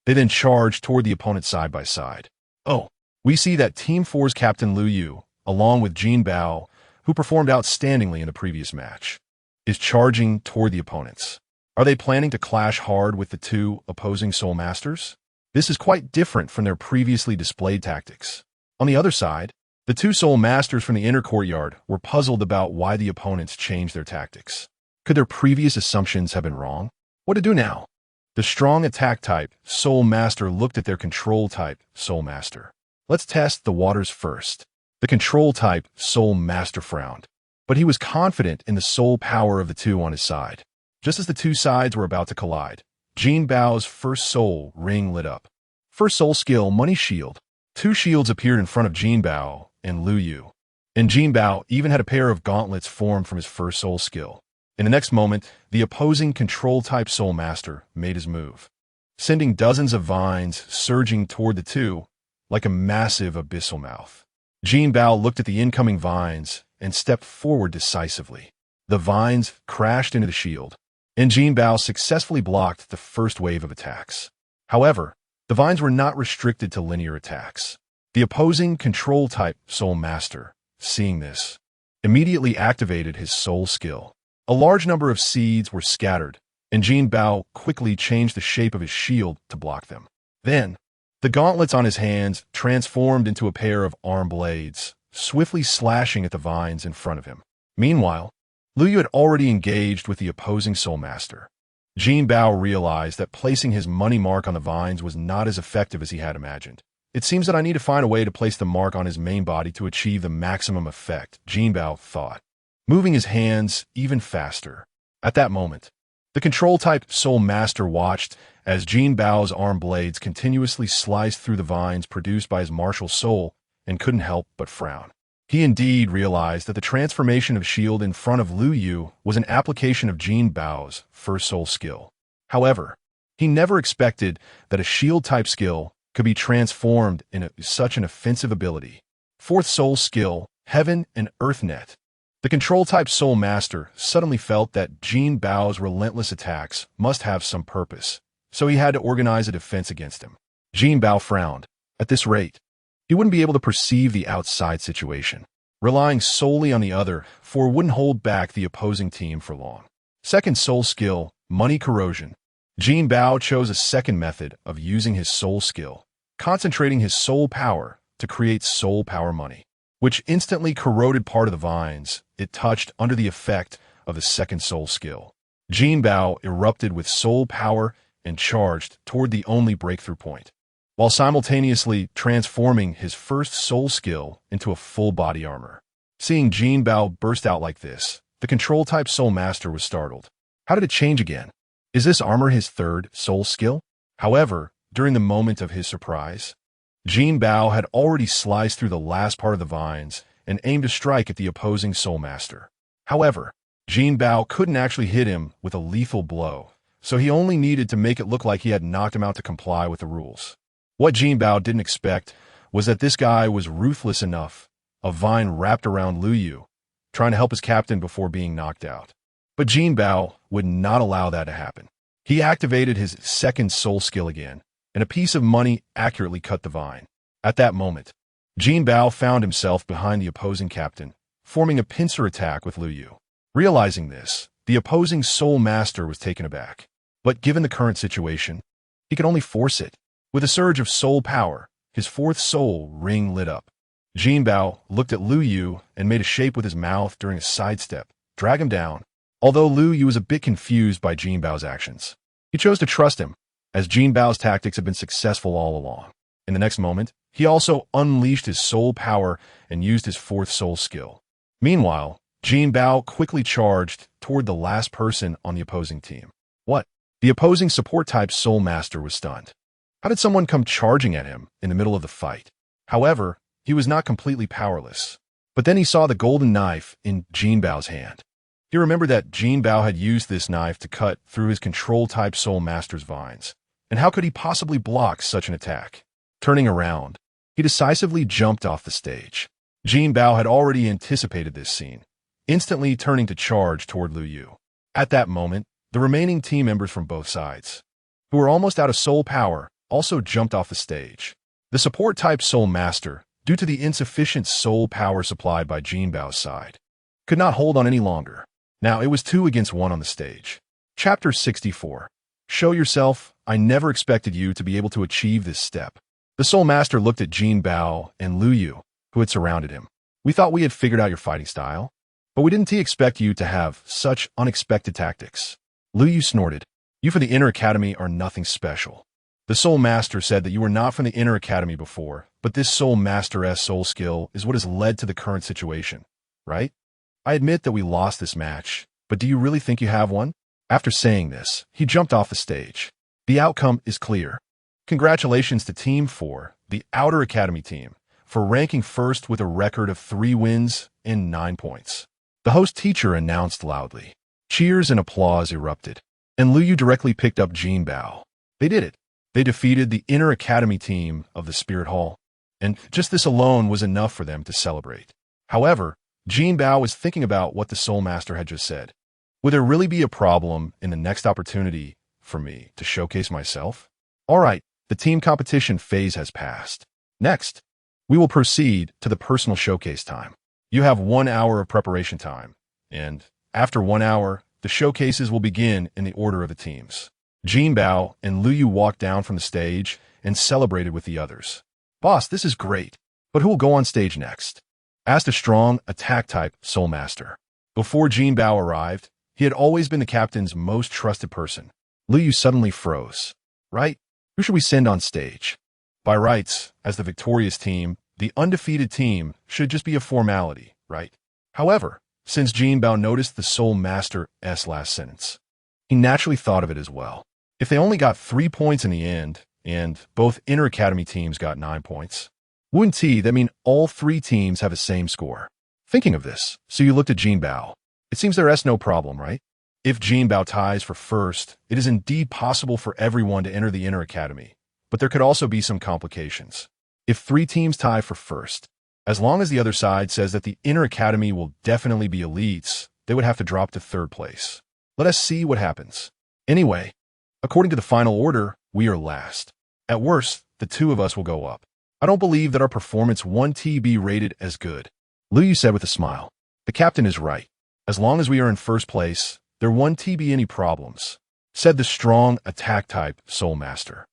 They then charge toward the opponent side by side. Oh, we see that Team 4's captain Lu Yu, along with Jinbao, who performed outstandingly in the previous match, is charging toward the opponents. Are they planning to clash hard with the two opposing Soul Masters? This is quite different from their previously displayed tactics. On the other side, the two Soul Masters from the inner courtyard were puzzled about why the opponents changed their tactics. Could their previous assumptions have been wrong? What to do now? The strong attack type Soul Master looked at their control type Soul Master. Let's test the waters first. The control type Soul Master frowned, but he was confident in the soul power of the two on his side. Just as the two sides were about to collide, Jinbao's first soul ring lit up. First soul skill, Money Shield. 2 shields appeared in front of Jinbao and Lu Yu. And Jinbao even had a pair of gauntlets formed from his first soul skill. In the next moment, the opposing control-type Soul Master made his move, sending dozens of vines surging toward the two like a massive abyssal mouth. Jinbao looked at the incoming vines and stepped forward decisively. The vines crashed into the shield, and Jinbao successfully blocked the first wave of attacks. However, the vines were not restricted to linear attacks. The opposing control-type Soul Master, seeing this, immediately activated his soul skill. A large number of seeds were scattered, and Jinbao quickly changed the shape of his shield to block them. Then, the gauntlets on his hands transformed into a pair of arm blades, swiftly slashing at the vines in front of him. Meanwhile, Lu Yu had already engaged with the opposing Soul Master. Jinbao realized that placing his money mark on the vines was not as effective as he had imagined. It seems that I need to find a way to place the mark on his main body to achieve the maximum effect, Jinbao thought, moving his hands even faster. At that moment, the control-type Soul Master watched as Jinbao's arm blades continuously sliced through the vines produced by his martial soul and couldn't help but frown. He indeed realized that the transformation of shield in front of Lu Yu was an application of Jinbao's first soul skill. However, he never expected that a shield-type skill could be transformed into such an offensive ability. Fourth soul skill, Heaven and Earth Net. The control-type Soul Master suddenly felt that Jinbao's relentless attacks must have some purpose, so he had to organize a defense against him. Jinbao frowned. At this rate, he wouldn't be able to perceive the outside situation. Relying solely on the other four wouldn't hold back the opposing team for long. Second soul skill, Money Corrosion. Jinbao chose a second method of using his soul skill, concentrating his soul power to create soul power money, which instantly corroded part of the vines it touched under the effect of the second soul skill. Jinbao erupted with soul power and charged toward the only breakthrough point, while simultaneously transforming his first soul skill into a full body armor. Seeing Jinbao burst out like this, the control-type Soul Master was startled. How did it change again? Is this armor his third soul skill? However, during the moment of his surprise, Jinbao had already sliced through the last part of the vines and aimed to strike at the opposing Soul Master. However, Jinbao couldn't actually hit him with a lethal blow, so he only needed to make it look like he had knocked him out to comply with the rules. What Jinbao didn't expect was that this guy was ruthless enough, a vine wrapped around Lu Yu, trying to help his captain before being knocked out. But Jinbao would not allow that to happen. He activated his second soul skill again, and a piece of money accurately cut the vine. At that moment, Jinbao found himself behind the opposing captain, forming a pincer attack with Lu Yu. Realizing this, the opposing Soul Master was taken aback. But given the current situation, he could only force it. With a surge of soul power, his fourth soul ring lit up. Jinbao looked at Lu Yu and made a shape with his mouth during a sidestep, drag him down. Although Lu Yu was a bit confused by Jinbao's actions, he chose to trust him, as Jinbao's tactics had been successful all along. In the next moment, he also unleashed his soul power and used his fourth soul skill. Meanwhile, Jinbao quickly charged toward the last person on the opposing team. What? The opposing support-type Soul Master was stunned. How did someone come charging at him in the middle of the fight? However, he was not completely powerless. But then he saw the golden knife in Jinbao's hand. He remembered that Jinbao had used this knife to cut through his control-type Soul Master's vines. And how could he possibly block such an attack? Turning around, he decisively jumped off the stage. Jinbao had already anticipated this scene, instantly turning to charge toward Lu Yu. At that moment, the remaining team members from both sides, who were almost out of soul power, also jumped off the stage. The support-type Soul Master, due to the insufficient soul power supplied by Jinbao's side, could not hold on any longer. Now it was 2 against 1 on the stage. Chapter 64. Show yourself. I never expected you to be able to achieve this step. The Soul Master looked at Jinbao and Lu Yu, who had surrounded him. We thought we had figured out your fighting style, but we didn't expect you to have such unexpected tactics. Lu Yu snorted. You from the Inner Academy are nothing special. The Soul Master said that you were not from the Inner Academy before, but this Soul Master's soul skill is what has led to the current situation, right? I admit that we lost this match, but do you really think you have one? After saying this, he jumped off the stage. The outcome is clear. Congratulations to Team 4, the Outer Academy team, for ranking first with a record of 3 wins and 9 points. The host teacher announced loudly. Cheers and applause erupted, and Lu Yu directly picked up Jinbao. They did it. They defeated the Inner Academy team of the Spirit Hall, and just this alone was enough for them to celebrate. However, Jinbao was thinking about what the Soul Master had just said. Would there really be a problem in the next opportunity for me to showcase myself? All right, the team competition phase has passed. Next, we will proceed to the personal showcase time. You have 1 hour of preparation time, and after 1 hour, the showcases will begin in the order of the teams. Jinbao and Lu Yu walked down from the stage and celebrated with the others. Boss, this is great, but who will go on stage next? Asked a strong, attack-type Soul Master. Before Jinbao arrived, he had always been the captain's most trusted person. Lu Yu suddenly froze. Right? Who should we send on stage? By rights, as the victorious team, the undefeated team should just be a formality, right? However, since Jinbao noticed the Soul Master's last sentence, he naturally thought of it as well. If they only got 3 points in the end, and both Inner Academy teams got 9 points, wouldn't that mean all 3 teams have the same score? Thinking of this, so you looked at Jinbao. It seems there's no problem, right? If Jinbao ties for first, it is indeed possible for everyone to enter the Inner Academy, but there could also be some complications. If 3 teams tie for first, as long as the other side says that the Inner Academy will definitely be elites, they would have to drop to 3rd place. Let us see what happens. Anyway, according to the final order, we are last. At worst, the 2 of us will go up. I don't believe that our performance won't be rated as good. Lu Yu said with a smile. The captain is right. As long as we are in 1st place, there won't be any problems, said the strong attack-type Soul Master.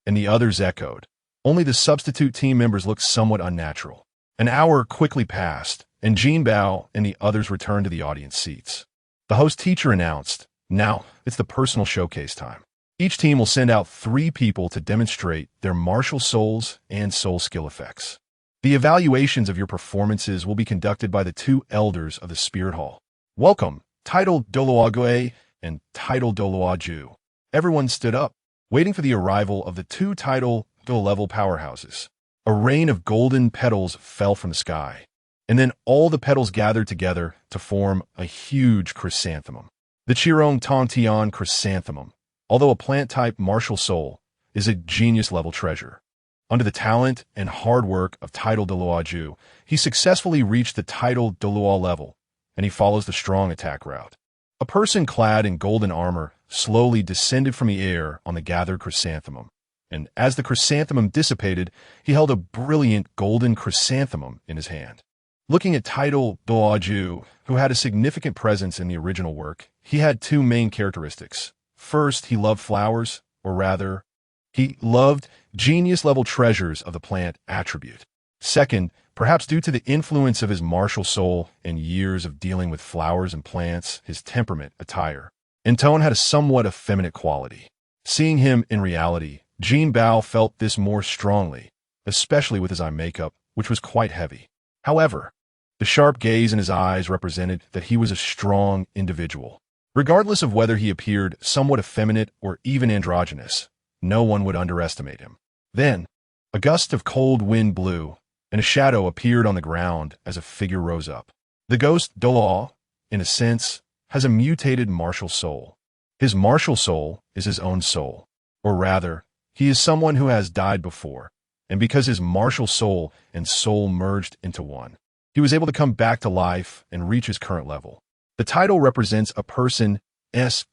And the others echoed. Only the substitute team members looked somewhat unnatural. An hour quickly passed, and Jinbao and the others returned to the audience seats. The host teacher announced, now, it's the personal showcase time. Each team will send out 3 people to demonstrate their martial souls and soul skill effects. The evaluations of your performances will be conducted by the 2 elders of the Spirit Hall. Welcome, titled Douluo Gui and titled Douluo Ju. Everyone stood up, waiting for the arrival of the 2 title level powerhouses. A rain of golden petals fell from the sky, and then all the petals gathered together to form a huge chrysanthemum. The Chirong Tongtian chrysanthemum, although a plant-type martial soul, is a genius-level treasure. Under the talent and hard work of Title Douluo Ju, he successfully reached the Title Douluo level, and he follows the strong attack route. A person clad in golden armor slowly descended from the air on the gathered chrysanthemum, and as the chrysanthemum dissipated, he held a brilliant golden chrysanthemum in his hand. Looking at Title Douluo Ju, who had a significant presence in the original work, he had two main characteristics. First, he loved flowers, or rather, he loved genius-level treasures of the plant attribute. Second, perhaps due to the influence of his martial soul and years of dealing with flowers and plants, his temperament, attire, and tone had a somewhat effeminate quality. Seeing him in reality, Jinbao felt this more strongly, especially with his eye makeup, which was quite heavy. However, the sharp gaze in his eyes represented that he was a strong individual. Regardless of whether he appeared somewhat effeminate or even androgynous, no one would underestimate him. Then, a gust of cold wind blew, and a shadow appeared on the ground as a figure rose up. The ghost Douluo, in a sense, has a mutated martial soul. His martial soul is his own soul, or rather, he is someone who has died before, and because his martial soul and soul merged into one, he was able to come back to life and reach his current level. The title represents a person's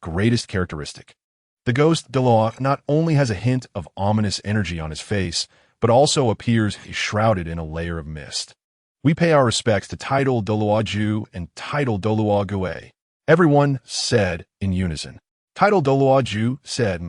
greatest characteristic. The ghost Douluo not only has a hint of ominous energy on his face, but also appears shrouded in a layer of mist. We pay our respects to Title Douluo Ju and Title Douluo Gue. Everyone said in unison. Title Douluo Ju said,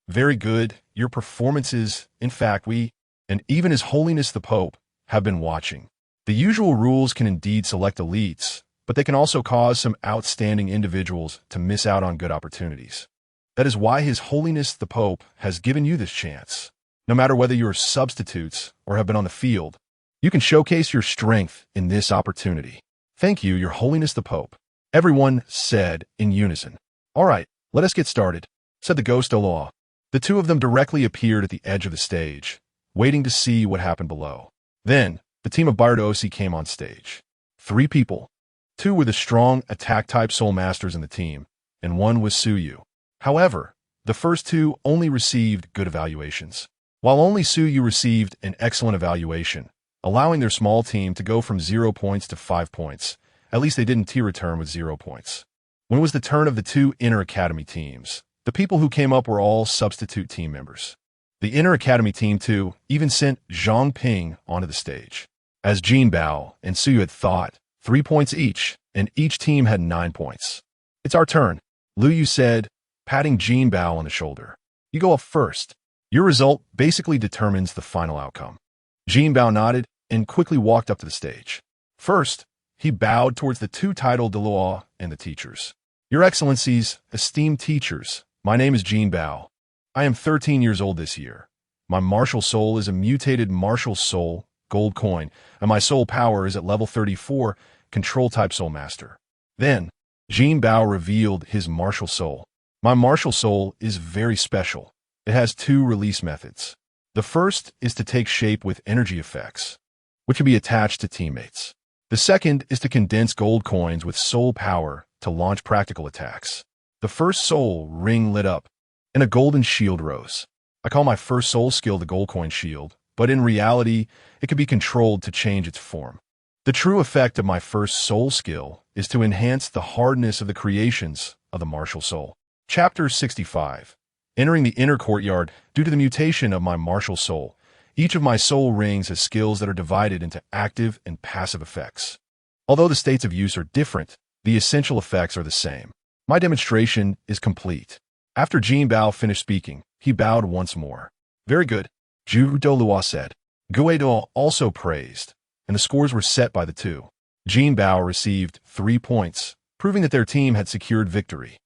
"Very good, your performances, in fact we, and even His Holiness the Pope, have been watching. The usual rules can indeed select elites, but they can also cause some outstanding individuals to miss out on good opportunities. That is why His Holiness the Pope has given you this chance. No matter whether you are substitutes or have been on the field, you can showcase your strength in this opportunity. Thank you, Your Holiness the Pope." Everyone said in unison. "All right, let us get started," said the ghost Douluo. The two of them directly appeared at the edge of the stage, waiting to see what happened below. Then, the team of Bardosi came on stage. 3 people. 2 were the strong attack-type soul masters in the team, and 1 was Suyu. However, the first 2 only received good evaluations, while only Suyu received an excellent evaluation, allowing their small team to go from 0 points to 5 points. At least they didn't return with 0 points. When it was the turn of the 2 inner academy teams, the people who came up were all substitute team members. The inner academy team, too, even sent Zhang Ping onto the stage. As Jinbao and Suyu had thought, 3 points each, and each team had 9 points. "It's our turn," Lu Yu said, patting Jinbao on the shoulder. "You go up first. Your result basically determines the final outcome." Jinbao nodded and quickly walked up to the stage. First, he bowed towards the 2 titled Douluo and the teachers. "Your Excellencies, esteemed teachers, my name is Jinbao. I am 13 years old this year. My martial soul is a mutated martial soul, gold coin, and my soul power is at level 34, control-type soul master." Then, Jinbao revealed his martial soul. "My martial soul is very special. It has 2 release methods. The first is to take shape with energy effects, which can be attached to teammates. The second is to condense gold coins with soul power to launch practical attacks." The first soul ring lit up, and a golden shield rose. I call my first soul skill the gold coin shield, but in reality, it can be controlled to change its form. The true effect of my first soul skill is to enhance the hardness of the creations of the martial soul. Chapter 65. Entering the inner courtyard. Due to the mutation of my martial soul, each of my soul rings has skills that are divided into active and passive effects. Although the states of use are different, the essential effects are the same. My demonstration is complete. After Jinbao finished speaking, he bowed once more. "Very good," Zhu Douluo said. Guido also praised, and the scores were set by the 2. Jinbao received 3 points, proving that their team had secured victory.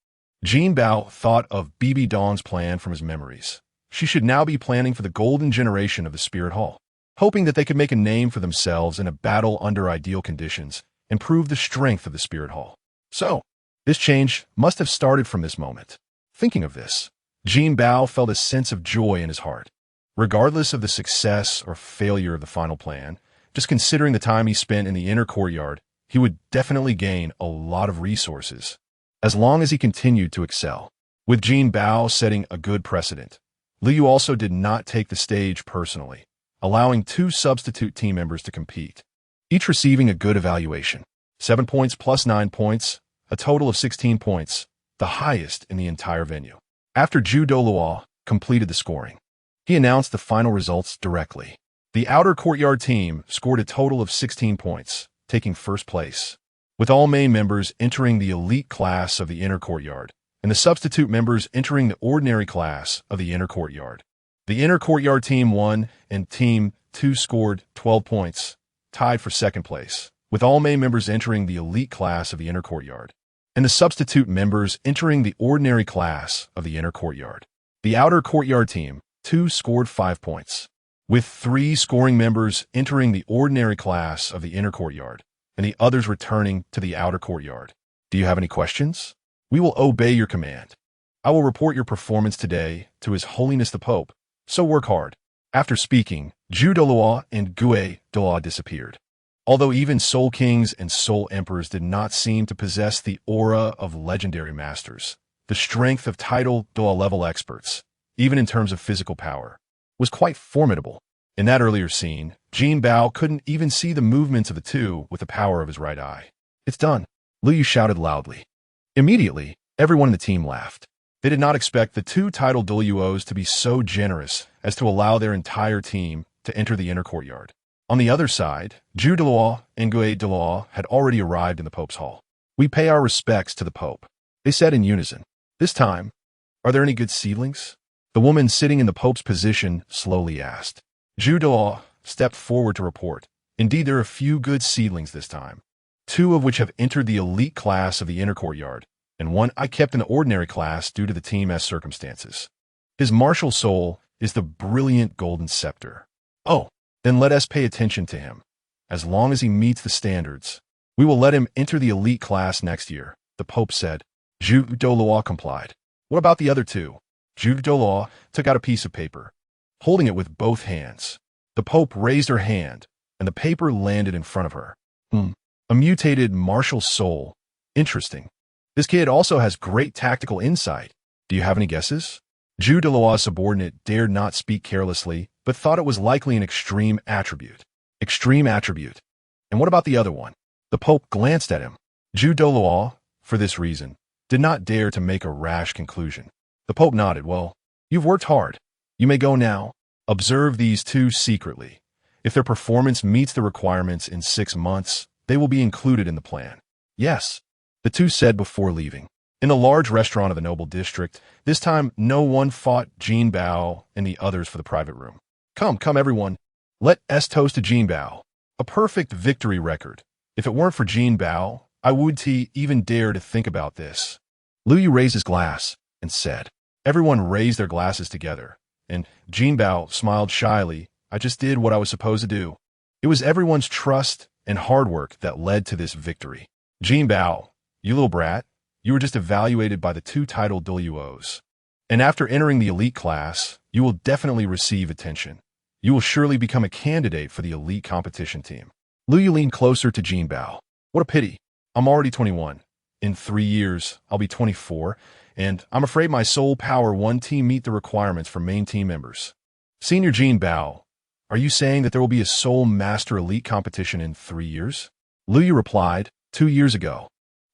Jinbao thought of Bibi Dong's plan from his memories. She should now be planning for the golden generation of the Spirit Hall, hoping that they could make a name for themselves in a battle under ideal conditions and prove the strength of the Spirit Hall. So, this change must have started from this moment. Thinking of this, Jinbao felt a sense of joy in his heart. Regardless of the success or failure of the final plan, just considering the time he spent in the inner courtyard, he would definitely gain a lot of resources, as long as he continued to excel. With Jinbao setting a good precedent, Liu also did not take the stage personally, allowing 2 substitute team members to compete, each receiving a good evaluation. 7 points plus 9 points, a total of 16 points, the highest in the entire venue. After Douluo completed the scoring, he announced the final results directly. The outer courtyard team scored a total of 16 points, taking first place, with all main members entering the elite class of the inner courtyard, and the substitute members entering the ordinary class of the inner courtyard. The inner courtyard team 1 and team 2 scored 12 points, tied for second place, with all main members entering the elite class of the inner courtyard, and the substitute members entering the ordinary class of the inner courtyard. The outer courtyard team 2 scored 5 points, with 3 scoring members entering the ordinary class of the inner courtyard, and the others returning to the outer courtyard. Do you have any questions? We will obey your command. I will report your performance today to His Holiness the Pope, so work hard. After speaking, Douluo and Douluo disappeared. Although even Soul Kings and Soul Emperors did not seem to possess the aura of legendary masters, the strength of title Douluo level experts, even in terms of physical power, was quite formidable. In that earlier scene, Jinbao couldn't even see the movements of the 2 with the power of his right eye. It's done, Liu shouted loudly. Immediately, everyone in the team laughed. They did not expect the 2 title Douluos to be so generous as to allow their entire team to enter the inner courtyard. On the other side, Douluo and Douluo had already arrived in the Pope's hall. We pay our respects to the Pope, they said in unison. This time, are there any good seedlings? The woman sitting in the Pope's position slowly asked. Douluo stepped forward to report. Indeed, there are a few good seedlings this time, 2 of which have entered the elite class of the inner courtyard, and 1 I kept in the ordinary class due to the team's circumstances. His martial soul is the brilliant golden scepter. Oh, then let us pay attention to him. As long as he meets the standards, we will let him enter the elite class next year, the Pope said. Douluo complied. What about the other 2? Douluo took out a piece of paper, holding it with both hands. The Pope raised her hand, and the paper landed in front of her. A mutated martial soul. Interesting. This kid also has great tactical insight. Do you have any guesses? Douluo's subordinate dared not speak carelessly, but thought it was likely an extreme attribute. Extreme attribute. And what about the other one? The Pope glanced at him. Douluo, for this reason, did not dare to make a rash conclusion. The Pope nodded. Well, you've worked hard. You may go now. Observe these 2 secretly. If their performance meets the requirements in 6 months, they will be included in the plan. Yes, the 2 said before leaving. In the large restaurant of the noble district, this time no one fought Jinbao and the others for the private room. Come, everyone. Let us toast to Jinbao. A perfect victory record. If it weren't for Jinbao, I wouldn't even dare to think about this. Liu raised his glass and said. Everyone raised their glasses together, and Jinbao smiled shyly. I just did what I was supposed to do. It was everyone's trust and hard work that led to this victory. Jinbao, you little brat, you were just evaluated by the 2 title Douluos. And after entering the elite class, you will definitely receive attention. You will surely become a candidate for the elite competition team. Liu leaned closer to Jinbao. What a pity. I'm already 21. In 3 years, I'll be 24, and I'm afraid my Soul Power 1 team meet the requirements for main team members. Senior Jinbao, are you saying that there will be a Soul Master Elite competition in 3 years? Liu replied, 2 years ago.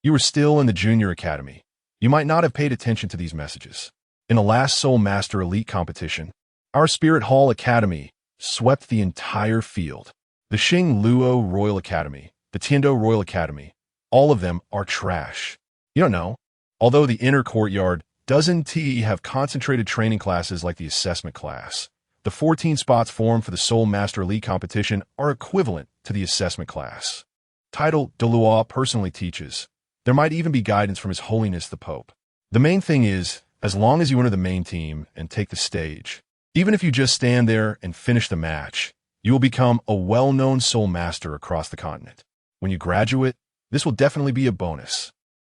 You were still in the junior academy. You might not have paid attention to these messages. In the last Soul Master Elite competition, our Spirit Hall Academy swept the entire field. The Xingluo Royal Academy, the Tiando Royal Academy, all of them are trash. You don't know. Although the inner courtyard doesn't have concentrated training classes like the assessment class, the 14 spots formed for the Soul Master Elite competition are equivalent to the assessment class. Title Douluo personally teaches. There might even be guidance from His Holiness the Pope. The main thing is, as long as you enter the main team and take the stage, even if you just stand there and finish the match, you will become a well-known soul master across the continent. When you graduate, this will definitely be a bonus.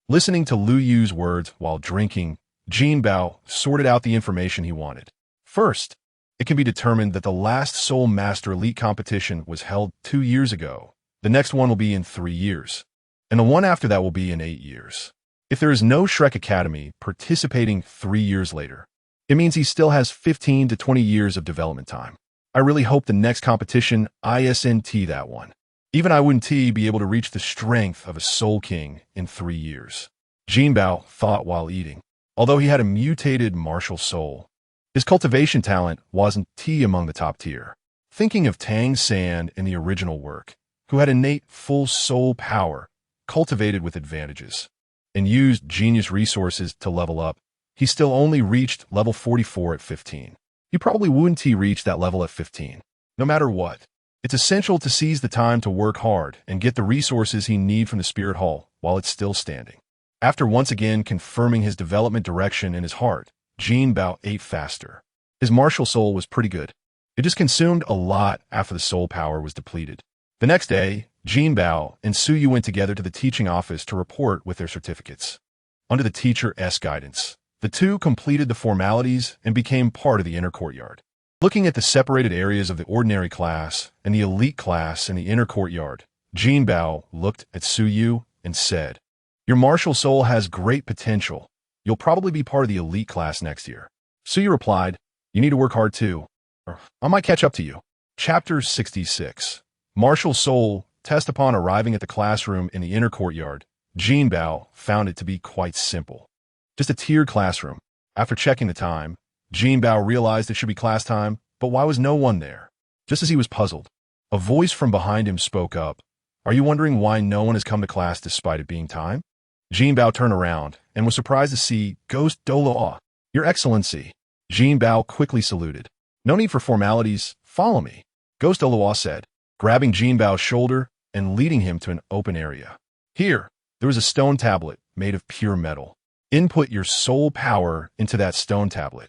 Listening to Liu Yu's words while drinking, Jinbao sorted out the information he wanted. First, It can be determined that the last Soul Master Elite competition was held 2 years ago. The next one will be in 3 years. And the one after that will be in 8 years. If there is no Shrek Academy participating 3 years later, it means he still has 15 to 20 years of development time. I really hope the next competition ISNT that one. Even I wouldn't be able to reach the strength of a Soul King in 3 years. Jinbao thought while eating. Although he had a mutated martial soul, his cultivation talent wasn't among the top tier. Thinking of Tang San in the original work, who had innate full soul power, cultivated with advantages, and used genius resources to level up, he still only reached level 44 at 15. He probably wouldn't reach that level at 15. No matter what, it's essential to seize the time to work hard and get the resources he needs from the Spirit Hall while it's still standing. After once again confirming his development direction in his heart, Jinbao ate faster. His martial soul was pretty good. It just consumed a lot after the soul power was depleted. The next day, Jinbao and Suyu went together to the teaching office to report with their certificates. Under the teacher's guidance, the two completed the formalities and became part of the inner courtyard. Looking at the separated areas of the ordinary class and the elite class in the inner courtyard, Jinbao looked at Suyu and said, "Your martial soul has great potential. You'll probably be part of the elite class next year." Suyu replied, "You need to work hard too, or I might catch up to you." Chapter 66. Martial Soul Test. Upon arriving at the classroom in the inner courtyard, Jinbao found it to be quite simple. Just a tiered classroom. After checking the time, Jinbao realized it should be class time, but why was no one there? Just as he was puzzled, a voice from behind him spoke up. "Are you wondering why no one has come to class despite it being time?" Jinbao turned around and was surprised to see Ghost Douluo. "Your Excellency." Jinbao quickly saluted. "No need for formalities. Follow me," Ghost Douluo said, grabbing Jinbao's shoulder and leading him to an open area. Here, there was a stone tablet made of pure metal. "Input your soul power into that stone tablet,"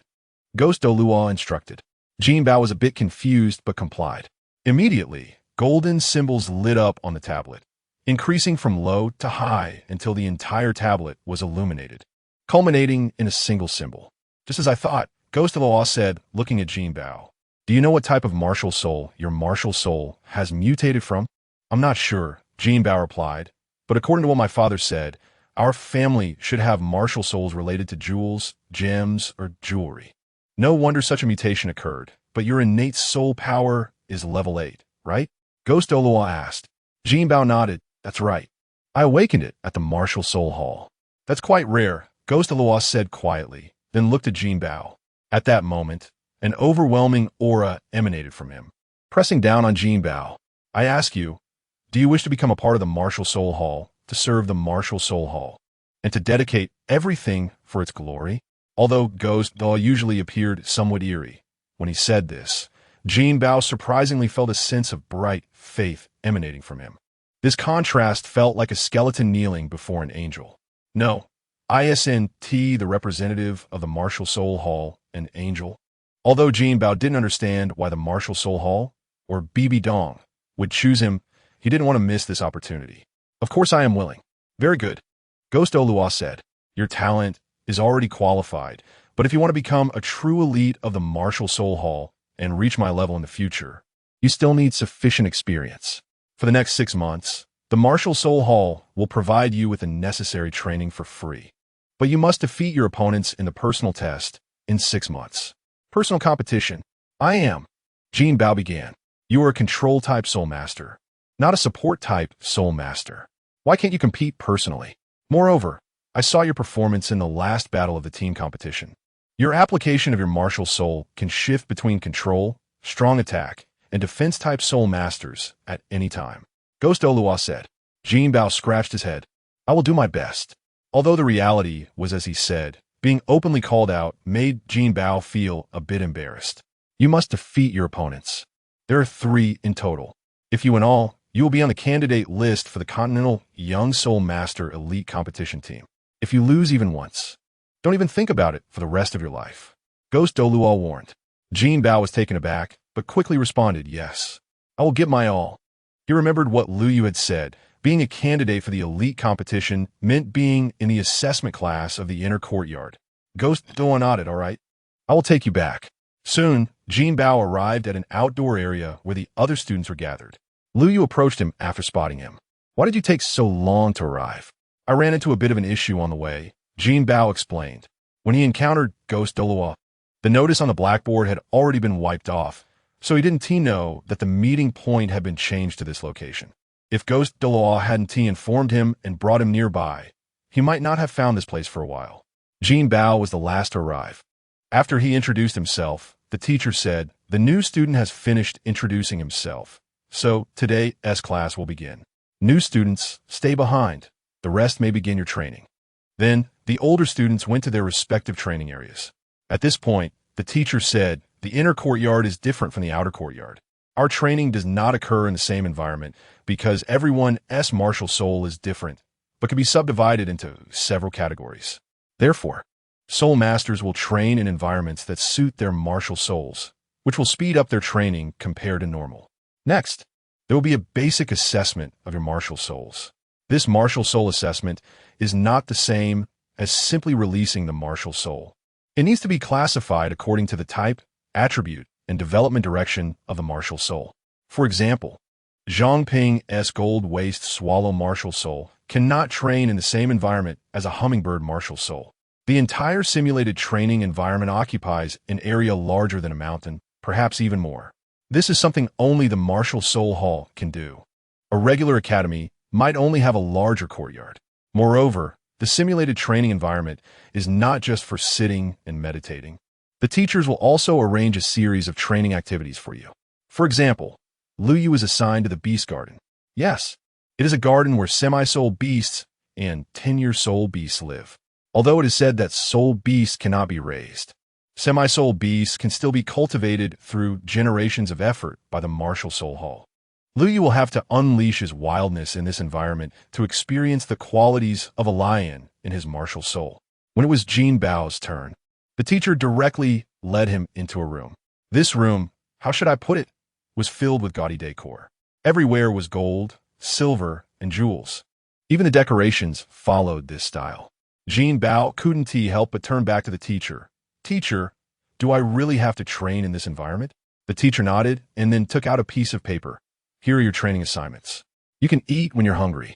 Ghost Douluo instructed. Jinbao was a bit confused but complied. Immediately, golden symbols lit up on the tablet, increasing from low to high until the entire tablet was illuminated, culminating in a single symbol. "Just as I thought," Ghost Douluo said, looking at Jinbao. "Do you know what type of martial soul your martial soul has mutated from?" "I'm not sure," Jinbao replied, "but according to what my father said, our family should have martial souls related to jewels, gems, or jewelry. No wonder such a mutation occurred, but your innate soul power is level 8, right?" Ghost Douluo asked. Jinbao nodded. "That's right. I awakened it at the Martial Soul Hall." "That's quite rare," Ghost Douluo said quietly, then looked at Jinbao. At that moment, an overwhelming aura emanated from him. Pressing down on Jinbao, "I ask you, do you wish to become a part of the Martial Soul Hall, to serve the Martial Soul Hall, and to dedicate everything for its glory?" Although Ghost Douluo usually appeared somewhat eerie, when he said this, Jinbao surprisingly felt a sense of bright faith emanating from him. This contrast felt like a skeleton kneeling before an angel. "No, ISNT, the representative of the Martial Soul Hall, an angel." Although Jinbao didn't understand why the Martial Soul Hall, or BB Dong, would choose him, he didn't want to miss this opportunity. "Of course I am willing." "Very good," Ghost Douluo said. "Your talent is already qualified, but if you want to become a true elite of the Martial Soul Hall and reach my level in the future, you still need sufficient experience. For the next 6 months, the Martial Soul Hall will provide you with the necessary training for free. But you must defeat your opponents in the personal test in 6 months. Personal competition. I am. Jinbao began. "You are a control-type Soul Master, not a support-type Soul Master. Why can't you compete personally? Moreover, I saw your performance in the last battle of the team competition. Your application of your martial soul can shift between control, strong attack, and defense-type Soul Masters at any time," Ghost Douluo said. Jinbao scratched his head. "I will do my best." Although the reality was as he said, being openly called out made Jinbao feel a bit embarrassed. "You must defeat your opponents. There are 3 in total. If you win all, you will be on the candidate list for the Continental Young Soul Master Elite Competition Team. If you lose even once, don't even think about it for the rest of your life," Ghost Douluo warned. Jinbao was taken aback, but quickly responded, "Yes, I will give my all." He remembered what Lu Yu had said. Being a candidate for the elite competition meant being in the assessment class of the inner courtyard. Ghost Douluo nodded. "All right, I will take you back." Soon, Jinbao arrived at an outdoor area where the other students were gathered. Liu Yu approached him after spotting him. Why did you take so long to arrive? I ran into a bit of an issue on the way, Jinbao explained. When he encountered Ghost Douluo, the notice on the blackboard had already been wiped off, so he didn't know that the meeting point had been changed to this location. If Ghost Douluo hadn't informed him and brought him nearby, he might not have found this place for a while. Jinbao was the last to arrive. After he introduced himself, the teacher said, "The new student has finished introducing himself, so today's class will begin. New students, stay behind. The rest may begin your training." Then, the older students went to their respective training areas. At this point, the teacher said, "The inner courtyard is different from the outer courtyard. Our training does not occur in the same environment because everyone's martial soul is different, but can be subdivided into several categories. Therefore, soul masters will train in environments that suit their martial souls, which will speed up their training compared to normal. Next, there will be a basic assessment of your martial souls. This martial soul assessment is not the same as simply releasing the martial soul. It needs to be classified according to the type, attribute, and development direction of the martial soul. For example, Zhangping's gold waist swallow martial soul cannot train in the same environment as a hummingbird martial soul. The entire simulated training environment occupies an area larger than a mountain, perhaps even more. This is something only the martial soul hall can do. A regular academy might only have a larger courtyard. Moreover, the simulated training environment is not just for sitting and meditating. The teachers will also arrange a series of training activities for you. For example, Liu Yu is assigned to the Beast Garden. Yes, it is a garden where semi-soul beasts and 10-year soul beasts live. Although it is said that soul beasts cannot be raised, semi-soul beasts can still be cultivated through generations of effort by the martial soul hall. Liu Yu will have to unleash his wildness in this environment to experience the qualities of a lion in his martial soul. When it was Jinbao's turn, the teacher directly led him into a room. This room, how should I put it, was filled with gaudy decor. Everywhere was gold, silver, and jewels. Even the decorations followed this style. Jinbao couldn't help but turn back to the teacher. "Teacher, do I really have to train in this environment?" The teacher nodded and then took out a piece of paper. "Here are your training assignments. You can eat when you're hungry.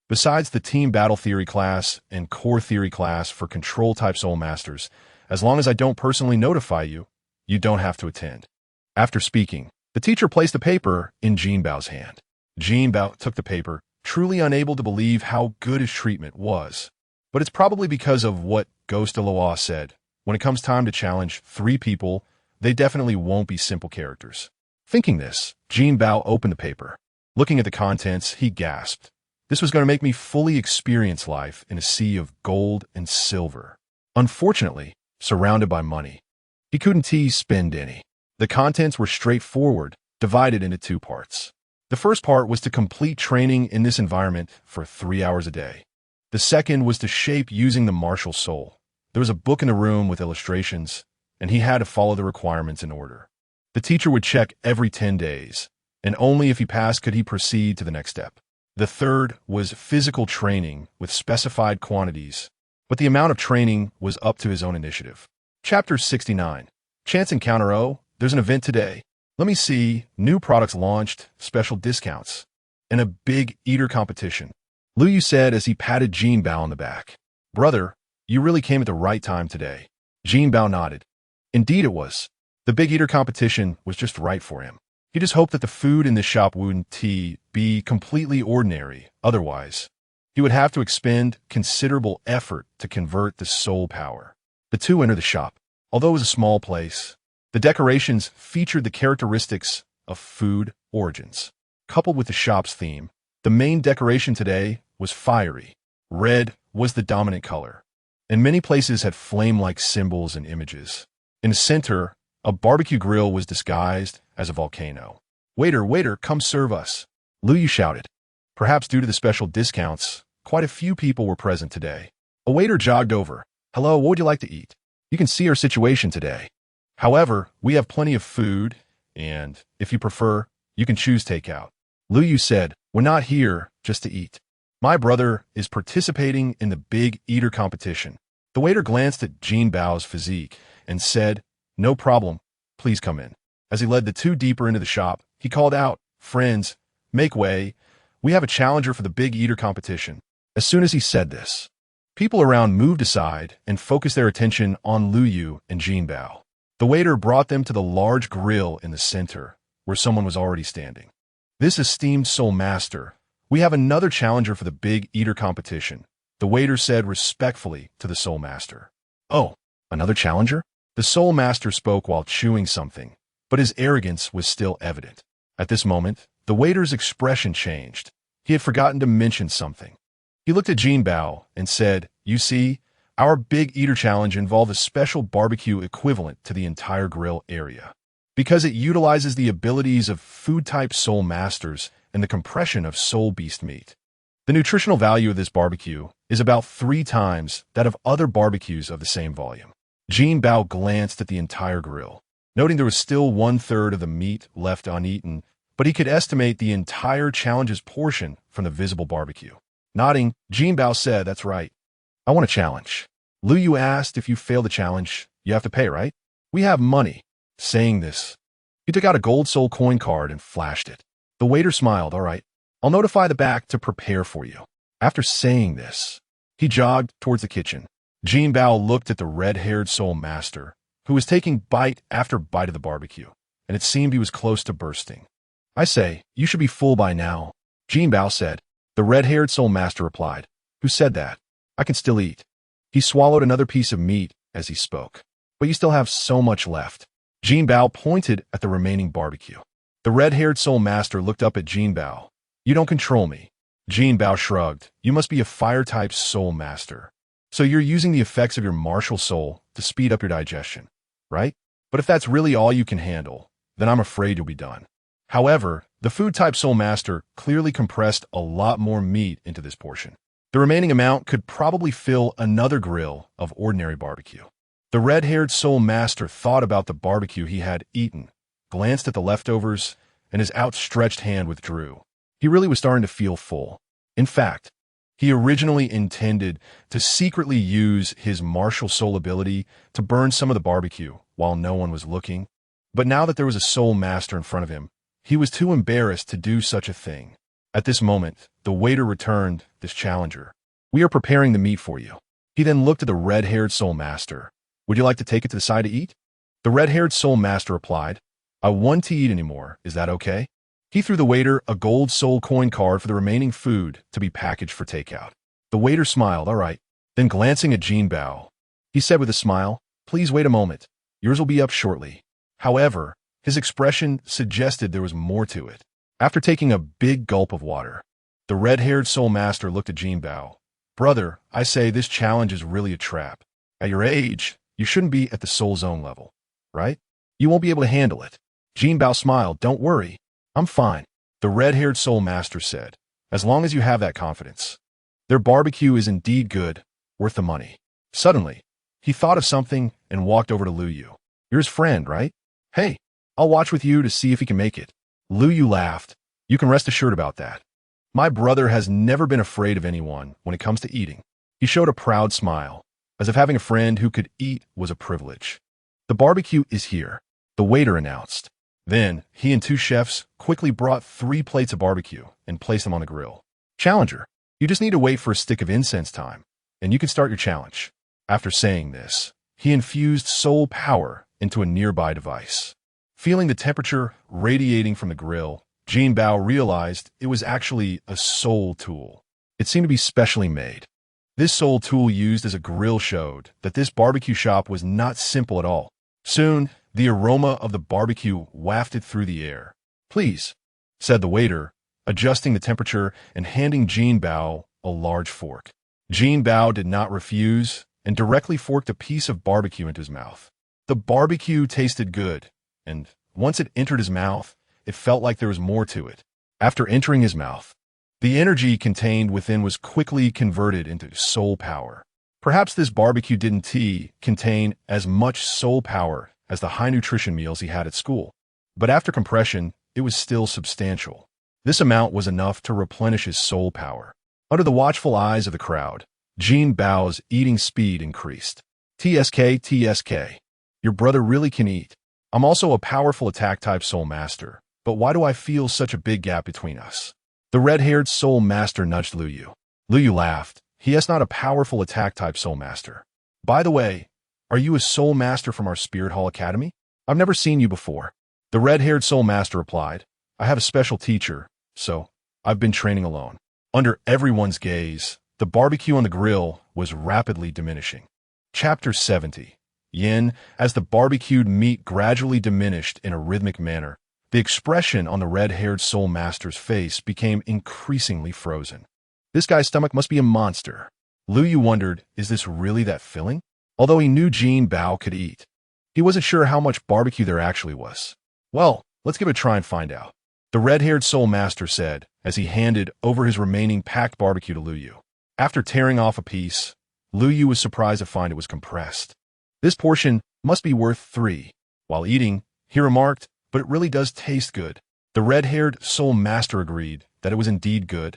Besides the team battle theory class and core theory class for control-type soul masters, as long as I don't personally notify you, you don't have to attend." After speaking, the teacher placed the paper in Jinbao's hand. Jinbao took the paper, truly unable to believe how good his treatment was. But it's probably because of what Ghost Douluo said. When it comes time to challenge 3 people, they definitely won't be simple characters. Thinking this, Jinbao opened the paper. Looking at the contents, he gasped. This was going to make me fully experience life in a sea of gold and silver. Unfortunately, surrounded by money, he couldn't spend any. The contents were straightforward, divided into 2 parts. The first part was to complete training in this environment for 3 hours a day. The second was to shape using the martial soul. There was a book in the room with illustrations, and he had to follow the requirements in order. The teacher would check every 10 days, and only if he passed could he proceed to the next step. The third was physical training with specified quantities, but the amount of training was up to his own initiative. Chapter 69. Chance Encounter. Oh, there's an event today. Let me see. New products launched, special discounts, and a big eater competition. Liu Yu said as he patted Jinbao on the back. "Brother, you really came at the right time today." Jinbao nodded. Indeed it was. The big eater competition was just right for him. He just hoped that the food in this shop wouldn't be completely ordinary. Otherwise, he would have to expend considerable effort to convert the soul power. The two entered the shop. Although it was a small place, the decorations featured the characteristics of food origins. Coupled with the shop's theme, the main decoration today was fiery. Red was the dominant color, and many places had flame-like symbols and images. In the center, a barbecue grill was disguised as a volcano. Waiter, waiter, come serve us," Liu Yu shouted. Perhaps due to the special discounts, quite a few people were present today. A waiter jogged over. "Hello, what would you like to eat? You can see our situation today. However, we have plenty of food, and, if you prefer, you can choose takeout." Liu Yu said, "We're not here just to eat. My brother is participating in the big eater competition." The waiter glanced at Jinbao's physique and said, "No problem. please come in. As he led the two deeper into the shop, he called out, "Friends, make way. We have a challenger for the big eater competition." As soon as he said this, people around moved aside and focused their attention on Luyu and Jinbao. The waiter brought them to the large grill in the center, where someone was already standing. "This esteemed soul master, we have another challenger for the big eater competition," the waiter said respectfully to the soul master. "Oh, another challenger?" The soul master spoke while chewing something, but his arrogance was still evident. At this moment, the waiter's expression changed. He had forgotten to mention something. He looked at Jinbao and said, "You see, our Big Eater Challenge involved a special barbecue equivalent to the entire grill area, because it utilizes the abilities of food-type soul masters and the compression of soul beast meat. The nutritional value of this barbecue is about 3 times that of other barbecues of the same volume." Jinbao glanced at the entire grill, noting there was still 1/3 of the meat left uneaten, but he could estimate the entire challenge's portion from the visible barbecue. Nodding, Jinbao said, "That's right. I want a challenge." Luyu asked, "If you fail the challenge, you have to pay, right?" "We have money." Saying this, he took out a gold soul coin card and flashed it. The waiter smiled. "All right, I'll notify the back to prepare for you." After saying this, he jogged towards the kitchen. Jinbao looked at the red-haired soul master, who was taking bite after bite of the barbecue, and it seemed he was close to bursting. "I say, you should be full by now," Jinbao said. The red-haired soul master replied, "Who said that? I can still eat." He swallowed another piece of meat as he spoke. "But you still have so much left." Jinbao pointed at the remaining barbecue. The red-haired soul master looked up at Jinbao. "You don't control me." Jinbao shrugged. "You must be a fire-type soul master. So you're using the effects of your martial soul to speed up your digestion, right? But if that's really all you can handle, then I'm afraid you'll be done." However, the food-type soul master clearly compressed a lot more meat into this portion. The remaining amount could probably fill another grill of ordinary barbecue. The red-haired soul master thought about the barbecue he had eaten, glanced at the leftovers, and his outstretched hand withdrew. He really was starting to feel full. In fact, he originally intended to secretly use his martial soul ability to burn some of the barbecue while no one was looking. But now that there was a soul master in front of him, he was too embarrassed to do such a thing. At this moment, the waiter returned this challenger. "We are preparing the meat for you." He then looked at the red-haired soul master. "Would you like to take it to the side to eat?" The red-haired soul master replied, "I want to eat anymore. Is that okay?" He threw the waiter a gold soul coin card for the remaining food to be packaged for takeout. The waiter smiled. "All right." Then glancing at Jinbao, he said with a smile, "Please wait a moment. Yours will be up shortly." However, his expression suggested there was more to it. After taking a big gulp of water, the red-haired soul master looked at Jinbao. "Brother, I say this challenge is really a trap. At your age, you shouldn't be at the soul zone level, right? You won't be able to handle it." Jinbao smiled. "Don't worry. I'm fine," the red-haired soul master said, "as long as you have that confidence. Their barbecue is indeed good, worth the money." Suddenly, he thought of something and walked over to Luyu. "You're his friend, right? Hey, I'll watch with you to see if he can make it." Luyu laughed. "You can rest assured about that. My brother has never been afraid of anyone when it comes to eating." He showed a proud smile, as if having a friend who could eat was a privilege. "The barbecue is here," the waiter announced. Then, he and 2 chefs quickly brought 3 plates of barbecue and placed them on the grill. "Challenger, you just need to wait for a stick of incense time, and you can start your challenge." After saying this, he infused soul power into a nearby device. Feeling the temperature radiating from the grill, Jinbao realized it was actually a soul tool. It seemed to be specially made. This soul tool used as a grill showed that this barbecue shop was not simple at all. Soon, the aroma of the barbecue wafted through the air. "Please," said the waiter, adjusting the temperature and handing Jinbao a large fork. Jinbao did not refuse and directly forked a piece of barbecue into his mouth. The barbecue tasted good, and once it entered his mouth, it felt like there was more to it. After entering his mouth, the energy contained within was quickly converted into soul power. Perhaps this barbecue didn't contain as much soul power as the high nutrition meals he had at school, but after compression, it was still substantial. This amount was enough to replenish his soul power. Under the watchful eyes of the crowd, Jinbao's eating speed increased. "TSK, TSK. Your brother really can eat." I'm also a powerful attack-type Soul Master, but why do I feel such a big gap between us? The red-haired Soul Master nudged Lu Yu. Lu Yu laughed. He is not a powerful attack-type Soul Master. By the way, are you a Soul Master from our Spirit Hall Academy? I've never seen you before. The red-haired Soul Master replied. I have a special teacher, so I've been training alone. Under everyone's gaze, the barbecue on the grill was rapidly diminishing. Chapter 70. Yin. As the barbecued meat gradually diminished in a rhythmic manner, the expression on the red-haired Soul Master's face became increasingly frozen. This guy's stomach must be a monster. Lu Yu wondered, is this really that filling? Although he knew Jinbao could eat, he wasn't sure how much barbecue there actually was. Well, let's give it a try and find out. The red-haired Soul Master said, as he handed over his remaining packed barbecue to Lu Yu. After tearing off a piece, Lu Yu was surprised to find it was compressed. This portion must be worth 3. While eating, he remarked, but it really does taste good. The red-haired Soul Master agreed that it was indeed good,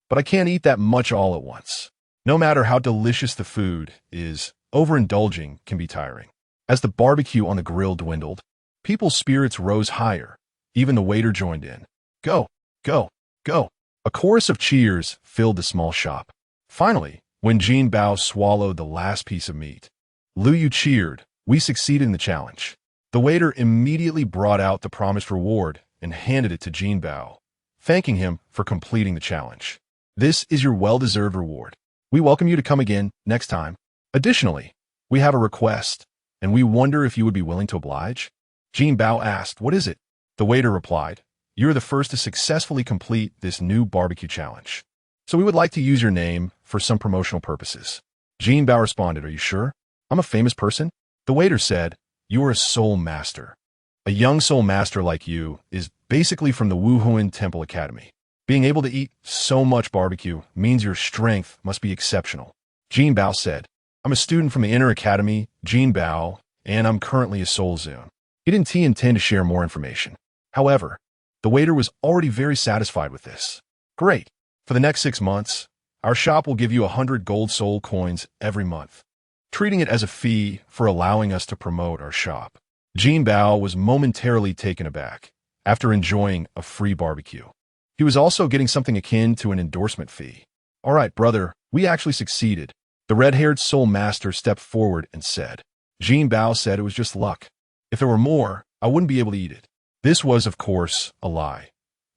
but I can't eat that much all at once. No matter how delicious the food is, overindulging can be tiring. As the barbecue on the grill dwindled, people's spirits rose higher. Even the waiter joined in. Go, go, go. A chorus of cheers filled the small shop. Finally, when Jinbao swallowed the last piece of meat, Lu Yu cheered. We succeeded in the challenge. The waiter immediately brought out the promised reward and handed it to Jinbao, thanking him for completing the challenge. This is your well-deserved reward. We welcome you to come again next time. Additionally, we have a request, and we wonder if you would be willing to oblige. Jinbao asked, what is it? The waiter replied, you are the first to successfully complete this new barbecue challenge. So we would like to use your name for some promotional purposes. Jinbao responded, are you sure? I'm a famous person? The waiter said, you are a Soul Master. A young Soul Master like you is basically from the Wuhuan Temple Academy. Being able to eat so much barbecue means your strength must be exceptional. Jinbao said, I'm a student from the Inner Academy, Jinbao, and I'm currently a Soul Zune. He didn't intend to share more information. However, the waiter was already very satisfied with this. Great. For the next 6 months, our shop will give you 100 gold soul coins every month, treating it as a fee for allowing us to promote our shop. Jinbao was momentarily taken aback after enjoying a free barbecue. He was also getting something akin to an endorsement fee. All right, brother, we actually succeeded. The red-haired Soul Master stepped forward and said. Jinbao said it was just luck. If there were more, I wouldn't be able to eat it. This was, of course, a lie.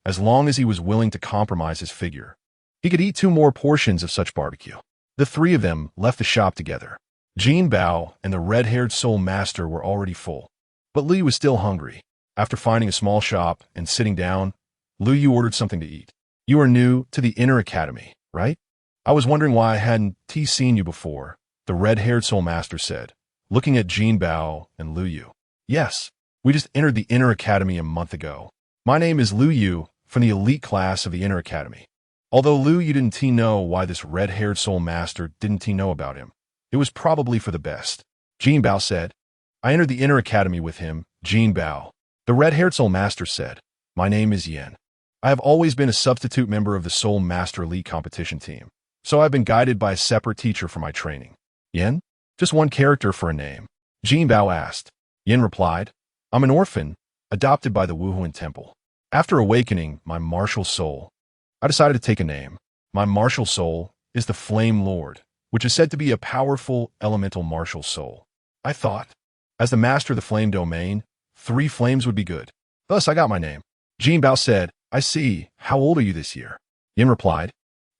As long as he was willing to compromise his figure, he could eat 2 more portions of such barbecue. The 3 of them left the shop together. Jinbao and the red-haired Soul Master were already full, but Lu Yu was still hungry. After finding a small shop and sitting down, Lu Yu ordered something to eat. You are new to the Inner Academy, right? I was wondering why I hadn't seen you before, the red-haired Soul Master said, looking at Jinbao and Lu Yu. Yes, we just entered the Inner Academy a month ago. My name is Lu Yu from the elite class of the Inner Academy. Although Lu Yu didn't know why this red-haired Soul Master didn't know about him, it was probably for the best. Jinbao said, I entered the Inner Academy with him, Jinbao. The red-haired Soul Master said, my name is Yin. I have always been a substitute member of the Soul Master Elite competition team, so I've been guided by a separate teacher for my training. Yin? Just one character for a name. Jinbao asked. Yin replied, I'm an orphan, adopted by the Wuhuan Temple. After awakening my martial soul, I decided to take a name. My martial soul is the Flame Lord, which is said to be a powerful elemental martial soul. I thought, as the master of the flame domain, 3 flames would be good. Thus, I got my name. Jinbao said, I see. How old are you this year? Yin replied,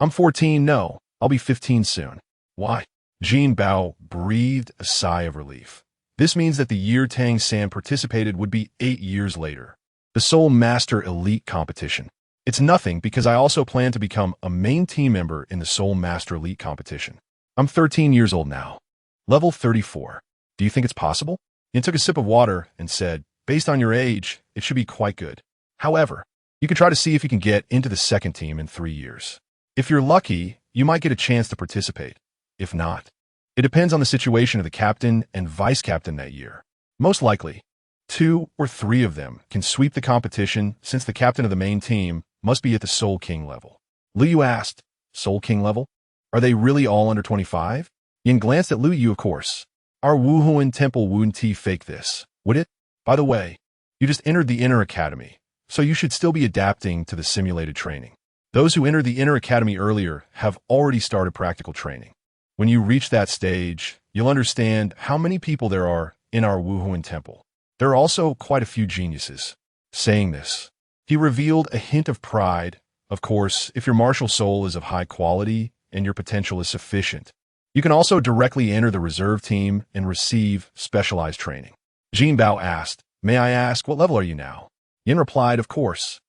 I'm 14, no, I'll be 15 soon. Why? Jinbao breathed a sigh of relief. This means that the year Tang San participated would be 8 years later. The Soul Master Elite competition. It's nothing because I also plan to become a main team member in the Soul Master Elite competition. I'm 13 years old now. Level 34. Do you think it's possible? Yin took a sip of water and said, based on your age, it should be quite good. However, you can try to see if you can get into the second team in 3 years. If you're lucky, you might get a chance to participate. If not, it depends on the situation of the captain and vice captain that year. Most likely, 2 or 3 of them can sweep the competition since the captain of the main team must be at the Soul King level. Lu Yu asked, Soul King level? Are they really all under 25? Yin glanced at Lu Yu, of course. Our Wuhuan Temple wouldn't fake this, would it? By the way, you just entered the Inner Academy, so you should still be adapting to the simulated training. Those who entered the Inner Academy earlier have already started practical training. When you reach that stage, you'll understand how many people there are in our Wuhuan temple. There are also quite a few geniuses. Saying this, he revealed a hint of pride. Of course, if your martial soul is of high quality and your potential is sufficient, you can also directly enter the reserve team and receive specialized training. Jinbao asked, "May I ask, what level are you now?" Yin replied, "Of course.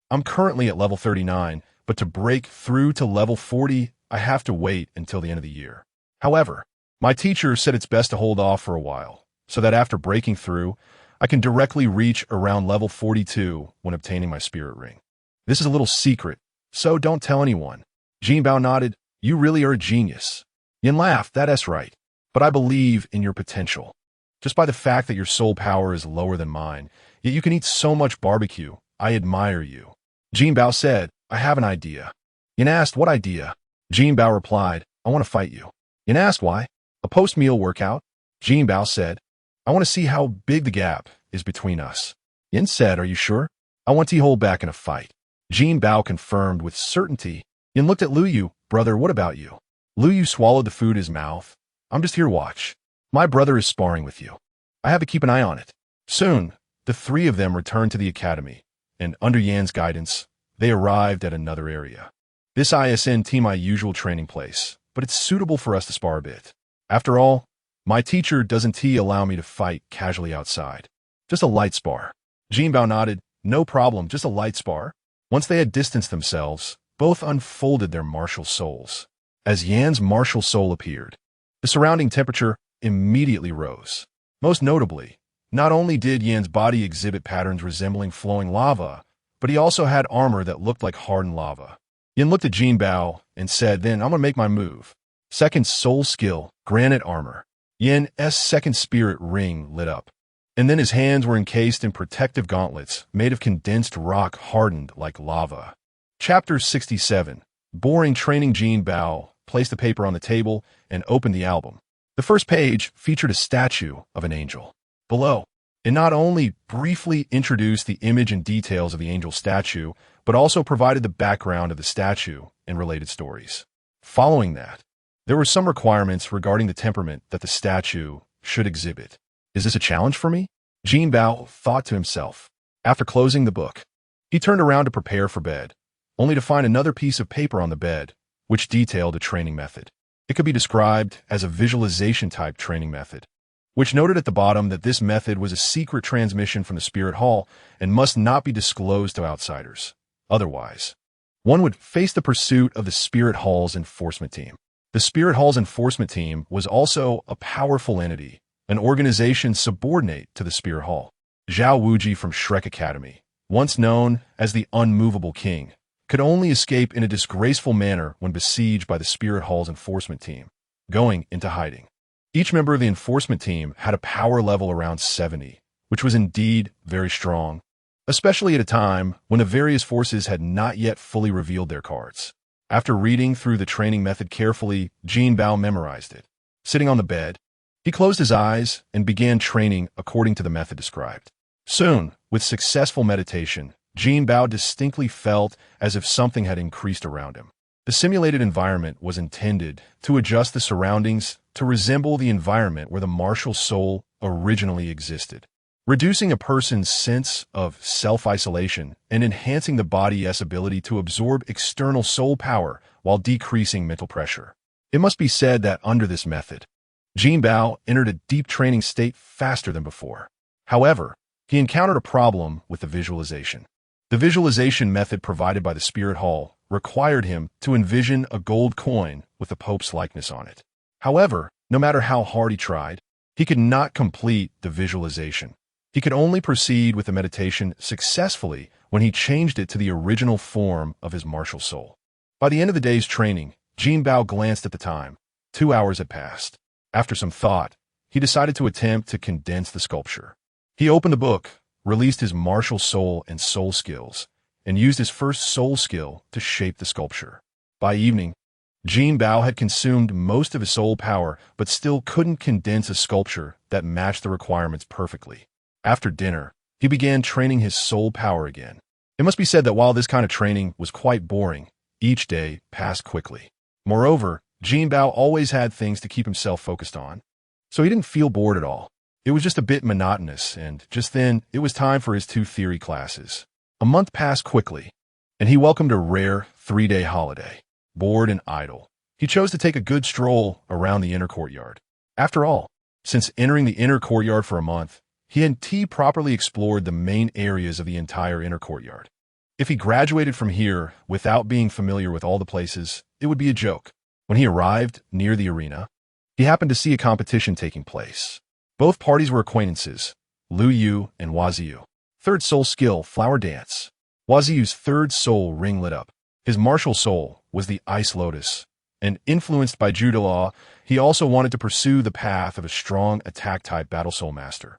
I'm currently at level 39, but to break through to level 40, I have to wait until the end of the year. However, my teacher said it's best to hold off for a while, so that after breaking through, I can directly reach around level 42 when obtaining my spirit ring. This is a little secret, so don't tell anyone." Jinbao nodded, "You really are a genius." Yin laughed, "That's right, but I believe in your potential. Just by the fact that your soul power is lower than mine, yet you can eat so much barbecue, I admire you." Jinbao said, "I have an idea." Yin asked, "What idea?" Jinbao replied, "I want to fight you." Yin asked, "Why?" "A post-meal workout." Jinbao said, "I want to see how big the gap is between us." Yin said, "Are you sure?" "I want to hold back in a fight." Jinbao confirmed with certainty. Yin looked at Lu Yu, "Brother, what about you?" Lu Yu swallowed the food in his mouth. "I'm just here to watch. My brother is sparring with you. I have to keep an eye on it." Soon, the three of them returned to the academy, and under Yan's guidance, they arrived at another area. "This isn't my usual training place, but it's suitable for us to spar a bit. After all, my teacher doesn't allow me to fight casually outside. Just a light spar." Jinbao nodded, "No problem, just a light spar." Once they had distanced themselves, both unfolded their martial souls. As Yan's martial soul appeared, the surrounding temperature immediately rose. Most notably, not only did Yan's body exhibit patterns resembling flowing lava, but he also had armor that looked like hardened lava. Yan looked at Jinbao and said, "Then I'm going to make my move." Second soul skill, granite armor. Yan's second spirit ring lit up, and then his hands were encased in protective gauntlets made of condensed rock hardened like lava. Chapter 67. Boring training. Jinbao placed the paper on the table and opened the album. The first page featured a statue of an angel. Below, it not only briefly introduced the image and details of the angel statue, but also provided the background of the statue and related stories. Following that, there were some requirements regarding the temperament that the statue should exhibit. Is this a challenge for me? Jinbao thought to himself. After closing the book, he turned around to prepare for bed, only to find another piece of paper on the bed, which detailed a training method. It could be described as a visualization-type training method, which noted at the bottom that this method was a secret transmission from the Spirit Hall and must not be disclosed to outsiders. Otherwise, one would face the pursuit of the Spirit Hall's enforcement team. The Spirit Hall's enforcement team was also a powerful entity, an organization subordinate to the Spirit Hall. Zhao Wuji from Shrek Academy, once known as the Unmovable King, could only escape in a disgraceful manner when besieged by the Spirit Hall's enforcement team, going into hiding. Each member of the enforcement team had a power level around 70, which was indeed very strong, especially at a time when the various forces had not yet fully revealed their cards. After reading through the training method carefully, Jinbao memorized it. Sitting on the bed, he closed his eyes and began training according to the method described. Soon, with successful meditation, Jinbao distinctly felt as if something had increased around him. The simulated environment was intended to adjust the surroundings to resemble the environment where the martial soul originally existed, reducing a person's sense of self-isolation and enhancing the body's ability to absorb external soul power while decreasing mental pressure. It must be said that under this method, Jinbao entered a deep training state faster than before. However, he encountered a problem with the visualization. The visualization method provided by the Spirit Hall required him to envision a gold coin with the Pope's likeness on it. However, no matter how hard he tried, he could not complete the visualization. He could only proceed with the meditation successfully when he changed it to the original form of his martial soul. By the end of the day's training, Jinbao glanced at the time. 2 hours had passed. After some thought, he decided to attempt to condense the sculpture. He opened the book, released his martial soul and soul skills, and used his first soul skill to shape the sculpture. By evening, Jinbao had consumed most of his soul power, but still couldn't condense a sculpture that matched the requirements perfectly. After dinner, he began training his soul power again. It must be said that while this kind of training was quite boring, each day passed quickly. Moreover, Jinbao always had things to keep himself focused on, so he didn't feel bored at all. It was just a bit monotonous, and just then, it was time for his 2 theory classes. A month passed quickly, and he welcomed a rare 3-day holiday. Bored and idle, he chose to take a good stroll around the inner courtyard. After all, since entering the inner courtyard for a month, he hadn't properly explored the main areas of the entire inner courtyard. If he graduated from here without being familiar with all the places, it would be a joke. When he arrived near the arena, he happened to see a competition taking place. Both parties were acquaintances, Liu Yu and Huaziyu. Third soul skill, flower dance. Huaziyu's third soul ring lit up. His martial soul was the ice lotus, and influenced by judo law, he also wanted to pursue the path of a strong attack-type battle soul master.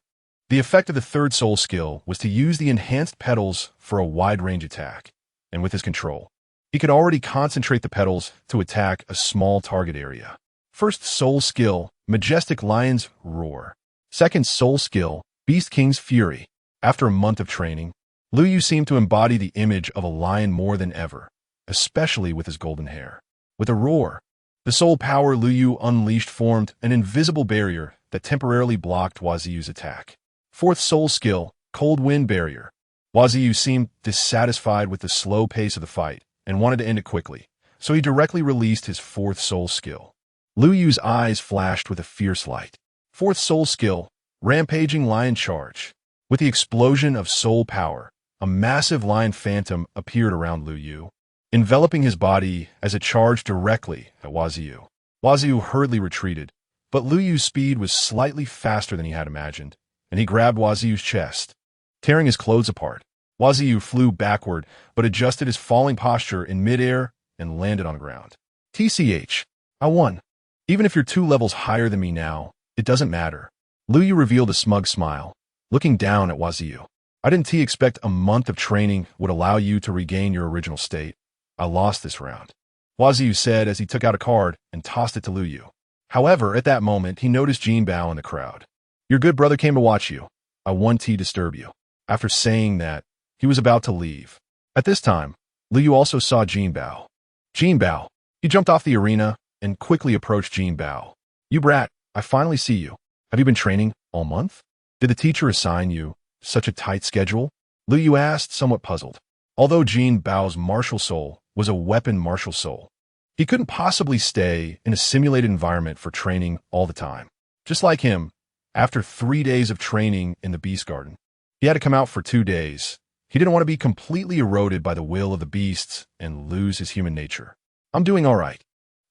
The effect of the third soul skill was to use the enhanced petals for a wide-range attack, and with his control, he could already concentrate the petals to attack a small target area. First soul skill, Majestic Lion's Roar. Second soul skill, Beast King's Fury. After a month of training, Liu Yu seemed to embody the image of a lion more than ever, especially with his golden hair. With a roar, the soul power Liu Yu unleashed formed an invisible barrier that temporarily blocked Huaziyu's attack. Fourth soul skill, Cold Wind Barrier. Huaziyu seemed dissatisfied with the slow pace of the fight and wanted to end it quickly, so he directly released his fourth soul skill. Liu Yu's eyes flashed with a fierce light. Fourth soul skill, Rampaging Lion Charge. With the explosion of soul power, a massive lion phantom appeared around Liu Yu, enveloping his body as it charged directly at Huaziyu. Huaziyu hurriedly retreated, but Liu Yu's speed was slightly faster than he had imagined, and he grabbed Huaziyu's chest, tearing his clothes apart. Huaziyu flew backward, but adjusted his falling posture in midair and landed on the ground. TCH, I won. Even if you're 2 levels higher than me now, it doesn't matter. Liu Yu revealed a smug smile, looking down at Huaziyu. I didn't expect a month of training would allow you to regain your original state. I lost this round, Huaziyu said as he took out a card and tossed it to Liu Yu. However, at that moment, he noticed Jinbao in the crowd. Your good brother came to watch you. I won't disturb you. After saying that, he was about to leave. At this time, Liu Yu also saw Jinbao. Jinbao. He jumped off the arena and quickly approached Jinbao. You brat, I finally see you. Have you been training all month? Did the teacher assign you such a tight schedule? Liu Yu asked, somewhat puzzled. Although Jinbao's martial soul was a weapon martial soul, he couldn't possibly stay in a simulated environment for training all the time. Just like him, after 3 days of training in the Beast Garden, he had to come out for 2 days. He didn't want to be completely eroded by the will of the beasts and lose his human nature. I'm doing all right.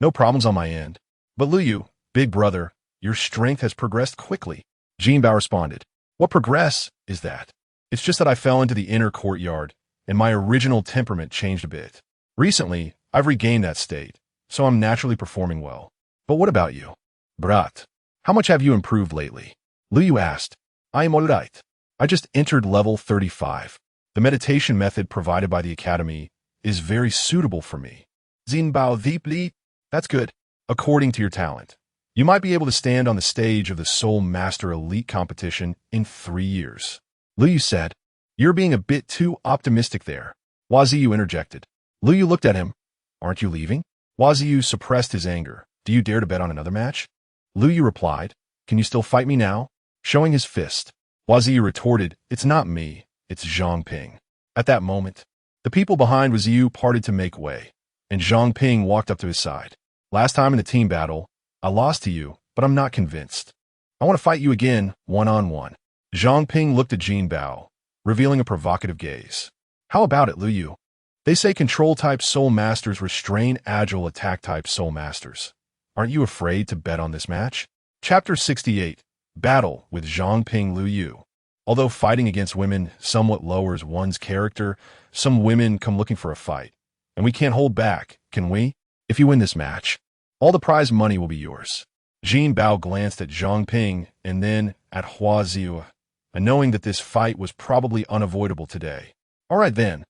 No problems on my end. But Liu Yu, big brother, your strength has progressed quickly. Jinbao responded. What progress is that? It's just that I fell into the inner courtyard, and my original temperament changed a bit. Recently, I've regained that state, so I'm naturally performing well. But what about you? Brat, how much have you improved lately? Liu Yu asked. I am alright. I just entered level 35. The meditation method provided by the Academy is very suitable for me. Jinbao deeply. That's good. According to your talent, you might be able to stand on the stage of the Soul Master Elite competition in 3 years. Liu Yu said. You're being a bit too optimistic there. Huaziyu interjected. Liu Yu looked at him. Aren't you leaving? Huaziyu suppressed his anger. Do you dare to bet on another match? Liu Yu replied. Can you still fight me now? Showing his fist. Huaziyu retorted. It's not me. It's Zhang Ping. At that moment, the people behind Huaziyu parted to make way, and Zhang Ping walked up to his side. Last time in the team battle, I lost to you, but I'm not convinced. I want to fight you again, one-on-one. Zhang Ping looked at Jinbao, revealing a provocative gaze. How about it, Liu Yu? They say control-type soul masters restrain agile attack-type soul masters. Aren't you afraid to bet on this match? Chapter 68. Battle with Zhang Ping Liu Yu. Although fighting against women somewhat lowers one's character, some women come looking for a fight. And we can't hold back, can we? If you win this match, all the prize money will be yours. Jinbao glanced at Zhang Ping and then at Huaziyu, and knowing that this fight was probably unavoidable today. All right then.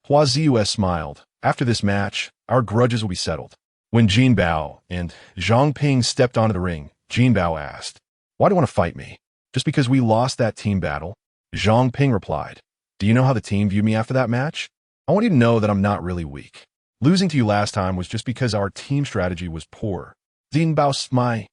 Huaziyu smiled. After this match, our grudges will be settled. When Jinbao and Zhang Ping stepped onto the ring, Jinbao asked, Why do you want to fight me? Just because we lost that team battle? Zhang Ping replied, "Do you know how the team viewed me after that match? I want you to know that I'm not really weak. Losing to you last time was just because our team strategy was poor." Jinbao smiled,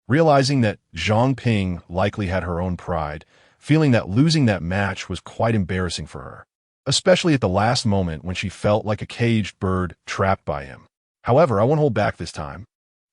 realizing that Zhang Ping likely had her own pride, feeling that losing that match was quite embarrassing for her, especially at the last moment when she felt like a caged bird trapped by him. "However, I won't hold back this time,"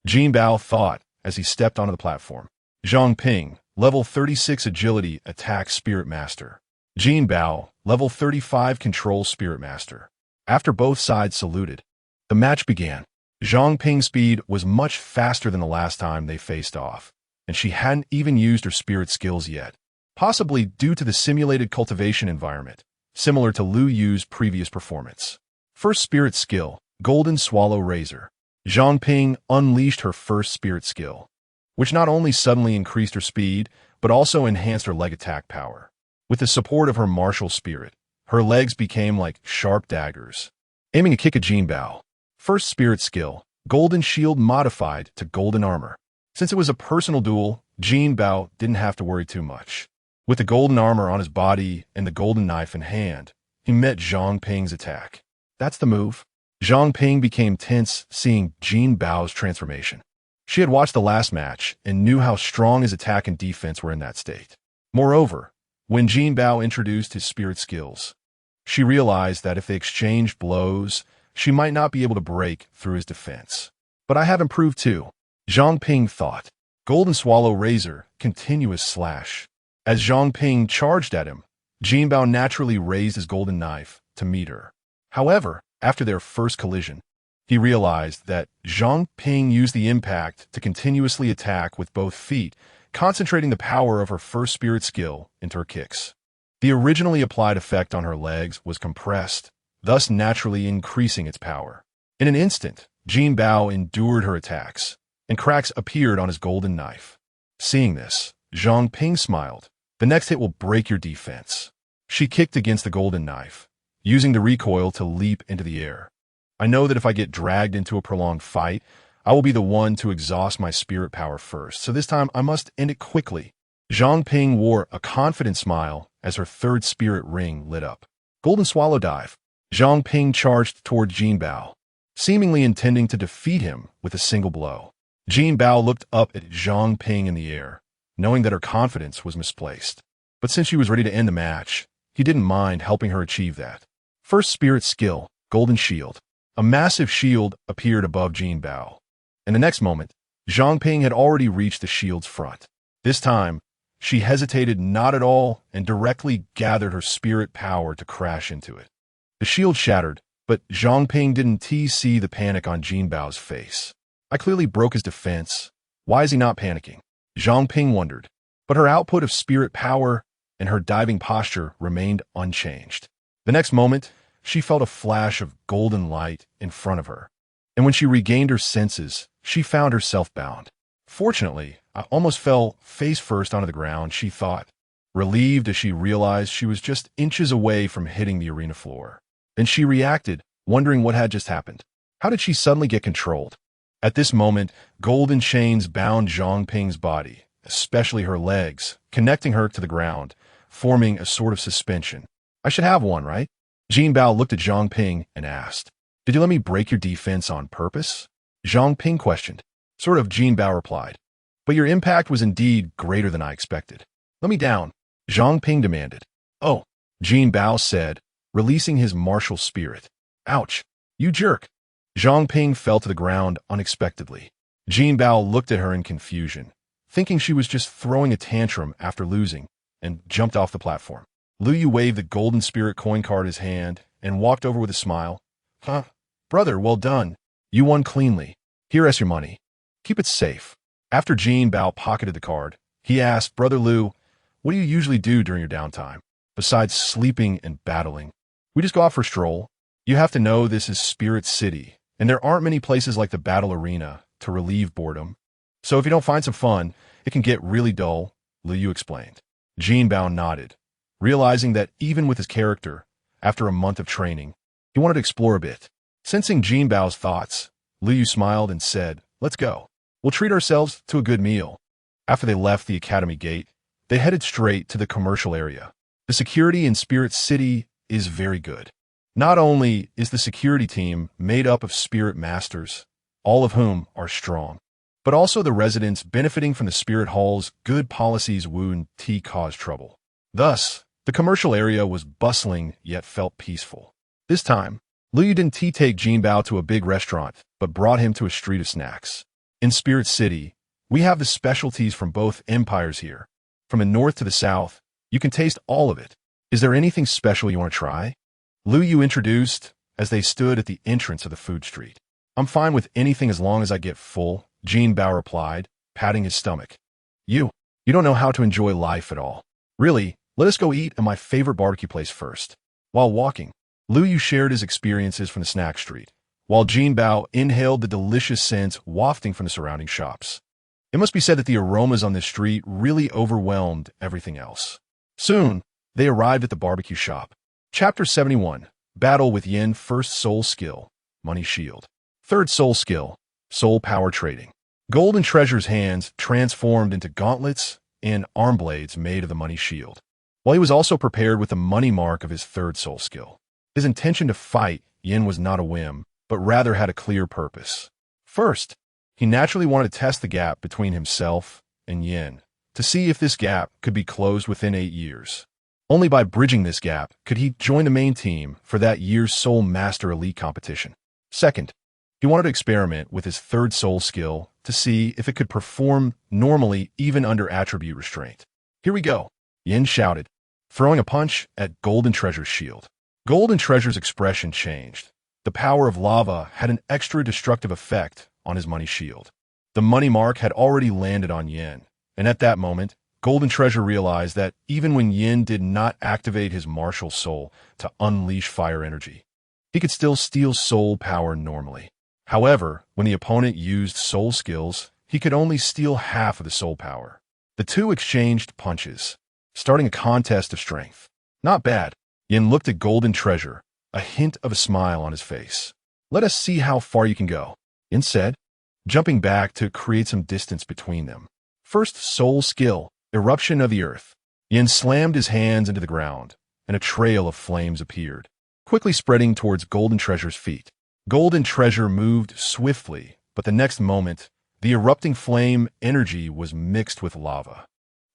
Jinbao thought as he stepped onto the platform. Zhang Ping, level 36 Agility Attack Spirit Master. Jinbao, level 35 Control Spirit Master. After both sides saluted, the match began. Zhang Ping's speed was much faster than the last time they faced off, and she hadn't even used her spirit skills yet, possibly due to the simulated cultivation environment, similar to Lu Yu's previous performance. First spirit skill, Golden Swallow Razor. Zhang Ping unleashed her first spirit skill, which not only suddenly increased her speed, but also enhanced her leg attack power. With the support of her martial spirit, her legs became like sharp daggers, aiming to kick at Jinbao. First spirit skill, Golden Shield modified to Golden Armor. Since it was a personal duel, Jinbao didn't have to worry too much. With the golden armor on his body and the golden knife in hand, he met Zhang Ping's attack. That's the move. Zhang Ping became tense seeing Jinbao's transformation. She had watched the last match and knew how strong his attack and defense were in that state. Moreover, when Jinbao introduced his spirit skills, she realized that if they exchanged blows, she might not be able to break through his defense. But I have improved too, Zhang Ping thought. Golden Swallow Razor, Continuous Slash. As Zhang Ping charged at him, Jinbao naturally raised his golden knife to meet her. However, after their first collision, he realized that Zhang Ping used the impact to continuously attack with both feet, concentrating the power of her first spirit skill into her kicks. The originally applied effect on her legs was compressed, thus naturally increasing its power. In an instant, Jinbao endured her attacks, and cracks appeared on his golden knife. Seeing this, Zhang Ping smiled. "The next hit will break your defense." She kicked against the golden knife, using the recoil to leap into the air. "I know that if I get dragged into a prolonged fight, I will be the one to exhaust my spirit power first, so this time I must end it quickly." Zhang Ping wore a confident smile as her third spirit ring lit up. Golden Swallow Dive. Zhang Ping charged toward Jinbao, seemingly intending to defeat him with a single blow. Jinbao looked up at Zhang Ping in the air, knowing that her confidence was misplaced. But since she was ready to end the match, he didn't mind helping her achieve that. First spirit skill, Golden Shield. A massive shield appeared above Jinbao. In the next moment, Zhang Ping had already reached the shield's front. This time, she hesitated not at all and directly gathered her spirit power to crash into it. The shield shattered, but Zhang Ping didn't see the panic on Jinbao's face. "I clearly broke his defense. Why is he not panicking?" Zhang Ping wondered, but her output of spirit power and her diving posture remained unchanged. The next moment, she felt a flash of golden light in front of her, and when she regained her senses, she found herself bound. "Fortunately, I almost fell face first onto the ground," she thought, relieved as she realized she was just inches away from hitting the arena floor. Then she reacted, wondering what had just happened. How did she suddenly get controlled? At this moment, golden chains bound Zhang Ping's body, especially her legs, connecting her to the ground, forming a sort of suspension. "I should have one, right?" Jinbao looked at Zhang Ping and asked, "Did you let me break your defense on purpose?" Zhang Ping questioned. "Sort of," Jinbao replied. "But your impact was indeed greater than I expected." "Let me down," Zhang Ping demanded. "Oh," Jinbao said, releasing his martial spirit. "Ouch, you jerk." Zhang Ping fell to the ground unexpectedly. Jinbao looked at her in confusion, thinking she was just throwing a tantrum after losing, and jumped off the platform. Lu Yu waved the golden spirit coin card in his hand and walked over with a smile. "Huh, brother, well done. You won cleanly. Here is your money. Keep it safe." After Jinbao pocketed the card, he asked, "Brother Lu, what do you usually do during your downtime, besides sleeping and battling?" "We just go out for a stroll. You have to know this is Spirit City, and there aren't many places like the battle arena to relieve boredom. So if you don't find some fun, it can get really dull," Lu Yu explained. Jinbao nodded, realizing that even with his character, after a month of training, he wanted to explore a bit. Sensing Jinbao's thoughts, Lu Yu smiled and said, "Let's go. We'll treat ourselves to a good meal." After they left the academy gate, they headed straight to the commercial area. The security in Spirit City is very good. Not only is the security team made up of spirit masters, all of whom are strong, but also the residents benefiting from the spirit hall's good policies wouldn't cause trouble. Thus, the commercial area was bustling yet felt peaceful. This time, Liu didn't take Jinbao to a big restaurant, but brought him to a street of snacks. In Spirit City, we have the specialties from both empires here. From the north to the south, you can taste all of it. Is there anything special you want to try? Liu introduced as they stood at the entrance of the food street. I'm fine with anything as long as I get full, Jinbao replied, patting his stomach. You don't know how to enjoy life at all. Really, let us go eat at my favorite barbecue place first. While walking, Liu shared his experiences from the snack street, while Jinbao inhaled the delicious scents wafting from the surrounding shops. It must be said that the aromas on this street really overwhelmed everything else. Soon, they arrived at the barbecue shop. Chapter 71, Battle with Yin. First Soul Skill, Money Shield. Third Soul Skill, Soul Power Trading. Golden Treasure's hands transformed into gauntlets and arm blades made of the money shield, while he was also prepared with the money mark of his third soul skill. His intention to fight Yin was not a whim, but rather had a clear purpose. First, he naturally wanted to test the gap between himself and Yin, to see if this gap could be closed within 8 years. Only by bridging this gap could he join the main team for that year's Soul Master Elite competition. Second, he wanted to experiment with his third soul skill to see if it could perform normally even under attribute restraint. Here we go, Yin shouted, throwing a punch at Golden Treasure's shield. Golden Treasure's expression changed. The power of lava had an extra destructive effect on his money shield. The money mark had already landed on Yin, and at that moment, Golden Treasure realized that even when Yin did not activate his martial soul to unleash fire energy, he could still steal soul power normally. However, when the opponent used soul skills, he could only steal half of the soul power. The two exchanged punches, starting a contest of strength. Not bad. Yin looked at Golden Treasure, a hint of a smile on his face. Let us see how far you can go, Yin said, jumping back to create some distance between them. First soul skill, Eruption of the Earth. Yin slammed his hands into the ground, and a trail of flames appeared, quickly spreading towards Golden Treasure's feet. Golden Treasure moved swiftly, but the next moment, the erupting flame energy was mixed with lava.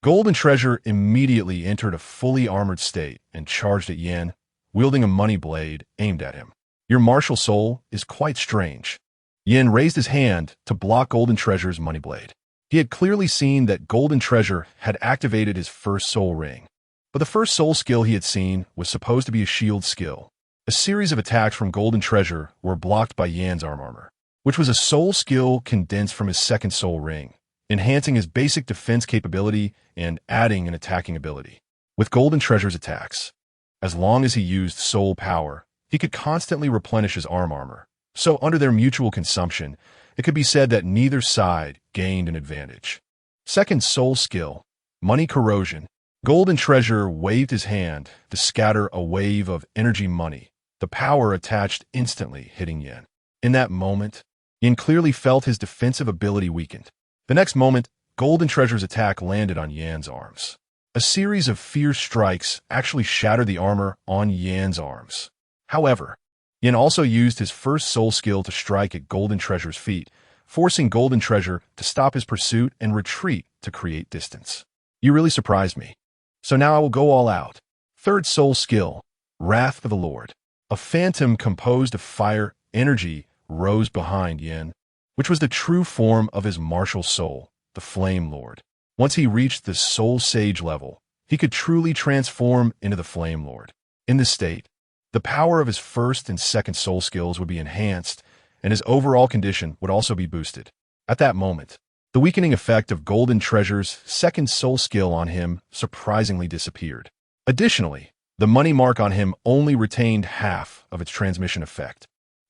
Golden Treasure immediately entered a fully armored state and charged at Yin, wielding a money blade aimed at him. Your martial soul is quite strange. Yin raised his hand to block Golden Treasure's money blade. He had clearly seen that Golden Treasure had activated his first soul ring, but the first soul skill he had seen was supposed to be a shield skill. A series of attacks from Golden Treasure were blocked by Yan's armor, which was a soul skill condensed from his second soul ring, enhancing his basic defense capability and adding an attacking ability. With Golden Treasure's attacks, as long as he used soul power, he could constantly replenish his armor, so under their mutual consumption, it could be said that neither side gained an advantage. Second soul skill, Money Corrosion. Golden Treasure waved his hand to scatter a wave of energy money, the power attached instantly hitting Yin. In that moment, Yin clearly felt his defensive ability weakened. The next moment, Golden Treasure's attack landed on Yan's arms. A series of fierce strikes actually shattered the armor on Yan's arms. However, Yin also used his first soul skill to strike at Golden Treasure's feet, forcing Golden Treasure to stop his pursuit and retreat to create distance. You really surprised me. So now I will go all out. Third soul skill, Wrath of the Lord. A phantom composed of fire energy rose behind Yin, which was the true form of his martial soul, the Flame Lord. Once he reached the Soul Sage level, he could truly transform into the Flame Lord. In this state, the power of his first and second soul skills would be enhanced, and his overall condition would also be boosted. At that moment, the weakening effect of Golden Treasure's second soul skill on him surprisingly disappeared. Additionally, the money mark on him only retained half of its transmission effect.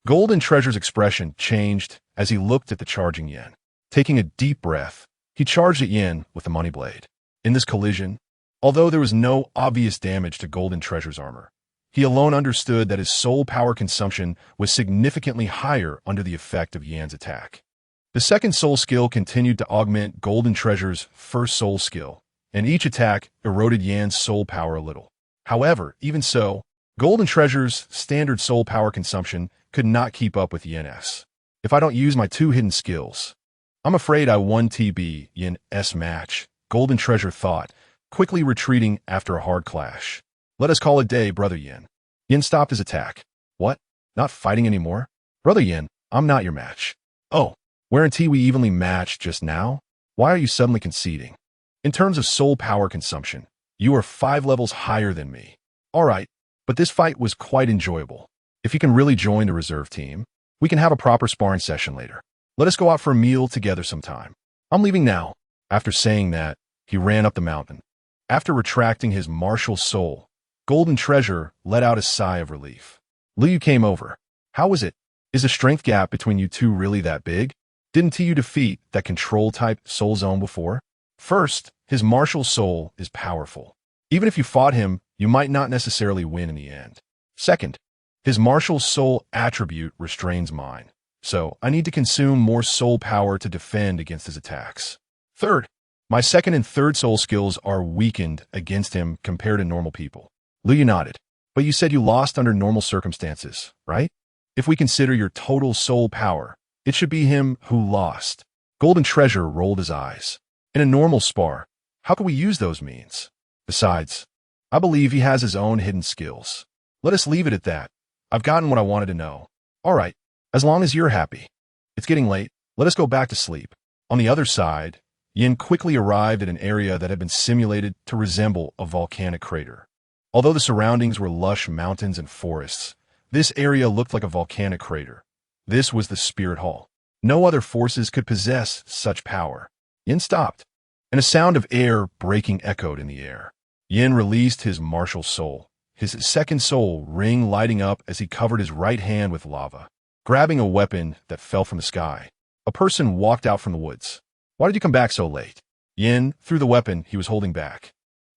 Golden Treasure's expression changed as he looked at the charging Yin. Taking a deep breath, he charged at Yin with the money blade. In this collision, although there was no obvious damage to Golden Treasure's armor, he alone understood that his soul power consumption was significantly higher under the effect of Yan's attack. The second soul skill continued to augment Golden Treasure's first soul skill, and each attack eroded Yan's soul power a little. However, even so, Golden Treasure's standard soul power consumption could not keep up with Yin-S. If I don't use my two hidden skills, I'm afraid I won TB Yin-S match, Golden Treasure thought, quickly retreating after a hard clash. Let us call it day, Brother Yin. Yin stopped his attack. What? Not fighting anymore? Brother Yin, I'm not your match. Oh, weren't we evenly matched just now? Why are you suddenly conceding? In terms of soul power consumption, you are 5 levels higher than me. All right, but this fight was quite enjoyable. If you can really join the reserve team, we can have a proper sparring session later. Let us go out for a meal together sometime. I'm leaving now. After saying that, he ran up the mountain. After retracting his martial soul, Golden Treasure let out a sigh of relief. Liu came over. How was it? Is the strength gap between you two really that big? Didn't you defeat that control-type soul zone before? First, his martial soul is powerful. Even if you fought him, you might not necessarily win in the end. Second, his martial soul attribute restrains mine, so I need to consume more soul power to defend against his attacks. Third, my second and third soul skills are weakened against him compared to normal people. Liu nodded. But you said you lost under normal circumstances, right? If we consider your total soul power, it should be him who lost. Golden Treasure rolled his eyes. In a normal spar, how can we use those means? Besides, I believe he has his own hidden skills. Let us leave it at that. I've gotten what I wanted to know. All right, as long as you're happy. It's getting late. Let us go back to sleep. On the other side, Yin quickly arrived at an area that had been simulated to resemble a volcanic crater. Although the surroundings were lush mountains and forests, this area looked like a volcanic crater. This was the Spirit Hall. No other forces could possess such power. Yin stopped, and a sound of air breaking echoed in the air. Yin released his martial soul, his second soul ring lighting up as he covered his right hand with lava, grabbing a weapon that fell from the sky. A person walked out from the woods. Why did you come back so late? Yin threw the weapon he was holding back.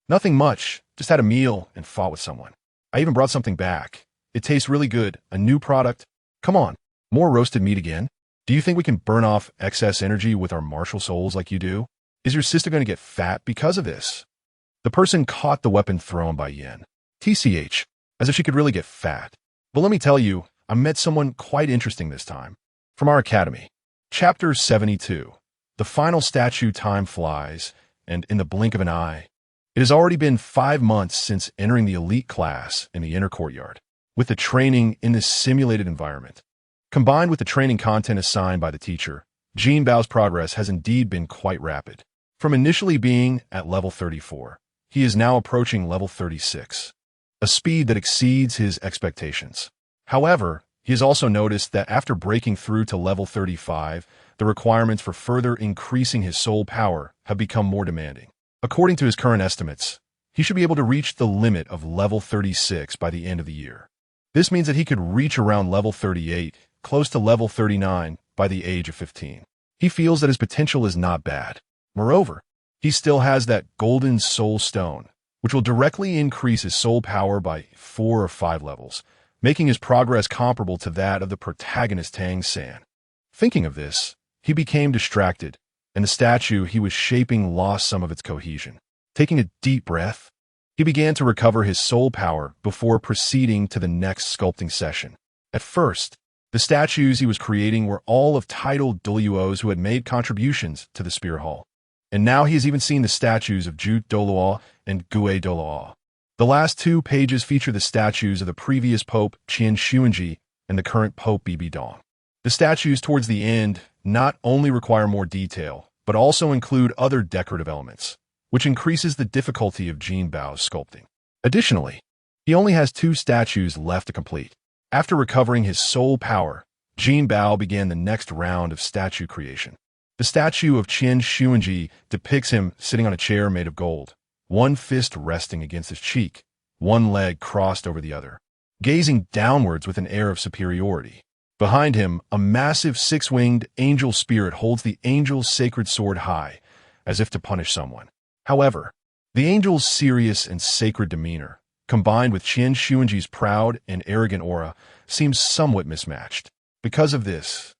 Nothing much, just had a meal and fought with someone. I even brought something back. It tastes really good, a new product. Come on, more roasted meat again? Do you think we can burn off excess energy with our martial souls like you do? Is your sister going to get fat because of this? The person caught the weapon thrown by Yin. TCH, as if she could really get fat. But let me tell you, I met someone quite interesting this time. From our academy. Chapter 72. The final statue time flies, and in the blink of an eye, it has already been 5 months since entering the elite class in the inner courtyard. With the training in this simulated environment, combined with the training content assigned by the teacher, Jinbao's progress has indeed been quite rapid. From initially being at level 34, he is now approaching level 36, a speed that exceeds his expectations. However, he has also noticed that after breaking through to level 35, the requirements for further increasing his soul power have become more demanding. According to his current estimates, he should be able to reach the limit of level 36 by the end of the year. This means that he could reach around level 38, close to level 39, by the age of 15. He feels that his potential is not bad. Moreover, he still has that golden soul stone, which will directly increase his soul power by 4 or 5 levels, making his progress comparable to that of the protagonist Tang San. Thinking of this, he became distracted, and the statue he was shaping lost some of its cohesion. Taking a deep breath, he began to recover his soul power before proceeding to the next sculpting session. At first, the statues he was creating were all of titled Douluos who had made contributions to the Spirit Hall. And now he has even seen the statues of Ju Douluo and Gue Douluo. The last 2 pages feature the statues of the previous Pope Qian Xuanji and the current Pope Bibi Dong. The statues towards the end not only require more detail, but also include other decorative elements, which increases the difficulty of Jinbao's sculpting. Additionally, he only has 2 statues left to complete. After recovering his soul power, Jinbao began the next round of statue creation. The statue of Qian Xuanji depicts him sitting on a chair made of gold, one fist resting against his cheek, one leg crossed over the other, gazing downwards with an air of superiority. Behind him, a massive 6-winged angel spirit holds the angel's sacred sword high, as if to punish someone. However, the angel's serious and sacred demeanor, combined with Qian Xuanji's proud and arrogant aura, seems somewhat mismatched. Because of this,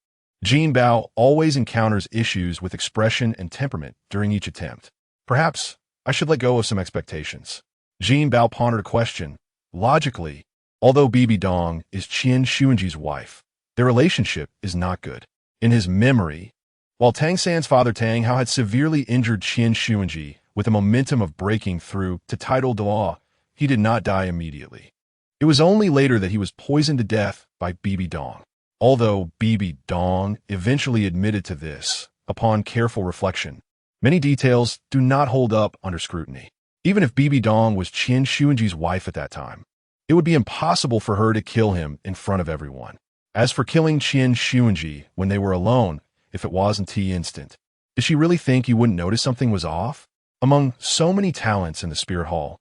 Jinbao always encounters issues with expression and temperament during each attempt. Perhaps I should let go of some expectations. Jinbao pondered a question. Logically, although Bibi Dong is Qian Xuanji's wife, their relationship is not good. In his memory, while Tang San's father Tang Hao had severely injured Qian Xuanji with the momentum of breaking through to title Douluo, he did not die immediately. It was only later that he was poisoned to death by Bibi Dong. Although Bibi Dong eventually admitted to this, upon careful reflection, many details do not hold up under scrutiny. Even if Bibi Dong was Qian Xuanji's wife at that time, it would be impossible for her to kill him in front of everyone. As for killing Qian Xuanji when they were alone, if it wasn't the instant, did she really think you wouldn't notice something was off? Among so many talents in the spirit hall,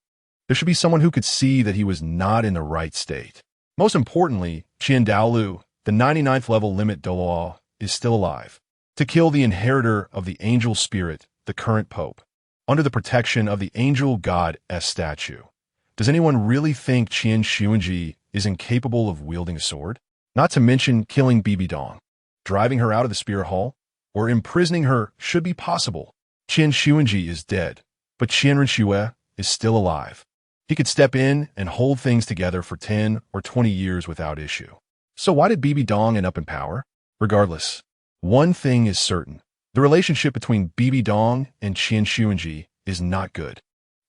there should be someone who could see that he was not in the right state. Most importantly, Qian Douluo, the 99th level limit Douluo, is still alive. To kill the inheritor of the angel spirit, the current pope, under the protection of the angel god S statue. Does anyone really think Qian Xuanji is incapable of wielding a sword? Not to mention killing Bibi Dong. Driving her out of the spirit hall, or imprisoning her should be possible. Qian Xuanji is dead, but Qian Renxue is still alive. He could step in and hold things together for 10 or 20 years without issue. So why did Bibi Dong end up in power? Regardless, one thing is certain. The relationship between Bibi Dong and Qian Xuanji is not good.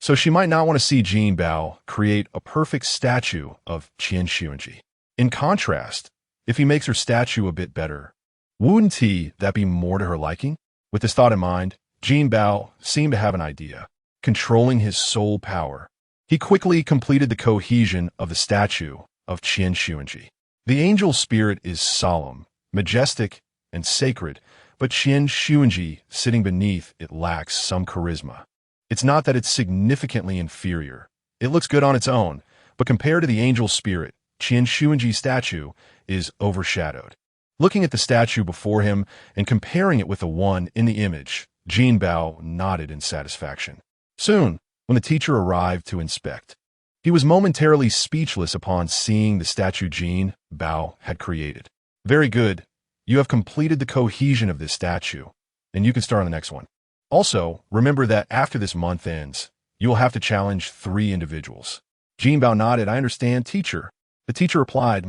So she might not want to see Jinbao create a perfect statue of Qian Xuanji. In contrast, if he makes her statue a bit better, wouldn't that be more to her liking? With this thought in mind, Jinbao seemed to have an idea. Controlling his soul power, he quickly completed the cohesion of the statue of Qian Xuanji. The angel spirit is solemn, majestic, and sacred, but Qian Xuanji sitting beneath it lacks some charisma. It's not that it's significantly inferior. It looks good on its own, but compared to the angel spirit, Qian Xuanji's statue is overshadowed. Looking at the statue before him and comparing it with the one in the image, Jinbao nodded in satisfaction. Soon, when the teacher arrived to inspect, he was momentarily speechless upon seeing the statue Jinbao had created. Very good. You have completed the cohesion of this statue, and you can start on the next one. Also, remember that after this month ends, you will have to challenge 3 individuals. Jinbao nodded. I understand, teacher. The teacher replied,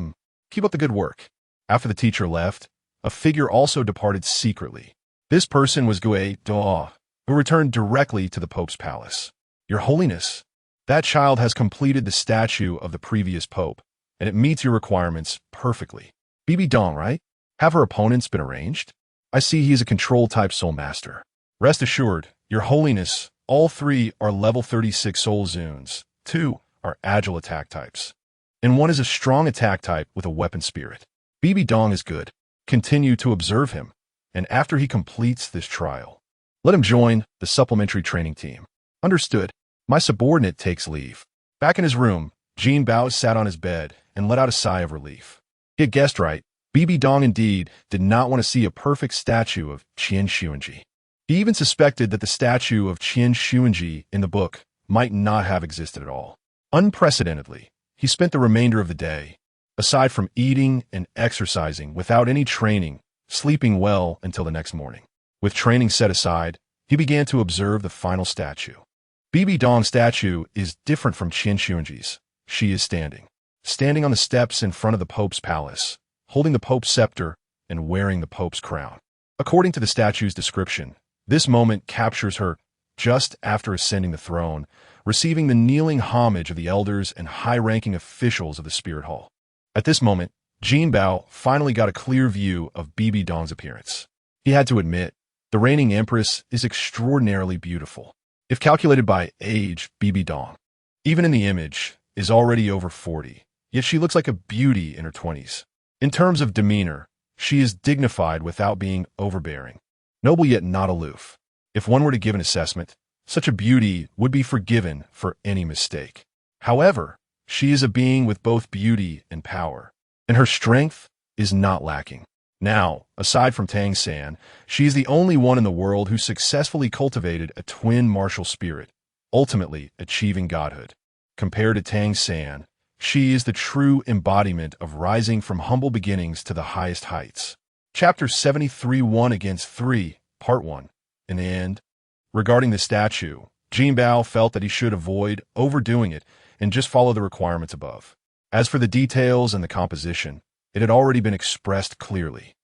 keep up the good work. After the teacher left, a figure also departed secretly. This person was Gue Doa, who returned directly to the Pope's palace. Your Holiness, that child has completed the statue of the previous Pope, and it meets your requirements perfectly. Bibi Dong, right? Have her opponents been arranged? I see he is a control-type soul master. Rest assured, Your Holiness, all 3 are level 36 soul zones, 2 are agile attack types, and 1 is a strong attack type with a weapon spirit. Bibi Dong is good. Continue to observe him, and after he completes this trial, let him join the supplementary training team. Understood. My subordinate takes leave. Back in his room, Jinbao sat on his bed and let out a sigh of relief. He had guessed right. Bibi Dong indeed did not want to see a perfect statue of Qian Xuanji. He even suspected that the statue of Qian Xuanji in the book might not have existed at all. Unprecedentedly, he spent the remainder of the day, aside from eating and exercising without any training, sleeping well until the next morning. With training set aside, he began to observe the final statue. Bibi Dong's statue is different from Qian Xuanji's. She is standing on the steps in front of the Pope's palace, holding the Pope's scepter and wearing the Pope's crown. According to the statue's description, this moment captures her just after ascending the throne, receiving the kneeling homage of the elders and high-ranking officials of the Spirit Hall. At this moment, Jinbao finally got a clear view of Bibi Dong's appearance. He had to admit, the reigning empress is extraordinarily beautiful. If calculated by age, Bibi Dong, even in the image, is already over 40, yet she looks like a beauty in her 20s. In terms of demeanor, she is dignified without being overbearing, noble yet not aloof. If one were to give an assessment, such a beauty would be forgiven for any mistake. However, she is a being with both beauty and power, and her strength is not lacking. Now, aside from Tang San, she is the only one in the world who successfully cultivated a twin martial spirit, ultimately achieving godhood. Compared to Tang San, she is the true embodiment of rising from humble beginnings to the highest heights. Chapter 73 1 against 3, Part 1. In the end, regarding the statue, Jinbao felt that he should avoid overdoing it and just follow the requirements above. As for the details and the composition, it had already been expressed clearly.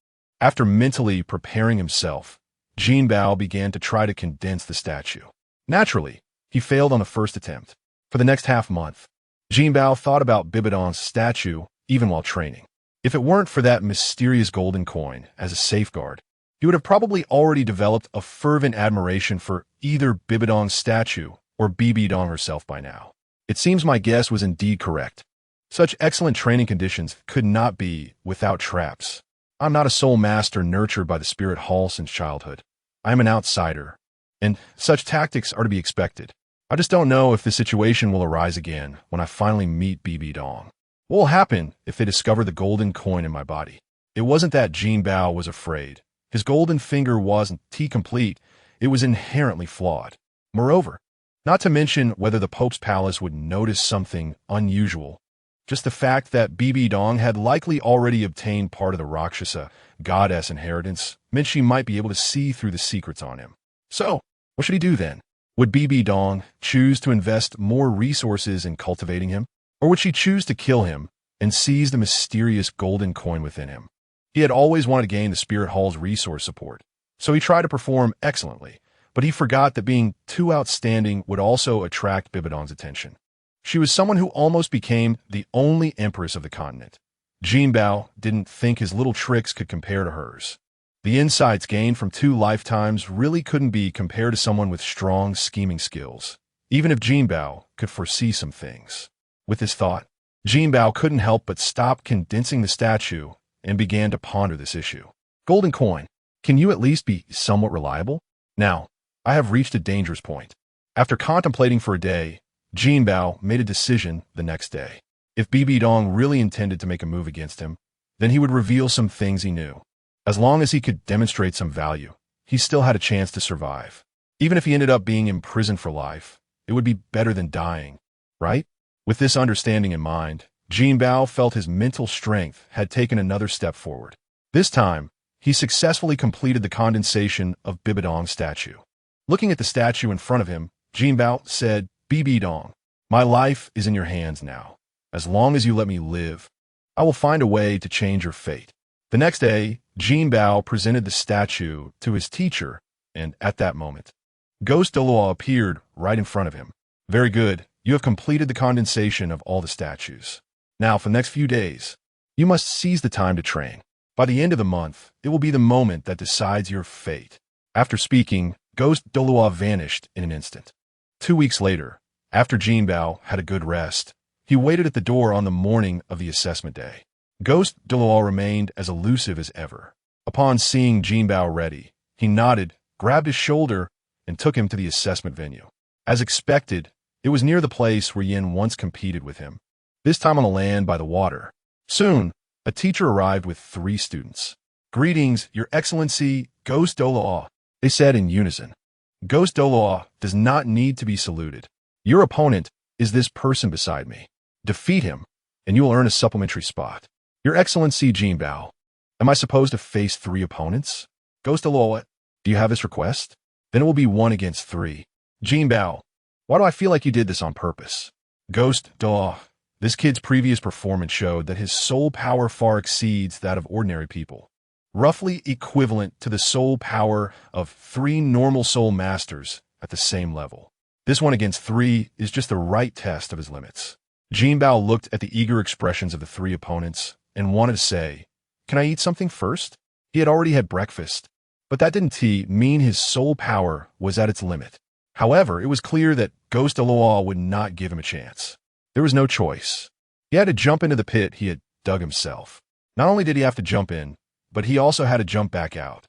After mentally preparing himself, Jinbao began to try to condense the statue. Naturally, he failed on the first attempt. For the next half-month, Jinbao thought about Bibidon's statue even while training. If it weren't for that mysterious golden coin as a safeguard, he would have probably already developed a fervent admiration for either Bibidon's statue or Bibidong herself by now. It seems my guess was indeed correct. Such excellent training conditions could not be without traps. I'm not a soul master nurtured by the spirit hall since childhood. I am an outsider, and such tactics are to be expected. I just don't know if this situation will arise again when I finally meet Bibidong. What will happen if they discover the golden coin in my body? It wasn't that Jinbao was afraid. His golden finger wasn't complete, it was inherently flawed. Moreover, not to mention whether the Pope's palace would notice something unusual, just the fact that Bibidong had likely already obtained part of the Rakshasa goddess inheritance meant she might be able to see through the secrets on him. So, what should he do then? Would Bibidong choose to invest more resources in cultivating him? Or would she choose to kill him and seize the mysterious golden coin within him? He had always wanted to gain the Spirit Hall's resource support, so he tried to perform excellently, but he forgot that being too outstanding would also attract Bibidong's attention. She was someone who almost became the only empress of the continent. Jinbao didn't think his little tricks could compare to hers. The insights gained from 2 lifetimes really couldn't be compared to someone with strong scheming skills, even if Jinbao could foresee some things. With this thought, Jinbao couldn't help but stop condensing the statue and began to ponder this issue. Golden coin, can you at least be somewhat reliable? Now, I have reached a dangerous point. After contemplating for a day, Jinbao made a decision the next day. If Bibidong really intended to make a move against him, then he would reveal some things he knew. As long as he could demonstrate some value, he still had a chance to survive. Even if he ended up being imprisoned for life, it would be better than dying, right? With this understanding in mind, Jinbao felt his mental strength had taken another step forward. This time, he successfully completed the condensation of Bibidong's statue. Looking at the statue in front of him, Jinbao said, Bibidong, my life is in your hands now. As long as you let me live, I will find a way to change your fate. The next day, Jinbao presented the statue to his teacher, and at that moment, Ghost Douluo appeared right in front of him. Very good, you have completed the condensation of all the statues. Now, for the next few days, you must seize the time to train. By the end of the month, it will be the moment that decides your fate. After speaking, Ghost Douluo vanished in an instant. 2 weeks later, after Jinbao had a good rest, he waited at the door on the morning of the assessment day. Ghost Douluo remained as elusive as ever. Upon seeing Jinbao ready, he nodded, grabbed his shoulder, and took him to the assessment venue. As expected, it was near the place where Yin once competed with him, this time on the land by the water. Soon, a teacher arrived with 3 students. Greetings, Your Excellency, Ghost Douluo, they said in unison. Ghost Douluo does not need to be saluted. Your opponent is this person beside me. Defeat him, and you will earn a supplementary spot. Your Excellency Jinbao, am I supposed to face 3 opponents? Ghost Douluo, do you have this request? Then it will be 1 against 3. Jinbao, why do I feel like you did this on purpose? Ghost Douluo, this kid's previous performance showed that his soul power far exceeds that of ordinary people, roughly equivalent to the soul power of 3 normal soul masters at the same level. This 1 against 3 is just the right test of his limits. Jinbao looked at the eager expressions of the 3 opponents and wanted to say, can I eat something first? He had already had breakfast, but that didn't mean his soul power was at its limit. However, it was clear that Ghost Douluo would not give him a chance. There was no choice. He had to jump into the pit he had dug himself. Not only did he have to jump in, but he also had to jump back out.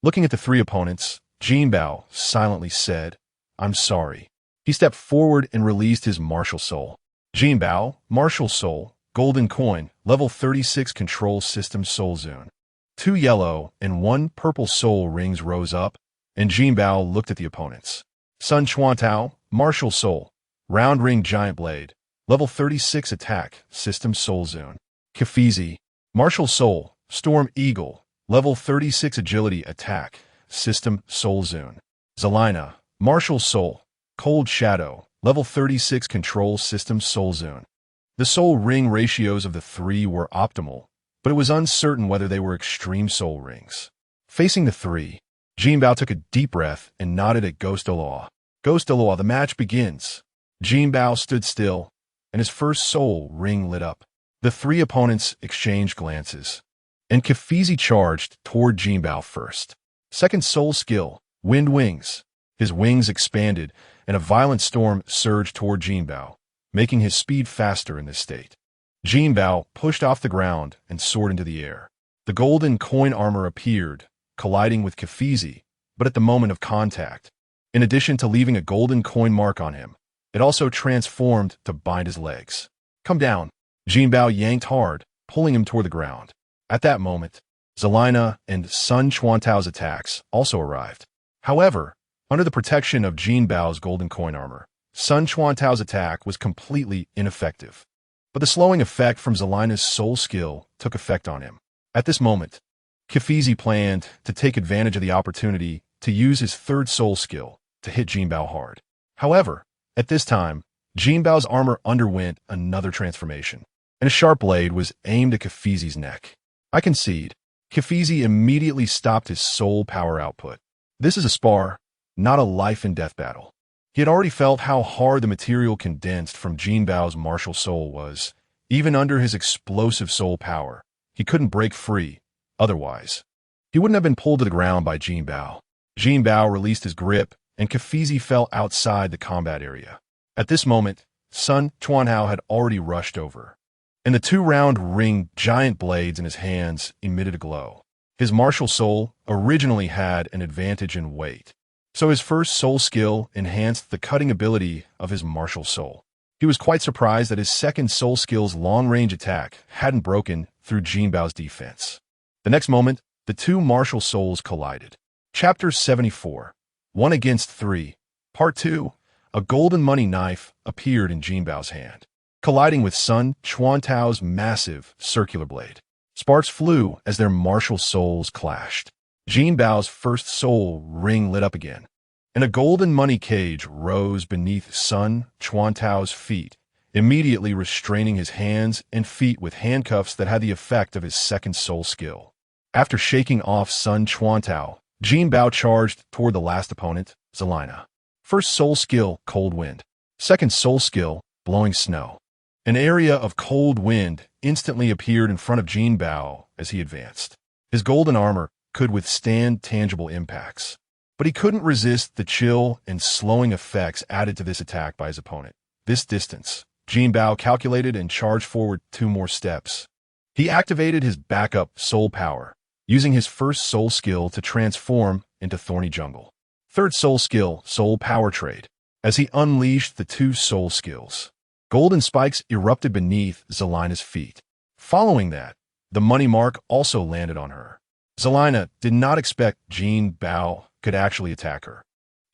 Looking at the 3 opponents, Jinbao silently said, I'm sorry. He stepped forward and released his martial soul. Jinbao, martial soul, golden coin, level 36 control system soul zone. 2 yellow and 1 purple soul rings rose up, and Jinbao looked at the opponents. Sun Chuantao, martial soul, round ring giant blade, level 36 attack, system soul zone. Kafizi, martial soul, storm eagle, level 36 agility attack, system soul zone. Zelina, martial soul, Cold Shadow, Level 36 Control System Soul Zone. The soul ring ratios of the three were optimal, but it was uncertain whether they were extreme soul rings. Facing the three, Jinbao took a deep breath and nodded at Ghost Douluo. Ghost Douluo, the match begins. Jinbao stood still, and his first soul ring lit up. The three opponents exchanged glances, and Kafizi charged toward Jinbao first. Second soul skill, Wind Wings. His wings expanded, and a violent storm surged toward Jinbao, making his speed faster in this state. Jinbao pushed off the ground and soared into the air. The golden coin armor appeared, colliding with Kafizi, but at the moment of contact, in addition to leaving a golden coin mark on him, it also transformed to bind his legs. Come down. Jinbao yanked hard, pulling him toward the ground. At that moment, Zelina and Sun Chuantao's attacks also arrived. However, under the protection of Jinbao's golden coin armor, Sun Chuantao's attack was completely ineffective. But the slowing effect from Zelina's soul skill took effect on him. At this moment, Kafizi planned to take advantage of the opportunity to use his third soul skill to hit Jinbao hard. However, at this time, Jinbao's armor underwent another transformation, and a sharp blade was aimed at Kafizi's neck. I concede. Kafizi immediately stopped his soul power output. This is a spar, not a life-and-death battle. He had already felt how hard the material condensed from Jinbao's martial soul was. Even under his explosive soul power, he couldn't break free. Otherwise, he wouldn't have been pulled to the ground by Jinbao. Jinbao released his grip, and Kafizi fell outside the combat area. At this moment, Sun Chuanhao had already rushed over, and the two-round ring giant blades in his hands emitted a glow. His martial soul originally had an advantage in weight, so his first soul skill enhanced the cutting ability of his martial soul. He was quite surprised that his second soul skill's long-range attack hadn't broken through Jinbao's defense. The next moment, the two martial souls collided. Chapter 74, 1 Against 3, Part 2. A golden money knife appeared in Jinbao's hand, colliding with Sun Chuantao's massive circular blade. Sparks flew as their martial souls clashed. Jinbao's first soul ring lit up again, and a golden money cage rose beneath Sun Chuantao's feet, immediately restraining his hands and feet with handcuffs that had the effect of his second soul skill. After shaking off Sun Chuantao, Jinbao charged toward the last opponent, Zelina. First soul skill, Cold Wind. Second soul skill, Blowing Snow. An area of cold wind instantly appeared in front of Jinbao as he advanced. His golden armor could withstand tangible impacts, but he couldn't resist the chill and slowing effects added to this attack by his opponent. This distance, Jinbao calculated and charged forward 2 more steps. He activated his backup soul power, using his first soul skill to transform into Thorny Jungle. Third soul skill, Soul Power Trade. As he unleashed the 2 soul skills, golden spikes erupted beneath Zelina's feet. Following that, the money mark also landed on her. Zelina did not expect Jinbao could actually attack her,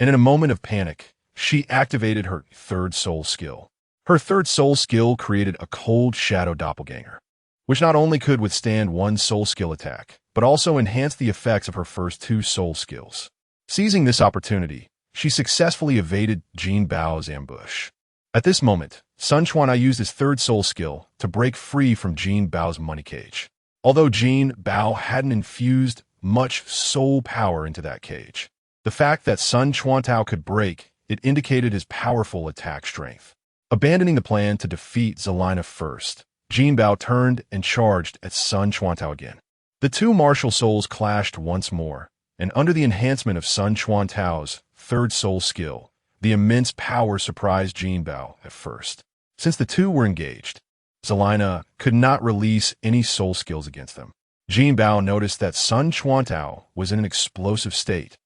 and in a moment of panic, she activated her third soul skill. Her third soul skill created a Cold Shadow doppelganger, which not only could withstand 1 soul skill attack, but also enhanced the effects of her first 2 soul skills. Seizing this opportunity, she successfully evaded Jinbao's ambush. At this moment, Sun Chuanhao used his third soul skill to break free from Jinbao's money cage. Although Jinbao hadn't infused much soul power into that cage, the fact that Sun Chuanhao could break it indicated his powerful attack strength. Abandoning the plan to defeat Zelina first, Jinbao turned and charged at Sun Chuanhao again. The 2 martial souls clashed once more, and under the enhancement of Sun Chuantao's third soul skill, the immense power surprised Jinbao at first. Since the 2 were engaged, Zelina could not release any soul skills against them. Jinbao noticed that Sun Chuantao was in an explosive state,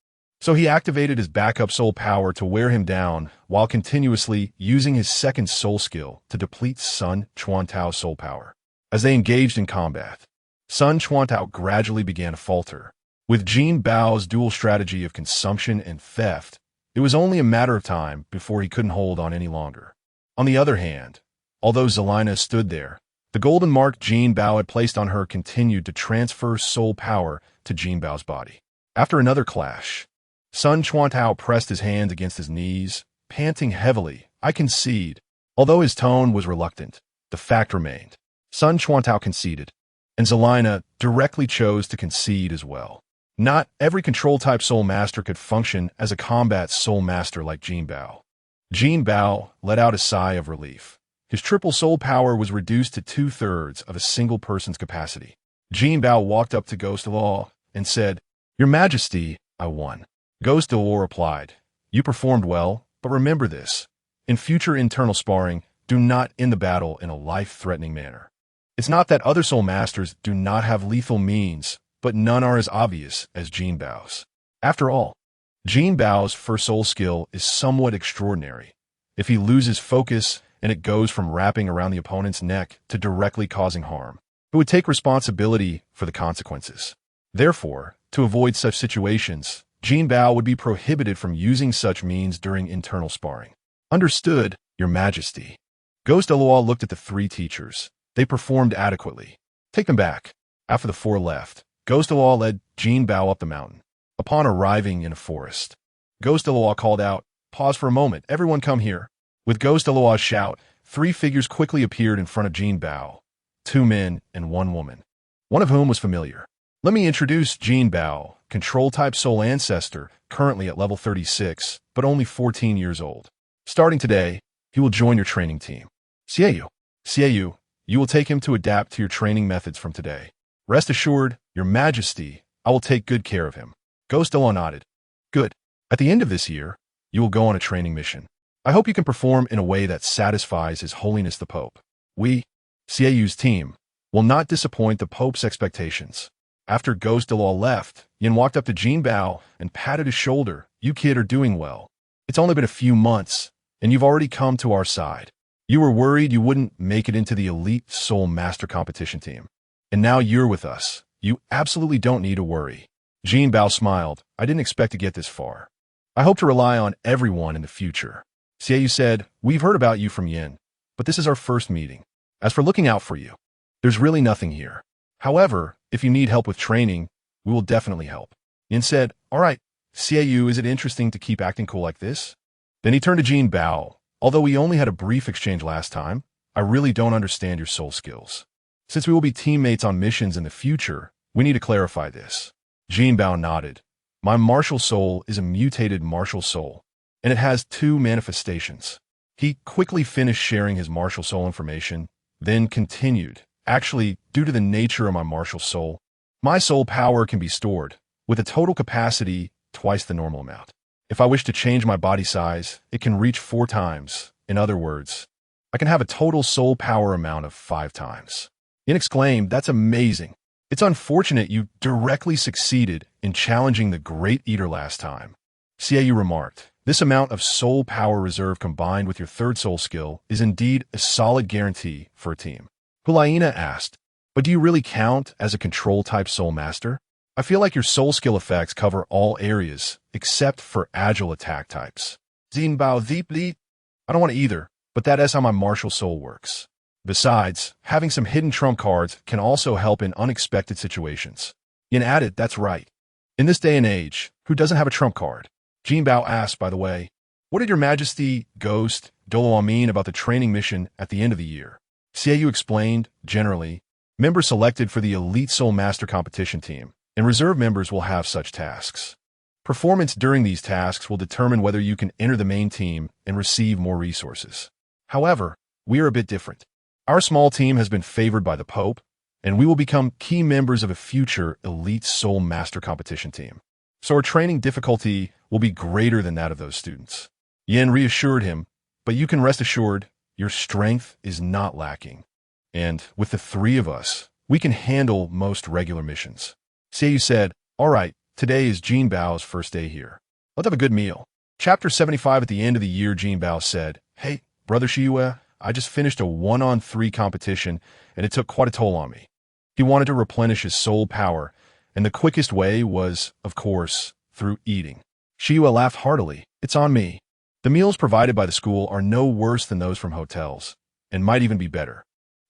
so he activated his backup soul power to wear him down while continuously using his second soul skill to deplete Sun Chuantao's soul power. As they engaged in combat, Sun Chuantao gradually began to falter. With Jinbao's dual strategy of consumption and theft, it was only a matter of time before he couldn't hold on any longer. On the other hand, although Zelina stood there, the golden mark Jinbao had placed on her continued to transfer soul power to Jinbao's body. After another clash, Sun Chuantao pressed his hands against his knees panting heavily. I concede. Although his tone was reluctant, the fact remained. Sun Chuantao conceded, and Zelina directly chose to concede as well. Not every control-type soul master could function as a combat soul master like Jinbao. Jinbao let out a sigh of relief. His triple soul power was reduced to 2/3 of a single person's capacity. Jinbao walked up to Ghost Douluo and said, "Your Majesty, I won." Ghost Douluo replied, "You performed well, but remember this. In future internal sparring, do not end the battle in a life-threatening manner. It's not that other soul masters do not have lethal means, but none are as obvious as Jinbao's. After all, Jinbao's first soul skill is somewhat extraordinary. If he loses focus and it goes from wrapping around the opponent's neck to directly causing harm, it would take responsibility for the consequences. Therefore, to avoid such situations, Jinbao would be prohibited from using such means during internal sparring." "Understood, Your Majesty." Ghost Douluo looked at the three teachers. They performed adequately. "Take them back." After the four left, Ghost Douluo led Jinbao up the mountain. Upon arriving in a forest, Ghost Douluo called out, "Pause for a moment, everyone come here." With Ghost Douluo's shout, three figures quickly appeared in front of Jinbao, 2 men and 1 woman, one of whom was familiar. "Let me introduce Jinbao, control-type soul ancestor, currently at level 36, but only 14 years old. Starting today, he will join your training team. Xiaoyu, you will take him to adapt to your training methods from today. Rest assured, Your Majesty, I will take good care of him." Ghost Douluo nodded. "Good. At the end of this year, you will go on a training mission. I hope you can perform in a way that satisfies His Holiness the Pope. We, Xiaoyu's team, will not disappoint the Pope's expectations." After Ghost Douluo left, Yin walked up to Jinbao and patted his shoulder. "You kid are doing well. It's only been a few months, and you've already come to our side. You were worried you wouldn't make it into the elite Soul Master competition team. And now you're with us. You absolutely don't need to worry." Jinbao smiled. "I didn't expect to get this far. I hope to rely on everyone in the future." Xiaoyu said, "We've heard about you from Yin, but this is our first meeting. As for looking out for you, there's really nothing here. However, if you need help with training, we will definitely help." Yin said, "All right, Xiaoyu, is it interesting to keep acting cool like this?" Then he turned to Jinbao. "Although we only had a brief exchange last time, I really don't understand your soul skills. Since we will be teammates on missions in the future, we need to clarify this." Jinbao nodded. "My martial soul is a mutated martial soul, and it has 2 manifestations." He quickly finished sharing his martial soul information, then continued, "Actually, due to the nature of my martial soul, my soul power can be stored, with a total capacity twice the normal amount. If I wish to change my body size, it can reach 4 times. In other words, I can have a total soul power amount of 5 times. Yin exclaimed, "That's amazing. It's unfortunate you directly succeeded in challenging the Great Eater last time." Xiaoyu remarked, "This amount of soul power reserve combined with your 3rd soul skill is indeed a solid guarantee for a team." Hulaina asked, "But do you really count as a control-type soul master? I feel like your soul skill effects cover all areas, except for agile attack types." Jinbao deeply, "I don't want to either, but that is how my martial soul works. Besides, having some hidden trump cards can also help in unexpected situations." Yin added, "That's right. In this day and age, who doesn't have a trump card?" Jinbao asked, "By the way, what did Your Majesty, Ghost Douluo mean about the training mission at the end of the year?" Xiaoyu explained, "Generally, members selected for the Elite Soul Master competition team, and reserve members will have such tasks. Performance during these tasks will determine whether you can enter the main team and receive more resources. However, we are a bit different. Our small team has been favored by the Pope, and we will become key members of a future Elite Soul Master competition team. So our training difficulty will be greater than that of those students." Yin reassured him, "But you can rest assured, your strength is not lacking. And with the 3 of us, we can handle most regular missions." Xiaoyu said, "All right, today is Jinbao's first day here. Let's have a good meal." Chapter 75 at the end of the year, Jinbao said, "Hey, Brother Shiyue, I just finished a 1-on-3 competition, and it took quite a toll on me." He wanted to replenish his soul power, and the quickest way was, of course, through eating. Shiyue laughed heartily. "It's on me. The meals provided by the school are no worse than those from hotels, and might even be better.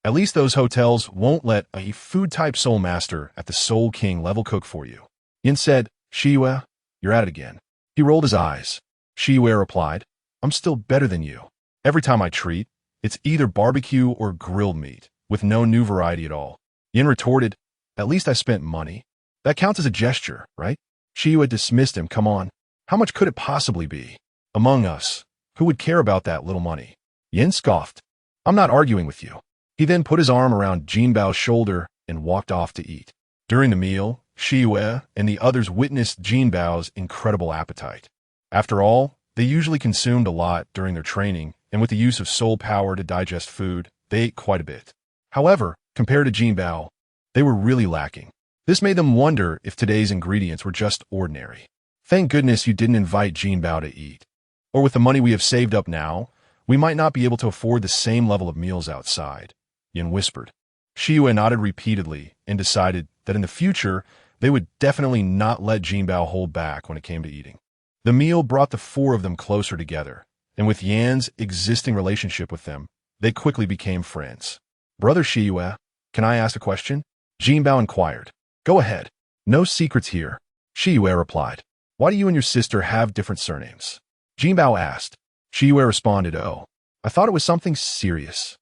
At least those hotels won't let a food-type soul master at the Soul King level cook for you." Yin said, "Shiyue, you're at it again." He rolled his eyes. Shiyue replied, I'm still better than you. Every time I treat, it's either barbecue or grilled meat, with no new variety at all. Yin retorted, at least I spent money. That counts as a gesture, right? Shiyu had dismissed him. Come on. How much could it possibly be? Among us, who would care about that little money? Yin scoffed. I'm not arguing with you. He then put his arm around Jinbao's shoulder and walked off to eat. During the meal, Shiyu and the others witnessed Jinbao's incredible appetite. After all, they usually consumed a lot during their training, and with the use of soul power to digest food, they ate quite a bit. However, compared to Jinbao, they were really lacking. This made them wonder if today's ingredients were just ordinary. Thank goodness you didn't invite Jinbao to eat. Or with the money we have saved up now, we might not be able to afford the same level of meals outside, Yin whispered. Shiyu nodded repeatedly and decided that in the future, they would definitely not let Jinbao hold back when it came to eating. The meal brought the four of them closer together, and with Yan's existing relationship with them, they quickly became friends. Brother Shiyu, can I ask a question? Jinbao inquired. Go ahead. No secrets here, Shiyu replied. Why do you and your sister have different surnames? Jinbao asked. Shiyu responded, oh, I thought it was something serious.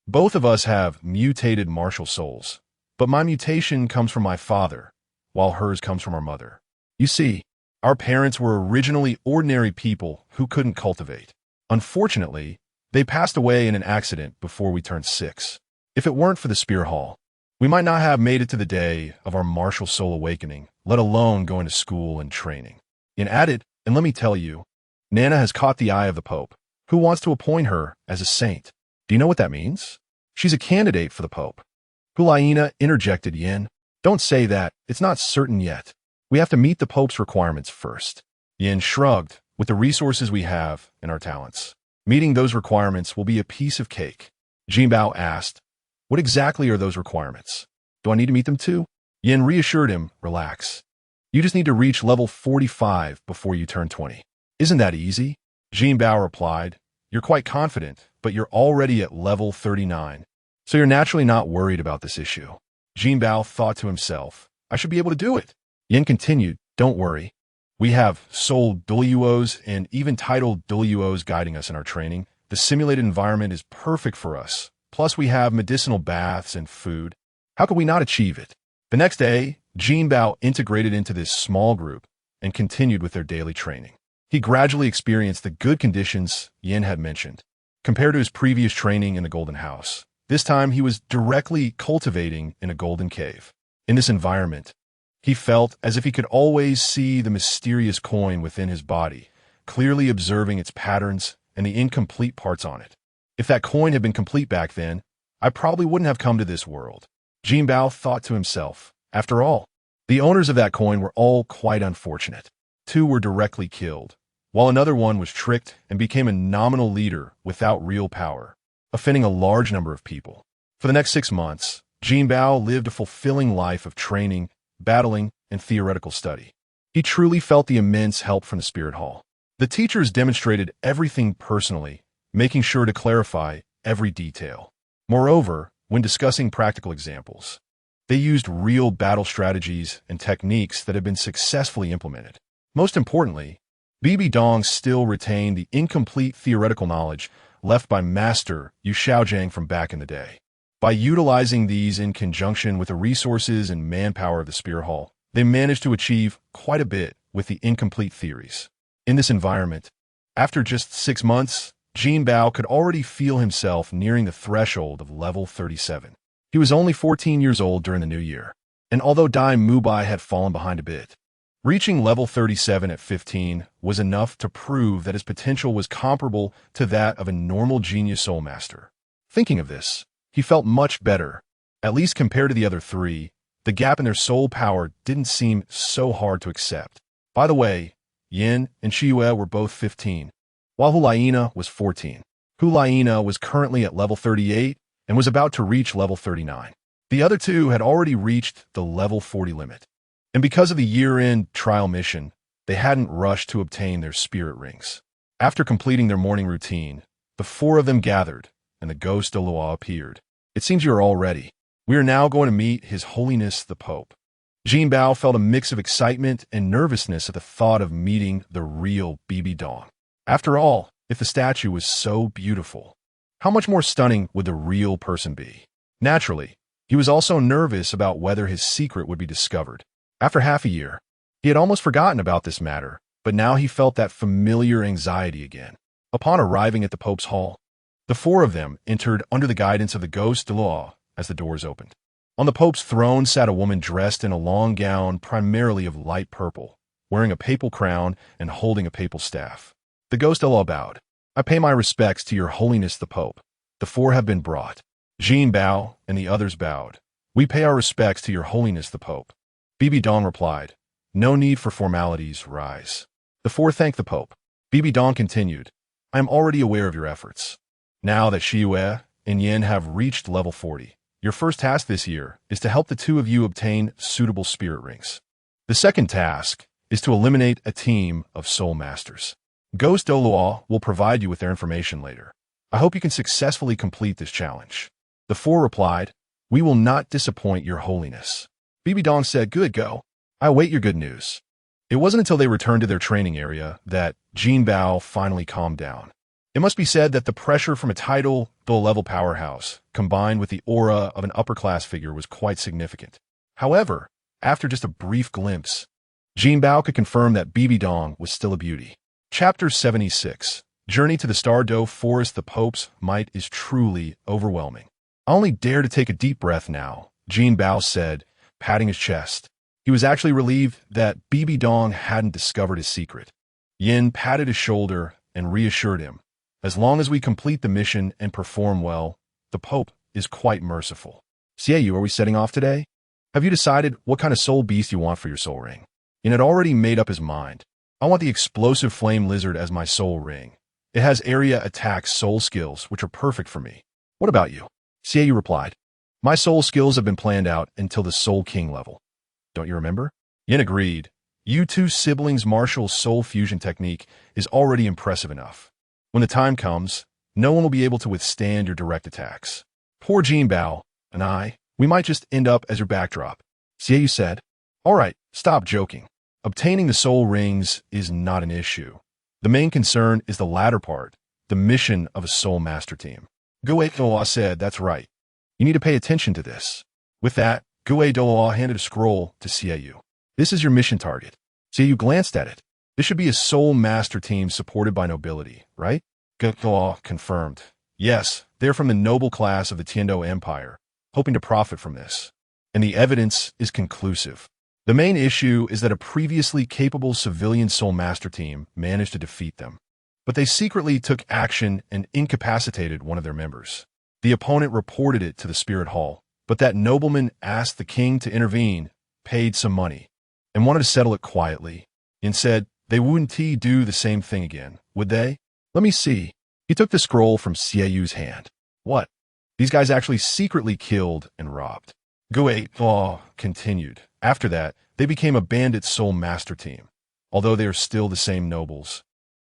Both of us have mutated martial souls, but my mutation comes from my father, while hers comes from our mother. You see, our parents were originally ordinary people who couldn't cultivate. Unfortunately, they passed away in an accident before we turned 6. If it weren't for the Spear Hall, we might not have made it to the day of our martial soul awakening, let alone going to school and training. Yin added, and let me tell you, Nana has caught the eye of the Pope, who wants to appoint her as a saint. Do you know what that means? She's a candidate for the Pope. Hulaina interjected. Yin, don't say that, it's not certain yet. We have to meet the Pope's requirements first. Yin shrugged. With the resources we have and our talents, meeting those requirements will be a piece of cake. Jinbao asked, what exactly are those requirements? Do I need to meet them too? Yin reassured him, relax. You just need to reach level 45 before you turn 20. Isn't that easy? Jinbao replied, you're quite confident, but you're already at level 39, so you're naturally not worried about this issue. Jinbao thought to himself, I should be able to do it. Yin continued, don't worry. We have soul Douluos and even titled Douluos guiding us in our training. The simulated environment is perfect for us. Plus we have medicinal baths and food. How could we not achieve it? The next day, Jinbao integrated into this small group and continued with their daily training. He gradually experienced the good conditions Yin had mentioned. Compared to his previous training in the Golden House, this time he was directly cultivating in a golden cave. In this environment, he felt as if he could always see the mysterious coin within his body, clearly observing its patterns and the incomplete parts on it. If that coin had been complete back then, I probably wouldn't have come to this world. Jinbao thought to himself. After all, the owners of that coin were all quite unfortunate. 2 were directly killed, while another one was tricked and became a nominal leader without real power, offending a large number of people. For the next 6 months, Jinbao lived a fulfilling life of training, battling, and theoretical study. He truly felt the immense help from the Spirit Hall. The teachers demonstrated everything personally, making sure to clarify every detail. Moreover, when discussing practical examples, they used real battle strategies and techniques that had been successfully implemented. Most importantly, Bibi Dong still retained the incomplete theoretical knowledge left by Master Yu Shaojiang from back in the day. By utilizing these in conjunction with the resources and manpower of the Spear Hall, they managed to achieve quite a bit with the incomplete theories. In this environment, after just 6 months, Jinbao could already feel himself nearing the threshold of level 37. He was only 14 years old during the new year, and although Dai Mubai had fallen behind a bit, reaching level 37 at 15 was enough to prove that his potential was comparable to that of a normal genius soul master. Thinking of this, he felt much better. At least compared to the other 3, the gap in their soul power didn't seem so hard to accept. By the way, Yin and Shiyu were both 15, while Hulaina was 14. Hulaina was currently at level 38 and was about to reach level 39. The other 2 had already reached the level 40 limit. And because of the year-end trial mission, they hadn't rushed to obtain their spirit rings. After completing their morning routine, the 4 of them gathered, and the ghost Douluo appeared. It seems you are all ready. We are now going to meet His Holiness the Pope. Jinbao felt a mix of excitement and nervousness at the thought of meeting the real Bibi Dong. After all, If the statue was so beautiful, how much more stunning would the real person be? Naturally, he was also nervous about whether his secret would be discovered. After half a year, he had almost forgotten about this matter, but now he felt that familiar anxiety again. Upon arriving at the Pope's hall, the four of them entered under the guidance of the ghost Douluo as the doors opened. On the Pope's throne sat a woman dressed in a long gown primarily of light purple, wearing a papal crown and holding a papal staff. The ghost Douluo bowed. "I pay my respects to your holiness the Pope. The four have been brought." Jinbao and the others bowed. "We pay our respects to your holiness the Pope." Bibi Dong replied, "No need for formalities, rise." The four thanked the Pope. Bibi Dong continued, "I am already aware of your efforts. Now that Shiyue and Yin have reached level 40, your first task this year is to help the two of you obtain suitable spirit rings. The second task is to eliminate a team of soul masters. Ghost Douluo will provide you with their information later. I hope you can successfully complete this challenge." The four replied, "We will not disappoint your holiness." Bibi Dong said, "Good, go. I await your good news." It wasn't until they returned to their training area that Jinbao finally calmed down. It must be said that the pressure from a title, low-level powerhouse, combined with the aura of an upper-class figure was quite significant. However, after just a brief glimpse, Jinbao could confirm that Bibi Dong was still a beauty. Chapter 76. Journey to the Stardow Forest. The Pope's might is truly overwhelming. "I only dare to take a deep breath now," Jinbao said, patting his chest. He was actually relieved that Bibi Dong hadn't discovered his secret. Yin patted his shoulder and reassured him, "As long as we complete the mission and perform well, the Pope is quite merciful." "Xiaoyu, are we setting off today? Have you decided what kind of soul beast you want for your soul ring?" Yin had already made up his mind. "I want the explosive flame lizard as my soul ring. It has area attack soul skills, which are perfect for me." "What about you?" Xiaoyu replied, "My soul skills have been planned out until the Soul King level. Don't you remember?" Yin agreed. "You two siblings' martial soul fusion technique is already impressive enough. When the time comes, no one will be able to withstand your direct attacks. Poor Jinbao and we might just end up as your backdrop." Xiaoyu said, "All right, stop joking. Obtaining the soul rings is not an issue. The main concern is the latter part, the mission of a soul master team." Gue Douluo said, "That's right. You need to pay attention to this." With that, Gue Douluo handed a scroll to Xiaoyu. "This is your mission target." Xiaoyu glanced at it. "This should be a soul master team supported by nobility, right?" Gue Douluo confirmed. "Yes, they're from the noble class of the Tiando Empire, hoping to profit from this. And the evidence is conclusive. The main issue is that a previously capable civilian soul master team managed to defeat them. But they secretly took action and incapacitated one of their members. The opponent reported it to the Spirit Hall, but that nobleman asked the king to intervene, paid some money, and wanted to settle it quietly, and said they wouldn't do the same thing again, would they? Let me see." He took the scroll from Xiaoyu's hand. "What? These guys actually secretly killed and robbed." Gue Douluo continued. "After that, they became a bandit soul master team, although they are still the same nobles.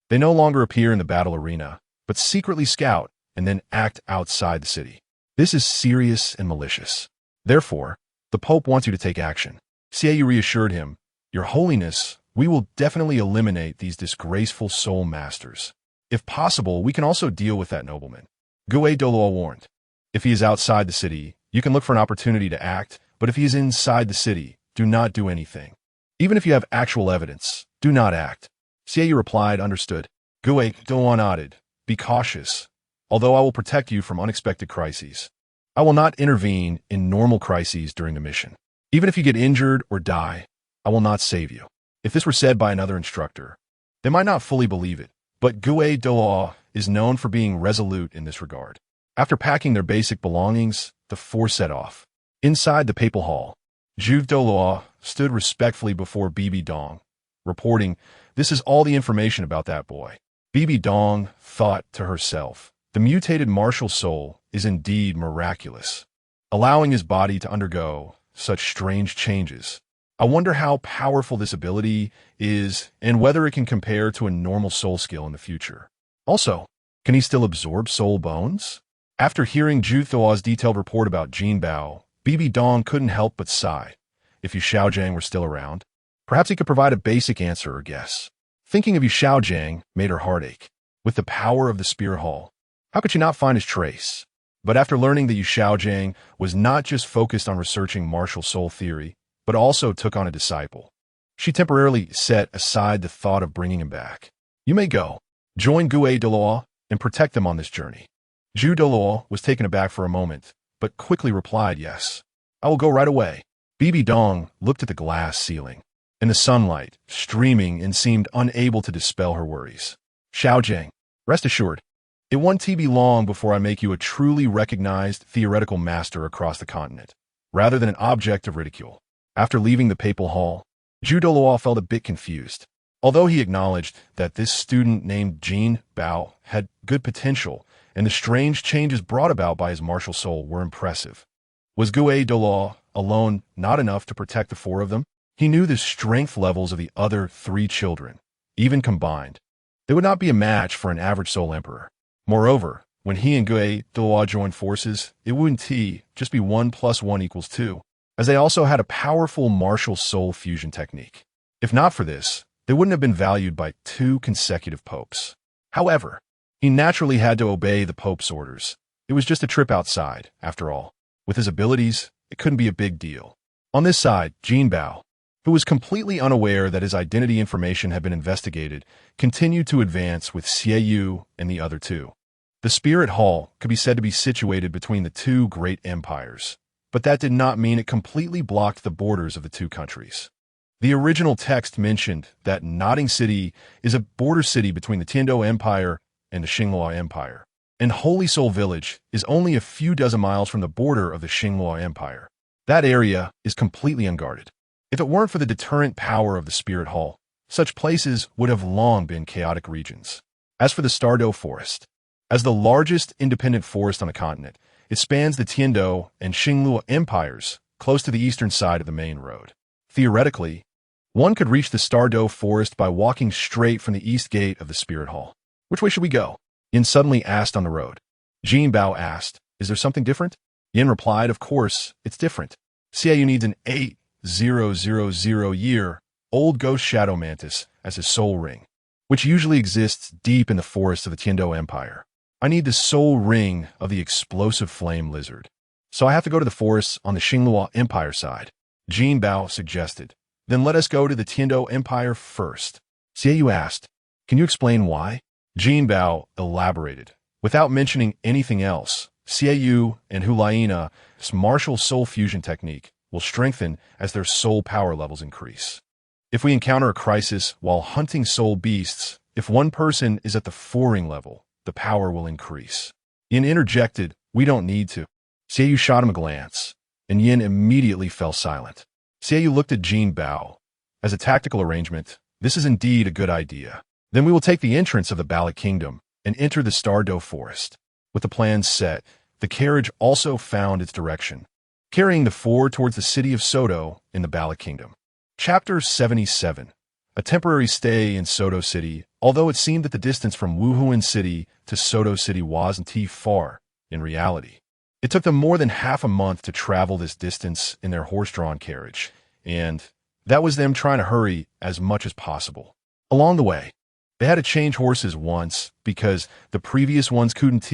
They no longer appear in the battle arena, but secretly scout and then act outside the city. This is serious and malicious. Therefore, the Pope wants you to take action." Xiaoyu reassured him, "Your Holiness, we will definitely eliminate these disgraceful soul masters. If possible, we can also deal with that nobleman." Gue Douluo warned, "If he is outside the city, you can look for an opportunity to act, but if he is inside the city, do not do anything. Even if you have actual evidence, do not act." Xiaoyu replied, "Understood." Gue Douluo nodded, "Be cautious. Although I will protect you from unexpected crises, I will not intervene in normal crises during the mission. Even if you get injured or die, I will not save you." If this were said by another instructor, they might not fully believe it, but Gue Douluo is known for being resolute in this regard. After packing their basic belongings, the four set off. Inside the papal hall, Juve Douluo stood respectfully before Bibi Dong, reporting, "This is all the information about that boy." Bibi Dong thought to herself, the mutated martial soul is indeed miraculous, allowing his body to undergo such strange changes. I wonder how powerful this ability is and whether it can compare to a normal soul skill in the future. Also, can he still absorb soul bones? After hearing Zhu Thuo's detailed report about Jinbao, Bibi Dong couldn't help but sigh. If Yu Xiaojiang were still around, perhaps he could provide a basic answer or guess. Thinking of Yu Xiaojiang made her heart ache. with the power of the Spirit Hall. How could she not find his trace? But after learning that Yu Xiaojiang was not just focused on researching martial soul theory, but also took on a disciple, she temporarily set aside the thought of bringing him back. You may go. Join Gue Douluo and protect them on this journey. Zhu Douluo was taken aback for a moment, but quickly replied, yes. I will go right away. Bibi Dong looked at the glass ceiling, and the sunlight streaming and seemed unable to dispel her worries. Xiaojiang, rest assured, it won't be long before I make you a truly recognized theoretical master across the continent, rather than an object of ridicule. After leaving the papal hall, Zhu Douluo felt a bit confused. Although he acknowledged that this student named Jinbao had good potential, and the strange changes brought about by his martial soul were impressive. Was Gue Douluo alone not enough to protect the four of them? He knew the strength levels of the other three children. Even combined, they would not be a match for an average soul emperor. Moreover, when he and Gue Douluo joined forces, it wouldn't just be 1 + 1 = 2, as they also had a powerful martial soul fusion technique. If not for this, they wouldn't have been valued by 2 consecutive popes. However, he naturally had to obey the pope's orders. It was just a trip outside, after all. With his abilities, it couldn't be a big deal. On this side, Jinbao, who was completely unaware that his identity information had been investigated, continued to advance with Xie Yu and the other two. The Spirit Hall could be said to be situated between the 2 great empires, but that did not mean it completely blocked the borders of the 2 countries. The original text mentioned that Nodding City is a border city between the Tiando Empire and the Xinghua Empire, and Holy Soul Village is only a few dozen miles from the border of the Xinghua Empire. That area is completely unguarded. If it weren't for the deterrent power of the Spirit Hall, such places would have long been chaotic regions. As for the Stardow Forest, as the largest independent forest on the continent, it spans the Tiando and Xinghua empires close to the eastern side of the main road. Theoretically, one could reach the Stardow Forest by walking straight from the east gate of the Spirit Hall. Which way should we go? Yin suddenly asked on the road. Jinbao asked, is there something different? Yin replied, of course, it's different. Xiaoyu needs an 8,000-year-old ghost shadow mantis as his soul ring, which usually exists deep in the forests of the Tiando Empire. I need the soul ring of the explosive flame lizard. So I have to go to the forests on the Xinghua Empire side. Jinbao suggested. Then let us go to the Tiando Empire first. Xiaoyu asked, can you explain why? Jinbao elaborated. Without mentioning anything else, Xiaoyu and Hulaina's martial soul fusion technique will strengthen as their soul power levels increase. If we encounter a crisis while hunting soul beasts, if one person is at the 4-ring level, the power will increase. Yin interjected, we don't need to. Xiaoyu shot him a glance, and Yin immediately fell silent. Xiaoyu looked at Jinbao. As a tactical arrangement, this is indeed a good idea. Then we will take the entrance of the Bala Kingdom and enter the Stardow Forest. With the plans set, the carriage also found its direction, carrying the 4 towards the city of Sodo in the Bala Kingdom. Chapter 77. A temporary stay in Sodo City. Although it seemed that the distance from Wuhuan City to Sodo City wasn't far, in reality, it took them more than half a month to travel this distance in their horse-drawn carriage, and that was them trying to hurry as much as possible. Along the way, they had to change horses once because the previous ones couldn't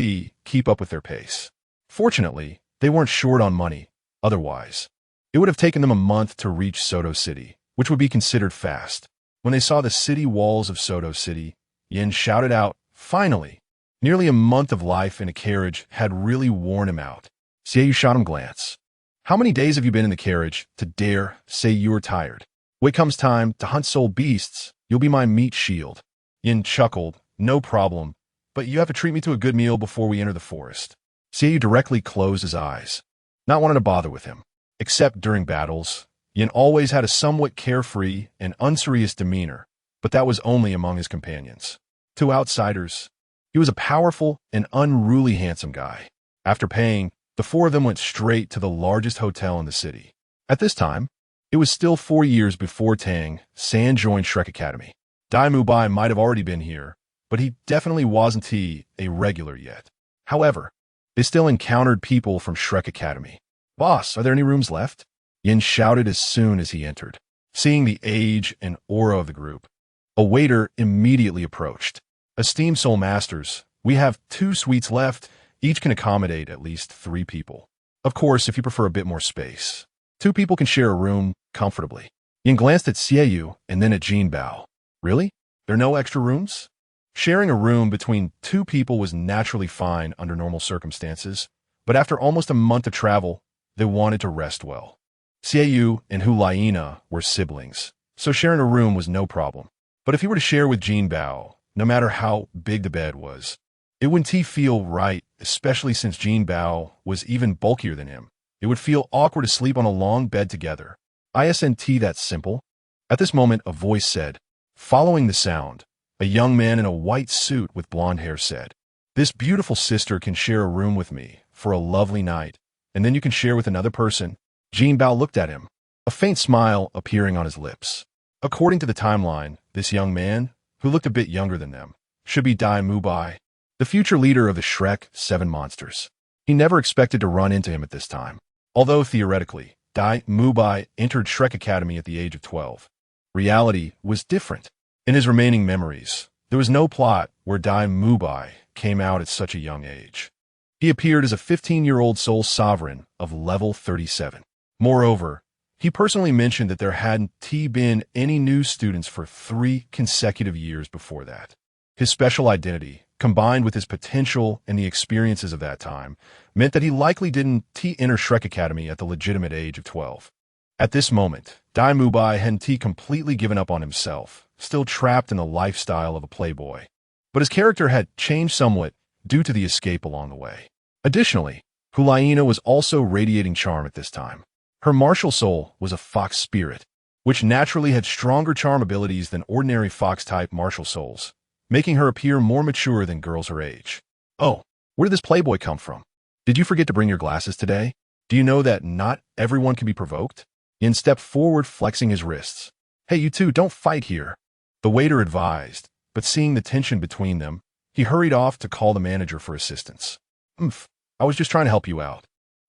keep up with their pace. Fortunately, they weren't short on money. Otherwise, it would have taken them a month to reach Sodo City, which would be considered fast. When they saw the city walls of Sodo City, Yin shouted out, finally! Nearly a month of life in a carriage had really worn him out. Xiaoyu shot him a glance. How many days have you been in the carriage to dare say you are tired? When it comes time to hunt soul beasts, you'll be my meat shield. Yin chuckled, no problem, but you have to treat me to a good meal before we enter the forest. Xiaoyu directly closed his eyes, not wanting to bother with him. Except during battles, Yin always had a somewhat carefree and unserious demeanor, but that was only among his companions. To outsiders, he was a powerful and unruly handsome guy. After paying, the 4 of them went straight to the largest hotel in the city. At this time, it was still 4 years before Tang San joined Shrek Academy. Dai Mubai might have already been here, but he definitely wasn't a regular yet. However, they still encountered people from Shrek Academy. Boss, are there any rooms left? Yin shouted as soon as he entered. Seeing the age and aura of the group, a waiter immediately approached. Esteemed Soul Masters, we have 2 suites left. Each can accommodate at least 3 people. Of course, if you prefer a bit more space. 2 people can share a room comfortably. Yin glanced at Xiaoyu and then at Jinbao. Really? There are no extra rooms? Sharing a room between 2 people was naturally fine under normal circumstances, but after almost a month of travel, they wanted to rest well. Xiaoyu and Hulaina were siblings, so sharing a room was no problem. But if he were to share with Jinbao, no matter how big the bed was, it wouldn't feel right, especially since Jinbao was even bulkier than him. It would feel awkward to sleep on a long bed together. Isn't that simple? At this moment, a voice said. Following the sound, a young man in a white suit with blonde hair said, "This beautiful sister can share a room with me for a lovely night, and then you can share with another person." Jinbao looked at him, a faint smile appearing on his lips. According to the timeline, this young man, who looked a bit younger than them, should be Dai Mubai, the future leader of the Shrek 7 monsters. He never expected to run into him at this time. Although theoretically, Dai Mubai entered Shrek Academy at the age of 12. Reality was different. In his remaining memories, there was no plot where Dai Mubai came out at such a young age. He appeared as a 15-year-old soul sovereign of level 37. Moreover, he personally mentioned that there hadn't been any new students for 3 consecutive years before that. His special identity, combined with his potential and the experiences of that time, meant that he likely didn't enter Shrek Academy at the legitimate age of 12. At this moment, Dai Mubai hadn't completely given up on himself, still trapped in the lifestyle of a playboy. But his character had changed somewhat due to the escape along the way. Additionally, Hulaina was also radiating charm at this time. Her martial soul was a fox spirit, which naturally had stronger charm abilities than ordinary fox-type martial souls, making her appear more mature than girls her age. "Oh, where did this playboy come from? Did you forget to bring your glasses today? Do you know that not everyone can be provoked?" Yin stepped forward, flexing his wrists. "Hey, you two, don't fight here," the waiter advised, but seeing the tension between them, he hurried off to call the manager for assistance. I was just trying to help you out.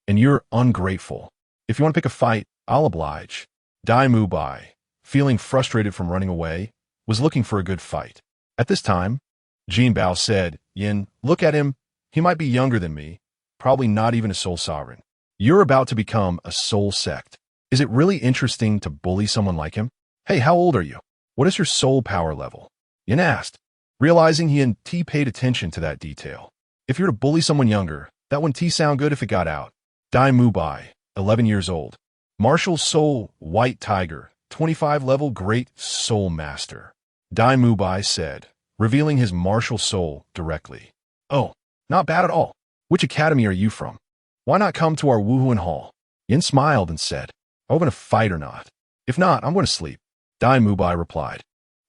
And you're ungrateful. If you want to pick a fight, I'll oblige." Dai Mubai, feeling frustrated from running away, was looking for a good fight. At this time, Jinbao said, "Yin, look at him. He might be younger than me, probably not even a soul sovereign. You're about to become a soul sect. Is it really interesting to bully someone like him? Hey, how old are you? What is your soul power level?" Yin asked, realizing he hadn't paid attention to that detail. If you were to bully someone younger, that wouldn't sound good if it got out. Dai Mubai, 11 years old. Martial Soul, White Tiger, 25 level Great Soul Master. Dai Mubai said, revealing his martial soul directly. "Oh, not bad at all. Which academy are you from? Why not come to our Wuhuan Hall?" Yin smiled and said, "Are we going to fight or not? If not, I'm going to sleep." Dai Mubai replied,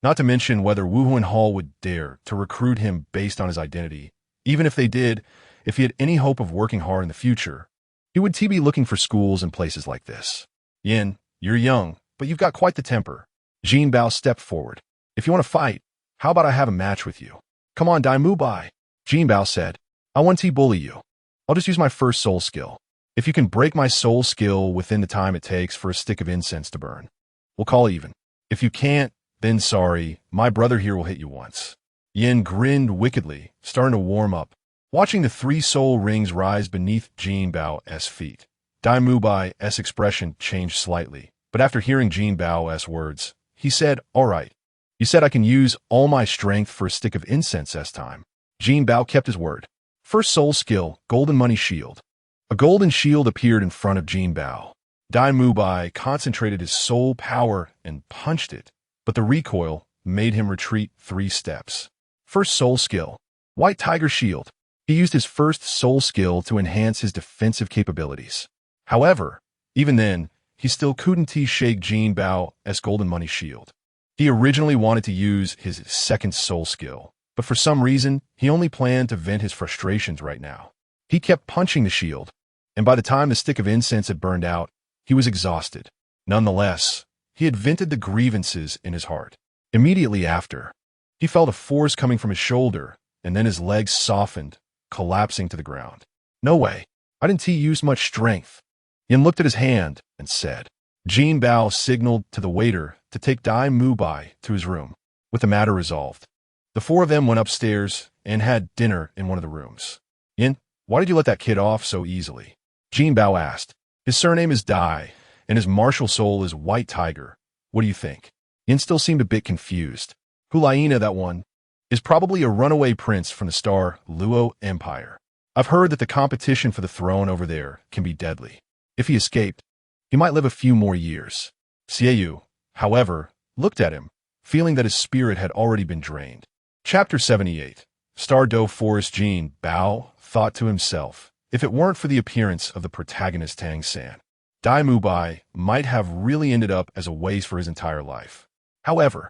not to mention whether Wuhuan Hall would dare to recruit him based on his identity. Even if they did, if he had any hope of working hard in the future, he would be looking for schools and places like this. "Yin, you're young, but you've got quite the temper." Jinbao stepped forward. "If you want to fight, how about I have a match with you?" "Come on, Dai Mubai," Jinbao said. "I want to bully you. I'll just use my first soul skill. If you can break my soul skill within the time it takes for a stick of incense to burn, we'll call even. If you can't, then sorry, my brother here will hit you once." Yin grinned wickedly, starting to warm up, watching the 3 soul rings rise beneath Jinbao's feet. Dai Mubai's expression changed slightly, but after hearing Jinbao's words, he said, "All right. You said I can use all my strength for a stick of incense this time." Jinbao kept his word. First soul skill, Golden Money Shield. A golden shield appeared in front of Jinbao. Dai Mubai concentrated his soul power and punched it, but the recoil made him retreat 3 steps. First soul skill, White Tiger Shield. He used his first soul skill to enhance his defensive capabilities. However, even then, he still couldn't shake Jinbao's Golden Money Shield. He originally wanted to use his second soul skill, but for some reason, he only planned to vent his frustrations right now. He kept punching the shield, and by the time the stick of incense had burned out, he was exhausted. Nonetheless, he had vented the grievances in his heart. Immediately after, he felt a force coming from his shoulder, and then his legs softened, collapsing to the ground. "No way. I didn't use much strength." Yin looked at his hand and said. Jinbao signaled to the waiter to take Dai Mubai to his room, with the matter resolved. The four of them went upstairs and had dinner in one of the rooms. Yin, why did you let that kid off so easily? Jinbao asked. His surname is Dai, and his martial soul is White Tiger. What do you think? Yin still seemed a bit confused. Hulaina, that one, is probably a runaway prince from the star Luo Empire. I've heard that the competition for the throne over there can be deadly. If he escaped, he might live a few more years. Xiaoyu, however, looked at him, feeling that his spirit had already been drained. Chapter 78. Stardew Forest. Jinbao thought to himself, if it weren't for the appearance of the protagonist Tang San, Dai Mubai might have really ended up as a waste for his entire life. However,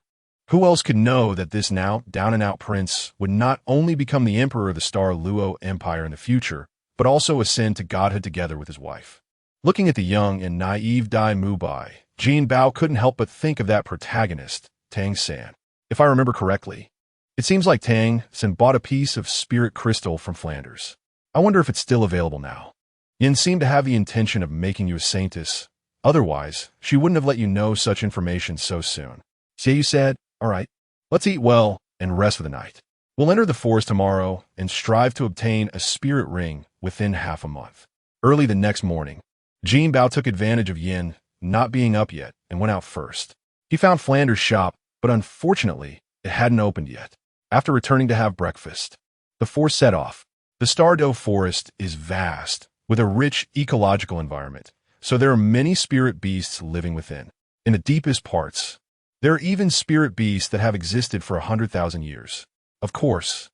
who else could know that this now down-and-out prince would not only become the emperor of the star Luo Empire in the future, but also ascend to godhood together with his wife? Looking at the young and naive Dai Mubai, Jinbao couldn't help but think of that protagonist, Tang San. If I remember correctly, it seems like Tang San bought a piece of spirit crystal from Flanders. I wonder if it's still available now. Yin seemed to have the intention of making you a saintess. Otherwise, she wouldn't have let you know such information so soon. Xiaoyu said, all right, let's eat well and rest for the night. We'll enter the forest tomorrow and strive to obtain a spirit ring within half a month. Early the next morning, Jinbao took advantage of Yin not being up yet and went out first. He found Flanders' shop, but unfortunately, it hadn't opened yet. After returning to have breakfast, the four set off. The Stardew Forest is vast, with a rich ecological environment, so there are many spirit beasts living within. In the deepest parts, there are even spirit beasts that have existed for 100,000 years. Of course,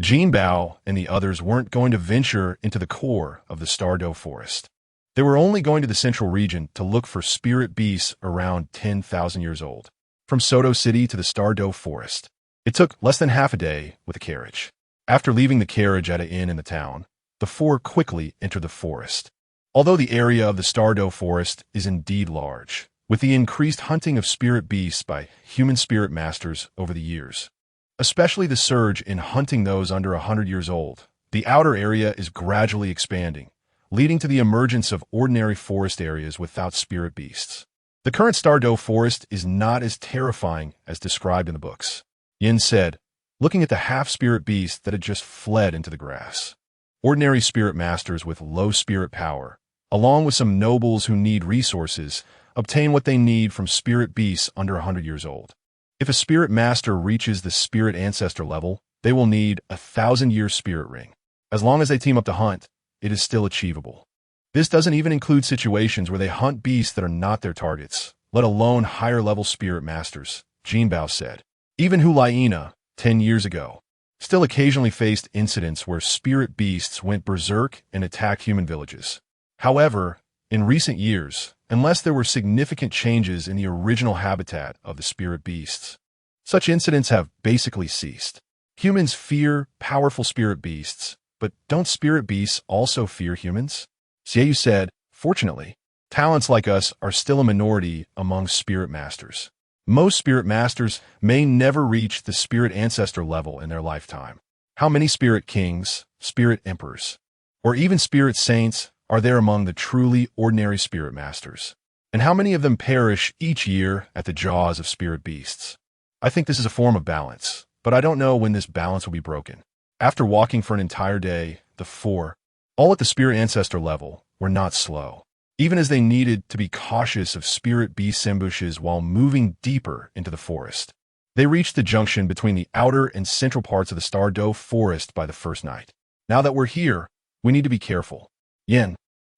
Jinbao and the others weren't going to venture into the core of the Stardew Forest. They were only going to the central region to look for spirit beasts around 10,000 years old. From Soto City to the Stardew Forest, it took less than half a day with a carriage. After leaving the carriage at an inn in the town, the four quickly entered the forest. Although the area of the Stardew Forest is indeed large, with the increased hunting of spirit beasts by human spirit masters over the years, especially the surge in hunting those under 100 years old, the outer area is gradually expanding, leading to the emergence of ordinary forest areas without spirit beasts. The current Stardew Forest is not as terrifying as described in the books, Yin said, looking at the half-spirit beast that had just fled into the grass. Ordinary spirit masters with low spirit power, along with some nobles who need resources, obtain what they need from spirit beasts under 100 years old. If a spirit master reaches the spirit ancestor level, they will need a 1,000-year spirit ring. As long as they team up to hunt, it is still achievable. This doesn't even include situations where they hunt beasts that are not their targets, let alone higher-level spirit masters, Jinbao said. Even Hulaina, 10 years ago, still occasionally faced incidents where spirit beasts went berserk and attacked human villages. However, in recent years, unless there were significant changes in the original habitat of the spirit beasts, such incidents have basically ceased. Humans fear powerful spirit beasts, but don't spirit beasts also fear humans? Xiaoyu said, fortunately, talents like us are still a minority among spirit masters. Most spirit masters may never reach the spirit ancestor level in their lifetime. How many spirit kings, spirit emperors, or even spirit saints are there among the truly ordinary spirit masters? And how many of them perish each year at the jaws of spirit beasts? I think this is a form of balance, but I don't know when this balance will be broken. After walking for an entire day, the four, all at the spirit ancestor level, were not slow. Even as they needed to be cautious of spirit beast ambushes while moving deeper into the forest. They reached the junction between the outer and central parts of the Stardew Forest by the first night. Now that we're here, we need to be careful. Yin,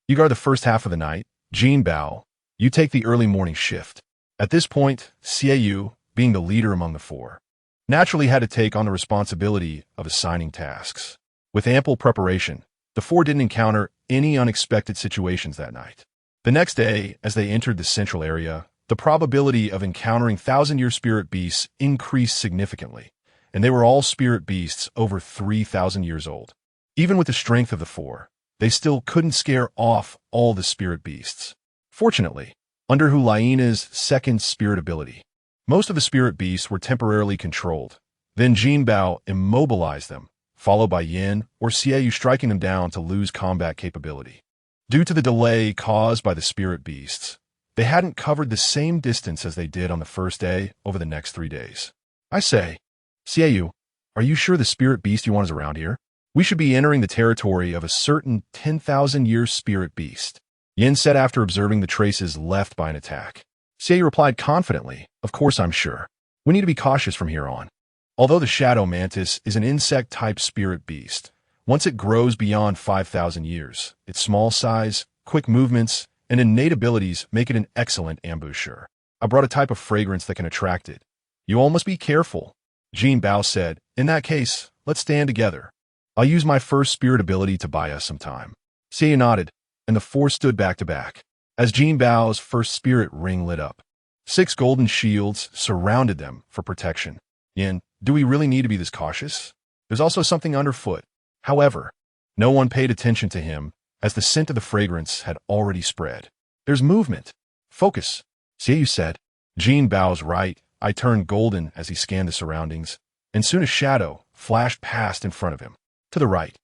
you guard the first half of the night. Jinbao, you take the early morning shift. At this point, Xiaoyu, being the leader among the four, naturally had to take on the responsibility of assigning tasks. With ample preparation, the four didn't encounter any unexpected situations that night. The next day, as they entered the central area, the probability of encountering 1,000-year spirit beasts increased significantly, and they were all spirit beasts over 3,000 years old. Even with the strength of the four, they still couldn't scare off all the spirit beasts. Fortunately, under Hulaina's second spirit ability, most of the spirit beasts were temporarily controlled. Then Jinbao immobilized them, followed by Yin or Xiaoyu striking them down to lose combat capability. Due to the delay caused by the spirit beasts, they hadn't covered the same distance as they did on the first day over the next 3 days. I say, Xiaoyu, Are you sure the spirit beast you want is around here? We should be entering the territory of a certain 10,000-year spirit beast, Yin said after observing the traces left by an attack. Xie replied confidently, of course I'm sure. We need to be cautious from here on. Although the shadow mantis is an insect-type spirit beast, once it grows beyond 5,000 years, its small size, quick movements, and innate abilities make it an excellent ambusher. I brought a type of fragrance that can attract it. You all must be careful, Jinbao said. In that case, let's stand together. I'll use my first spirit ability to buy us some time. Xie nodded, and the four stood back to back. As Jinbao's first spirit ring lit up, 6 golden shields surrounded them for protection. Yin, do we really need to be this cautious? There's also something underfoot. However, no one paid attention to him, as the scent of the fragrance had already spread. There's movement. Focus, Xie said. Jinbao's right eye turned golden as he scanned the surroundings, and soon a shadow flashed past in front of him. To the right,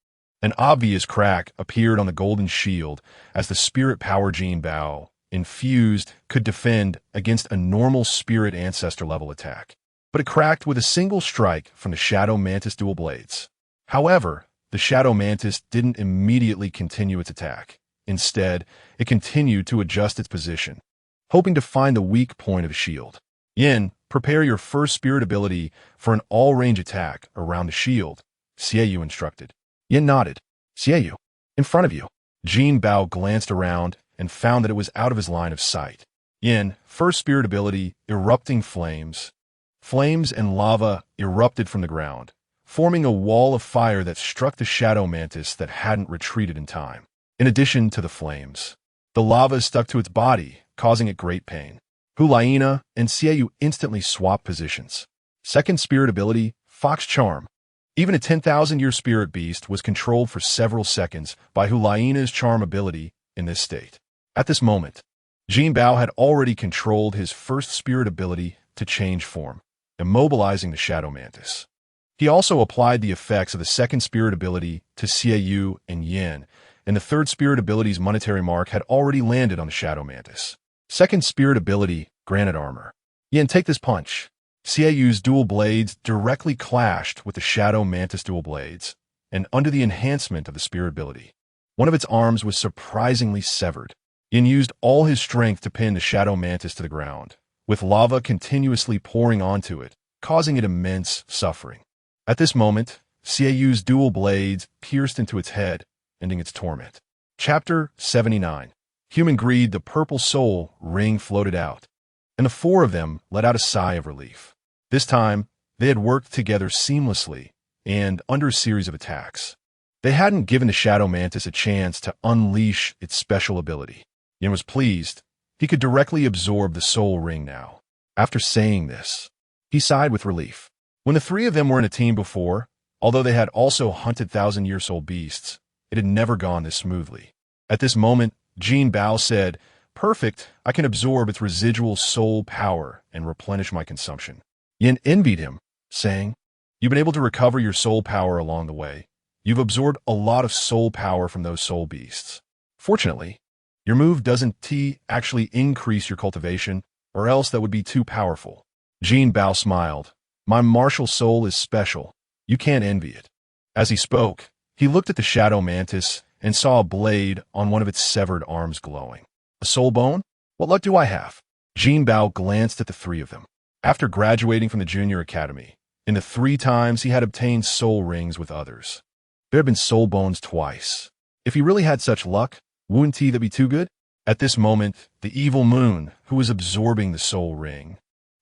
an obvious crack appeared on the golden shield as the spirit power Jinbao, infused, could defend against a normal spirit ancestor level attack. But it cracked with a single strike from the shadow mantis dual blades. However, the shadow mantis didn't immediately continue its attack. Instead, it continued to adjust its position, hoping to find the weak point of the shield. Yin, prepare your first spirit ability for an all-range attack around the shield, Xie instructed. Yin nodded. Xie, in front of you. Jinbao glanced around and found that it was out of his line of sight. Yin, first spirit ability, erupting flames. Flames and lava erupted from the ground, forming a wall of fire that struck the shadow mantis that hadn't retreated in time. In addition to the flames, the lava stuck to its body, causing it great pain. Hulaina and Xie instantly swapped positions. Second spirit ability, Fox Charm. Even a 10,000-year spirit beast was controlled for several seconds by Hulaina's charm ability in this state. At this moment, Jinbao had already controlled his first spirit ability to change form, immobilizing the shadow mantis. He also applied the effects of the second spirit ability to Xie and Yin, and the third spirit ability's monetary mark had already landed on the shadow mantis. Second spirit ability, Granite Armor. Yin, take this punch. Xieyu's dual blades directly clashed with the shadow mantis dual blades, and under the enhancement of the spirit ability, one of its arms was surprisingly severed. Yin used all his strength to pin the shadow mantis to the ground, with lava continuously pouring onto it, causing it immense suffering. At this moment, Xieyu's dual blades pierced into its head, ending its torment. Chapter 79. Human Greed, the purple soul ring floated out, and the four of them let out a sigh of relief. This time, they had worked together seamlessly and under a series of attacks. They hadn't given the shadow mantis a chance to unleash its special ability. Yin was pleased. He could directly absorb the soul ring now. After saying this, he sighed with relief. When the three of them were in a team before, although they had also hunted 1,000-year soul beasts, it had never gone this smoothly. At this moment, Jinbao said, "Perfect, I can absorb its residual soul power and replenish my consumption." Yin envied him, saying, "You've been able to recover your soul power along the way. You've absorbed a lot of soul power from those soul beasts. Fortunately, your move doesn't actually increase your cultivation, or else that would be too powerful." Jinbao smiled. "My martial soul is special. You can't envy it." As he spoke, he looked at the shadow mantis and saw a blade on one of its severed arms glowing. "A soul bone? What luck do I have?" Jinbao glanced at the three of them. After graduating from the junior academy, in the 3 times he had obtained soul rings with others, there had been soul bones twice. If he really had such luck, wouldn't that be too good? At this moment, the evil moon, who was absorbing the soul ring,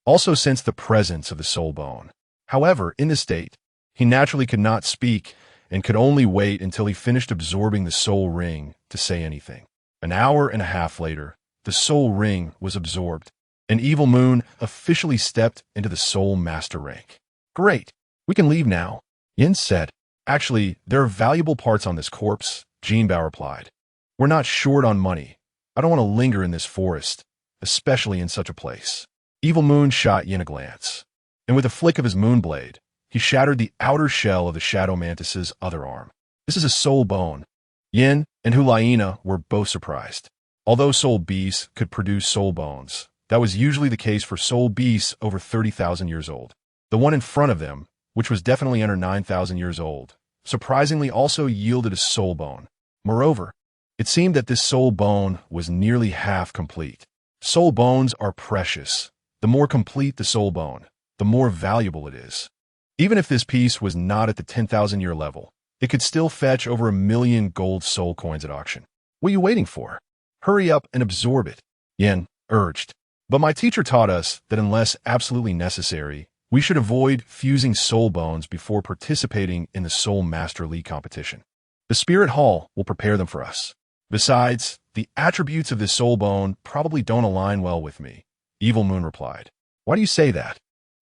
also sensed the presence of the soul bone. However, in this state, he naturally could not speak and could only wait until he finished absorbing the soul ring to say anything. An hour and a half later, the soul ring was absorbed, and Evil Moon officially stepped into the soul master rank. "Great, we can leave now," Yin said. "Actually, there are valuable parts on this corpse," Jinbao replied. "We're not short on money. I don't want to linger in this forest, especially in such a place." Evil Moon shot Yin a glance, and with a flick of his moonblade, he shattered the outer shell of the shadow mantis's other arm. "This is a soul bone." Yin and Hulaina were both surprised. Although soul beasts could produce soul bones, that was usually the case for soul beasts over 30,000 years old. The one in front of them, which was definitely under 9,000 years old, surprisingly also yielded a soul bone. Moreover, it seemed that this soul bone was nearly half complete. Soul bones are precious. The more complete the soul bone, the more valuable it is. Even if this piece was not at the 10,000-year level, it could still fetch over 1,000,000 gold soul coins at auction. What are you waiting for? Hurry up and absorb it, Yen urged. But my teacher taught us that unless absolutely necessary, we should avoid fusing soul bones before participating in the Soul Master League competition. The Spirit Hall will prepare them for us. Besides, the attributes of this soul bone probably don't align well with me, Evil Moon replied. Why do you say that?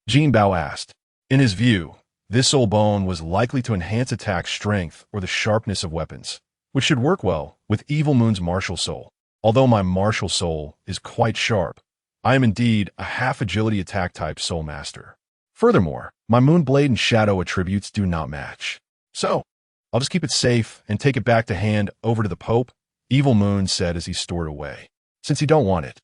Jinbao asked. In his view, this soul bone was likely to enhance attack strength or the sharpness of weapons, which should work well with Evil Moon's martial soul. Although my martial soul is quite sharp, I am indeed a half-agility attack type soul master. Furthermore, my moon blade and shadow attributes do not match. So, I'll just keep it safe and take it back to hand over to the Pope, Evil Moon said as he stored away. Since you don't want it,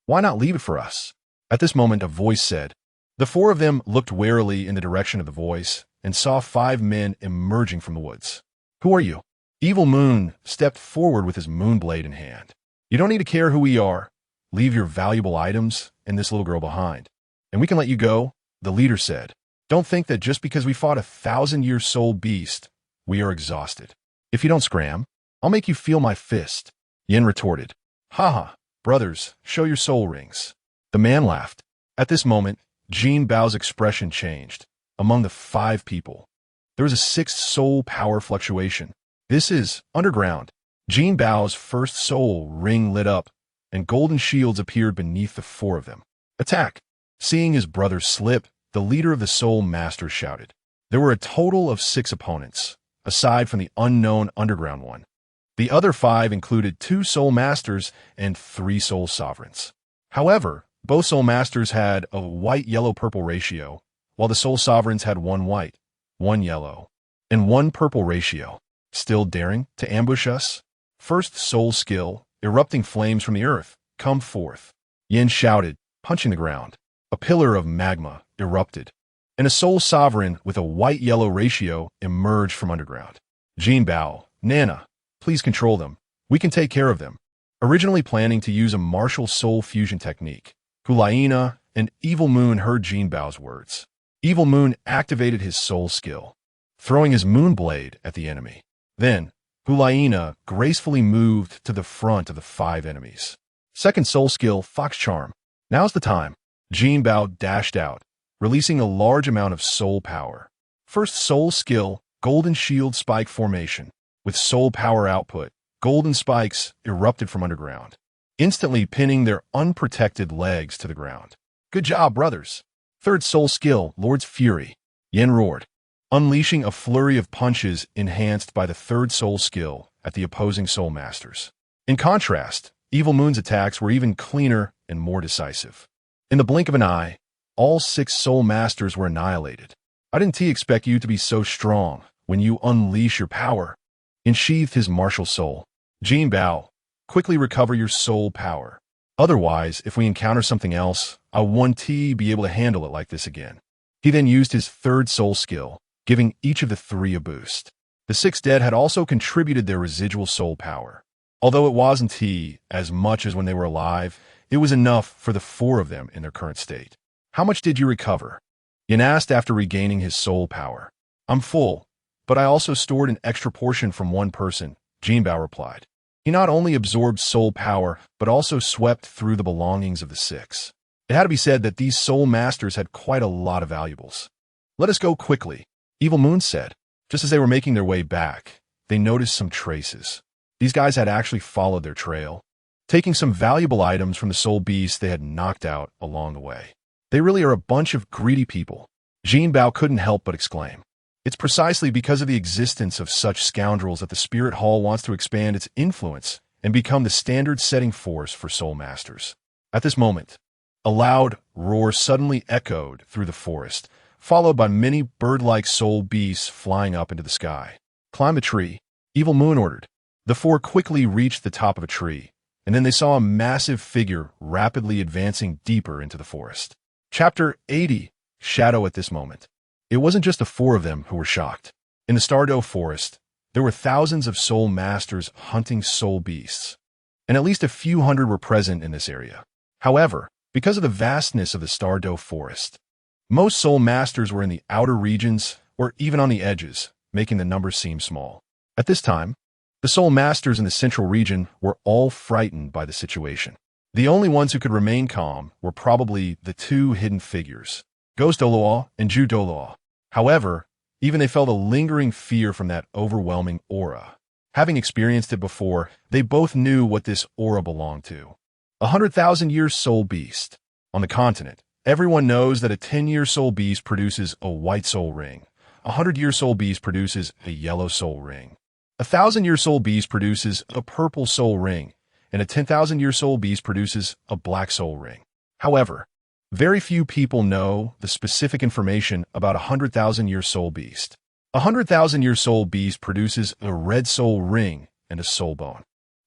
why not leave it for us? At this moment, a voice said. The four of them looked warily in the direction of the voice and saw 5 men emerging from the woods. Who are you? Evil Moon stepped forward with his moon blade in hand. You don't need to care who we are. Leave your valuable items and this little girl behind, and we can let you go, the leader said. Don't think that just because we fought a 1,000-year soul beast, we are exhausted. If you don't scram, I'll make you feel my fist, Yen retorted. Haha, brothers, show your soul rings. The man laughed. At this moment, Jinbao's expression changed. Among the 5 people, there was a 6th soul power fluctuation. This is underground. Jinbao's first soul ring lit up, and golden shields appeared beneath the 4 of them. Attack! Seeing his brother slip, the leader of the Soul Masters shouted. There were a total of 6 opponents, aside from the unknown underground one. The other 5 included 2 Soul Masters and 3 Soul Sovereigns. However, both Soul Masters had a white-yellow-purple ratio, while the Soul Sovereigns had 1 white, 1 yellow, and 1 purple ratio. Still daring to ambush us? First soul skill, erupting flames from the earth, come forth. Yen shouted, punching the ground. A pillar of magma erupted, and a soul sovereign with a white-yellow ratio emerged from underground. Jinbao, Nana, please control them. We can take care of them. Originally planning to use a martial soul fusion technique, Hulaina and Evil Moon heard Jinbao's words. Evil Moon activated his soul skill, throwing his moon blade at the enemy. Then, Hulaina gracefully moved to the front of the 5 enemies. Second soul skill, Fox Charm. Now's the time. Jinbao dashed out, releasing a large amount of soul power. First soul skill, Golden Shield Spike Formation. With soul power output, golden spikes erupted from underground, instantly pinning their unprotected legs to the ground. Good job, brothers. Third soul skill, Lord's Fury. Yen roared, unleashing a flurry of punches enhanced by the 3rd soul skill at the opposing soul masters. In contrast, Evil Moon's attacks were even cleaner and more decisive. In the blink of an eye, all 6 soul masters were annihilated. I didn't expect you to be so strong when you unleash your power. Ensheathed his martial soul. Jinbao, quickly recover your soul power. Otherwise, if we encounter something else, I won't be able to handle it like this again. He then used his 3rd soul skill, giving each of the 3 a boost. The 6 dead had also contributed their residual soul power. Although it wasn't as much as when they were alive, it was enough for the 4 of them in their current state. How much did you recover? Yin asked after regaining his soul power. I'm full, but I also stored an extra portion from one person, Jinbao replied. He not only absorbed soul power, but also swept through the belongings of the 6. It had to be said that these soul masters had quite a lot of valuables. Let us go quickly, Evil Moon said. Just as they were making their way back, they noticed some traces. These guys had actually followed their trail, taking some valuable items from the soul beasts they had knocked out along the way. They really are a bunch of greedy people. Jinbao couldn't help but exclaim. It's precisely because of the existence of such scoundrels that the Spirit Hall wants to expand its influence and become the standard-setting force for soul masters. At this moment, a loud roar suddenly echoed through the forest, followed by many bird-like soul beasts flying up into the sky. Climb a tree, Evil Moon ordered. The 4 quickly reached the top of a tree, and then they saw a massive figure rapidly advancing deeper into the forest. Chapter 80, Shadow at this moment. It wasn't just the four of them who were shocked. In the Douluo forest, there were thousands of soul masters hunting soul beasts, and at least a few hundred were present in this area. However, because of the vastness of the Douluo forest, most soul masters were in the outer regions or even on the edges, making the numbers seem small. At this time, the soul masters in the central region were all frightened by the situation. The only ones who could remain calm were probably the two hidden figures, Ghost Douluo and Douluo. However, even they felt a lingering fear from that overwhelming aura. Having experienced it before, they both knew what this aura belonged to. 100,000-year soul beast. On the continent, everyone knows that a 10-year soul beast produces a white soul ring. A 100-year soul beast produces a yellow soul ring. A 1,000-year soul beast produces a purple soul ring, and a 10,000-year soul beast produces a black soul ring. However, very few people know the specific information about a 100,000-year soul beast. A 100,000-year soul beast produces a red soul ring and a soul bone.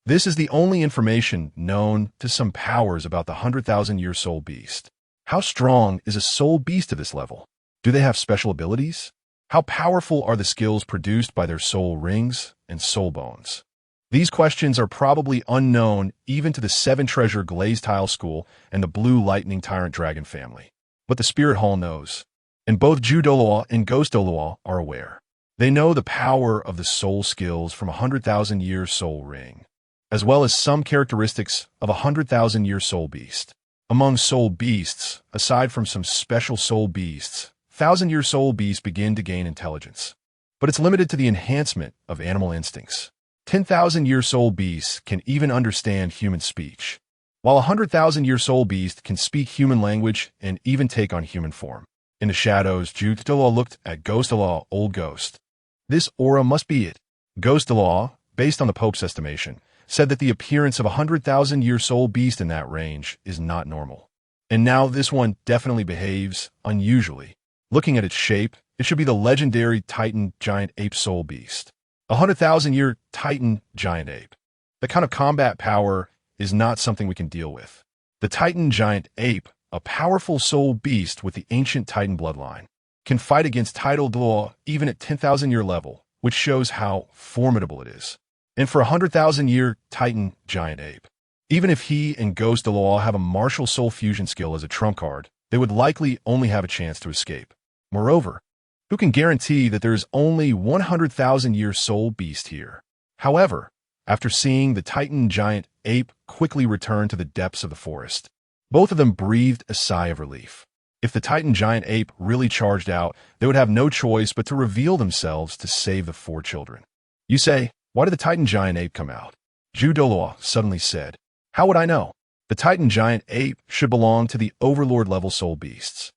This is the only information known to some powers about the 100,000-year soul beast. How strong is a soul beast to this level? Do they have special abilities? How powerful are the skills produced by their soul rings and soul bones? These questions are probably unknown even to the Seven Treasure Glazed Tile School and the Blue Lightning Tyrant Dragon family. But the Spirit Hall knows, and both Douluo and Ghost Douluo are aware. They know the power of the soul skills from a 100,000-year soul ring, as well as some characteristics of a 100,000-year soul beast. Among soul beasts, aside from some special soul beasts, 1,000-year soul beasts begin to gain intelligence. But it's limited to the enhancement of animal instincts. 10,000-year soul beasts can even understand human speech, while a 100,000-year soul beast can speak human language and even take on human form. In the shadows, Douluo looked at Ghost Douluo, old ghost. This aura must be it. Ghost Douluo, based on the Pope's estimation, said that the appearance of a 100,000-year soul beast in that range is not normal. And now this one definitely behaves unusually. Looking at its shape, it should be the legendary Titan Giant Ape Soul Beast. A 100,000-year Titan Giant Ape. The kind of combat power is not something we can deal with. The Titan Giant Ape, a powerful soul beast with the ancient Titan bloodline, can fight against Douluo even at 10,000-year level, which shows how formidable it is. And for a 100,000-year Titan Giant Ape, even if he and Ghost Douluo have a martial soul fusion skill as a trump card, they would likely only have a chance to escape. Moreover, who can guarantee that there is only 100,000-year soul beast here? However, after seeing the Titan Giant Ape quickly return to the depths of the forest, both of them breathed a sigh of relief. If the Titan Giant Ape really charged out, they would have no choice but to reveal themselves to save the four children. You say, why did the Titan Giant Ape come out? Douluo suddenly said, how would I know? The Titan Giant Ape should belong to the Overlord-level soul beasts.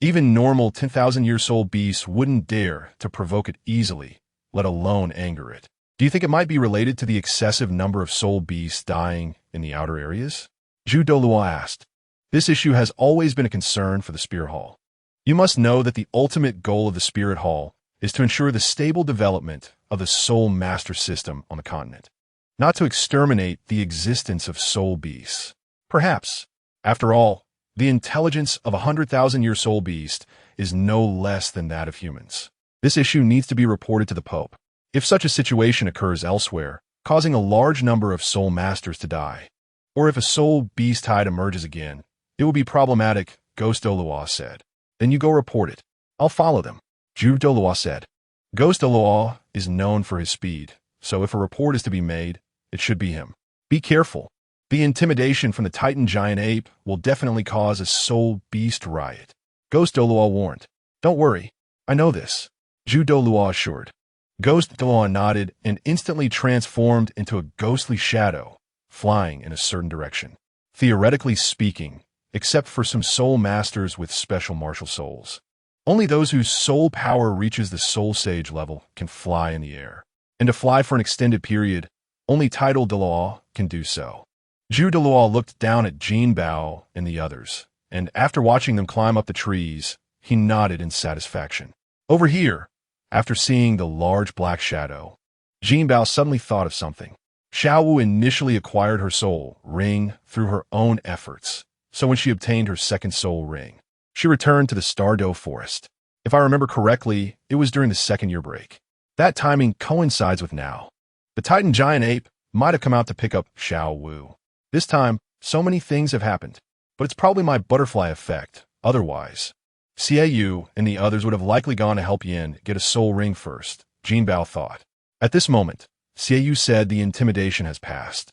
Even normal 10,000-year soul beasts wouldn't dare to provoke it easily, let alone anger it. Do you think it might be related to the excessive number of soul beasts dying in the outer areas? Douluo asked. This issue has always been a concern for the Spirit Hall. You must know that the ultimate goal of the Spirit Hall is to ensure the stable development of the Soul Master system on the continent, not to exterminate the existence of soul beasts. Perhaps, after all, the intelligence of a 100,000-year soul beast is no less than that of humans. This issue needs to be reported to the Pope. If such a situation occurs elsewhere, causing a large number of soul masters to die, or if a soul beast tide emerges again, it will be problematic, Ghost Douluo said. Then you go report it. I'll follow them, Douluo said. Ghost Douluo is known for his speed, so if a report is to be made, it should be him. Be careful. The intimidation from the Titan Giant Ape will definitely cause a soul beast riot. Ghost Douluo warned. Don't worry, I know this, Douluo assured. Ghost Douluo nodded and instantly transformed into a ghostly shadow, flying in a certain direction. Theoretically speaking, except for some soul masters with special martial souls, only those whose soul power reaches the soul sage level can fly in the air. And to fly for an extended period, only Douluo can do so. Douluo looked down at Jinbao and the others, and after watching them climb up the trees, he nodded in satisfaction. Over here, after seeing the large black shadow, Jinbao suddenly thought of something. Xiaowu initially acquired her soul ring through her own efforts, so when she obtained her second soul ring, she returned to the Douluo forest. If I remember correctly, it was during the second year break. That timing coincides with now. The Titan giant ape might have come out to pick up Xiao Wu. This time, so many things have happened, but it's probably my butterfly effect. Otherwise, Xiao and the others would have likely gone to help Yin get a soul ring first, Jinbao thought. At this moment, Xiao said the intimidation has passed.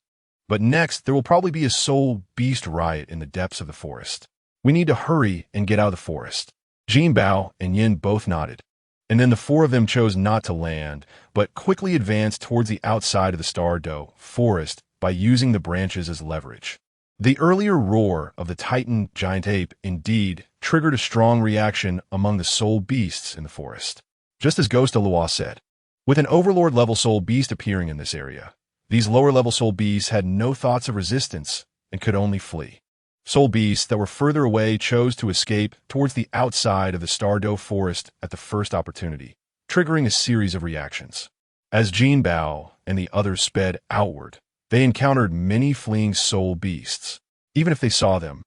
But next, there will probably be a soul beast riot in the depths of the forest. We need to hurry and get out of the forest. Jinbao and Yin both nodded, and then the four of them chose not to land, but quickly advanced towards the outside of the Douluo forest by using the branches as leverage. The earlier roar of the Titan giant ape indeed triggered a strong reaction among the soul beasts in the forest. Just as Ghost Douluo said, with an overlord-level soul beast appearing in this area, these lower-level soul beasts had no thoughts of resistance and could only flee. Soul beasts that were further away chose to escape towards the outside of the Douluo forest at the first opportunity, triggering a series of reactions. As Jinbao and the others sped outward, they encountered many fleeing soul beasts. Even if they saw them,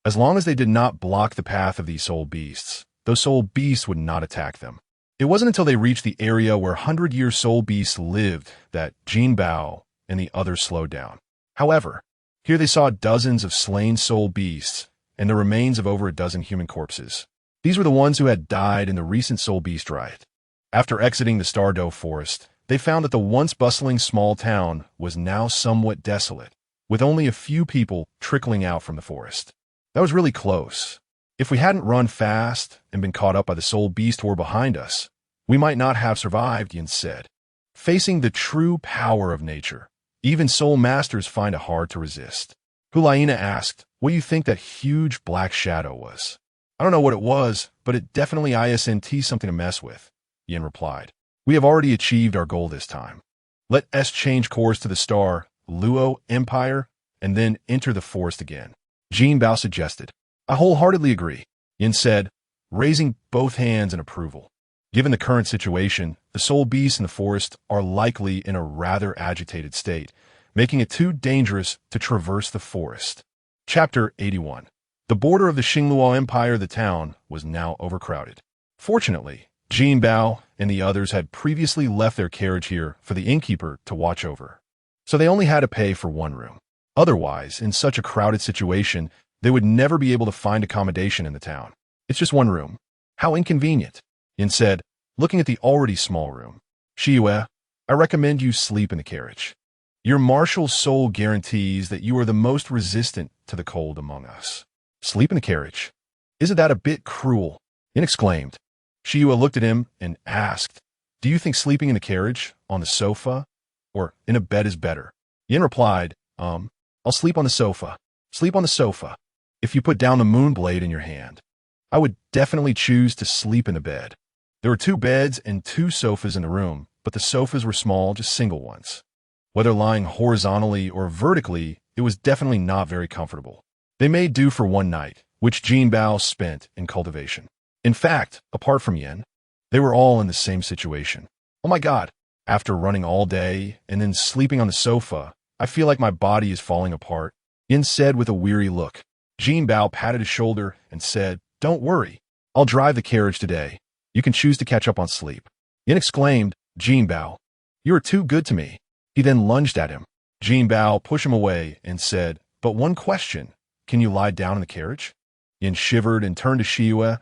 as long as they did not block the path of these soul beasts, those soul beasts would not attack them. It wasn't until they reached the area where 100-year soul beasts lived that Jinbao and the others slowed down. However, here they saw dozens of slain soul beasts and the remains of over a dozen human corpses. These were the ones who had died in the recent soul beast riot. After exiting the Douluo forest, they found that the once bustling small town was now somewhat desolate, with only a few people trickling out from the forest. That was really close. If we hadn't run fast and been caught up by the soul beast horde behind us, we might not have survived, Yin said. Facing the true power of nature, even soul masters find it hard to resist. Hulaina asked, what do you think that huge black shadow was? I don't know what it was, but it definitely isn't something to mess with, Yin replied. We have already achieved our goal this time. Let us change course to the Douluo Empire and then enter the forest again, Jinbao suggested. I wholeheartedly agree, Yin said, raising both hands in approval. Given the current situation, the soul beasts in the forest are likely in a rather agitated state, making it too dangerous to traverse the forest. Chapter 81. The border of the Xingluo Empire, the town, was now overcrowded. Fortunately, Jinbao and the others had previously left their carriage here for the innkeeper to watch over, so they only had to pay for one room. Otherwise, in such a crowded situation, they would never be able to find accommodation in the town. It's just one room. How inconvenient, Yin said, looking at the already small room. Shiyue, I recommend you sleep in the carriage. Your martial soul guarantees that you are the most resistant to the cold among us. Sleep in the carriage? Isn't that a bit cruel? Yin exclaimed. Shiyue looked at him and asked, do you think sleeping in the carriage, on the sofa, or in a bed is better? Yin replied, I'll sleep on the sofa. Sleep on the sofa. If you put down the moon blade in your hand, I would definitely choose to sleep in the bed. There were 2 beds and 2 sofas in the room, but the sofas were small, just single ones. Whether lying horizontally or vertically, it was definitely not very comfortable. They made do for one night, which Jinbao spent in cultivation. In fact, apart from Yin, they were all in the same situation. Oh my god, after running all day and then sleeping on the sofa, I feel like my body is falling apart, Yin said with a weary look. Jinbao patted his shoulder and said, don't worry, I'll drive the carriage today. You can choose to catch up on sleep. Yin exclaimed, Jinbao, you are too good to me. He then lunged at him. Jinbao pushed him away and said, but one question, can you lie down in the carriage? Yin shivered and turned to Shiyue.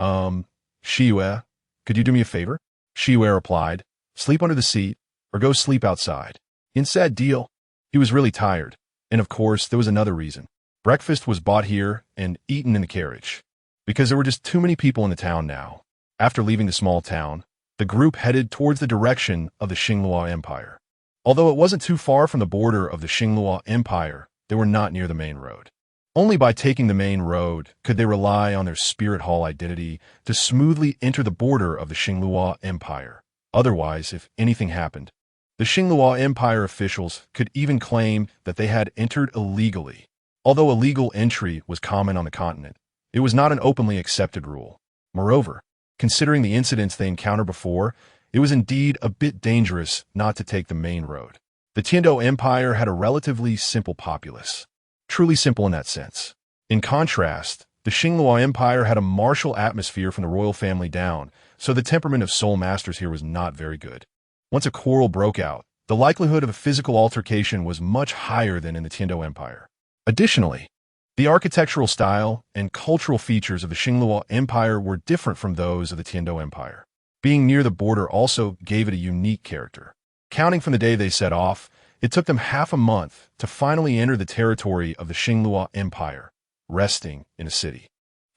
Shiyue, could you do me a favor? Shiyue replied, sleep under the seat or go sleep outside. Yin said, deal. He was really tired. And of course, there was another reason. Breakfast was bought here and eaten in the carriage, because there were just too many people in the town now. After leaving the small town, the group headed towards the direction of the Xingluo Empire. Although it wasn't too far from the border of the Xingluo Empire, they were not near the main road. Only by taking the main road could they rely on their spirit hall identity to smoothly enter the border of the Xingluo Empire. Otherwise, if anything happened, the Xingluo Empire officials could even claim that they had entered illegally. Although illegal entry was common on the continent, it was not an openly accepted rule. Moreover, considering the incidents they encountered before, it was indeed a bit dangerous not to take the main road. The Tiando Empire had a relatively simple populace. Truly simple in that sense. In contrast, The Xinghua Empire had a martial atmosphere from the royal family down, so the temperament of soul masters here was not very good. Once a quarrel broke out, the likelihood of a physical altercation was much higher than in the Tiando Empire. Additionally, the architectural style and cultural features of the Xinghua Empire were different from those of the Tiando Empire. Being near the border also gave it a unique character. Counting from the day they set off, it took them half a month to finally enter the territory of the Xinghua Empire, resting in a city.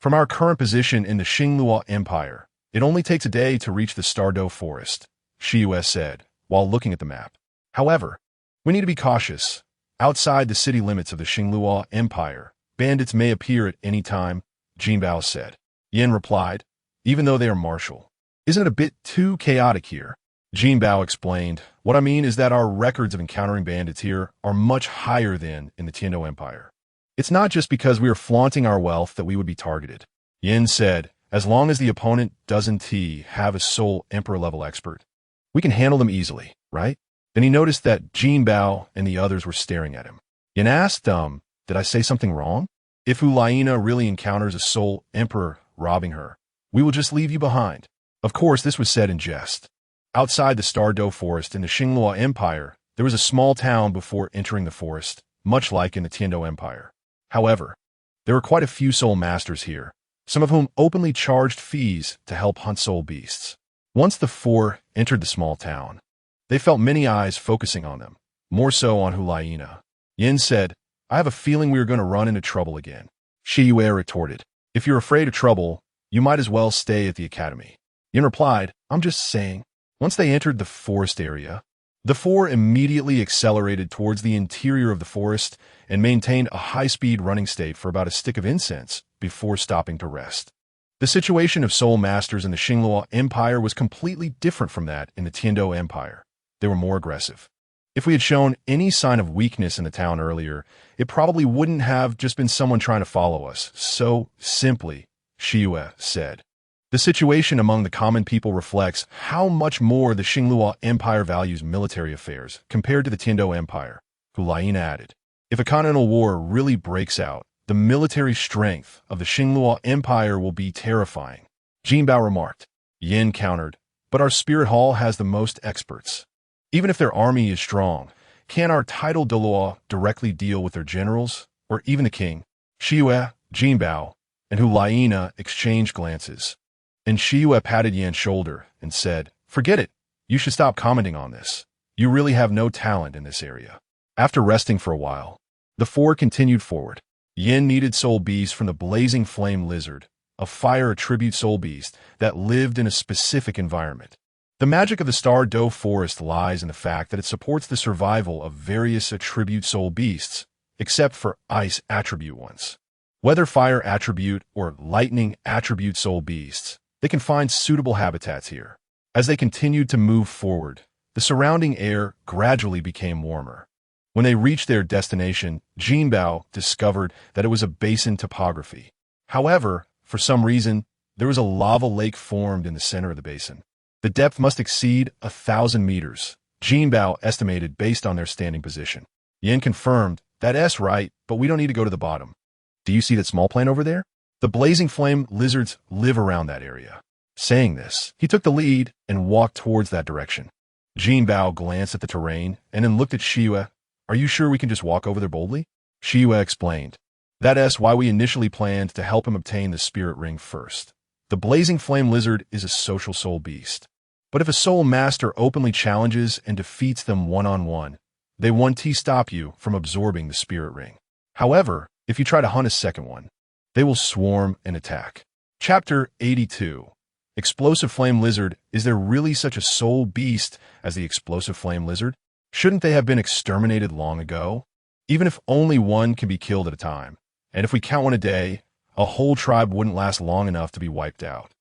From our current position in the Xinghua Empire, it only takes a day to reach the Douluo Forest, Shiyue said, while looking at the map. However, we need to be cautious. Outside the city limits of the Xinghua Empire, bandits may appear at any time, Jinbao said. Yin replied, even though they are martial. Isn't it a bit too chaotic here? Jinbao explained, what I mean is that our records of encountering bandits here are much higher than in the Tiando Empire. It's not just because we are flaunting our wealth that we would be targeted. Yin said, as long as the opponent doesn't have a sole emperor-level expert, we can handle them easily, right? Then he noticed that Jinbao and the others were staring at him. Yin asked, did I say something wrong? If Ulaina really encounters a sole emperor robbing her, we will just leave you behind. Of course, this was said in jest. Outside the Douluo Forest in the Xinghua Empire, there was a small town before entering the forest, much like in the Tiando Empire. However, there were quite a few soul masters here, some of whom openly charged fees to help hunt soul beasts. Once the four entered the small town, they felt many eyes focusing on them, more so on Ulaina. Yin said, I have a feeling we are going to run into trouble again. Shiyue retorted, if you're afraid of trouble, you might as well stay at the academy. Yin replied, I'm just saying. Once they entered the forest area, the four immediately accelerated towards the interior of the forest and maintained a high-speed running state for about a stick of incense before stopping to rest. The situation of soul masters in the Xinghua Empire was completely different from that in the Tiando Empire. They were more aggressive. If we had shown any sign of weakness in the town earlier, it probably wouldn't have just been someone trying to follow us. So simply, Shiyue said. The situation among the common people reflects how much more the Xinghua Empire values military affairs compared to the Tiando Empire, Ulaina added. If a continental war really breaks out, the military strength of the Xinghua Empire will be terrifying, Jinbao remarked. Yin countered, but our spirit hall has the most experts. Even if their army is strong, can our title Douluo directly deal with their generals, or even the king? Shiyue, Jinbao, and Ulaina exchanged glances. And Shiyue patted Yan's shoulder and said, forget it. You should stop commenting on this. You really have no talent in this area. After resting for a while, the four continued forward. Yin needed soul beast from the blazing flame lizard, a fire attribute soul beast that lived in a specific environment. The magic of the Douluo Forest lies in the fact that it supports the survival of various attribute soul beasts, except for ice attribute ones. Whether fire attribute or lightning attribute soul beasts, they can find suitable habitats here. As they continued to move forward, the surrounding air gradually became warmer. When they reached their destination, Jinbao discovered that it was a basin topography. However, for some reason, there was a lava lake formed in the center of the basin. The depth must exceed 1,000 meters, Jinbao estimated based on their standing position. Yin confirmed, that's right, but we don't need to go to the bottom. Do you see that small plant over there? The blazing flame lizards live around that area. Saying this, he took the lead and walked towards that direction. Jinbao glanced at the terrain and then looked at Shiyue. Are you sure we can just walk over there boldly? Shiyue explained. That's why we initially planned to help him obtain the spirit ring first. The blazing flame lizard is a social soul beast. But if a soul master openly challenges and defeats them one-on-one, they won't stop you from absorbing the spirit ring. However, if you try to hunt a second one, they will swarm and attack. Chapter 82. Explosive Flame Lizard. Is there really such a soul beast as the Explosive Flame Lizard? Shouldn't they have been exterminated long ago? Even if only one can be killed at a time, and if we count one a day, a whole tribe wouldn't last long enough to be wiped out.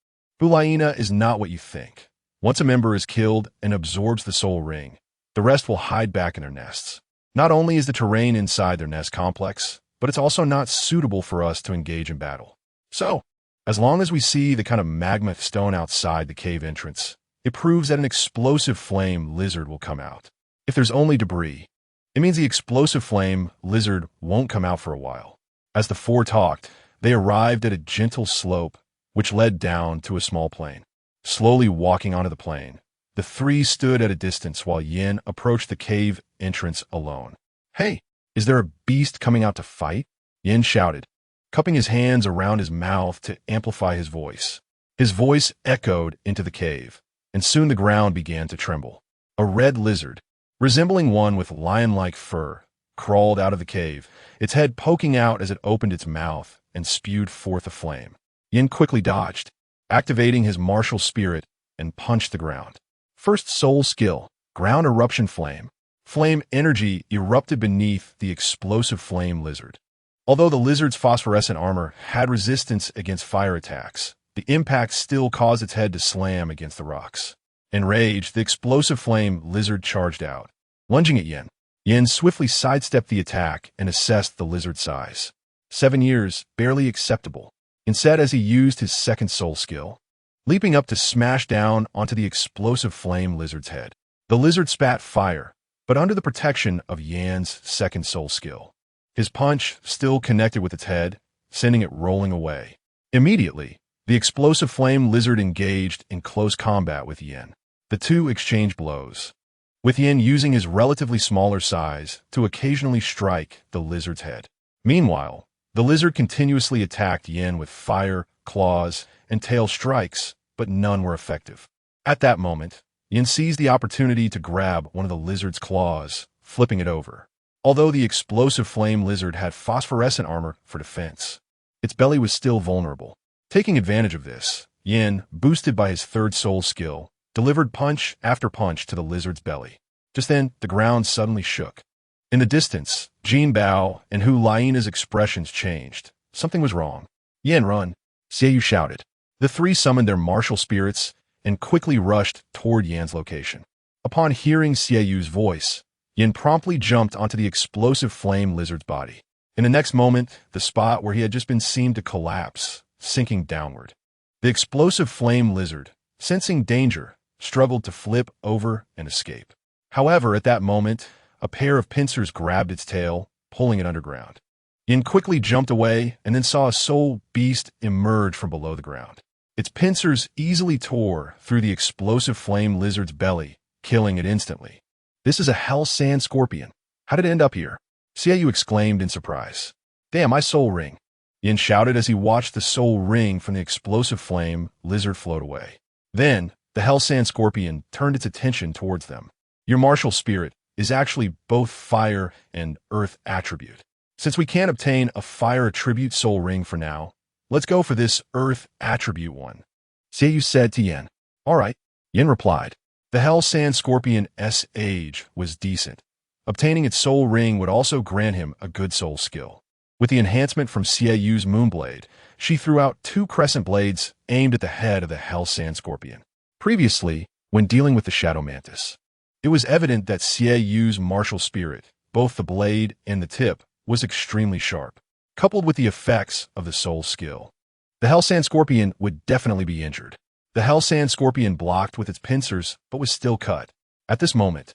Ulaina is not what you think. Once a member is killed and absorbs the soul ring, the rest will hide back in their nests. Not only is the terrain inside their nest complex, but it's also not suitable for us to engage in battle. So, as long as we see the kind of magma stone outside the cave entrance, it proves that an explosive flame lizard will come out. If there's only debris, it means the explosive flame lizard won't come out for a while. As the four talked, They arrived at a gentle slope, which led down to a small plain. Slowly walking onto the plain, the three stood at a distance while Yin approached the cave entrance alone. "Hey, is there a beast coming out to fight?" Yin shouted, cupping his hands around his mouth to amplify his voice. His voice echoed into the cave, and soon the ground began to tremble. A red lizard, resembling one with lion-like fur, crawled out of the cave, its head poking out as it opened its mouth and spewed forth a flame. Yin quickly dodged, activating his martial spirit, and punched the ground. First soul skill, ground eruption flame. Flame energy erupted beneath the explosive flame lizard. Although the lizard's phosphorescent armor had resistance against fire attacks, the impact still caused its head to slam against the rocks. Enraged, the explosive flame lizard charged out, lunging at Yin. Yin swiftly sidestepped the attack and assessed the lizard's size. 7 years, barely acceptable. Instead, as he used his second soul skill, leaping up to smash down onto the explosive flame lizard's head. The lizard spat fire, but under the protection of Yan's second soul skill. His punch still connected with its head, sending it rolling away. Immediately, the explosive flame lizard engaged in close combat with Yin. The two exchanged blows, with Yin using his relatively smaller size to occasionally strike the lizard's head. Meanwhile, the lizard continuously attacked Yin with fire, claws, and tail strikes, but none were effective. At that moment, Yin seized the opportunity to grab one of the lizard's claws, flipping it over. Although the explosive flame lizard had phosphorescent armor for defense, its belly was still vulnerable. Taking advantage of this, Yin, boosted by his third soul skill, delivered punch after punch to the lizard's belly. Just then, the ground suddenly shook. In the distance, Jinbao and Hu Laiina's expressions changed. Something was wrong. "Yin, run!" Xiaoyu shouted. The three summoned their martial spirits and quickly rushed toward Yan's location. Upon hearing Xiaoyu's voice, Yin promptly jumped onto the explosive flame lizard's body. In the next moment, the spot where he had just been seemed to collapse, sinking downward. The explosive flame lizard, sensing danger, struggled to flip over and escape. However, at that moment, a pair of pincers grabbed its tail, pulling it underground. Yin quickly jumped away and then saw a soul beast emerge from below the ground. Its pincers easily tore through the explosive flame lizard's belly, killing it instantly. "This is a hell sand scorpion. How did it end up here?" Xiaoyu exclaimed in surprise. "Damn, my soul ring!" Yin shouted as he watched the soul ring from the explosive flame lizard float away. Then, the hell sand scorpion turned its attention towards them. "Your martial spirit is actually both fire and earth attribute. Since we can't obtain a fire attribute soul ring for now, let's go for this earth attribute one," Xiaoyu said to Yin. "All right," Yin replied. The hell sand scorpion's age was decent. Obtaining its soul ring would also grant him a good soul skill. With the enhancement from Xiaoyu's moonblade, she threw out 2 crescent blades aimed at the head of the hell sand scorpion. Previously, when dealing with the shadow mantis, it was evident that Xiaoyu's martial spirit, both the blade and the tip, was extremely sharp. Coupled with the effects of the soul skill, the hell sand scorpion would definitely be injured. The hell sand scorpion blocked with its pincers, but was still cut. At this moment,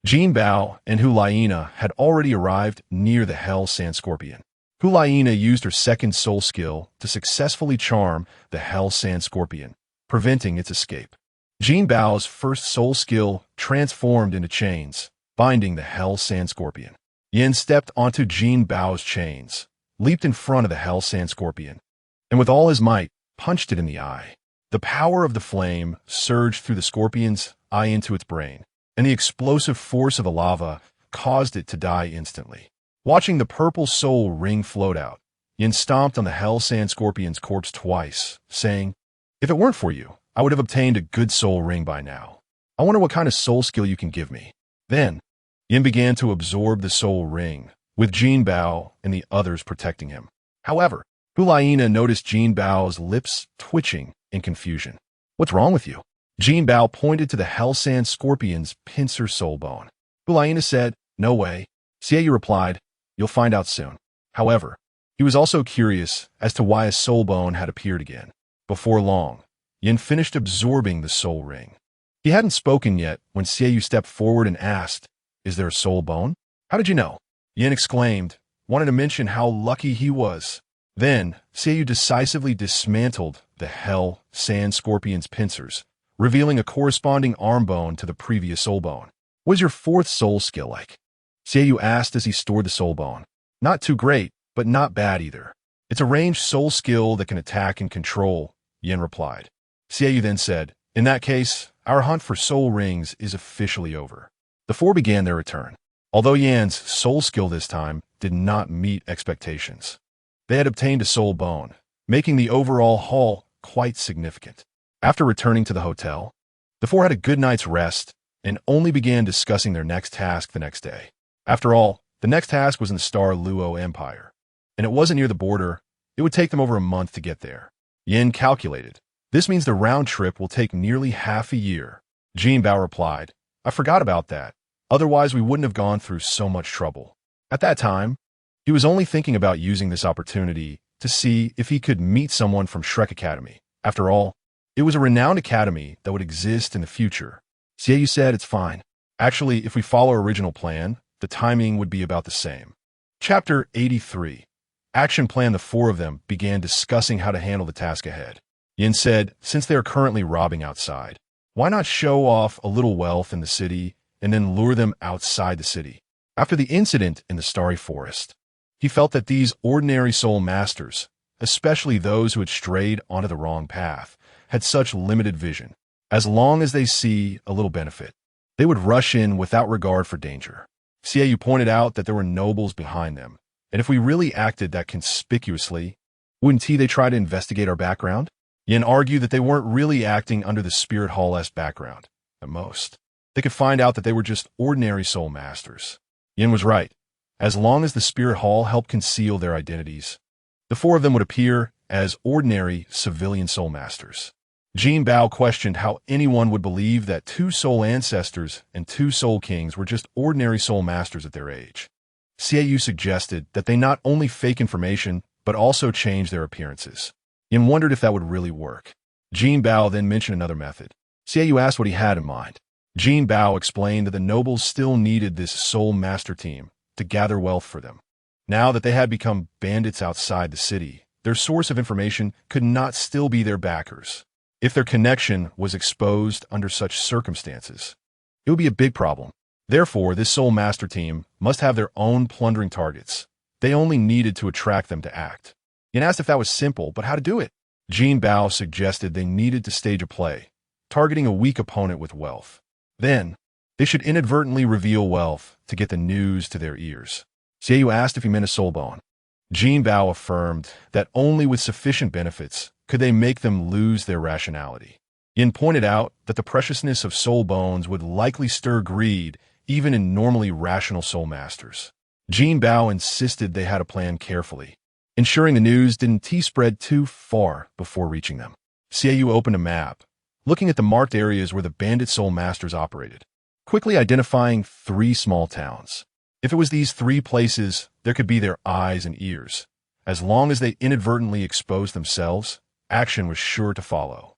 Jinbao and Hu Laiina had already arrived near the hell sand scorpion. Hu Laiina used her second soul skill to successfully charm the hell sand scorpion, preventing its escape. Jinbao's first soul skill transformed into chains, binding the hell sand scorpion. Yin stepped onto Jinbao's chains, leaped in front of the hell sand scorpion, and with all his might, punched it in the eye. The power of the flame surged through the scorpion's eye into its brain, and the explosive force of the lava caused it to die instantly. Watching the purple soul ring float out, Yin stomped on the hell sand scorpion's corpse twice, saying, "If it weren't for you, I would have obtained a good soul ring by now. I wonder what kind of soul skill you can give me." Then, Yin began to absorb the soul ring, with Jinbao and the others protecting him. However, Hu Laiina noticed Jinbao's lips twitching in confusion. "What's wrong with you?" Jinbao pointed to the hell sand scorpion's pincer soul bone. Hu Laiina said, "No way." Xiaoyu replied, "You'll find out soon." However, he was also curious as to why a soul bone had appeared again. Before long, Yin finished absorbing the soul ring. He hadn't spoken yet when Xiaoyu stepped forward and asked, "Is there a soul bone?" "How did you know?" Yin exclaimed, wanted to mention how lucky he was. Then, Xiaoyu decisively dismantled the Hell Sand Scorpion's pincers, revealing a corresponding arm bone to the previous soul bone. What is your fourth soul skill like? Xiaoyu asked as he stored the soul bone. Not too great, but not bad either. It's a ranged soul skill that can attack and control, Yin replied. Xiaoyu then said, in that case, our hunt for soul rings is officially over. The four began their return. Although Yan's soul skill this time did not meet expectations. They had obtained a soul bone, making the overall haul quite significant. After returning to the hotel, the four had a good night's rest and only began discussing their next task the next day. After all, the next task was in the Star Luo Empire, and it wasn't near the border. It would take them over a month to get there. Yin calculated. This means the round trip will take nearly half a year. Jinbao replied, I forgot about that. Otherwise, we wouldn't have gone through so much trouble. At that time, he was only thinking about using this opportunity to see if he could meet someone from Shrek Academy. After all, it was a renowned academy that would exist in the future. Xiaoyu said it's fine. Actually, if we follow our original plan, the timing would be about the same. Chapter 83. Action plan. The four of them began discussing how to handle the task ahead. Yin said, since they are currently robbing outside, why not show off a little wealth in the city and then lure them outside the city? After the incident in the Starry Forest, he felt that these ordinary soul masters, especially those who had strayed onto the wrong path, had such limited vision. As long as they see a little benefit, they would rush in without regard for danger. Xiaoyu pointed out that there were nobles behind them, and if we really acted that conspicuously, wouldn't they try to investigate our background? Yin argued that they weren't really acting under the Spirit Hall-esque background. At most, they could find out that they were just ordinary soul masters. Yin was right. As long as the Spirit Hall helped conceal their identities, the four of them would appear as ordinary civilian soul masters. Jinbao questioned how anyone would believe that two soul ancestors and two soul kings were just ordinary soul masters at their age. Xiaoyu suggested that they not only fake information, but also change their appearances. Yin wondered if that would really work. Jinbao then mentioned another method. Xiaoyu asked what he had in mind. Jinbao explained that the nobles still needed this soul master team to gather wealth for them. Now that they had become bandits outside the city, their source of information could not still be their backers. If their connection was exposed under such circumstances, it would be a big problem. Therefore, this soul master team must have their own plundering targets. They only needed to attract them to act. Yin asked if that was simple, but how to do it. Jinbao suggested they needed to stage a play, targeting a weak opponent with wealth. Then, they should inadvertently reveal wealth to get the news to their ears. Xiaoyu asked if he meant a soul bone. Jinbao affirmed that only with sufficient benefits could they make them lose their rationality. Yin pointed out that the preciousness of soul bones would likely stir greed even in normally rational soul masters. Jinbao insisted they had to plan carefully, ensuring the news didn't spread too far before reaching them. Xiaoyu opened a map, looking at the marked areas where the bandit soul masters operated, quickly identifying 3 small towns. If it was these 3 places, there could be their eyes and ears. As long as they inadvertently exposed themselves, action was sure to follow.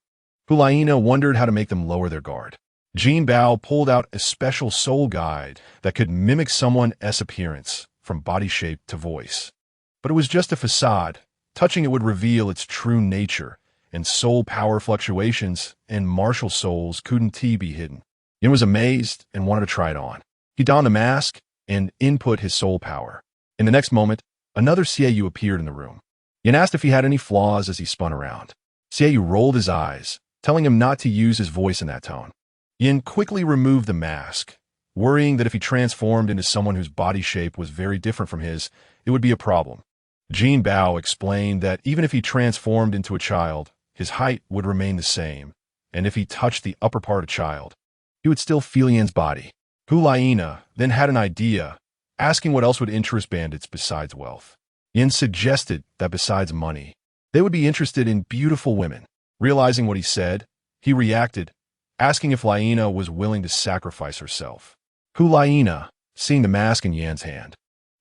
Hulaina wondered how to make them lower their guard. Jinbao pulled out a special soul guide that could mimic someone's appearance, from body shape to voice. But it was just a facade. Touching it would reveal its true nature, and soul power fluctuations and martial souls couldn't be hidden. Yin was amazed and wanted to try it on. He donned the mask and input his soul power. In the next moment, another Xiaoyu appeared in the room. Yin asked if he had any flaws as he spun around. Xiaoyu rolled his eyes, telling him not to use his voice in that tone. Yin quickly removed the mask, worrying that if he transformed into someone whose body shape was very different from his, it would be a problem. Jinbao explained that even if he transformed into a child, his height would remain the same, and if he touched the upper part of a child, he would still feel Yin's body. Hulaina then had an idea, asking what else would interest bandits besides wealth. Yin suggested that besides money, they would be interested in beautiful women. Realizing what he said, he reacted, asking if Laina was willing to sacrifice herself. Hulaina, seeing the mask in Yan's hand,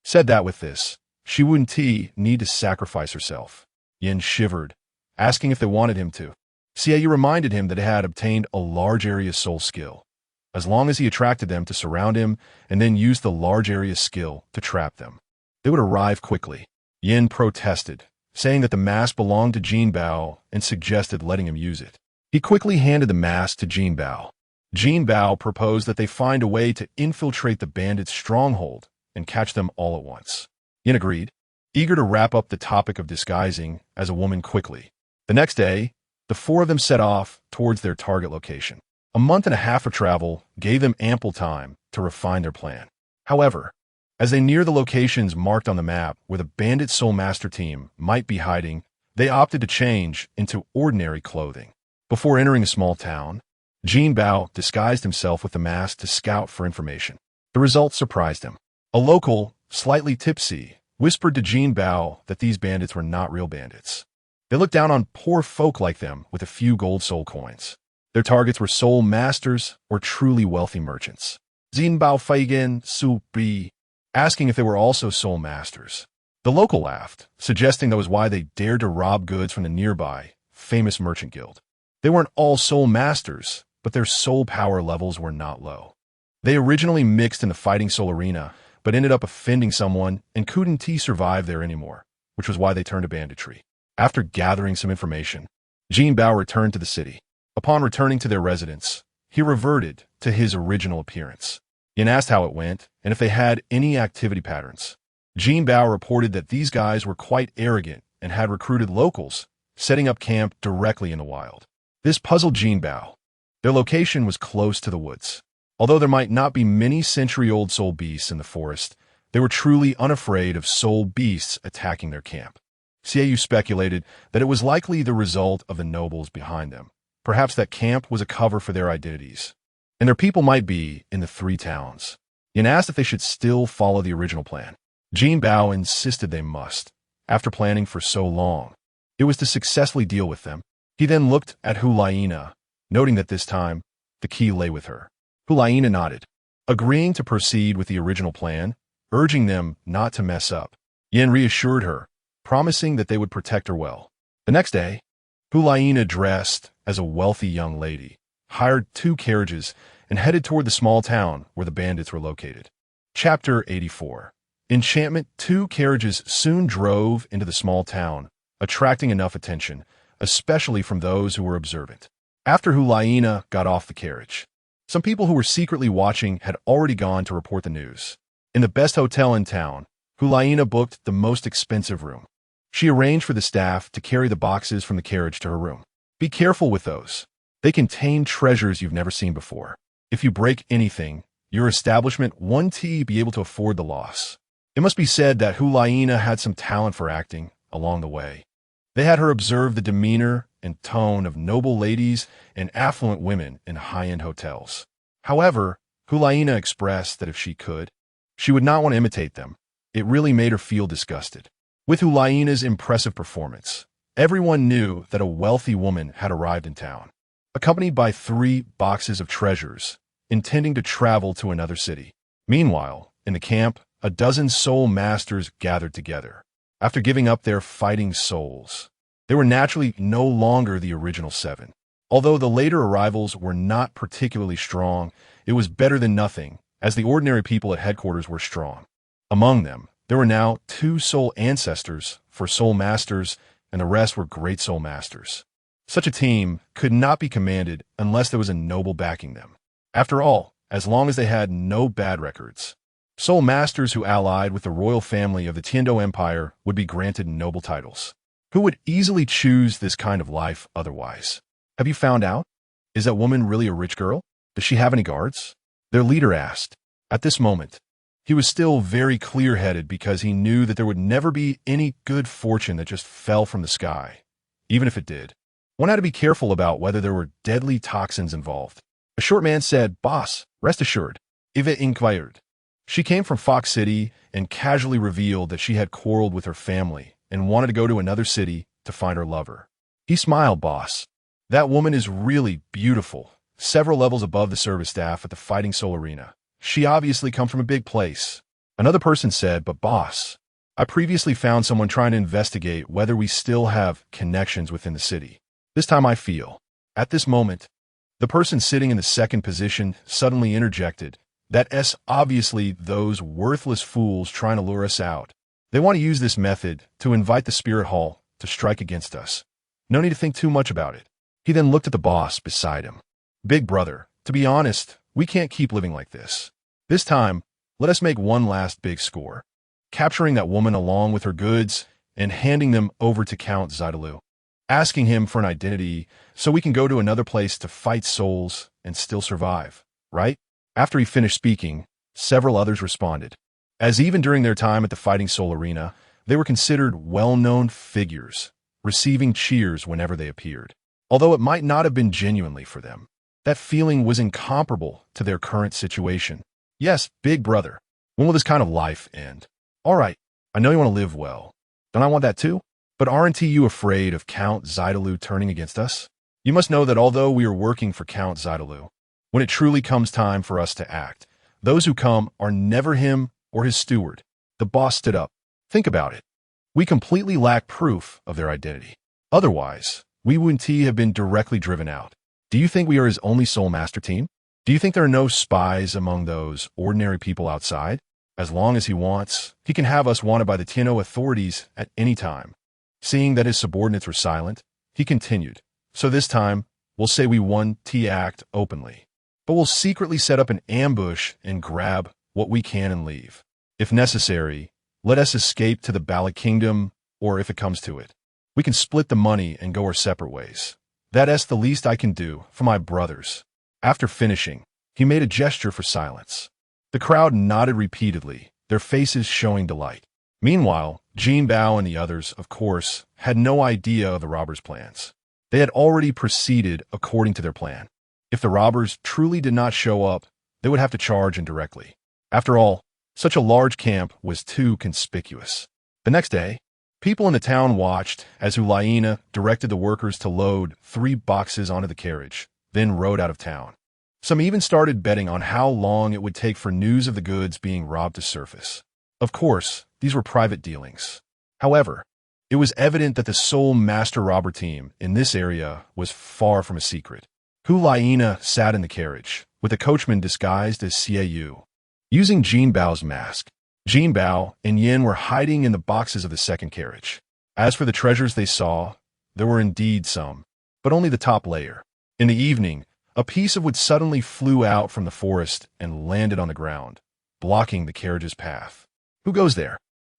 said that with this, she wouldn't need to sacrifice herself. Yin shivered, asking if they wanted him to. Xiaoyu reminded him that he had obtained a large area soul skill, as long as he attracted them to surround him and then used the large area skill to trap them. They would arrive quickly. Yin protested, saying that the mask belonged to Jinbao and suggested letting him use it. He quickly handed the mask to Jinbao. Jinbao proposed that they find a way to infiltrate the bandits' stronghold and catch them all at once. Yin agreed, eager to wrap up the topic of disguising as a woman quickly. The next day, the four of them set off towards their target location. A month and a half of travel gave them ample time to refine their plan. However, as they neared the locations marked on the map where the bandit Soul Master team might be hiding, they opted to change into ordinary clothing. Before entering a small town, Jinbao disguised himself with the mask to scout for information. The results surprised him. A local, slightly tipsy, whispered to Jinbao that these bandits were not real bandits. They looked down on poor folk like them with a few gold soul coins. Their targets were soul masters or truly wealthy merchants. Jinbao Feigen Su Bi, asking if they were also soul masters. The local laughed, suggesting that was why they dared to rob goods from the nearby, famous merchant guild. They weren't all soul masters, but their soul power levels were not low. They originally mixed in the fighting soul arena, but ended up offending someone and couldn't survive there anymore, which was why they turned to banditry. After gathering some information, Jinbao returned to the city. Upon returning to their residence, he reverted to his original appearance. Yin asked how it went and if they had any activity patterns. Jinbao reported that these guys were quite arrogant and had recruited locals, setting up camp directly in the wild. This puzzled Jinbao. Their location was close to the woods. Although there might not be many century-old soul beasts in the forest, they were truly unafraid of soul beasts attacking their camp. Xiaoyu speculated that it was likely the result of the nobles behind them. Perhaps that camp was a cover for their identities, and their people might be in the three towns. Yin asked if they should still follow the original plan. Jinbao insisted they must. After planning for so long, it was to successfully deal with them. He then looked at Hulaina, noting that this time, the key lay with her. Hulaina nodded, agreeing to proceed with the original plan, urging them not to mess up. Yin reassured her, promising that they would protect her well. The next day, Hulaina, dressed as a wealthy young lady, hired 2 carriages and headed toward the small town where the bandits were located. Chapter 84. Enchantment. 2 carriages soon drove into the small town, attracting enough attention, especially from those who were observant. After Hulaina got off the carriage, some people who were secretly watching had already gone to report the news. In the best hotel in town, Hulaina booked the most expensive room. She arranged for the staff to carry the boxes from the carriage to her room. Be careful with those. They contain treasures you've never seen before. If you break anything, your establishment won't be able to afford the loss. It must be said that Hulaina had some talent for acting along the way. They had her observe the demeanor and tone of noble ladies and affluent women in high-end hotels. However, Hulaina expressed that if she could, she would not want to imitate them. It really made her feel disgusted. With Hulaina's impressive performance, everyone knew that a wealthy woman had arrived in town, accompanied by 3 boxes of treasures, intending to travel to another city. Meanwhile, in the camp, a dozen soul masters gathered together. After giving up their fighting souls, they were naturally no longer the original 7. Although the later arrivals were not particularly strong, it was better than nothing, as the ordinary people at headquarters were strong. Among them, there were now 2 soul ancestors for soul masters, and the rest were great soul masters. Such a team could not be commanded unless there was a noble backing them. After all, as long as they had no bad records, soul masters who allied with the royal family of the Tiando Empire would be granted noble titles. Who would easily choose this kind of life otherwise? Have you found out? Is that woman really a rich girl? Does she have any guards? Their leader asked. At this moment, he was still very clear-headed because he knew that there would never be any good fortune that just fell from the sky. Even if it did, one had to be careful about whether there were deadly toxins involved. A short man said, "Boss, rest assured." Eva inquired. She came from Fox City and casually revealed that she had quarreled with her family and wanted to go to another city to find her lover. He smiled, "Boss. That woman is really beautiful, several levels above the service staff at the Fighting Soul Arena. She obviously come from a big place." Another person said, "But boss, I previously found someone trying to investigate whether we still have connections within the city. This time I feel." At this moment, the person sitting in the second position suddenly interjected, "That's obviously those worthless fools trying to lure us out. They want to use this method to invite the spirit hall to strike against us. No need to think too much about it. He then looked at the boss beside him. Big brother, to be honest, we can't keep living like this. This time, let us make one last big score. Capturing that woman along with her goods and handing them over to Count Douluo. Asking him for an identity so we can go to another place to fight souls and still survive, right? After he finished speaking, several others responded, as even during their time at the Fighting Soul Arena, they were considered well-known figures, receiving cheers whenever they appeared. Although it might not have been genuinely for them, that feeling was incomparable to their current situation. Yes, big brother, when will this kind of life end? All right, I know you want to live well. Don't I want that too? But aren't you afraid of Count Douluo turning against us? You must know that although we are working for Count Douluo, when it truly comes time for us to act, those who come are never him or his steward. The boss stood up. Think about it. We completely lack proof of their identity. Otherwise, we wouldn't have been directly driven out. Do you think we are his only Soul Master team? Do you think there are no spies among those ordinary people outside? As long as he wants, he can have us wanted by the Tino authorities at any time. Seeing that his subordinates were silent, he continued. So this time, we'll say we won act openly. But we'll secretly set up an ambush and grab what we can and leave. If necessary, let us escape to the Bala Kingdom, or if it comes to it, we can split the money and go our separate ways. That's the least I can do for my brothers. After finishing, he made a gesture for silence. The crowd nodded repeatedly, their faces showing delight. Meanwhile, Jinbao and the others, of course, had no idea of the robbers' plans. They had already proceeded according to their plan. If the robbers truly did not show up, they would have to charge indirectly. After all, such a large camp was too conspicuous. The next day, people in the town watched as Hulaina directed the workers to load 3 boxes onto the carriage, then rode out of town. Some even started betting on how long it would take for news of the goods being robbed to surface. Of course, these were private dealings. However, it was evident that the Soul Master robber team in this area was far from a secret. Hulaina sat in the carriage, with the coachman disguised as Xiaoyu. Using Jinbao's mask, Jinbao and Yin were hiding in the boxes of the second carriage. As for the treasures they saw, there were indeed some, but only the top layer. In the evening, a piece of wood suddenly flew out from the forest and landed on the ground, blocking the carriage's path. Who goes there?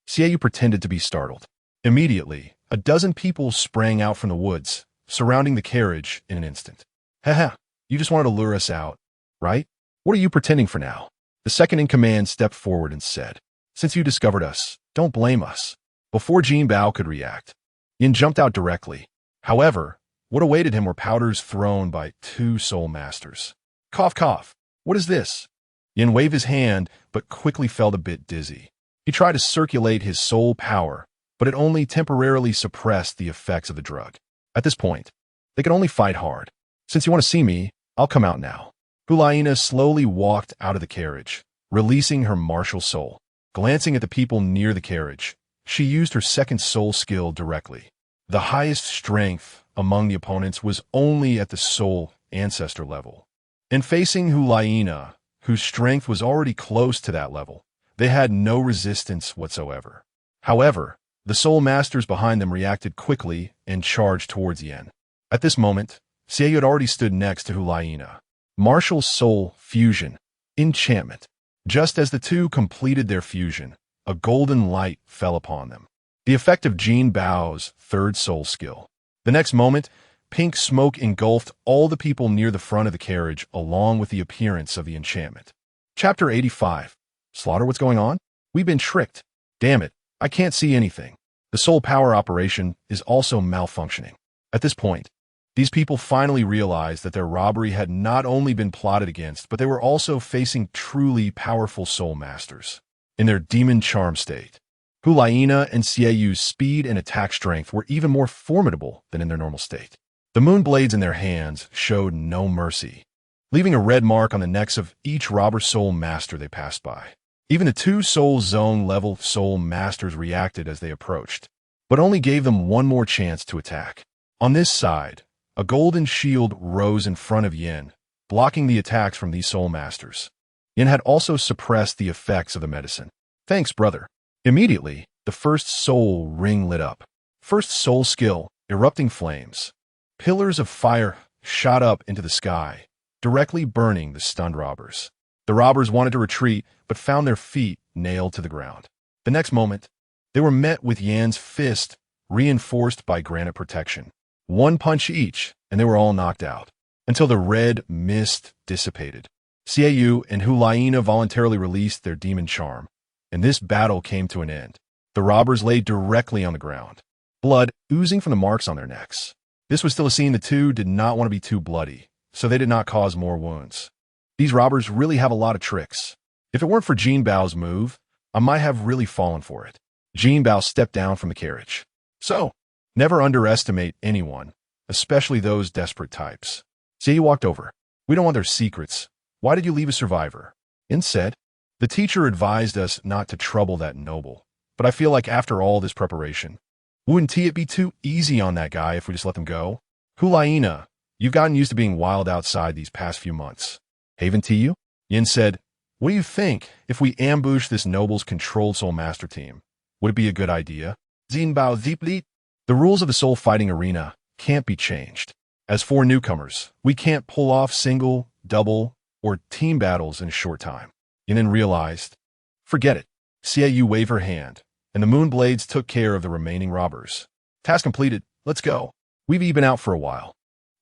Xiaoyu pretended to be startled. Immediately, a dozen people sprang out from the woods, surrounding the carriage in an instant. Haha, you just wanted to lure us out, right? What are you pretending for now? The second in command stepped forward and said, Since you discovered us, don't blame us. Before Jinbao could react, Yin jumped out directly. However, what awaited him were powders thrown by 2 Soul Masters. Cough, cough. What is this? Yin waved his hand, but quickly felt a bit dizzy. He tried to circulate his soul power, but it only temporarily suppressed the effects of the drug. At this point, they could only fight hard. Since you want to see me, I'll come out now. Hulaina slowly walked out of the carriage, releasing her martial soul. Glancing at the people near the carriage, she used her second soul skill directly. The highest strength among the opponents was only at the soul ancestor level. And facing Hulaina, whose strength was already close to that level, they had no resistance whatsoever. However, the Soul Masters behind them reacted quickly and charged towards Yen. At this moment, Xiaoyu had already stood next to Hulaina. Martial Soul Fusion. Enchantment. Just as the two completed their fusion, a golden light fell upon them. The effect of Jinbao's third soul skill. The next moment, pink smoke engulfed all the people near the front of the carriage along with the appearance of the enchantment. Chapter 85. Slaughter, what's going on? We've been tricked. Damn it, I can't see anything. The soul power operation is also malfunctioning. At this point, these people finally realized that their robbery had not only been plotted against, but they were also facing truly powerful soul masters. In their demon charm state, Hulaina and Xiaoyu's speed and attack strength were even more formidable than in their normal state. The moon blades in their hands showed no mercy, leaving a red mark on the necks of each robber soul master they passed by. Even the 2 soul zone level soul masters reacted as they approached, but only gave them one more chance to attack. On this side, a golden shield rose in front of Yin, blocking the attacks from these soul masters. Yin had also suppressed the effects of the medicine. Thanks, brother. Immediately, the first soul ring lit up. First soul skill, erupting flames. Pillars of fire shot up into the sky, directly burning the stunned robbers. The robbers wanted to retreat, but found their feet nailed to the ground. The next moment, they were met with Yan's fist, reinforced by granite protection. One punch each, and they were all knocked out, until the red mist dissipated. Xiaoyu and Hulaina voluntarily released their demon charm, and this battle came to an end. The robbers lay directly on the ground, blood oozing from the marks on their necks. This was still a scene the two did not want to be too bloody, so they did not cause more wounds. These robbers really have a lot of tricks. If it weren't for Jinbao's move, I might have really fallen for it. Jinbao stepped down from the carriage. So, never underestimate anyone, especially those desperate types. Xiaoyu walked over. We don't want their secrets. Why did you leave a survivor? Yin said, the teacher advised us not to trouble that noble, but I feel like after all this preparation, wouldn't it be too easy on that guy if we just let them go? Hulaina, you've gotten used to being wild outside these past few months. Haven't you? Yin said, what do you think if we ambush this noble's controlled soul master team? Would it be a good idea? Jinbao Zipli, the rules of the soul fighting arena can't be changed. As for newcomers, we can't pull off single, double, or team battles in a short time. Yin then realized, forget it. Xiaoyu waved her hand, and the Moonblades took care of the remaining robbers. Task completed. Let's go. We've been out for a while.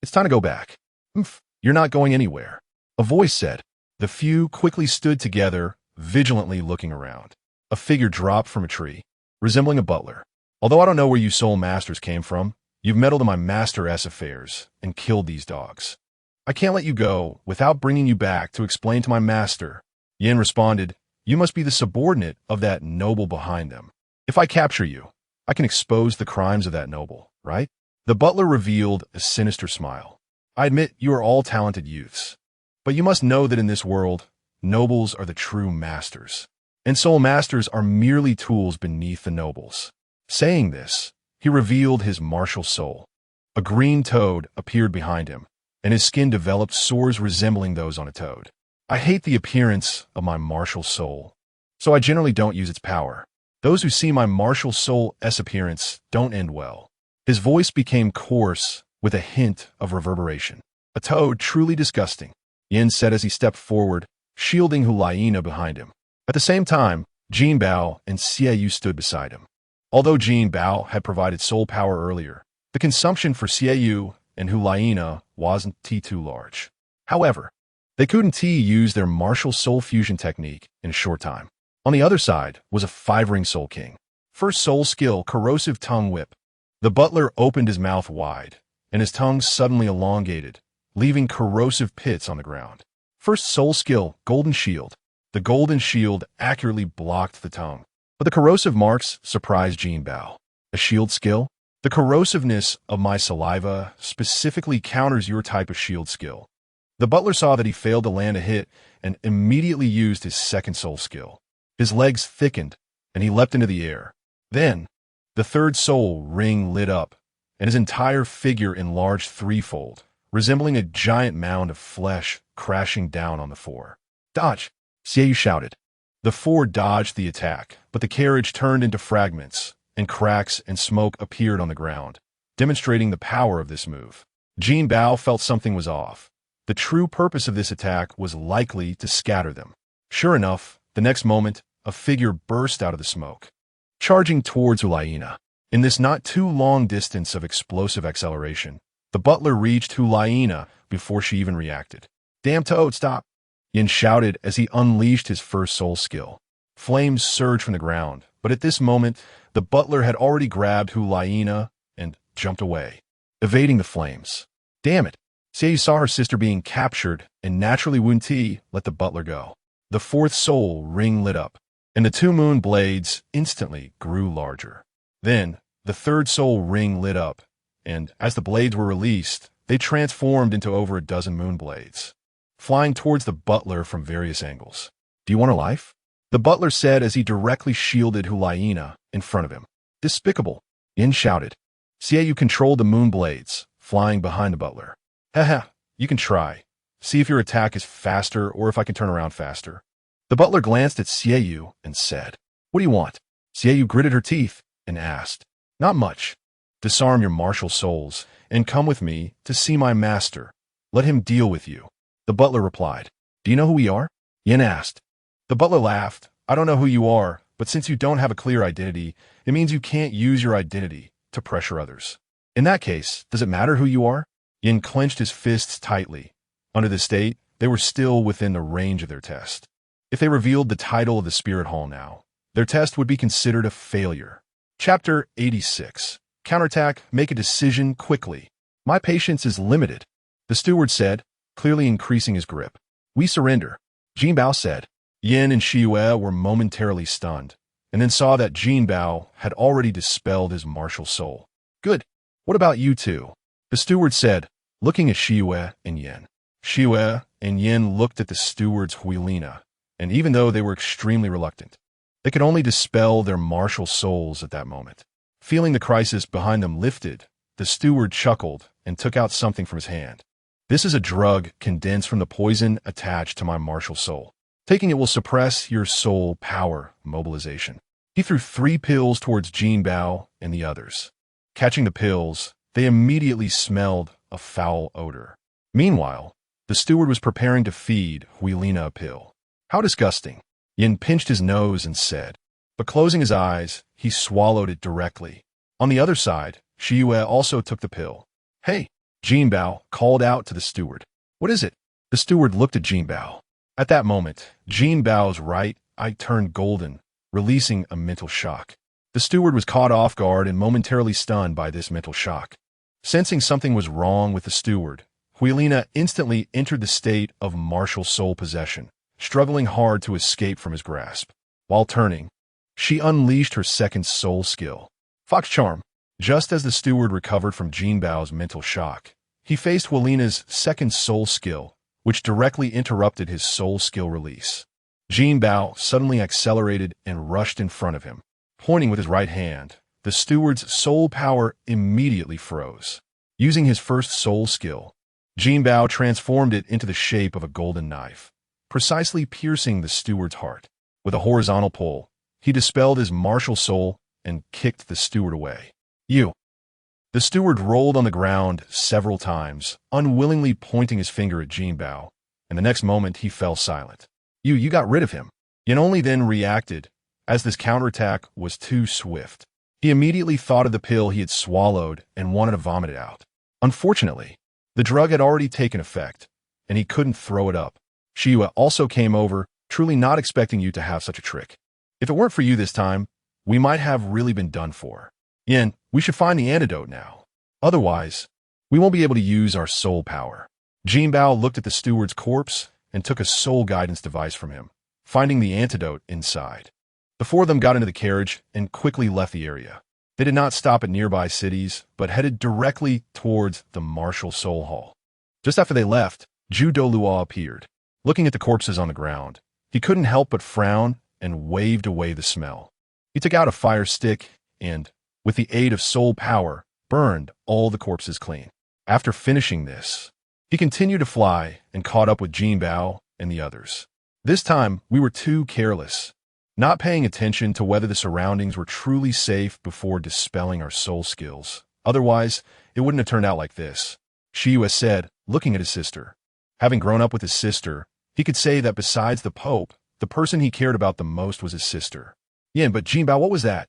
It's time to go back. You're not going anywhere. A voice said. The few quickly stood together, vigilantly looking around. A figure dropped from a tree, resembling a butler. Although I don't know where you soul masters came from, you've meddled in my master-s affairs and killed these dogs. I can't let you go without bringing you back to explain to my master. Yin responded, you must be the subordinate of that noble behind them. If I capture you, I can expose the crimes of that noble, right? The butler revealed a sinister smile. I admit you are all talented youths, but you must know that in this world, nobles are the true masters, and soul masters are merely tools beneath the nobles. Saying this, he revealed his martial soul. A green toad appeared behind him, and his skin developed sores resembling those on a toad. I hate the appearance of my martial soul, so I generally don't use its power. Those who see my martial soul's appearance don't end well. His voice became coarse with a hint of reverberation. A toad truly disgusting, Yin said as he stepped forward, shielding Hulaina behind him. At the same time, Jinbao and Xiaoyu stood beside him. Although Jinbao had provided soul power earlier, the consumption for Xiaoyu and Hulaina wasn't too large. However, they couldn't use their martial soul fusion technique in a short time. On the other side was a 5-ring soul king. First soul skill, corrosive tongue whip. The butler opened his mouth wide, and his tongue suddenly elongated, leaving corrosive pits on the ground. First soul skill, golden shield. The golden shield accurately blocked the tongue, but the corrosive marks surprised Jinbao. A shield skill? The corrosiveness of my saliva specifically counters your type of shield skill. The butler saw that he failed to land a hit and immediately used his second soul skill. His legs thickened, and he leapt into the air. Then, the third soul ring lit up, and his entire figure enlarged threefold, resembling a giant mound of flesh crashing down on the four. Dodge! Xiaoyu shouted. The four dodged the attack, but the carriage turned into fragments, and cracks and smoke appeared on the ground, demonstrating the power of this move. Jinbao felt something was off. The true purpose of this attack was likely to scatter them. Sure enough, the next moment, a figure burst out of the smoke, charging towards Hulaina. In this not too long distance of explosive acceleration, the butler reached Hulaina before she even reacted. Damn toad, stop! Yin shouted as he unleashed his first soul skill. Flames surged from the ground, but at this moment, the butler had already grabbed Hulaina and jumped away, evading the flames. Damn it! Xiaoyu saw her sister being captured and naturally Wunti let the butler go. The fourth soul ring lit up, and the 2 moon blades instantly grew larger. Then, the third soul ring lit up, and as the blades were released, they transformed into over a dozen moon blades, flying towards the butler from various angles. Do you want her life? The butler said as he directly shielded Hulaina in front of him. Despicable, Yin shouted. Xiaoyu controlled the moon blades, flying behind the butler. Haha, you can try. See if your attack is faster or if I can turn around faster. The butler glanced at Xiaoyu and said, what do you want? Xiaoyu gritted her teeth and asked, not much. Disarm your martial souls, and come with me to see my master. Let him deal with you. The butler replied. Do you know who we are? Yin asked. The butler laughed. I don't know who you are, but since you don't have a clear identity, it means you can't use your identity to pressure others. In that case, does it matter who you are? Yin clenched his fists tightly. Under the state, they were still within the range of their test. If they revealed the title of the spirit hall now, their test would be considered a failure. Chapter 86. Counterattack, make a decision quickly. My patience is limited, the steward said, clearly increasing his grip. We surrender, Jinbao said. Yin and Shiyue were momentarily stunned, and then saw that Jinbao had already dispelled his martial soul. Good. What about you two? The steward said, looking at Shiyue and Yin. Shiyue and Yin looked at the steward's Huilina, and even though they were extremely reluctant, they could only dispel their martial souls at that moment. Feeling the crisis behind them lifted, the steward chuckled and took out something from his hand. This is a drug condensed from the poison attached to my martial soul. Taking it will suppress your soul power mobilization. He threw 3 pills towards Jinbao and the others. Catching the pills, they immediately smelled a foul odor. Meanwhile, the steward was preparing to feed Huilina a pill. How disgusting. Yin pinched his nose and said, but closing his eyes, he swallowed it directly. On the other side, Shiyue also took the pill. Hey, Jinbao called out to the steward. What is it? The steward looked at Jinbao. At that moment, Jinbao's right eye turned golden, releasing a mental shock. The steward was caught off guard and momentarily stunned by this mental shock. Sensing something was wrong with the steward, Huilina instantly entered the state of martial soul possession, struggling hard to escape from his grasp. While turning, she unleashed her second soul skill, Fox Charm. Just as the steward recovered from Jinbao's mental shock, he faced Huilina's second soul skill, which directly interrupted his soul skill release. Jinbao suddenly accelerated and rushed in front of him. Pointing with his right hand, the steward's soul power immediately froze. Using his first soul skill, Jinbao transformed it into the shape of a golden knife, precisely piercing the steward's heart. With a horizontal pull, he dispelled his martial soul and kicked the steward away. You. The steward rolled on the ground several times, unwillingly pointing his finger at Jinbao, and the next moment he fell silent. You got rid of him. Yin only then reacted, as this counterattack was too swift. He immediately thought of the pill he had swallowed and wanted to vomit it out. Unfortunately, the drug had already taken effect, and he couldn't throw it up. Shiyue also came over, truly not expecting you to have such a trick. If it weren't for you this time, we might have really been done for. Yin, we should find the antidote now. Otherwise, we won't be able to use our soul power. Jinbao looked at the steward's corpse and took a soul guidance device from him, finding the antidote inside. The 4 of them got into the carriage and quickly left the area. They did not stop at nearby cities, but headed directly towards the martial soul hall. Just after they left, Douluo appeared. Looking at the corpses on the ground, he couldn't help but frown and waved away the smell. He took out a fire stick and, with the aid of soul power, burned all the corpses clean. After finishing this, he continued to fly and caught up with Jinbao and the others. This time, we were too careless, not paying attention to whether the surroundings were truly safe before dispelling our soul skills. Otherwise, it wouldn't have turned out like this, Shiyue said, looking at his sister. Having grown up with his sister, he could say that besides the Pope, the person he cared about the most was his sister. Yeah, but Jinbao, what was that?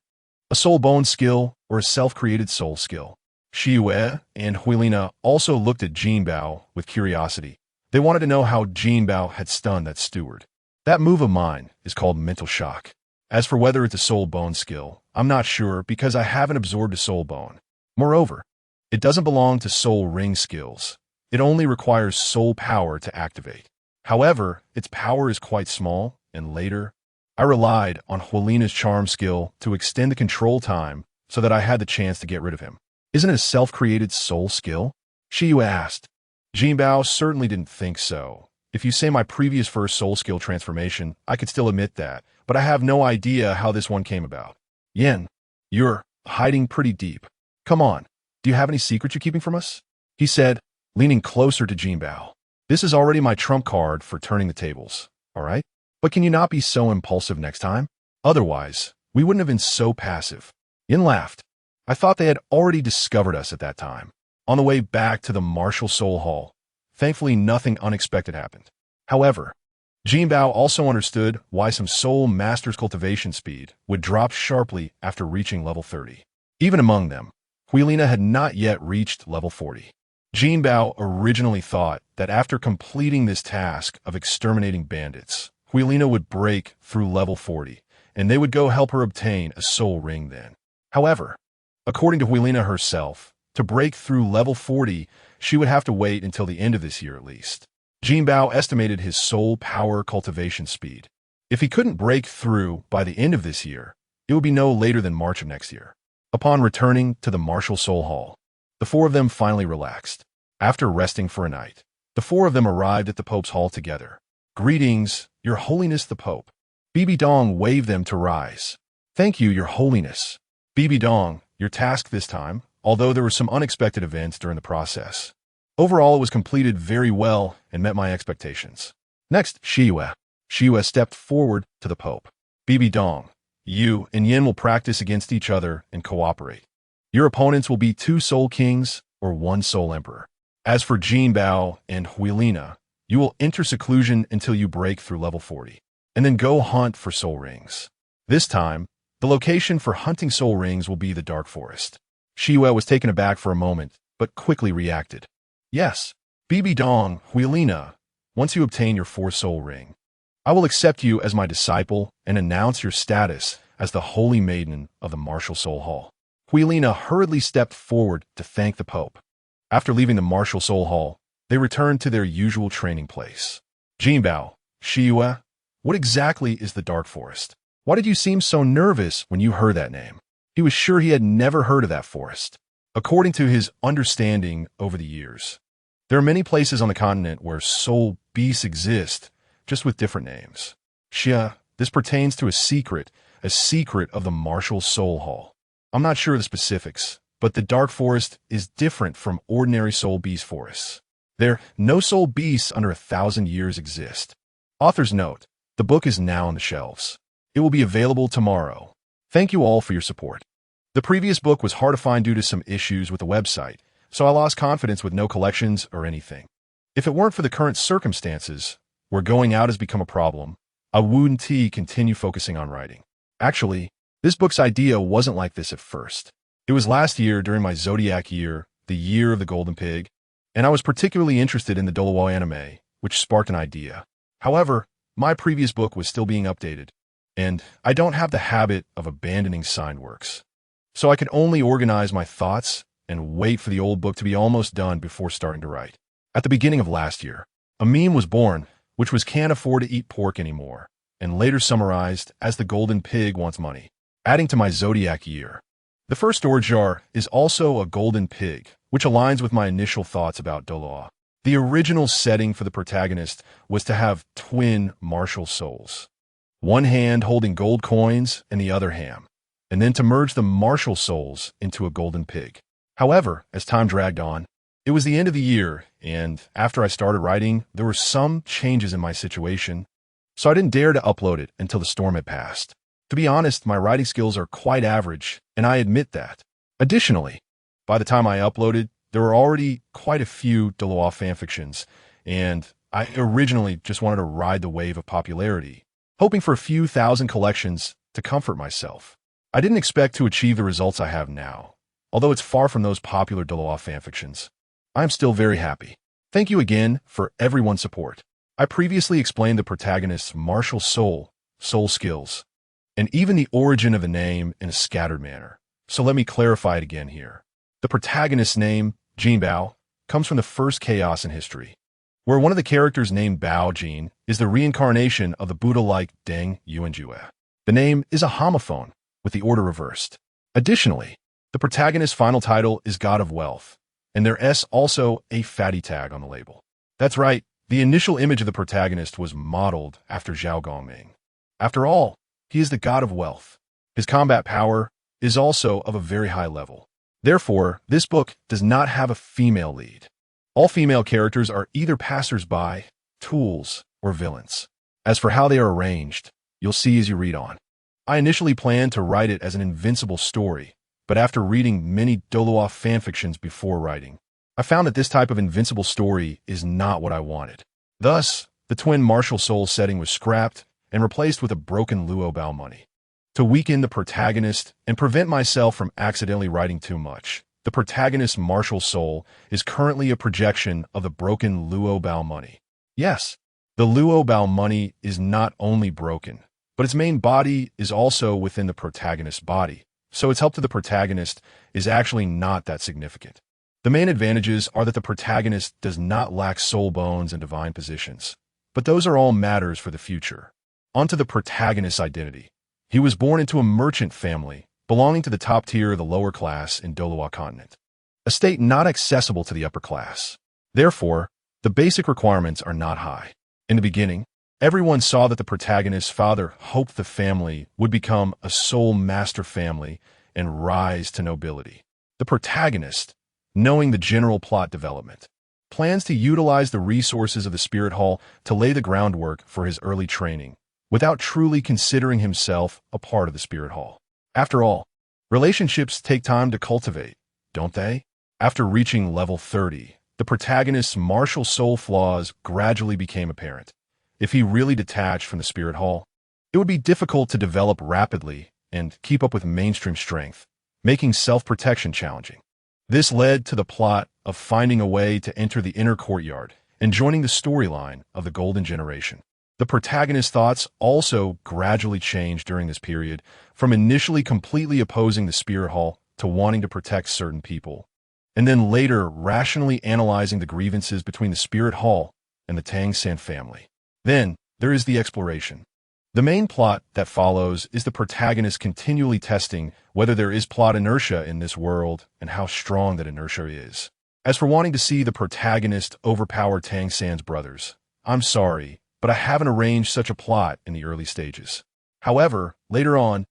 A soul bone skill or a self-created soul skill? Shiyue and Huilina also looked at Jinbao with curiosity. They wanted to know how Jinbao had stunned that steward. That move of mine is called mental shock. As for whether it's a soul bone skill, I'm not sure because I haven't absorbed a soul bone. Moreover, it doesn't belong to soul ring skills. It only requires soul power to activate. However, its power is quite small, and later, I relied on Huilina's charm skill to extend the control time so that I had the chance to get rid of him. Isn't it a self-created soul skill? Shiyue asked. Jinbao certainly didn't think so. If you say my previous first soul skill transformation, I could still admit that, but I have no idea how this one came about. Yin, you're hiding pretty deep. Come on, do you have any secrets you're keeping from us? He said, leaning closer to Jinbao. This is already my trump card for turning the tables, all right? But can you not be so impulsive next time? Otherwise, we wouldn't have been so passive. Yin laughed. I thought they had already discovered us at that time. On the way back to the Martial Soul Hall, thankfully nothing unexpected happened. However, Jinbao also understood why some Soul Master's cultivation speed would drop sharply after reaching level 30. Even among them, Huilina had not yet reached level 40. Jinbao originally thought that after completing this task of exterminating bandits, Huilina would break through level 40, and they would go help her obtain a soul ring then. However, according to Huilina herself, to break through level 40, she would have to wait until the end of this year at least. Jinbao estimated his soul power cultivation speed. If he couldn't break through by the end of this year, it would be no later than March of next year. Upon returning to the Martial Soul Hall, the four of them finally relaxed. After resting for a night, the four of them arrived at the Pope's hall together. "Greetings, Your Holiness the Pope." Bibi Dong waved them to rise. "Thank you, Your Holiness." Bibi Dong, your task this time, although there were some unexpected events during the process. Overall, it was completed very well and met my expectations. Next, Shiyue. Shiyue stepped forward to the Pope. "Bibi Dong, you and Yin will practice against each other and cooperate. Your opponents will be 2 Soul Kings or 1 Soul Emperor. As for Jinbao and Huilina, you will enter seclusion until you break through level 40, and then go hunt for soul rings. This time, the location for hunting soul rings will be the Dark Forest." Shiyue was taken aback for a moment, but quickly reacted. "Yes, Bibi Dong, Huilina, once you obtain your 4th soul ring, I will accept you as my disciple and announce your status as the Holy Maiden of the Martial Soul Hall." Huilina hurriedly stepped forward to thank the Pope. After leaving the Martial Soul Hall, they returned to their usual training place. "Jinbao, Shiyue, what exactly is the Dark Forest? Why did you seem so nervous when you heard that name?" He was sure he had never heard of that forest. According to his understanding over the years, there are many places on the continent where soul beasts exist, just with different names. Shia, this pertains to a secret of the Martial Soul Hall. I'm not sure of the specifics, but the Dark Forest is different from ordinary soul beast forests. No soul beasts under 1,000 years exist. Author's note, the book is now on the shelves. It will be available tomorrow. Thank you all for your support. The previous book was hard to find due to some issues with the website, so I lost confidence with no collections or anything. If it weren't for the current circumstances, where going out has become a problem, I wouldn't continue focusing on writing. Actually, this book's idea wasn't like this at first. It was last year during my zodiac year, the year of the Golden Pig, and I was particularly interested in the Douluo anime, which sparked an idea. However, my previous book was still being updated, and I don't have the habit of abandoning signed works. So I could only organize my thoughts and wait for the old book to be almost done before starting to write. At the beginning of last year, a meme was born, which was "can't afford to eat pork anymore," and later summarized as "the Golden Pig wants money," adding to my zodiac year. The first storage jar is also a golden pig, which aligns with my initial thoughts about Douluo. The original setting for the protagonist was to have twin martial souls, one hand holding gold coins and the other hand, and then to merge the martial souls into a golden pig. However, as time dragged on, it was the end of the year, and after I started writing, there were some changes in my situation, so I didn't dare to upload it until the storm had passed. To be honest, my writing skills are quite average, and I admit that. Additionally, by the time I uploaded, there were already quite a few Douluo fanfictions, and I originally just wanted to ride the wave of popularity, hoping for a few thousand collections to comfort myself. I didn't expect to achieve the results I have now, although it's far from those popular Douluo fanfictions. I am still very happy. Thank you again for everyone's support. I previously explained the protagonist's martial soul skills, and even the origin of the name in a scattered manner, so let me clarify it again here. The protagonist's name, Jinbao, comes from the first chaos in history, where one of the characters named Bao Jin is the reincarnation of the Buddha-like Deng Yuanjue. The name is a homophone, with the order reversed. Additionally, the protagonist's final title is God of Wealth, and their S also a fatty tag on the label. That's right, the initial image of the protagonist was modeled after Zhao Gongming. After all, he is the God of Wealth. His combat power is also of a very high level. Therefore, this book does not have a female lead. All female characters are either passers-by, tools, or villains. As for how they are arranged, you'll see as you read on. I initially planned to write it as an invincible story, but after reading many Douluo fanfictions before writing, I found that this type of invincible story is not what I wanted. Thus, the twin martial soul setting was scrapped and replaced with a broken Luo Bao money. To weaken the protagonist and prevent myself from accidentally writing too much, the protagonist's martial soul is currently a projection of the broken Luo Bao money. Yes, the Luo Bao money is not only broken, but its main body is also within the protagonist's body, so its help to the protagonist is actually not that significant. The main advantages are that the protagonist does not lack soul bones and divine positions, but those are all matters for the future. Onto the protagonist's identity. He was born into a merchant family, belonging to the top tier of the lower class in Douluo Continent, a state not accessible to the upper class. Therefore, the basic requirements are not high. In the beginning, everyone saw that the protagonist's father hoped the family would become a soul master family and rise to nobility. The protagonist, knowing the general plot development, plans to utilize the resources of the Spirit Hall to lay the groundwork for his early training, without truly considering himself a part of the Spirit Hall. After all, relationships take time to cultivate, don't they? After reaching level 30, the protagonist's martial soul flaws gradually became apparent. If he really detached from the Spirit Hall, it would be difficult to develop rapidly and keep up with mainstream strength, making self-protection challenging. This led to the plot of finding a way to enter the inner courtyard and joining the storyline of the Golden Generation. The protagonist's thoughts also gradually changed during this period, from initially completely opposing the Spirit Hall to wanting to protect certain people, and then later rationally analyzing the grievances between the Spirit Hall and the Tang San family. Then, there is the exploration. The main plot that follows is the protagonist continually testing whether there is plot inertia in this world and how strong that inertia is. As for wanting to see the protagonist overpower Tang San's brothers, I'm sorry, but I haven't arranged such a plot in the early stages. However, later on,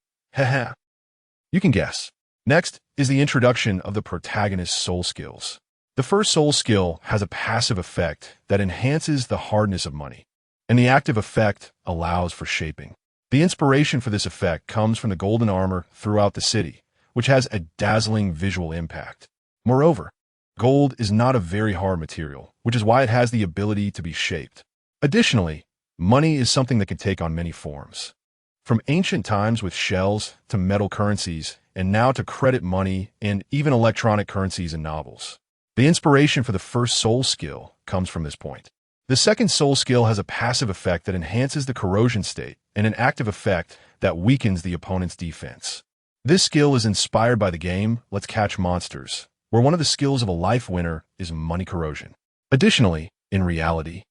you can guess. Next is the introduction of the protagonist's soul skills. The first soul skill has a passive effect that enhances the hardness of money, and the active effect allows for shaping. The inspiration for this effect comes from the golden armor throughout the city, which has a dazzling visual impact. Moreover, gold is not a very hard material, which is why it has the ability to be shaped. Additionally, money is something that can take on many forms. From ancient times with shells to metal currencies, and now to credit money and even electronic currencies and novels. The inspiration for the first soul skill comes from this point. The second soul skill has a passive effect that enhances the corrosion state and an active effect that weakens the opponent's defense. This skill is inspired by the game Let's Catch Monsters, where one of the skills of a life winner is money corrosion. Additionally, in reality,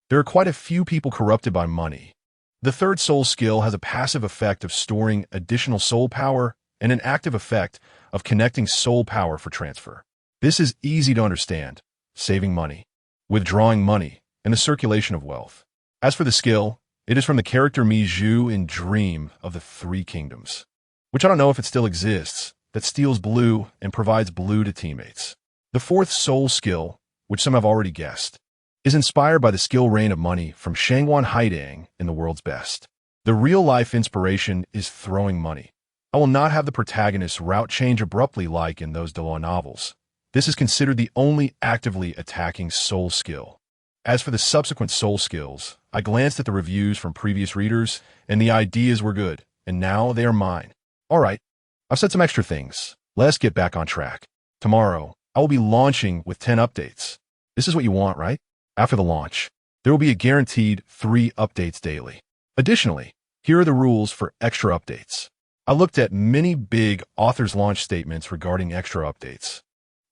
there are quite a few people corrupted by money. The third soul skill has a passive effect of storing additional soul power and an active effect of connecting soul power for transfer. This is easy to understand: saving money, withdrawing money, and the circulation of wealth. As for the skill, it is from the character Mi Zhu in Dream of the Three Kingdoms, which I don't know if it still exists, that steals blue and provides blue to teammates. The fourth soul skill, which some have already guessed, is inspired by the skill Rain of Money from Shangguan Haidang in The World's Best. The real-life inspiration is throwing money. I will not have the protagonist's route change abruptly like in those Douluo novels. This is considered the only actively attacking soul skill. As for the subsequent soul skills, I glanced at the reviews from previous readers, and the ideas were good, and now they are mine. Alright, I've said some extra things. Let's get back on track. Tomorrow, I will be launching with 10 updates. This is what you want, right? After the launch, there will be a guaranteed 3 updates daily. Additionally, here are the rules for extra updates. I looked at many big authors' launch statements regarding extra updates,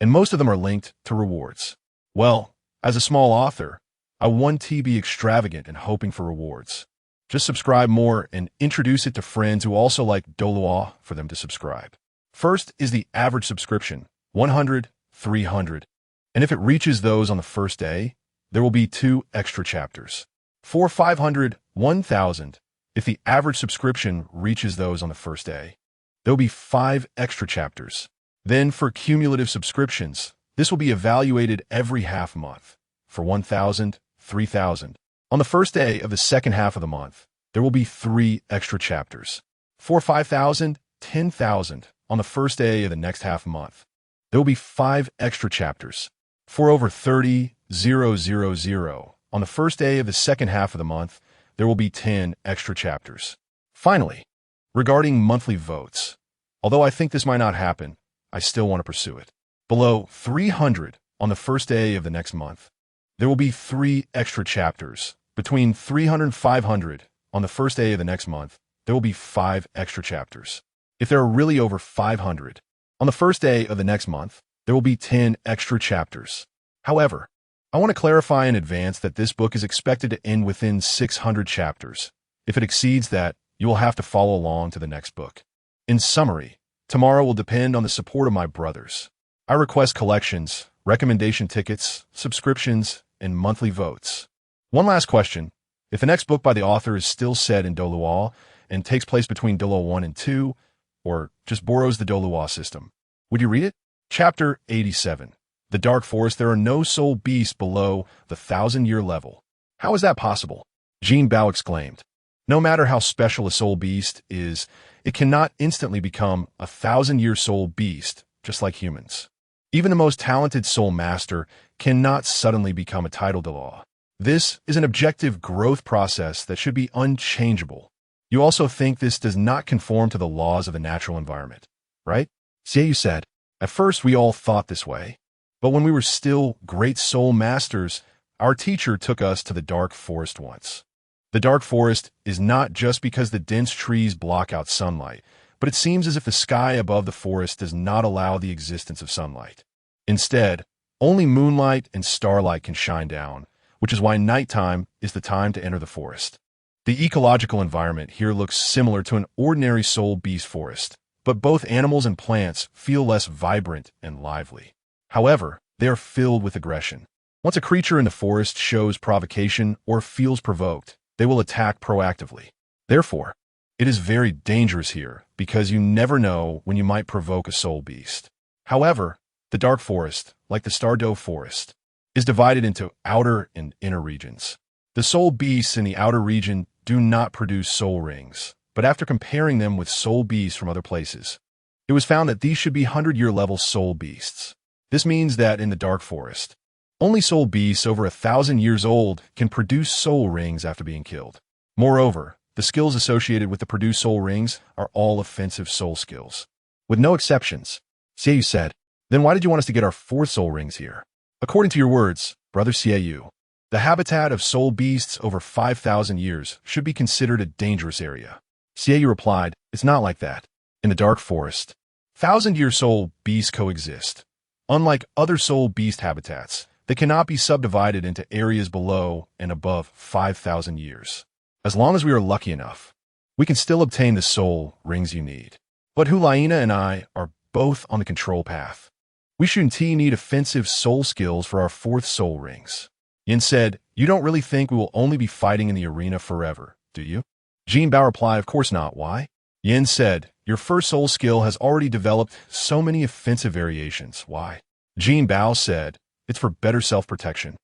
and most of them are linked to rewards. Well, as a small author, I want to be extravagant and hoping for rewards. Just subscribe more and introduce it to friends who also like Douluo for them to subscribe. First is the average subscription, 100, 300, and if it reaches those on the first day, there will be 2 extra chapters. For 500, 1,000, if the average subscription reaches those on the first day, there will be 5 extra chapters. Then for cumulative subscriptions, this will be evaluated every half month. For 1,000, 3,000. On the first day of the second half of the month, there will be 3 extra chapters. For 5,000, 10,000. on the first day of the next half month, there will be 5 extra chapters. For over 30,000 on the first day of the second half of the month, there will be 10 extra chapters. Finally, regarding monthly votes, although I think this might not happen, I still want to pursue it. Below 300 on the first day of the next month, there will be 3 extra chapters. Between 300 and 500 on the first day of the next month, there will be 5 extra chapters. If there are really over 500 on the first day of the next month, there will be 10 extra chapters. However, I want to clarify in advance that this book is expected to end within 600 chapters. If it exceeds that, you will have to follow along to the next book. In summary, tomorrow will depend on the support of my brothers. I request collections, recommendation tickets, subscriptions, and monthly votes. One last question. If the next book by the author is still set in Douluo and takes place between Douluo 1 and 2, or just borrows the Douluo system, would you read it? Chapter 87. The Dark Forest. There are no soul beasts below the 1,000-year level. How is that possible? Jinbao exclaimed. No matter how special a soul beast is, it cannot instantly become a 1,000-year soul beast, just like humans. Even the most talented soul master cannot suddenly become a title Douluo. This is an objective growth process that should be unchangeable. You also think this does not conform to the laws of the natural environment, right? Xiaoyu said, at first we all thought this way, but when we were still great soul masters, our teacher took us to the dark forest once. The dark forest is not just because the dense trees block out sunlight, but it seems as if the sky above the forest does not allow the existence of sunlight. Instead, only moonlight and starlight can shine down, which is why nighttime is the time to enter the forest. The ecological environment here looks similar to an ordinary soul beast forest, but both animals and plants feel less vibrant and lively. However, they are filled with aggression. Once a creature in the forest shows provocation or feels provoked, they will attack proactively. Therefore, it is very dangerous here because you never know when you might provoke a soul beast. However, the dark forest, like the Stardew forest, is divided into outer and inner regions. The soul beasts in the outer region do not produce soul rings, but after comparing them with soul beasts from other places, it was found that these should be 100-year level soul beasts. This means that in the dark forest, only soul beasts over 1,000 years old can produce soul rings after being killed. Moreover, the skills associated with the produced soul rings are all offensive soul skills. With no exceptions, Xiaoyu said, then why did you want us to get our 4 soul rings here? According to your words, Brother Xiaoyu, the habitat of soul beasts over 5,000 years should be considered a dangerous area. Xiaoyu replied, it's not like that. In the dark forest, 1,000-year soul beasts coexist. Unlike other soul beast habitats, they cannot be subdivided into areas below and above 5,000 years. As long as we are lucky enough, we can still obtain the soul rings you need. But Hulaina and I are both on the control path. We should need offensive soul skills for our 4th soul rings. Yin said, you don't really think we will only be fighting in the arena forever, do you? Jinbao replied, of course not. Why? Yin said, your first soul skill has already developed so many offensive variations. Why? Jinbao said, it's for better self-protection.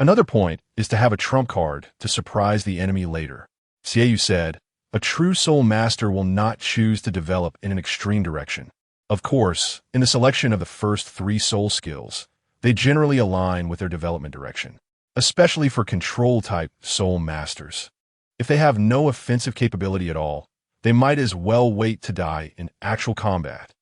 Another point is to have a trump card to surprise the enemy later. Xiaoyu said, a true soul master will not choose to develop in an extreme direction. Of course, in the selection of the first 3 soul skills, they generally align with their development direction, especially for control-type soul masters. If they have no offensive capability at all, they might as well wait to die in actual combat.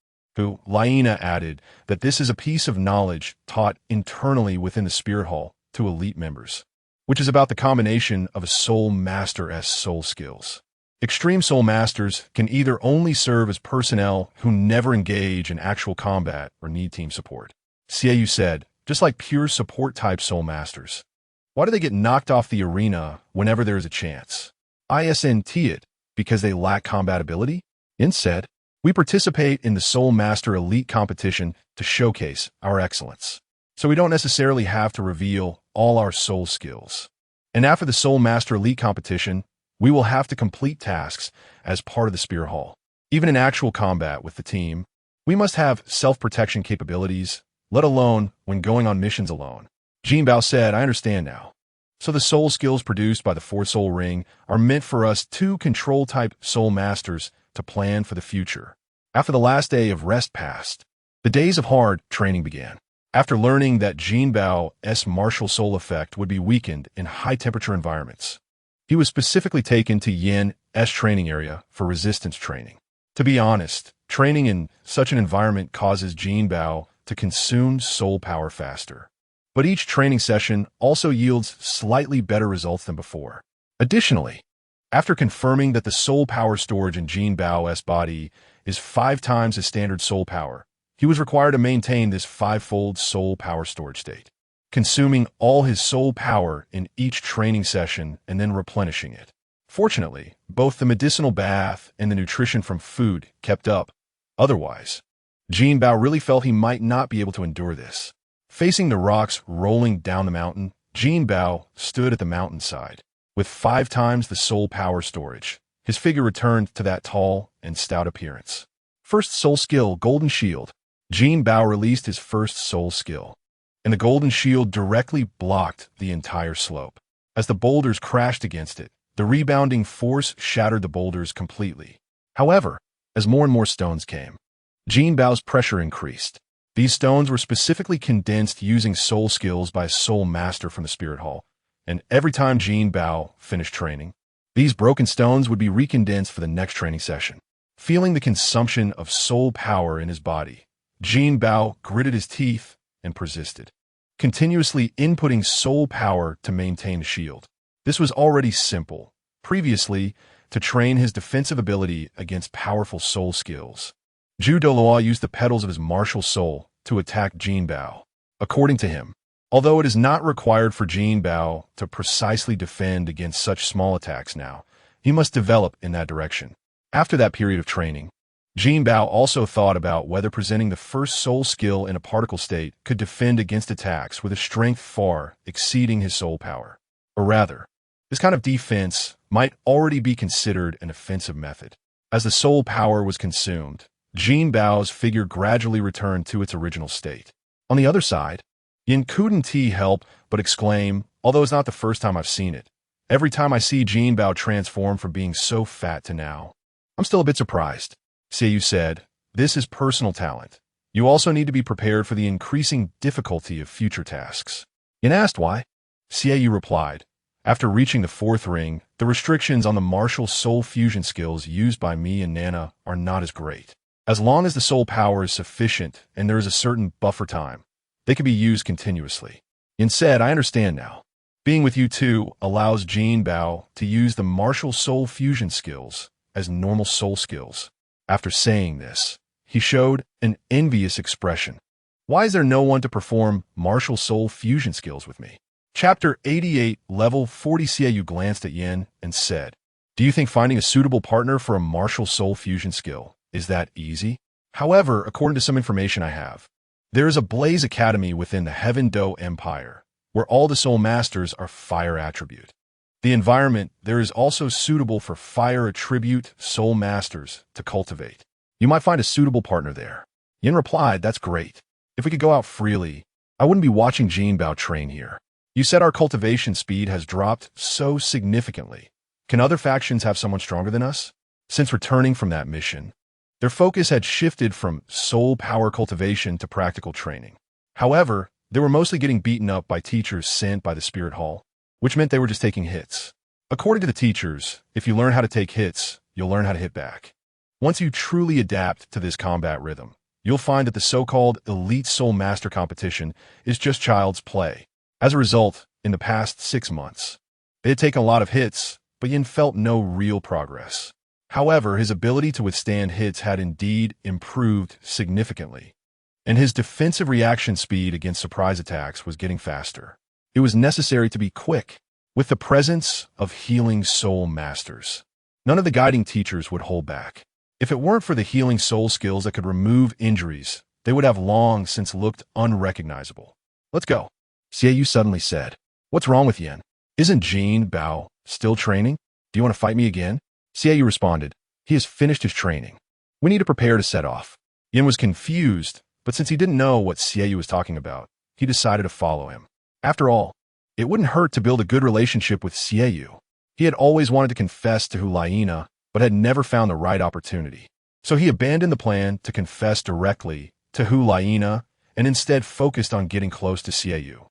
Laina added that this is a piece of knowledge taught internally within the Spirit Hall to elite members, which is about the combination of a soul master-esque soul skills. Extreme soul masters can either only serve as personnel who never engage in actual combat or need team support. Xiaoyu said, just like pure support-type soul masters. Why do they get knocked off the arena whenever there is a chance? Isn't it because they lack combat ability? Yin said, we participate in the Soul Master Elite competition to showcase our excellence, so we don't necessarily have to reveal all our soul skills. And after the Soul Master Elite competition, we will have to complete tasks as part of the Spear Hall. Even in actual combat with the team, we must have self-protection capabilities, let alone when going on missions alone. Jinbao said, I understand now. So the soul skills produced by the 4 soul ring are meant for us 2 control-type soul masters to plan for the future. After the last day of rest passed, the days of hard training began. After learning that Jinbao's martial soul effect would be weakened in high-temperature environments, he was specifically taken to Yan's training area for resistance training. To be honest, training in such an environment causes Jinbao to consume soul power faster. But each training session also yields slightly better results than before. Additionally, after confirming that the soul power storage in Jinbao's body is 5 times his standard soul power, he was required to maintain this 5-fold soul power storage state, consuming all his soul power in each training session and then replenishing it. Fortunately, both the medicinal bath and the nutrition from food kept up. Otherwise, Jinbao really felt he might not be able to endure this. Facing the rocks rolling down the mountain, Jinbao stood at the mountainside. With 5 times the soul power storage, his figure returned to that tall and stout appearance. First soul skill, Golden Shield. Jinbao released his first soul skill, and the Golden Shield directly blocked the entire slope. As the boulders crashed against it, the rebounding force shattered the boulders completely. However, as more and more stones came, Jinbao's pressure increased. These stones were specifically condensed using soul skills by a soul master from the Spirit Hall, and every time Jinbao finished training, these broken stones would be recondensed for the next training session. Feeling the consumption of soul power in his body, Jinbao gritted his teeth and persisted, continuously inputting soul power to maintain the shield. This was already simple, previously, to train his defensive ability against powerful soul skills. Douluo used the petals of his martial soul to attack Jinbao. According to him, although it is not required for Jinbao to precisely defend against such small attacks now, he must develop in that direction. After that period of training, Jinbao also thought about whether presenting the first soul skill in a particle state could defend against attacks with a strength far exceeding his soul power. Or rather, this kind of defense might already be considered an offensive method. As the soul power was consumed, Jinbao's figure gradually returned to its original state. On the other side, Yin couldn't help but exclaim, although it's not the first time I've seen it. Every time I see Jinbao transform from being so fat to now, I'm still a bit surprised. Xiaoyu said, this is personal talent. You also need to be prepared for the increasing difficulty of future tasks. Yin asked why. Xiaoyu replied, after reaching the 4th ring, the restrictions on the martial soul fusion skills used by me and Nana are not as great. As long as the soul power is sufficient and there is a certain buffer time, they can be used continuously. Yin said, I understand now. Being with you two allows Jinbao to use the martial soul fusion skills as normal soul skills. After saying this, he showed an envious expression. Why is there no one to perform martial soul fusion skills with me? Chapter 88, Level 40. Xiaoyu glanced at Yin and said, do you think finding a suitable partner for a martial soul fusion skill is that easy? However, according to some information I have, there is a Blaze Academy within the Heaven Do Empire, where all the soul masters are fire attribute. The environment there is also suitable for fire attribute soul masters to cultivate. You might find a suitable partner there. Yin replied, that's great. If we could go out freely, I wouldn't be watching Jinbao train here. You said our cultivation speed has dropped so significantly. Can other factions have someone stronger than us? Since returning from that mission, their focus had shifted from soul power cultivation to practical training. However, they were mostly getting beaten up by teachers sent by the Spirit Hall, which meant they were just taking hits. According to the teachers, if you learn how to take hits, you'll learn how to hit back. Once you truly adapt to this combat rhythm, you'll find that the so-called Elite Soul Master competition is just child's play. As a result, in the past 6 months, they had taken a lot of hits, but Yin felt no real progress. However, his ability to withstand hits had indeed improved significantly, and his defensive reaction speed against surprise attacks was getting faster. It was necessary to be quick. With the presence of healing soul masters, none of the guiding teachers would hold back. If it weren't for the healing soul skills that could remove injuries, they would have long since looked unrecognizable. Let's go, Xiaoyu suddenly said. What's wrong with Yin? Isn't Jinbao still training? Do you want to fight me again? Xiaoyu responded, he has finished his training. We need to prepare to set off. Yin was confused, but since he didn't know what Xiaoyu was talking about, he decided to follow him. After all, it wouldn't hurt to build a good relationship with Xiaoyu. He had always wanted to confess to Hulaina, but had never found the right opportunity. So he abandoned the plan to confess directly to Hu Laina and instead focused on getting close to Xiaoyu,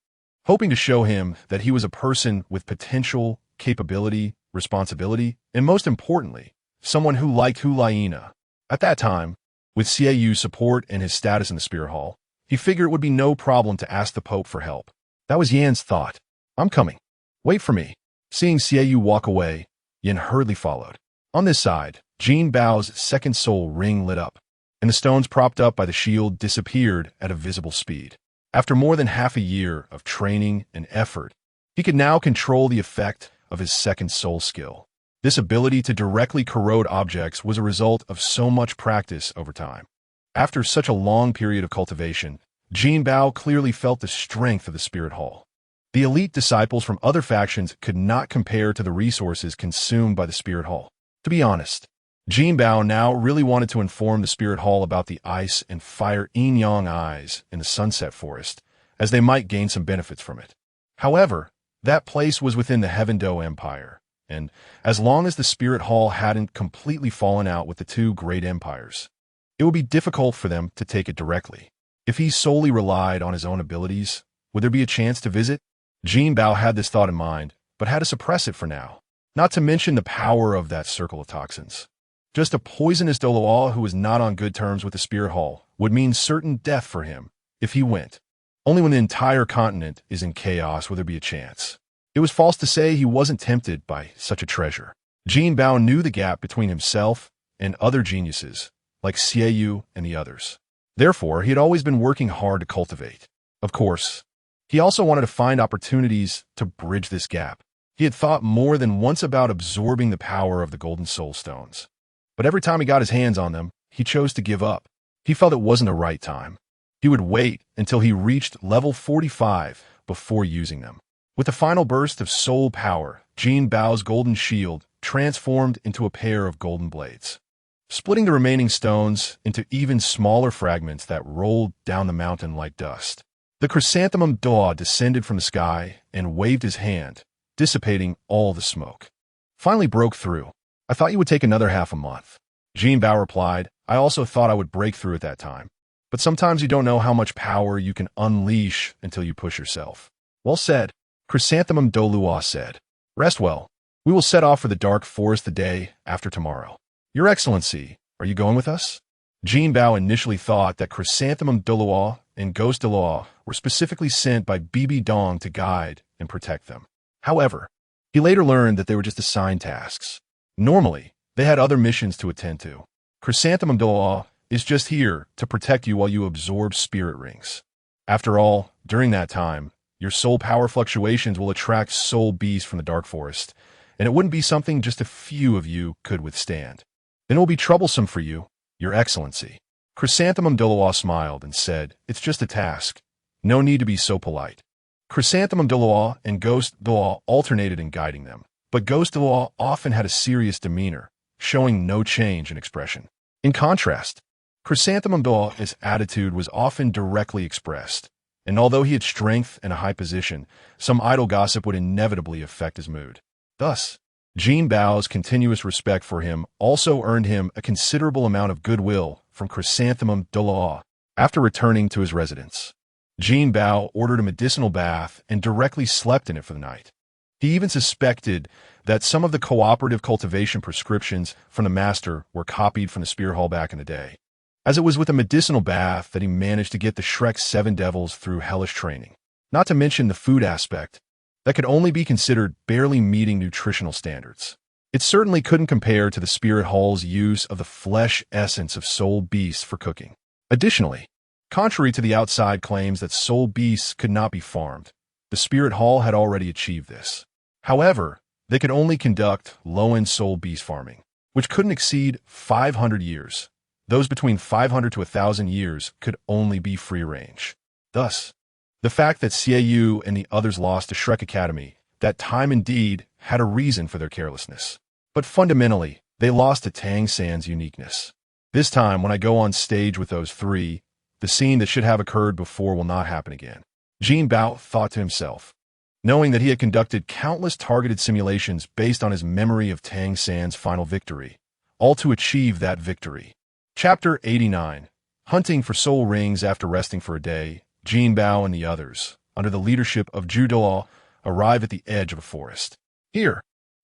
hoping to show him that he was a person with potential, capability, responsibility, and most importantly, someone who liked Hu Laina. At that time, with Xiaoyu's support and his status in the Spirit Hall, he figured it would be no problem to ask the Pope for help. That was Yan's thought. I'm coming. Wait for me. Seeing Xiaoyu walk away, Yan hurriedly followed. On this side, Jinbao's second soul ring lit up, and the stones propped up by the shield disappeared at a visible speed. After more than half a year of training and effort, he could now control the effect of his second soul skill. This ability to directly corrode objects was a result of so much practice over time. After such a long period of cultivation, Jinbao clearly felt the strength of the Spirit Hall. The elite disciples from other factions could not compare to the resources consumed by the Spirit Hall. To be honest, Jinbao now really wanted to inform the Spirit Hall about the ice and fire yin-yang eyes in the Sunset Forest, as they might gain some benefits from it. However, that place was within the Heaven Do Empire, and as long as the Spirit Hall hadn't completely fallen out with the two great empires, it would be difficult for them to take it directly. If he solely relied on his own abilities, would there be a chance to visit? Jinbao had this thought in mind, but had to suppress it for now, not to mention the power of that circle of toxins. Just a poisonous Douluo who was not on good terms with the Spirit Hall would mean certain death for him if he went. Only when the entire continent is in chaos will there be a chance. It was false to say he wasn't tempted by such a treasure. Jinbao knew the gap between himself and other geniuses, like Xiaoyu and the others. Therefore, he had always been working hard to cultivate. Of course, he also wanted to find opportunities to bridge this gap. He had thought more than once about absorbing the power of the Golden Soul Stones. But every time he got his hands on them, he chose to give up. He felt it wasn't the right time. He would wait until he reached level 45 before using them. With the final burst of soul power, Jinbao's golden shield transformed into a pair of golden blades, splitting the remaining stones into even smaller fragments that rolled down the mountain like dust. The chrysanthemum Doa descended from the sky and waved his hand, dissipating all the smoke. Finally broke through. I thought you would take another half a month. Jinbao replied, I also thought I would break through at that time. But sometimes you don't know how much power you can unleash until you push yourself. Well said. Chrysanthemum Douluo said. Rest well. We will set off for the dark forest the day after tomorrow. Your Excellency, are you going with us? Jinbao initially thought that Chrysanthemum Douluo and Ghost Douluo were specifically sent by Bibi Dong to guide and protect them. However, he later learned that they were just assigned tasks. Normally, they had other missions to attend to. Chrysanthemum Douluo is just here to protect you while you absorb spirit rings. After all, during that time, your soul power fluctuations will attract soul beasts from the dark forest, and it wouldn't be something just a few of you could withstand. Then it will be troublesome for you, Your Excellency. Chrysanthemum Douluo smiled and said, It's just a task. No need to be so polite. Chrysanthemum Douluo and Ghost Douluo alternated in guiding them, but Ghost Douluo often had a serious demeanor, showing no change in expression. In contrast, Chrysanthemum Douluo's attitude was often directly expressed, and although he had strength and a high position, some idle gossip would inevitably affect his mood. Thus, Jinbao's continuous respect for him also earned him a considerable amount of goodwill from Chrysanthemum Douluo. After returning to his residence, Jinbao ordered a medicinal bath and directly slept in it for the night. He even suspected that some of the cooperative cultivation prescriptions from the master were copied from the Spirit Hall back in the day, as it was with a medicinal bath that he managed to get the Shrek's 7 devils through hellish training. Not to mention the food aspect, that could only be considered barely meeting nutritional standards. It certainly couldn't compare to the Spirit Hall's use of the flesh essence of soul beasts for cooking. Additionally, contrary to the outside claims that soul beasts could not be farmed, the Spirit Hall had already achieved this. However, they could only conduct low-end soul beast farming, which couldn't exceed 500 years. Those between 500 to 1,000 years could only be free-range. Thus, the fact that Xiaoyu and the others lost to Shrek Academy, that time indeed had a reason for their carelessness. But fundamentally, they lost to Tang San's uniqueness. This time, when I go on stage with those three, the scene that should have occurred before will not happen again. Jinbao thought to himself, knowing that he had conducted countless targeted simulations based on his memory of Tang San's final victory, all to achieve that victory. Chapter 89. Hunting for soul rings. After resting for a day, Jinbao and the others, under the leadership of Douluo, arrive at the edge of a forest. Here,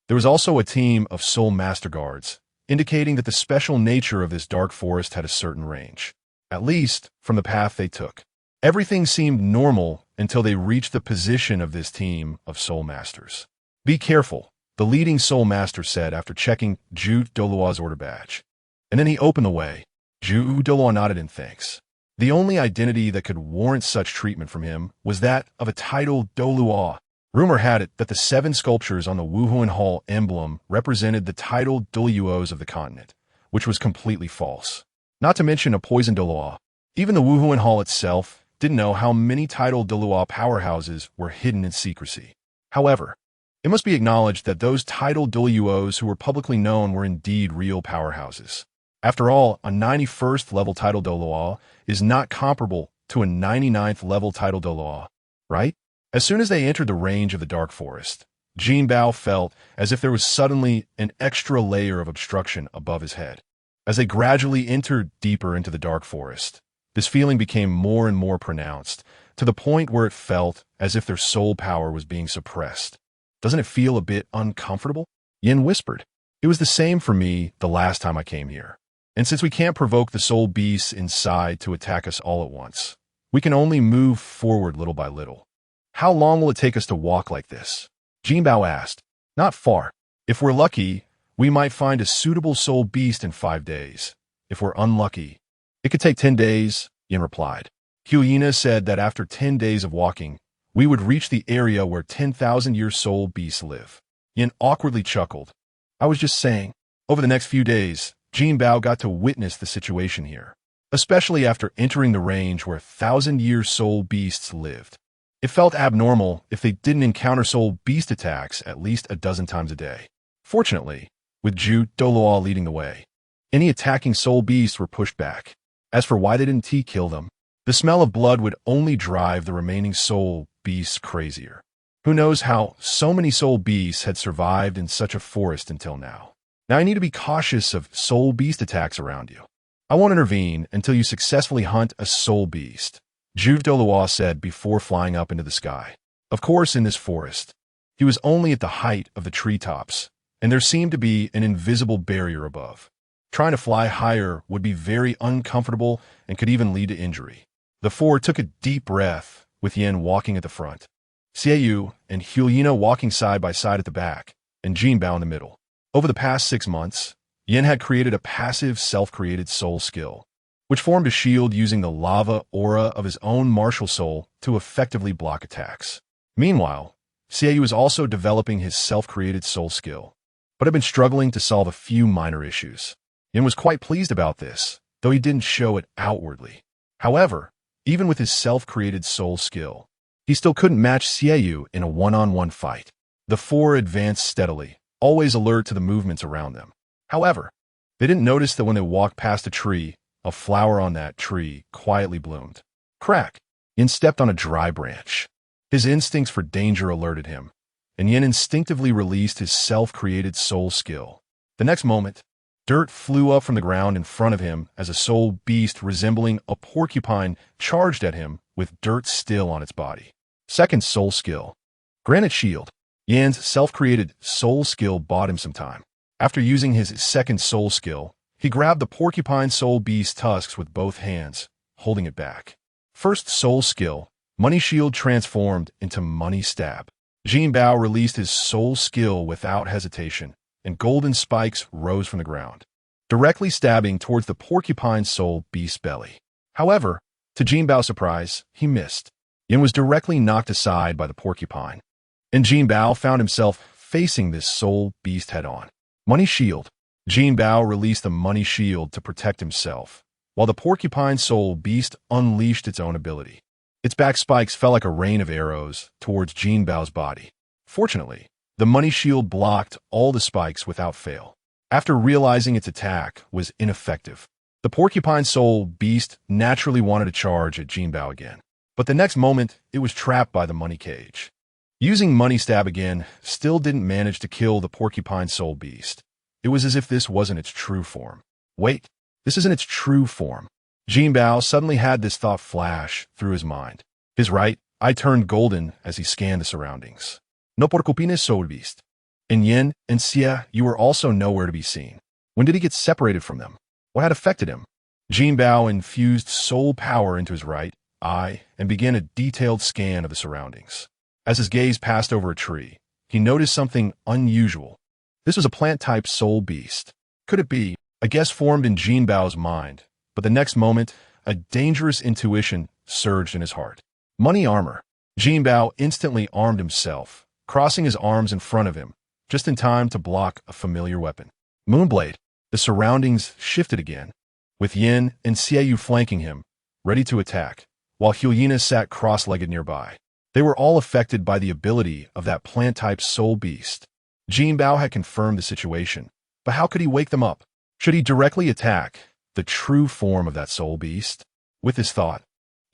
there was also a team of soul master guards, indicating that the special nature of this dark forest had a certain range, at least from the path they took. Everything seemed normal until they reached the position of this team of soul masters. "Be careful," the leading soul master said after checking Douluo's order badge. And then he opened the way. Douluo nodded in thanks. The only identity that could warrant such treatment from him was that of a titled Douluo. Rumor had it that the 7 sculptures on the Wuhuan Hall emblem represented the titled Douluos of the continent, which was completely false. Not to mention a poisoned Douluo. Even the Wuhuan Hall itself didn't know how many titled Douluo powerhouses were hidden in secrecy. However, it must be acknowledged that those titled Douluos who were publicly known were indeed real powerhouses. After all, a 91st level title Douluo is not comparable to a 99th level title Douluo, right? As soon as they entered the range of the dark forest, Jinbao felt as if there was suddenly an extra layer of obstruction above his head. As they gradually entered deeper into the dark forest, this feeling became more and more pronounced, to the point where it felt as if their soul power was being suppressed. "Doesn't it feel a bit uncomfortable?" Yin whispered. "It was the same for me the last time I came here. And since we can't provoke the soul beasts inside to attack us all at once, we can only move forward little by little." "How long will it take us to walk like this?" Jinbao asked. "Not far. If we're lucky, we might find a suitable soul beast in 5 days. If we're unlucky, it could take 10 days, Yin replied. Hyena said that after 10 days of walking, we would reach the area where 10,000-year soul beasts live. Yin awkwardly chuckled. "I was just saying." Over the next few days, Jinbao got to witness the situation here, especially after entering the range where 1,000-year soul beasts lived. It felt abnormal if they didn't encounter soul beast attacks at least a dozen times a day. Fortunately, with Douluo leading the way, any attacking soul beasts were pushed back. As for why they didn't kill them, the smell of blood would only drive the remaining soul beasts crazier. Who knows how so many soul beasts had survived in such a forest until now. Now I need to be cautious of soul beast attacks around you. I won't intervene until you successfully hunt a soul beast, Douluo said before flying up into the sky. Of course, in this forest, he was only at the height of the treetops, and there seemed to be an invisible barrier above. Trying to fly higher would be very uncomfortable and could even lead to injury. The 4 took a deep breath, with Yin walking at the front, Xiaoyu and Hyena walking side by side at the back, and Jinbao in the middle. Over the past 6 months, Yin had created a passive self-created soul skill, which formed a shield using the lava aura of his own martial soul to effectively block attacks. Meanwhile, Xiaoyu was also developing his self-created soul skill, but had been struggling to solve a few minor issues. Yin was quite pleased about this, though he didn't show it outwardly. However, even with his self-created soul skill, he still couldn't match Xiaoyu in a one-on-one fight. The 4 advanced steadily, always alert to the movements around them. However, they didn't notice that when they walked past a tree, a flower on that tree quietly bloomed. Crack! Yin stepped on a dry branch. His instincts for danger alerted him, and Yin instinctively released his self-created soul skill. The next moment, dirt flew up from the ground in front of him as a soul beast resembling a porcupine charged at him with dirt still on its body. Second soul skill. Granite Shield. Yin's self-created soul skill bought him some time. After using his second soul skill, he grabbed the porcupine soul beast's tusks with both hands, holding it back. First soul skill. Money Shield transformed into Money Stab. Jinbao released his soul skill without hesitation, and golden spikes rose from the ground, directly stabbing towards the porcupine soul beast's belly. However, to Jinbao's surprise, he missed. Yin was directly knocked aside by the porcupine, and Jinbao found himself facing this soul beast head-on. Money Shield. Jinbao released the Money Shield to protect himself, while the porcupine soul beast unleashed its own ability. Its back spikes fell like a rain of arrows towards Jinbao's body. Fortunately, the Money Shield blocked all the spikes without fail. After realizing its attack was ineffective, the porcupine soul beast naturally wanted to charge at Jinbao again. But the next moment, it was trapped by the money cage. Using Money Stab again still didn't manage to kill the porcupine soul beast. It was as if this wasn't its true form. Wait, This isn't its true form. Jinbao suddenly had this thought flash through his mind. His right eye turned golden as he scanned the surroundings. No por culpines soul beast. In Yin and Xie, you were also nowhere to be seen. When did he get separated from them? What had affected him? Jinbao infused soul power into his right eye and began a detailed scan of the surroundings. As his gaze passed over a tree, he noticed something unusual. This was a plant-type soul beast. Could it be? A guess formed in Jinbao's mind, but the next moment, a dangerous intuition surged in his heart. Money armor. Jinbao instantly armed himself, crossing his arms in front of him, just in time to block a familiar weapon. Moonblade. The surroundings shifted again, with Yin and Xiaoyu flanking him, ready to attack, while Hyena sat cross-legged nearby. They were all affected by the ability of that plant-type soul beast. Jinbao had confirmed the situation, but how could he wake them up? Should he directly attack the true form of that soul beast? With this thought,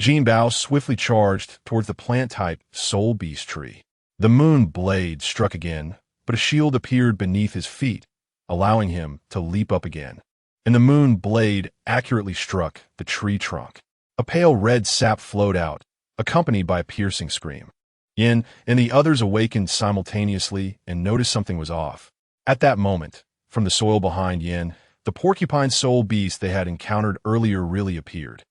Jinbao swiftly charged towards the plant-type soul beast tree. The moon blade struck again, but a shield appeared beneath his feet, allowing him to leap up again. And the moon blade accurately struck the tree trunk. A pale red sap flowed out, accompanied by a piercing scream. Yin and the others awakened simultaneously and noticed something was off. At that moment, from the soil behind Yin, the porcupine soul beast they had encountered earlier really appeared.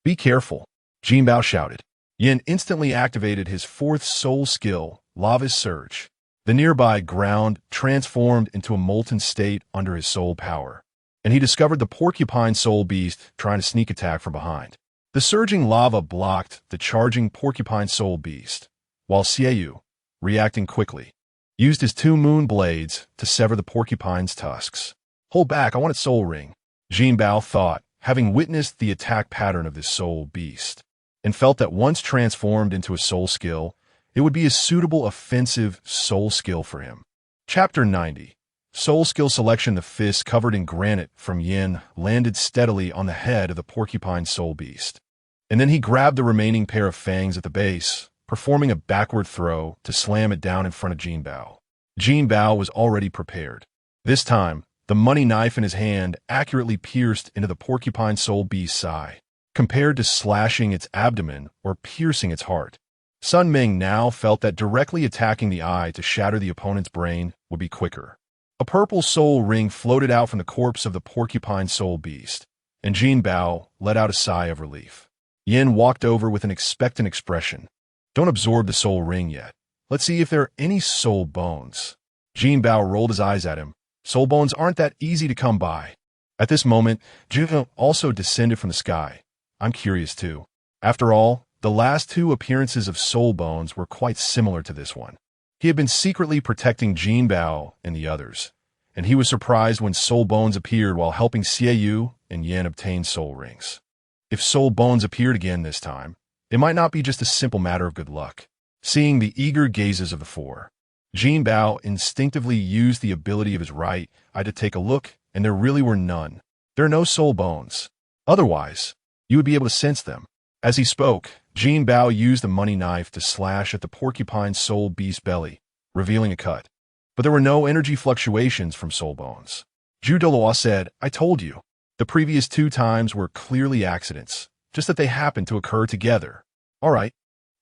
Be careful, Jinbao shouted. Yin instantly activated his fourth soul skill, Lava's Surge. The nearby ground transformed into a molten state under his soul power, and he discovered the porcupine soul beast trying to sneak attack from behind. The surging lava blocked the charging porcupine soul beast, while Xiaoyu, reacting quickly, used his two moon blades to sever the porcupine's tusks. Hold back, I want its soul ring, Jinbao thought, having witnessed the attack pattern of this soul beast, and felt that once transformed into a soul skill, it would be a suitable offensive soul skill for him. Chapter 90. Soul skill selection. The fist covered in granite from Yin landed steadily on the head of the porcupine soul beast. And then he grabbed the remaining pair of fangs at the base, performing a backward throw to slam it down in front of Jinbao. Jinbao was already prepared. This time, the money knife in his hand accurately pierced into the porcupine soul beast's eye, compared to slashing its abdomen or piercing its heart. Sun Ming now felt that directly attacking the eye to shatter the opponent's brain would be quicker. A purple soul ring floated out from the corpse of the porcupine soul beast, and Jinbao let out a sigh of relief. Yin walked over with an expectant expression. Don't absorb the soul ring yet. Let's see if there are any soul bones. Jinbao rolled his eyes at him. Soul bones aren't that easy to come by. At this moment, Jinbao also descended from the sky. I'm curious too. After all, the last two appearances of soul bones were quite similar to this one. He had been secretly protecting Jinbao and the others, and he was surprised when soul bones appeared while helping Xiaoyu and Yin obtain soul rings. If soul bones appeared again this time, it might not be just a simple matter of good luck. Seeing the eager gazes of the four, Jinbao instinctively used the ability of his right eye to take a look, and there really were none. There are no soul bones. Otherwise, you would be able to sense them. As he spoke, Jinbao used the money knife to slash at the porcupine soul beast's belly, revealing a cut. But there were no energy fluctuations from soul bones. Douluo said, I told you. The previous two times were clearly accidents, just that they happened to occur together. All right,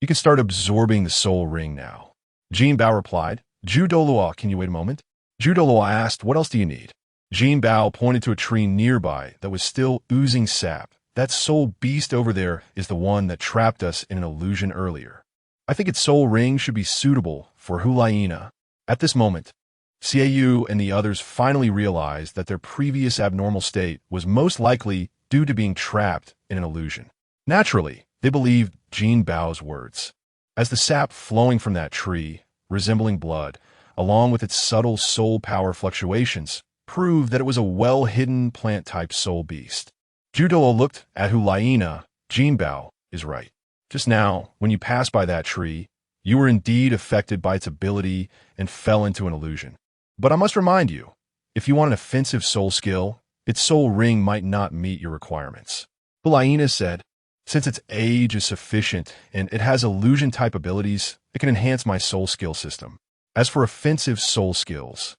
you can start absorbing the soul ring now. Jinbao replied, Douluo, can you wait a moment? Douluo asked, what else do you need? Jinbao pointed to a tree nearby that was still oozing sap. That soul beast over there is the one that trapped us in an illusion earlier. I think its soul ring should be suitable for Hyena. At this moment, Xiaoyu and the others finally realized that their previous abnormal state was most likely due to being trapped in an illusion. Naturally, they believed Jinbao's words. As the sap flowing from that tree, resembling blood, along with its subtle soul power fluctuations, proved that it was a well-hidden plant-type soul beast. Douluo looked at Hyena. Jinbao is right. Just now, when you passed by that tree, you were indeed affected by its ability and fell into an illusion. But I must remind you, if you want an offensive soul skill, its soul ring might not meet your requirements. Hyena said, since its age is sufficient and it has illusion-type abilities, it can enhance my soul skill system. As for offensive soul skills,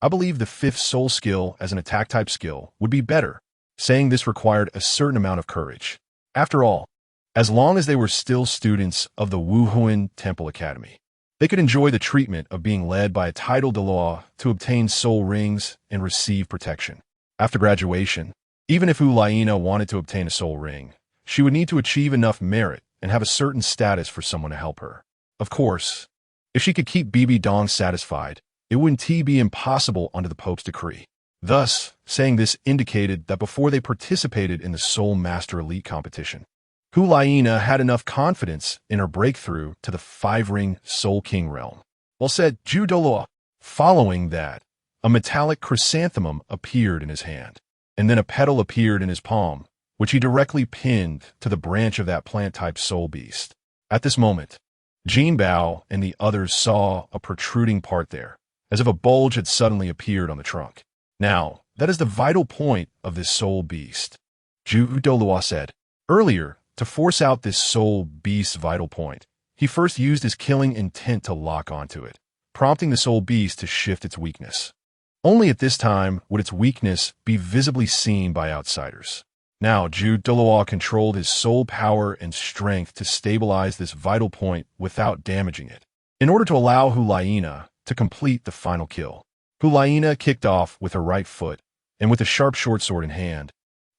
I believe the fifth soul skill as an attack-type skill would be better. saying this required a certain amount of courage. After all, as long as they were still students of the Wuhuan Temple Academy, they could enjoy the treatment of being led by a title de law to obtain soul rings and receive protection. After graduation, even if Ulaina wanted to obtain a soul ring, she would need to achieve enough merit and have a certain status for someone to help her. Of course, if she could keep Bibi Dong satisfied, it wouldn't be impossible under the Pope's decree. Thus, saying this indicated that before they participated in the Soul Master Elite competition, Ulaina had enough confidence in her breakthrough to the 5-ring Soul King realm. Well said, Ju Douluo. Following that, a metallic chrysanthemum appeared in his hand, and then a petal appeared in his palm, which he directly pinned to the branch of that plant-type soul beast. At this moment, Jinbao and the others saw a protruding part there, as if a bulge had suddenly appeared on the trunk. Now, that is the vital point of this soul beast, Ju Douluo said. Earlier, to force out this soul beast's vital point, he first used his killing intent to lock onto it, prompting the soul beast to shift its weakness. Only at this time would its weakness be visibly seen by outsiders. Now, Ju Douluo controlled his soul power and strength to stabilize this vital point without damaging it, in order to allow Ulaina to complete the final kill. Ulaina kicked off with her right foot, and with a sharp short sword in hand,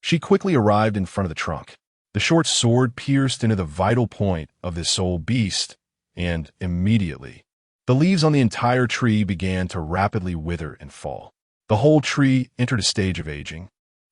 she quickly arrived in front of the trunk. The short sword pierced into the vital point of this soul beast, and immediately, the leaves on the entire tree began to rapidly wither and fall. The whole tree entered a stage of aging,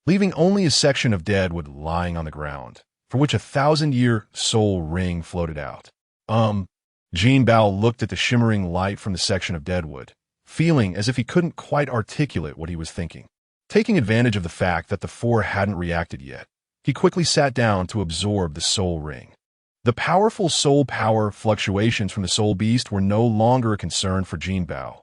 leaving only a section of dead wood lying on the ground, for which a 1,000-year soul ring floated out. Jinbao looked at the shimmering light from the section of dead wood, feeling as if he couldn't quite articulate what he was thinking. Taking advantage of the fact that the 4 hadn't reacted yet, he quickly sat down to absorb the soul ring. The powerful soul power fluctuations from the soul beast were no longer a concern for Jinbao,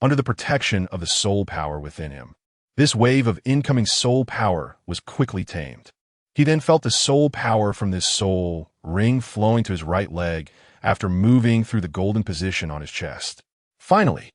under the protection of the soul power within him. This wave of incoming soul power was quickly tamed. He then felt the soul power from this soul ring flowing to his right leg after moving through the golden position on his chest. Finally,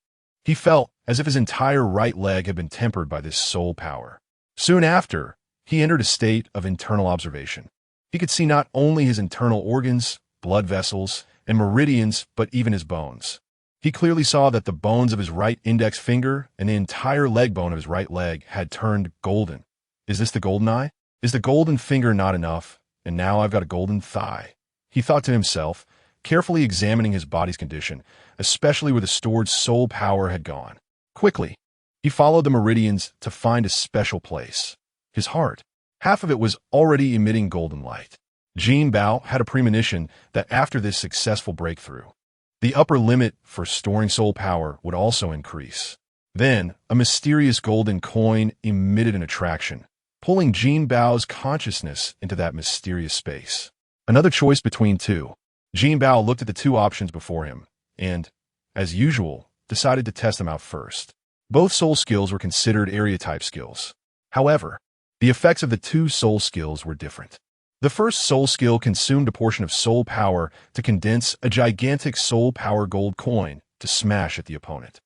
he felt as if his entire right leg had been tempered by this soul power. Soon after, he entered a state of internal observation. He could see not only his internal organs, blood vessels, and meridians, but even his bones. He clearly saw that the bones of his right index finger and the entire leg bone of his right leg had turned golden. Is this the golden eye? Is the golden finger not enough, and now I've got a golden thigh? He thought to himself, carefully examining his body's condition, especially where the stored soul power had gone. Quickly, he followed the meridians to find a special place. His heart. Half of it was already emitting golden light. Jinbao had a premonition that after this successful breakthrough, the upper limit for storing soul power would also increase. Then, a mysterious golden coin emitted an attraction, pulling Jinbao's consciousness into that mysterious space. Another choice between two. Jinbao looked at the 2 options before him, and, as usual, decided to test them out first. Both soul skills were considered area-type skills. However, the effects of the 2 soul skills were different. The first soul skill consumed a portion of soul power to condense a gigantic soul power gold coin to smash at the opponent.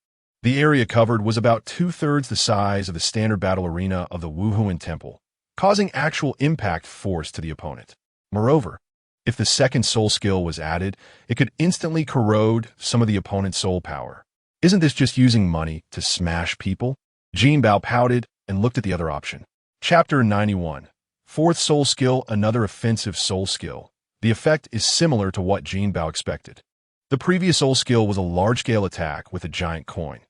The area covered was about 2/3 the size of the standard battle arena of the Wuhuan Temple, causing actual impact force to the opponent. Moreover, if the second soul skill was added, it could instantly corrode some of the opponent's soul power. Isn't this just using money to smash people? Jinbao pouted and looked at the other option. Chapter 91. 4th soul skill, another offensive soul skill. The effect is similar to what Jinbao expected. The previous soul skill was a large-scale attack with a giant coin,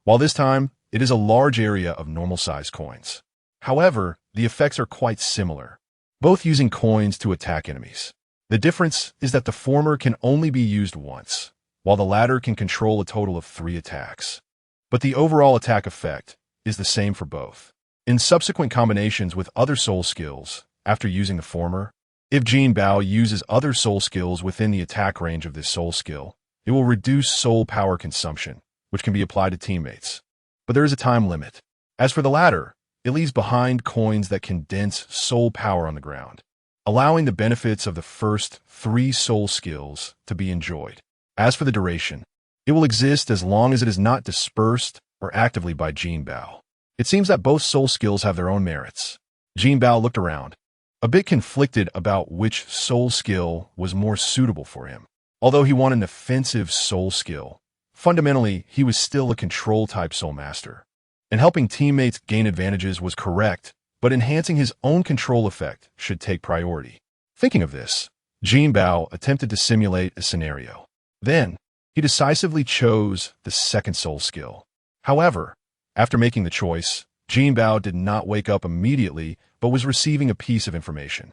while this time it is a large area of normal-sized coins. However, the effects are quite similar, both using coins to attack enemies. The difference is that the former can only be used once, while the latter can control a total of 3 attacks. But the overall attack effect is the same for both. In subsequent combinations with other soul skills, after using the former, if Jinbao uses other soul skills within the attack range of this soul skill, it will reduce soul power consumption, which can be applied to teammates. But there is a time limit. As for the latter, it leaves behind coins that condense soul power on the ground, allowing the benefits of the first 3 soul skills to be enjoyed. As for the duration, it will exist as long as it is not dispersed or actively by Jinbao. It seems that both soul skills have their own merits. Jinbao looked around, a bit conflicted about which soul skill was more suitable for him. Although he wanted an offensive soul skill, fundamentally he was still a control-type soul master. And helping teammates gain advantages was correct, but enhancing his own control effect should take priority. Thinking of this, Jinbao attempted to simulate a scenario. Then, he decisively chose the second soul skill. However, after making the choice, Jinbao did not wake up immediately, but was receiving a piece of information.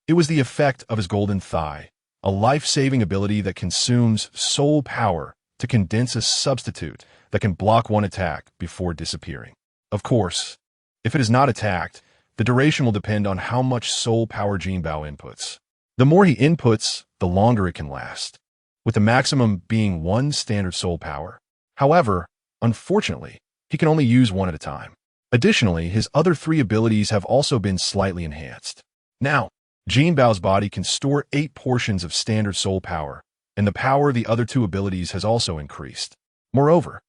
It was the effect of his golden thigh, a life-saving ability that consumes soul power to condense a substitute that can block one attack before disappearing. Of course, if it is not attacked, the duration will depend on how much soul power Jinbao inputs. The more he inputs, the longer it can last, with the maximum being 1 standard soul power. However, unfortunately, he can only use 1 at a time. Additionally, his other 3 abilities have also been slightly enhanced. Now, Jinbao's body can store 8 portions of standard soul power, and the power of the other 2 abilities has also increased. Moreover,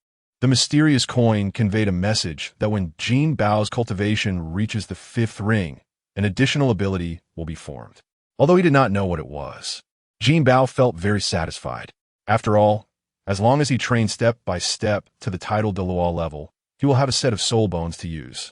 the mysterious coin conveyed a message that when Jinbao's cultivation reaches the 5th ring, an additional ability will be formed. Although he did not know what it was, Jinbao felt very satisfied. After all, as long as he trained step by step to the title Douluo level, he will have a set of soul bones to use,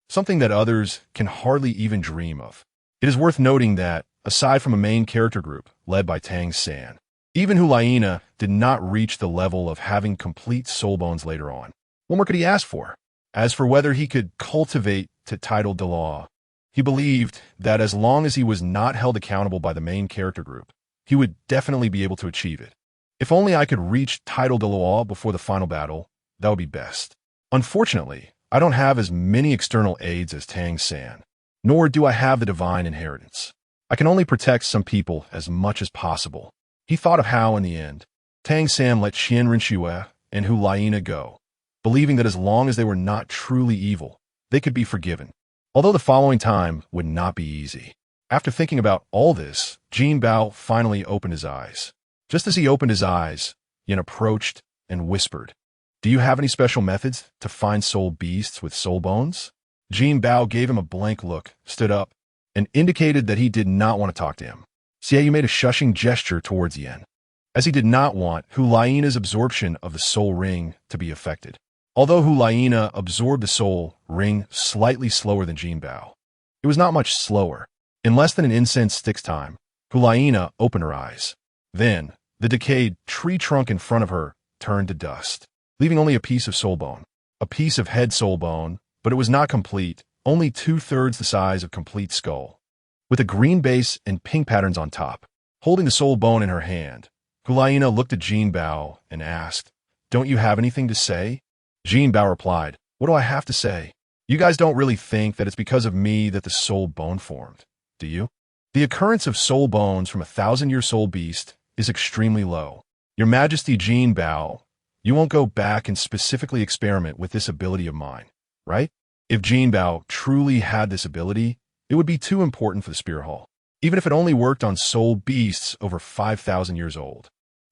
something that others can hardly even dream of. It is worth noting that, aside from a main character group led by Tang San, even Hulaina did not reach the level of having complete soul bones later on. What more could he ask for? As for whether he could cultivate to title Douluo, he believed that as long as he was not held accountable by the main character group, he would definitely be able to achieve it. If only I could reach title Douluo before the final battle, that would be best. Unfortunately, I don't have as many external aids as Tang San, nor do I have the divine inheritance. I can only protect some people as much as possible. He thought of how, in the end, Tang San let Qian Rinxue and Hulaina go, believing that as long as they were not truly evil, they could be forgiven. Although the following time would not be easy. After thinking about all this, Jinbao finally opened his eyes. Just as he opened his eyes, Yin approached and whispered, "Do you have any special methods to find soul beasts with soul bones?" Jinbao gave him a blank look, stood up, and indicated that he did not want to talk to him. Xiaoyu made a shushing gesture towards Yin, as he did not want Hulaina's absorption of the soul ring to be affected. Although Hulaina absorbed the soul ring slightly slower than Jinbao, it was not much slower. In less than an incense stick's time, Hulaina opened her eyes. Then, the decayed tree trunk in front of her turned to dust, leaving only a piece of soul bone. A piece of head soul bone, but it was not complete, only 2/3 the size of complete skull, with a green base and pink patterns on top. Holding the soul bone in her hand, Hulaina looked at Jinbao and asked, "Don't you have anything to say?" Jinbao replied, "What do I have to say? You guys don't really think that it's because of me that the soul bone formed, do you? The occurrence of soul bones from a 1,000-year soul beast is extremely low. Your Majesty Jinbao, you won't go back and specifically experiment with this ability of mine, right? If Jinbao truly had this ability, it would be too important for the Spirit Hall, even if it only worked on soul beasts over 5,000 years old.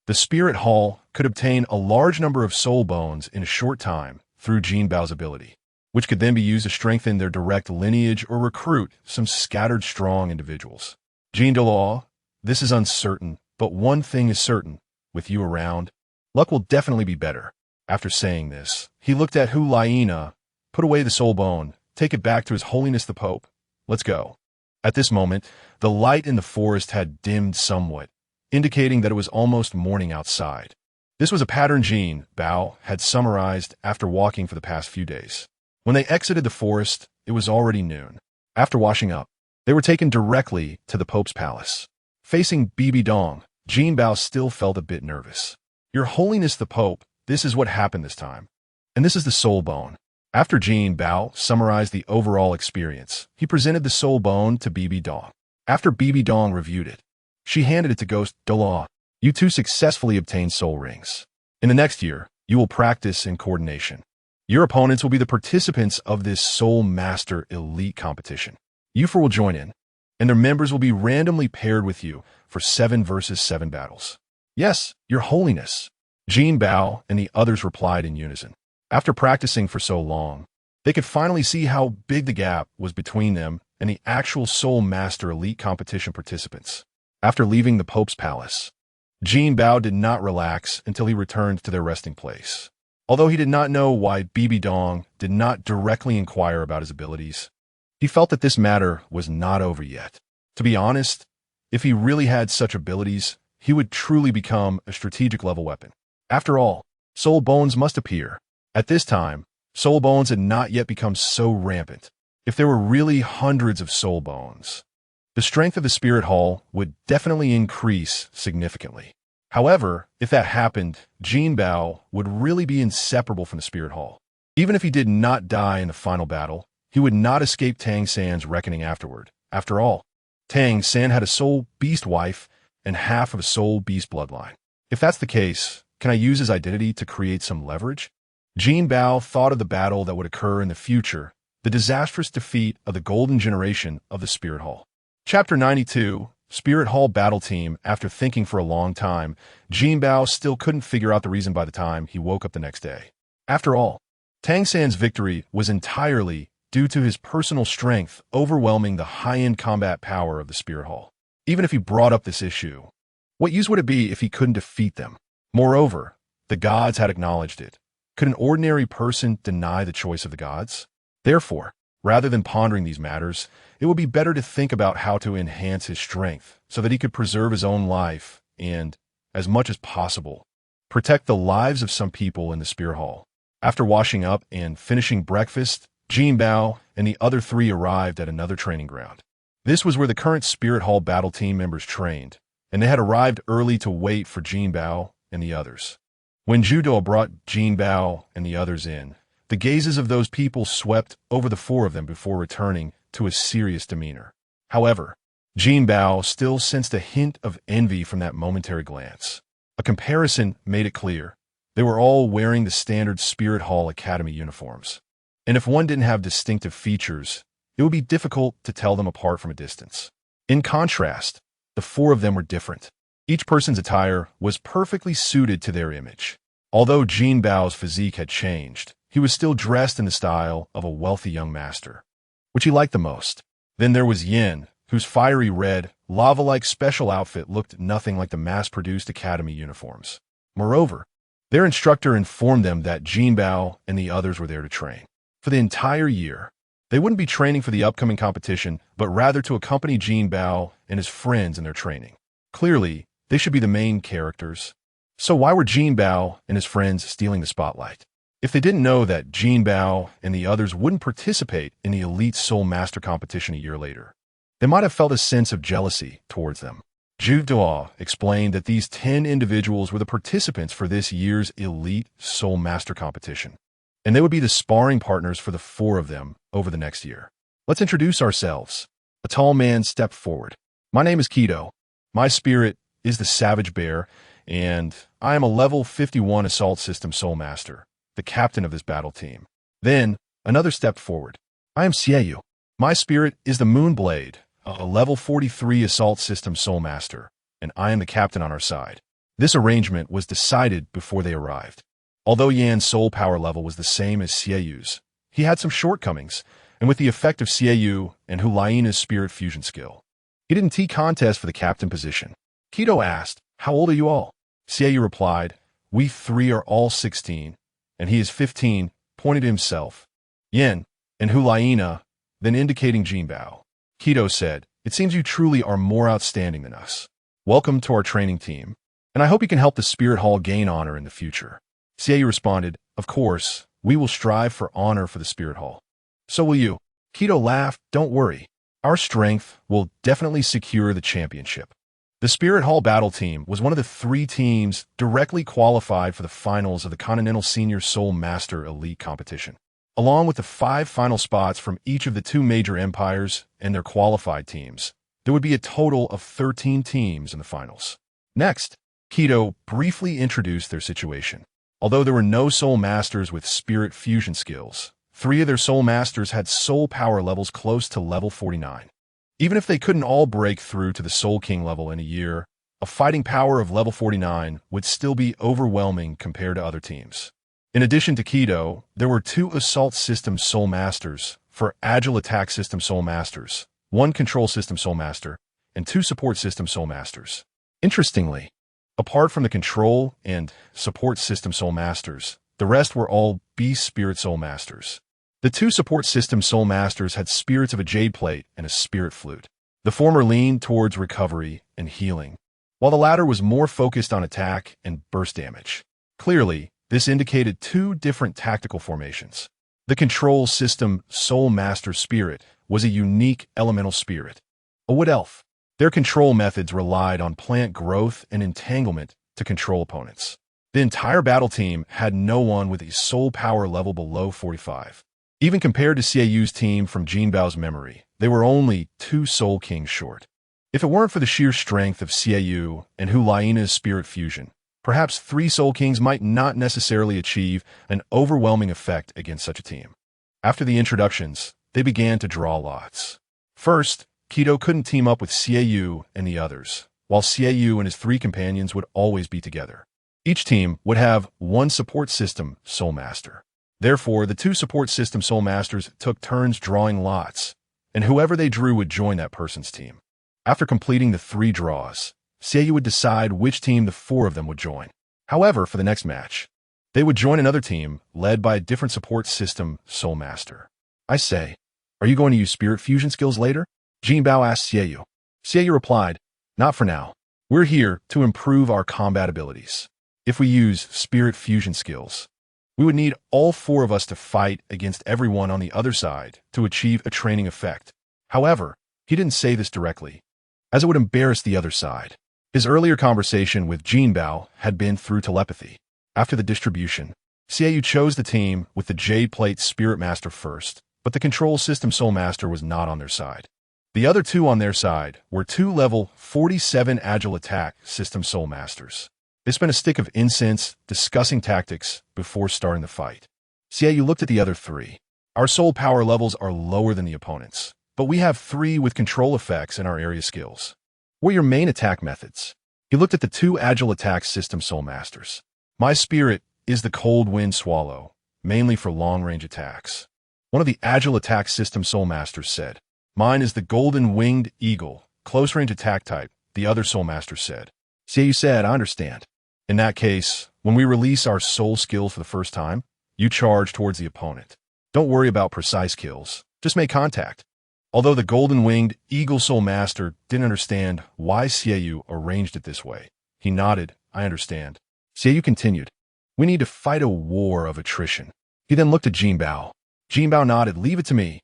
The Spirit Hall could obtain a large number of soul bones in a short time through Jinbao's ability, which could then be used to strengthen their direct lineage or recruit some scattered strong individuals. Douluo, this is uncertain, but one thing is certain, with you around, luck will definitely be better." After saying this, he looked at Hulaina, "Put away the soul bone, take it back to His Holiness the Pope. Let's go." At this moment, the light in the forest had dimmed somewhat, indicating that it was almost morning outside. This was a pattern Jinbao had summarized after walking for the past few days. When they exited the forest, it was already noon. After washing up, they were taken directly to the Pope's palace. Facing Bibi Dong, Jinbao still felt a bit nervous. "Your Holiness the Pope, this is what happened this time. And this is the soul bone." After Jinbao summarized the overall experience, he presented the soul bone to Bibi Dong. After Bibi Dong reviewed it, she handed it to Ghost Douluo. "You two successfully obtained soul rings. In the next year, you will practice in coordination. Your opponents will be the participants of this Soul Master Elite competition. You four will join in, and their members will be randomly paired with you for 7 versus 7 battles." "Yes, Your Holiness," Jinbao and the others replied in unison. After practicing for so long, they could finally see how big the gap was between them and the actual Soul Master Elite competition participants. After leaving the Pope's palace, Jinbao did not relax until he returned to their resting place. Although he did not know why Bibi Dong did not directly inquire about his abilities, he felt that this matter was not over yet. To be honest, if he really had such abilities, he would truly become a strategic level weapon. After all, soul bones must appear. At this time, soul bones had not yet become so rampant. If there were really hundreds of soul bones, the strength of the spirit hall would definitely increase significantly. However, if that happened, Jinbao would really be inseparable from the spirit hall. Even if he did not die in the final battle, he would not escape Tang San's reckoning afterward. After all, Tang San had a soul beast wife and half of a soul beast bloodline. If that's the case, can I use his identity to create some leverage? Jinbao thought of the battle that would occur in the future, the disastrous defeat of the golden generation of the Spirit Hall. Chapter 92, Spirit Hall Battle Team. After thinking for a long time, Jinbao still couldn't figure out the reason by the time he woke up the next day. After all, Tang San's victory was entirely due to his personal strength overwhelming the high-end combat power of the Spirit Hall. Even if he brought up this issue, what use would it be if he couldn't defeat them? Moreover, the gods had acknowledged it. Could an ordinary person deny the choice of the gods? Therefore, rather than pondering these matters, it would be better to think about how to enhance his strength so that he could preserve his own life and, as much as possible, protect the lives of some people in the Spirit Hall. After washing up and finishing breakfast, Jinbao and the other three arrived at another training ground. This was where the current Spirit Hall battle team members trained, and they had arrived early to wait for Jinbao and the others. When Douluo brought Jinbao and the others in, the gazes of those people swept over the four of them before returning to a serious demeanor. However, Jinbao still sensed a hint of envy from that momentary glance. A comparison made it clear. They were all wearing the standard Spirit Hall Academy uniforms. And if one didn't have distinctive features, it would be difficult to tell them apart from a distance. In contrast, the four of them were different. Each person's attire was perfectly suited to their image. Although Jinbao's physique had changed, he was still dressed in the style of a wealthy young master, which he liked the most. Then there was Yin, whose fiery red, lava-like special outfit looked nothing like the mass-produced academy uniforms. Moreover, their instructor informed them that Jinbao and the others were there to train. For the entire year, they wouldn't be training for the upcoming competition, but rather to accompany Jinbao and his friends in their training. Clearly, they should be the main characters. So why were Jinbao and his friends stealing the spotlight? If they didn't know that Jinbao and the others wouldn't participate in the Elite Soul Master competition a year later, they might have felt a sense of jealousy towards them. Douluo explained that these 10 individuals were the participants for this year's Elite Soul Master competition, and they would be the sparring partners for the four of them over the next year. Let's introduce ourselves. A tall man stepped forward. My name is Kido. My spirit is the Savage Bear, and I am a level 51 Assault System Soul Master, the captain of this battle team. Then, another stepped forward. I am Xiaoyu. My spirit is the Moonblade, a level 43 Assault System Soul Master, and I am the captain on our side. This arrangement was decided before they arrived. Although Yan's soul power level was the same as Xiaoyu's, he had some shortcomings, and with the effect of Xiaoyu and Hulaina's spirit fusion skill, he didn't contest for the captain position. Kido asked, "How old are you all?" Xiaoyu replied, "We three are all 16, and he is 15, pointed to himself, Yen, and Hulaina, then indicating Jinbao. Kido said, "It seems you truly are more outstanding than us. Welcome to our training team, and I hope you can help the Spirit Hall gain honor in the future." Xiaoyu responded, "Of course, we will strive for honor for the Spirit Hall." "So will you." Kido laughed, "Don't worry. Our strength will definitely secure the championship." The Spirit Hall Battle Team was one of the 3 teams directly qualified for the finals of the Continental Senior Soul Master Elite competition. Along with the 5 final spots from each of the 2 major empires and their qualified teams, there would be a total of 13 teams in the finals. Next, Kido briefly introduced their situation. Although there were no Soul Masters with spirit fusion skills, 3 of their Soul Masters had soul power levels close to level 49. Even if they couldn't all break through to the Soul King level in a year, a fighting power of level 49 would still be overwhelming compared to other teams. In addition to Kido, there were 2 Assault System Soul Masters for Agile Attack System Soul Masters, 1 Control System Soul Master, and 2 Support System Soul Masters. Interestingly, apart from the Control and Support System Soul Masters, the rest were all Beast Spirit Soul Masters. The 2 Support System Soul Masters had spirits of a Jade Plate and a Spirit Flute. The former leaned towards recovery and healing, while the latter was more focused on attack and burst damage. Clearly, this indicated 2 different tactical formations. The Control System Soul Master Spirit was a unique elemental spirit, a wood elf. Their control methods relied on plant growth and entanglement to control opponents. The entire battle team had no one with a soul power level below 45. Even compared to Xiayu's team from Jinbao's memory, they were only 2 Soul Kings short. If it weren't for the sheer strength of Xiayu and Hu Lai's spirit fusion, perhaps 3 Soul Kings might not necessarily achieve an overwhelming effect against such a team. After the introductions, they began to draw lots. First, Kido couldn't team up with Xiayu and the others, while Xiayu and his 3 companions would always be together. Each team would have 1 Support System Soul Master. Therefore, the 2 Support System Soul Masters took turns drawing lots, and whoever they drew would join that person's team. After completing the 3 draws, Xiayu would decide which team the 4 of them would join. However, for the next match, they would join another team led by a different Support System Soul Master. I say, are you going to use Spirit Fusion skills later? Jinbao asked Xiayu. Xiayu replied, not for now. We're here to improve our combat abilities. If we use Spirit Fusion skills, we would need all 4 of us to fight against everyone on the other side to achieve a training effect. However, he didn't say this directly, as it would embarrass the other side. His earlier conversation with Jinbao had been through telepathy. After the distribution, Xiayu chose the team with the Jade Plate Spirit Master first, but the Control System Soul Master was not on their side. The other 2 on their side were 2 level 47 Agile Attack System Soul Masters. They spent a stick of incense discussing tactics before starting the fight. Xiayu looked at the other 3. Our soul power levels are lower than the opponents, but we have 3 with control effects in our area skills. What are your main attack methods? He looked at the 2 Agile Attack System Soul Masters. My spirit is the Cold Wind Swallow, mainly for long-range attacks. One of the Agile Attack System Soul Masters said. Mine is the Golden Winged Eagle, close-range attack type, the other Soul Master said. Xiayu said, I understand. In that case, when we release our soul skill for the first time, you charge towards the opponent. Don't worry about precise kills, just make contact. Although the Golden Winged Eagle Soul Master didn't understand why Xiayu arranged it this way, he nodded, I understand. Xiayu continued, we need to fight a war of attrition. He then looked at Jinbao. Jinbao nodded, leave it to me.